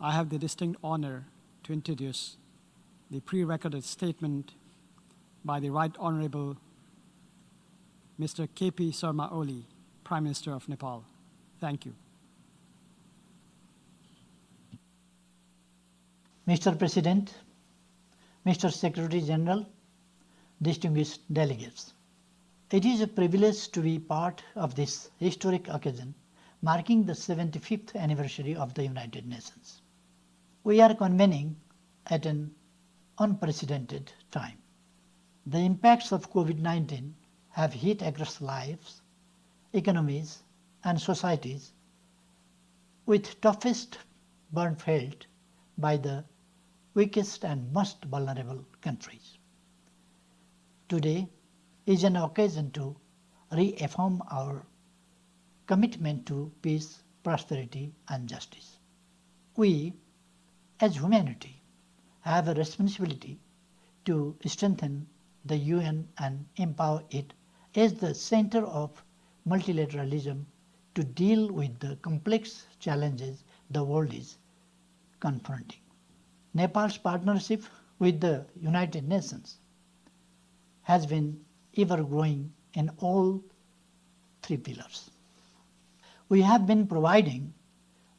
I have the distinct honor to introduce the pre-recorded statement by the Right Honorable Mr. K.P. Sharma Oli, Prime Minister of Nepal. Thank you. Mr. President, Mr. Secretary-General, distinguished delegates. It is a privilege to be part of this historic occasion marking the 75th anniversary of the United Nations. We are convening at an unprecedented time. The impacts of COVID-19 have hit across lives, economies, and societies, with toughest burn felt by the weakest and most vulnerable countries. Today is an occasion to reaffirm our commitment to peace, prosperity, and justice. We, as humanity, have a responsibility to strengthen the UN and empower it as the center of multilateralism to deal with the complex challenges the world is confronting. Nepal's partnership with the United Nations has been ever growing in all three pillars. We have been providing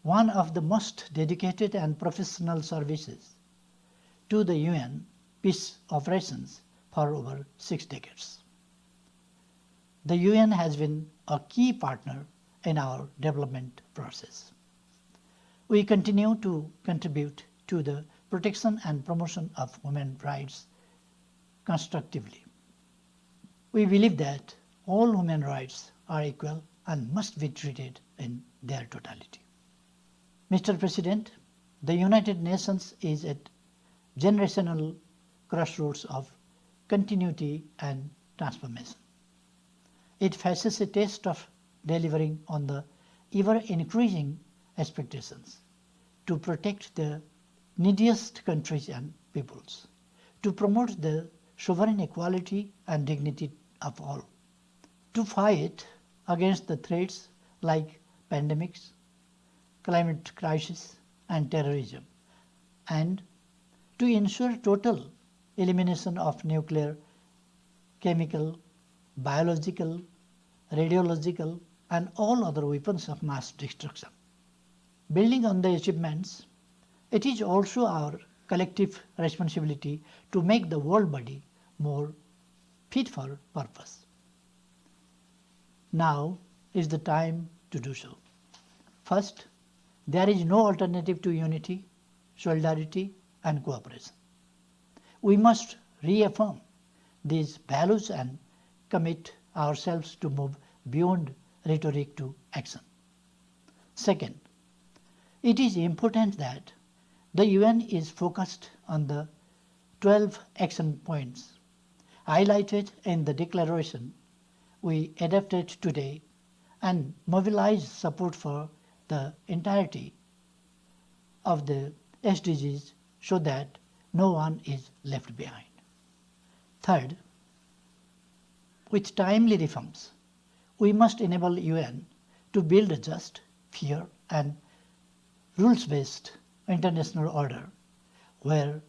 one of the most dedicated and professional services to the UN peace operations for over 6 decades. The UN has been a key partner in our development process. We continue to contribute to the protection and promotion of human rights constructively. We believe that all human rights are equal and must be treated in their totality. Mr. President, the United Nations is at generational crossroads of continuity and transformation. It faces a test of delivering on the ever-increasing expectations to protect the neediest countries and peoples, to promote the sovereign equality and dignity of all, to fight against the threats like pandemics, climate crisis, and terrorism, and to ensure total elimination of nuclear, chemical, biological, radiological, and all other weapons of mass destruction. Building on the achievements, it is also our collective responsibility to make the world body more fit for purpose. Now is the time to do so. First, there is no alternative to unity, solidarity, and cooperation. We must reaffirm these values and commit ourselves to move beyond rhetoric to action. Second, it is important that the UN is focused on the 12 action points highlighted in the declaration we adopted today and mobilize support for the entirety of the SDGs so that no one is left behind. Third, with timely reforms, we must enable UN to build a just, fair, and rules-based international order where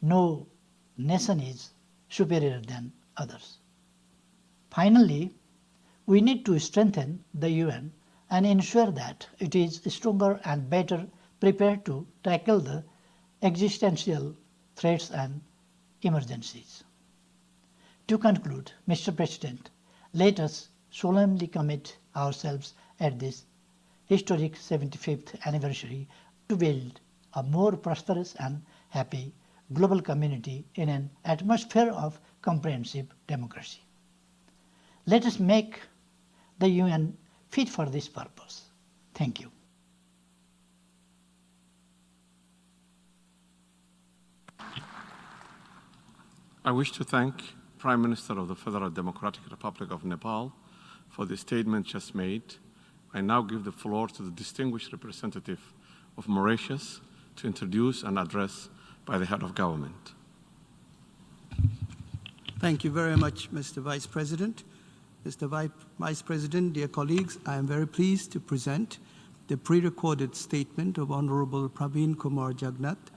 no nation is superior than others. Finally, we need to strengthen the UN and ensure that it is stronger and better prepared to tackle the existential threats and emergencies. To conclude, Mr. President, let us solemnly commit ourselves at this historic 75th anniversary to build a more prosperous and happy global community in an atmosphere of comprehensive democracy. Let us make the UN fit for this purpose. Thank you. I wish to thank Prime Minister of the Federal Democratic Republic of Nepal for the statement just made. I now give the floor to the distinguished representative of Mauritius to introduce an address by the head of government. Thank you very much, Mr. Vice President. Mr. Vice President, dear colleagues, I am very pleased to present the pre-recorded statement of Honorable Praveen Kumar Jagannath,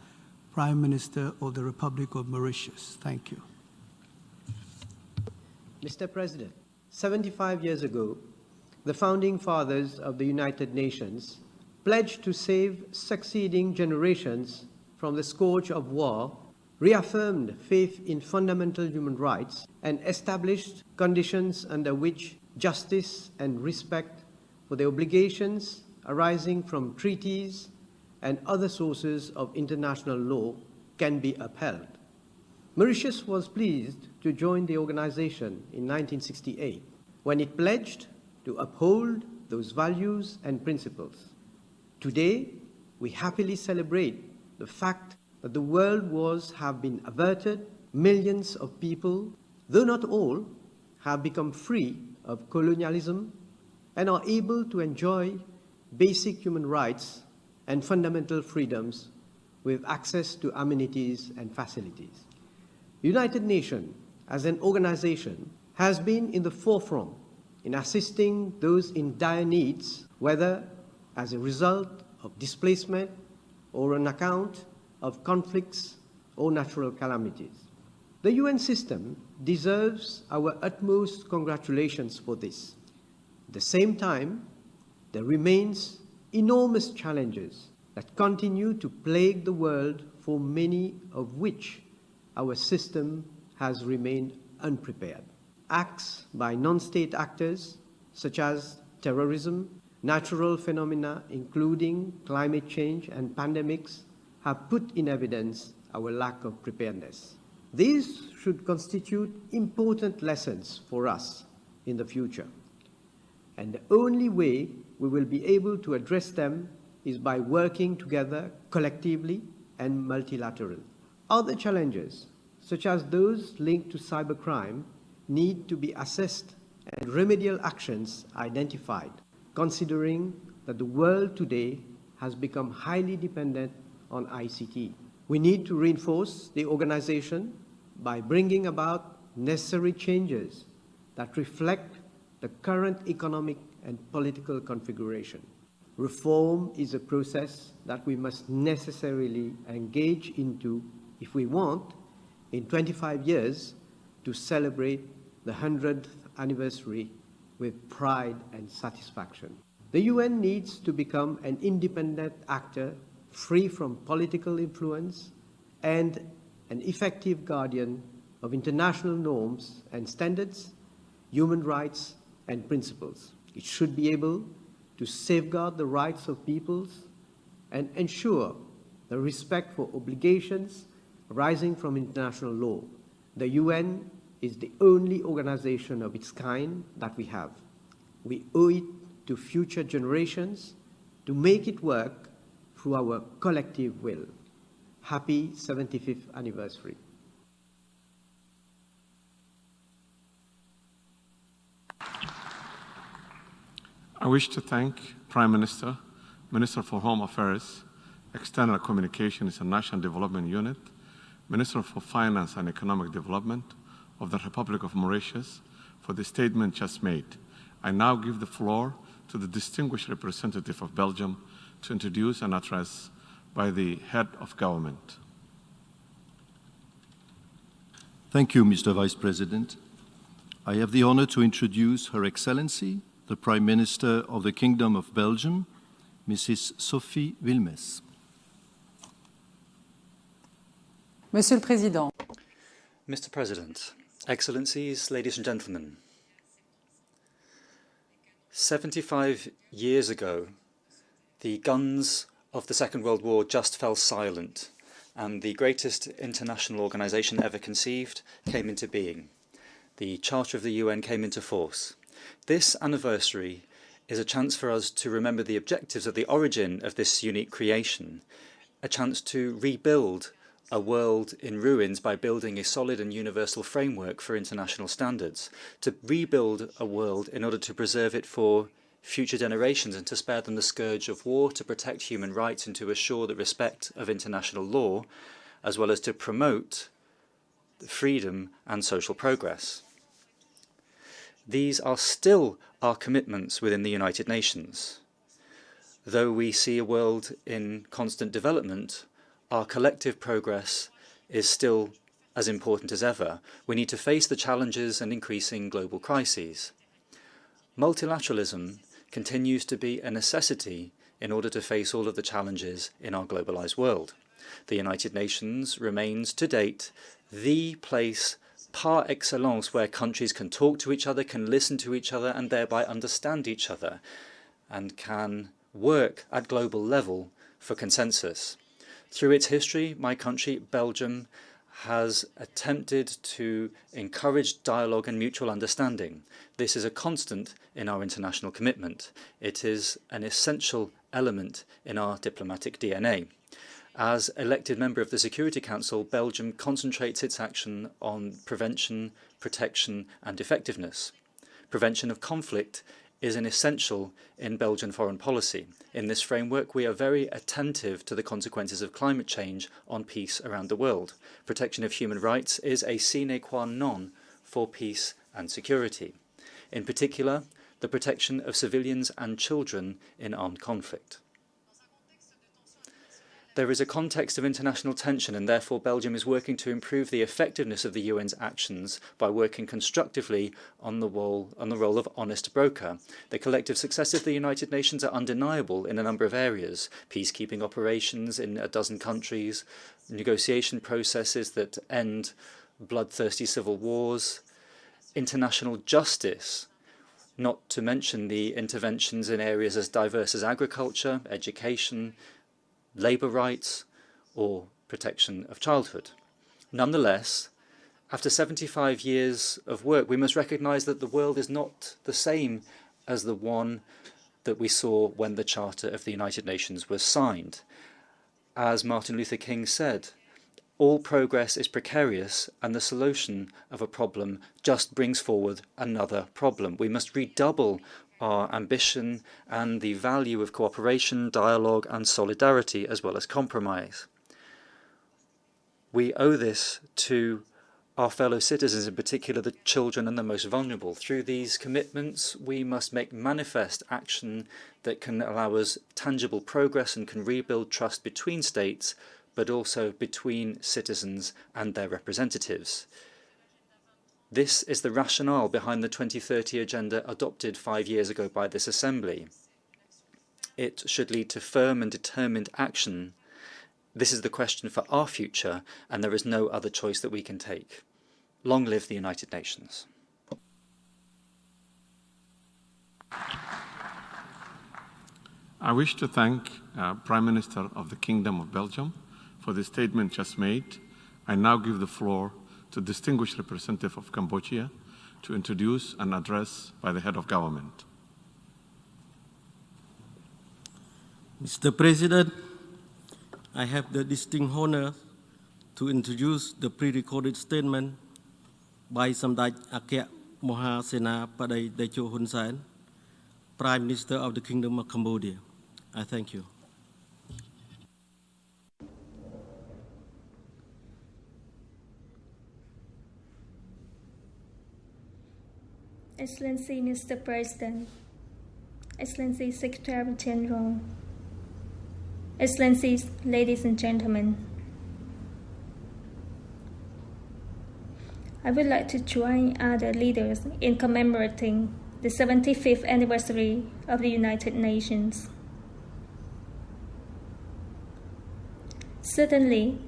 Prime Minister of the Republic of Mauritius. Thank you. Mr. President, 75 years ago, the founding fathers of the United Nations pledged to save succeeding generations from the scourge of war, reaffirmed faith in fundamental human rights, and established conditions under which justice and respect for the obligations arising from treaties and other sources of international law can be upheld. Mauritius was pleased to join the organization in 1968 when it pledged to uphold those values and principles. Today, we happily celebrate the fact that the world wars have been averted, millions of people, though not all, have become free of colonialism and are able to enjoy basic human rights and fundamental freedoms with access to amenities and facilities. United Nations, as an organization, has been in the forefront in assisting those in dire needs, whether as a result of displacement or on account of conflicts or natural calamities. The UN system deserves our utmost congratulations for this. At the same time, there remains enormous challenges that continue to plague the world, for many of which our system has remained unprepared. Acts by non-state actors, such as terrorism, natural phenomena, including climate change and pandemics, have put in evidence our lack of preparedness. These should constitute important lessons for us in the future. And the only way we will be able to address them is by working together collectively and multilaterally. Other challenges, such as those linked to cybercrime, need to be assessed and remedial actions identified, considering that the world today has become highly dependent on ICT. We need to reinforce the organization by bringing about necessary changes that reflect the current economic and political configuration. Reform is a process that we must necessarily engage into if we want, in 25 years, to celebrate the 100th anniversary with pride and satisfaction. The UN needs to become an independent actor, free from political influence, and an effective guardian of international norms and standards, human rights, and principles. It should be able to safeguard the rights of peoples and ensure the respect for obligations arising from international law. The UN is the only organization of its kind that we have. We owe it to future generations to make it work through our collective will. Happy 75th anniversary. I wish to thank Prime Minister, Minister for Home Affairs, External Communications and National Development Unit, Minister for Finance and Economic Development of the Republic of Mauritius for the statement just made. I now give the floor to the distinguished representative of Belgium to introduce an address by the head of government. Thank you, Mr. Vice President. I have the honor to introduce Her Excellency, the Prime Minister of the Kingdom of Belgium, Mrs. Sophie Wilmès. Monsieur le Président. Mr. President, Excellencies, ladies and gentlemen. 75 years ago, the guns of the Second World War just fell silent, and the greatest international organisation ever conceived came into being. The Charter of the UN came into force. This anniversary is a chance for us to remember the objectives of the origin of this unique creation, a chance to rebuild a world in ruins by building a solid and universal framework for international standards, to rebuild a world in order to preserve it for future generations and to spare them the scourge of war, to protect human rights and to assure the respect of international law, as well as to promote freedom and social progress. These are still our commitments within the United Nations. Though we see a world in constant development, our collective progress is still as important as ever. We need to face the challenges and increasing global crises. Multilateralism continues to be a necessity in order to face all of the challenges in our globalized world. The United Nations remains, to date, the place par excellence where countries can talk to each other, can listen to each other, and thereby understand each other, and can work at global level for consensus. Through its history, my country, Belgium, has attempted to encourage dialogue and mutual understanding. This is a constant in our international commitment. It is an essential element in our diplomatic DNA. As elected member of the Security Council, Belgium concentrates its action on prevention, protection, and effectiveness. Prevention of conflict is an essential in Belgian foreign policy. In this framework, we are very attentive to the consequences of climate change on peace around the world. Protection of human rights is a sine qua non for peace and security. In particular, the protection of civilians and children in armed conflict. There is a context of international tension, and therefore Belgium is working to improve the effectiveness of the UN's actions by working constructively on the role of honest broker. The collective successes of the United Nations are undeniable in a number of areas: peacekeeping operations in a dozen countries, negotiation processes that end bloodthirsty civil wars, international justice, not to mention the interventions in areas as diverse as agriculture, education, labour rights, or protection of childhood. Nonetheless, after 75 years of work, we must recognise that the world is not the same as the one that we saw when the Charter of the United Nations was signed. As Martin Luther King said, all progress is precarious, and the solution of a problem just brings forward another problem. We must redouble our ambition and the value of cooperation, dialogue, and solidarity, as well as compromise. We owe this to our fellow citizens, in particular the children and the most vulnerable. Through these commitments, we must make manifest action that can allow us tangible progress and can rebuild trust between states, but also between citizens and their representatives. This is the rationale behind the 2030 agenda adopted 5 years ago by this Assembly. It should lead to firm and determined action. This is the question for our future, and there is no other choice that we can take. Long live the United Nations. I wish to thank Prime Minister of the Kingdom of Belgium for the statement just made. I now give the floor to distinguished representative of Cambodia to introduce an address by the head of government. Mr. President, I have the distinct honor to introduce the pre-recorded statement by Samdech Akek Moha Sena Padai Techo Hun Sen, Prime Minister of the Kingdom of Cambodia. I thank you. Excellency Mr. President, Excellency Secretary-General, Excellencies, ladies and gentlemen, I would like to join other leaders in commemorating the 75th anniversary of the United Nations. Certainly,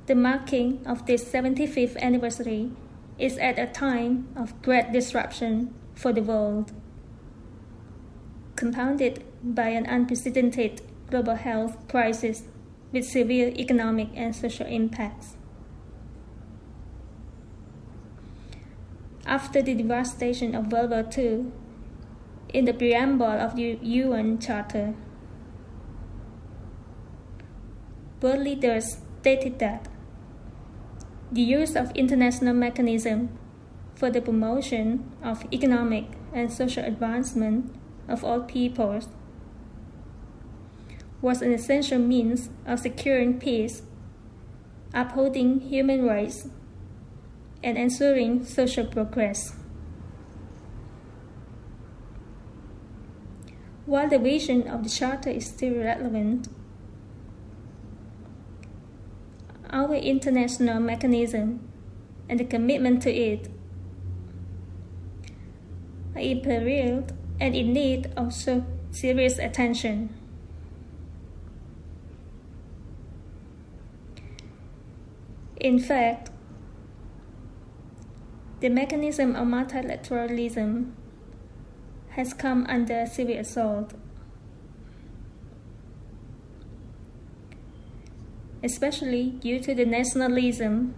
the marking of this 75th anniversary is at a time of great disruption for the world, compounded by an unprecedented global health crisis with severe economic and social impacts. After the devastation of World War II, in the preamble of the UN Charter, world leaders stated that the use of international mechanism for the promotion of economic and social advancement of all peoples was an essential means of securing peace, upholding human rights, and ensuring social progress. While the vision of the Charter is still relevant, our international mechanism and the commitment to it are imperiled and in need of so serious attention. In fact, the mechanism of multilateralism has come under severe assault, especially due to the nationalism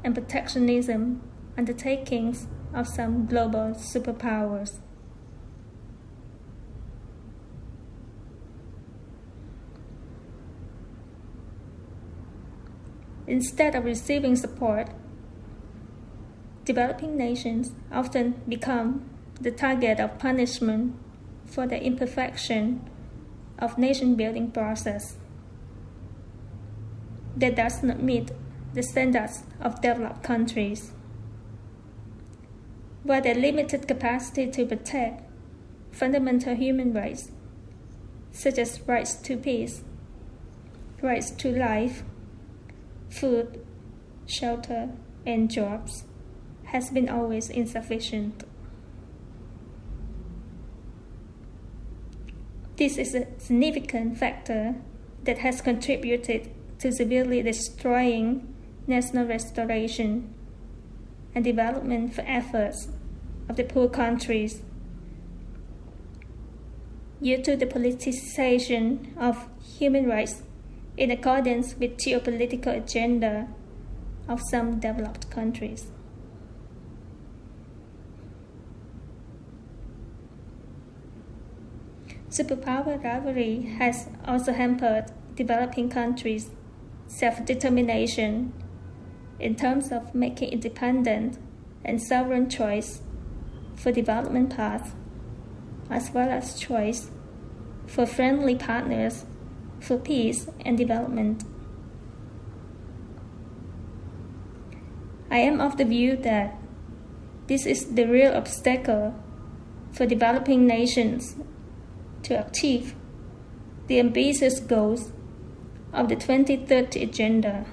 and protectionism undertakings of some global superpowers. Instead of receiving support, developing nations often become the target of punishment for the imperfection of nation-building process that does not meet the standards of developed countries, where their limited capacity to protect fundamental human rights, such as rights to peace, rights to life, food, shelter, and jobs, has been always insufficient. This is a significant factor that has contributed to severely destroying national restoration and development efforts of the poor countries due to the politicization of human rights in accordance with geopolitical agenda of some developed countries. Superpower rivalry has also hampered developing countries' self-determination in terms of making independent and sovereign choice for development paths, as well as choice for friendly partners for peace and development. I am of the view that this is the real obstacle for developing nations to achieve the ambitious goals of the 2030 Agenda.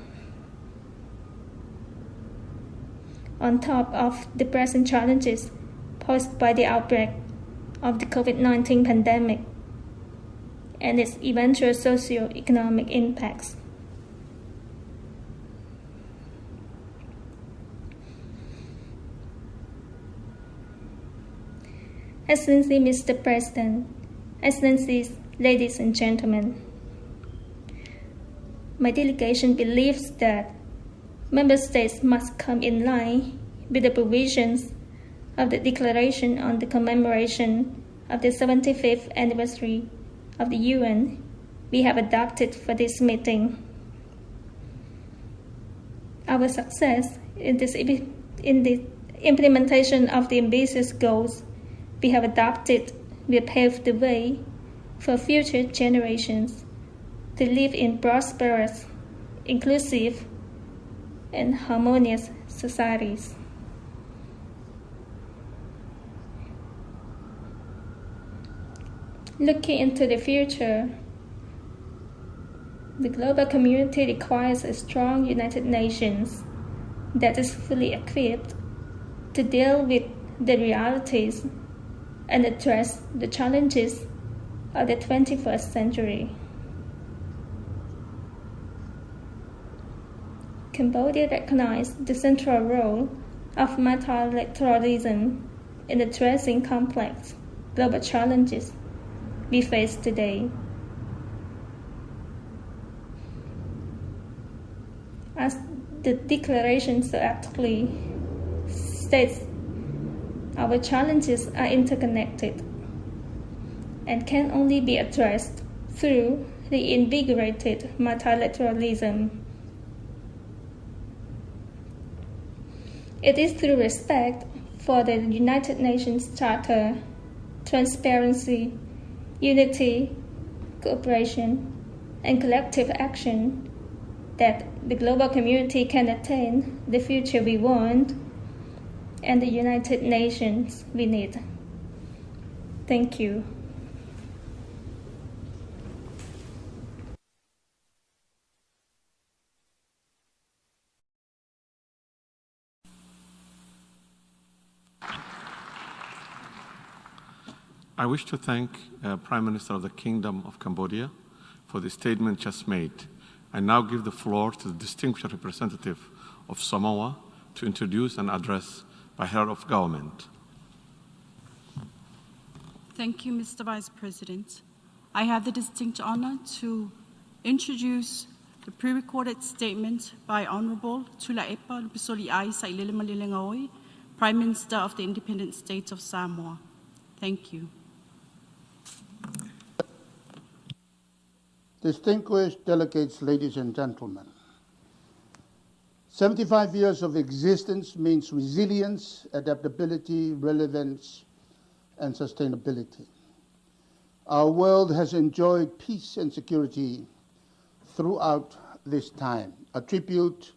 On top of the present challenges posed by the outbreak of the COVID-19 pandemic and its eventual socio-economic impacts. Excellency Mr. President, Excellencies, ladies and gentlemen, my delegation believes that Member States must come in line with the provisions of the Declaration on the Commemoration of the 75th anniversary of the UN we have adopted for this meeting. Our success in the implementation of the ambitious goals we have adopted will pave the way for future generations to live in prosperous, inclusive, and harmonious societies. Looking into the future, the global community requires a strong United Nations that is fully equipped to deal with the realities and address the challenges of the 21st century. Cambodia recognized the central role of multilateralism in addressing complex global challenges we face today. As the Declaration so aptly states, our challenges are interconnected and can only be addressed through reinvigorated multilateralism. It is through respect for the United Nations Charter, transparency, unity, cooperation, and collective action that the global community can attain the future we want and the United Nations we need. Thank you. I wish to thank Prime Minister of the Kingdom of Cambodia for the statement just made. I now give the floor to the distinguished representative of Samoa to introduce an address by her of government. Thank you, Mr. Vice President. I have the distinct honor to introduce the pre-recorded statement by Honorable Tulaepa Lupesoli'ai Sailele, Prime Minister of the Independent State of Samoa. Thank you. Distinguished delegates, ladies and gentlemen, 75 years of existence means resilience, adaptability, relevance, and sustainability. Our world has enjoyed peace and security throughout this time, a tribute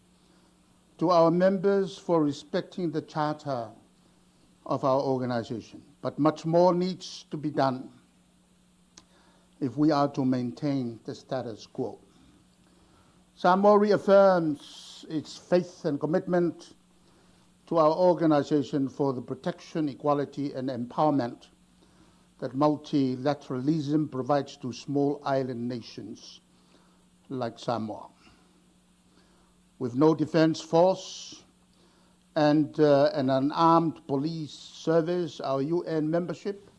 to our members for respecting the charter of our organization. But much more needs to be done if we are to maintain the status quo. Samoa reaffirms its faith and commitment to our organization for the protection, equality, and empowerment that multilateralism provides to small island nations like Samoa. With no defense force and an unarmed police service, our UN membership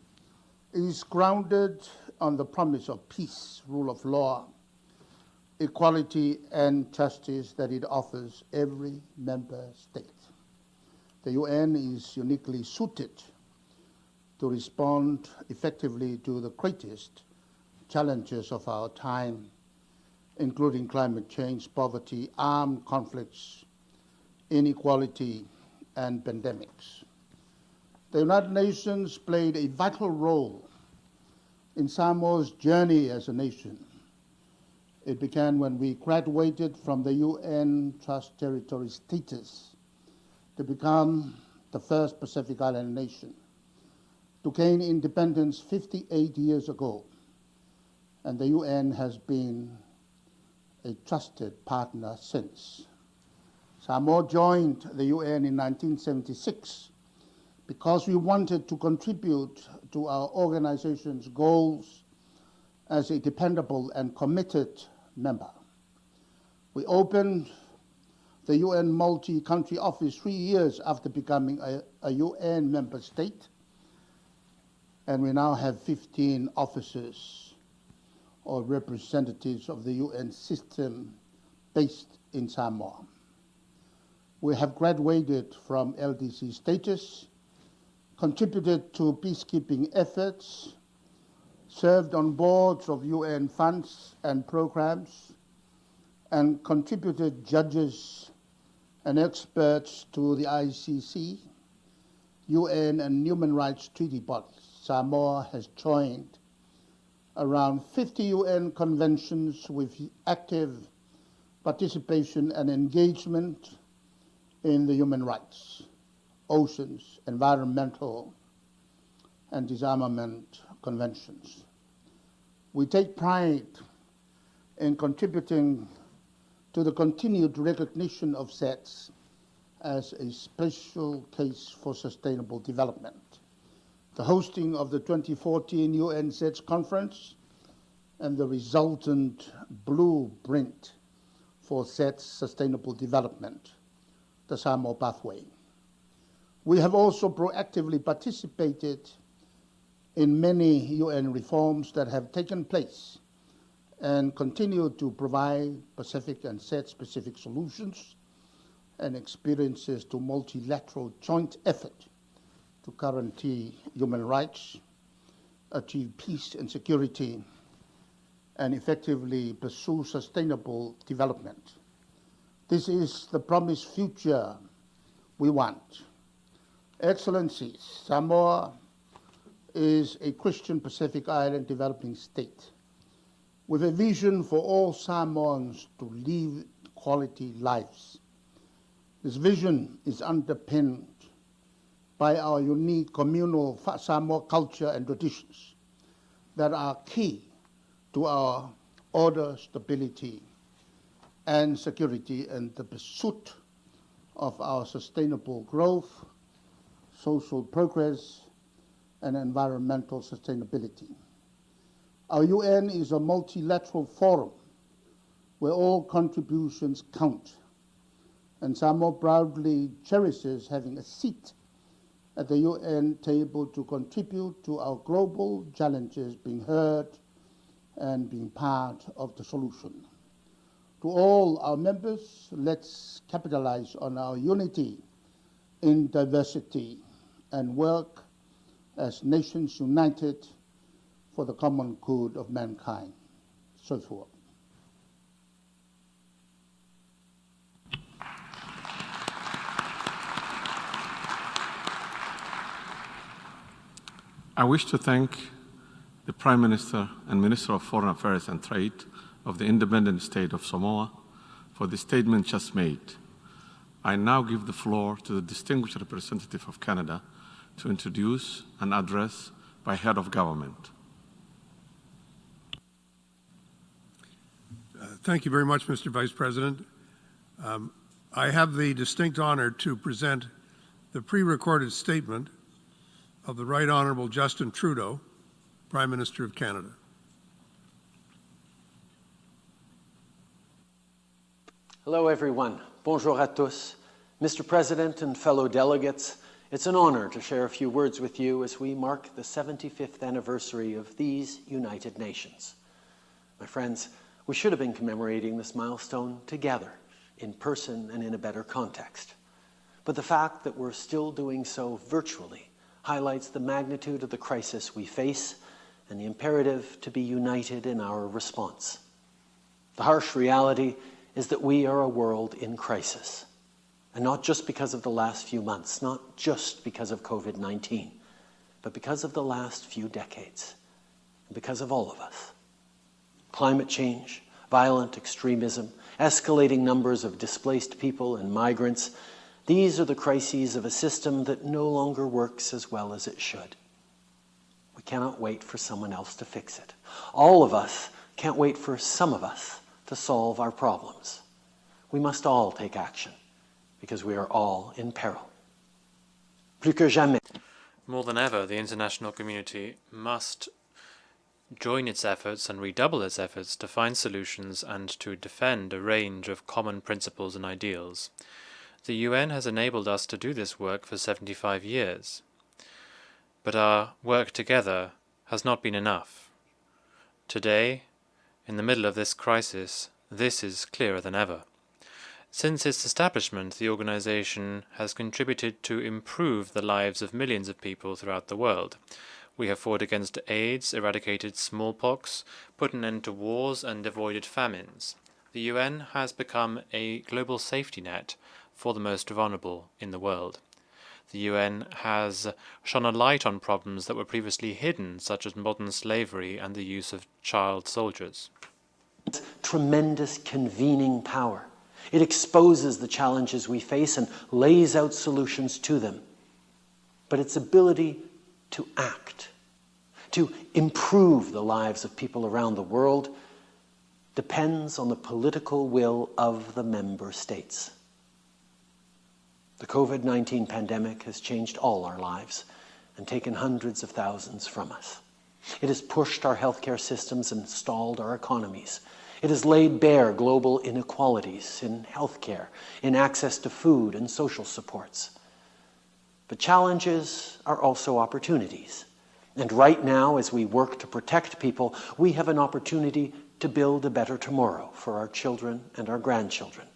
is grounded on the promise of peace, rule of law, equality, and justice that it offers every member state. The UN is uniquely suited to respond effectively to the greatest challenges of our time, including climate change, poverty, armed conflicts, inequality, and pandemics. The United Nations played a vital role in Samoa's journey as a nation. It began when we graduated from the UN Trust Territory status to become the first Pacific Island nation to gain independence 58 years ago. And the UN has been a trusted partner since. Samoa joined the UN in 1976 because we wanted to contribute to our organization's goals as a dependable and committed member. We opened the UN multi-country office 3 years after becoming a UN member state, and we now have 15 officers or representatives of the UN system based in Samoa. We have graduated from LDC status, contributed to peacekeeping efforts, served on boards of UN funds and programs, and contributed judges and experts to the ICC, UN, and human rights treaty bodies. Samoa has joined around 50 UN conventions with active participation and engagement in the human rights, oceans, environmental, and disarmament conventions. We take pride in contributing to the continued recognition of SETS as a special case for sustainable development. The hosting of the 2014 UN SETS conference and the resultant blueprint for SETS sustainable development, the Samoa pathway. We have also proactively participated in many UN reforms that have taken place and continue to provide Pacific and SET-specific solutions and experiences to multilateral joint effort to guarantee human rights, achieve peace and security, and effectively pursue sustainable development. This is the promised future we want. Excellencies, Samoa is a Christian Pacific Island developing state with a vision for all Samoans to live quality lives. This vision is underpinned by our unique communal Samoa culture and traditions that are key to our order, stability, and security, and the pursuit of our sustainable growth, social progress, and environmental sustainability. Our UN is a multilateral forum where all contributions count, and Samoa proudly cherishes having a seat at the UN table to contribute to our global challenges, being heard and being part of the solution. To all our members, let's capitalize on our unity in diversity and work as nations united for the common good of mankind. So forth. I wish to thank the Prime Minister and Minister of Foreign Affairs and Trade of the independent state of Samoa for the statement just made. I now give the floor to the distinguished representative of Canada to introduce an address by head of government. Thank you very much, Mr. Vice President. I have the distinct honor to present the pre-recorded statement of the Right Honourable Justin Trudeau, Prime Minister of Canada. Hello, everyone. Bonjour à tous. Mr. President and fellow delegates, it's an honor to share a few words with you as we mark the 75th anniversary of these United Nations. My friends, we should have been commemorating this milestone together, in person and in a better context. But the fact that we're still doing so virtually highlights the magnitude of the crisis we face and the imperative to be united in our response. The harsh reality is that we are a world in crisis, and not just because of the last few months, not just because of COVID-19, but because of the last few decades, and because of all of us. Climate change, violent extremism, escalating numbers of displaced people and migrants, these are the crises of a system that no longer works as well as it should. We cannot wait for someone else to fix it. All of us can't wait for some of us to solve our problems. We must all take action because we are all in peril. Plus que jamais. More than ever, the international community must join its efforts and redouble its efforts to find solutions and to defend a range of common principles and ideals. The UN has enabled us to do this work for 75 years. But our work together has not been enough. Today, in the middle of this crisis, this is clearer than ever. Since its establishment, the organization has contributed to improve the lives of millions of people throughout the world. We have fought against AIDS, eradicated smallpox, put an end to wars and avoided famines. The UN has become a global safety net for the most vulnerable in the world. The UN has shone a light on problems that were previously hidden, such as modern slavery and the use of child soldiers. Tremendous convening power. It exposes the challenges we face and lays out solutions to them. But its ability to act, to improve the lives of people around the world, depends on the political will of the member states. The COVID-19 pandemic has changed all our lives and taken hundreds of thousands from us. It has pushed our healthcare systems and stalled our economies. It has laid bare global inequalities in healthcare, in access to food and social supports. But challenges are also opportunities. And right now, as we work to protect people, we have an opportunity to build a better tomorrow for our children and our grandchildren.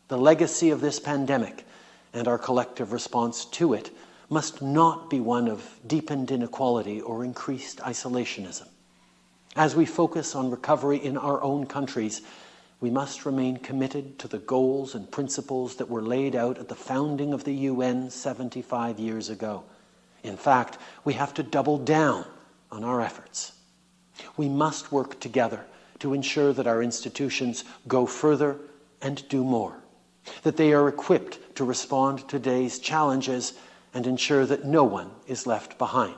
The legacy of this pandemic and our collective response to it must not be one of deepened inequality or increased isolationism. As we focus on recovery in our own countries, we must remain committed to the goals and principles that were laid out at the founding of the UN 75 years ago. In fact, we have to double down on our efforts. We must work together to ensure that our institutions go further and do more, that they are equipped to respond to today's challenges and ensure that no one is left behind.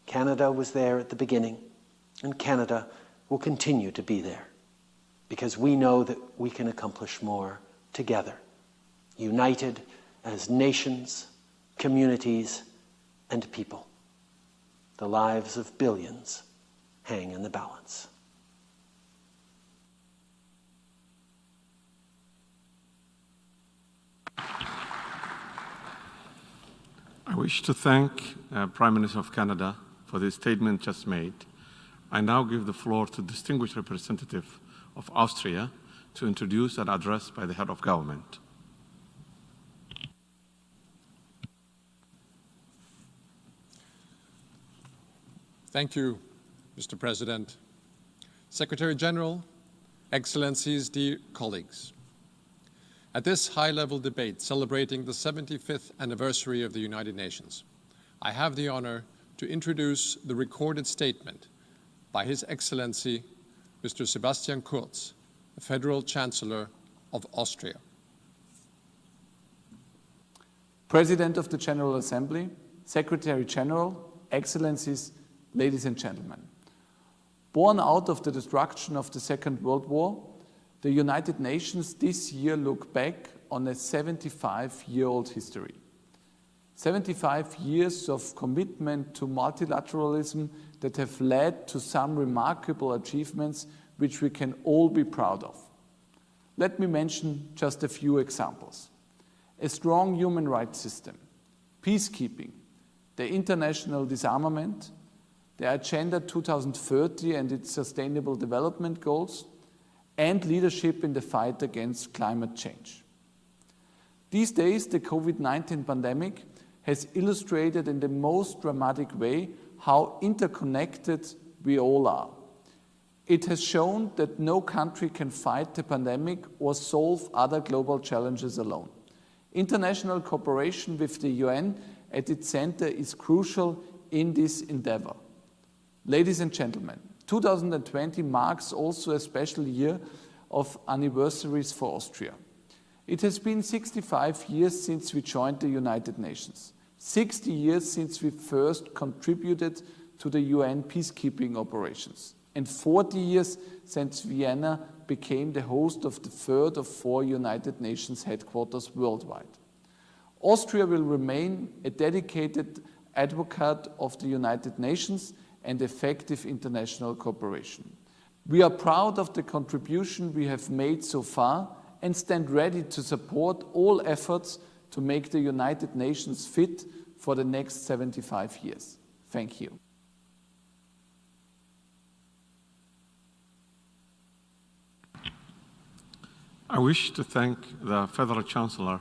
Canada was there at the beginning, and Canada will continue to be there, because we know that we can accomplish more together, united as nations, communities, and people. The lives of billions hang in the balance. I wish to thank Prime Minister of Canada for the statement just made. I now give the floor to distinguished representative of Austria to introduce an address by the head of government. Thank you, Mr. President. Secretary-General, Excellencies, dear colleagues. At this high-level debate celebrating the 75th anniversary of the United Nations, I have the honor to introduce the recorded statement by His Excellency, Mr. Sebastian Kurz, the Federal Chancellor of Austria. President of the General Assembly, Secretary-General, Excellencies, ladies and gentlemen. Born out of the destruction of the Second World War, the United Nations this year look back on a 75-year-old history. 75 years of commitment to multilateralism that have led to some remarkable achievements which we can all be proud of. Let me mention just a few examples. A strong human rights system, peacekeeping, the international disarmament, the Agenda 2030 and its sustainable development goals, and leadership in the fight against climate change. These days, the COVID-19 pandemic has illustrated in the most dramatic way how interconnected we all are. It has shown that no country can fight the pandemic or solve other global challenges alone. International cooperation with the UN at its center is crucial in this endeavor. Ladies and gentlemen, 2020 marks also a special year of anniversaries for Austria. It has been 65 years since we joined the United Nations, 60 years since we first contributed to the UN peacekeeping operations, and 40 years since Vienna became the host of the third of 4 United Nations headquarters worldwide. Austria will remain a dedicated advocate of the United Nations and effective international cooperation. We are proud of the contribution we have made so far and stand ready to support all efforts to make the United Nations fit for the next 75 years. Thank you. I wish to thank the Federal Chancellor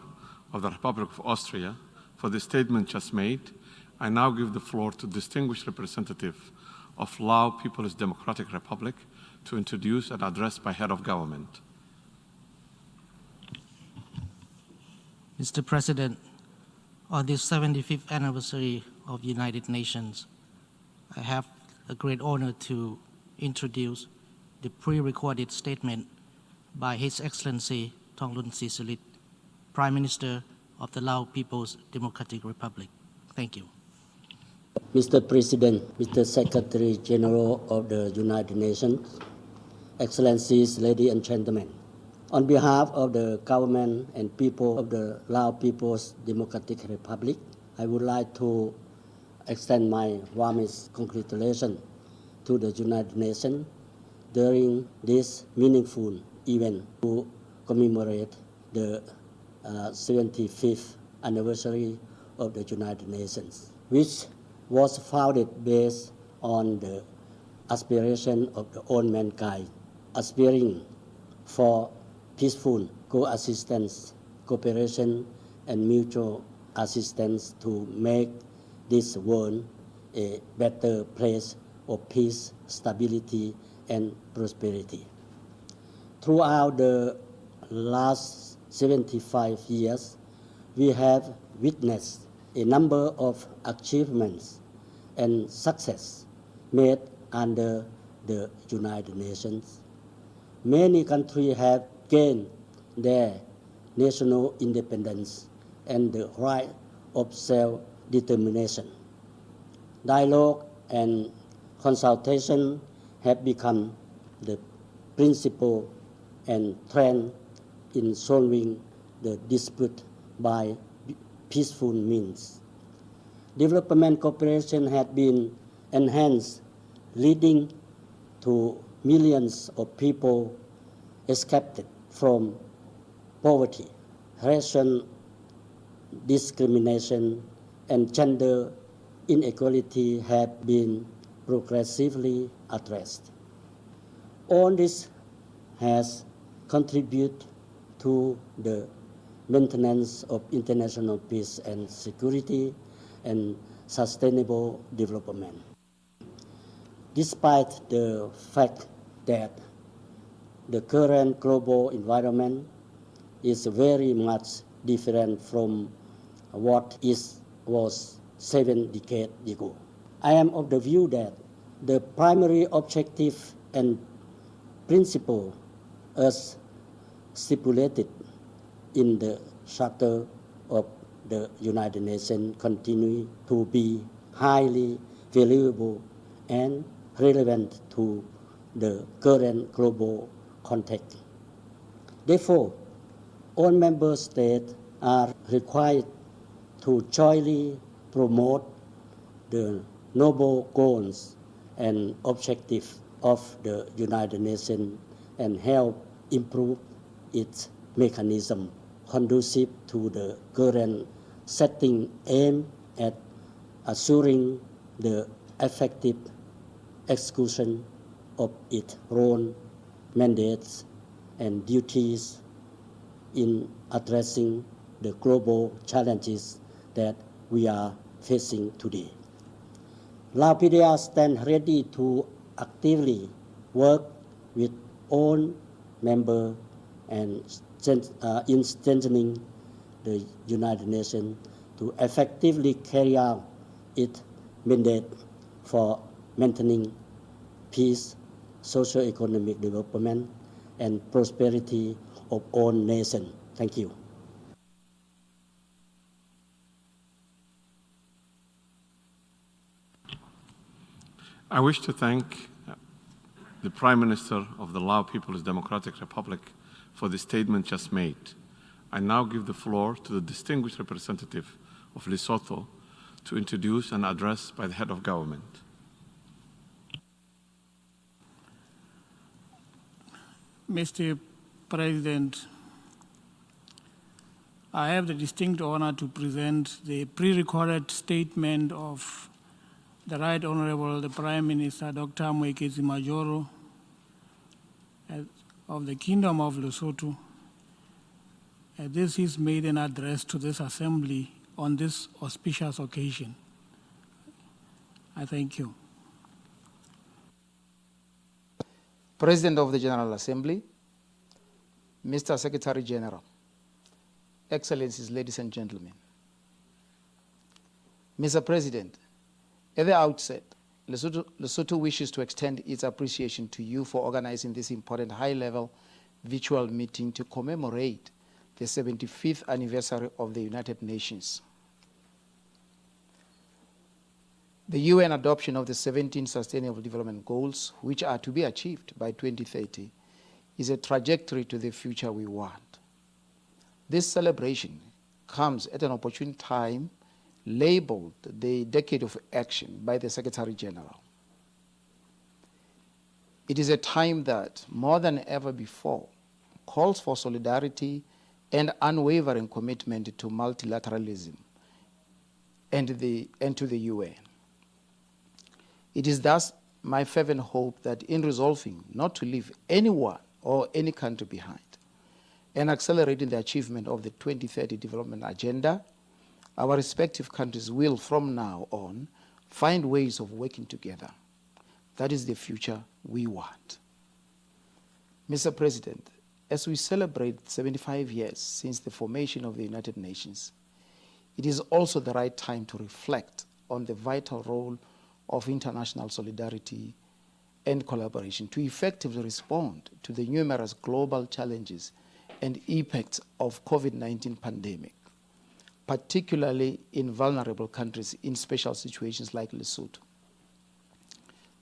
of the Republic of Austria for the statement just made. I now give the floor to distinguished representative of Lao People's Democratic Republic to introduce an address by head of government. Mr. President, on this 75th anniversary of the United Nations, I have a great honor to introduce the pre-recorded statement by His Excellency Thongloun Sisoulith, Prime Minister of the Lao People's Democratic Republic. Thank you. Mr. President, Mr. Secretary-General of the United Nations, Excellencies, ladies and gentlemen, on behalf of the government and people of the Lao People's Democratic Republic, I would like to extend my warmest congratulations to the United Nations during this meaningful event to commemorate the 75th anniversary of the United Nations, which was founded based on the aspiration of the all mankind, aspiring for peaceful coexistence, cooperation, and mutual assistance to make this world a better place of peace, stability, and prosperity. Throughout the last 75 years, we have witnessed a number of achievements and success made under the United Nations. Many countries have gained their national independence and the right of self-determination. Dialogue and consultation have become the principle and trend in solving the dispute by peaceful means. Development cooperation has been enhanced, leading to millions of people escaped from poverty, ration discrimination and gender inequality have been progressively addressed. All this has contributed to the maintenance of international peace and security and sustainable development. Despite the fact that the current global environment is very much different from what it was 7 decades ago, I am of the view that the primary objective and principle as stipulated in the Charter of the United Nations continue to be highly valuable and relevant to the current global context. Therefore, all member states are required to jointly promote the noble goals and objectives of the United Nations and help improve its mechanism conducive to the current setting aimed at assuring the effective execution of its role, mandates, and duties in addressing the global challenges that we are facing today. LAOPDA stands ready to actively work with all members and in strengthening the United Nations to effectively carry out its mandate for maintaining peace, socio-economic development, and prosperity of all nations. Thank you. I wish to thank the Prime Minister of the Lao People's Democratic Republic for the statement just made. I now give the floor to the distinguished representative of Lesotho to introduce an address by the head of government. Mr. President, I have the distinct honor to present the pre-recorded statement of the Right Honorable the Prime Minister, Dr. Mwekezi Majoro, of the Kingdom of Lesotho. This is made an address to this Assembly on this auspicious occasion. I thank you. President of the General Assembly, Mr. Secretary-General, Excellencies, ladies and gentlemen. Mr. President, at the outset, Lesotho wishes to extend its appreciation to you for organizing this important high-level virtual meeting to commemorate the 75th anniversary of the United Nations. The UN adoption of the 17 Sustainable Development Goals, which are to be achieved by 2030, is a trajectory to the future we want. This celebration comes at an opportune time, labeled the Decade of Action by the Secretary-General. It is a time that, more than ever before, calls for solidarity and unwavering commitment to multilateralism and to the UN. It is thus my fervent hope that in resolving not to leave anyone or any country behind and accelerating the achievement of the 2030 Development Agenda, our respective countries will, from now on, find ways of working together. That is the future we want. Mr. President, as we celebrate 75 years since the formation of the United Nations, it is also the right time to reflect on the vital role of international solidarity and collaboration to effectively respond to the numerous global challenges and impacts of COVID-19 pandemic, particularly in vulnerable countries in special situations like Lesotho.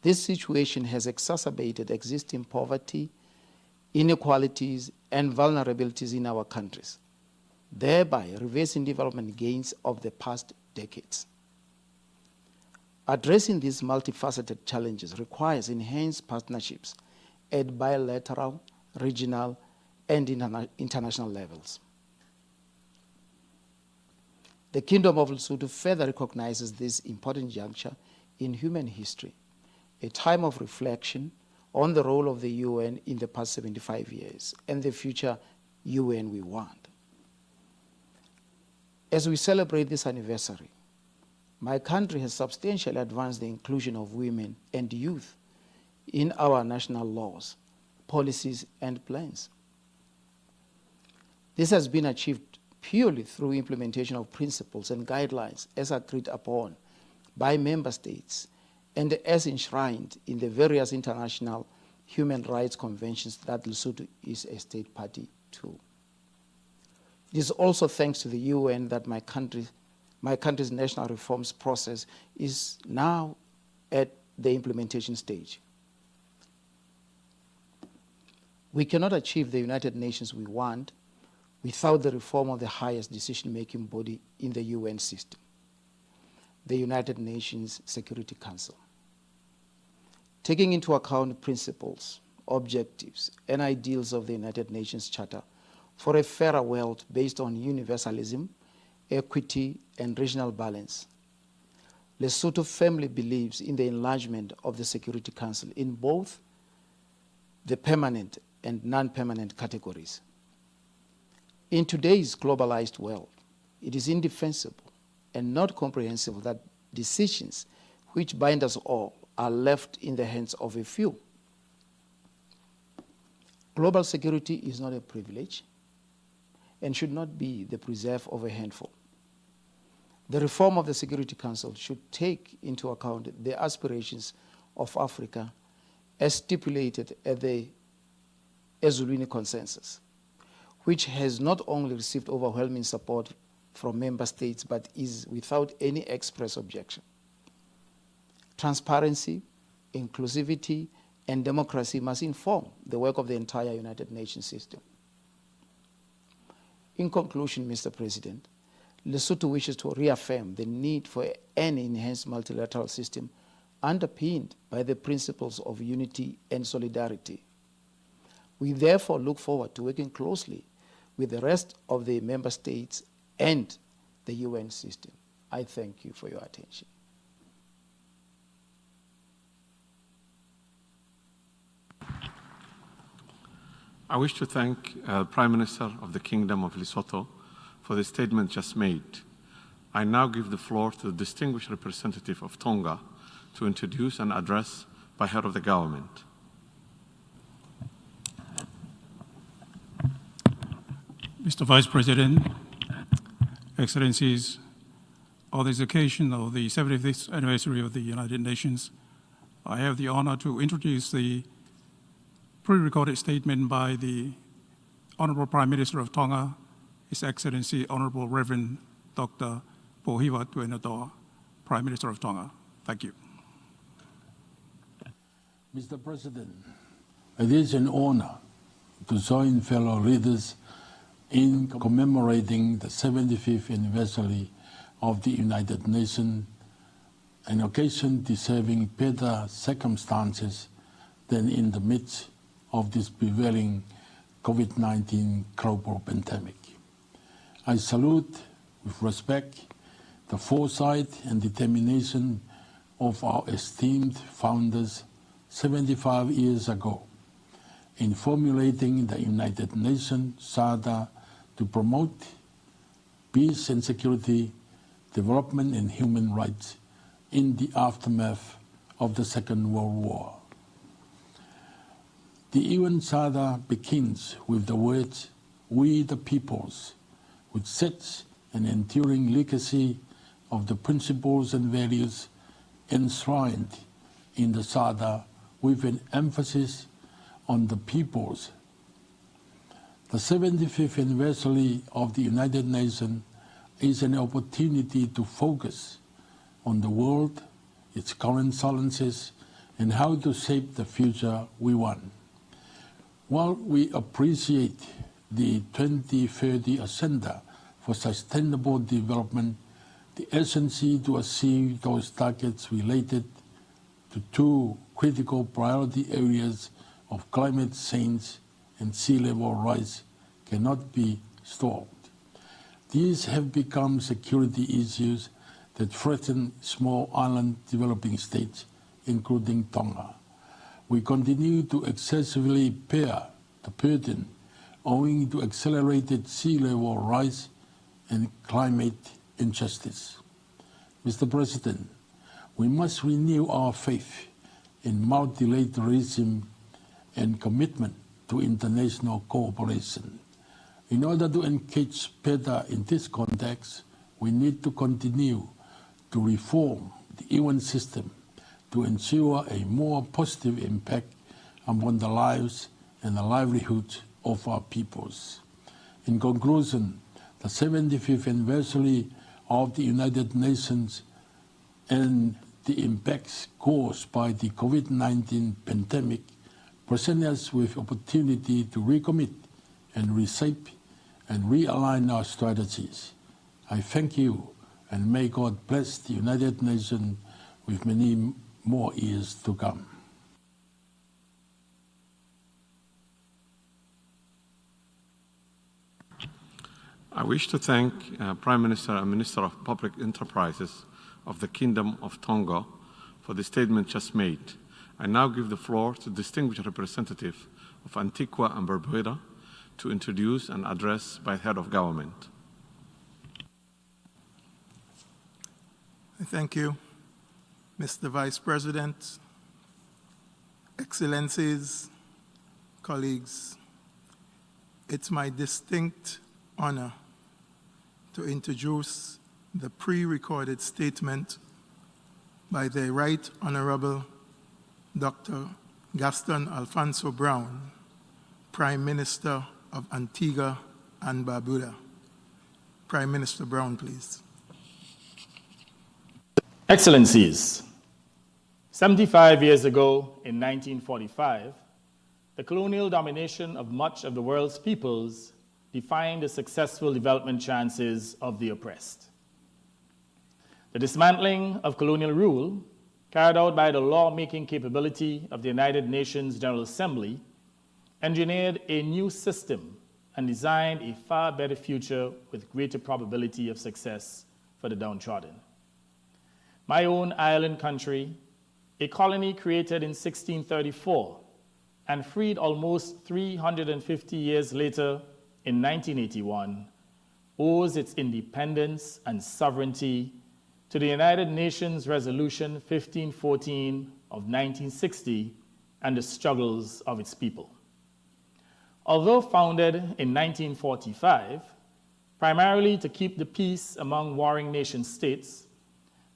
This situation has exacerbated existing poverty, inequalities, and vulnerabilities in our countries, thereby reversing development gains of the past decades. Addressing these multifaceted challenges requires enhanced partnerships at bilateral, regional, and international levels. The Kingdom of Lesotho further recognizes this important juncture in human history, a time of reflection on the role of the UN in the past 75 years and the future UN we want. As we celebrate this anniversary, my country has substantially advanced the inclusion of women and youth in our national laws, policies, and plans. This has been achieved purely through implementation of principles and guidelines as agreed upon by member states and as enshrined in the various international human rights conventions that Lesotho is a state party to. It is also thanks to the UN that my country's national reforms process is now at the implementation stage. We cannot achieve the United Nations we want without the reform of the highest decision-making body in the UN system, the United Nations Security Council. Taking into account principles, objectives, and ideals of the United Nations Charter for a fairer world based on universalism, equity, and regional balance, Lesotho firmly believes in the enlargement of the Security Council in both the permanent and non-permanent categories. In today's globalized world, it is indefensible and not comprehensible that decisions which bind us all are left in the hands of a few. Global security is not a privilege and should not be the preserve of a handful. The reform of the Security Council should take into account the aspirations of Africa as stipulated at the Ezulwini Consensus, which has not only received overwhelming support from member states but is without any express objection. Transparency, inclusivity, and democracy must inform the work of the entire United Nations system. In conclusion, Mr. President, Lesotho wishes to reaffirm the need for an enhanced multilateral system underpinned by the principles of unity and solidarity. We therefore look forward to working closely with the rest of the member states and the UN system. I thank you for your attention. I wish to thank Prime Minister of the Kingdom of Lesotho for the statement just made. I now give the floor to the distinguished representative of Tonga to introduce an address by head of the government. Mr. Vice President, Excellencies, on this occasion of the 75th anniversary of the United Nations, I have the honor to introduce the pre-recorded statement by the Honorable Prime Minister of Tonga, His Excellency Honorable Reverend Dr. Pohiwa Tuenatoa, Prime Minister of Tonga. Thank you. Mr. President, it is an honor to join fellow leaders in commemorating the 75th anniversary of the United Nations, an occasion deserving better circumstances than in the midst of this prevailing COVID-19 global pandemic. I salute with respect the foresight and determination of our esteemed founders 75 years ago in formulating the United Nations Charter to promote peace and security, development and human rights in the aftermath of the Second World War. The UN Charter begins with the words, "We the peoples," which sets an enduring legacy of the principles and values enshrined in the Charter with an emphasis on the peoples. The 75th anniversary of the United Nations is an opportunity to focus on the world, its current challenges, and how to shape the future we want. While we appreciate the 2030 Agenda for Sustainable Development, the urgency to achieve those targets related to two critical priority areas of climate change and sea level rise cannot be stalled. These have become security issues that threaten small island developing states, including Tonga. We continue to excessively bear the burden owing to accelerated sea level rise and climate injustice. Mr. President, we must renew our faith in multilateralism and commitment to international cooperation. In order to engage better in this context, we need to continue to reform the UN system to ensure a more positive impact upon the lives and the livelihoods of our peoples. In conclusion, the 75th anniversary of the United Nations and the impacts caused by the COVID-19 pandemic present us with opportunity to recommit and reshape and realign our strategies. I thank you, and may God bless the United Nations with many more years to come. I wish to thank Prime Minister and Minister of Public Enterprises of the Kingdom of Tonga for the statement just made. I now give the floor to distinguished representative of Antigua and Barbuda to introduce an address by the head of government. Thank you, Mr. Vice President, Excellencies, colleagues. It's my distinct honor to introduce the pre-recorded statement by the Right Honorable Dr. Gaston Alfonso Brown, Prime Minister of Antigua and Barbuda. Prime Minister Brown, please. Excellencies, 75 years ago in 1945, the colonial domination of much of the world's peoples defined the successful development chances of the oppressed. The dismantling of colonial rule, carried out by the law-making capability of the United Nations General Assembly, engineered a new system and designed a far better future with greater probability of success for the downtrodden. My own island country, a colony created in 1634 and freed almost 350 years later in 1981, owes its independence and sovereignty to the United Nations Resolution 1514 of 1960 and the struggles of its people. Although founded in 1945, primarily to keep the peace among warring nation states,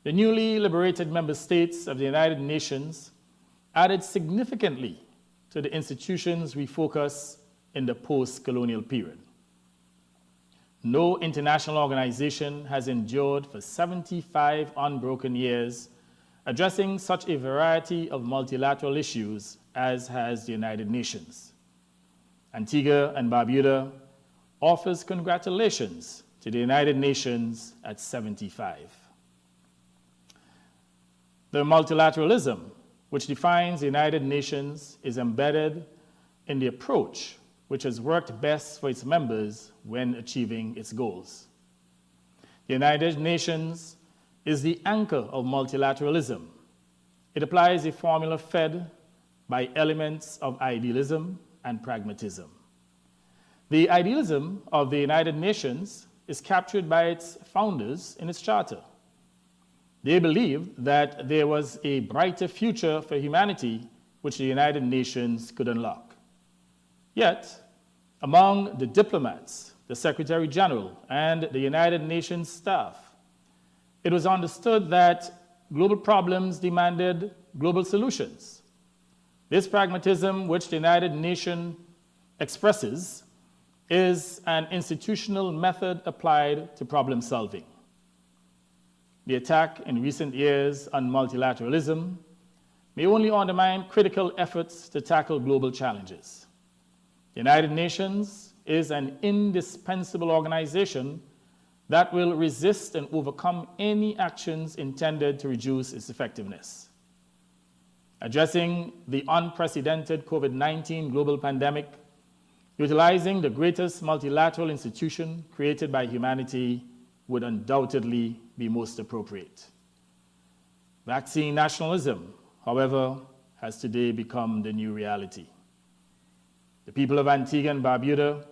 the newly liberated member states of the United Nations added significantly to the institutions we focus in the post-colonial period. No international organization has endured for 75 unbroken years addressing such a variety of multilateral issues as has the United Nations. Antigua and Barbuda offers congratulations to the United Nations at 75. The multilateralism which defines the United Nations is embedded in the approach which has worked best for its members when achieving its goals. The United Nations is the anchor of multilateralism. It applies a formula fed by elements of idealism and pragmatism. The idealism of the United Nations is captured by its founders in its charter. They believed that there was a brighter future for humanity which the United Nations could unlock. Yet, among the diplomats, the Secretary-General, and the United Nations staff, it was understood that global problems demanded global solutions. This pragmatism, which the United Nations expresses, is an institutional method applied to problem solving. The attack in recent years on multilateralism may only undermine critical efforts to tackle global challenges. The United Nations is an indispensable organization that will resist and overcome any actions intended to reduce its effectiveness. Addressing the unprecedented COVID-19 global pandemic utilizing the greatest multilateral institution created by humanity would undoubtedly be most appropriate. Vaccine nationalism, however, has today become the new reality. The people of Antigua and Barbuda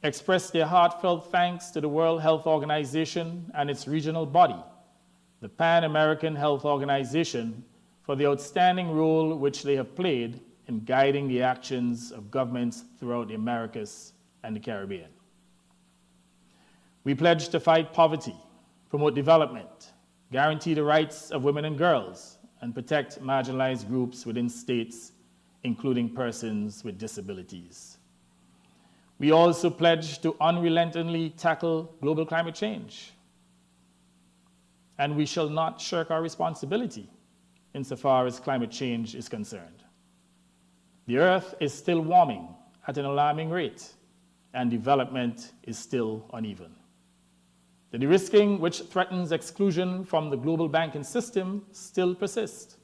expressed their heartfelt thanks to the World Health Organization and its regional body, the Pan American Health Organization, for the outstanding role which they have played in guiding the actions of governments throughout the Americas and the Caribbean. We pledge to fight poverty, promote development, guarantee the rights of women and girls, and protect marginalized groups within states, including persons with disabilities. We also pledge to unrelentingly tackle global climate change. And we shall not shirk our responsibility insofar as climate change is concerned. The Earth is still warming at an alarming rate, and development is still uneven. The de-risking which threatens exclusion from the global banking system still persists.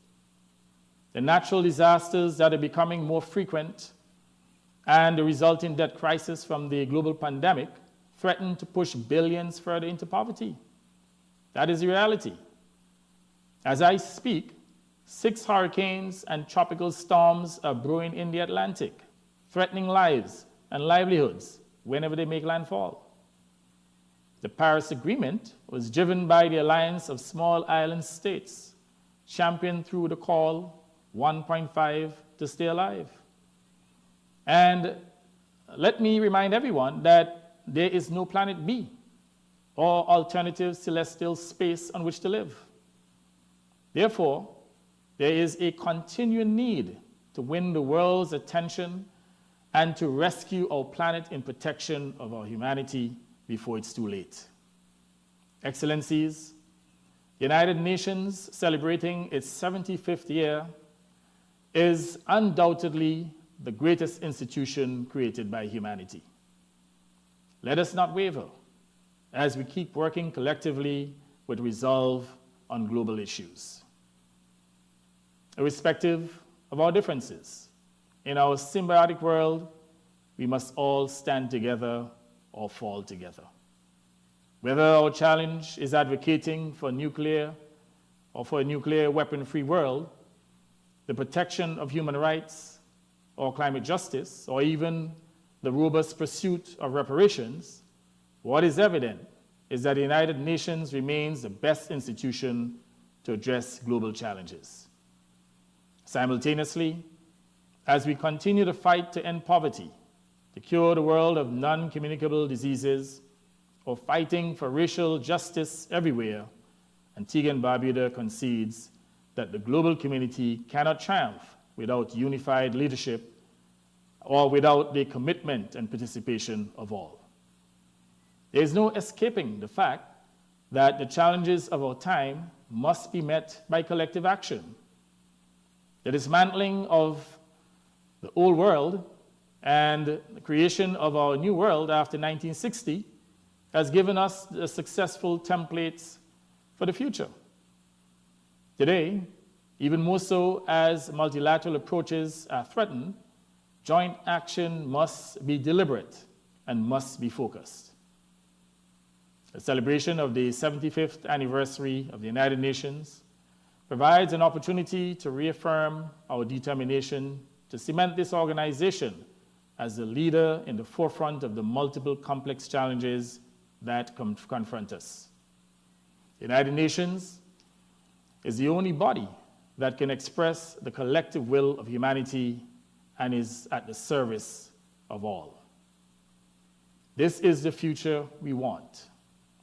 The natural disasters that are becoming more frequent and the resulting debt crisis from the global pandemic threaten to push billions further into poverty. That is the reality. As I speak, 6 hurricanes and tropical storms are brewing in the Atlantic, threatening lives and livelihoods whenever they make landfall. The Paris Agreement was driven by the alliance of small island states, championed through the call 1.5 to stay alive. And let me remind everyone that there is no planet B or alternative celestial space on which to live. Therefore, there is a continuing need to win the world's attention and to rescue our planet in protection of our humanity before it's too late. Excellencies, the United Nations, celebrating its 75th year, is undoubtedly the greatest institution created by humanity. Let us not waver as we keep working collectively with resolve on global issues. Irrespective of our differences, in our symbiotic world, we must all stand together or fall together. Whether our challenge is advocating for nuclear or for a nuclear weapon-free world, the protection of human rights or climate justice, or even the robust pursuit of reparations, what is evident is that the United Nations remains the best institution to address global challenges. Simultaneously, as we continue to fight to end poverty, to cure the world of non-communicable diseases, or fighting for racial justice everywhere, Antigua and Barbuda concedes that the global community cannot triumph without unified leadership or without the commitment and participation of all. There is no escaping the fact that the challenges of our time must be met by collective action. The dismantling of the old world and the creation of our new world after 1960 has given us the successful templates for the future. Today, even more so as multilateral approaches are threatened, joint action must be deliberate and must be focused. The celebration of the 75th anniversary of the United Nations provides an opportunity to reaffirm our determination to cement this organization as the leader in the forefront of the multiple complex challenges that confront us. The United Nations is the only body that can express the collective will of humanity and is at the service of all. This is the future we want,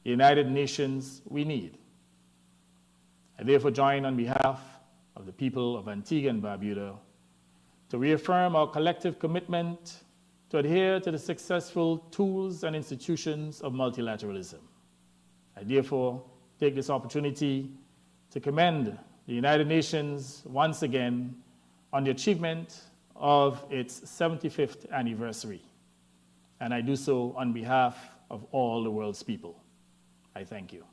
the United Nations we need. I therefore join on behalf of the people of Antigua and Barbuda to reaffirm our collective commitment to adhere to the successful tools and institutions of multilateralism. I therefore take this opportunity to commend the United Nations once again on the achievement of its 75th anniversary. And I do so on behalf of all the world's people. I thank you.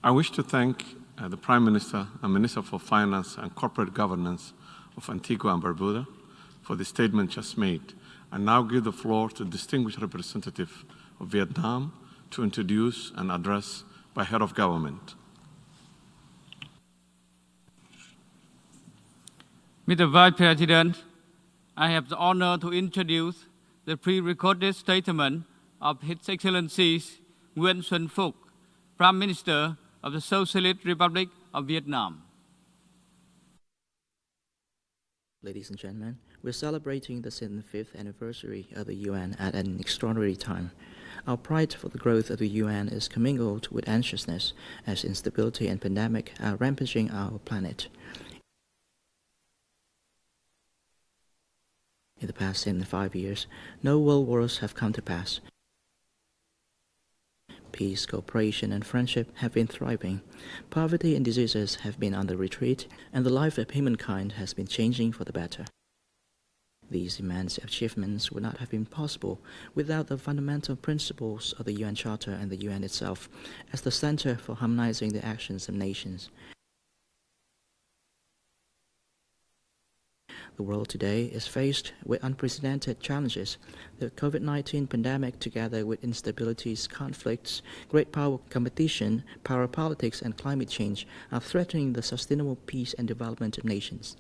I wish to thank the Prime Minister and Minister for Finance and Corporate Governance of Antigua and Barbuda for the statement just made. I now give the floor to the distinguished representative of Vietnam to introduce and address by Head of Government. Mr. Vice President, I have the honor to introduce the pre-recorded statement of His Excellency Nguyen Xuân Phuc, Prime Minister of the Socialist Republic of Vietnam. Ladies and gentlemen, we're celebrating the 75th anniversary of the UN at an extraordinary time. Our pride for the growth of the UN is commingled with anxiousness as instability and pandemic are rampaging our planet. In the past 75 years, no world wars have come to pass. Peace, cooperation, and friendship have been thriving. Poverty and diseases have been on the retreat, and the life of humankind has been changing for the better. These immense achievements would not have been possible without the fundamental principles of the UN Charter and the UN itself as the center for harmonizing the actions of nations. The world today is faced with unprecedented challenges. The COVID-19 pandemic, together with instabilities, conflicts, great power competition, power politics, and climate change, are threatening the sustainable peace and development of nations.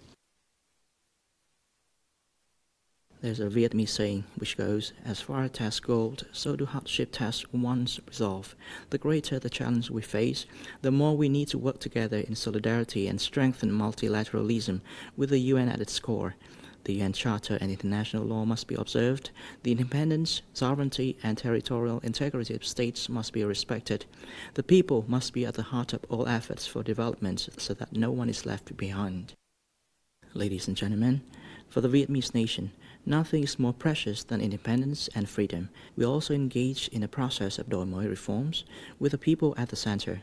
There's a Vietnamese saying which goes, as far as tests gold, so do hardship tests once resolve. The greater the challenge we face, the more we need to work together in solidarity and strengthen multilateralism with the UN at its core. The UN Charter and international law must be observed. The independence, sovereignty, and territorial integrity of states must be respected. The people must be at the heart of all efforts for development so that no one is left behind. Ladies and gentlemen, for the Vietnamese nation, nothing is more precious than independence and freedom. We also engage in a process of đổi mới reforms with the people at the center.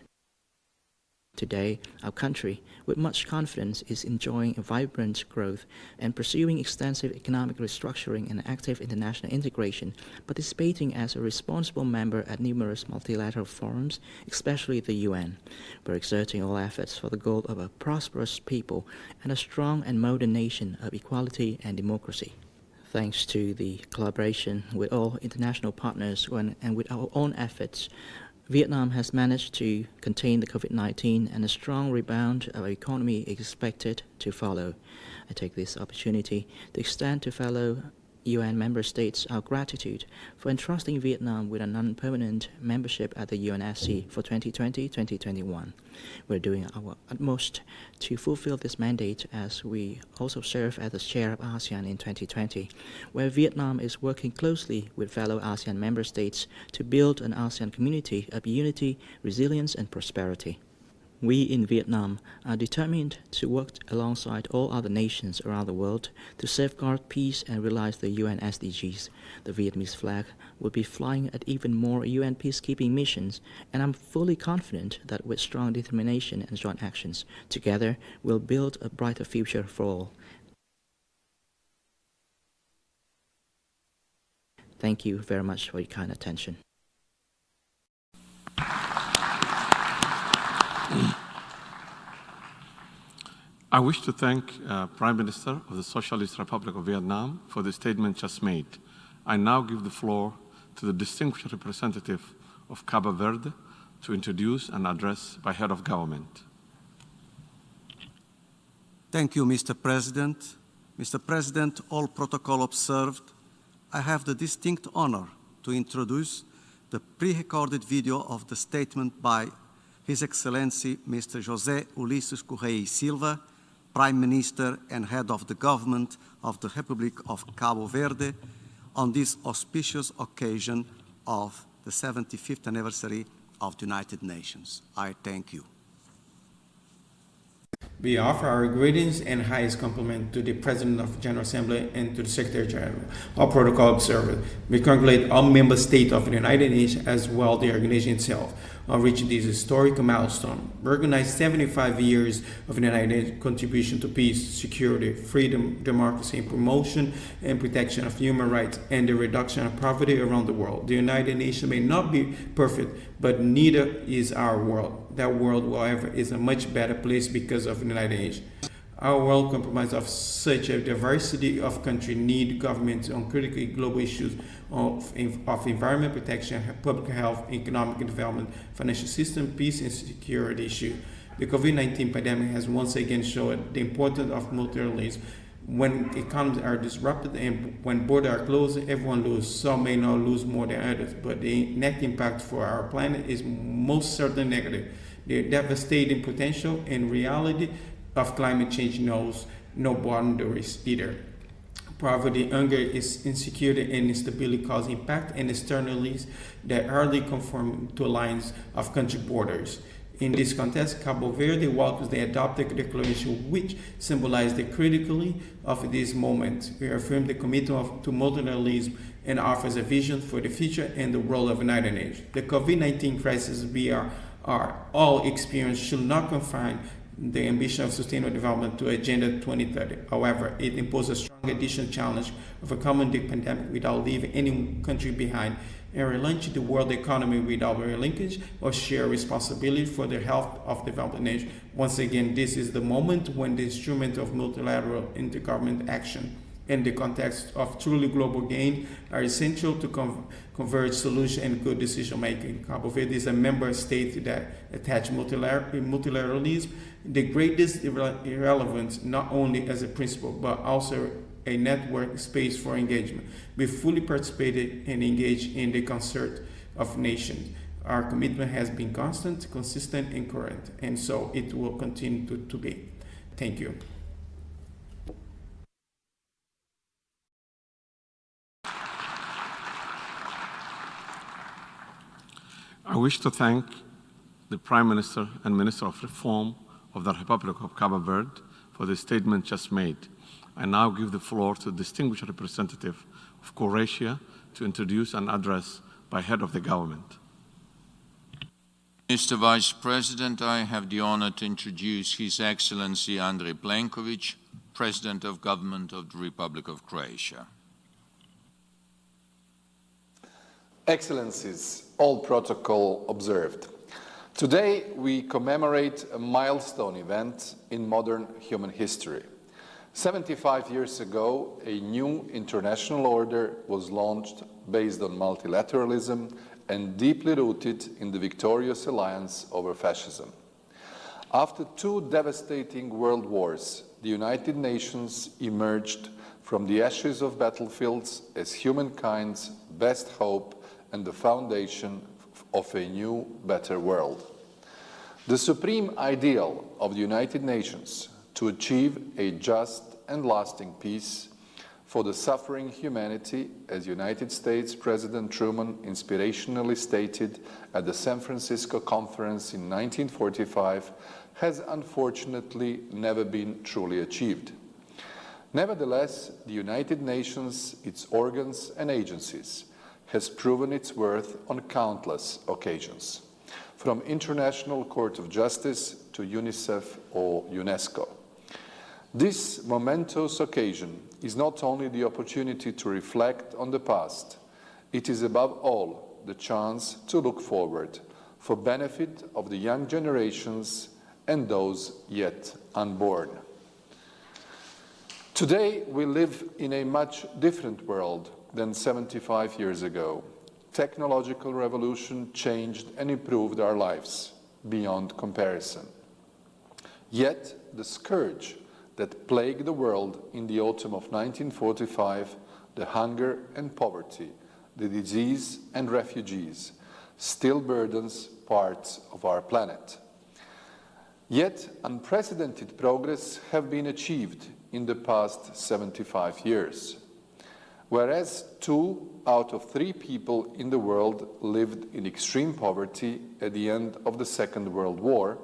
Today, our country, with much confidence, is enjoying a vibrant growth and pursuing extensive economic restructuring and active international integration, participating as a responsible member at numerous multilateral forums, especially the UN. We're exerting all efforts for the goal of a prosperous people and a strong and modern nation of equality and democracy. Thanks to the collaboration with all international partners and with our own efforts, Vietnam has managed to contain the COVID-19 and a strong rebound of our economy is expected to follow. I take this opportunity to extend to fellow UN member states our gratitude for entrusting Vietnam with a non-permanent membership at the UNSC for 2020-2021. We're doing our utmost to fulfill this mandate as we also serve as the chair of ASEAN in 2020, where Vietnam is working closely with fellow ASEAN member states to build an ASEAN community of unity, resilience, and prosperity. We in Vietnam are determined to work alongside all other nations around the world to safeguard peace and realize the UN SDGs. The Vietnamese flag will be flying at even more UN peacekeeping missions, and I'm fully confident that with strong determination and joint actions, together we'll build a brighter future for all. Thank you very much for your kind attention. I wish to thank Prime Minister of the Socialist Republic of Vietnam for the statement just made. I now give the floor to the distinguished representative of Cabo Verde to introduce and address by Head of Government. Thank you, Mr. President. Mr. President, all protocol observed, I have the distinct honor to introduce the pre-recorded video of the statement by His Excellency Mr. José Ulisses Correia Silva, Prime Minister and Head of the Government of the Republic of Cabo Verde, on this auspicious occasion of the 75th anniversary of the United Nations. I thank you. We offer our greetings and highest compliment to the President of the General Assembly and to the Secretary-General, all protocol observers. We congratulate all member states of the United Nations as well as the organization itself of reaching this historic milestone. We recognize 75 years of the United Nations contribution to peace, security, freedom, democracy, and promotion and protection of human rights and the reduction of poverty around the world. The United Nations may not be perfect, but neither is our world. That world, however, is a much better place because of the United Nations. Our world, comprised of such a diversity of countries, need governments on critical global issues of environment protection, public health, economic development, financial system, peace, and security issues. The COVID-19 pandemic has once again shown the importance of multilateralism. When economies are disrupted and when borders are closed, everyone loses. Some may not lose more than others, but the net impact for our planet is most certainly negative. The devastating potential and reality of climate change knows no boundaries either. Poverty, hunger, insecurity, and instability cause impact and externalities that hardly conform to lines of country borders. In this context, Cabo Verde welcomes the adopted declaration, which symbolizes the criticality of this moment. We affirm the commitment to multilateralism and offers a vision for the future and the role of the United Nations. The COVID-19 crisis we are all experiencing should not confine the ambition of sustainable development to Agenda 2030. However, it imposes a strong additional challenge of overcoming the pandemic without leaving any country behind and relaunching the world economy without relinkage or share responsibility for the health of developing nations. Once again, this is the moment when the instrument of multilateral intergovernmental action in the context of truly global gain are essential to converge solution and good decision making. Cabo Verde is a member state that attach multilateralism the greatest relevance, not only as a principle but also a network space for engagement. We fully participated and engaged in the concert of nations. Our commitment has been constant, consistent, and current, and so it will continue to be. Thank you. I wish to thank the Prime Minister and Minister of Reform of the Republic of Cabo Verde for the statement just made. I now give the floor to the distinguished representative of Croatia to introduce an address by head of the government. Mr. Vice President, I have the honor to introduce His Excellency Andrej Plenković, President of Government of the Republic of Croatia. Excellencies, all protocol observed. Today we commemorate a milestone event in modern human history. 75 years ago, a new international order was launched based on multilateralism and deeply rooted in the victorious alliance over fascism. After two devastating world wars, the United Nations emerged from the ashes of battlefields as humankind's best hope and the foundation of a new, better world. The supreme ideal of the United Nations to achieve a just and lasting peace for the suffering humanity, as United States President Truman inspirationally stated at the San Francisco Conference in 1945, has unfortunately never been truly achieved. Nevertheless, the United Nations, its organs and agencies, has proven its worth on countless occasions, from International Court of Justice to UNICEF or UNESCO. This momentous occasion is not only the opportunity to reflect on the past, it is above all the chance to look forward for benefit of the young generations and those yet unborn. Today we live in a much different world than 75 years ago. Technological revolution changed and improved our lives beyond comparison. Yet the scourge that plagued the world in the autumn of 1945, the hunger and poverty, the disease and refugees, still burdens parts of our planet. Yet unprecedented progress have been achieved in the past 75 years. Whereas 2 out of 3 people in the world lived in extreme poverty at the end of the Second World War,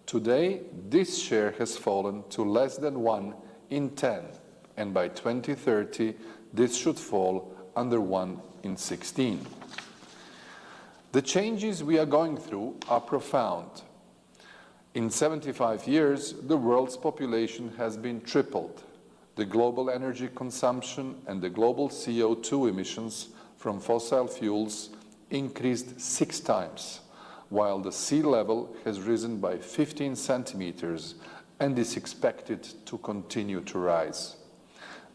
today this share has fallen to less than 1 in 10, and by 2030 this should fall under 1 in 16. The changes we are going through are profound. In 75 years, the world's population has been tripled. The global energy consumption and the global CO2 emissions from fossil fuels increased 6 times, while the sea level has risen by 15 centimeters and is expected to continue to rise.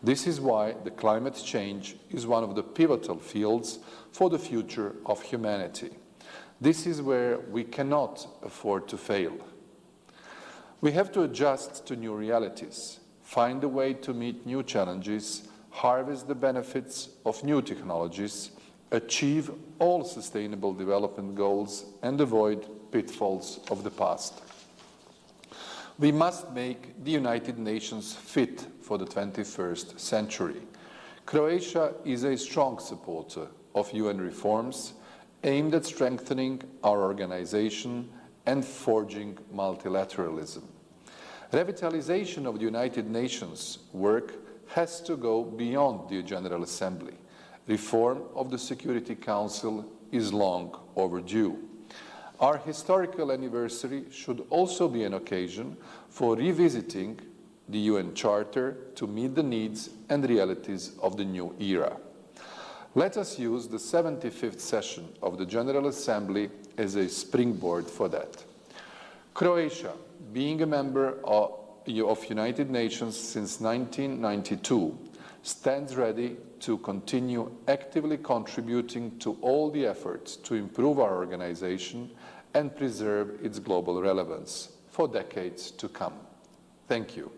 This is why the climate change is one of the pivotal fields for the future of humanity. This is where we cannot afford to fail. We have to adjust to new realities, find a way to meet new challenges, harvest the benefits of new technologies, achieve all sustainable development goals, and avoid pitfalls of the past. We must make the United Nations fit for the 21st century. Croatia is a strong supporter of UN reforms aimed at strengthening our organization and forging multilateralism. Revitalization of the United Nations work has to go beyond the General Assembly. Reform of the Security Council is long overdue. Our historical anniversary should also be an occasion for revisiting the UN Charter to meet the needs and realities of the new era. Let us use the 75th session of the General Assembly as a springboard for that. Croatia, being a member of United Nations since 1992, stands ready to continue actively contributing to all the efforts to improve our organization and preserve its global relevance for decades to come. Thank you.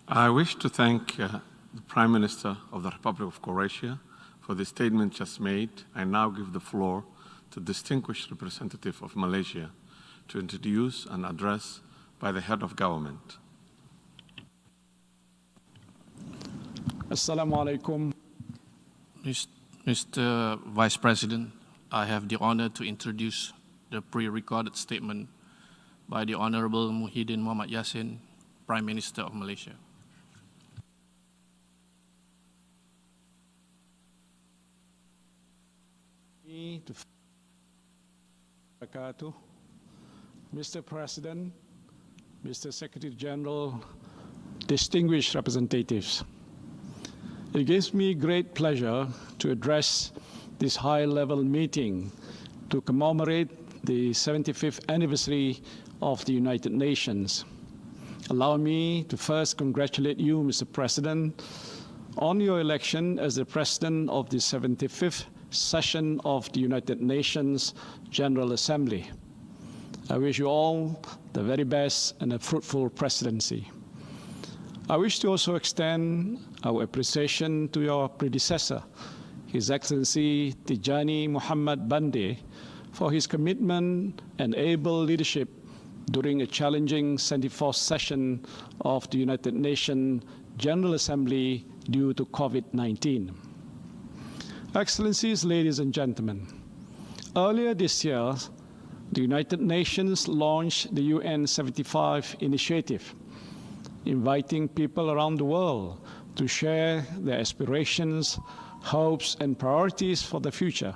I wish to thank the Prime Minister of the Republic of Croatia for the statement just made. I now give the floor to the distinguished representative of Malaysia to introduce an address by the head of government. Assalamu alaikum. Mr. Vice President, I have the honor to introduce the pre-recorded statement by the Honorable Muhyiddin Mohamed Yassin, Prime Minister of Malaysia. Mr. President, Mr. Secretary-General, distinguished representatives, it gives me great pleasure to address this high-level meeting to commemorate the 75th anniversary of the United Nations. Allow me to first congratulate you, Mr. President, on your election as the President of the 75th session of the United Nations General Assembly. I wish you all the very best and a fruitful presidency. I wish to also extend our appreciation to your predecessor, His Excellency Tijani Muhammad Bande, for his commitment and able leadership during a challenging 74th session of the United Nations General Assembly due to COVID-19. Excellencies, ladies and gentlemen, earlier this year, the United Nations launched the UN 75 initiative, inviting people around the world to share their aspirations, hopes, and priorities for the future.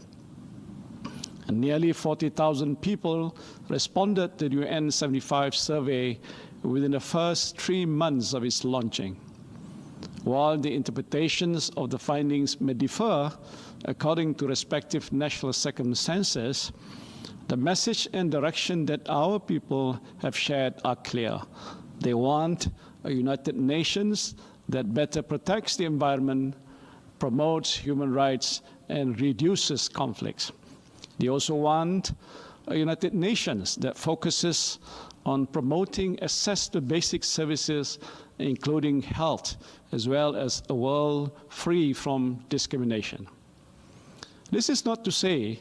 And nearly 40,000 people responded to the UN 75 survey within the first 3 months of its launching. While the interpretations of the findings may differ according to respective national circumstances, the message and direction that our people have shared are clear. They want a United Nations that better protects the environment, promotes human rights, and reduces conflicts. They also want a United Nations that focuses on promoting access to basic services, including health, as well as a world free from discrimination. This is not to say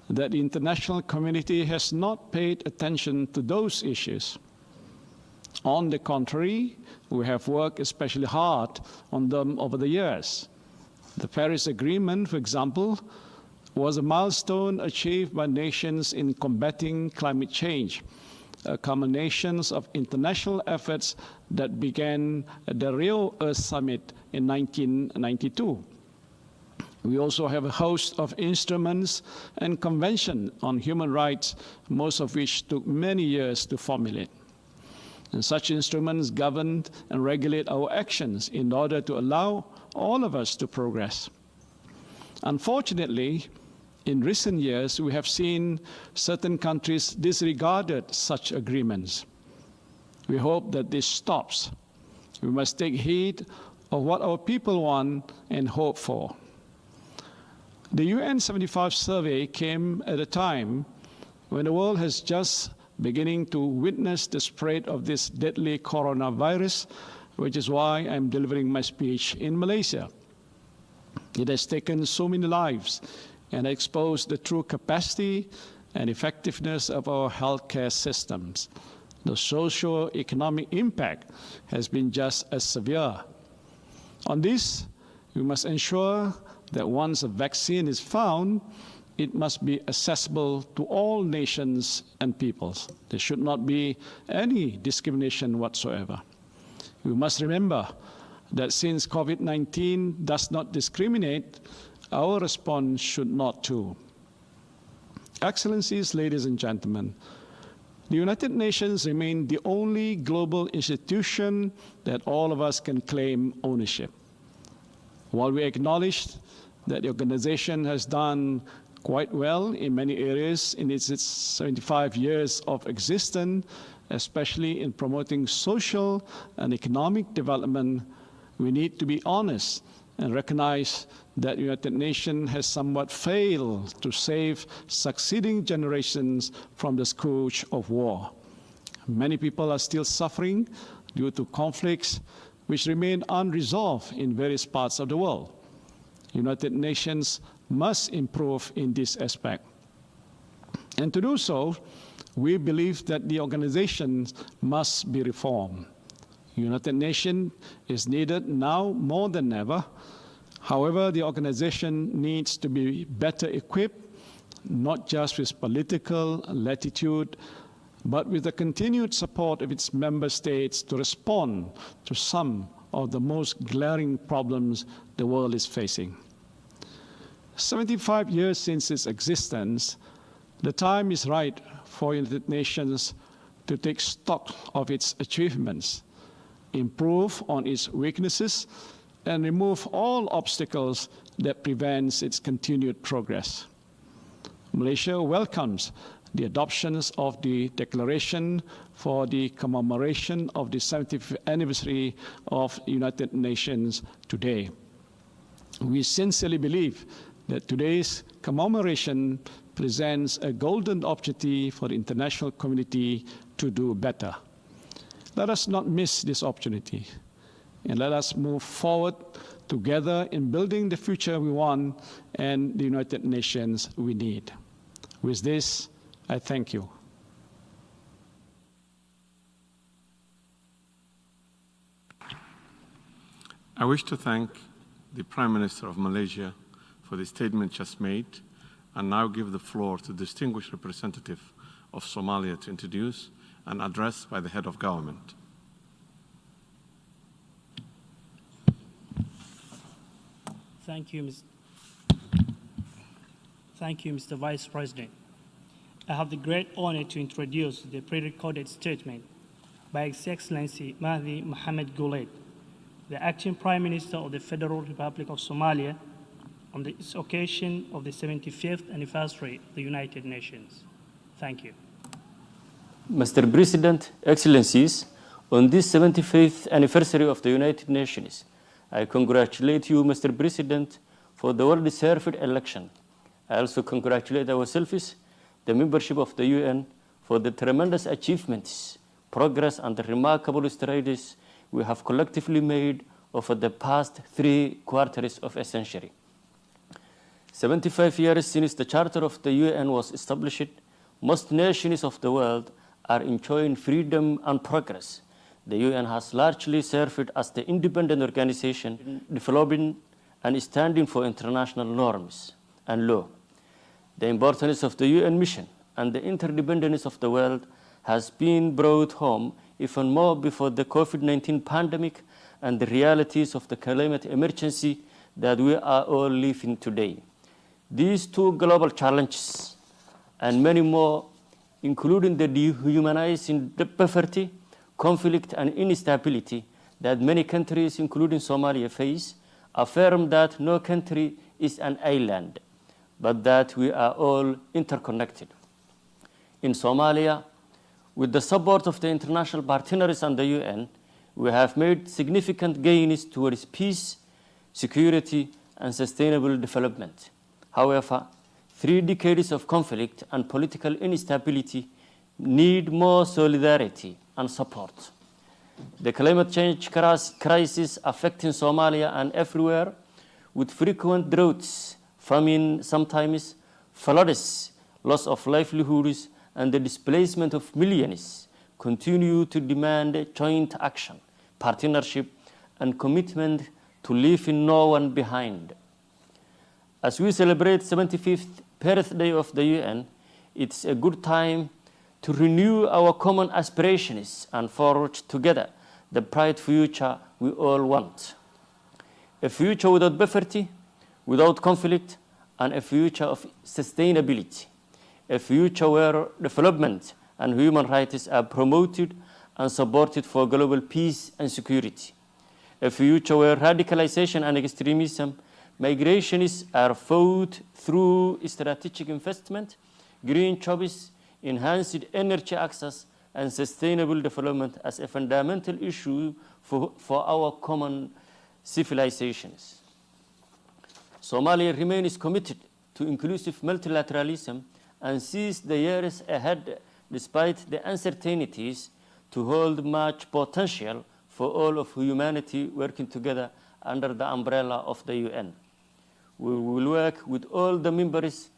that the international community has not paid attention to those issues. On the contrary, we have worked especially hard on them over the years. The Paris Agreement, for example, was a milestone achieved by nations in combating climate change, culminations of international efforts that began at the Rio Earth Summit in 1992. We also have a host of instruments and conventions on human rights, most of which took many years to formulate. And such instruments govern and regulate our actions in order to allow all of us to progress. Unfortunately, in recent years, we have seen certain countries disregarded such agreements. We hope that this stops. We must take heed of what our people want and hope for. The UN 75 survey came at a time when the world has just beginning to witness the spread of this deadly coronavirus, which is why I'm delivering my speech in Malaysia. It has taken so many lives and exposed the true capacity and effectiveness of our healthcare systems. The socio-economic impact has been just as severe. On this, we must ensure that once a vaccine is found, it must be accessible to all nations and peoples. There should not be any discrimination whatsoever. We must remember that since COVID-19 does not discriminate, our response should not too. Excellencies, ladies and gentlemen, the United Nations remain the only global institution that all of us can claim ownership. While we acknowledge that the organization has done quite well in many areas in its 75 years of existence, especially in promoting social and economic development, we need to be honest and recognize that the United Nations has somewhat failed to save succeeding generations from the scourge of war. Many people are still suffering due to conflicts which remain unresolved in various parts of the world. The United Nations must improve in this aspect. And to do so, we believe that the organization must be reformed. The United Nations is needed now more than ever. However, the organization needs to be better equipped, not just with political latitude, but with the continued support of its member states to respond to some of the most glaring problems the world is facing. 75 years since its existence, the time is right for the United Nations to take stock of its achievements, improve on its weaknesses, and remove all obstacles that prevent its continued progress. Malaysia welcomes the adoptions of the Declaration for the Commemoration of the 70th anniversary of the United Nations today. We sincerely believe that today's commemoration presents a golden opportunity for the international community to do better. Let us not miss this opportunity, and let us move forward together in building the future we want and the United Nations we need. With this, I thank you. I wish to thank the Prime Minister of Malaysia for the statement just made, and now give the floor to the distinguished representative of Somalia to introduce an address by the head of government. Thank you, Mr. Vice President. I have the great honor to introduce the pre-recorded statement by His Excellency Mahdi Mohamed Guled, the Acting Prime Minister of the Federal Republic of Somalia, on this occasion of the 75th anniversary of the United Nations. Thank you. Mr. President, Excellencies, on this 75th anniversary of the United Nations, I congratulate you, Mr. President, for the well-deserved election. I also congratulate ourselves, the membership of the UN, for the tremendous achievements, progress, and the remarkable strides we have collectively made over the past 3/4 of a century. 75 years since the Charter of the UN was established, most nations of the world are enjoying freedom and progress. The UN has largely served as the independent organization developing and standing for international norms and law. The importance of the UN mission and the interdependence of the world has been brought home even more before the COVID-19 pandemic and the realities of the climate emergency that we are all living today. These two global challenges and many more, including the dehumanizing poverty, conflict, and instability that many countries, including Somalia, face, affirm that no country is an island, but that we are all interconnected. In Somalia, with the support of the international partners and the UN, we have made significant gains towards peace, security, and sustainable development. However, 3 decades of conflict and political instability need more solidarity and support. The climate change crisis affecting Somalia and everywhere, with frequent droughts, famine sometimes, floods, loss of livelihoods, and the displacement of millions, continue to demand joint action, partnership, and commitment to leaving no one behind. As we celebrate 75th birthday of the UN, it's a good time to renew our common aspirations and forge together the bright future we all want. A future without poverty, without conflict, and a future of sustainability. A future where development and human rights are promoted and supported for global peace and security. A future where radicalization and extremism, migrations are fought through strategic investment, green jobs, enhanced energy access, and sustainable development as a fundamental issue for our common civilizations. Somalia remains committed to inclusive multilateralism and sees the years ahead, despite the uncertainties, to hold much potential for all of humanity working together under the umbrella of the UN. We will work with all the members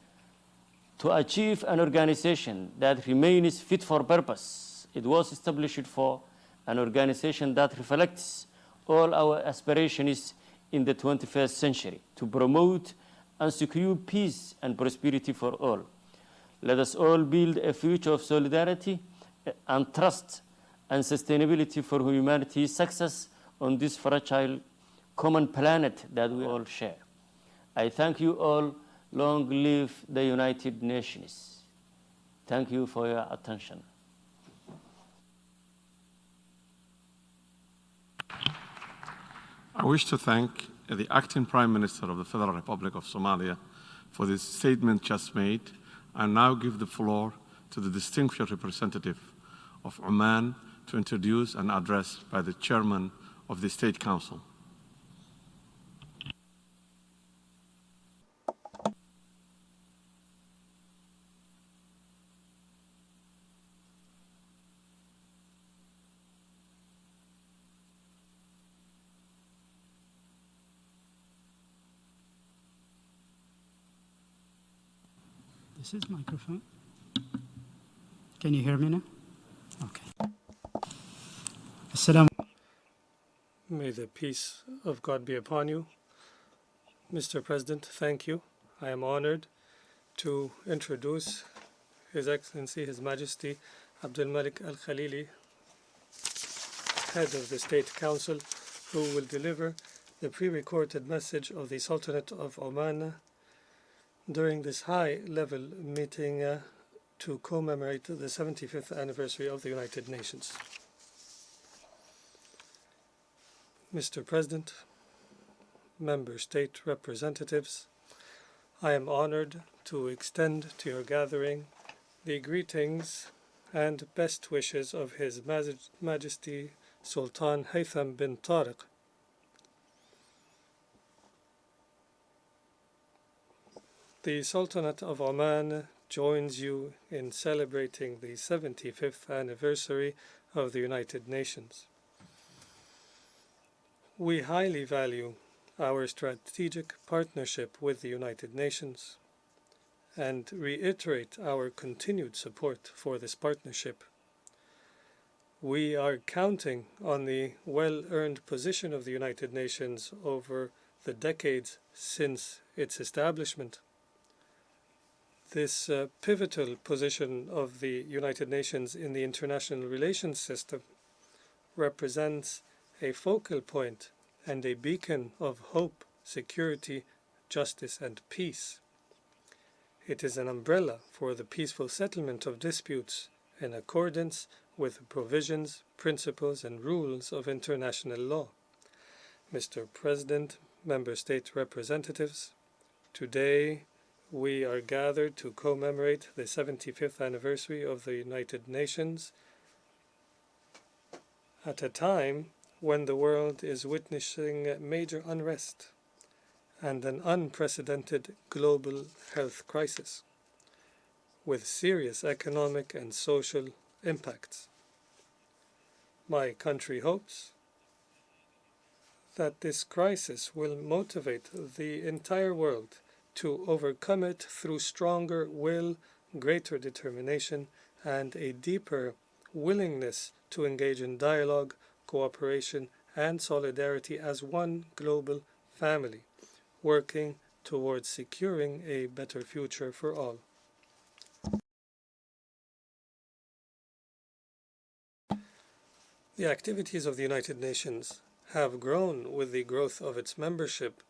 to achieve an organization that remains fit for purpose. It was established for an organization that reflects all our aspirations in the 21st century to promote and secure peace and prosperity for all. Let us all build a future of solidarity and trust and sustainability for humanity's success on this fragile common planet that we all share. I thank you all. Long live the United Nations. Thank you for your attention. I wish to thank the Acting Prime Minister of the Federal Republic of Somalia for this statement just made, and now give the floor to the distinguished representative of Oman to introduce an address by the Chairman of the State Council. This is microphone. Can you hear me now? Okay. Assalamu. May the peace of God be upon you. Mr. President, thank you. I am honored to introduce His Excellency, His Majesty Abdul Malik Al Khalili, head of the State Council, who will deliver the pre-recorded message of the Sultanate of Oman during this high-level meeting to commemorate the 75th anniversary of the United Nations. Mr. President, member state representatives, I am honored to extend to your gathering the greetings and best wishes of His Majesty Sultan Haytham bin Tariq, The Sultanate of Oman joins you in celebrating the 75th anniversary of the United Nations. We highly value our strategic partnership with the United Nations and reiterate our continued support for this partnership. We are counting on the well-earned position of the United Nations over the decades since its establishment. This pivotal position of the United Nations in the international relations system represents a focal point and a beacon of hope, security, justice, and peace. It is an umbrella for the peaceful settlement of disputes in accordance with the provisions, principles, and rules of international law. Mr. President, Member State representatives, today we are gathered to commemorate the 75th anniversary of the United Nations at a time when the world is witnessing major unrest and an unprecedented global health crisis with serious economic and social impacts. My country hopes that this crisis will motivate the entire world to overcome it through stronger will, greater determination, and a deeper willingness to engage in dialogue, cooperation, and solidarity as one global family, working towards securing a better future for all. The activities of the United Nations have grown with the growth of its membership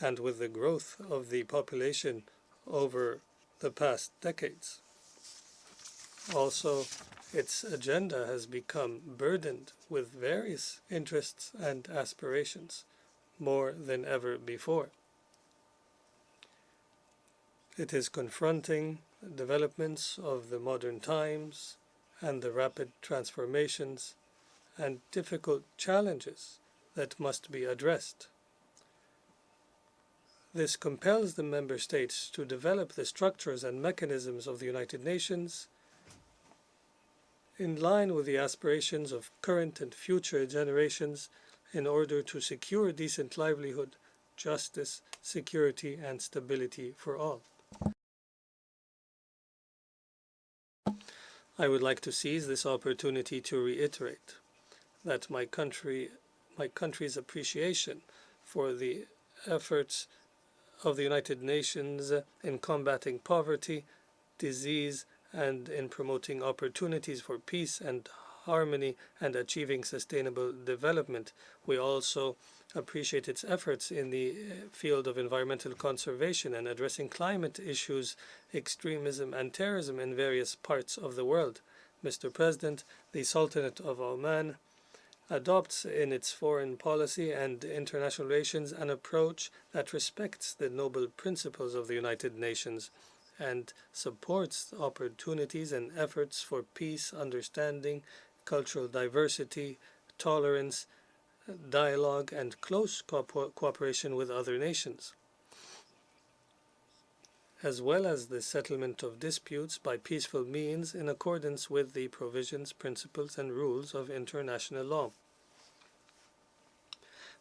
and with the growth of the population over the past decades. Also, its agenda has become burdened with various interests and aspirations, more than ever before. It is confronting developments of the modern times and the rapid transformations and difficult challenges that must be addressed. This compels the member states to develop the structures and mechanisms of the United Nations in line with the aspirations of current and future generations in order to secure decent livelihood, justice, security, and stability for all. I would like to seize this opportunity to reiterate that my country's appreciation for the efforts of the United Nations in combating poverty, disease, and in promoting opportunities for peace and harmony and achieving sustainable development. We also appreciate its efforts in the field of environmental conservation and addressing climate issues, extremism, and terrorism in various parts of the world. Mr. President, the Sultanate of Oman adopts in its foreign policy and international relations an approach that respects the noble principles of the United Nations and supports opportunities and efforts for peace, understanding, cultural diversity, tolerance, dialogue, and close cooperation with other nations, as well as the settlement of disputes by peaceful means in accordance with the provisions, principles, and rules of international law.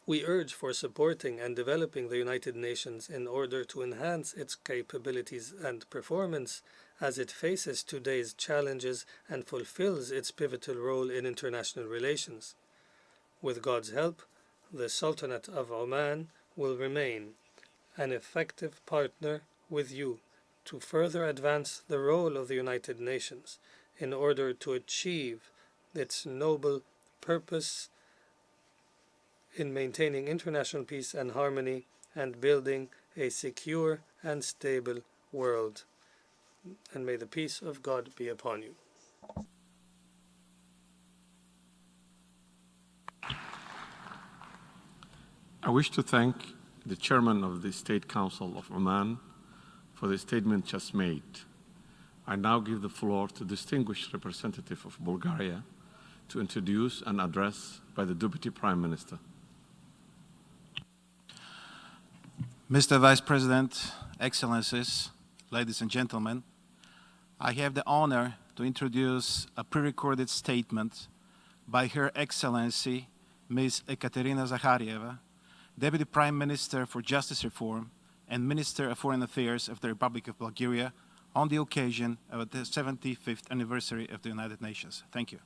We urge for supporting and developing the United Nations in order to enhance its capabilities and performance as it faces today's challenges and fulfills its pivotal role in international relations. With God's help, the Sultanate of Oman will remain an effective partner with you to further advance the role of the United Nations in order to achieve its noble purpose in maintaining international peace and harmony and building a secure and stable world. And may the peace of God be upon you. I wish to thank the Chairman of the State Council of Oman for the statement just made. I now give the floor to distinguished representative of Bulgaria to introduce an address by the Deputy Prime Minister. Mr. Vice President, Excellencies, ladies and gentlemen, I have the honor to introduce a pre-recorded statement by Her Excellency Ms. Ekaterina Zakharieva, Deputy Prime Minister for Justice Reform and Minister of Foreign Affairs of the Republic of Bulgaria on the occasion of the 75th anniversary of the United Nations. Thank you.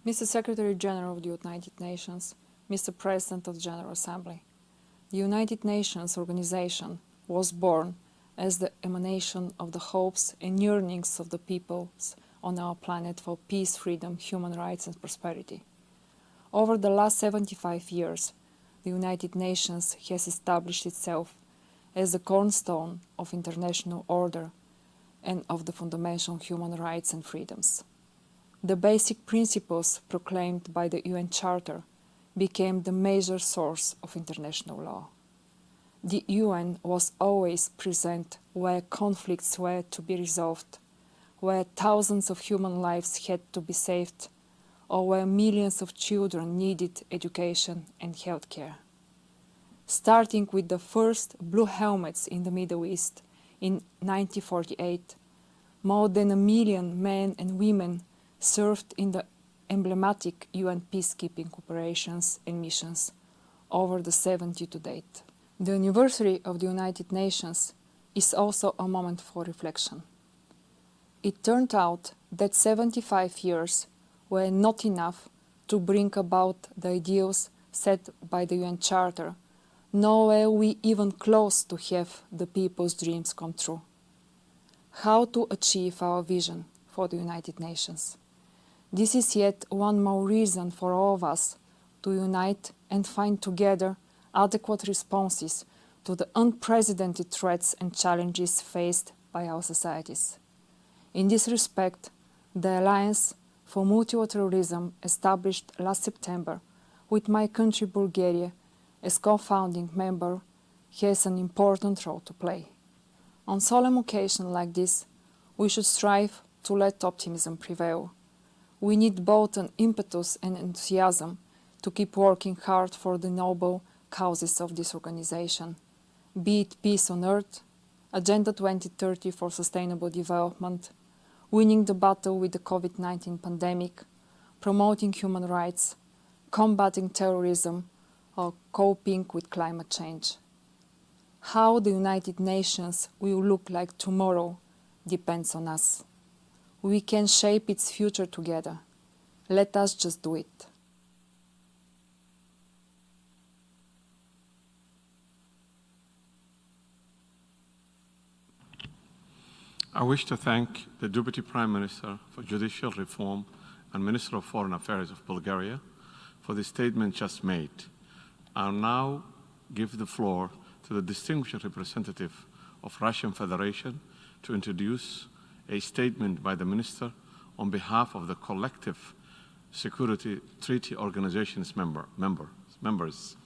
Mr. Secretary-General of the United Nations, Mr. President of the General Assembly, the United Nations organization was born as the emanation of the hopes and yearnings of the peoples on our planet for peace, freedom, human rights and prosperity. Over the last 75 years, the United Nations has established itself as the cornerstone of international order and of the fundamental human rights and freedoms. The basic principles proclaimed by the UN Charter became the major source of international law. The UN was always present where conflicts were to be resolved, where thousands of human lives had to be saved, or where millions of children needed education and health care. Starting with the first blue helmets in the Middle East in 1948, more than 1 million men and women served in the emblematic UN peacekeeping operations and missions, over the 70 to date. The anniversary of the United Nations is also a moment for reflection. It turned out that 75 years were not enough to bring about the ideals set by the UN Charter, nor were we even close to have the people's dreams come true. How to achieve our vision for the United Nations? This is yet one more reason for all of us to unite and find together adequate responses to the unprecedented threats and challenges faced by our societies. In this respect, the Alliance for Multilateralism, established last September with my country Bulgaria as co-founding member, has an important role to play. On solemn occasions like this, we should strive to let optimism prevail. We need both an impetus and enthusiasm to keep working hard for the noble causes of this organization, be it peace on earth, Agenda 2030 for sustainable development, winning the battle with the COVID-19 pandemic, promoting human rights, combating terrorism, or coping with climate change. How the United Nations will look like tomorrow depends on us. We can shape its future together. Let us just do it. I wish to thank the Deputy Prime Minister for Judicial Reform and Minister of Foreign Affairs of Bulgaria for the statement just made. I'll now give the floor to the distinguished representative of Russian Federation to introduce a statement by the Minister on behalf of the Collective Security Treaty Organization's members.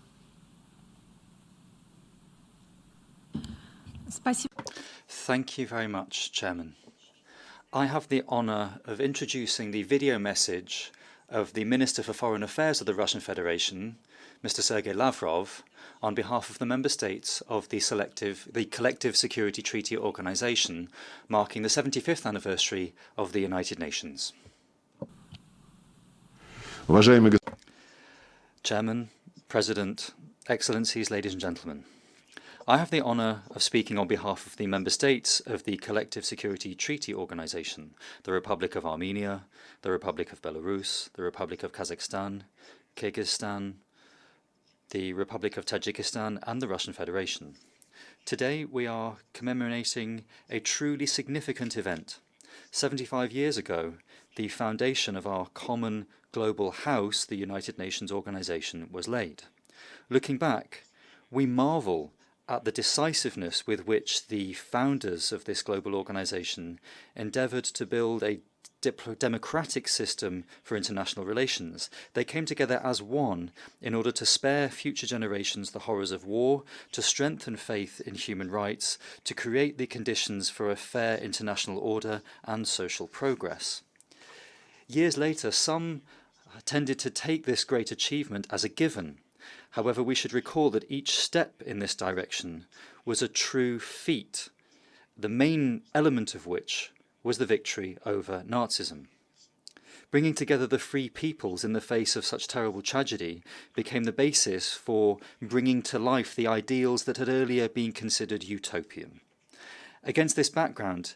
Thank you very much, Chairman. I have the honor of introducing the video message of the Minister for Foreign Affairs of the Russian Federation, Mr. Sergei Lavrov, on behalf of the member states of the Collective Security Treaty Organization, marking the 75th anniversary of the United Nations. Chairman, President, Excellencies, ladies and gentlemen. I have the honor of speaking on behalf of the member states of the Collective Security Treaty Organization, the Republic of Armenia, the Republic of Belarus, the Republic of Kazakhstan, Kyrgyzstan, the Republic of Tajikistan, and the Russian Federation. Today we are commemorating a truly significant event. 75 years ago, the foundation of our common global house, the United Nations Organization, was laid. Looking back, we marvel at the decisiveness with which the founders of this global organization endeavored to build a democratic system for international relations. They came together as one in order to spare future generations the horrors of war, to strengthen faith in human rights, to create the conditions for a fair international order and social progress. Years later, some tended to take this great achievement as a given. However, we should recall that each step in this direction was a true feat, the main element of which was the victory over Nazism. Bringing together the free peoples in the face of such terrible tragedy became the basis for bringing to life the ideals that had earlier been considered utopian. Against this background,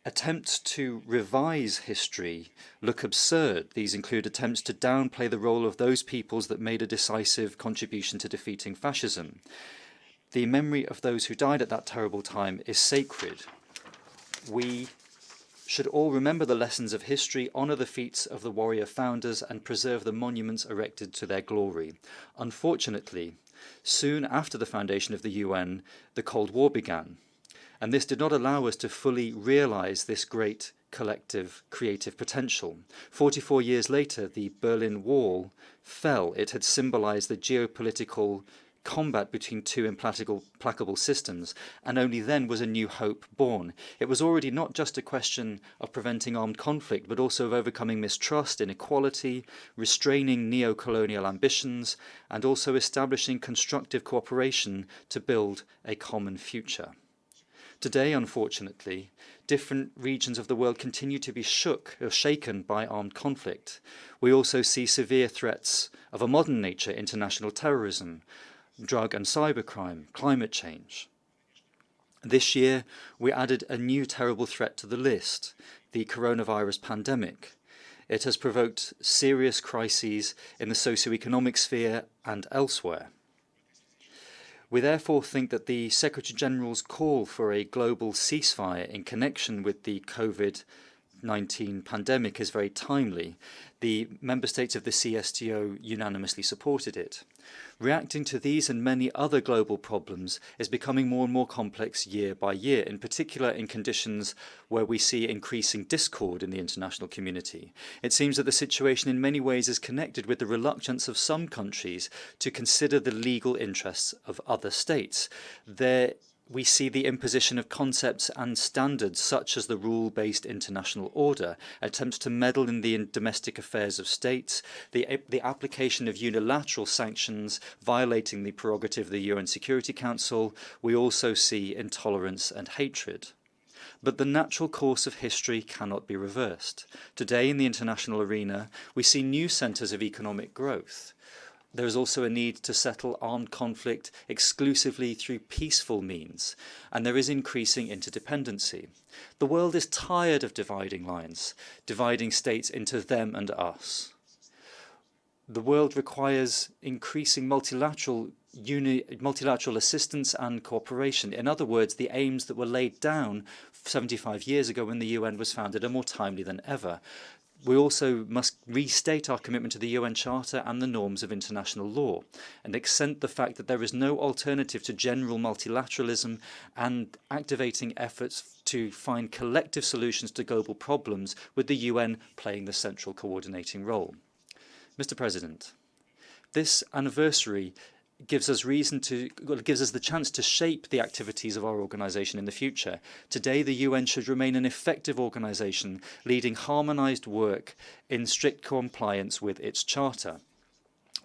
attempts to revise history look absurd. These include attempts to downplay the role of those peoples that made a decisive contribution to defeating fascism. The memory of those who died at that terrible time is sacred. We should all remember the lessons of history, honour the feats of the warrior founders, and preserve the monuments erected to their glory. Unfortunately, soon after the foundation of the UN, the Cold War began, and this did not allow us to fully realise this great collective creative potential. 44 years later, the Berlin Wall fell. It had symbolised the geopolitical combat between two implacable systems, and only then was a new hope born. It was already not just a question of preventing armed conflict, but also of overcoming mistrust, inequality, restraining neo-colonial ambitions, and also establishing constructive cooperation to build a common future. Today, unfortunately, different regions of the world continue to be shaken by armed conflict. We also see severe threats of a modern nature: international terrorism, drug and cybercrime, climate change. This year, we added a new terrible threat to the list: the coronavirus pandemic. It has provoked serious crises in the socio-economic sphere and elsewhere. We therefore think that the Secretary-General's call for a global ceasefire in connection with the COVID-19 pandemic is very timely. The member states of the CSTO unanimously supported it. Reacting to these and many other global problems is becoming more and more complex year by year, in particular in conditions where we see increasing discord in the international community. It seems that the situation in many ways is connected with the reluctance of some countries to consider the legal interests of other states. We see the imposition of concepts and standards such as the rule-based international order, attempts to meddle in the domestic affairs of states, the application of unilateral sanctions violating the prerogative of the UN Security Council. We also see intolerance and hatred. But the natural course of history cannot be reversed. Today in the international arena, we see new centres of economic growth. There is also a need to settle armed conflict exclusively through peaceful means, and there is increasing interdependency. The world is tired of dividing lines, dividing states into them and us. The world requires increasing multilateral assistance and cooperation. In other words, the aims that were laid down 75 years ago when the UN was founded are more timely than ever. We also must restate our commitment to the UN Charter and the norms of international law, and accent the fact that there is no alternative to general multilateralism and activating efforts to find collective solutions to global problems, with the UN playing the central coordinating role. Mr. President, this anniversary gives us the chance to shape the activities of our organisation in the future. Today, the UN should remain an effective organisation, leading harmonised work in strict compliance with its charter.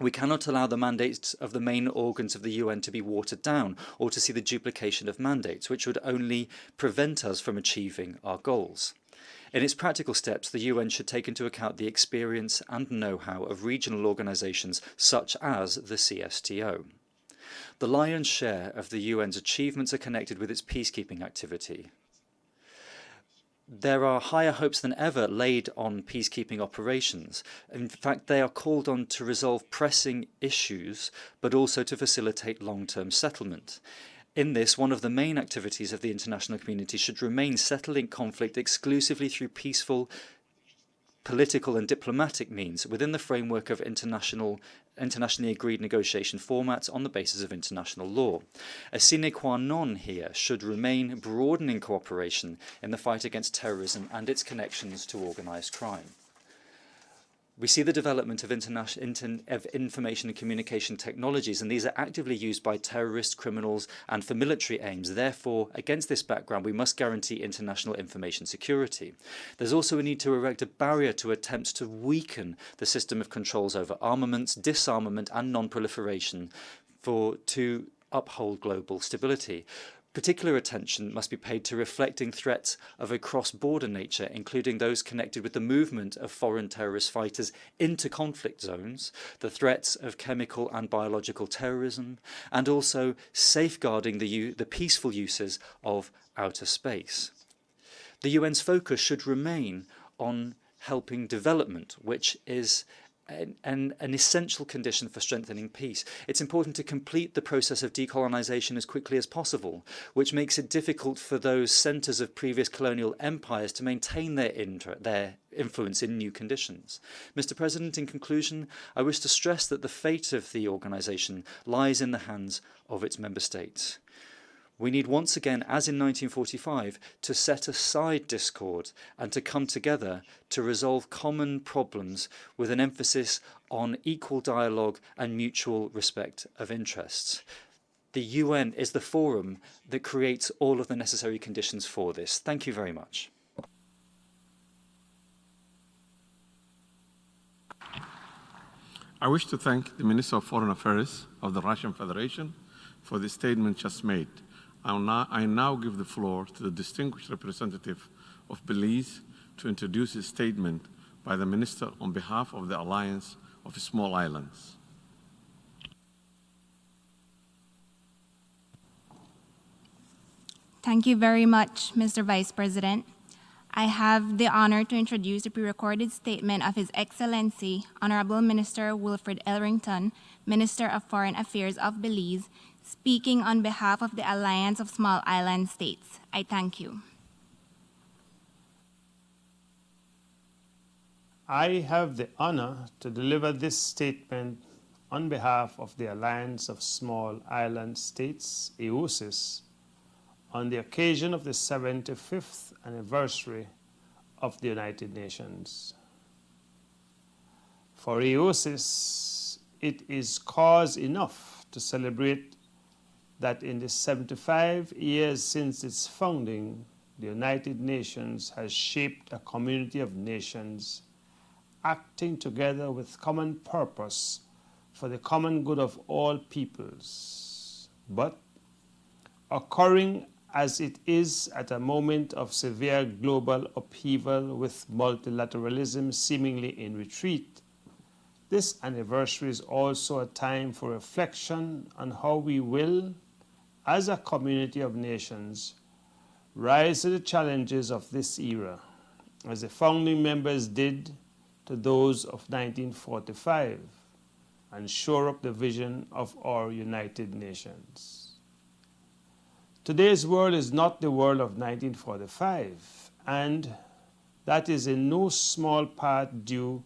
We cannot allow the mandates of the main organs of the UN to be watered down, or to see the duplication of mandates, which would only prevent us from achieving our goals. In its practical steps, the UN should take into account the experience and know-how of regional organisations such as the CSTO. The lion's share of the UN's achievements are connected with its peacekeeping activity. There are higher hopes than ever laid on peacekeeping operations. In fact, they are called on to resolve pressing issues, but also to facilitate long-term settlement. In this, one of the main activities of the international community should remain settling conflict exclusively through peaceful, political and diplomatic means within the framework of internationally agreed negotiation formats on the basis of international law. A sine qua non here should remain broadening cooperation in the fight against terrorism and its connections to organised crime. We see the development of information and communication technologies, and these are actively used by terrorists, criminals, and for military aims. Therefore, against this background, we must guarantee international information security. There's also a need to erect a barrier to attempts to weaken the system of controls over armaments, disarmament, and non-proliferation to uphold global stability. Particular attention must be paid to reflecting threats of a cross-border nature, including those connected with the movement of foreign terrorist fighters into conflict zones, the threats of chemical and biological terrorism, and also safeguarding the peaceful uses of outer space. The UN's focus should remain on helping development, which is an essential condition for strengthening peace. It's important to complete the process of decolonization as quickly as possible, which makes it difficult for those centers of previous colonial empires to maintain their influence in new conditions. Mr. President, in conclusion, I wish to stress that the fate of the organization lies in the hands of its member states. We need once again, as in 1945, to set aside discord and to come together to resolve common problems with an emphasis on equal dialogue and mutual respect of interests. The UN is the forum that creates all of the necessary conditions for this. Thank you very much. I wish to thank the Minister of Foreign Affairs of the Russian Federation for the statement just made. I now give the floor to the distinguished representative of Belize to introduce his statement by the Minister on behalf of the Alliance of Small Islands. Thank you very much, Mr. Vice President. I have the honor to introduce the pre-recorded statement of His Excellency, Honorable Minister Wilfred Elrington, Minister of Foreign Affairs of Belize, speaking on behalf of the Alliance of Small Island States. I thank you. I have the honor to deliver this statement on behalf of the Alliance of Small Island States, AOSIS, on the occasion of the 75th anniversary of the United Nations. For AOSIS, it is cause enough to celebrate that in the 75 years since its founding, the United Nations has shaped a community of nations acting together with common purpose for the common good of all peoples, but occurring as it is at a moment of severe global upheaval with multilateralism seemingly in retreat, this anniversary is also a time for reflection on how we will, as a community of nations, rise to the challenges of this era, as the founding members did to those of 1945, and shore up the vision of our United Nations. Today's world is not the world of 1945, and that is in no small part due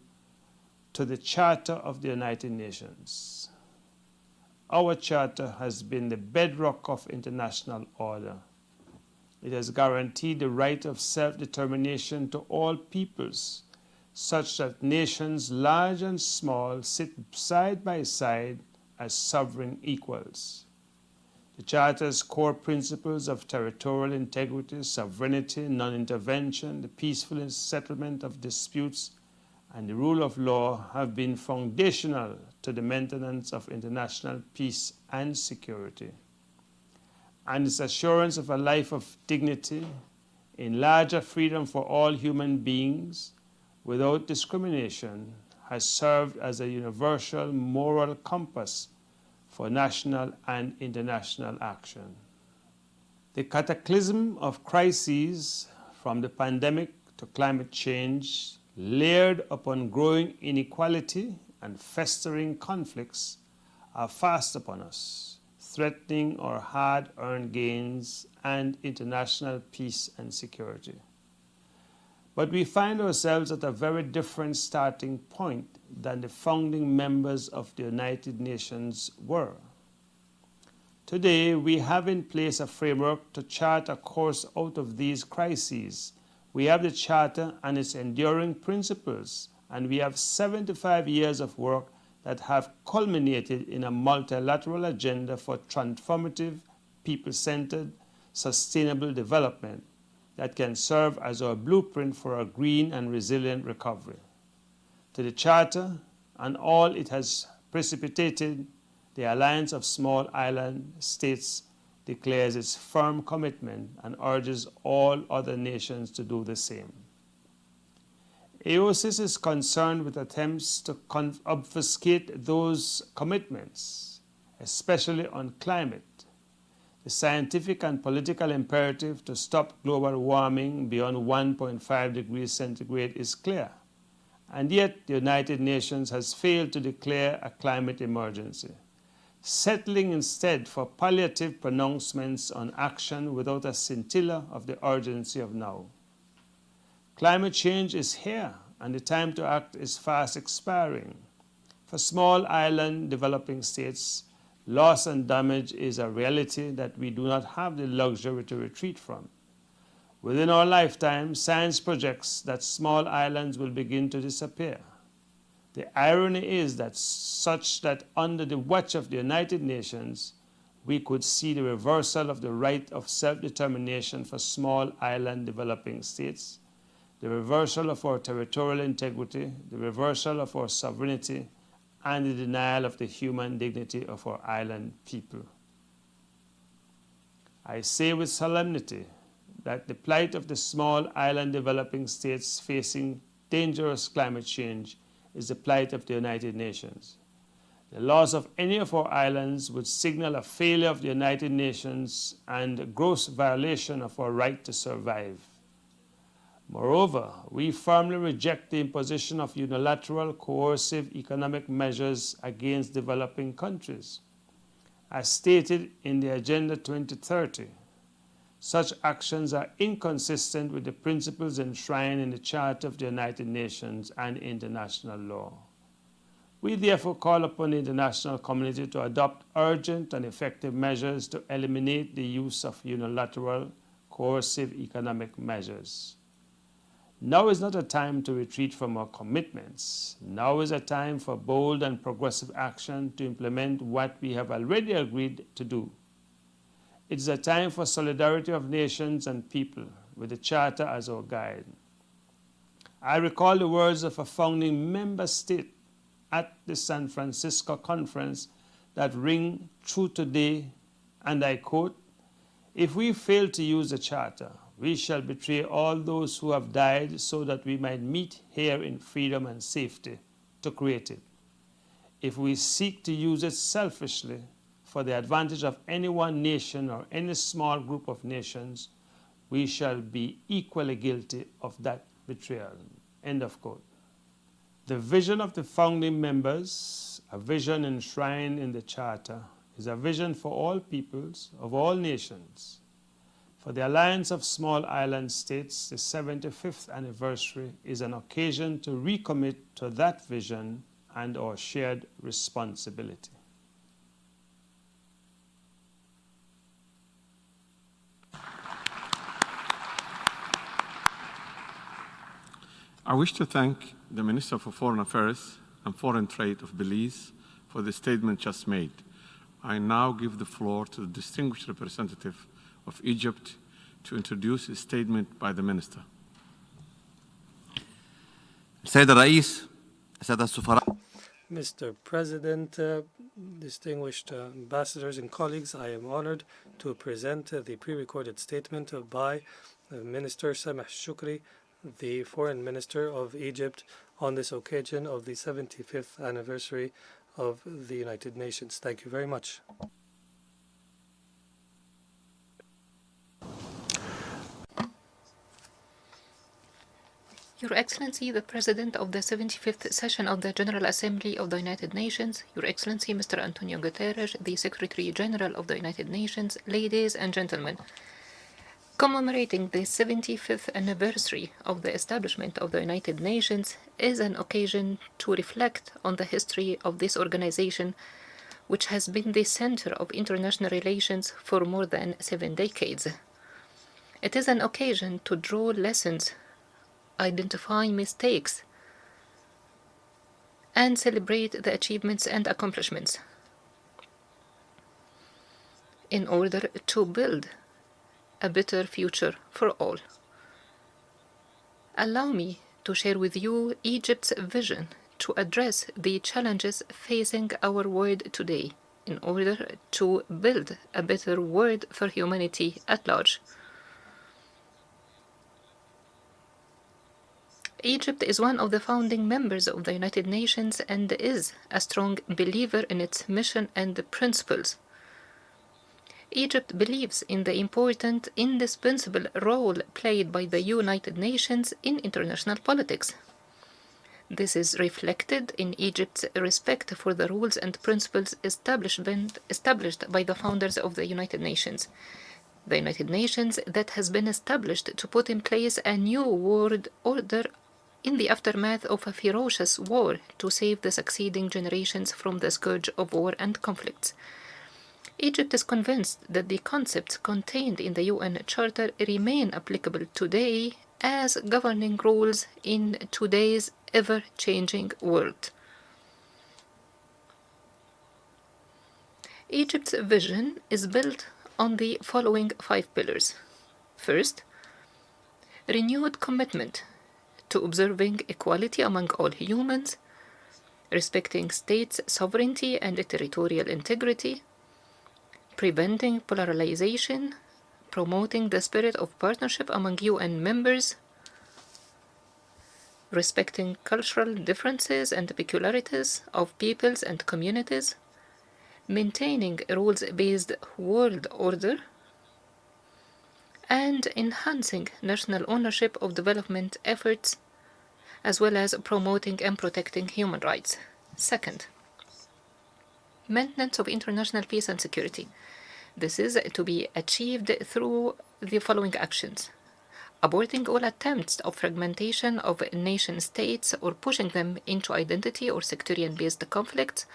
to the Charter of the United Nations. Our Charter has been the bedrock of international order. It has guaranteed the right of self-determination to all peoples, such that nations large and small sit side by side as sovereign equals. The Charter's core principles of territorial integrity, sovereignty, non-intervention, the peaceful settlement of disputes, and the rule of law have been foundational to the maintenance of international peace and security. And its assurance of a life of dignity, in larger freedom for all human beings, without discrimination, has served as a universal moral compass for national and international action. The cataclysm of crises, from the pandemic to climate change, layered upon growing inequality and festering conflicts, are fast upon us, threatening our hard-earned gains and international peace and security. But we find ourselves at a very different starting point than the founding members of the United Nations were. Today, we have in place a framework to chart a course out of these crises. We have the Charter and its enduring principles, and we have 75 years of work that have culminated in a multilateral agenda for transformative, people-centered, sustainable development that can serve as our blueprint for a green and resilient recovery. To the Charter and all it has precipitated, the Alliance of Small Island States declares its firm commitment and urges all other nations to do the same. AOSIS is concerned with attempts to obfuscate those commitments, especially on climate. The scientific and political imperative to stop global warming beyond 1.5 degrees centigrade is clear, and yet the United Nations has failed to declare a climate emergency, settling instead for palliative pronouncements on action without a scintilla of the urgency of now. Climate change is here, and the time to act is fast expiring. For small island developing states, loss and damage is a reality that we do not have the luxury to retreat from. Within our lifetime, science projects that small islands will begin to disappear. The irony is that such that under the watch of the United Nations, we could see the reversal of the right of self-determination for small island developing states, the reversal of our territorial integrity, the reversal of our sovereignty, and the denial of the human dignity of our island people. I say with solemnity that the plight of the small island developing states facing dangerous climate change is the plight of the United Nations. The loss of any of our islands would signal a failure of the United Nations and a gross violation of our right to survive. Moreover, we firmly reject the imposition of unilateral, coercive economic measures against developing countries. As stated in the Agenda 2030, such actions are inconsistent with the principles enshrined in the Charter of the United Nations and international law. We therefore call upon the international community to adopt urgent and effective measures to eliminate the use of unilateral, coercive economic measures. Now is not a time to retreat from our commitments. Now is a time for bold and progressive action to implement what we have already agreed to do. It is a time for solidarity of nations and people, with the Charter as our guide. I recall the words of a founding member state at the San Francisco conference that ring true today, and I quote, "If we fail to use the Charter, we shall betray all those who have died so that we might meet here in freedom and safety to create it. If we seek to use it selfishly for the advantage of any one nation or any small group of nations, we shall be equally guilty of that betrayal." End of quote. The vision of the founding members, a vision enshrined in the Charter, is a vision for all peoples of all nations. For the Alliance of Small Island States, the 75th anniversary is an occasion to recommit to that vision and our shared responsibility. I wish to thank the Minister for Foreign Affairs and Foreign Trade of Belize for the statement just made. I now give the floor to the distinguished representative of Egypt to introduce a statement by the Minister. Mr. President, distinguished ambassadors and colleagues, I am honored to present the pre-recorded statement by Minister Sameh Shukri, the Foreign Minister of Egypt, on this occasion of the 75th anniversary of the United Nations. Thank you very much. Your Excellency, the President of the 75th session of the General Assembly of the United Nations, Your Excellency Mr. António Guterres, the Secretary-General of the United Nations, ladies and gentlemen, commemorating the 75th anniversary of the establishment of the United Nations is an occasion to reflect on the history of this organization, which has been the center of international relations for more than 7 decades. It is an occasion to draw lessons, identify mistakes, and celebrate the achievements and accomplishments in order to build a better future for all. Allow me to share with you Egypt's vision to address the challenges facing our world today in order to build a better world for humanity at large. Egypt is one of the founding members of the United Nations and is a strong believer in its mission and principles. Egypt believes in the important, indispensable role played by the United Nations in international politics. This is reflected in Egypt's respect for the rules and principles established by the founders of the United Nations. The United Nations that has been established to put in place a new world order in the aftermath of a ferocious war to save the succeeding generations from the scourge of war and conflicts. Egypt is convinced that the concepts contained in the UN Charter remain applicable today as governing rules in today's ever-changing world. Egypt's vision is built on the following 5 pillars. First, renewed commitment to observing equality among all humans, respecting states' sovereignty and territorial integrity, preventing polarization, promoting the spirit of partnership among UN members, respecting cultural differences and peculiarities of peoples and communities, maintaining a rules-based world order, and enhancing national ownership of development efforts, as well as promoting and protecting human rights. Second, maintenance of international peace and security. This is to be achieved through the following actions: aborting all attempts of fragmentation of nation-states or pushing them into identity or sectarian-based conflicts,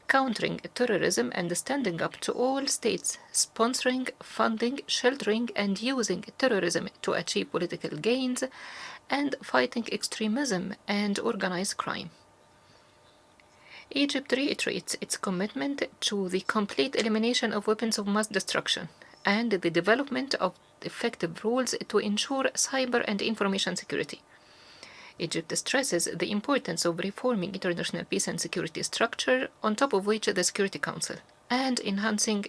countering terrorism and standing up to all states sponsoring, funding, sheltering, and using terrorism to achieve political gains, and fighting extremism and organized crime. Egypt reiterates its commitment to the complete elimination of weapons of mass destruction and the development of effective rules to ensure cyber and information security. Egypt stresses the importance of reforming international peace and security structure, on top of which the Security Council, and enhancing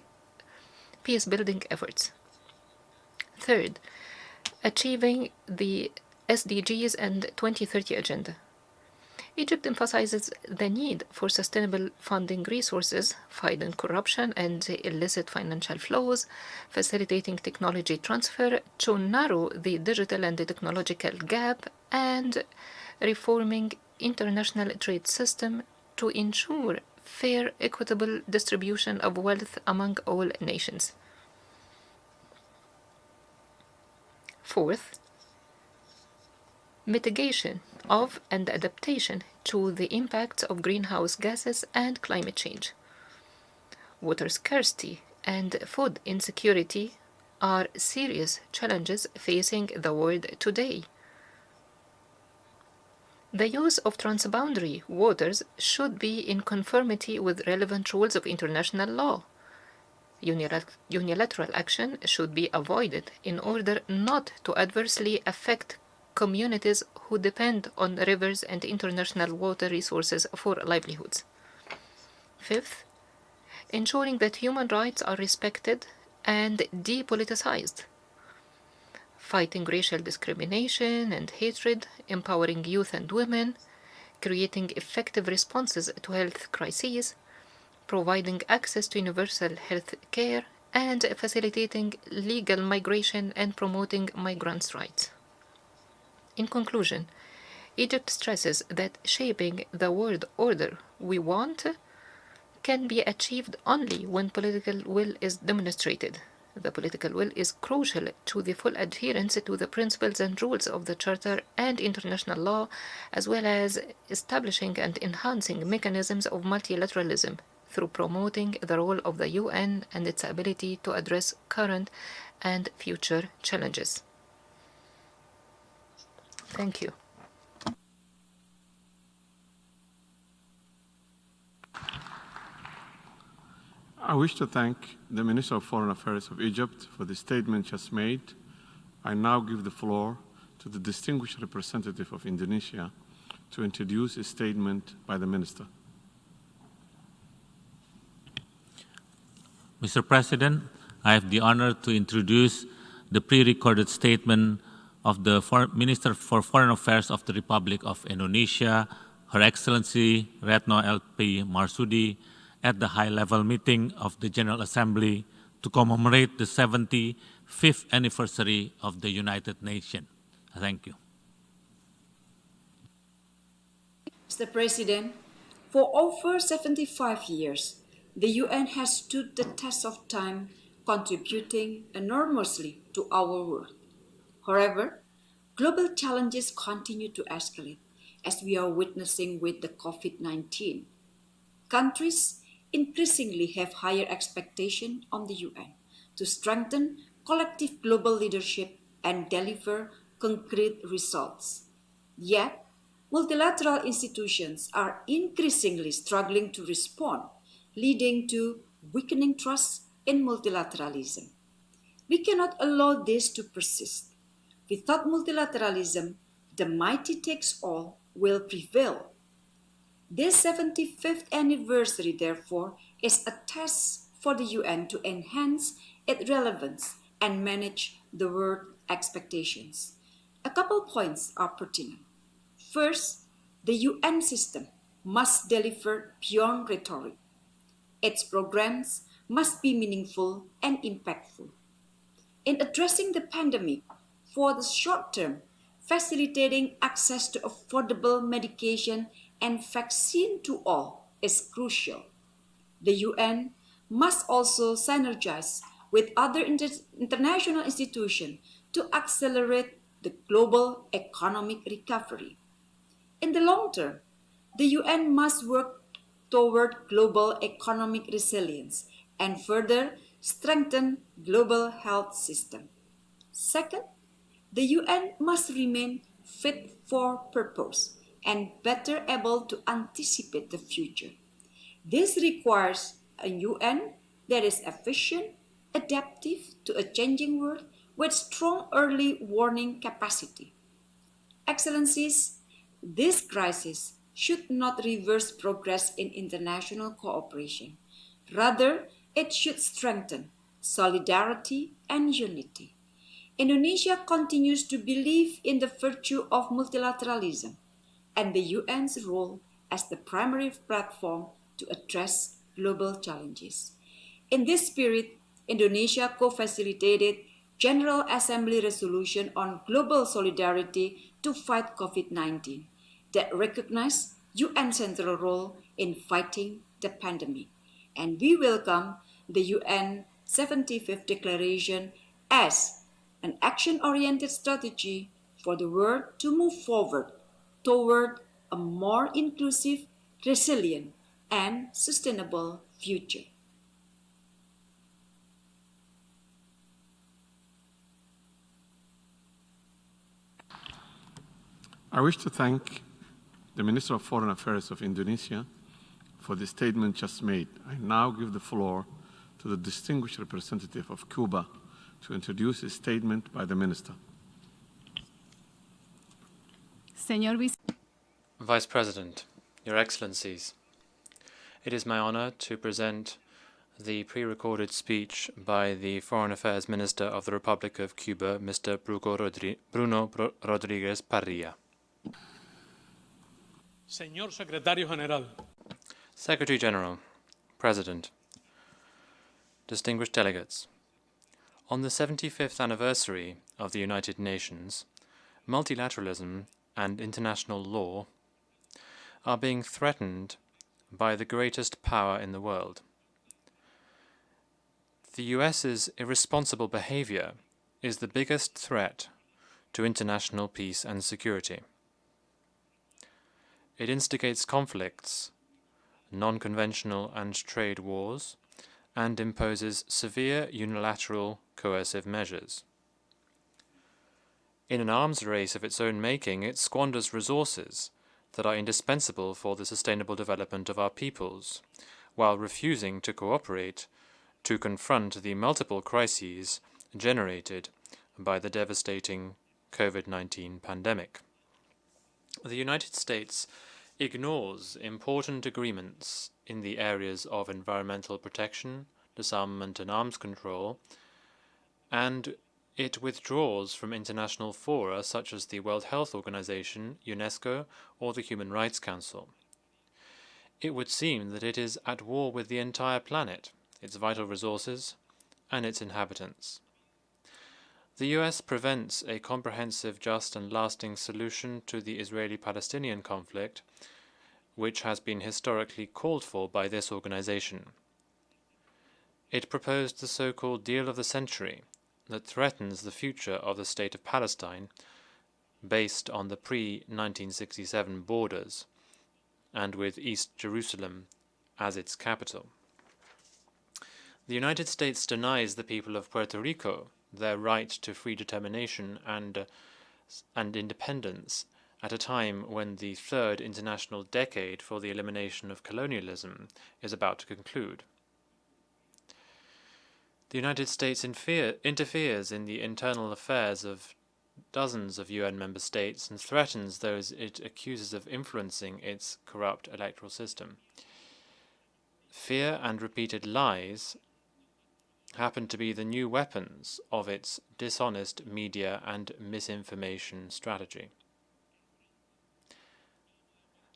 peace-building efforts. Third, achieving the SDGs and 2030 Agenda. Egypt emphasizes the need for sustainable funding resources, fighting corruption and illicit financial flows, facilitating technology transfer to narrow the digital and the technological gap, and reforming international trade system to ensure fair, equitable distribution of wealth among all nations. Fourth, mitigation of and adaptation to the impacts of greenhouse gases and climate change. Water scarcity and food insecurity are serious challenges facing the world today. The use of transboundary waters should be in conformity with relevant rules of international law. Unilateral action should be avoided in order not to adversely affect communities who depend on rivers and international water resources for livelihoods. Fifth, ensuring that human rights are respected and depoliticized. Fighting racial discrimination and hatred, empowering youth and women, creating effective responses to health crises, providing access to universal health care, and facilitating legal migration and promoting migrants' rights. In conclusion, Egypt stresses that shaping the world order we want can be achieved only when political will is demonstrated. The political will is crucial to the full adherence to the principles and rules of the Charter and international law, as well as establishing and enhancing mechanisms of multilateralism through promoting the role of the UN and its ability to address current and future challenges. Thank you. I wish to thank the Minister of Foreign Affairs of Egypt for the statement just made. I now give the floor to the distinguished representative of Indonesia to introduce a statement by the Minister. Mr. President, I have the honor to introduce the pre-recorded statement of the Minister for Foreign Affairs of the Republic of Indonesia, Her Excellency Retno LP Marsudi, at the high-level meeting of the General Assembly to commemorate the 75th anniversary of the United Nations. Thank you. Mr. President, for over 75 years, the UN has stood the test of time, contributing enormously to our world. However, global challenges continue to escalate, as we are witnessing with the COVID-19. Countries increasingly have higher expectations on the UN to strengthen collective global leadership and deliver concrete results. Yet, multilateral institutions are increasingly struggling to respond, leading to weakening trust in multilateralism. We cannot allow this to persist. Without multilateralism, the mighty takes all will prevail. This 75th anniversary, therefore, is a test for the UN to enhance its relevance and manage the world expectations. A couple points are pertinent. First, the UN system must deliver beyond rhetoric. Its programs must be meaningful and impactful. In addressing the pandemic, for the short term, facilitating access to affordable medication and vaccine to all is crucial. The UN must also synergize with other international institutions to accelerate the global economic recovery. In the long term, the UN must work toward global economic resilience and further strengthen global health system. Second, the UN must remain fit for purpose and better able to anticipate the future. This requires a UN that is efficient, adaptive to a changing world with strong early warning capacity. Excellencies, this crisis should not reverse progress in international cooperation. Rather, it should strengthen solidarity and unity. Indonesia continues to believe in the virtue of multilateralism and the UN's role as the primary platform to address global challenges. In this spirit, Indonesia co-facilitated General Assembly resolution on global solidarity to fight COVID-19 that recognized UN's central role in fighting the pandemic. And we welcome the UN 75th Declaration as an action-oriented strategy for the world to move forward toward a more inclusive, resilient, and sustainable future. I wish to thank the Minister of Foreign Affairs of Indonesia for the statement just made. I now give the floor to the distinguished representative of Cuba to introduce a statement by the Minister. Vice President, Your Excellencies, it is my honor to present the pre-recorded speech by the Foreign Affairs Minister of the Republic of Cuba, Mr. Bruno Rodriguez Parrilla. Señor Secretario General. Secretary General, President, distinguished delegates, on the 75th anniversary of the United Nations, multilateralism and international law are being threatened by the greatest power in the world. The US's irresponsible behavior is the biggest threat to international peace and security. It instigates conflicts, non-conventional and trade wars, and imposes severe unilateral coercive measures. In an arms race of its own making, it squanders resources that are indispensable for the sustainable development of our peoples, while refusing to cooperate to confront the multiple crises generated by the devastating COVID-19 pandemic. The United States ignores important agreements in the areas of environmental protection, disarmament and arms control, and it withdraws from international fora such as the World Health Organization, UNESCO, or the Human Rights Council. It would seem that it is at war with the entire planet, its vital resources, and its inhabitants. The US prevents a comprehensive, just and lasting solution to the Israeli-Palestinian conflict which has been historically called for by this organization. It proposed the so-called deal of the century that threatens the future of the state of Palestine based on the pre-1967 borders and with East Jerusalem as its capital. The United States denies the people of Puerto Rico their right to free determination and independence at a time when the third international decade for the elimination of colonialism is about to conclude. The United States interferes in the internal affairs of dozens of UN member states and threatens those it accuses of influencing its corrupt electoral system. Fear and repeated lies happen to be the new weapons of its dishonest media and misinformation strategy.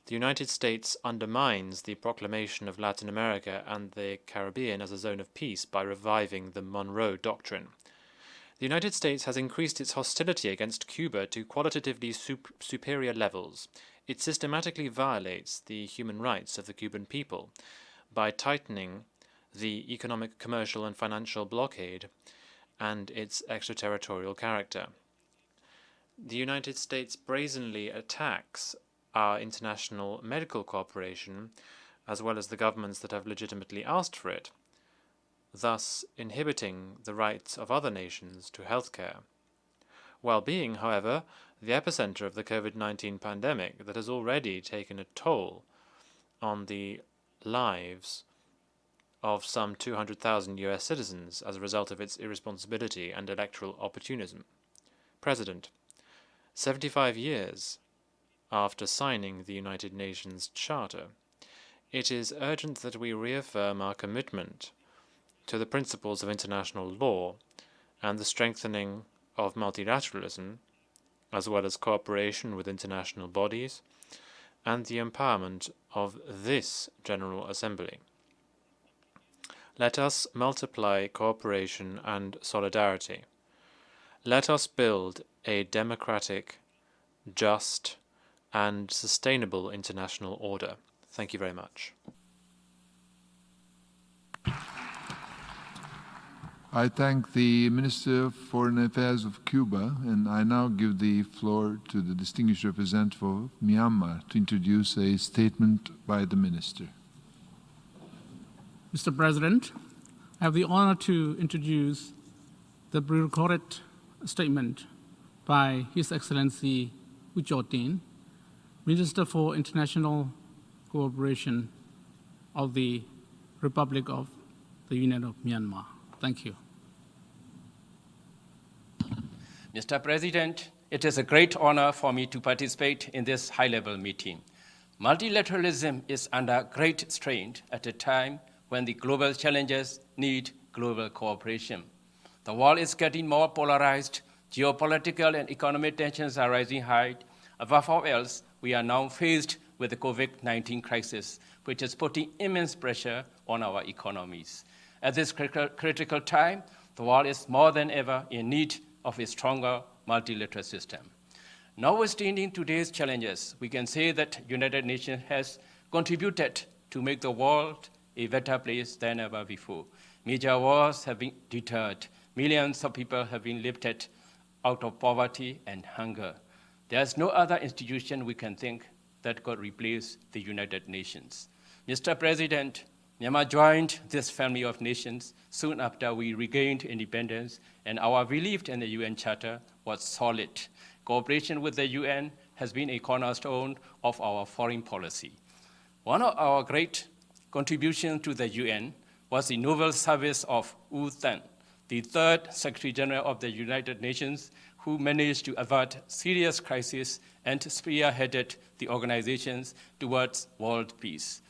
The United States undermines the proclamation of Latin America and the Caribbean as a zone of peace by reviving the Monroe Doctrine. The United States has increased its hostility against Cuba to qualitatively superior levels. It systematically violates the human rights of the Cuban people by tightening the economic, commercial, and financial blockade and its extraterritorial character. The United States brazenly attacks our international medical cooperation, as well as the governments that have legitimately asked for it, thus inhibiting the rights of other nations to healthcare, while being, however, the epicenter of the COVID-19 pandemic that has already taken a toll on the lives of some 200,000 US citizens as a result of its irresponsibility and electoral opportunism. President, 75 years after signing the United Nations Charter, it is urgent that we reaffirm our commitment to the principles of international law and the strengthening of multilateralism, as well as cooperation with international bodies and the empowerment of this General Assembly. Let us multiply cooperation and solidarity. Let us build a democratic, just, and sustainable international order. Thank you very much. I thank the Minister of Foreign Affairs of Cuba, and I now give the floor to the distinguished representative of Myanmar to introduce a statement by the Minister. Mr. President, I have the honor to introduce the pre-recorded statement by His Excellency U Chotin, Minister for International Cooperation of the Republic of the Union of Myanmar. Thank you. Mr. President, it is a great honor for me to participate in this high-level meeting. Multilateralism is under great strain at a time when the global challenges need global cooperation. The world is getting more polarized, geopolitical and economic tensions are rising high. Above all else, we are now faced with the COVID-19 crisis, which is putting immense pressure on our economies. At this critical time, the world is more than ever in need of a stronger multilateral system. Notwithstanding today's challenges, we can say that United Nations has contributed to make the world a better place than ever before. Major wars have been deterred. Millions of people have been lifted out of poverty and hunger. There is no other institution we can think that could replace the United Nations. Mr. President, Myanmar joined this family of nations soon after we regained independence, and our belief in the UN Charter was solid. Cooperation with the UN has been a cornerstone of our foreign policy. One of our great contributions to the UN was the noble service of U Thant, the third Secretary-General of the United Nations, who managed to avert serious crises and spearheaded the organizations towards world peace.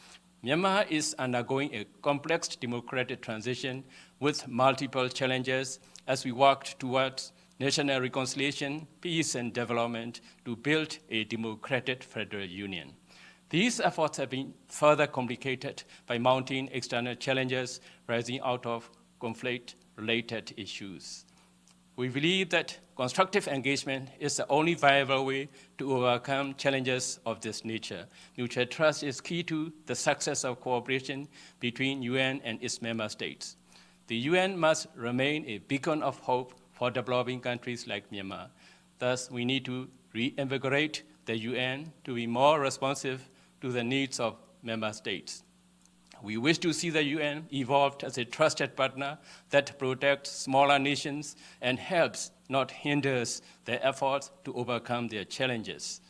Myanmar is undergoing a complex democratic transition with multiple challenges as we work towards national reconciliation, peace, and development to build a democratic federal union. These efforts have been further complicated by mounting external challenges rising out of conflict-related issues. We believe that constructive engagement is the only viable way to overcome challenges of this nature. Mutual trust is key to the success of cooperation between UN and its member states. The UN must remain a beacon of hope for developing countries like Myanmar. Thus, we need to reinvigorate the UN to be more responsive to the needs of member states. We wish to see the UN evolved as a trusted partner that protects smaller nations and helps, not hinders, their efforts to overcome their challenges.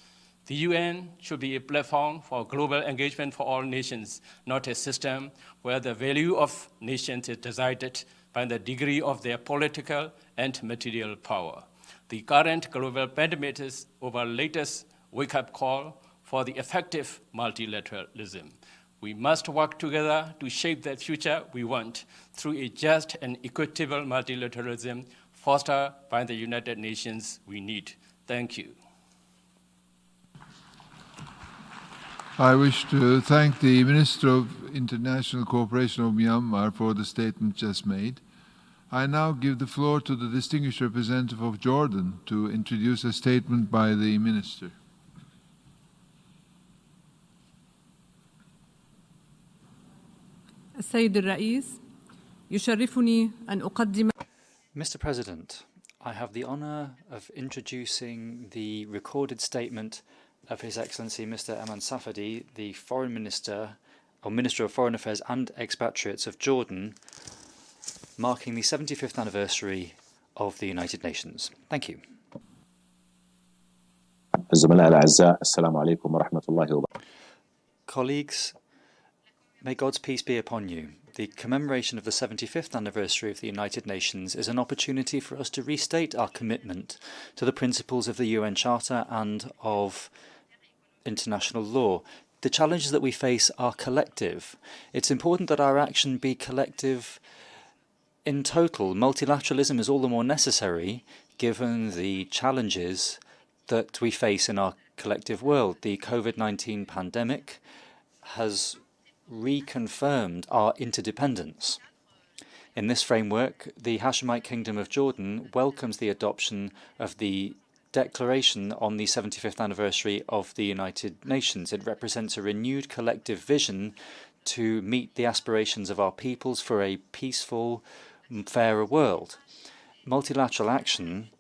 The UN should be a platform for global engagement for all nations, not a system where the value of nations is decided by the degree of their political and material power. The current global pandemic is our latest wake-up call for the effective multilateralism. We must work together to shape the future we want through a just and equitable multilateralism fostered by the United Nations we need. Thank you. I wish to thank the Minister of International Cooperation of Myanmar for the statement just made. I now give the floor to the distinguished representative of Jordan to introduce a statement by the Minister. السيد الرئيس يشرفني أن أقدم. Mr. President, I have the honour of introducing the recorded statement of His Excellency Mr. Ayman Safadi, the Foreign Minister, or Minister of Foreign Affairs and Expatriates of Jordan, marking the 75th anniversary of the United Nations. Thank you. Colleagues, may God's peace be upon you. The commemoration of the 75th anniversary of the United Nations is an opportunity for us to restate our commitment to the principles of the UN Charter and of international law. The challenges that we face are collective. It's important that our action be collective in total. Multilateralism is all the more necessary given the challenges that we face in our collective world. The COVID-19 pandemic has reconfirmed our interdependence. In this framework, the Hashemite Kingdom of Jordan welcomes the adoption of the Declaration on the 75th anniversary of the United Nations. It represents a renewed collective vision to meet the aspirations of our peoples for a peaceful, fairer world. Multilateral action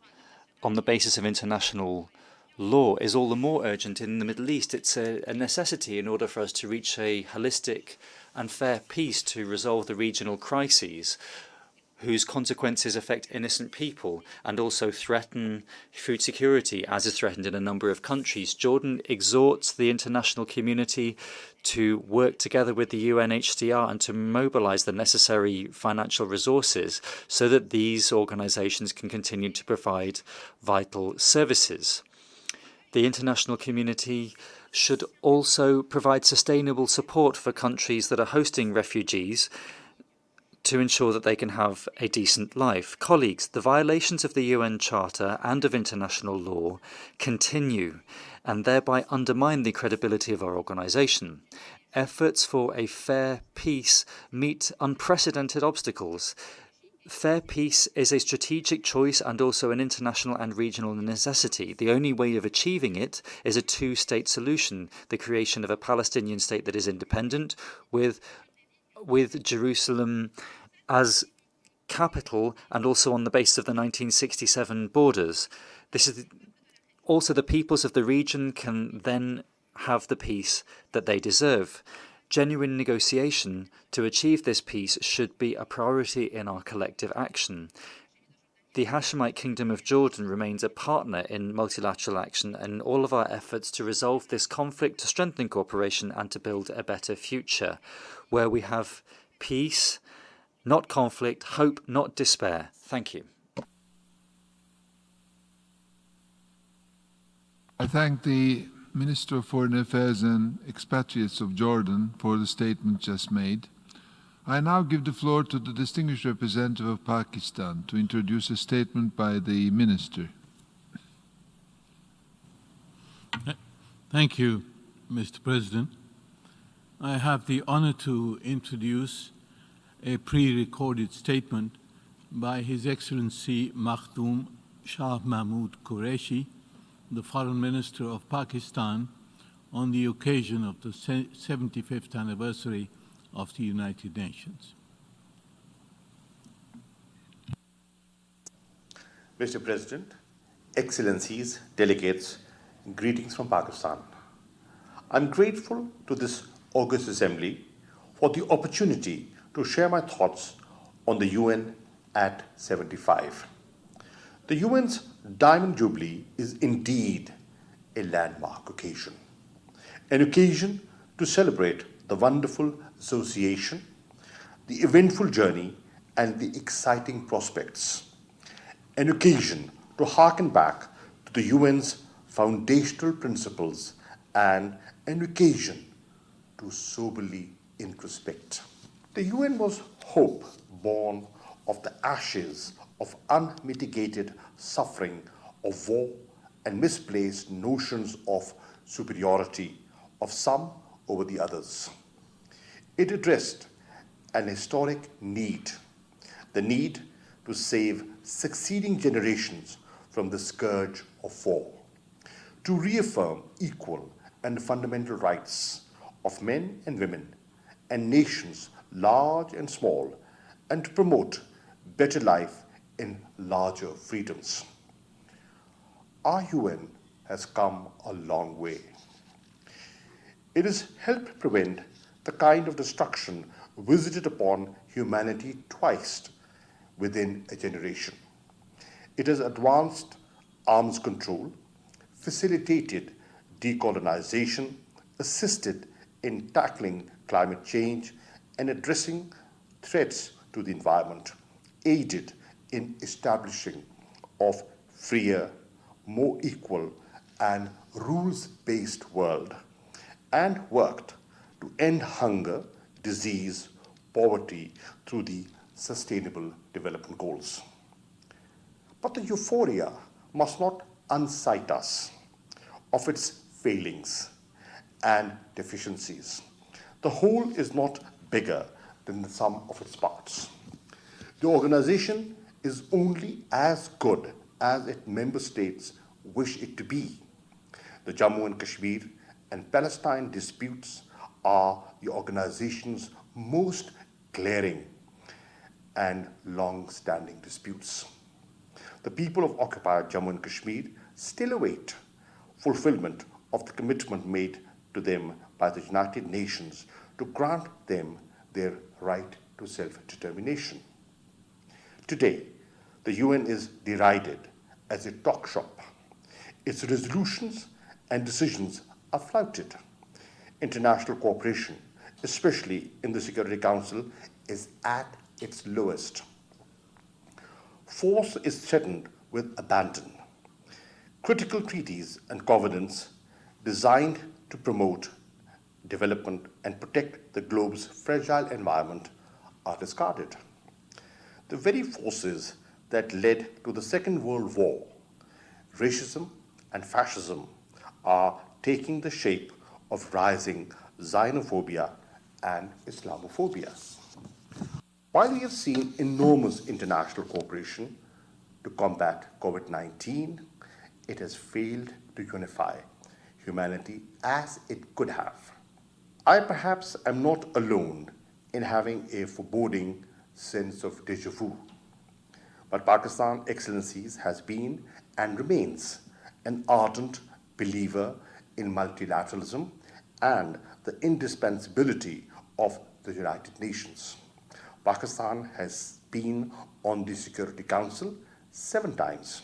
on the basis of international law is all the more urgent in the Middle East. It's a necessity in order for us to reach a holistic and fair peace to resolve the regional crises whose consequences affect innocent people and also threaten food security, as is threatened in a number of countries. Jordan exhorts the international community to work together with the UNHCR and to mobilize the necessary financial resources so that these organizations can continue to provide vital services. The international community should also provide sustainable support for countries that are hosting refugees to ensure that they can have a decent life. Colleagues, the violations of the UN Charter and of international law continue and thereby undermine the credibility of our organization. Efforts for a fair peace meet unprecedented obstacles. Fair peace is a strategic choice and also an international and regional necessity. The only way of achieving it is a two-state solution, the creation of a Palestinian state that is independent with Jerusalem as capital and also on the basis of the 1967 borders. This is also the peoples of the region can then have the peace that they deserve. Genuine negotiation to achieve this peace should be a priority in our collective action. The Hashemite Kingdom of Jordan remains a partner in multilateral action and all of our efforts to resolve this conflict, to strengthen cooperation and to build a better future, where we have peace, not conflict, hope, not despair. Thank you. I thank the Minister of Foreign Affairs and Expatriates of Jordan for the statement just made. I now give the floor to the distinguished representative of Pakistan to introduce a statement by the Minister. Thank you, Mr. President. I have the honor to introduce a pre-recorded statement by His Excellency Makhdoom Shah Mahmood Qureshi, the Foreign Minister of Pakistan, on the occasion of the 75th anniversary of the United Nations. Mr. President, Excellencies, delegates, greetings from Pakistan. I'm grateful to this august assembly for the opportunity to share my thoughts on the UN at 75. The UN's Diamond Jubilee is indeed a landmark occasion, an occasion to celebrate the wonderful association, the eventful journey, and the exciting prospects, an occasion to harken back to the UN's foundational principles, and an occasion to soberly introspect. The UN was hope born of the ashes of unmitigated suffering of war and misplaced notions of superiority of some over the others. It addressed an historic need, the need to save succeeding generations from the scourge of war, to reaffirm equal and fundamental rights of men and women and nations large and small, and to promote better life in larger freedoms. Our UN has come a long way. It has helped prevent the kind of destruction visited upon humanity twice within a generation. It has advanced arms control, facilitated decolonization, assisted in tackling climate change and addressing threats to the environment, aided in establishing of freer, more equal and rules-based world, and worked to end hunger, disease, poverty through the Sustainable Development Goals. But the euphoria must not unsight us of its failings and deficiencies. The whole is not bigger than the sum of its parts. The organization is only as good as its member states wish it to be. The Jammu and Kashmir and Palestine disputes are the organization's most glaring and long-standing disputes. The people of occupied Jammu and Kashmir still await fulfillment of the commitment made to them by the United Nations to grant them their right to self-determination. Today, the UN is derided as a talk shop. Its resolutions and decisions are flouted. International cooperation, especially in the Security Council, is at its lowest. Force is threatened with abandon. Critical treaties and covenants designed to promote development and protect the globe's fragile environment are discarded. The very forces that led to the Second World War, racism and fascism, are taking the shape of rising xenophobia and Islamophobia. While we have seen enormous international cooperation to combat COVID-19, it has failed to unify humanity as it could have. I perhaps am not alone in having a foreboding sense of déjà vu, but Pakistan, Excellencies, has been and remains an ardent believer in multilateralism and the indispensability of the United Nations. Pakistan has been on the Security Council 7 times,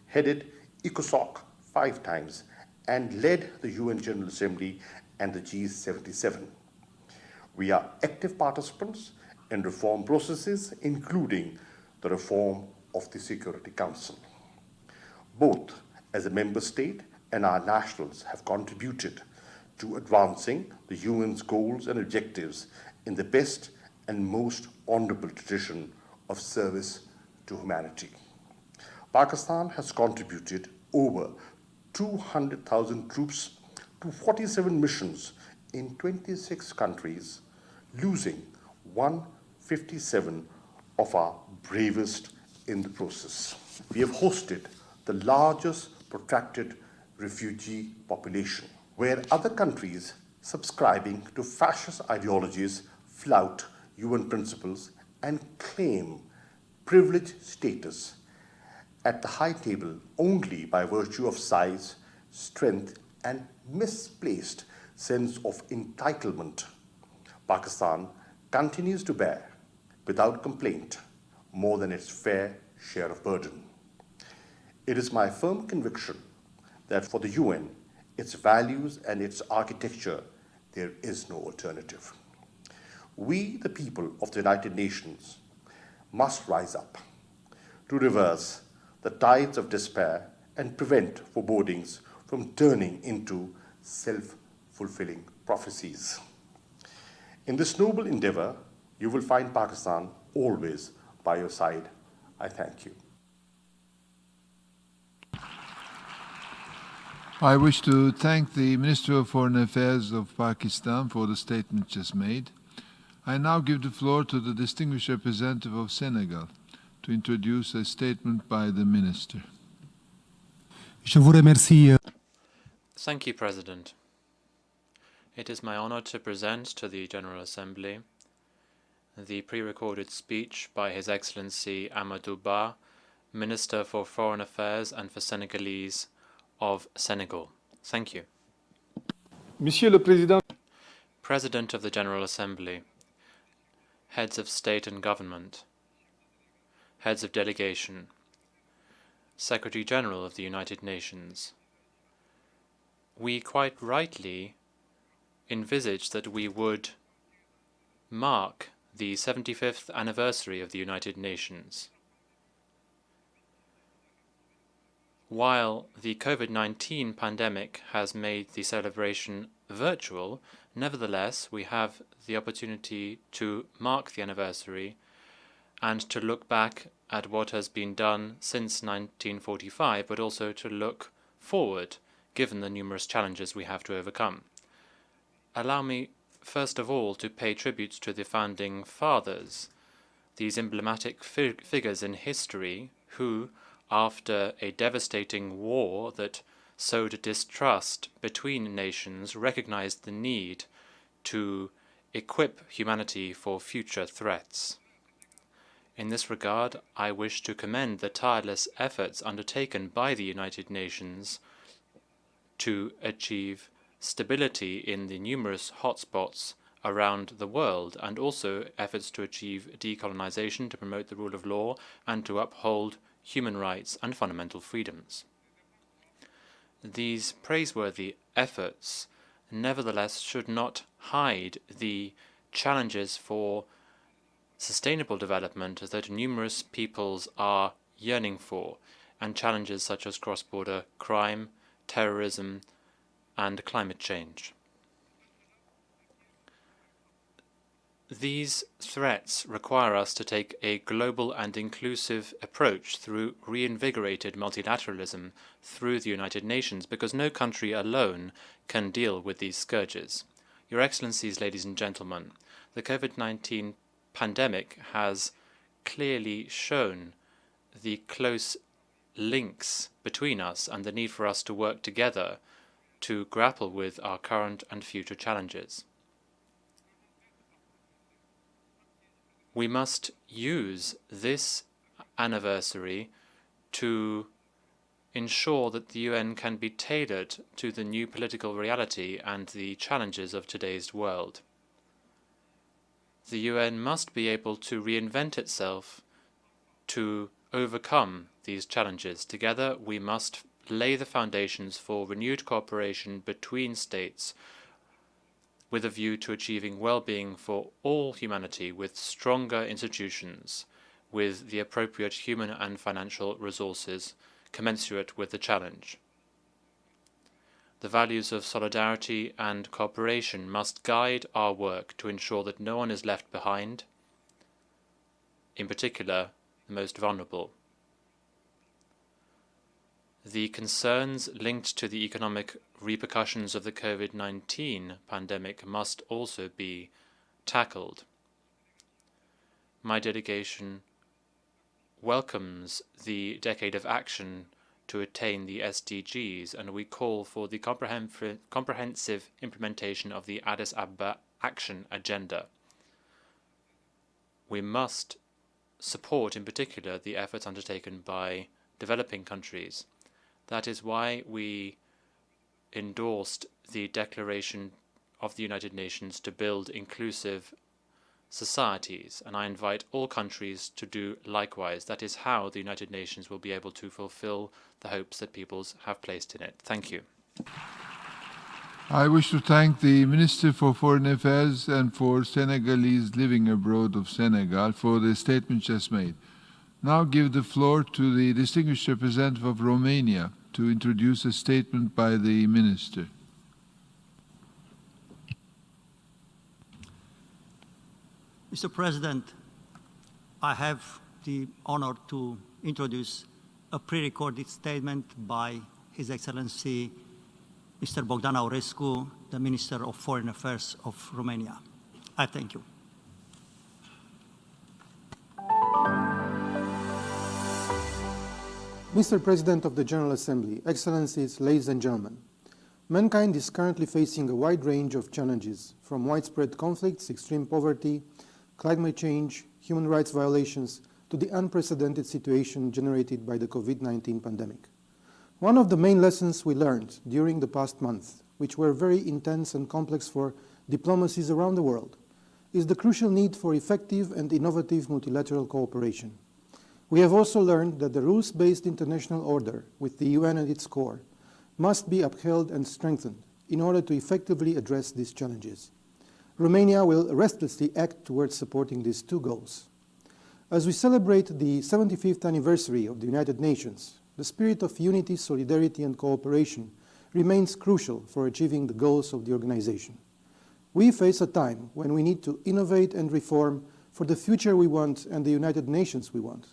headed ECOSOC 5 times, and led the UN General Assembly and the G77. We are active participants in reform processes, including the reform of the Security Council. Both as a member state and our nationals have contributed to advancing the UN's goals and objectives in the best and most honorable tradition of service to humanity. Pakistan has contributed over 200,000 troops to 47 missions in 26 countries, losing 157 of our bravest in the process. We have hosted the largest protracted refugee population, where other countries subscribing to fascist ideologies flout UN principles and claim privileged status at the high table only by virtue of size, strength, and misplaced sense of entitlement. Pakistan continues to bear, without complaint, more than its fair share of burden. It is my firm conviction that for the UN, its values and its architecture, there is no alternative. We, the people of the United Nations, must rise up to reverse the tides of despair and prevent forebodings from turning into self-fulfilling prophecies. In this noble endeavor, you will find Pakistan always by your side. I thank you. I wish to thank the Minister of Foreign Affairs of Pakistan for the statement just made. I now give the floor to the distinguished representative of Senegal to introduce a statement by the Minister. Je vous remercie. Thank you, President. It is my honor to present to the General Assembly the pre-recorded speech by His Excellency Amadou Ba, Minister for Foreign Affairs and for Senegalese of Senegal. Thank you. Monsieur le Président. President of the General Assembly, heads of state and government, heads of delegation, Secretary-General of the United Nations, we quite rightly envisaged that we would mark the 75th anniversary of the United Nations. While the COVID-19 pandemic has made the celebration virtual, nevertheless, we have the opportunity to mark the anniversary and to look back at what has been done since 1945, but also to look forward, given the numerous challenges we have to overcome. Allow me, first of all, to pay tribute to the Founding Fathers, these emblematic figures in history who, after a devastating war that sowed distrust between nations, recognized the need to equip humanity for future threats. In this regard, I wish to commend the tireless efforts undertaken by the United Nations to achieve stability in the numerous hotspots around the world, and also efforts to achieve decolonization, to promote the rule of law, and to uphold human rights and fundamental freedoms. These praiseworthy efforts, nevertheless, should not hide the challenges for sustainable development that numerous peoples are yearning for, and challenges such as cross-border crime, terrorism, and climate change. These threats require us to take a global and inclusive approach through reinvigorated multilateralism through the United Nations, because no country alone can deal with these scourges. Your Excellencies, ladies and gentlemen, the COVID-19 pandemic has clearly shown the close links between us and the need for us to work together to grapple with our current and future challenges. We must use this anniversary to ensure that the UN can be tailored to the new political reality and the challenges of today's world. The UN must be able to reinvent itself to overcome these challenges. Together, we must lay the foundations for renewed cooperation between states with a view to achieving well-being for all humanity with stronger institutions, with the appropriate human and financial resources commensurate with the challenge. The values of solidarity and cooperation must guide our work to ensure that no one is left behind, in particular, the most vulnerable. The concerns linked to the economic repercussions of the COVID-19 pandemic must also be tackled. my delegation welcomes the Decade of Action to attain the SDGs, and we call for the comprehensive implementation of the Addis Ababa Action Agenda. We must support, in particular, the efforts undertaken by developing countries. That is why we endorsed the Declaration of the United Nations to build inclusive societies, and I invite all countries to do likewise. That is how the United Nations will be able to fulfill the hopes that peoples have placed in it. Thank you. I wish to thank the Minister for Foreign Affairs and for Senegalese living abroad of Senegal for the statement just made. Now give the floor to the distinguished representative of Romania to introduce a statement by the Minister. Mr. President, I have the honor to introduce a pre-recorded statement by His Excellency Mr. Bogdan Aurescu, the Minister of Foreign Affairs of Romania. I thank you. Mr. President of the General Assembly, Excellencies, ladies and gentlemen, mankind is currently facing a wide range of challenges, from widespread conflicts, extreme poverty, climate change, human rights violations, to the unprecedented situation generated by the COVID-19 pandemic. One of the main lessons we learned during the past month, which were very intense and complex for diplomacies around the world, is the crucial need for effective and innovative multilateral cooperation. We have also learned that the rules-based international order, with the UN at its core, must be upheld and strengthened in order to effectively address these challenges. Romania will restlessly act towards supporting these two goals. As we celebrate the 75th anniversary of the United Nations, the spirit of unity, solidarity, and cooperation remains crucial for achieving the goals of the organization. We face a time when we need to innovate and reform for the future we want and the United Nations we want.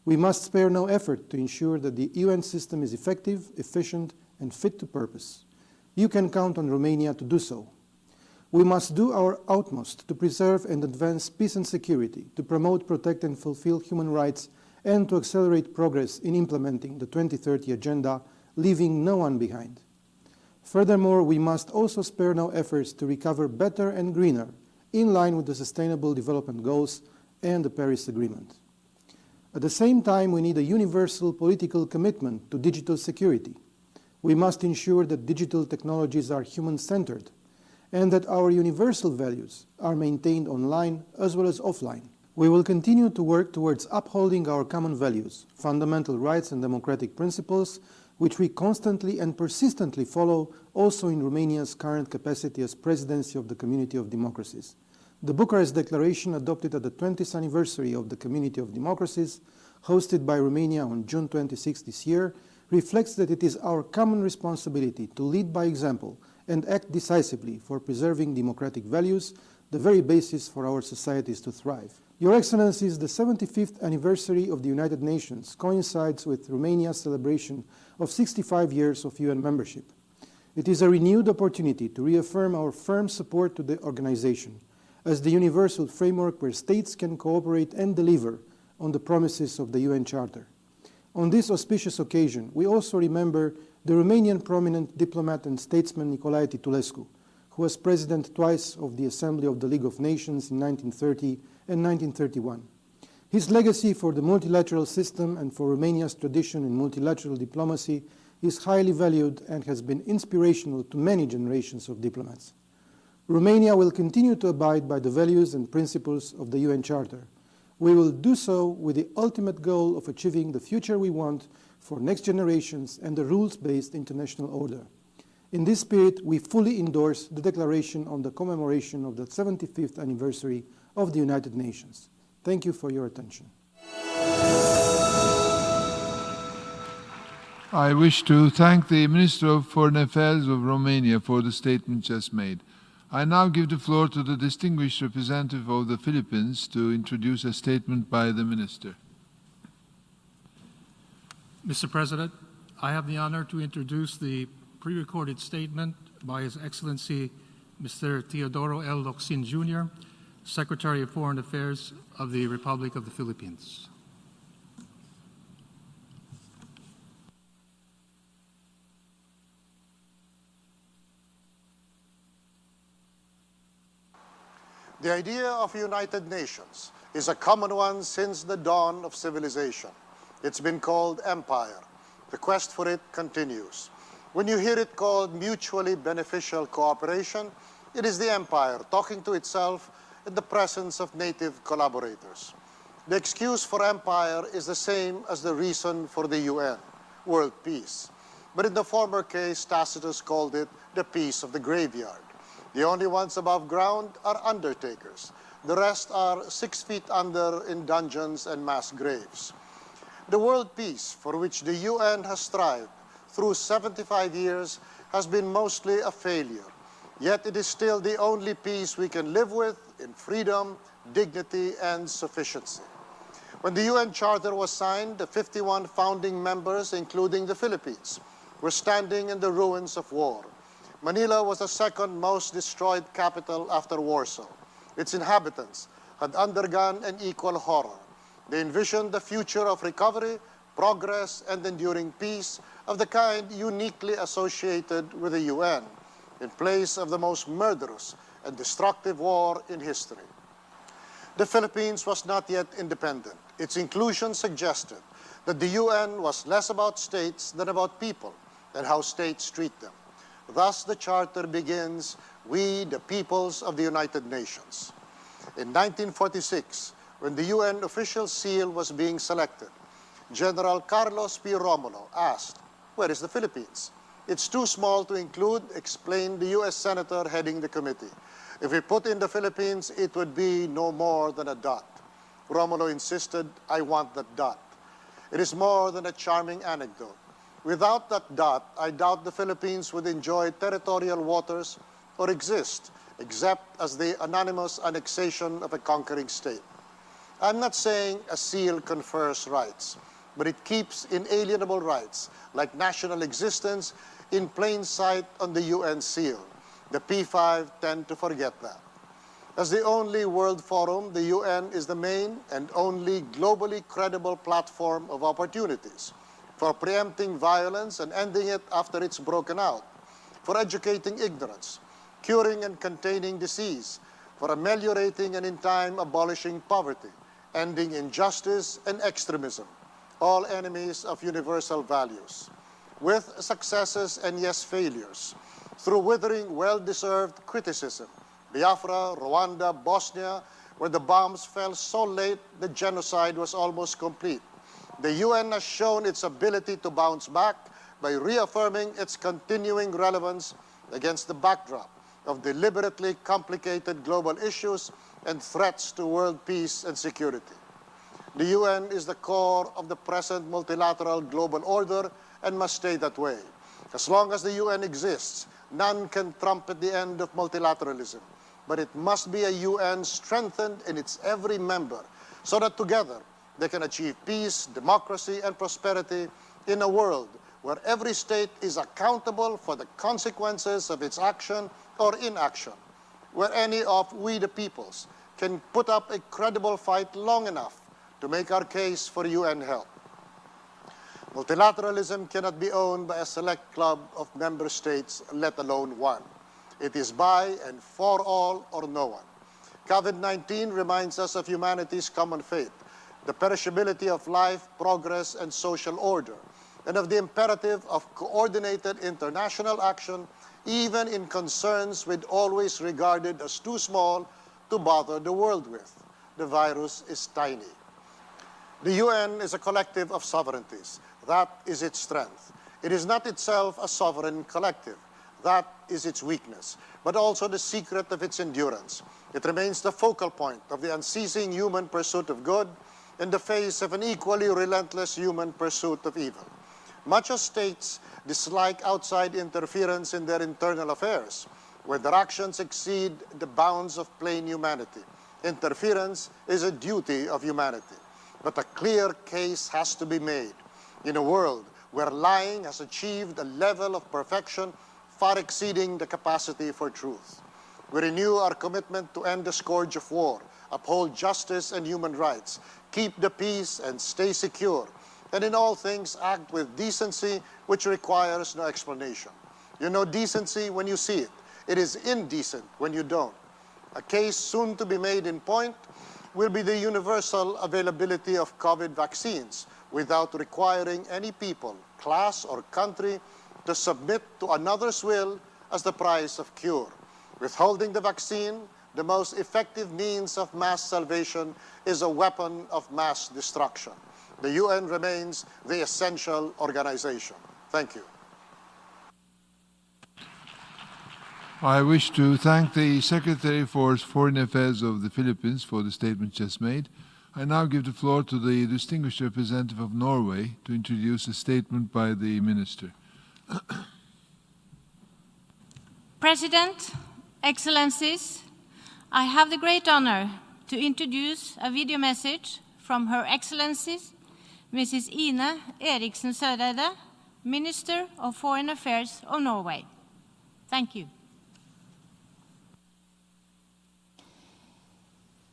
We must spare no effort to ensure that the UN system is effective, efficient, and fit to purpose. You can count on Romania to do so. We must do our utmost to preserve and advance peace and security, to promote, protect, and fulfill human rights, and to accelerate progress in implementing the 2030 Agenda, leaving no one behind. Furthermore, we must also spare no efforts to recover better and greener, in line with the Sustainable Development Goals and the Paris Agreement. At the same time, we need a universal political commitment to digital security. We must ensure that digital technologies are human-centered and that our universal values are maintained online as well as offline. We will continue to work towards upholding our common values, fundamental rights and democratic principles, which we constantly and persistently follow also in Romania's current capacity as Presidency of the Community of Democracies. The Bucharest Declaration, adopted at the 20th anniversary of the Community of Democracies, hosted by Romania on June 26 this year, reflects that it is our common responsibility to lead by example and act decisively for preserving democratic values, the very basis for our societies to thrive. Your Excellencies, the 75th anniversary of the United Nations coincides with Romania's celebration of 65 years of UN membership. It is a renewed opportunity to reaffirm our firm support to the organization as the universal framework where states can cooperate and deliver on the promises of the UN Charter. On this auspicious occasion, we also remember the Romanian prominent diplomat and statesman Nicolae Titulescu, who was president twice of the Assembly of the League of Nations in 1930 and 1931. His legacy for the multilateral system and for Romania's tradition in multilateral diplomacy is highly valued and has been inspirational to many generations of diplomats. Romania will continue to abide by the values and principles of the UN Charter. We will do so with the ultimate goal of achieving the future we want for next generations and the rules-based international order. In this spirit, we fully endorse the Declaration on the commemoration of the 75th anniversary of the United Nations. Thank you for your attention. I wish to thank the Minister of Foreign Affairs of Romania for the statement just made. I now give the floor to the distinguished representative of the Philippines to introduce a statement by the Minister. Mr. President, I have the honor to introduce the pre-recorded statement by His Excellency Mr. Teodoro L. Locsin Jr., Secretary of Foreign Affairs of the Republic of the Philippines. The idea of United Nations is a common one since the dawn of civilization. It's been called empire. The quest for it continues. When you hear it called mutually beneficial cooperation, it is the empire talking to itself in the presence of native collaborators. The excuse for empire is the same as the reason for the UN, world peace. But in the former case, Tacitus called it the peace of the graveyard. The only ones above ground are undertakers. The rest are 6 feet under in dungeons and mass graves. The world peace for which the UN has strived through 75 years has been mostly a failure. Yet it is still the only peace we can live with in freedom, dignity, and sufficiency. When the UN Charter was signed, the 51 founding members, including the Philippines, were standing in the ruins of war. Manila was the second most destroyed capital after Warsaw. Its inhabitants had undergone an equal horror. They envisioned the future of recovery, progress, and enduring peace of the kind uniquely associated with the UN, in place of the most murderous and destructive war in history. The Philippines was not yet independent. Its inclusion suggested that the UN was less about states than about people and how states treat them. Thus, the Charter begins, "We, the peoples of the United Nations." In 1946, when the UN official seal was being selected, General Carlos P. Romulo asked, "Where is the Philippines?" "It's too small to include," explained the US Senator heading the committee. "If we put in the Philippines, it would be no more than a dot." Romulo insisted, "I want that dot." It is more than a charming anecdote. Without that dot, I doubt the Philippines would enjoy territorial waters or exist, except as the anonymous annexation of a conquering state. I'm not saying a seal confers rights, but it keeps inalienable rights, like national existence, in plain sight on the UN seal. The P5 tend to forget that. As the only world forum, the UN is the main and only globally credible platform of opportunities for preempting violence and ending it after it's broken out, for educating ignorance, curing and containing disease, for ameliorating and in time abolishing poverty, ending injustice and extremism, all enemies of universal values, with successes and yes failures, through withering well-deserved criticism, Biafra, Rwanda, Bosnia, where the bombs fell so late the genocide was almost complete. The UN has shown its ability to bounce back by reaffirming its continuing relevance against the backdrop of deliberately complicated global issues and threats to world peace and security. The UN is the core of the present multilateral global order and must stay that way. As long as the UN exists, none can trumpet the end of multilateralism, but it must be a UN strengthened in its every member so that together they can achieve peace, democracy, and prosperity in a world where every state is accountable for the consequences of its action or inaction, where any of we the peoples can put up a credible fight long enough to make our case for UN help. Multilateralism cannot be owned by a select club of member states, let alone one. It is by and for all or no one. COVID-19 reminds us of humanity's common fate, the perishability of life, progress, and social order, and of the imperative of coordinated international action, even in concerns we'd always regarded as too small to bother the world with. The virus is tiny. The UN is a collective of sovereignties. That is its strength. It is not itself a sovereign collective. That is its weakness, but also the secret of its endurance. It remains the focal point of the unceasing human pursuit of good in the face of an equally relentless human pursuit of evil. Much as states dislike outside interference in their internal affairs, where their actions exceed the bounds of plain humanity, interference is a duty of humanity. But a clear case has to be made in a world where lying has achieved a level of perfection far exceeding the capacity for truth. We renew our commitment to end the scourge of war, uphold justice and human rights, keep the peace and stay secure, and in all things act with decency, which requires no explanation. You know decency when you see it. It is indecent when you don't. A case soon to be made in point will be the universal availability of COVID vaccines without requiring any people, class, or country to submit to another's will as the price of cure. Withholding the vaccine, the most effective means of mass salvation, is a weapon of mass destruction. The UN remains the essential organization. Thank you. I wish to thank the Secretary for Foreign Affairs of the Philippines for the statement just made. I now give the floor to the distinguished representative of Norway to introduce a statement by the Minister. President, Excellencies, I have the great honor to introduce a video message from Her Excellency Mrs. Ine Eriksen Søreide, Minister of Foreign Affairs of Norway. Thank you.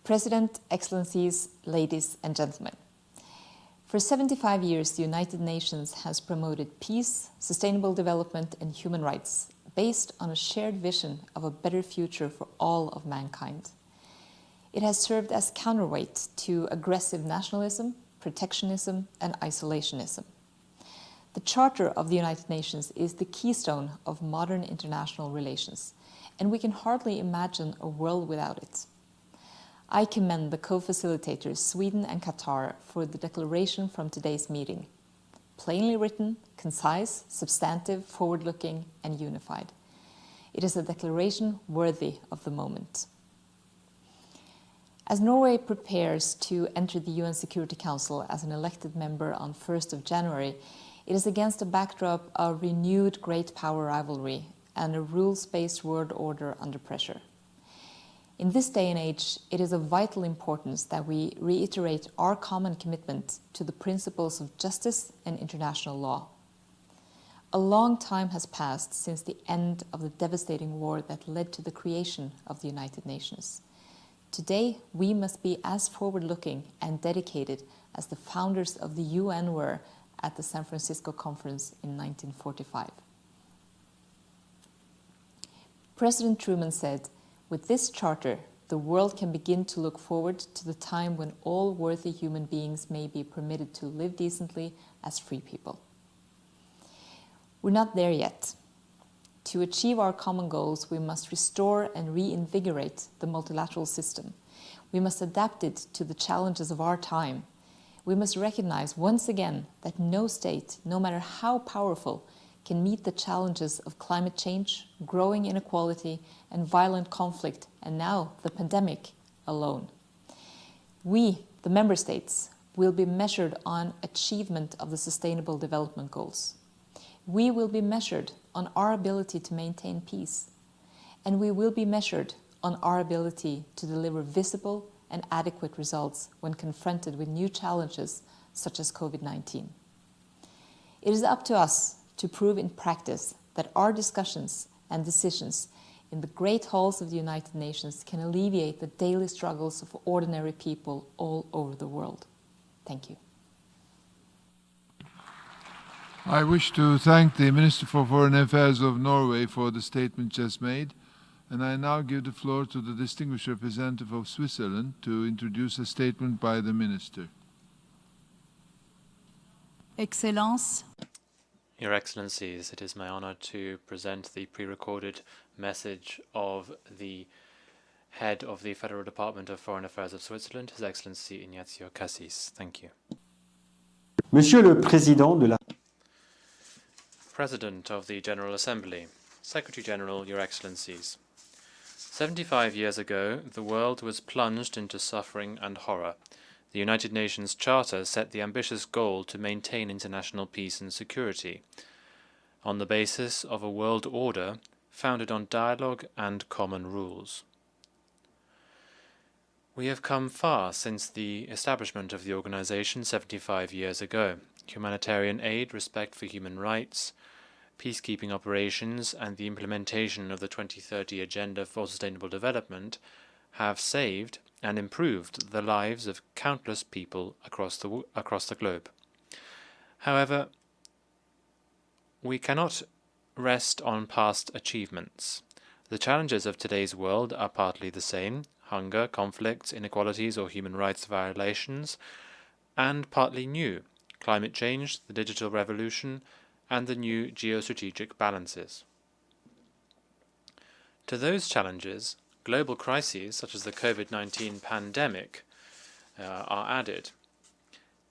President, Excellencies, ladies and gentlemen. For 75 years, the United Nations has promoted peace, sustainable development, and human rights based on a shared vision of a better future for all of mankind. It has served as counterweight to aggressive nationalism, protectionism, and isolationism. The Charter of the United Nations is the keystone of modern international relations, and we can hardly imagine a world without it. I commend the co-facilitators, Sweden and Qatar, for the declaration from today's meeting. Plainly written, concise, substantive, forward-looking, and unified. It is a declaration worthy of the moment. As Norway prepares to enter the UN Security Council as an elected member on 1st of January, it is against a backdrop of renewed great power rivalry and a rules-based world order under pressure. In this day and age, it is of vital importance that we reiterate our common commitment to the principles of justice and international law. A long time has passed since the end of the devastating war that led to the creation of the United Nations. Today, we must be as forward-looking and dedicated as the founders of the UN were at the San Francisco Conference in 1945. President Truman said, "With this charter, the world can begin to look forward to the time when all worthy human beings may be permitted to live decently as free people." We're not there yet. To achieve our common goals, we must restore and reinvigorate the multilateral system. We must adapt it to the challenges of our time. We must recognize once again that no state, no matter how powerful, can meet the challenges of climate change, growing inequality, and violent conflict, and now the pandemic, alone. We, the member states, will be measured on achievement of the Sustainable Development Goals. We will be measured on our ability to maintain peace, and we will be measured on our ability to deliver visible and adequate results when confronted with new challenges such as COVID-19. It is up to us to prove in practice that our discussions and decisions in the great halls of the United Nations can alleviate the daily struggles of ordinary people all over the world. Thank you. I wish to thank the Minister for Foreign Affairs of Norway for the statement just made, and I now give the floor to the distinguished representative of Switzerland to introduce a statement by the Minister. Excellence. Your Excellencies, it is my honor to present the pre-recorded message of the Head of the Federal Department of Foreign Affairs of Switzerland, His Excellency Ignacio Cassis. Thank you. Monsieur le Président de la President of the General Assembly, Secretary-General, Your Excellencies. 75 years ago, the world was plunged into suffering and horror. The United Nations Charter set the ambitious goal to maintain international peace and security on the basis of a world order founded on dialogue and common rules. We have come far since the establishment of the organization 75 years ago. Humanitarian aid, respect for human rights, peacekeeping operations and the implementation of the 2030 Agenda for Sustainable Development have saved and improved the lives of countless people across the globe. However, we cannot rest on past achievements. The challenges of today's world are partly the same: hunger, conflicts, inequalities or human rights violations, and partly new: climate change, the digital revolution, and the new geostrategic balances. To those challenges, global crises such as the COVID-19 pandemic are added,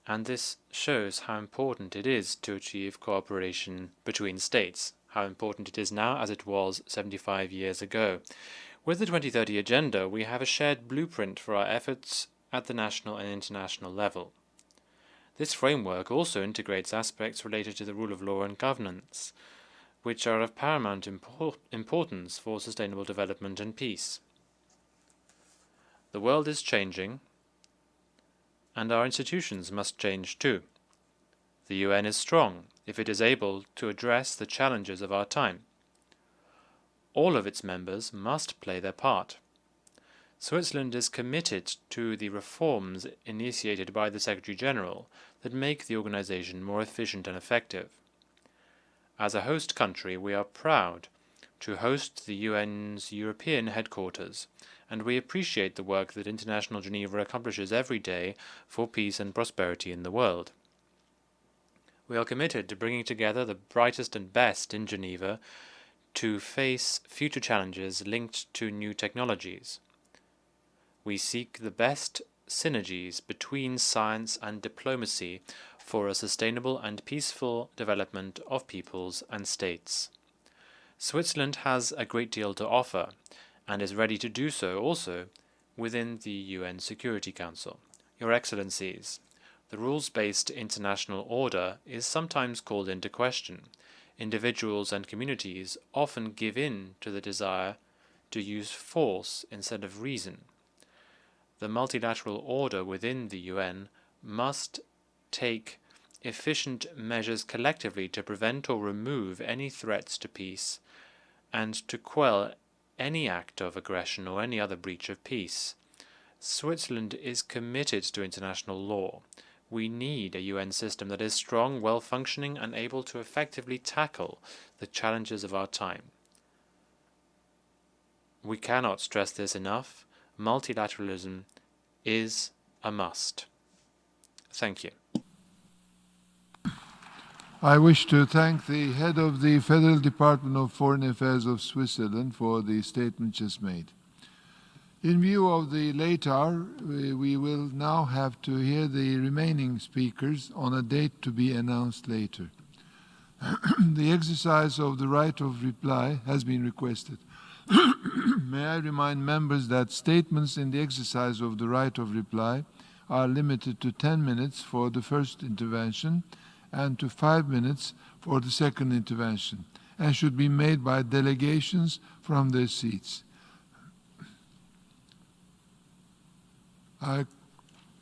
and this shows how important it is to achieve cooperation between states, how important it is now as it was 75 years ago. With the 2030 Agenda, we have a shared blueprint for our efforts at the national and international level. This framework also integrates aspects related to the rule of law and governance, which are of paramount importance for sustainable development and peace. The world is changing, and our institutions must change too. The UN is strong if it is able to address the challenges of our time. All of its members must play their part. Switzerland is committed to the reforms initiated by the Secretary-General that make the organization more efficient and effective. As a host country, we are proud to host the UN's European headquarters, and we appreciate the work that International Geneva accomplishes every day for peace and prosperity in the world. We are committed to bringing together the brightest and best in Geneva to face future challenges linked to new technologies. We seek the best synergies between science and diplomacy for a sustainable and peaceful development of peoples and states. Switzerland has a great deal to offer and is ready to do so also within the UN Security Council. Your Excellencies, the rules-based international order is sometimes called into question. Individuals and communities often give in to the desire to use force instead of reason. The multilateral order within the UN must take efficient measures collectively to prevent or remove any threats to peace and to quell any act of aggression or any other breach of peace. Switzerland is committed to international law. We need a UN system that is strong, well-functioning, and able to effectively tackle the challenges of our time. We cannot stress this enough. Multilateralism is a must. Thank you. I wish to thank the head of the Federal Department of Foreign Affairs of Switzerland for the statement just made. In view of the late hour, we will now have to hear the remaining speakers on a date to be announced later. The exercise of the right of reply has been requested. May I remind members that statements in the exercise of the right of reply are limited to 10 minutes for the first intervention and to 5 minutes for the second intervention, and should be made by delegations from their seats. I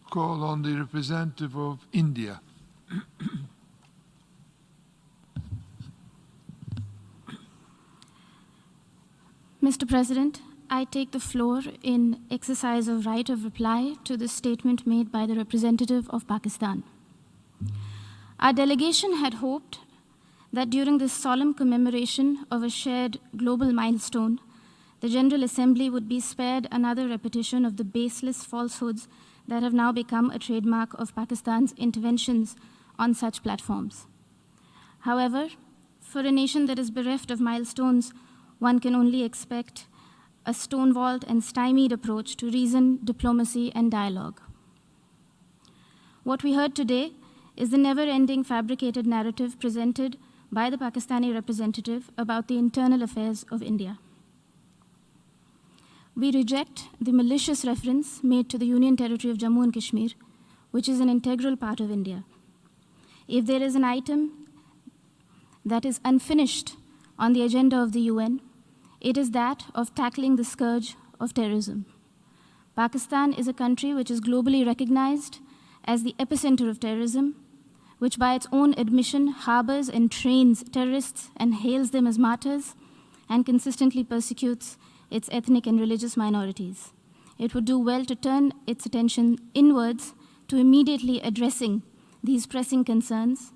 call on the representative of India. Mr. President, I take the floor in exercise of right of reply to the statement made by the representative of Pakistan. Our delegation had hoped that during this solemn commemoration of a shared global milestone, the General Assembly would be spared another repetition of the baseless falsehoods that have now become a trademark of Pakistan's interventions on such platforms. However, for a nation that is bereft of milestones, one can only expect a stonewalled and stymied approach to reason, diplomacy, and dialogue. What we heard today is the never-ending fabricated narrative presented by the Pakistani representative about the internal affairs of India. We reject the malicious reference made to the Union Territory of Jammu and Kashmir, which is an integral part of India. If there is an item that is unfinished on the agenda of the UN, it is that of tackling the scourge of terrorism. Pakistan is a country which is globally recognized as the epicenter of terrorism, which by its own admission harbors and trains terrorists and hails them as martyrs and consistently persecutes its ethnic and religious minorities. It would do well to turn its attention inwards to immediately addressing these pressing concerns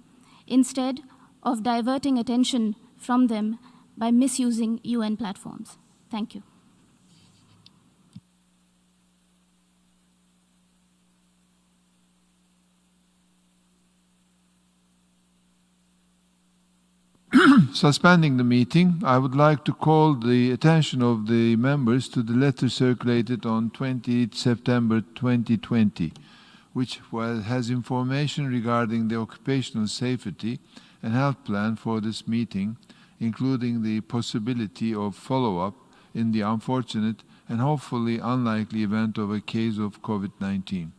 instead of diverting attention from them by misusing UN platforms. Thank you. Suspending the meeting, I would like to call the attention of the members to the letter circulated on 28 September 2020, which has information regarding the occupational safety and health plan for this meeting, including the possibility of follow-up in the unfortunate and hopefully unlikely event of a case of COVID-19.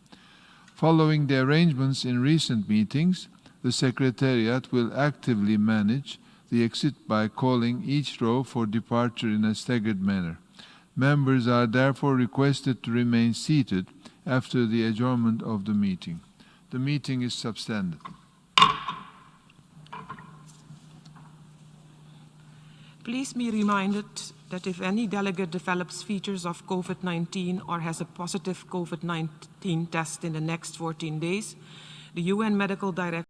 Following the arrangements in recent meetings, the Secretariat will actively manage the exit by calling each row for departure in a staggered manner. Members are therefore requested to remain seated after the adjournment of the meeting. The meeting is suspended. Please be reminded that if any delegate develops features of COVID-19 or has a positive COVID-19 test in the next 14 days, the UN Medical Director